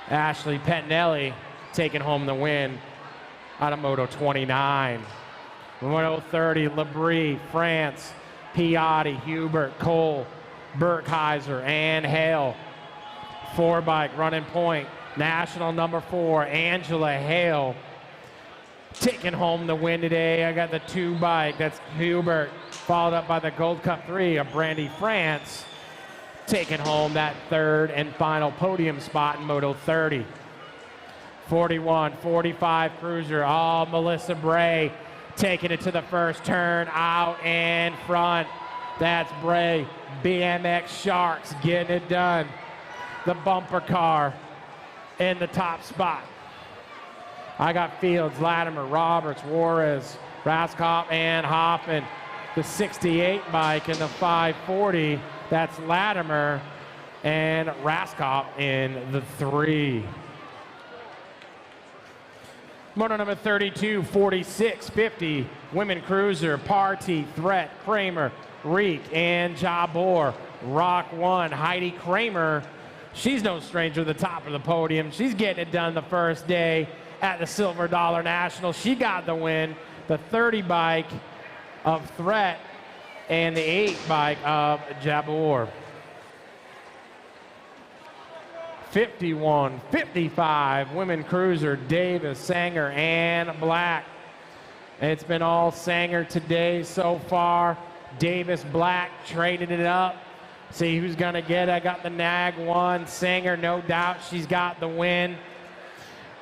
Ashley Pettinelli taking home the win out of Moto 29. Moto 30, Labrie, France, Piatti, Hubert, Cole, Burkheiser, and Hale. 4 bike running point, national number 4, Angela Hale taking home the win today. I got the 2 bike, that's Hubert, followed up by the Gold Cup 3 of Brandy France, taking home that 3rd and final podium spot in Moto 30. 41-45 cruiser, Melissa Bray taking it to the first turn, out and front. That's Bray. BMX Sharks getting it done. The bumper car in the top spot. I got Fields, Latimer, Roberts, Juarez, Raskop, and Hoffman. The 68 bike in the 540. That's Latimer and Raskop in the 3. Moto number 32, 46-50, women cruiser, Party, Threat, Kramer, Reek, and Jabor. Rock 1, Heidi Kramer. She's no stranger to the top of the podium. She's getting it done the first day at the Silver Dollar National. She got the win. The 30 bike of Threat and the 8 bike of Jabor. 51-55 women cruiser, Davis, Sanger, and Black. It's been all Sanger today so far. Davis, Black trading it up. See who's gonna get it. I got the nag 1. Sanger, no doubt, she's got the win.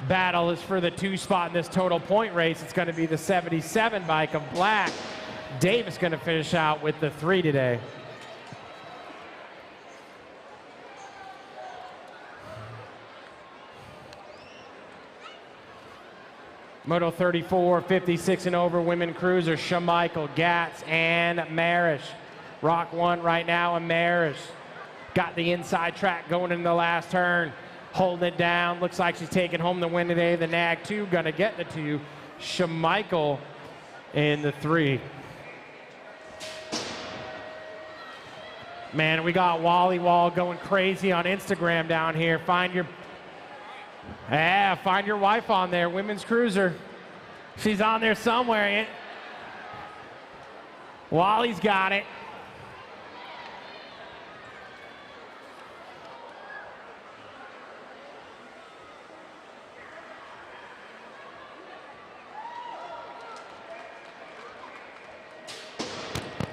Battle is for the 2 spot in this total point race. It's gonna be the 77 bike of Black. Davis gonna finish out with the 3 today. Moto 34, 56 and over women cruiser, Shamichael, Gatz, and Marish. Rock 1 right now, and Marish got the inside track going in the last turn, holding it down. Looks like she's taking home the win today. The nag 2 gonna get the 2. Shamichael in the 3. Man, we got Wally Wall going crazy on Instagram down here. Find your wife on there, women's cruiser. She's on there somewhere. Wally's got it.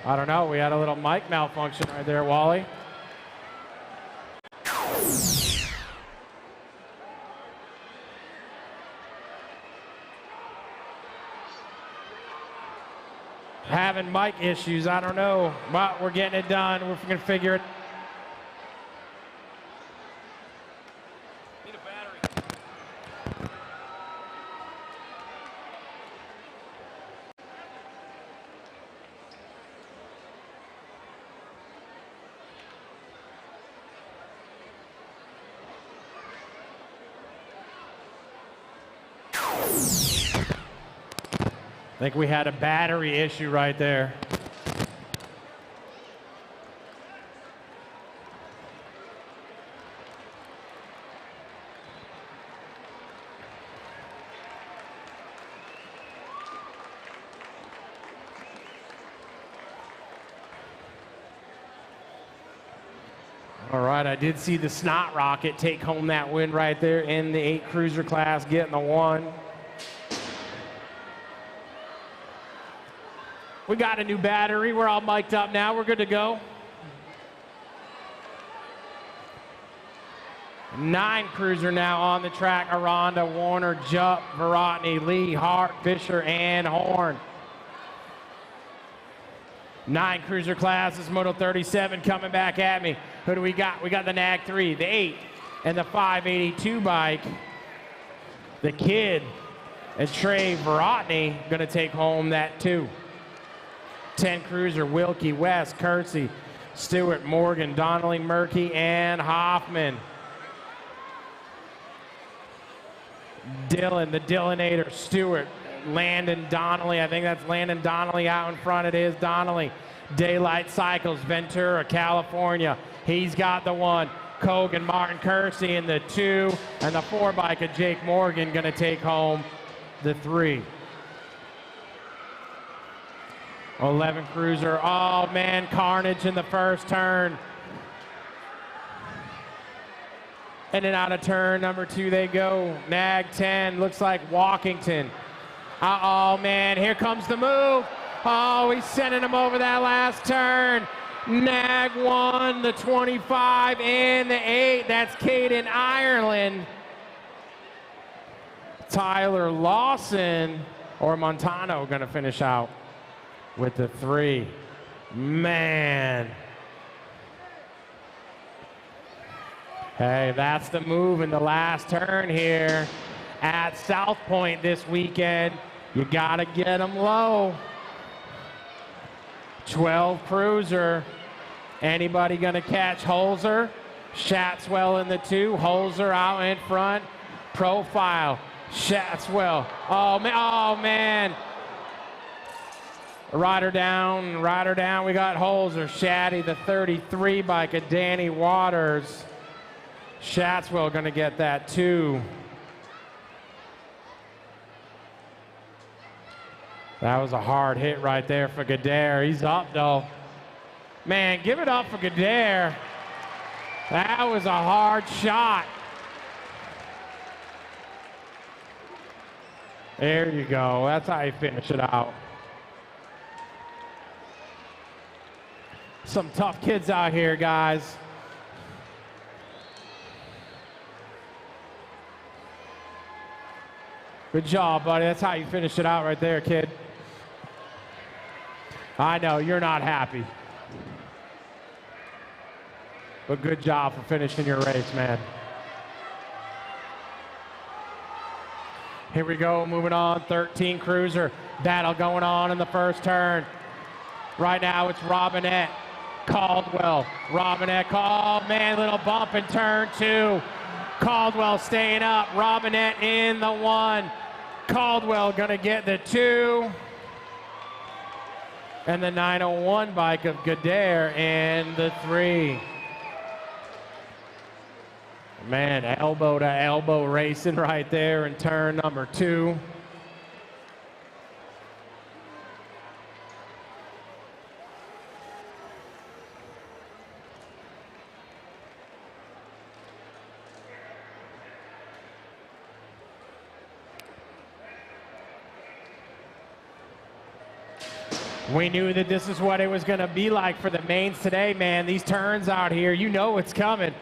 I don't know, we had a little mic malfunction right there, Wally. Having mic issues, I don't know, but we're getting it done. We're gonna figure it. Need a battery. I think we had a battery issue right there. All right, I did see the Snot Rocket take home that win right there in the 8 cruiser class, getting the 1. We got a new battery. We're all mic'd up now. We're good to go. 9 cruiser now on the track. Aranda, Warner, Jupp, Verotny, Lee, Hart, Fisher, and Horn. 9 cruiser classes, Moto 37 coming back at me. Who do we got? We got the Nag 3, the 8, and the 582 bike. The Kid and Trey Verotny gonna take home that 2. 10 cruiser, Wilkie, West, Kersey, Stewart, Morgan, Donnelly, Murky, and Hoffman. Dylan, the Dylanator, Stewart, Landon Donnelly. I think that's Landon Donnelly out in front. It is Donnelly. Daylight Cycles, Ventura, California. He's got the 1. Kogan, Martin Kersey in the 2. And the 4 bike of Jake Morgan gonna take home the 3. 11 cruiser. Oh man, carnage in the first turn. In and out of turn number 2 they go. Nag 10, looks like Walkington. Uh-oh, man, here comes the move. Oh, he's sending him over that last turn. Nag 1, the 25, and the 8. That's Caden Ireland. Tyler Lawson, or Montano, gonna finish out with the 3. Man. Hey, that's the move in the last turn here at South Point this weekend. You gotta get them low. 12 cruiser. Anybody gonna catch Holzer? Shatswell in the 2. Holzer out in front. Profile. Shatswell. Oh man. Oh man. Rider down. Rider down. We got Holzer. Shaddy, the 33 bike of Danny Waters. Shatswell gonna get that 2. That was a hard hit right there for Gadare. He's up though. Man, give it up for Gadare. That was a hard shot. There you go. That's how you finish it out. Some tough kids out here, guys. Good job, buddy. That's how you finish it out right there, kid. I know, you're not happy. But good job for finishing your race, man. Here we go, moving on. 13 cruiser. Battle going on in the first turn. Right now it's Robinette, Caldwell. Robinette, oh man, little bump in turn 2. Caldwell staying up. Robinette in the 1. Caldwell gonna get the 2. And the 901 bike of Gadare in the 3. Man, elbow to elbow racing right there in turn number 2. We knew that this is what it was going to be like for the mains today, man. These turns out here, you know it's coming.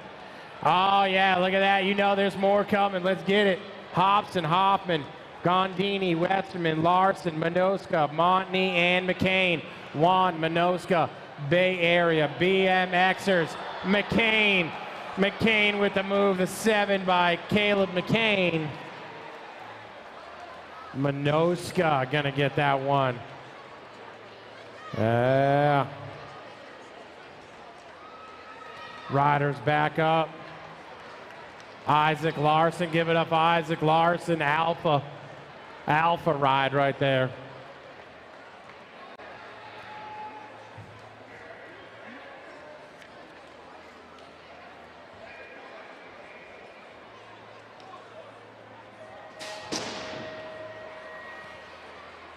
Oh, yeah, look at that. You know there's more coming. Let's get it. Hobson, Hoffman, Gondini, Westerman, Larson, Minoska, Montney, and McCain. Juan, Minoska, Bay Area, BMXers, McCain. McCain with the move, the 7 by Caleb McCain. Minoska going to get that one. Yeah. Riders back up. Isaac Larson, give it up, Isaac Larson, alpha ride right there.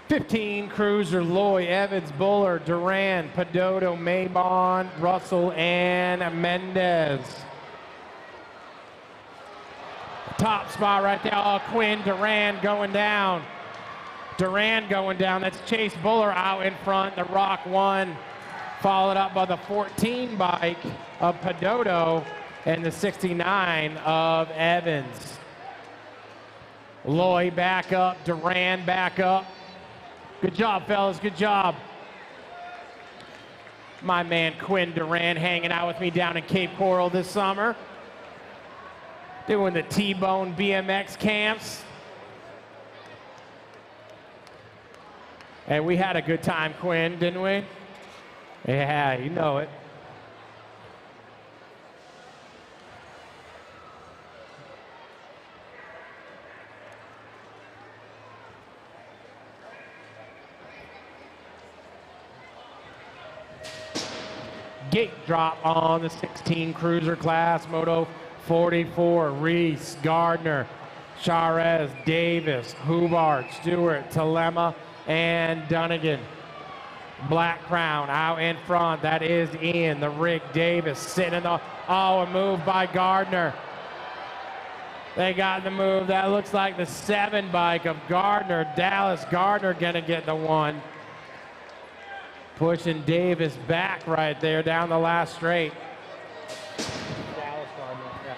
'15 cruiser, Loy, Evans, Buller, Duran, Pedoto, Maybon, Russell, and Mendez. Top spot right there. Oh, Quinn Duran going down. Duran going down. That's Chase Buller out in front. The Rock 1, followed up by the 14 bike of Padoto and the 69 of Evans. Loy back up. Duran back up. Good job, fellas. Good job. My man Quinn Duran hanging out with me down in Cape Coral this summer. Doing the T-Bone BMX camps. And we had a good time, Quinn, didn't we? Yeah, you know it. Gate drop on the 16 cruiser class, Moto 44, Reese, Gardner, Charez, Davis, Hubart, Stewart, Telema, and Dunnigan. Black Crown out in front. That is Ian, the Rick Davis sitting in the, oh, a move by Gardner. They got the move. That looks like the 7 bike of Gardner. Dallas Gardner gonna get the 1. Pushing Davis back right there down the last straight. Dallas Gardner, yeah.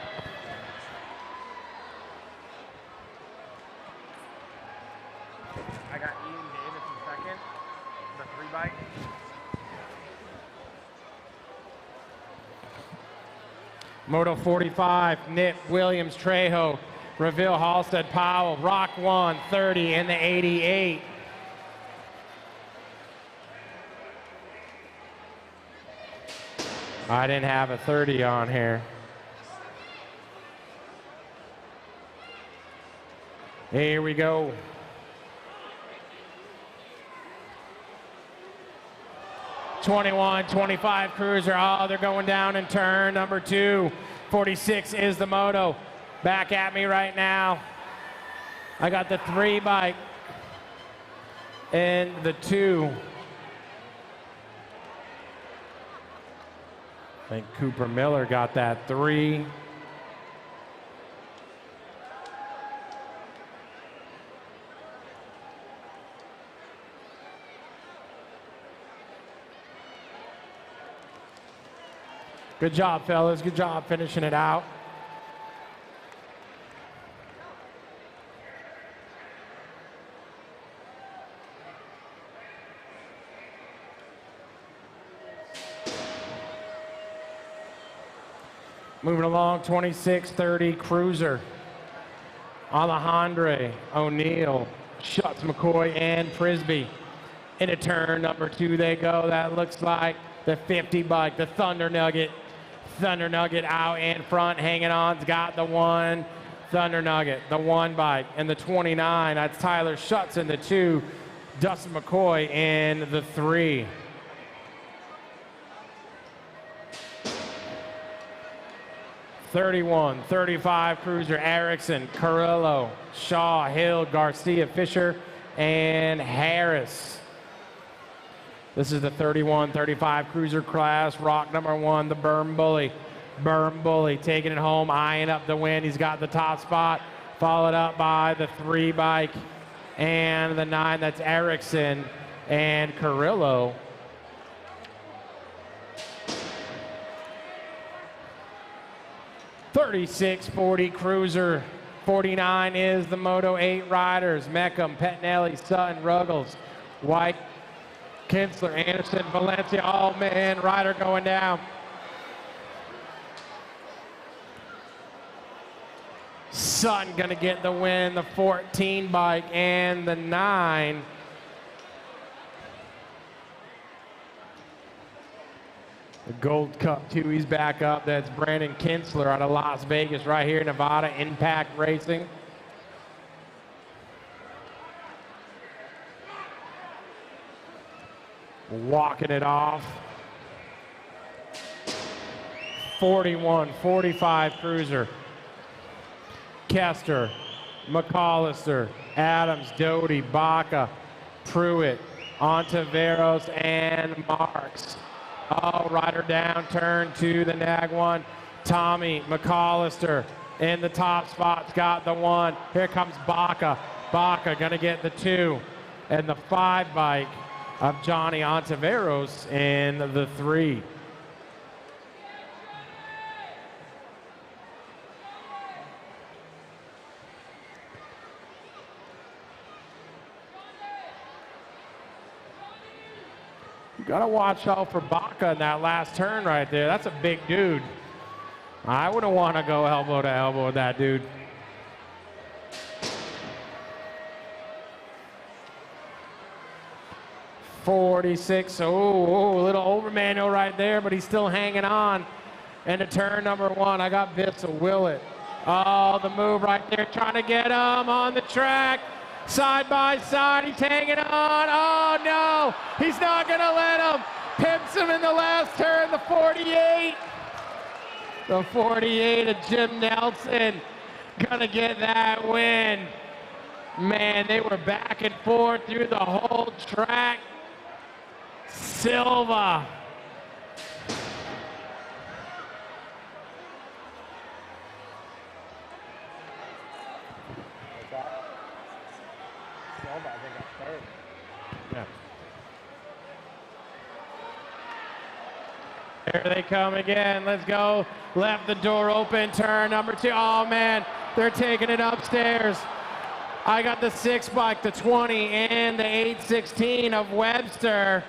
I got Ian Davis in second, the 3 bike. Moto 45, Nick Williams, Trejo, Reville, Halstead, Powell, Rock 1, 30 in the 88. I didn't have a 30 on here. Here we go. '21-25 cruiser. Oh, they're going down in turn number 2. 46 is the moto. Back at me right now. I got the 3 bike and the 2. I think Cooper Miller got that 3. Good job, fellas. Good job finishing it out. Moving along, 26-30 cruiser. Alejandre, O'Neill, Schutz, McCoy, and Prisby. Into turn number 2 they go. That looks like the 50 bike, the Thunder Nugget. Thunder Nugget out in front, hanging on. It's got the 1. Thunder Nugget, the 1 bike, and the 29. That's Tyler Schutz in the 2. Dustin McCoy in the 3. (31-35) cruiser, Erickson, Carrillo, Shaw, Hill, Garcia, Fisher, and Harris. This is the 31-35 cruiser class. Rock number 1, the Berm Bully. Berm Bully taking it home, eyeing up the win. He's got the top spot, followed up by the 3 bike and the 9. That's Erickson and Carrillo. (36-40 cruiser. 49 is the Moto 8 riders. Meckham, Pettinelli, Sutton, Ruggles, White, Kinsler, Anderson, Valencia. Oh man, rider going down. Sutton gonna get the win, the 14 bike and the 9. The Gold Cup 2, he's back up. That's Brandon Kinsler out of Las Vegas, right here in Nevada, Impact Racing. Walking it off. 41-45 cruiser. Kester, McAllister, Adams, Doty, Baca, Pruitt, Ontiveros, and Marks. Oh, rider down, turn 2, the nag 1. Tommy McAllister in the top spot's got the 1. Here comes Baca. Baca gonna get the 2. and the 5 bike of Johnny Ontiveros in the 3. You gotta watch out for Baca in that last turn right there. That's a big dude. I wouldn't want to go elbow to elbow with that dude. .46, a little over manual right there, but he's still hanging on. And to turn number 1, I got Biff to will it. Oh, the move right there, trying to get him on the track. Side by side, he's hanging on. Oh no, he's not gonna let him. Pimps him in the last turn, the 48. The 48 of Jim Nelson, gonna get that win. Man, they were back and forth through the whole track. Silva. Yeah. There they come again. Let's go. Left the door open. Turn number 2. Oh, man. They're taking it upstairs. I got the 6 bike, the 20, and the 816 of Webster.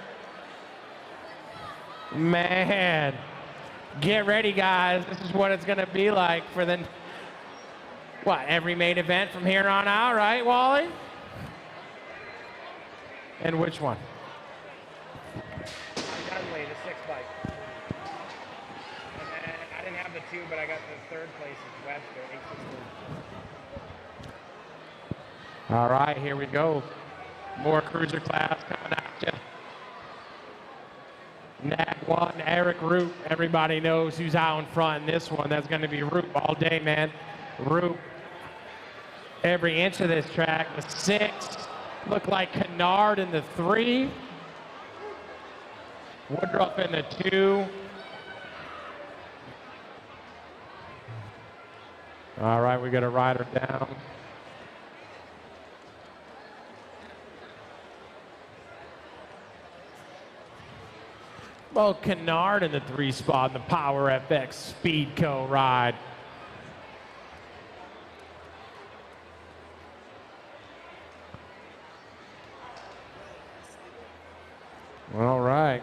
Man. Get ready, guys. This is what it's going to be like for the, every main event from here on out, right, Wally? And which one? Dudley, the 6 bike. And then I didn't have the 2, but I got the 3rd place is Webster, 816. All right, here we go. More cruiser class coming at you. Nag 1, Eric Roop. Everybody knows who's out in front in this one. That's going to be Roop all day, man. Roop. Every inch of this track. The 6. Look like Kennard in the 3. Woodruff in the 2. All right, we got a rider down. Well, Kennard in the 3 spot in the Power FX Speedco ride. All right.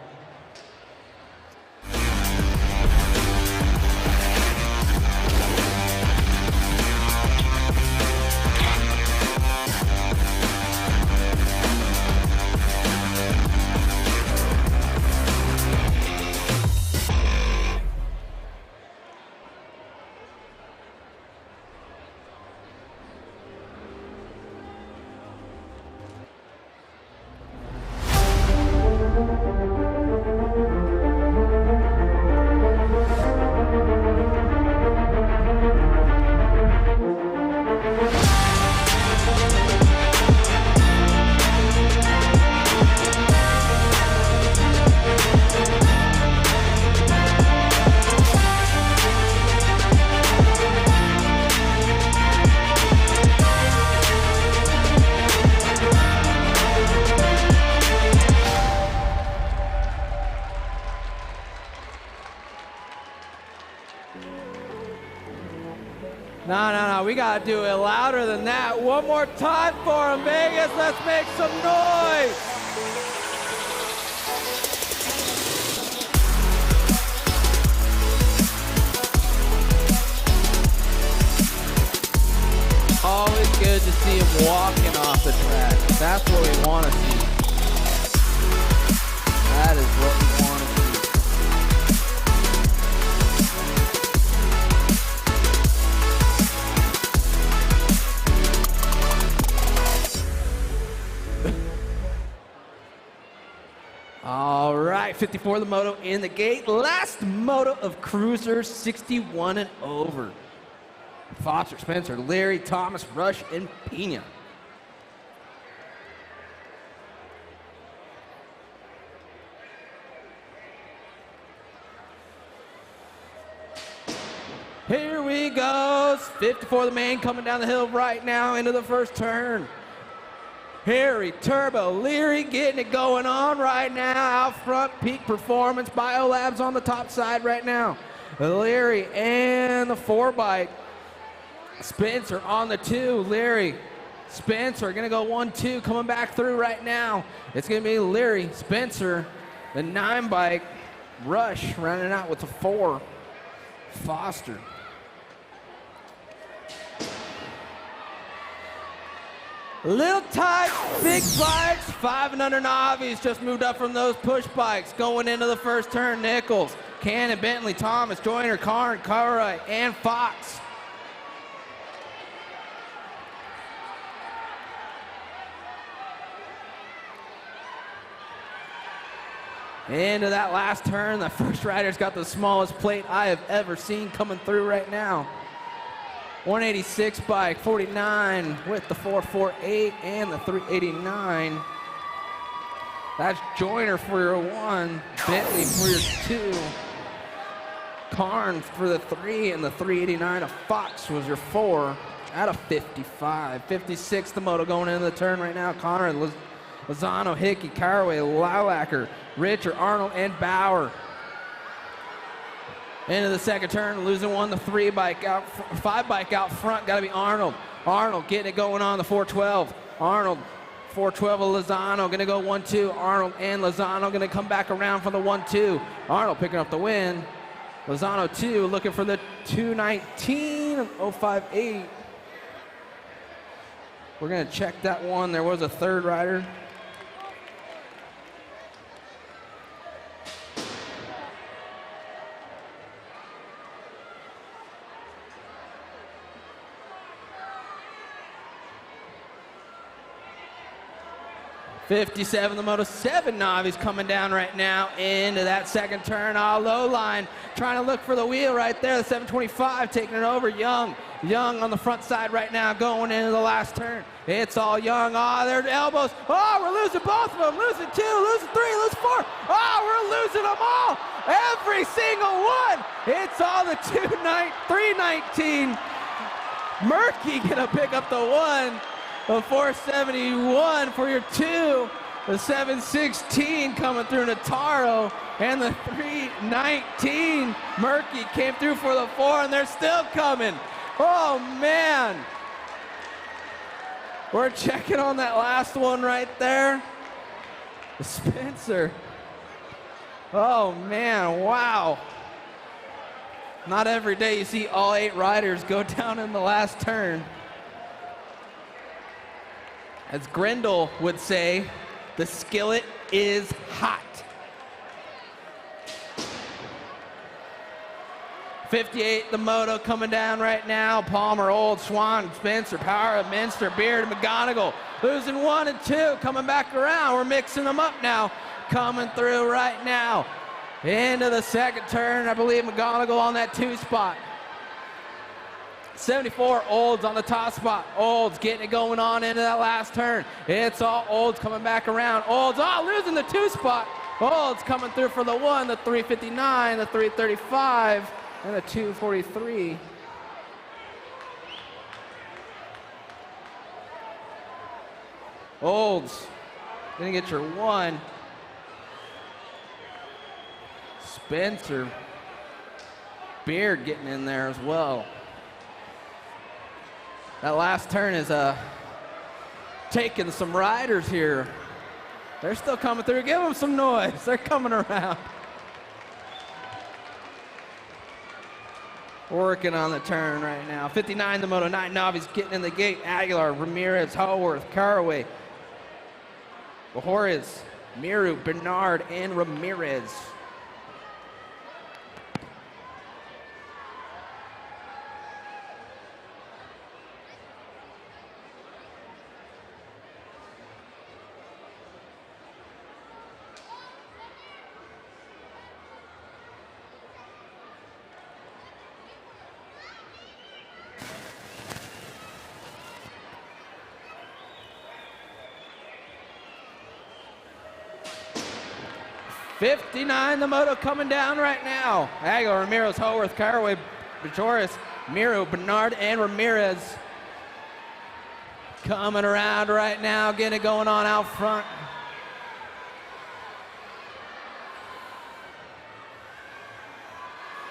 No, we gotta do it louder than that. One more time for him, Vegas. Let's make some noise. Always good to see him walking off the track. That's what we want to see. That is what we want to see. All right, 54 the moto in the gate. Last moto of cruisers, 61 and over. Foster, Spencer, Larry, Thomas, Rush, and Pena. Here we go. 54 the main coming down the hill right now into the first turn. Harry Turbo Leary getting it going on right now. Out front, peak performance. Biolabs on the top side right now. Leary and the 4-bike. Spencer on the 2. Leary, Spencer gonna go 1-2, coming back through right now. It's gonna be Leary, Spencer, the 9-bike. Rush running out with the 4. Foster. Little tight, big bikes, 5 and under novice just moved up from those push bikes. Going into the first turn, Nichols, Cannon, Bentley, Thomas, Joyner, Karn, Cartwright, and Fox. Into that last turn, the first rider's got the smallest plate I have ever seen coming through right now. 186 bike, 49 with the 448 and the 389. That's Joyner for your 1, Bentley for your 2, Karn for the 3, and the 389 of Fox was your 4 out of 55. 56 the moto going into the turn right now. Connor, Lozano, Hickey, Caraway, Lilacker, Richard, Arnold, and Bauer. Into the second turn, losing 1, the 3-bike out, 5-bike out front, gotta be Arnold. Arnold getting it going on the 412. Arnold, 412 of Lozano, gonna go 1-2. Arnold and Lozano gonna come back around for the 1-2. Arnold picking up the win. Lozano 2, looking for the 219 of 058. We're gonna check that one. There was a third rider. '57, the Moto 7 novice coming down right now into that second turn. Low line, trying to look for the wheel right there. The 725 taking it over. Young on the front side right now, going into the last turn. It's all Young. Their elbows. We're losing both of them. Losing 2, losing 3, losing 4. We're losing them all. Every single one. It's all the 319. Murky gonna pick up the 1. The 471 for your 2, the 716 coming through Notaro, and the 319 Murky came through for the 4, and they're still coming. Oh man, we're checking on that last one right there. Spencer. Oh man, wow. Not every day you see all 8 riders go down in the last turn. As Grendel would say, the skillet is hot. 58, the moto coming down right now. Palmer, Old, Swan, Spencer, Power, Minster, Beard, McGonigal. Losing 1 and 2, coming back around. We're mixing them up now. Coming through right now. Into the second turn, I believe McGonigal on that 2 spot. 74, Olds on the top spot. Olds getting it going on into that last turn. It's all Olds coming back around. Olds, losing the 2 spot. Olds coming through for the 1, the 359, the 335, and the 243. Olds gonna get your 1. Spencer. Beard getting in there as well. That last turn is taking some riders here. They're still coming through. Give them some noise. They're coming around. Working on the turn right now. 59, the Moto 9 novice getting in the gate. Aguilar, Ramirez, Haworth, Caraway, Bajores, Miru, Bernard, and Ramirez. '59, the moto coming down right now. Aguilar, Ramirez, Haworth, Caraway, Bajoris, Miro, Bernard, and Ramirez. Coming around right now, getting it going on out front.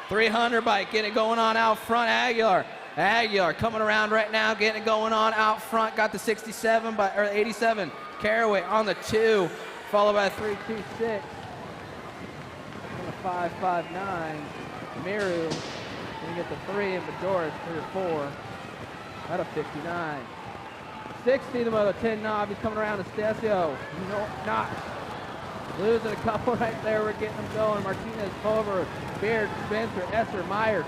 .300 bike, getting it going on out front. Aguilar coming around right now, getting it going on out front. Got the 67 or 87 Caraway on the 2, followed by 326. On the 559, Miru. Gonna get the 3 and Bedoris 3 or 4. Out of 59. 60 the moto, 10 knob. He's coming around to Stasio. No, not. Losing a couple right there. We're getting them going. Martinez, Pulver, Beard, Spencer, Esser, Myers.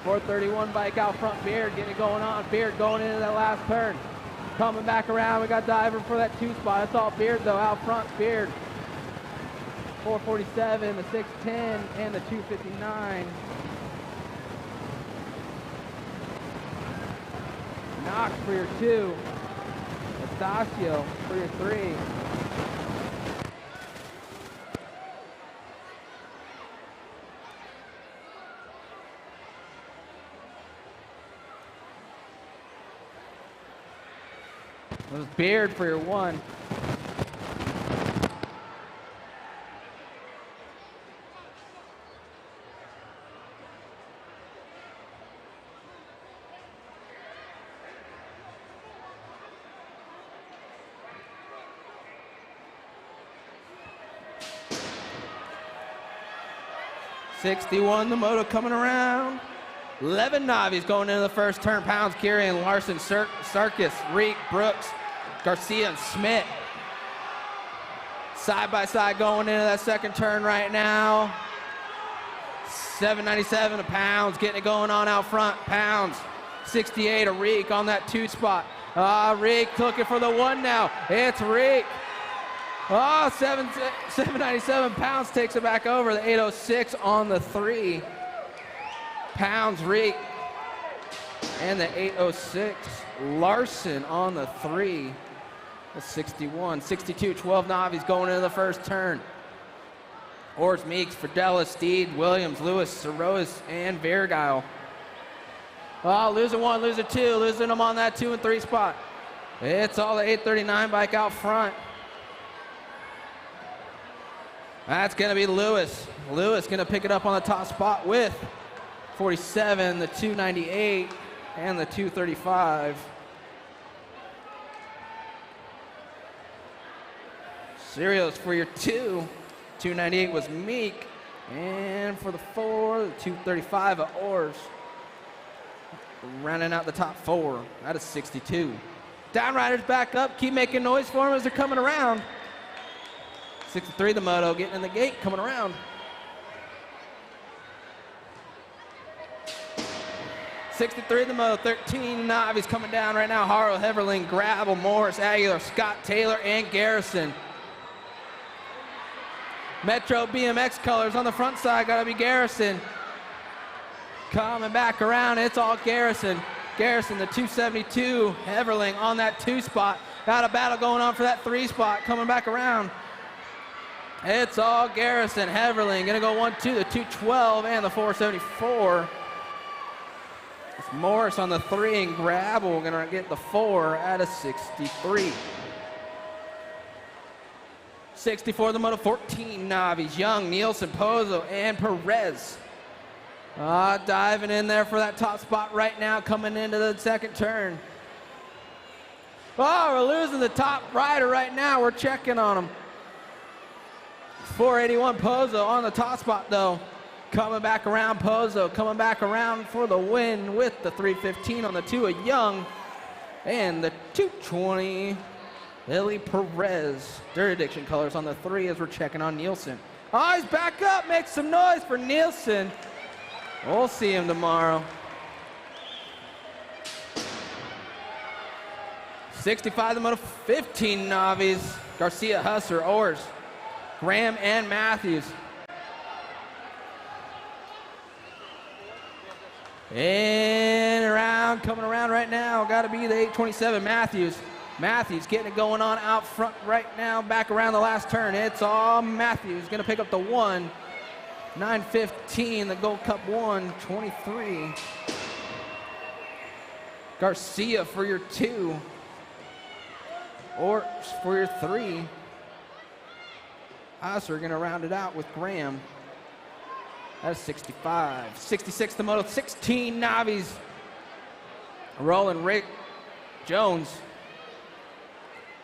431 bike out front. Beard getting it going on. Beard going into that last turn. Coming back around. We got Diver for that 2 spot. That's all Beard though. Out front, Beard. 447, the 610, and the 259. Knox for your 2. Estacio for your 3. It was Beard for your 1. .61 the moto coming around. 11 Navis going into the first turn. Pounds, Kieran, Larson, Sarkis, Reek, Brooks, Garcia, and Schmidt. Side by side going into that second turn right now. 797 to Pounds, getting it going on out front. Pounds, 68 to Reek on that 2 spot. Reek looking for the 1 now. It's Reek. 797 Pounds takes it back over. The 806 on the 3. Pounds, Reek. And the 806, Larson on the 3. The 61. 62, 12 Navis going into the first turn. Ors, Meeks, Fidelis, Steed, Williams, Lewis, Sarois, and Vergile. Losing 1, losing 2, losing them on that 2 and 3 spot. It's all the 839 bike out front. That's going to be Lewis. Lewis going to pick it up on the top spot with 47, the 298, and the 235. Serials for your 2. 298 was Meek. And for the 4, the 235 of Ors. Rounding out the top 4. That is 62. Downriders back up. Keep making noise for them as they're coming around. 63 the moto, getting in the gate, coming around. 63 the moto, 13 Navis coming down right now. Harrow, Heverling, Gravel, Morris, Aguilar, Scott, Taylor, and Garrison. Metro BMX colors on the front side, gotta be Garrison. Coming back around, it's all Garrison. Garrison, the 272, Heverling on that 2 spot. Got a battle going on for that 3 spot, coming back around. It's all Garrison. Heverling gonna go 1-2, the 212 and the 474. It's Morris on the 3 and Gravel gonna get the 4 out of 63. 64 the moto, 14 Navis, Young, Nielsen, Pozo, and Perez. Diving in there for that top spot right now, coming into the second turn. We're losing the top rider right now. We're checking on him. 481 Pozo on the top spot though. Coming back around, Pozo coming back around for the win with the 315 on the 2 of Young. And the 220, Lily Perez. Dirt Addiction colors on the 3 as we're checking on Nielsen. He's back up, make some noise for Nielsen. We'll see him tomorrow. 65 the moto, 15 Navis. Garcia, Husser, Ors, Graham, and Matthews. And around, coming around right now, got to be the 827 Matthews. Matthews getting it going on out front right now, back around the last turn. It's all Matthews, going to pick up the 1. 915, the Gold Cup 1, 23. Garcia for your 2. Or for your 3. Us are going to round it out with Graham. That's 65. 66 the moto, 16 Navis. Rolling Rick Jones.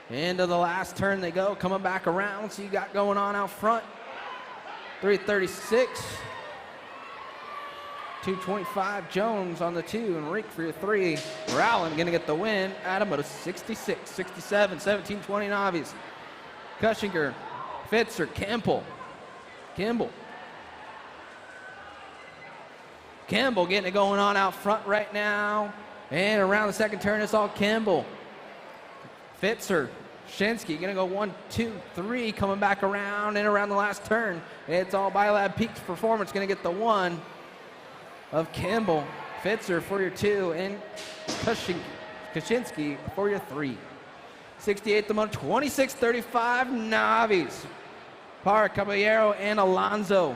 Into the last turn they go, coming back around. So you got going on out front. 336. 225 Jones on the 2, and Rick for your 3. Rowland going to get the win. Adam at a 66, 67, 17, 20 Navis. Cushinger, Fitzer, Kimball. Kimball getting it going on out front right now. And around the second turn, it's all Kimball. Fitzer, Shinsky going to go 1, 2, 3, coming back around and around the last turn. It's all Biolab Peaks Performance going to get the 1 of Kimball. Fitzer for your 2, and Kaczynski for your 3. 68 the moto, 26-35 Navis. Parra, Caballero, and Alonso.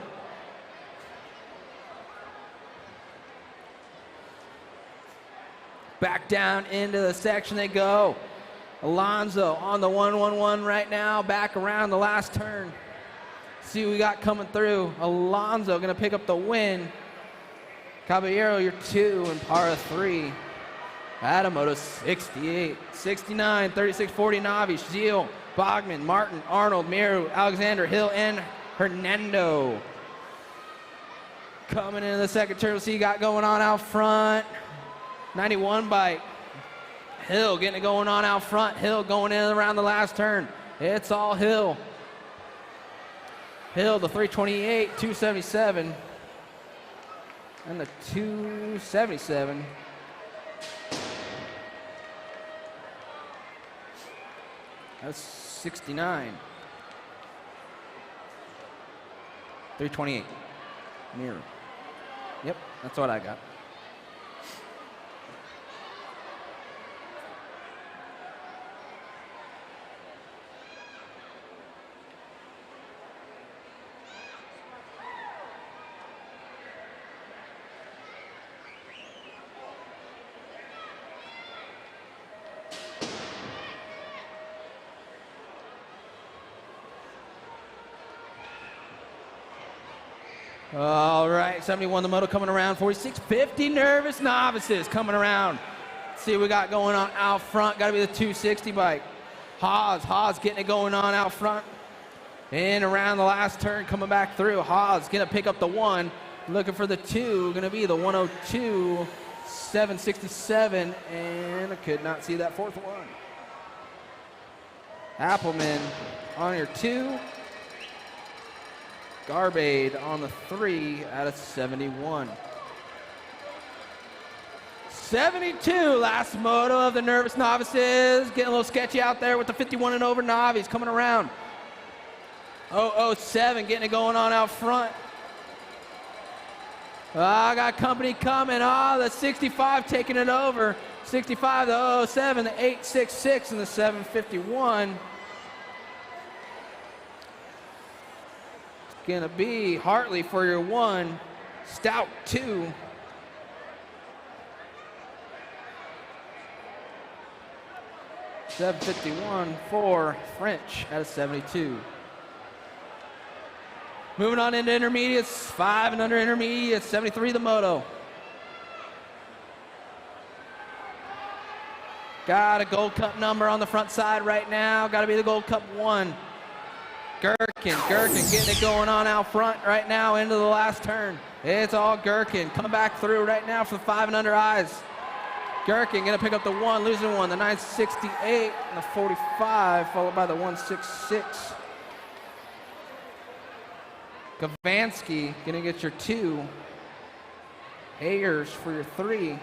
Back down into the section they go. Alonso on the 1-1-1 right now, back around the last turn. See what we got coming through. Alonso gonna pick up the win. Caballero, your 2, and Parra 3. Adamoto, 68, 69, 36, 40 Navi. Zeal, Bogman, Martin, Arnold, Miru, Alexander, Hill, and Hernando. Coming into the second turn, we'll see you got going on out front. 91 bike. Hill getting it going on out front. Hill going in around the last turn. It's all Hill. Hill, the 328, 277. And the 277. That's 69. 328. Mirror. Yep, that's what I got. All right, 71 the moto coming around, 46, 50 Nervous Novices coming around. Let's see what we got going on out front. Got to be the 260 bike. Haas getting it going on out front. And around the last turn coming back through. Haas going to pick up the 1. Looking for the 2, going to be the 102, 767. And I could not see that 4th one. Appleman on your 2. Garbade on the 3 out of 71. 72, last moto of the Nervous Novices. Getting a little sketchy out there with the 51 and over Navis coming around. 007 getting it going on out front. I got company coming. The 65 taking it over. 65, the 007, the 866, and the 751. Gonna be Hartley for your 1, Stout 2. $751 for French out of 72. Moving on into intermediates, 5 and under intermediates, 73 the moto. Got a Gold Cup number on the front side right now. Got to be the Gold Cup 1. Gherkin getting it going on out front right now into the last turn. It's all Gherkin coming back through right now for the 5 and under eyes. Gherkin gonna pick up the 1, losing 1, the 968 and the 45, followed by the 166. Gavansky gonna get your 2. Ayers for your 3.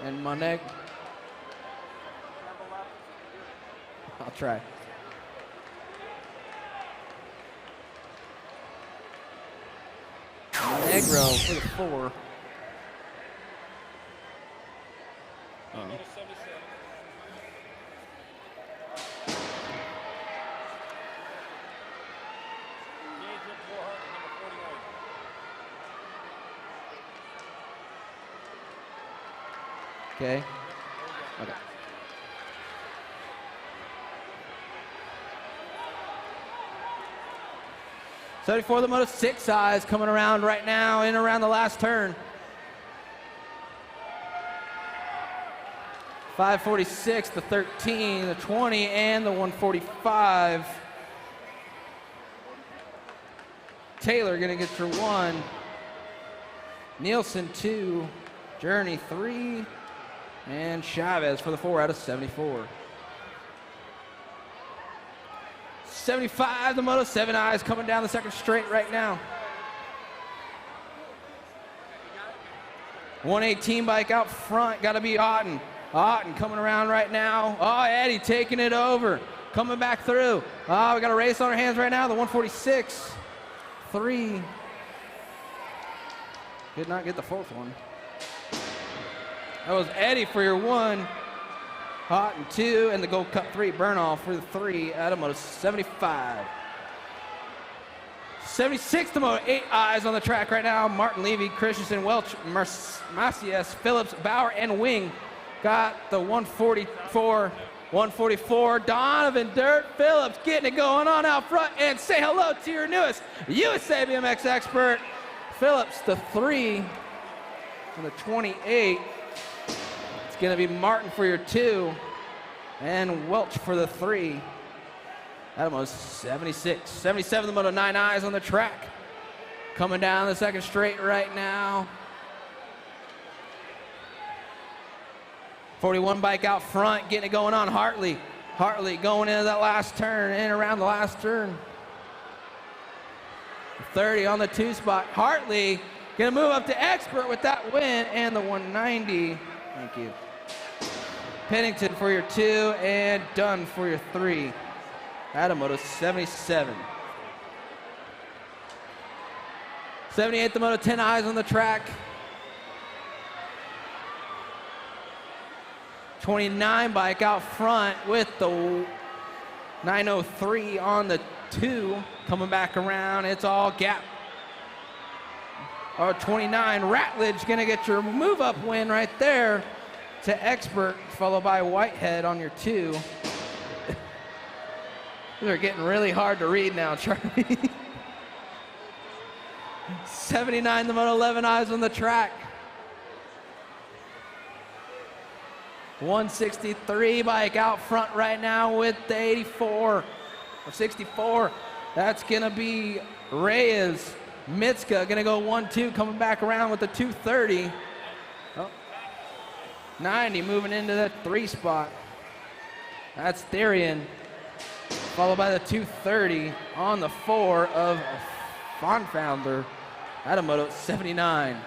And Monet. I'll try. Negro for the 4. Okay. Okay. '74, the Moto 6 eyes coming around right now, in around the last turn. 546, the 13, the 20, and the 145. Taylor gonna get your 1. Nielsen 2, Journey 3, and Chavez for the 4 out of 74. 75, the Moto 7 eyes coming down the second straight right now. 118 bike out front, gotta be Otten. Otten coming around right now. Oh, Eddie taking it over, coming back through. Oh, we got a race on our hands right now, the 146. 3. Did not get the 4th one. That was Eddie for your 1. Otten 2, and the Gold Cup 3. Burnoff for the 3 out of Moto 75. 76, the Moto 8 eyes on the track right now. Martin Levy, Christensen, Welch, Macias, Phillips, Bauer, and Wing got the 144. 144, Donovan Dirt Phillips getting it going on out front, and say hello to your newest USA BMX expert, Phillips, the 3, and the 28. It's gonna be Martin for your 2, and Welch for the 3. That was 76. 77, the Moto 9 eyes on the track. Coming down the second straight right now. 41 bike out front, getting it going on. Hartley going into that last turn, in around the last turn. 30 on the 2 spot. Hartley gonna move up to expert with that win, and the 190. Thank you. Pennington for your 2, and Dunn for your 3. Moto 77. 78, the Moto 10 eyes on the track. 29 bike out front with the 903 on the 2. Coming back around, it's all gap. 29, Ratledge gonna get your move up win right there to expert, followed by Whitehead on your 2. These are getting really hard to read now, Charlie. 79, the Moto 11 eyes on the track. 163 bike out front right now with the 84 or 64. That's gonna be Reyes. Mitska gonna go 1-2, coming back around with the 230. Oh. 90 moving into that 3 spot. That's Therian. Followed by the 230 on the 4 of Fonfounder. Moto 79.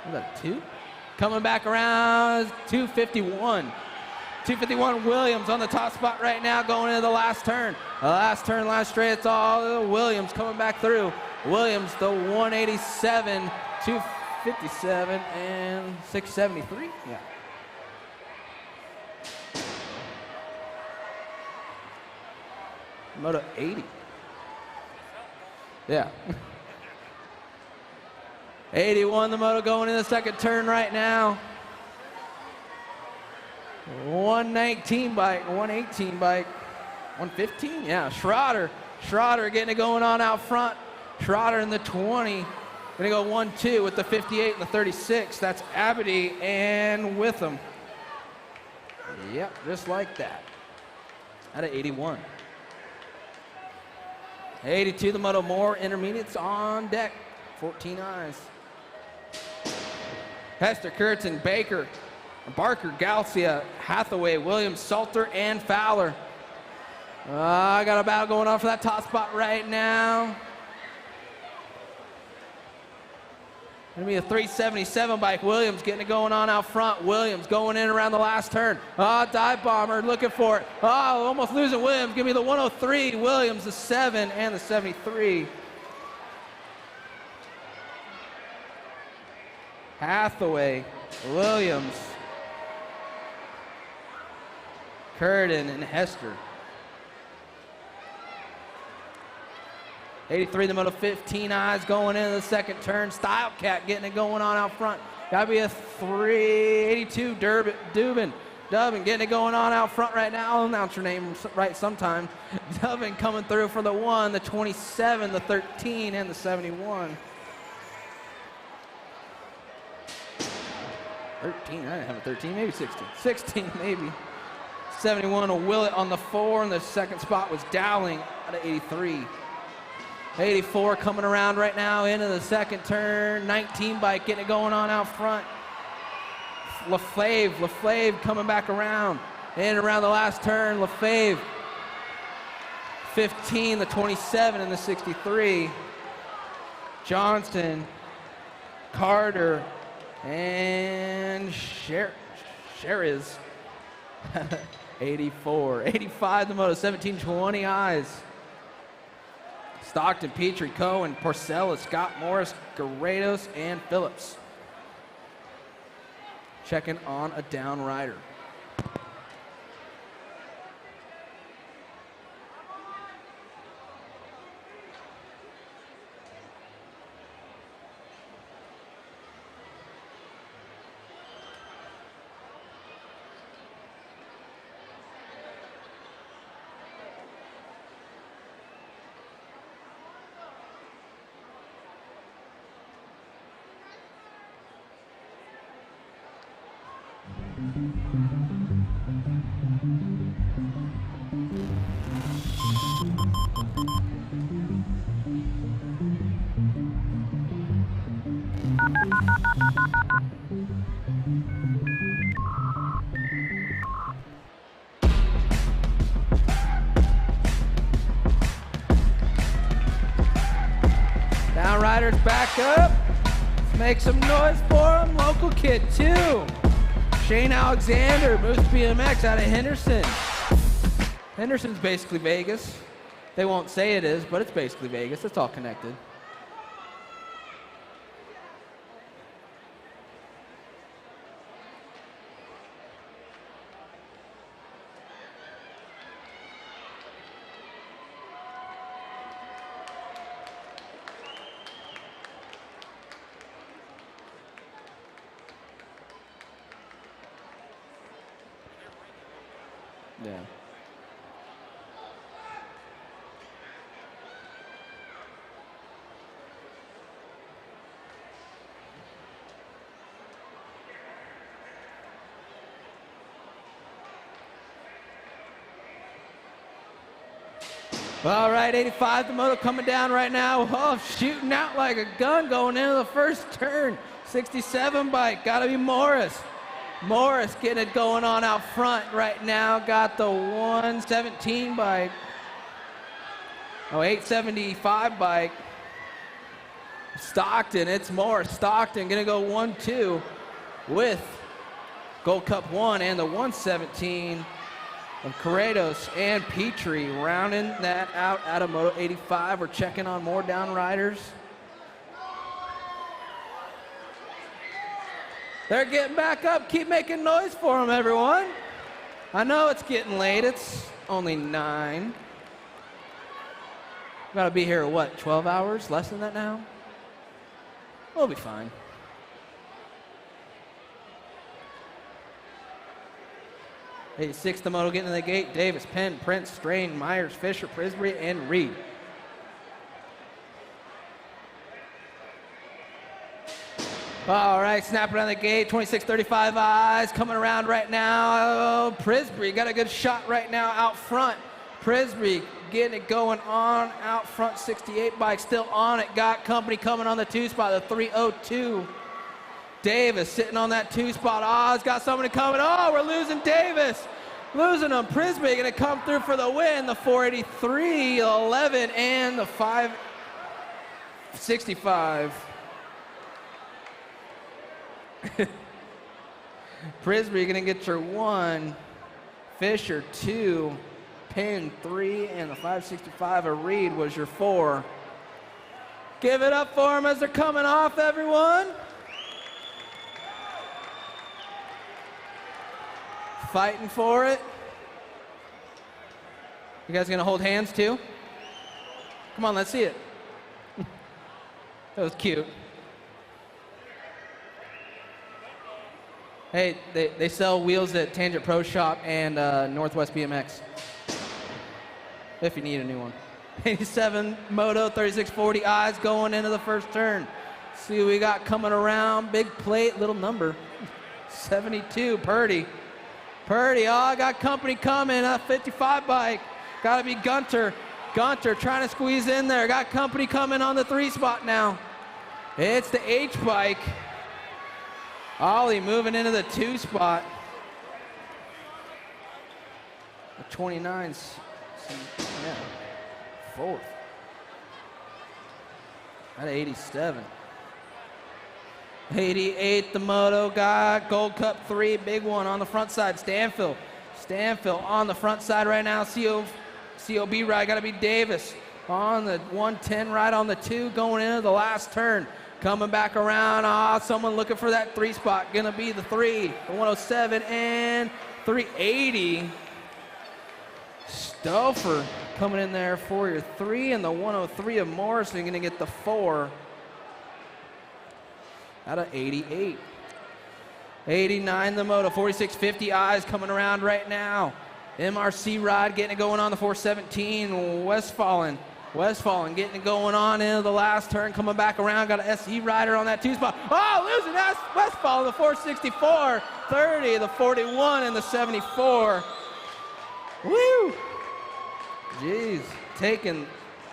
Was that 2? Coming back around, 251. 251 Williams on the top spot right now, going into the last turn. Last straight, it's all Williams coming back through. Williams, the 187, 257, and 673. Yeah. Moto 80. Yeah. 81, the Moto going in the second turn right now. 119 bike, 118 bike, 115, yeah. Schroeder getting it going on out front. Schroeder in the 20, gonna go 1-2 with the 58 and the 36. That's Abity and Witham. Yep, just like that. Out of 81. 82, the Moto Moore intermediates on deck. 14 eyes. Hester, Curtin, Baker, Barker, Galcia, Hathaway, Williams, Salter, and Fowler. I got a battle going on for that top spot right now. Gonna be a 377 bike. Williams getting it going on out front. Williams going in around the last turn. Dive bomber looking for it. Almost losing Williams. Give me the 103. Williams, the 7, and the 73. Hathaway, Williams, Curtin, and Hester. 83 in the middle, 15 eyes going into the second turn. Style Cat getting it going on out front. Gotta be a 382 Dubin getting it going on out front right now. I'll announce your name right sometime. Dubin coming through for the 1, the 27, the 13, and the 71. 13, I didn't have a 13, maybe 16. 16 maybe. 71 will will it on the 4, and the second spot was Dowling out of 83. 84 coming around right now into the second turn. 19 bike getting it going on out front. LaFlave coming back around. And around the last turn, LaFlave. 15, the 27, and the 63. Johnston, Carter, and Sheriz. 84. 85, the moto, 17, 20 eyes. Stockton, Petrie, Cohen, Porcella, Scott Morris, Guerreros, and Phillips. Checking on a down rider. Down riders back up. Let's make some noise for him. Local kid too. Shane Alexander, Moose BMX out of Henderson. Henderson's basically Vegas. They won't say it is, but it's basically Vegas. It's all connected. Yeah. All right, 85, the moto coming down right now. Oh, shooting out like a gun going into the first turn. 67 bike, gotta be Morris. Morris getting it going on out front right now. Got the 117 bike. Oh, 875 bike. Stockton, it's Morris. Stockton gonna go 1-2 with Gold Cup 1 and the 117 of Corredos and Petrie rounding that out of Moto 85. We're checking on more down riders. They're getting back up. Keep making noise for them, everyone. I know it's getting late. It's only 9. Gotta be here, what, 12 hours? Less than that now? We'll be fine. '86, the moto getting to the gate. Davis, Penn, Prince, Strain, Myers, Fisher, Prisbury, and Reed. All right, snapping on the gate, 26-35 eyes coming around right now. Oh, Prisbury got a good shot right now out front. Prisbury getting it going on out front, 68 bike still on it. Got company coming on the 2 spot, the 302. Davis sitting on that 2 spot. Oz got somebody coming. Oh, we're losing Davis. Losing him. Prisbury gonna come through for the win. The 483, 11, and the 565. Prisbury gonna get your 1, Fisher 2, Penn 3, and the 565 of Reed was your 4. Give it up for them as they're coming off, everyone. Fighting for it. You guys gonna hold hands too? Come on, let's see it. That was cute. Hey, they sell wheels at Tangent Pro Shop and Northwest BMX. If you need a new one. 87 Moto 3640 eyes going into the first turn. See what we got coming around. Big plate, little number. 72 Purdy. Purdy, oh, I got company coming. A 55 bike. Got to be Gunter. Gunter trying to squeeze in there. Got company coming on the 3 spot now. It's the H bike. Ollie moving into the 2 spot. The 29's, yeah, 4th. At 87. 88, the Moto guy, Gold Cup 3, big one on the front side. Stanfield. Stanfield on the front side right now. COB ride, got to be Davis. On the 110 right on the 2, going into the last turn. Coming back around, someone looking for that 3 spot. Gonna be the 3, the 107 and 380. Stouffer coming in there for your 3, and the 103 of Morrison gonna get the 4 out of 88. 89, the Moto 4650 eyes coming around right now. MRC ride getting it going on the 417. Westfallen getting it going on into the last turn, coming back around. Got an SE rider on that 2 spot. Oh, losing that Westfallen, the 464, 30, the 41, and the 74. Woo! Jeez, taking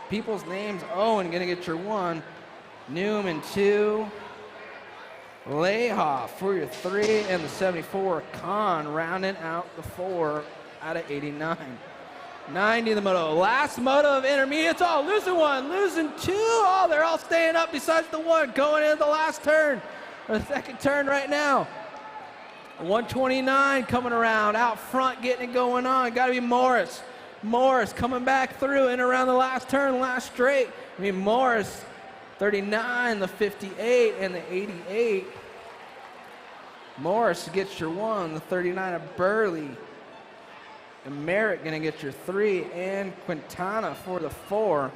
people's names. Owen gonna get your 1. Newman 2. Layhoff for your 3, and the 74. Khan rounding out the 4 out of 89. 90 the Moto. Last Moto of intermediates. Oh, losing 1, losing 2. Oh, they're all staying up besides the 1 going into the last turn. The second turn right now. 129 coming around out front, getting it going on. Got to be Morris. Morris coming back through and around the last turn, last straight. I mean, Morris, 39, the 58, and the 88. Morris gets your 1, the 39 of Burley. And Merritt gonna get your 3, and Quintana for the 4.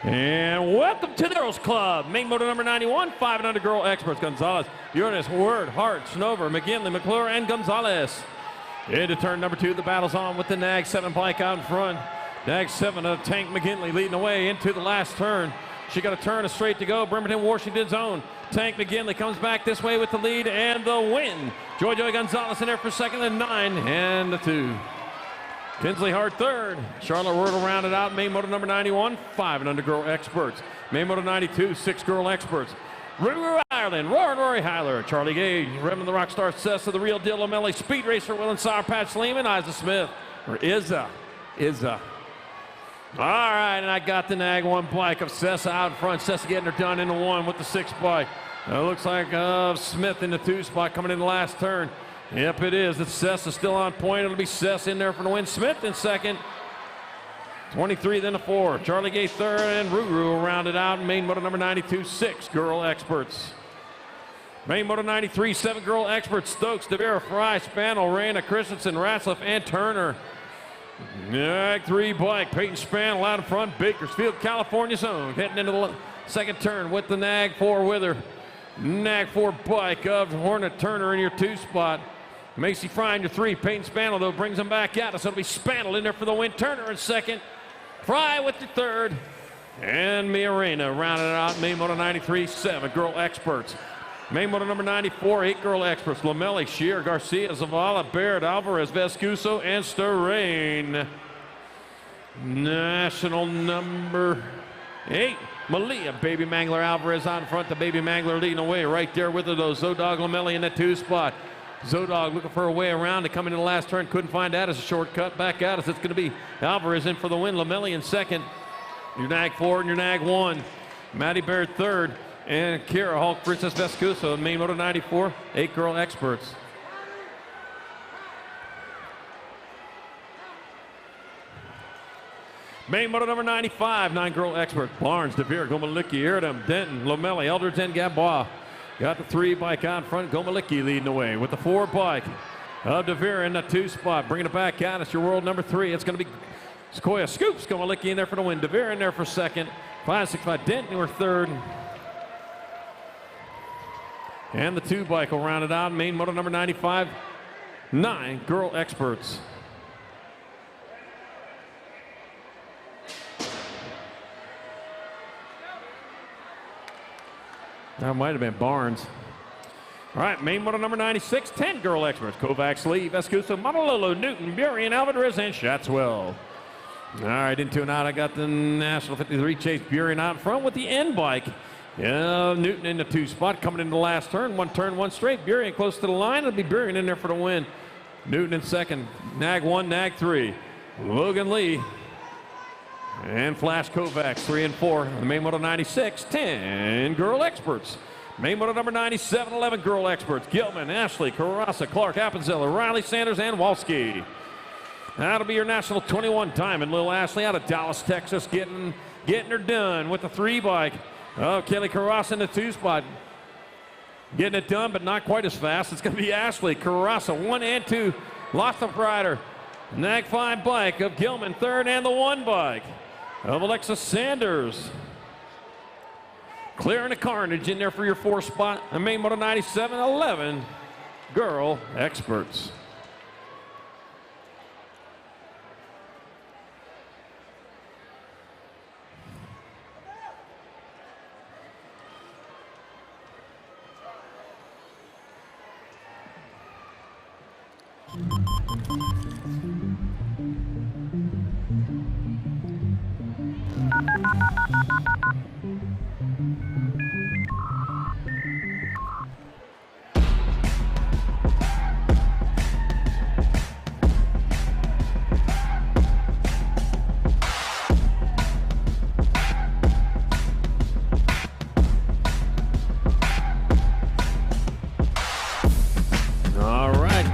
And welcome to the Girls Club. Main motor number 91, 5 and under girl experts. Gonzalez, Uranus, Word, Hart, Schnover, McGinley, McClure, and Gonzalez. Into turn number 2, the battle's on with the Nag 7 bike out in front. Nag 7 of Tank McGinley leading the way into the last turn. She got a turn, a straight to go. Bremerton, Washington's own. Tank McGinley comes back this way with the lead and the win. Joy Gonzalez in there for second, and 9 and the 2. Kinsley Hart third. Charlotte Wordle rounded out. Main motor number 91, 5 and under girl experts. Main motor 92, 6 girl experts. Ruru Ireland, Rory Heiler, Charlie Gage, Redmond the Rockstar Sessa, the Real Deal O'Malley, Speed Racer, Will and Sour Patch Lehman, Isa Smith, or Izza. All right, and I got the Nag 1 bike of Sessa out in front. Sessa getting her done in the 1 with the 6 bike. Looks like Smith in the 2 spot coming in the last turn. Yep, it is. It's Sessa still on point. It'll be Sessa in there for the win. Smith in second. 23, then the 4. Charlie Gay third, and Ruru rounded out. Main motor number 92, 6 girl experts. Main motor 93, 7 girl experts. Stokes, DeVera, Fry, Spanel, Rana, Christensen, Ratzlaff, and Turner. Nag 3 bike. Peyton Spanel out in front. Bakersfield, California's own. Heading into the second turn with the Nag 4 with her. Nag 4 bike of Hornet Turner in your 2 spot. Macy Fry in your 3. Peyton Spanel, though, brings them back out. So it'll be Spanel in there for the win. Turner in second. Fry with the 3rd. And Mia Reyna rounded out. Main motor 93, 7 girl experts. Main motor number 94, 8 girl experts. Lamelli, Shear, Garcia, Zavala, Baird, Alvarez, Vescuso, and Sterain. National number 8. Malia, Baby Mangler, Alvarez on front. The Baby Mangler leading away right there with her, though. Zodog Lamelli in that 2 spot. Zodog looking for a way around to come into the last turn. Couldn't find that as a shortcut. Back out as it's going to be Alvarez in for the win. Lamelli in second. Your Nag 4 and your Nag 1. Maddie Baird third. And Kira Hulk, Princess Vescuso, main motor 94, 8 girl experts. Main moto number 95, 9-girl expert. Barnes, DeVere, Gomalicki, Iridum, Denton, Lomelli, Eldridge, and Gabois. Got the 3 bike out front. Gomalicki leading the way with the 4 bike of DeVere in the 2 spot. Bringing it back out. It's your world number 3. It's going to be Sequoia Scoops. Gomalicki in there for the win. DeVere in there for second. 565 Denton were third. And the 2 bike will round it out. Main moto number 95, 9-girl experts. That might have been Barnes. All right, main moto number 96, 10-girl experts. Kovacs, Lee, Vescuso, Monololo, Newton, Burien, Alvarez, and Shatswell. All right, into and out. I got the National 53 Chase Burien out in front with the N bike. Yeah, Newton in the 2 spot, coming into the last turn. 1 turn, 1 straight. Burien close to the line. It'll be Burien in there for the win. Newton in second. Nag 1, Nag 3. Logan Lee and Flash Kovacs, 3 and 4. The main moto 96, 10-girl experts. Main moto number 97, 11-girl experts. Gilman, Ashley, Carrassa, Clark, Appenzeller, Riley, Sanders, and Walski. That'll be your National 21 time. And Lil Ashley out of Dallas, Texas, getting her done with the 3 bike. Oh, Kelly Carrassa in the 2 spot. Getting it done, but not quite as fast. It's going to be Ashley, Carrassa, 1 and 2. Lost the rider. Nag 5 bike of Gilman, 3rd, and the 1 bike of Alexis Sanders. Clearing the carnage in there for your 4 spot. The main moto 97, 11 girl experts.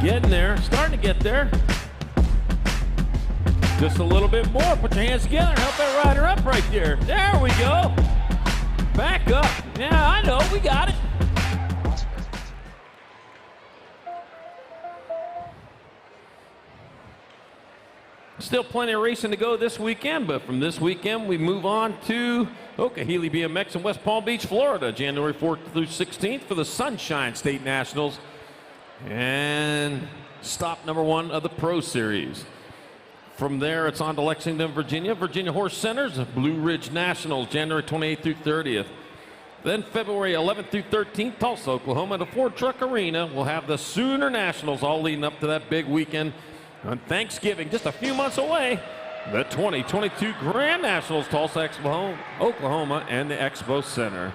Getting there, starting to get there. Just a little bit more. Put your hands together and help that rider up right there. There we go. Back up. Yeah, I know, we got it. Still plenty of racing to go this weekend, but from this weekend we move on to Okahili BMX in West Palm Beach, Florida, January 4th through 16th for the Sunshine State Nationals. And stop number 1 of the Pro Series. From there, it's on to Lexington, Virginia. Virginia Horse Centers, Blue Ridge Nationals, January 28th through 30th. Then February 11th through 13th, Tulsa, Oklahoma, the Ford Truck Arena. We'll have the Sooner Nationals all leading up to that big weekend on Thanksgiving, just a few months away. The 2022 Grand Nationals, Tulsa, Oklahoma, and the Expo Center.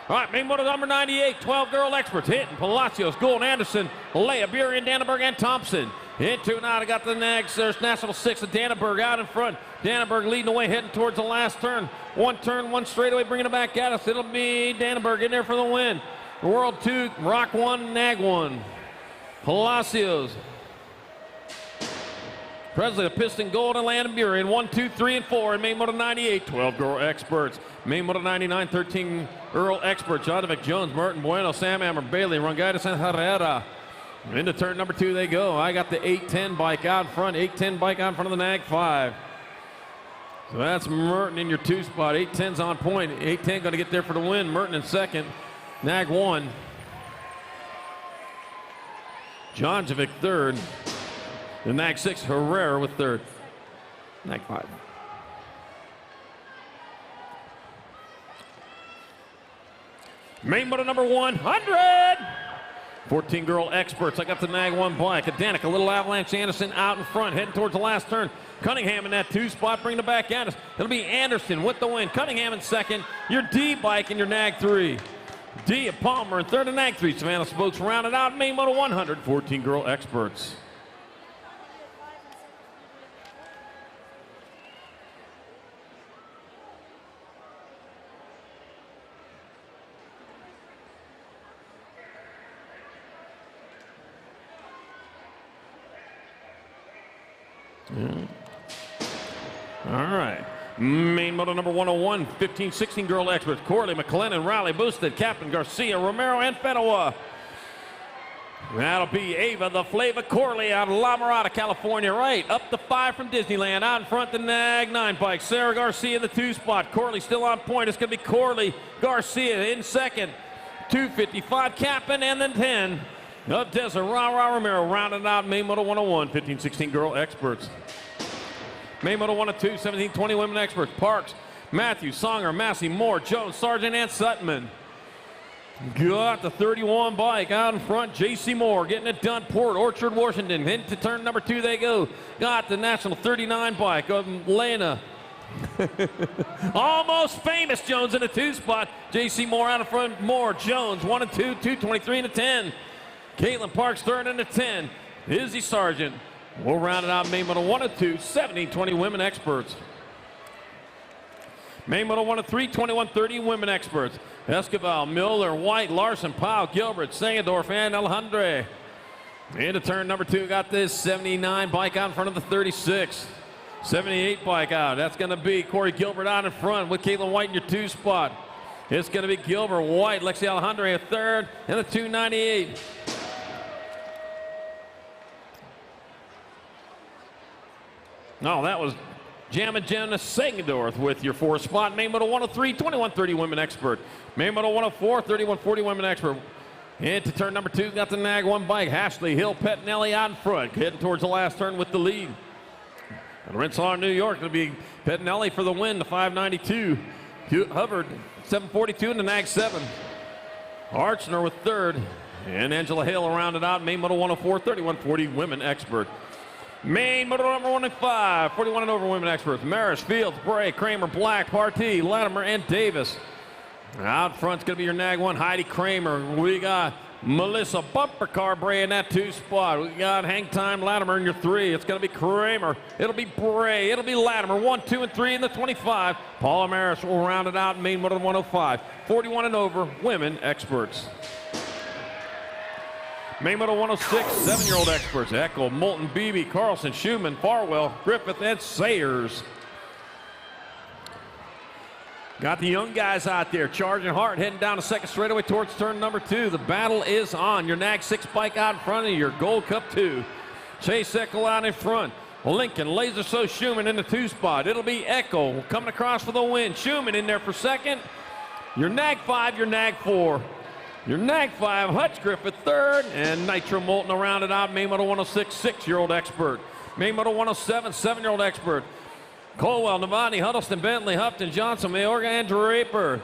All right, main moto number 98, 12-girl experts. Hinton, Palacios, Gould, Anderson, Leia, Burien, Dannenberg, and Thompson. Into and out, I got the Nags. There's National 6 of Dannenberg out in front. Dannenberg leading the way, heading towards the last turn. 1 turn, 1 straightaway, bringing it back at us. It'll be Dannenberg in there for the win. World 2, Rock 1, Nag 1. Palacios. Presley, the Piston, Gold, and Landon Burien. 1, 2, 3, and 4 in main moto 98, 12-girl experts. Main moto 99, 13-girl experts. Jodovic, Jones, Merton, Bueno, Sam Ammer, Bailey, Rongaitis, and Herrera. Into turn number 2 they go. I got the 810 bike out in front. 810 bike out in front of the Nag 5. So that's Merton in your 2 spot. 810's on point. 810 going to get there for the win. Merton in second. Nag 1. Jonjovic third. The Nag 6, Herrera with third. Nag 5. Main moto number 100. 14-girl experts. I got the Nag 1 bike. A Danica, Little Avalanche, Anderson out in front, heading towards the last turn. Cunningham in that 2 spot, bringing it back at us. It'll be Anderson with the win. Cunningham in second. Your D bike and your Nag 3. D and Palmer in third and Nag 3. Savannah Spokes rounded out. Main moto 100. 14-girl experts. All right. Main moto number 101, 15-16 girl experts. Corley, McLennan, Riley, Boosted, Captain Garcia, Romero, and Fenoa. That'll be Ava the Flava Corley out of La Mirada, California. Right up to 5 from Disneyland. Out in front, the Nag 9 bike. Sarah Garcia in the 2 spot. Corley still on point. It's going to be Corley Garcia in second. 2:55 Captain, and then 10 of Desert Romero rounding out Main Moto 101, 15-16 girl experts. Main Moto 102, 17-20 women experts. Parks, Matthews, Songer, Massey, Moore, Jones, Sargent, and Sutton. Got the 31 bike out in front. J.C. Moore getting it done. Port Orchard, Washington. Into turn number 2 they go. Got the National 39 bike of Lena. Almost famous Jones in a 2 spot. J.C. Moore out in front. Moore, Jones, 1 and 2, 2:23 and a 10. Caitlin Parks third and a 10. Izzy Sargent. We'll round it out Main Moto 102, 17-20 women experts. Main Moto 103, 21-30 women experts. Escobar, Miller, White, Larson, Powell, Gilbert, Sangendorf, and Alejandre. Into turn number 2, got this 79 bike out in front of the 36. 78 bike out. That's going to be Corey Gilbert out in front with Caitlin White in your 2 spot. It's going to be Gilbert, White, Lexi Alejandre a third, and the 298. No, that was Jammin' Jenna Sangendorf with your 4 spot. Main Moto 103, 21-30 women expert. Main Moto 104, 31-40 women expert. Into turn number 2, got the Nag 1 bike. Ashley Hill, Pettinelli out in front, heading towards the last turn with the lead. And Rensselaer, New York, it'll be Pettinelli for the win, the 592. Hubbard, 742 in the Nag 7. Archner with third. And Angela Hale rounded out. Main Moto 104, 31-40 women expert. Main Moto number 105, 41 and over women experts. Maris, Fields, Bray, Kramer, Black, Partee, Latimer, and Davis. Out front's going to be your Nag 1, Heidi Kramer. We got Melissa Bumper Car Bray in that 2 spot. We got Hang Time Latimer in your 3. It's going to be Kramer. It'll be Bray. It'll be Latimer. 1, 2, and 3 in the 25. Paula Maris will round it out in Main Moto 105. 41 and over women experts. Main Moto 106, 7-year-old experts. Eckel, Moulton, Beebe, Carlson, Schumann, Farwell, Griffith, and Sayers. Got the young guys out there charging hard, heading down the second straightaway towards turn number 2. The battle is on. Your Nag 6 bike out in front of you, your Gold Cup 2. Chase Eckel out in front. Lincoln, Laser So Schumann in the 2 spot. It'll be Eckel coming across for the win. Schumann in there for second. Your Nag 5, your Nag 4. Your Nag 5, Hutch Griffith third, and Nitro Moulton around it out. Main Moto 106, 6-year-old expert. Main Moto 107, 7-year-old expert. Colwell, Novotny, Huddleston, Bentley, Hupton, Johnson, Mayorga, and Draper.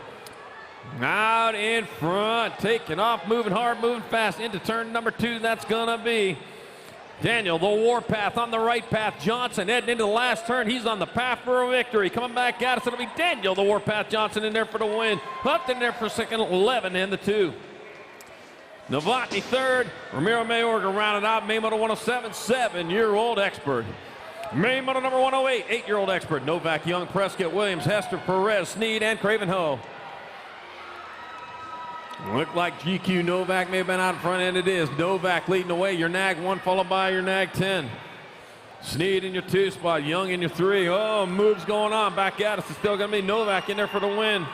Out in front, taking off, moving hard, moving fast into turn number 2. That's gonna be Daniel, the Warpath on the right path. Johnson heading into the last turn. He's on the path for a victory. Coming back at us, it'll be Daniel, the Warpath Johnson in there for the win. Hupton there for second, 11 and the 2. Novotny third. Ramiro Mayorga rounded out. Main Moto 107, 7-year-old expert. Main Moto number 108, 8-year-old expert. Novak, Young, Prescott, Williams, Hester, Perez, Sneed, and Cravenho. Looked like GQ Novak may have been out in front, and it is. Novak leading the way. Your Nag 1 followed by your Nag 10. Sneed in your 2 spot. Young in your 3. Oh, moves going on. Back at us. It's still going to be Novak in there for the win.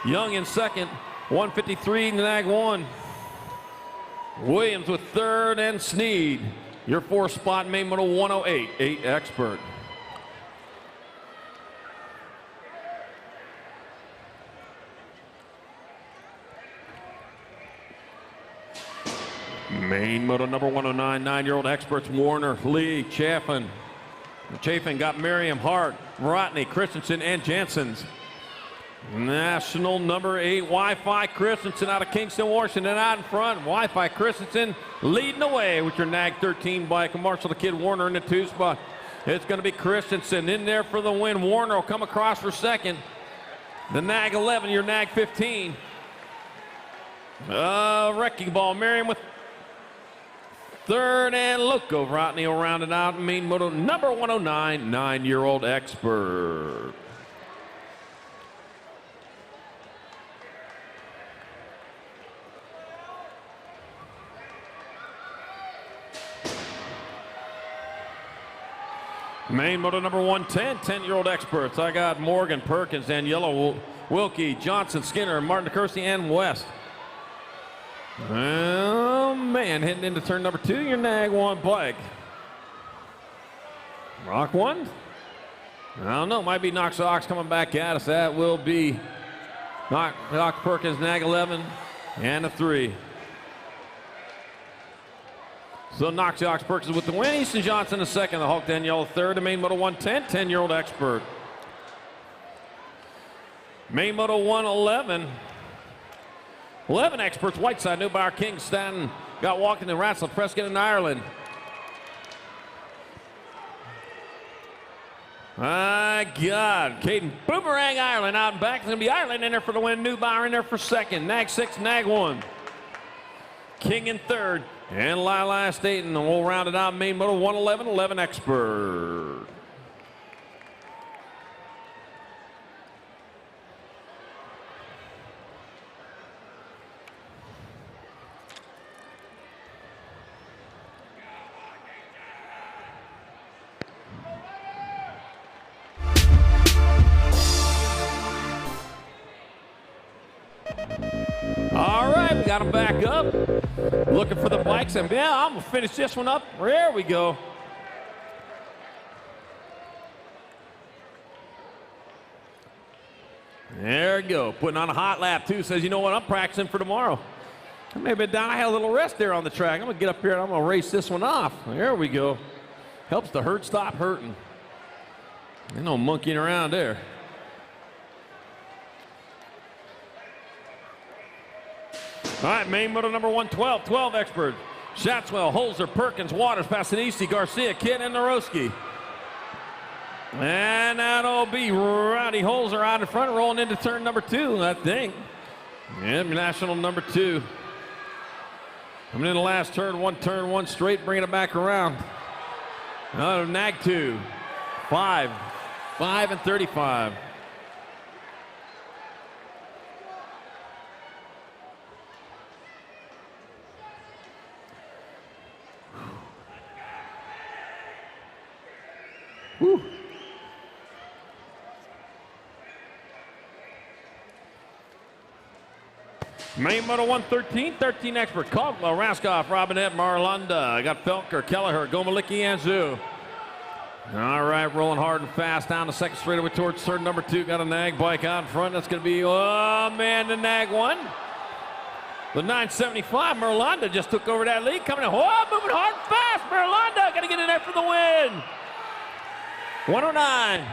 Young in second. 153 in the Nag 1. Williams with third, and Sneed. Your 4 spot, Main Moto 108, 8 expert. Main Moto number 109, 9-year-old experts. Warner, Lee, Chafin. Chafin got Miriam, Hart, Rotney, Christensen, and Janssens. National number 8, Wi-Fi Christensen out of Kingston, Washington, out in front. Wi-Fi Christensen leading the way with your Nag 13 bike. Marshall the Kid Warner in the 2 spot. It's going to be Christensen in there for the win. Warner will come across for second. The Nag 11, your Nag 15. Wrecking Ball, Miriam with third, and Loco Rotney will round it out. Main Moto number 109, 9-year-old expert. Main moto number 110, 10-year-old experts. I got Morgan, Perkins, Daniela, Wilkie, Johnson, Skinner, Martin DeCursey, and West. Oh, man, heading into turn number 2, your Nag 1 bike. Rock 1? I don't know, might be Knox Ox coming back at us. That will be Knox Perkins, Nag 11, and a 3. So Knox Ox Perkins with the win. Easton Johnson the second, the Hulk Danielle third. The main moto 110, 10-year-old expert. Main moto 111. 11 experts, Whiteside, Newbar, King, Stanton, got walking in Ratzlaff, Prescott in Ireland. My God, Caden Boomerang Ireland out and back. It's going to be Ireland in there for the win. Newbar in there for second. Nag 6, Nag 1. King in third. And Lila Staten, and we'll round it out. Main moto 111, 11 expert. All right, we got them back up. Looking for the bikes, and yeah, I'm gonna finish this one up. There we go. There we go. Putting on a hot lap too. Says, you know what? I'm practicing for tomorrow. I may have been down. I had a little rest there on the track. I'm gonna get up here and I'm gonna race this one off. There we go. Helps the hurt stop hurting. Ain't no monkeying around there. All right, main moto number 112, 12 expert. Shatswell, Holzer, Perkins, Waters, Passanisi, Garcia, Kidd, and Naroski. And that'll be Rowdy Holzer out in front, rolling into turn number 2, I think. And national number 2. Coming in the last turn one straight, bringing it back around. Nag 2, 5 and 35. Whew. Main moto 113, 13 expert. Caldwell, Raskoff, Robinette, Marlanda. I got Felker, Kelleher, Gomalicki, and Zoo. All right, rolling hard and fast down the second straightaway towards turn number 2. Got a Nag bike out in front. That's going to be, oh man, the Nag 1. The 975, Merlanda just took over that lead. Coming in, oh, moving hard and fast. Merlanda got to get in there for the win. 109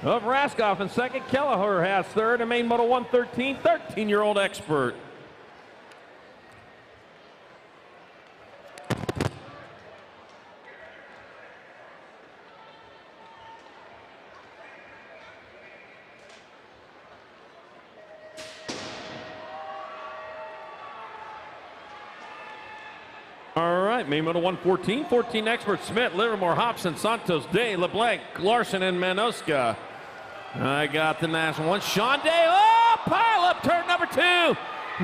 of Raskoff in second. Kelleher has third. And main moto 113, 13-year-old expert. All right, main moto 114, 14 experts. Smith, Livermore, Hobson, Santos, Day, LeBlanc, Larson, and Manoska. I got the national one. Sean Day, oh, pile up, turn number 2.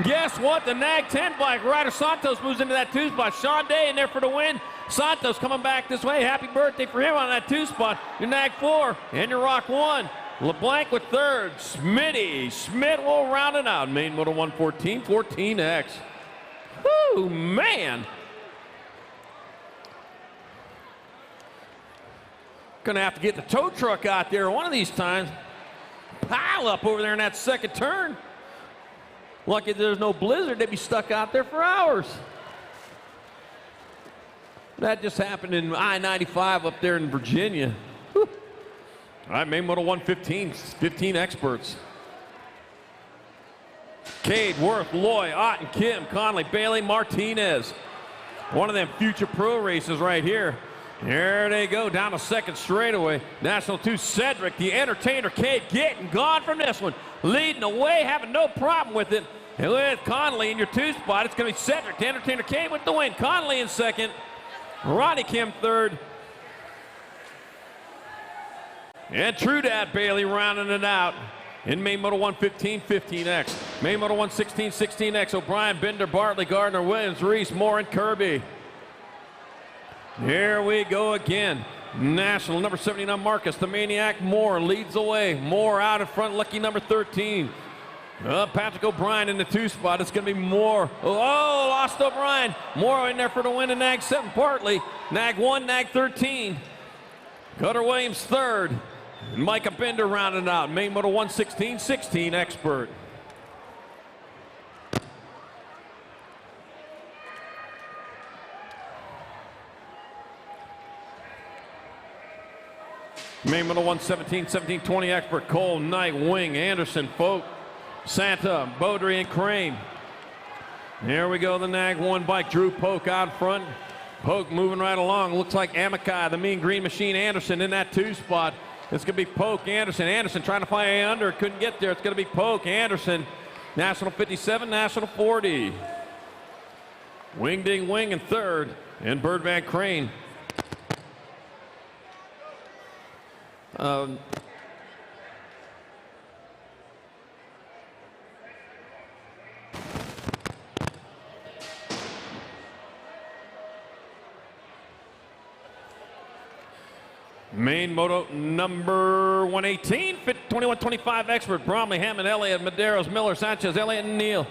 Guess what? The Nag 10 bike, Ryder Santos moves into that 2 spot. Sean Day in there for the win. Santos coming back this way. Happy birthday for him on that 2 spot. Your Nag 4 and your Rock 1. LeBlanc with third. Smitty. Smith will round it out. Main moto 114, 14X. Whoo, man. Gonna have to get the tow truck out there one of these times. Pile up over there in that second turn. Lucky there's no blizzard, they'd be stuck out there for hours. That just happened in I-95 up there in Virginia. Whew. All right, main moto 115, 15 experts. Cade, Worth, Loy, Otten, Kim, Conley, Bailey, Martinez. One of them future pro races right here. There they go, down the second straightaway. National 2, Cedric, the entertainer, Cade, getting gone from this one. Leading away, having no problem with it. And with Conley in your 2 spot, it's going to be Cedric, the entertainer, Cade with the win. Conley in second, Ronnie Kim third. And Trudad Bailey rounding it out. In main moto 115, 15X. Main moto 116, 16X. O'Brien, Bender, Bartley, Gardner, Williams, Reese, Moore, and Kirby. Here we go again. National number 79, Marcus, the Maniac Moore leads the way. Moore out in front, lucky number 13. Patrick O'Brien in the 2 spot. It's going to be Moore. Oh, lost O'Brien. Moore in there for the win in Nag 7 partly. Nag 1, Nag 13. Cutter Williams third. And Micah Bender rounding out. Main Moto 116-16 expert. Main Moto 117-17-20 expert. Cole, Knight, Wing, Anderson, Folk, Santa, Beaudry, and Crane. Here we go, the Nag 1 bike. Drew Polk out front. Polk moving right along. Looks like Amakai, the Mean Green Machine, Anderson in that 2 spot. It's going to be Polk, Anderson. Anderson trying to find a under. Couldn't get there. It's going to be Polk, Anderson. National 57, National 40. Wing Ding Wing in third. And Bird Van Crane. Main Moto number 118, 21-25 expert. Bromley, Hammond, Elliott, Medeiros, Miller, Sanchez, Elliott, and Neal.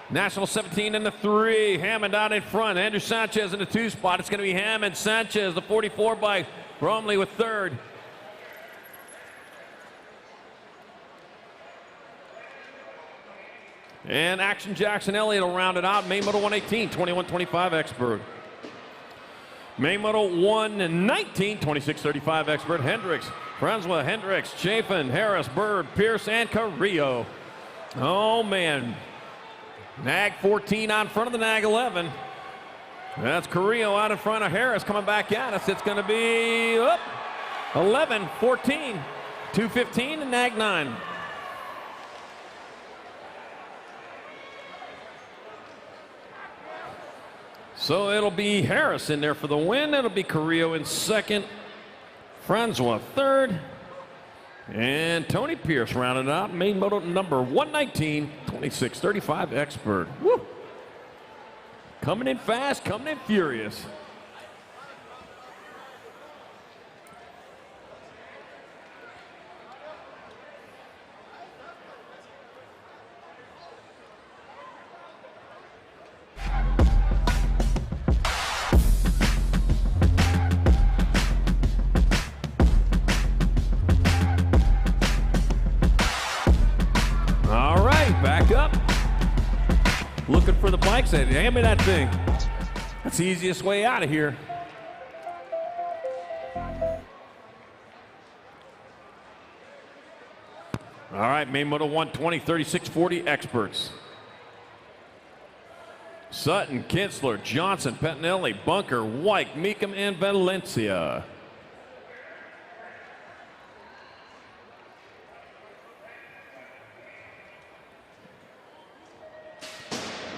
National 17 in the 3. Hammond out in front. Andrew Sanchez in the 2 spot. It's going to be Hammond, Sanchez, the 44 bike. Bromley with third. And Action Jackson Elliott will round it out. Main Moto 118, 21-25 expert. Main Moto 119, 26-35 expert. Hendricks, Francois, Hendricks, Chafin, Harris, Bird, Pierce, and Carrillo. Oh, man. Nag 14 out in front of the Nag 11. That's Carrillo out in front of Harris coming back at us. It's going to be 11, 14, 215, and Nag 9. So it'll be Harris in there for the win. It'll be Carrillo in second. Francois third. And Tony Pierce rounded out. Main Moto number 119, 26-35 expert. Woo! Coming in fast, coming in furious. Back up. Looking for the bike. Say, hand me that thing. That's the easiest way out of here. All right, Main Moto 120, 36-40 experts. Sutton, Kinsler, Johnson, Pettinelli, Bunker, White, Meekum, and Valencia.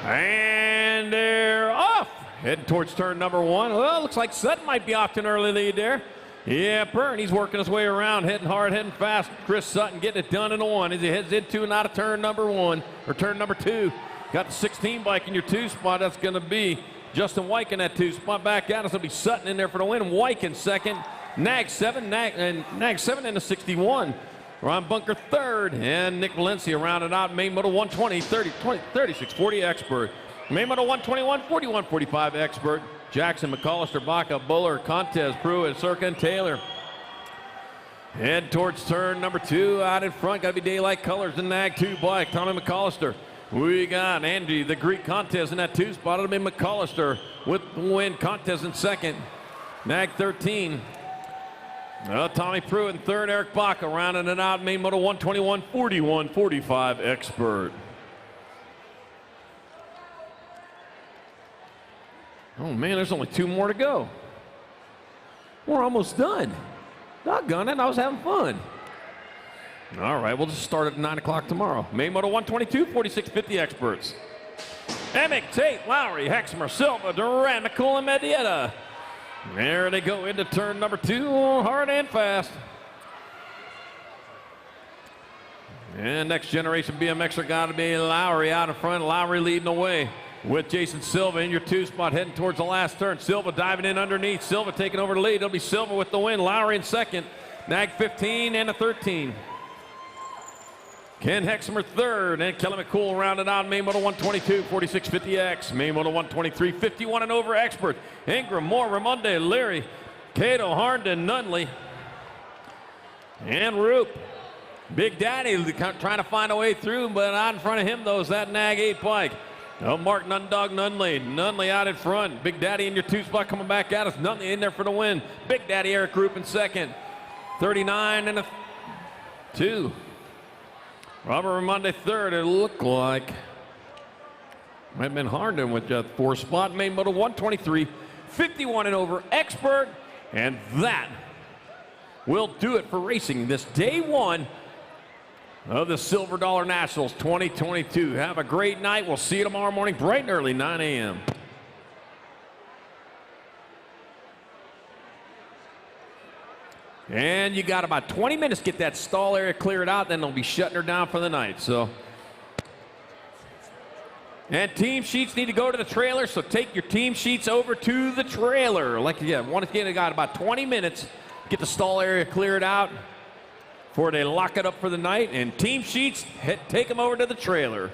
And they're off. Heading towards turn number 1. Well, looks like Sutton might be off to an early lead there. Yeah, Byrne, he's working his way around, heading hard, heading fast. Chris Sutton getting it done in the 1 as he heads into and out of turn number 1, or turn number 2. Got the 16 bike in your 2 spot. That's going to be Justin Wyke in that 2 spot. Back out, it's going to be Sutton in there for the win. Wyke in second. Nag 7 in the 61. Ron Bunker third, and Nick Valencia rounded out Main Moto 120, 36-40 expert. Main Moto 121, 41-45 expert. Jackson, McCollister, Baca, Buller, Contez, Pruitt, Circa, and Taylor. Head towards turn number 2. Out in front, got to be Daylight Colors, the Nag 2 bike. Tommy McCollister. We got Andy, the Greek Contez in that 2 spot. It'll be McCollister with the win. Contez in second. Nag 13. Tommy Pruitt in third. Eric Baca rounding it out. Main Moto 121, 41-45 expert. Oh man, there's only 2 more to go. We're almost done. Doggone it, I was having fun. All right, we'll just start at 9 o'clock tomorrow. Main Moto 122, 46-50 experts. Emick, Tate, Lowry, Hexmer, Silva, Duran, McCool, and Medieta. There they go into turn number 2, hard and fast. And next generation BMXer got to be Lowry out in front. Lowry leading the way. with Jason Silva in your 2 spot heading towards the last turn. Silva diving in underneath. Silva taking over the lead. It'll be Silva with the win. Lowry in second. Nag 15 and a 13. Ken Hexamer third, and Kelly McCool rounded out main moto 122, 4650X. Main moto 123, 51 and over expert. Ingram, Moore, Ramonde, Leary, Cato, Harnden, Nunley, and Roop. Big Daddy trying to find a way through, but out in front of him, though, is that Nag 8 bike. Oh, Mark Nundog, Nunley. Nunley out in front. Big Daddy in your 2 spot coming back at us. Nunley in there for the win. Big Daddy Eric Roop in second. 39 and a 2. Robert Ramonde third. It looked like might have been Harnden with that 4 spot. Main moto 123, 51 and over expert. And that will do it for racing this day 1 of the Silver Dollar Nationals 2022. Have a great night. We'll see you tomorrow morning bright and early, 9 a.m. And you got about 20 minutes to get that stall area cleared out, then they'll be shutting her down for the night. So, and team sheets need to go to the trailer, so take your team sheets over to the trailer. Like, yeah, once again, I got about 20 minutes to get the stall area cleared out before they lock it up for the night. And team sheets, take them over to the trailer.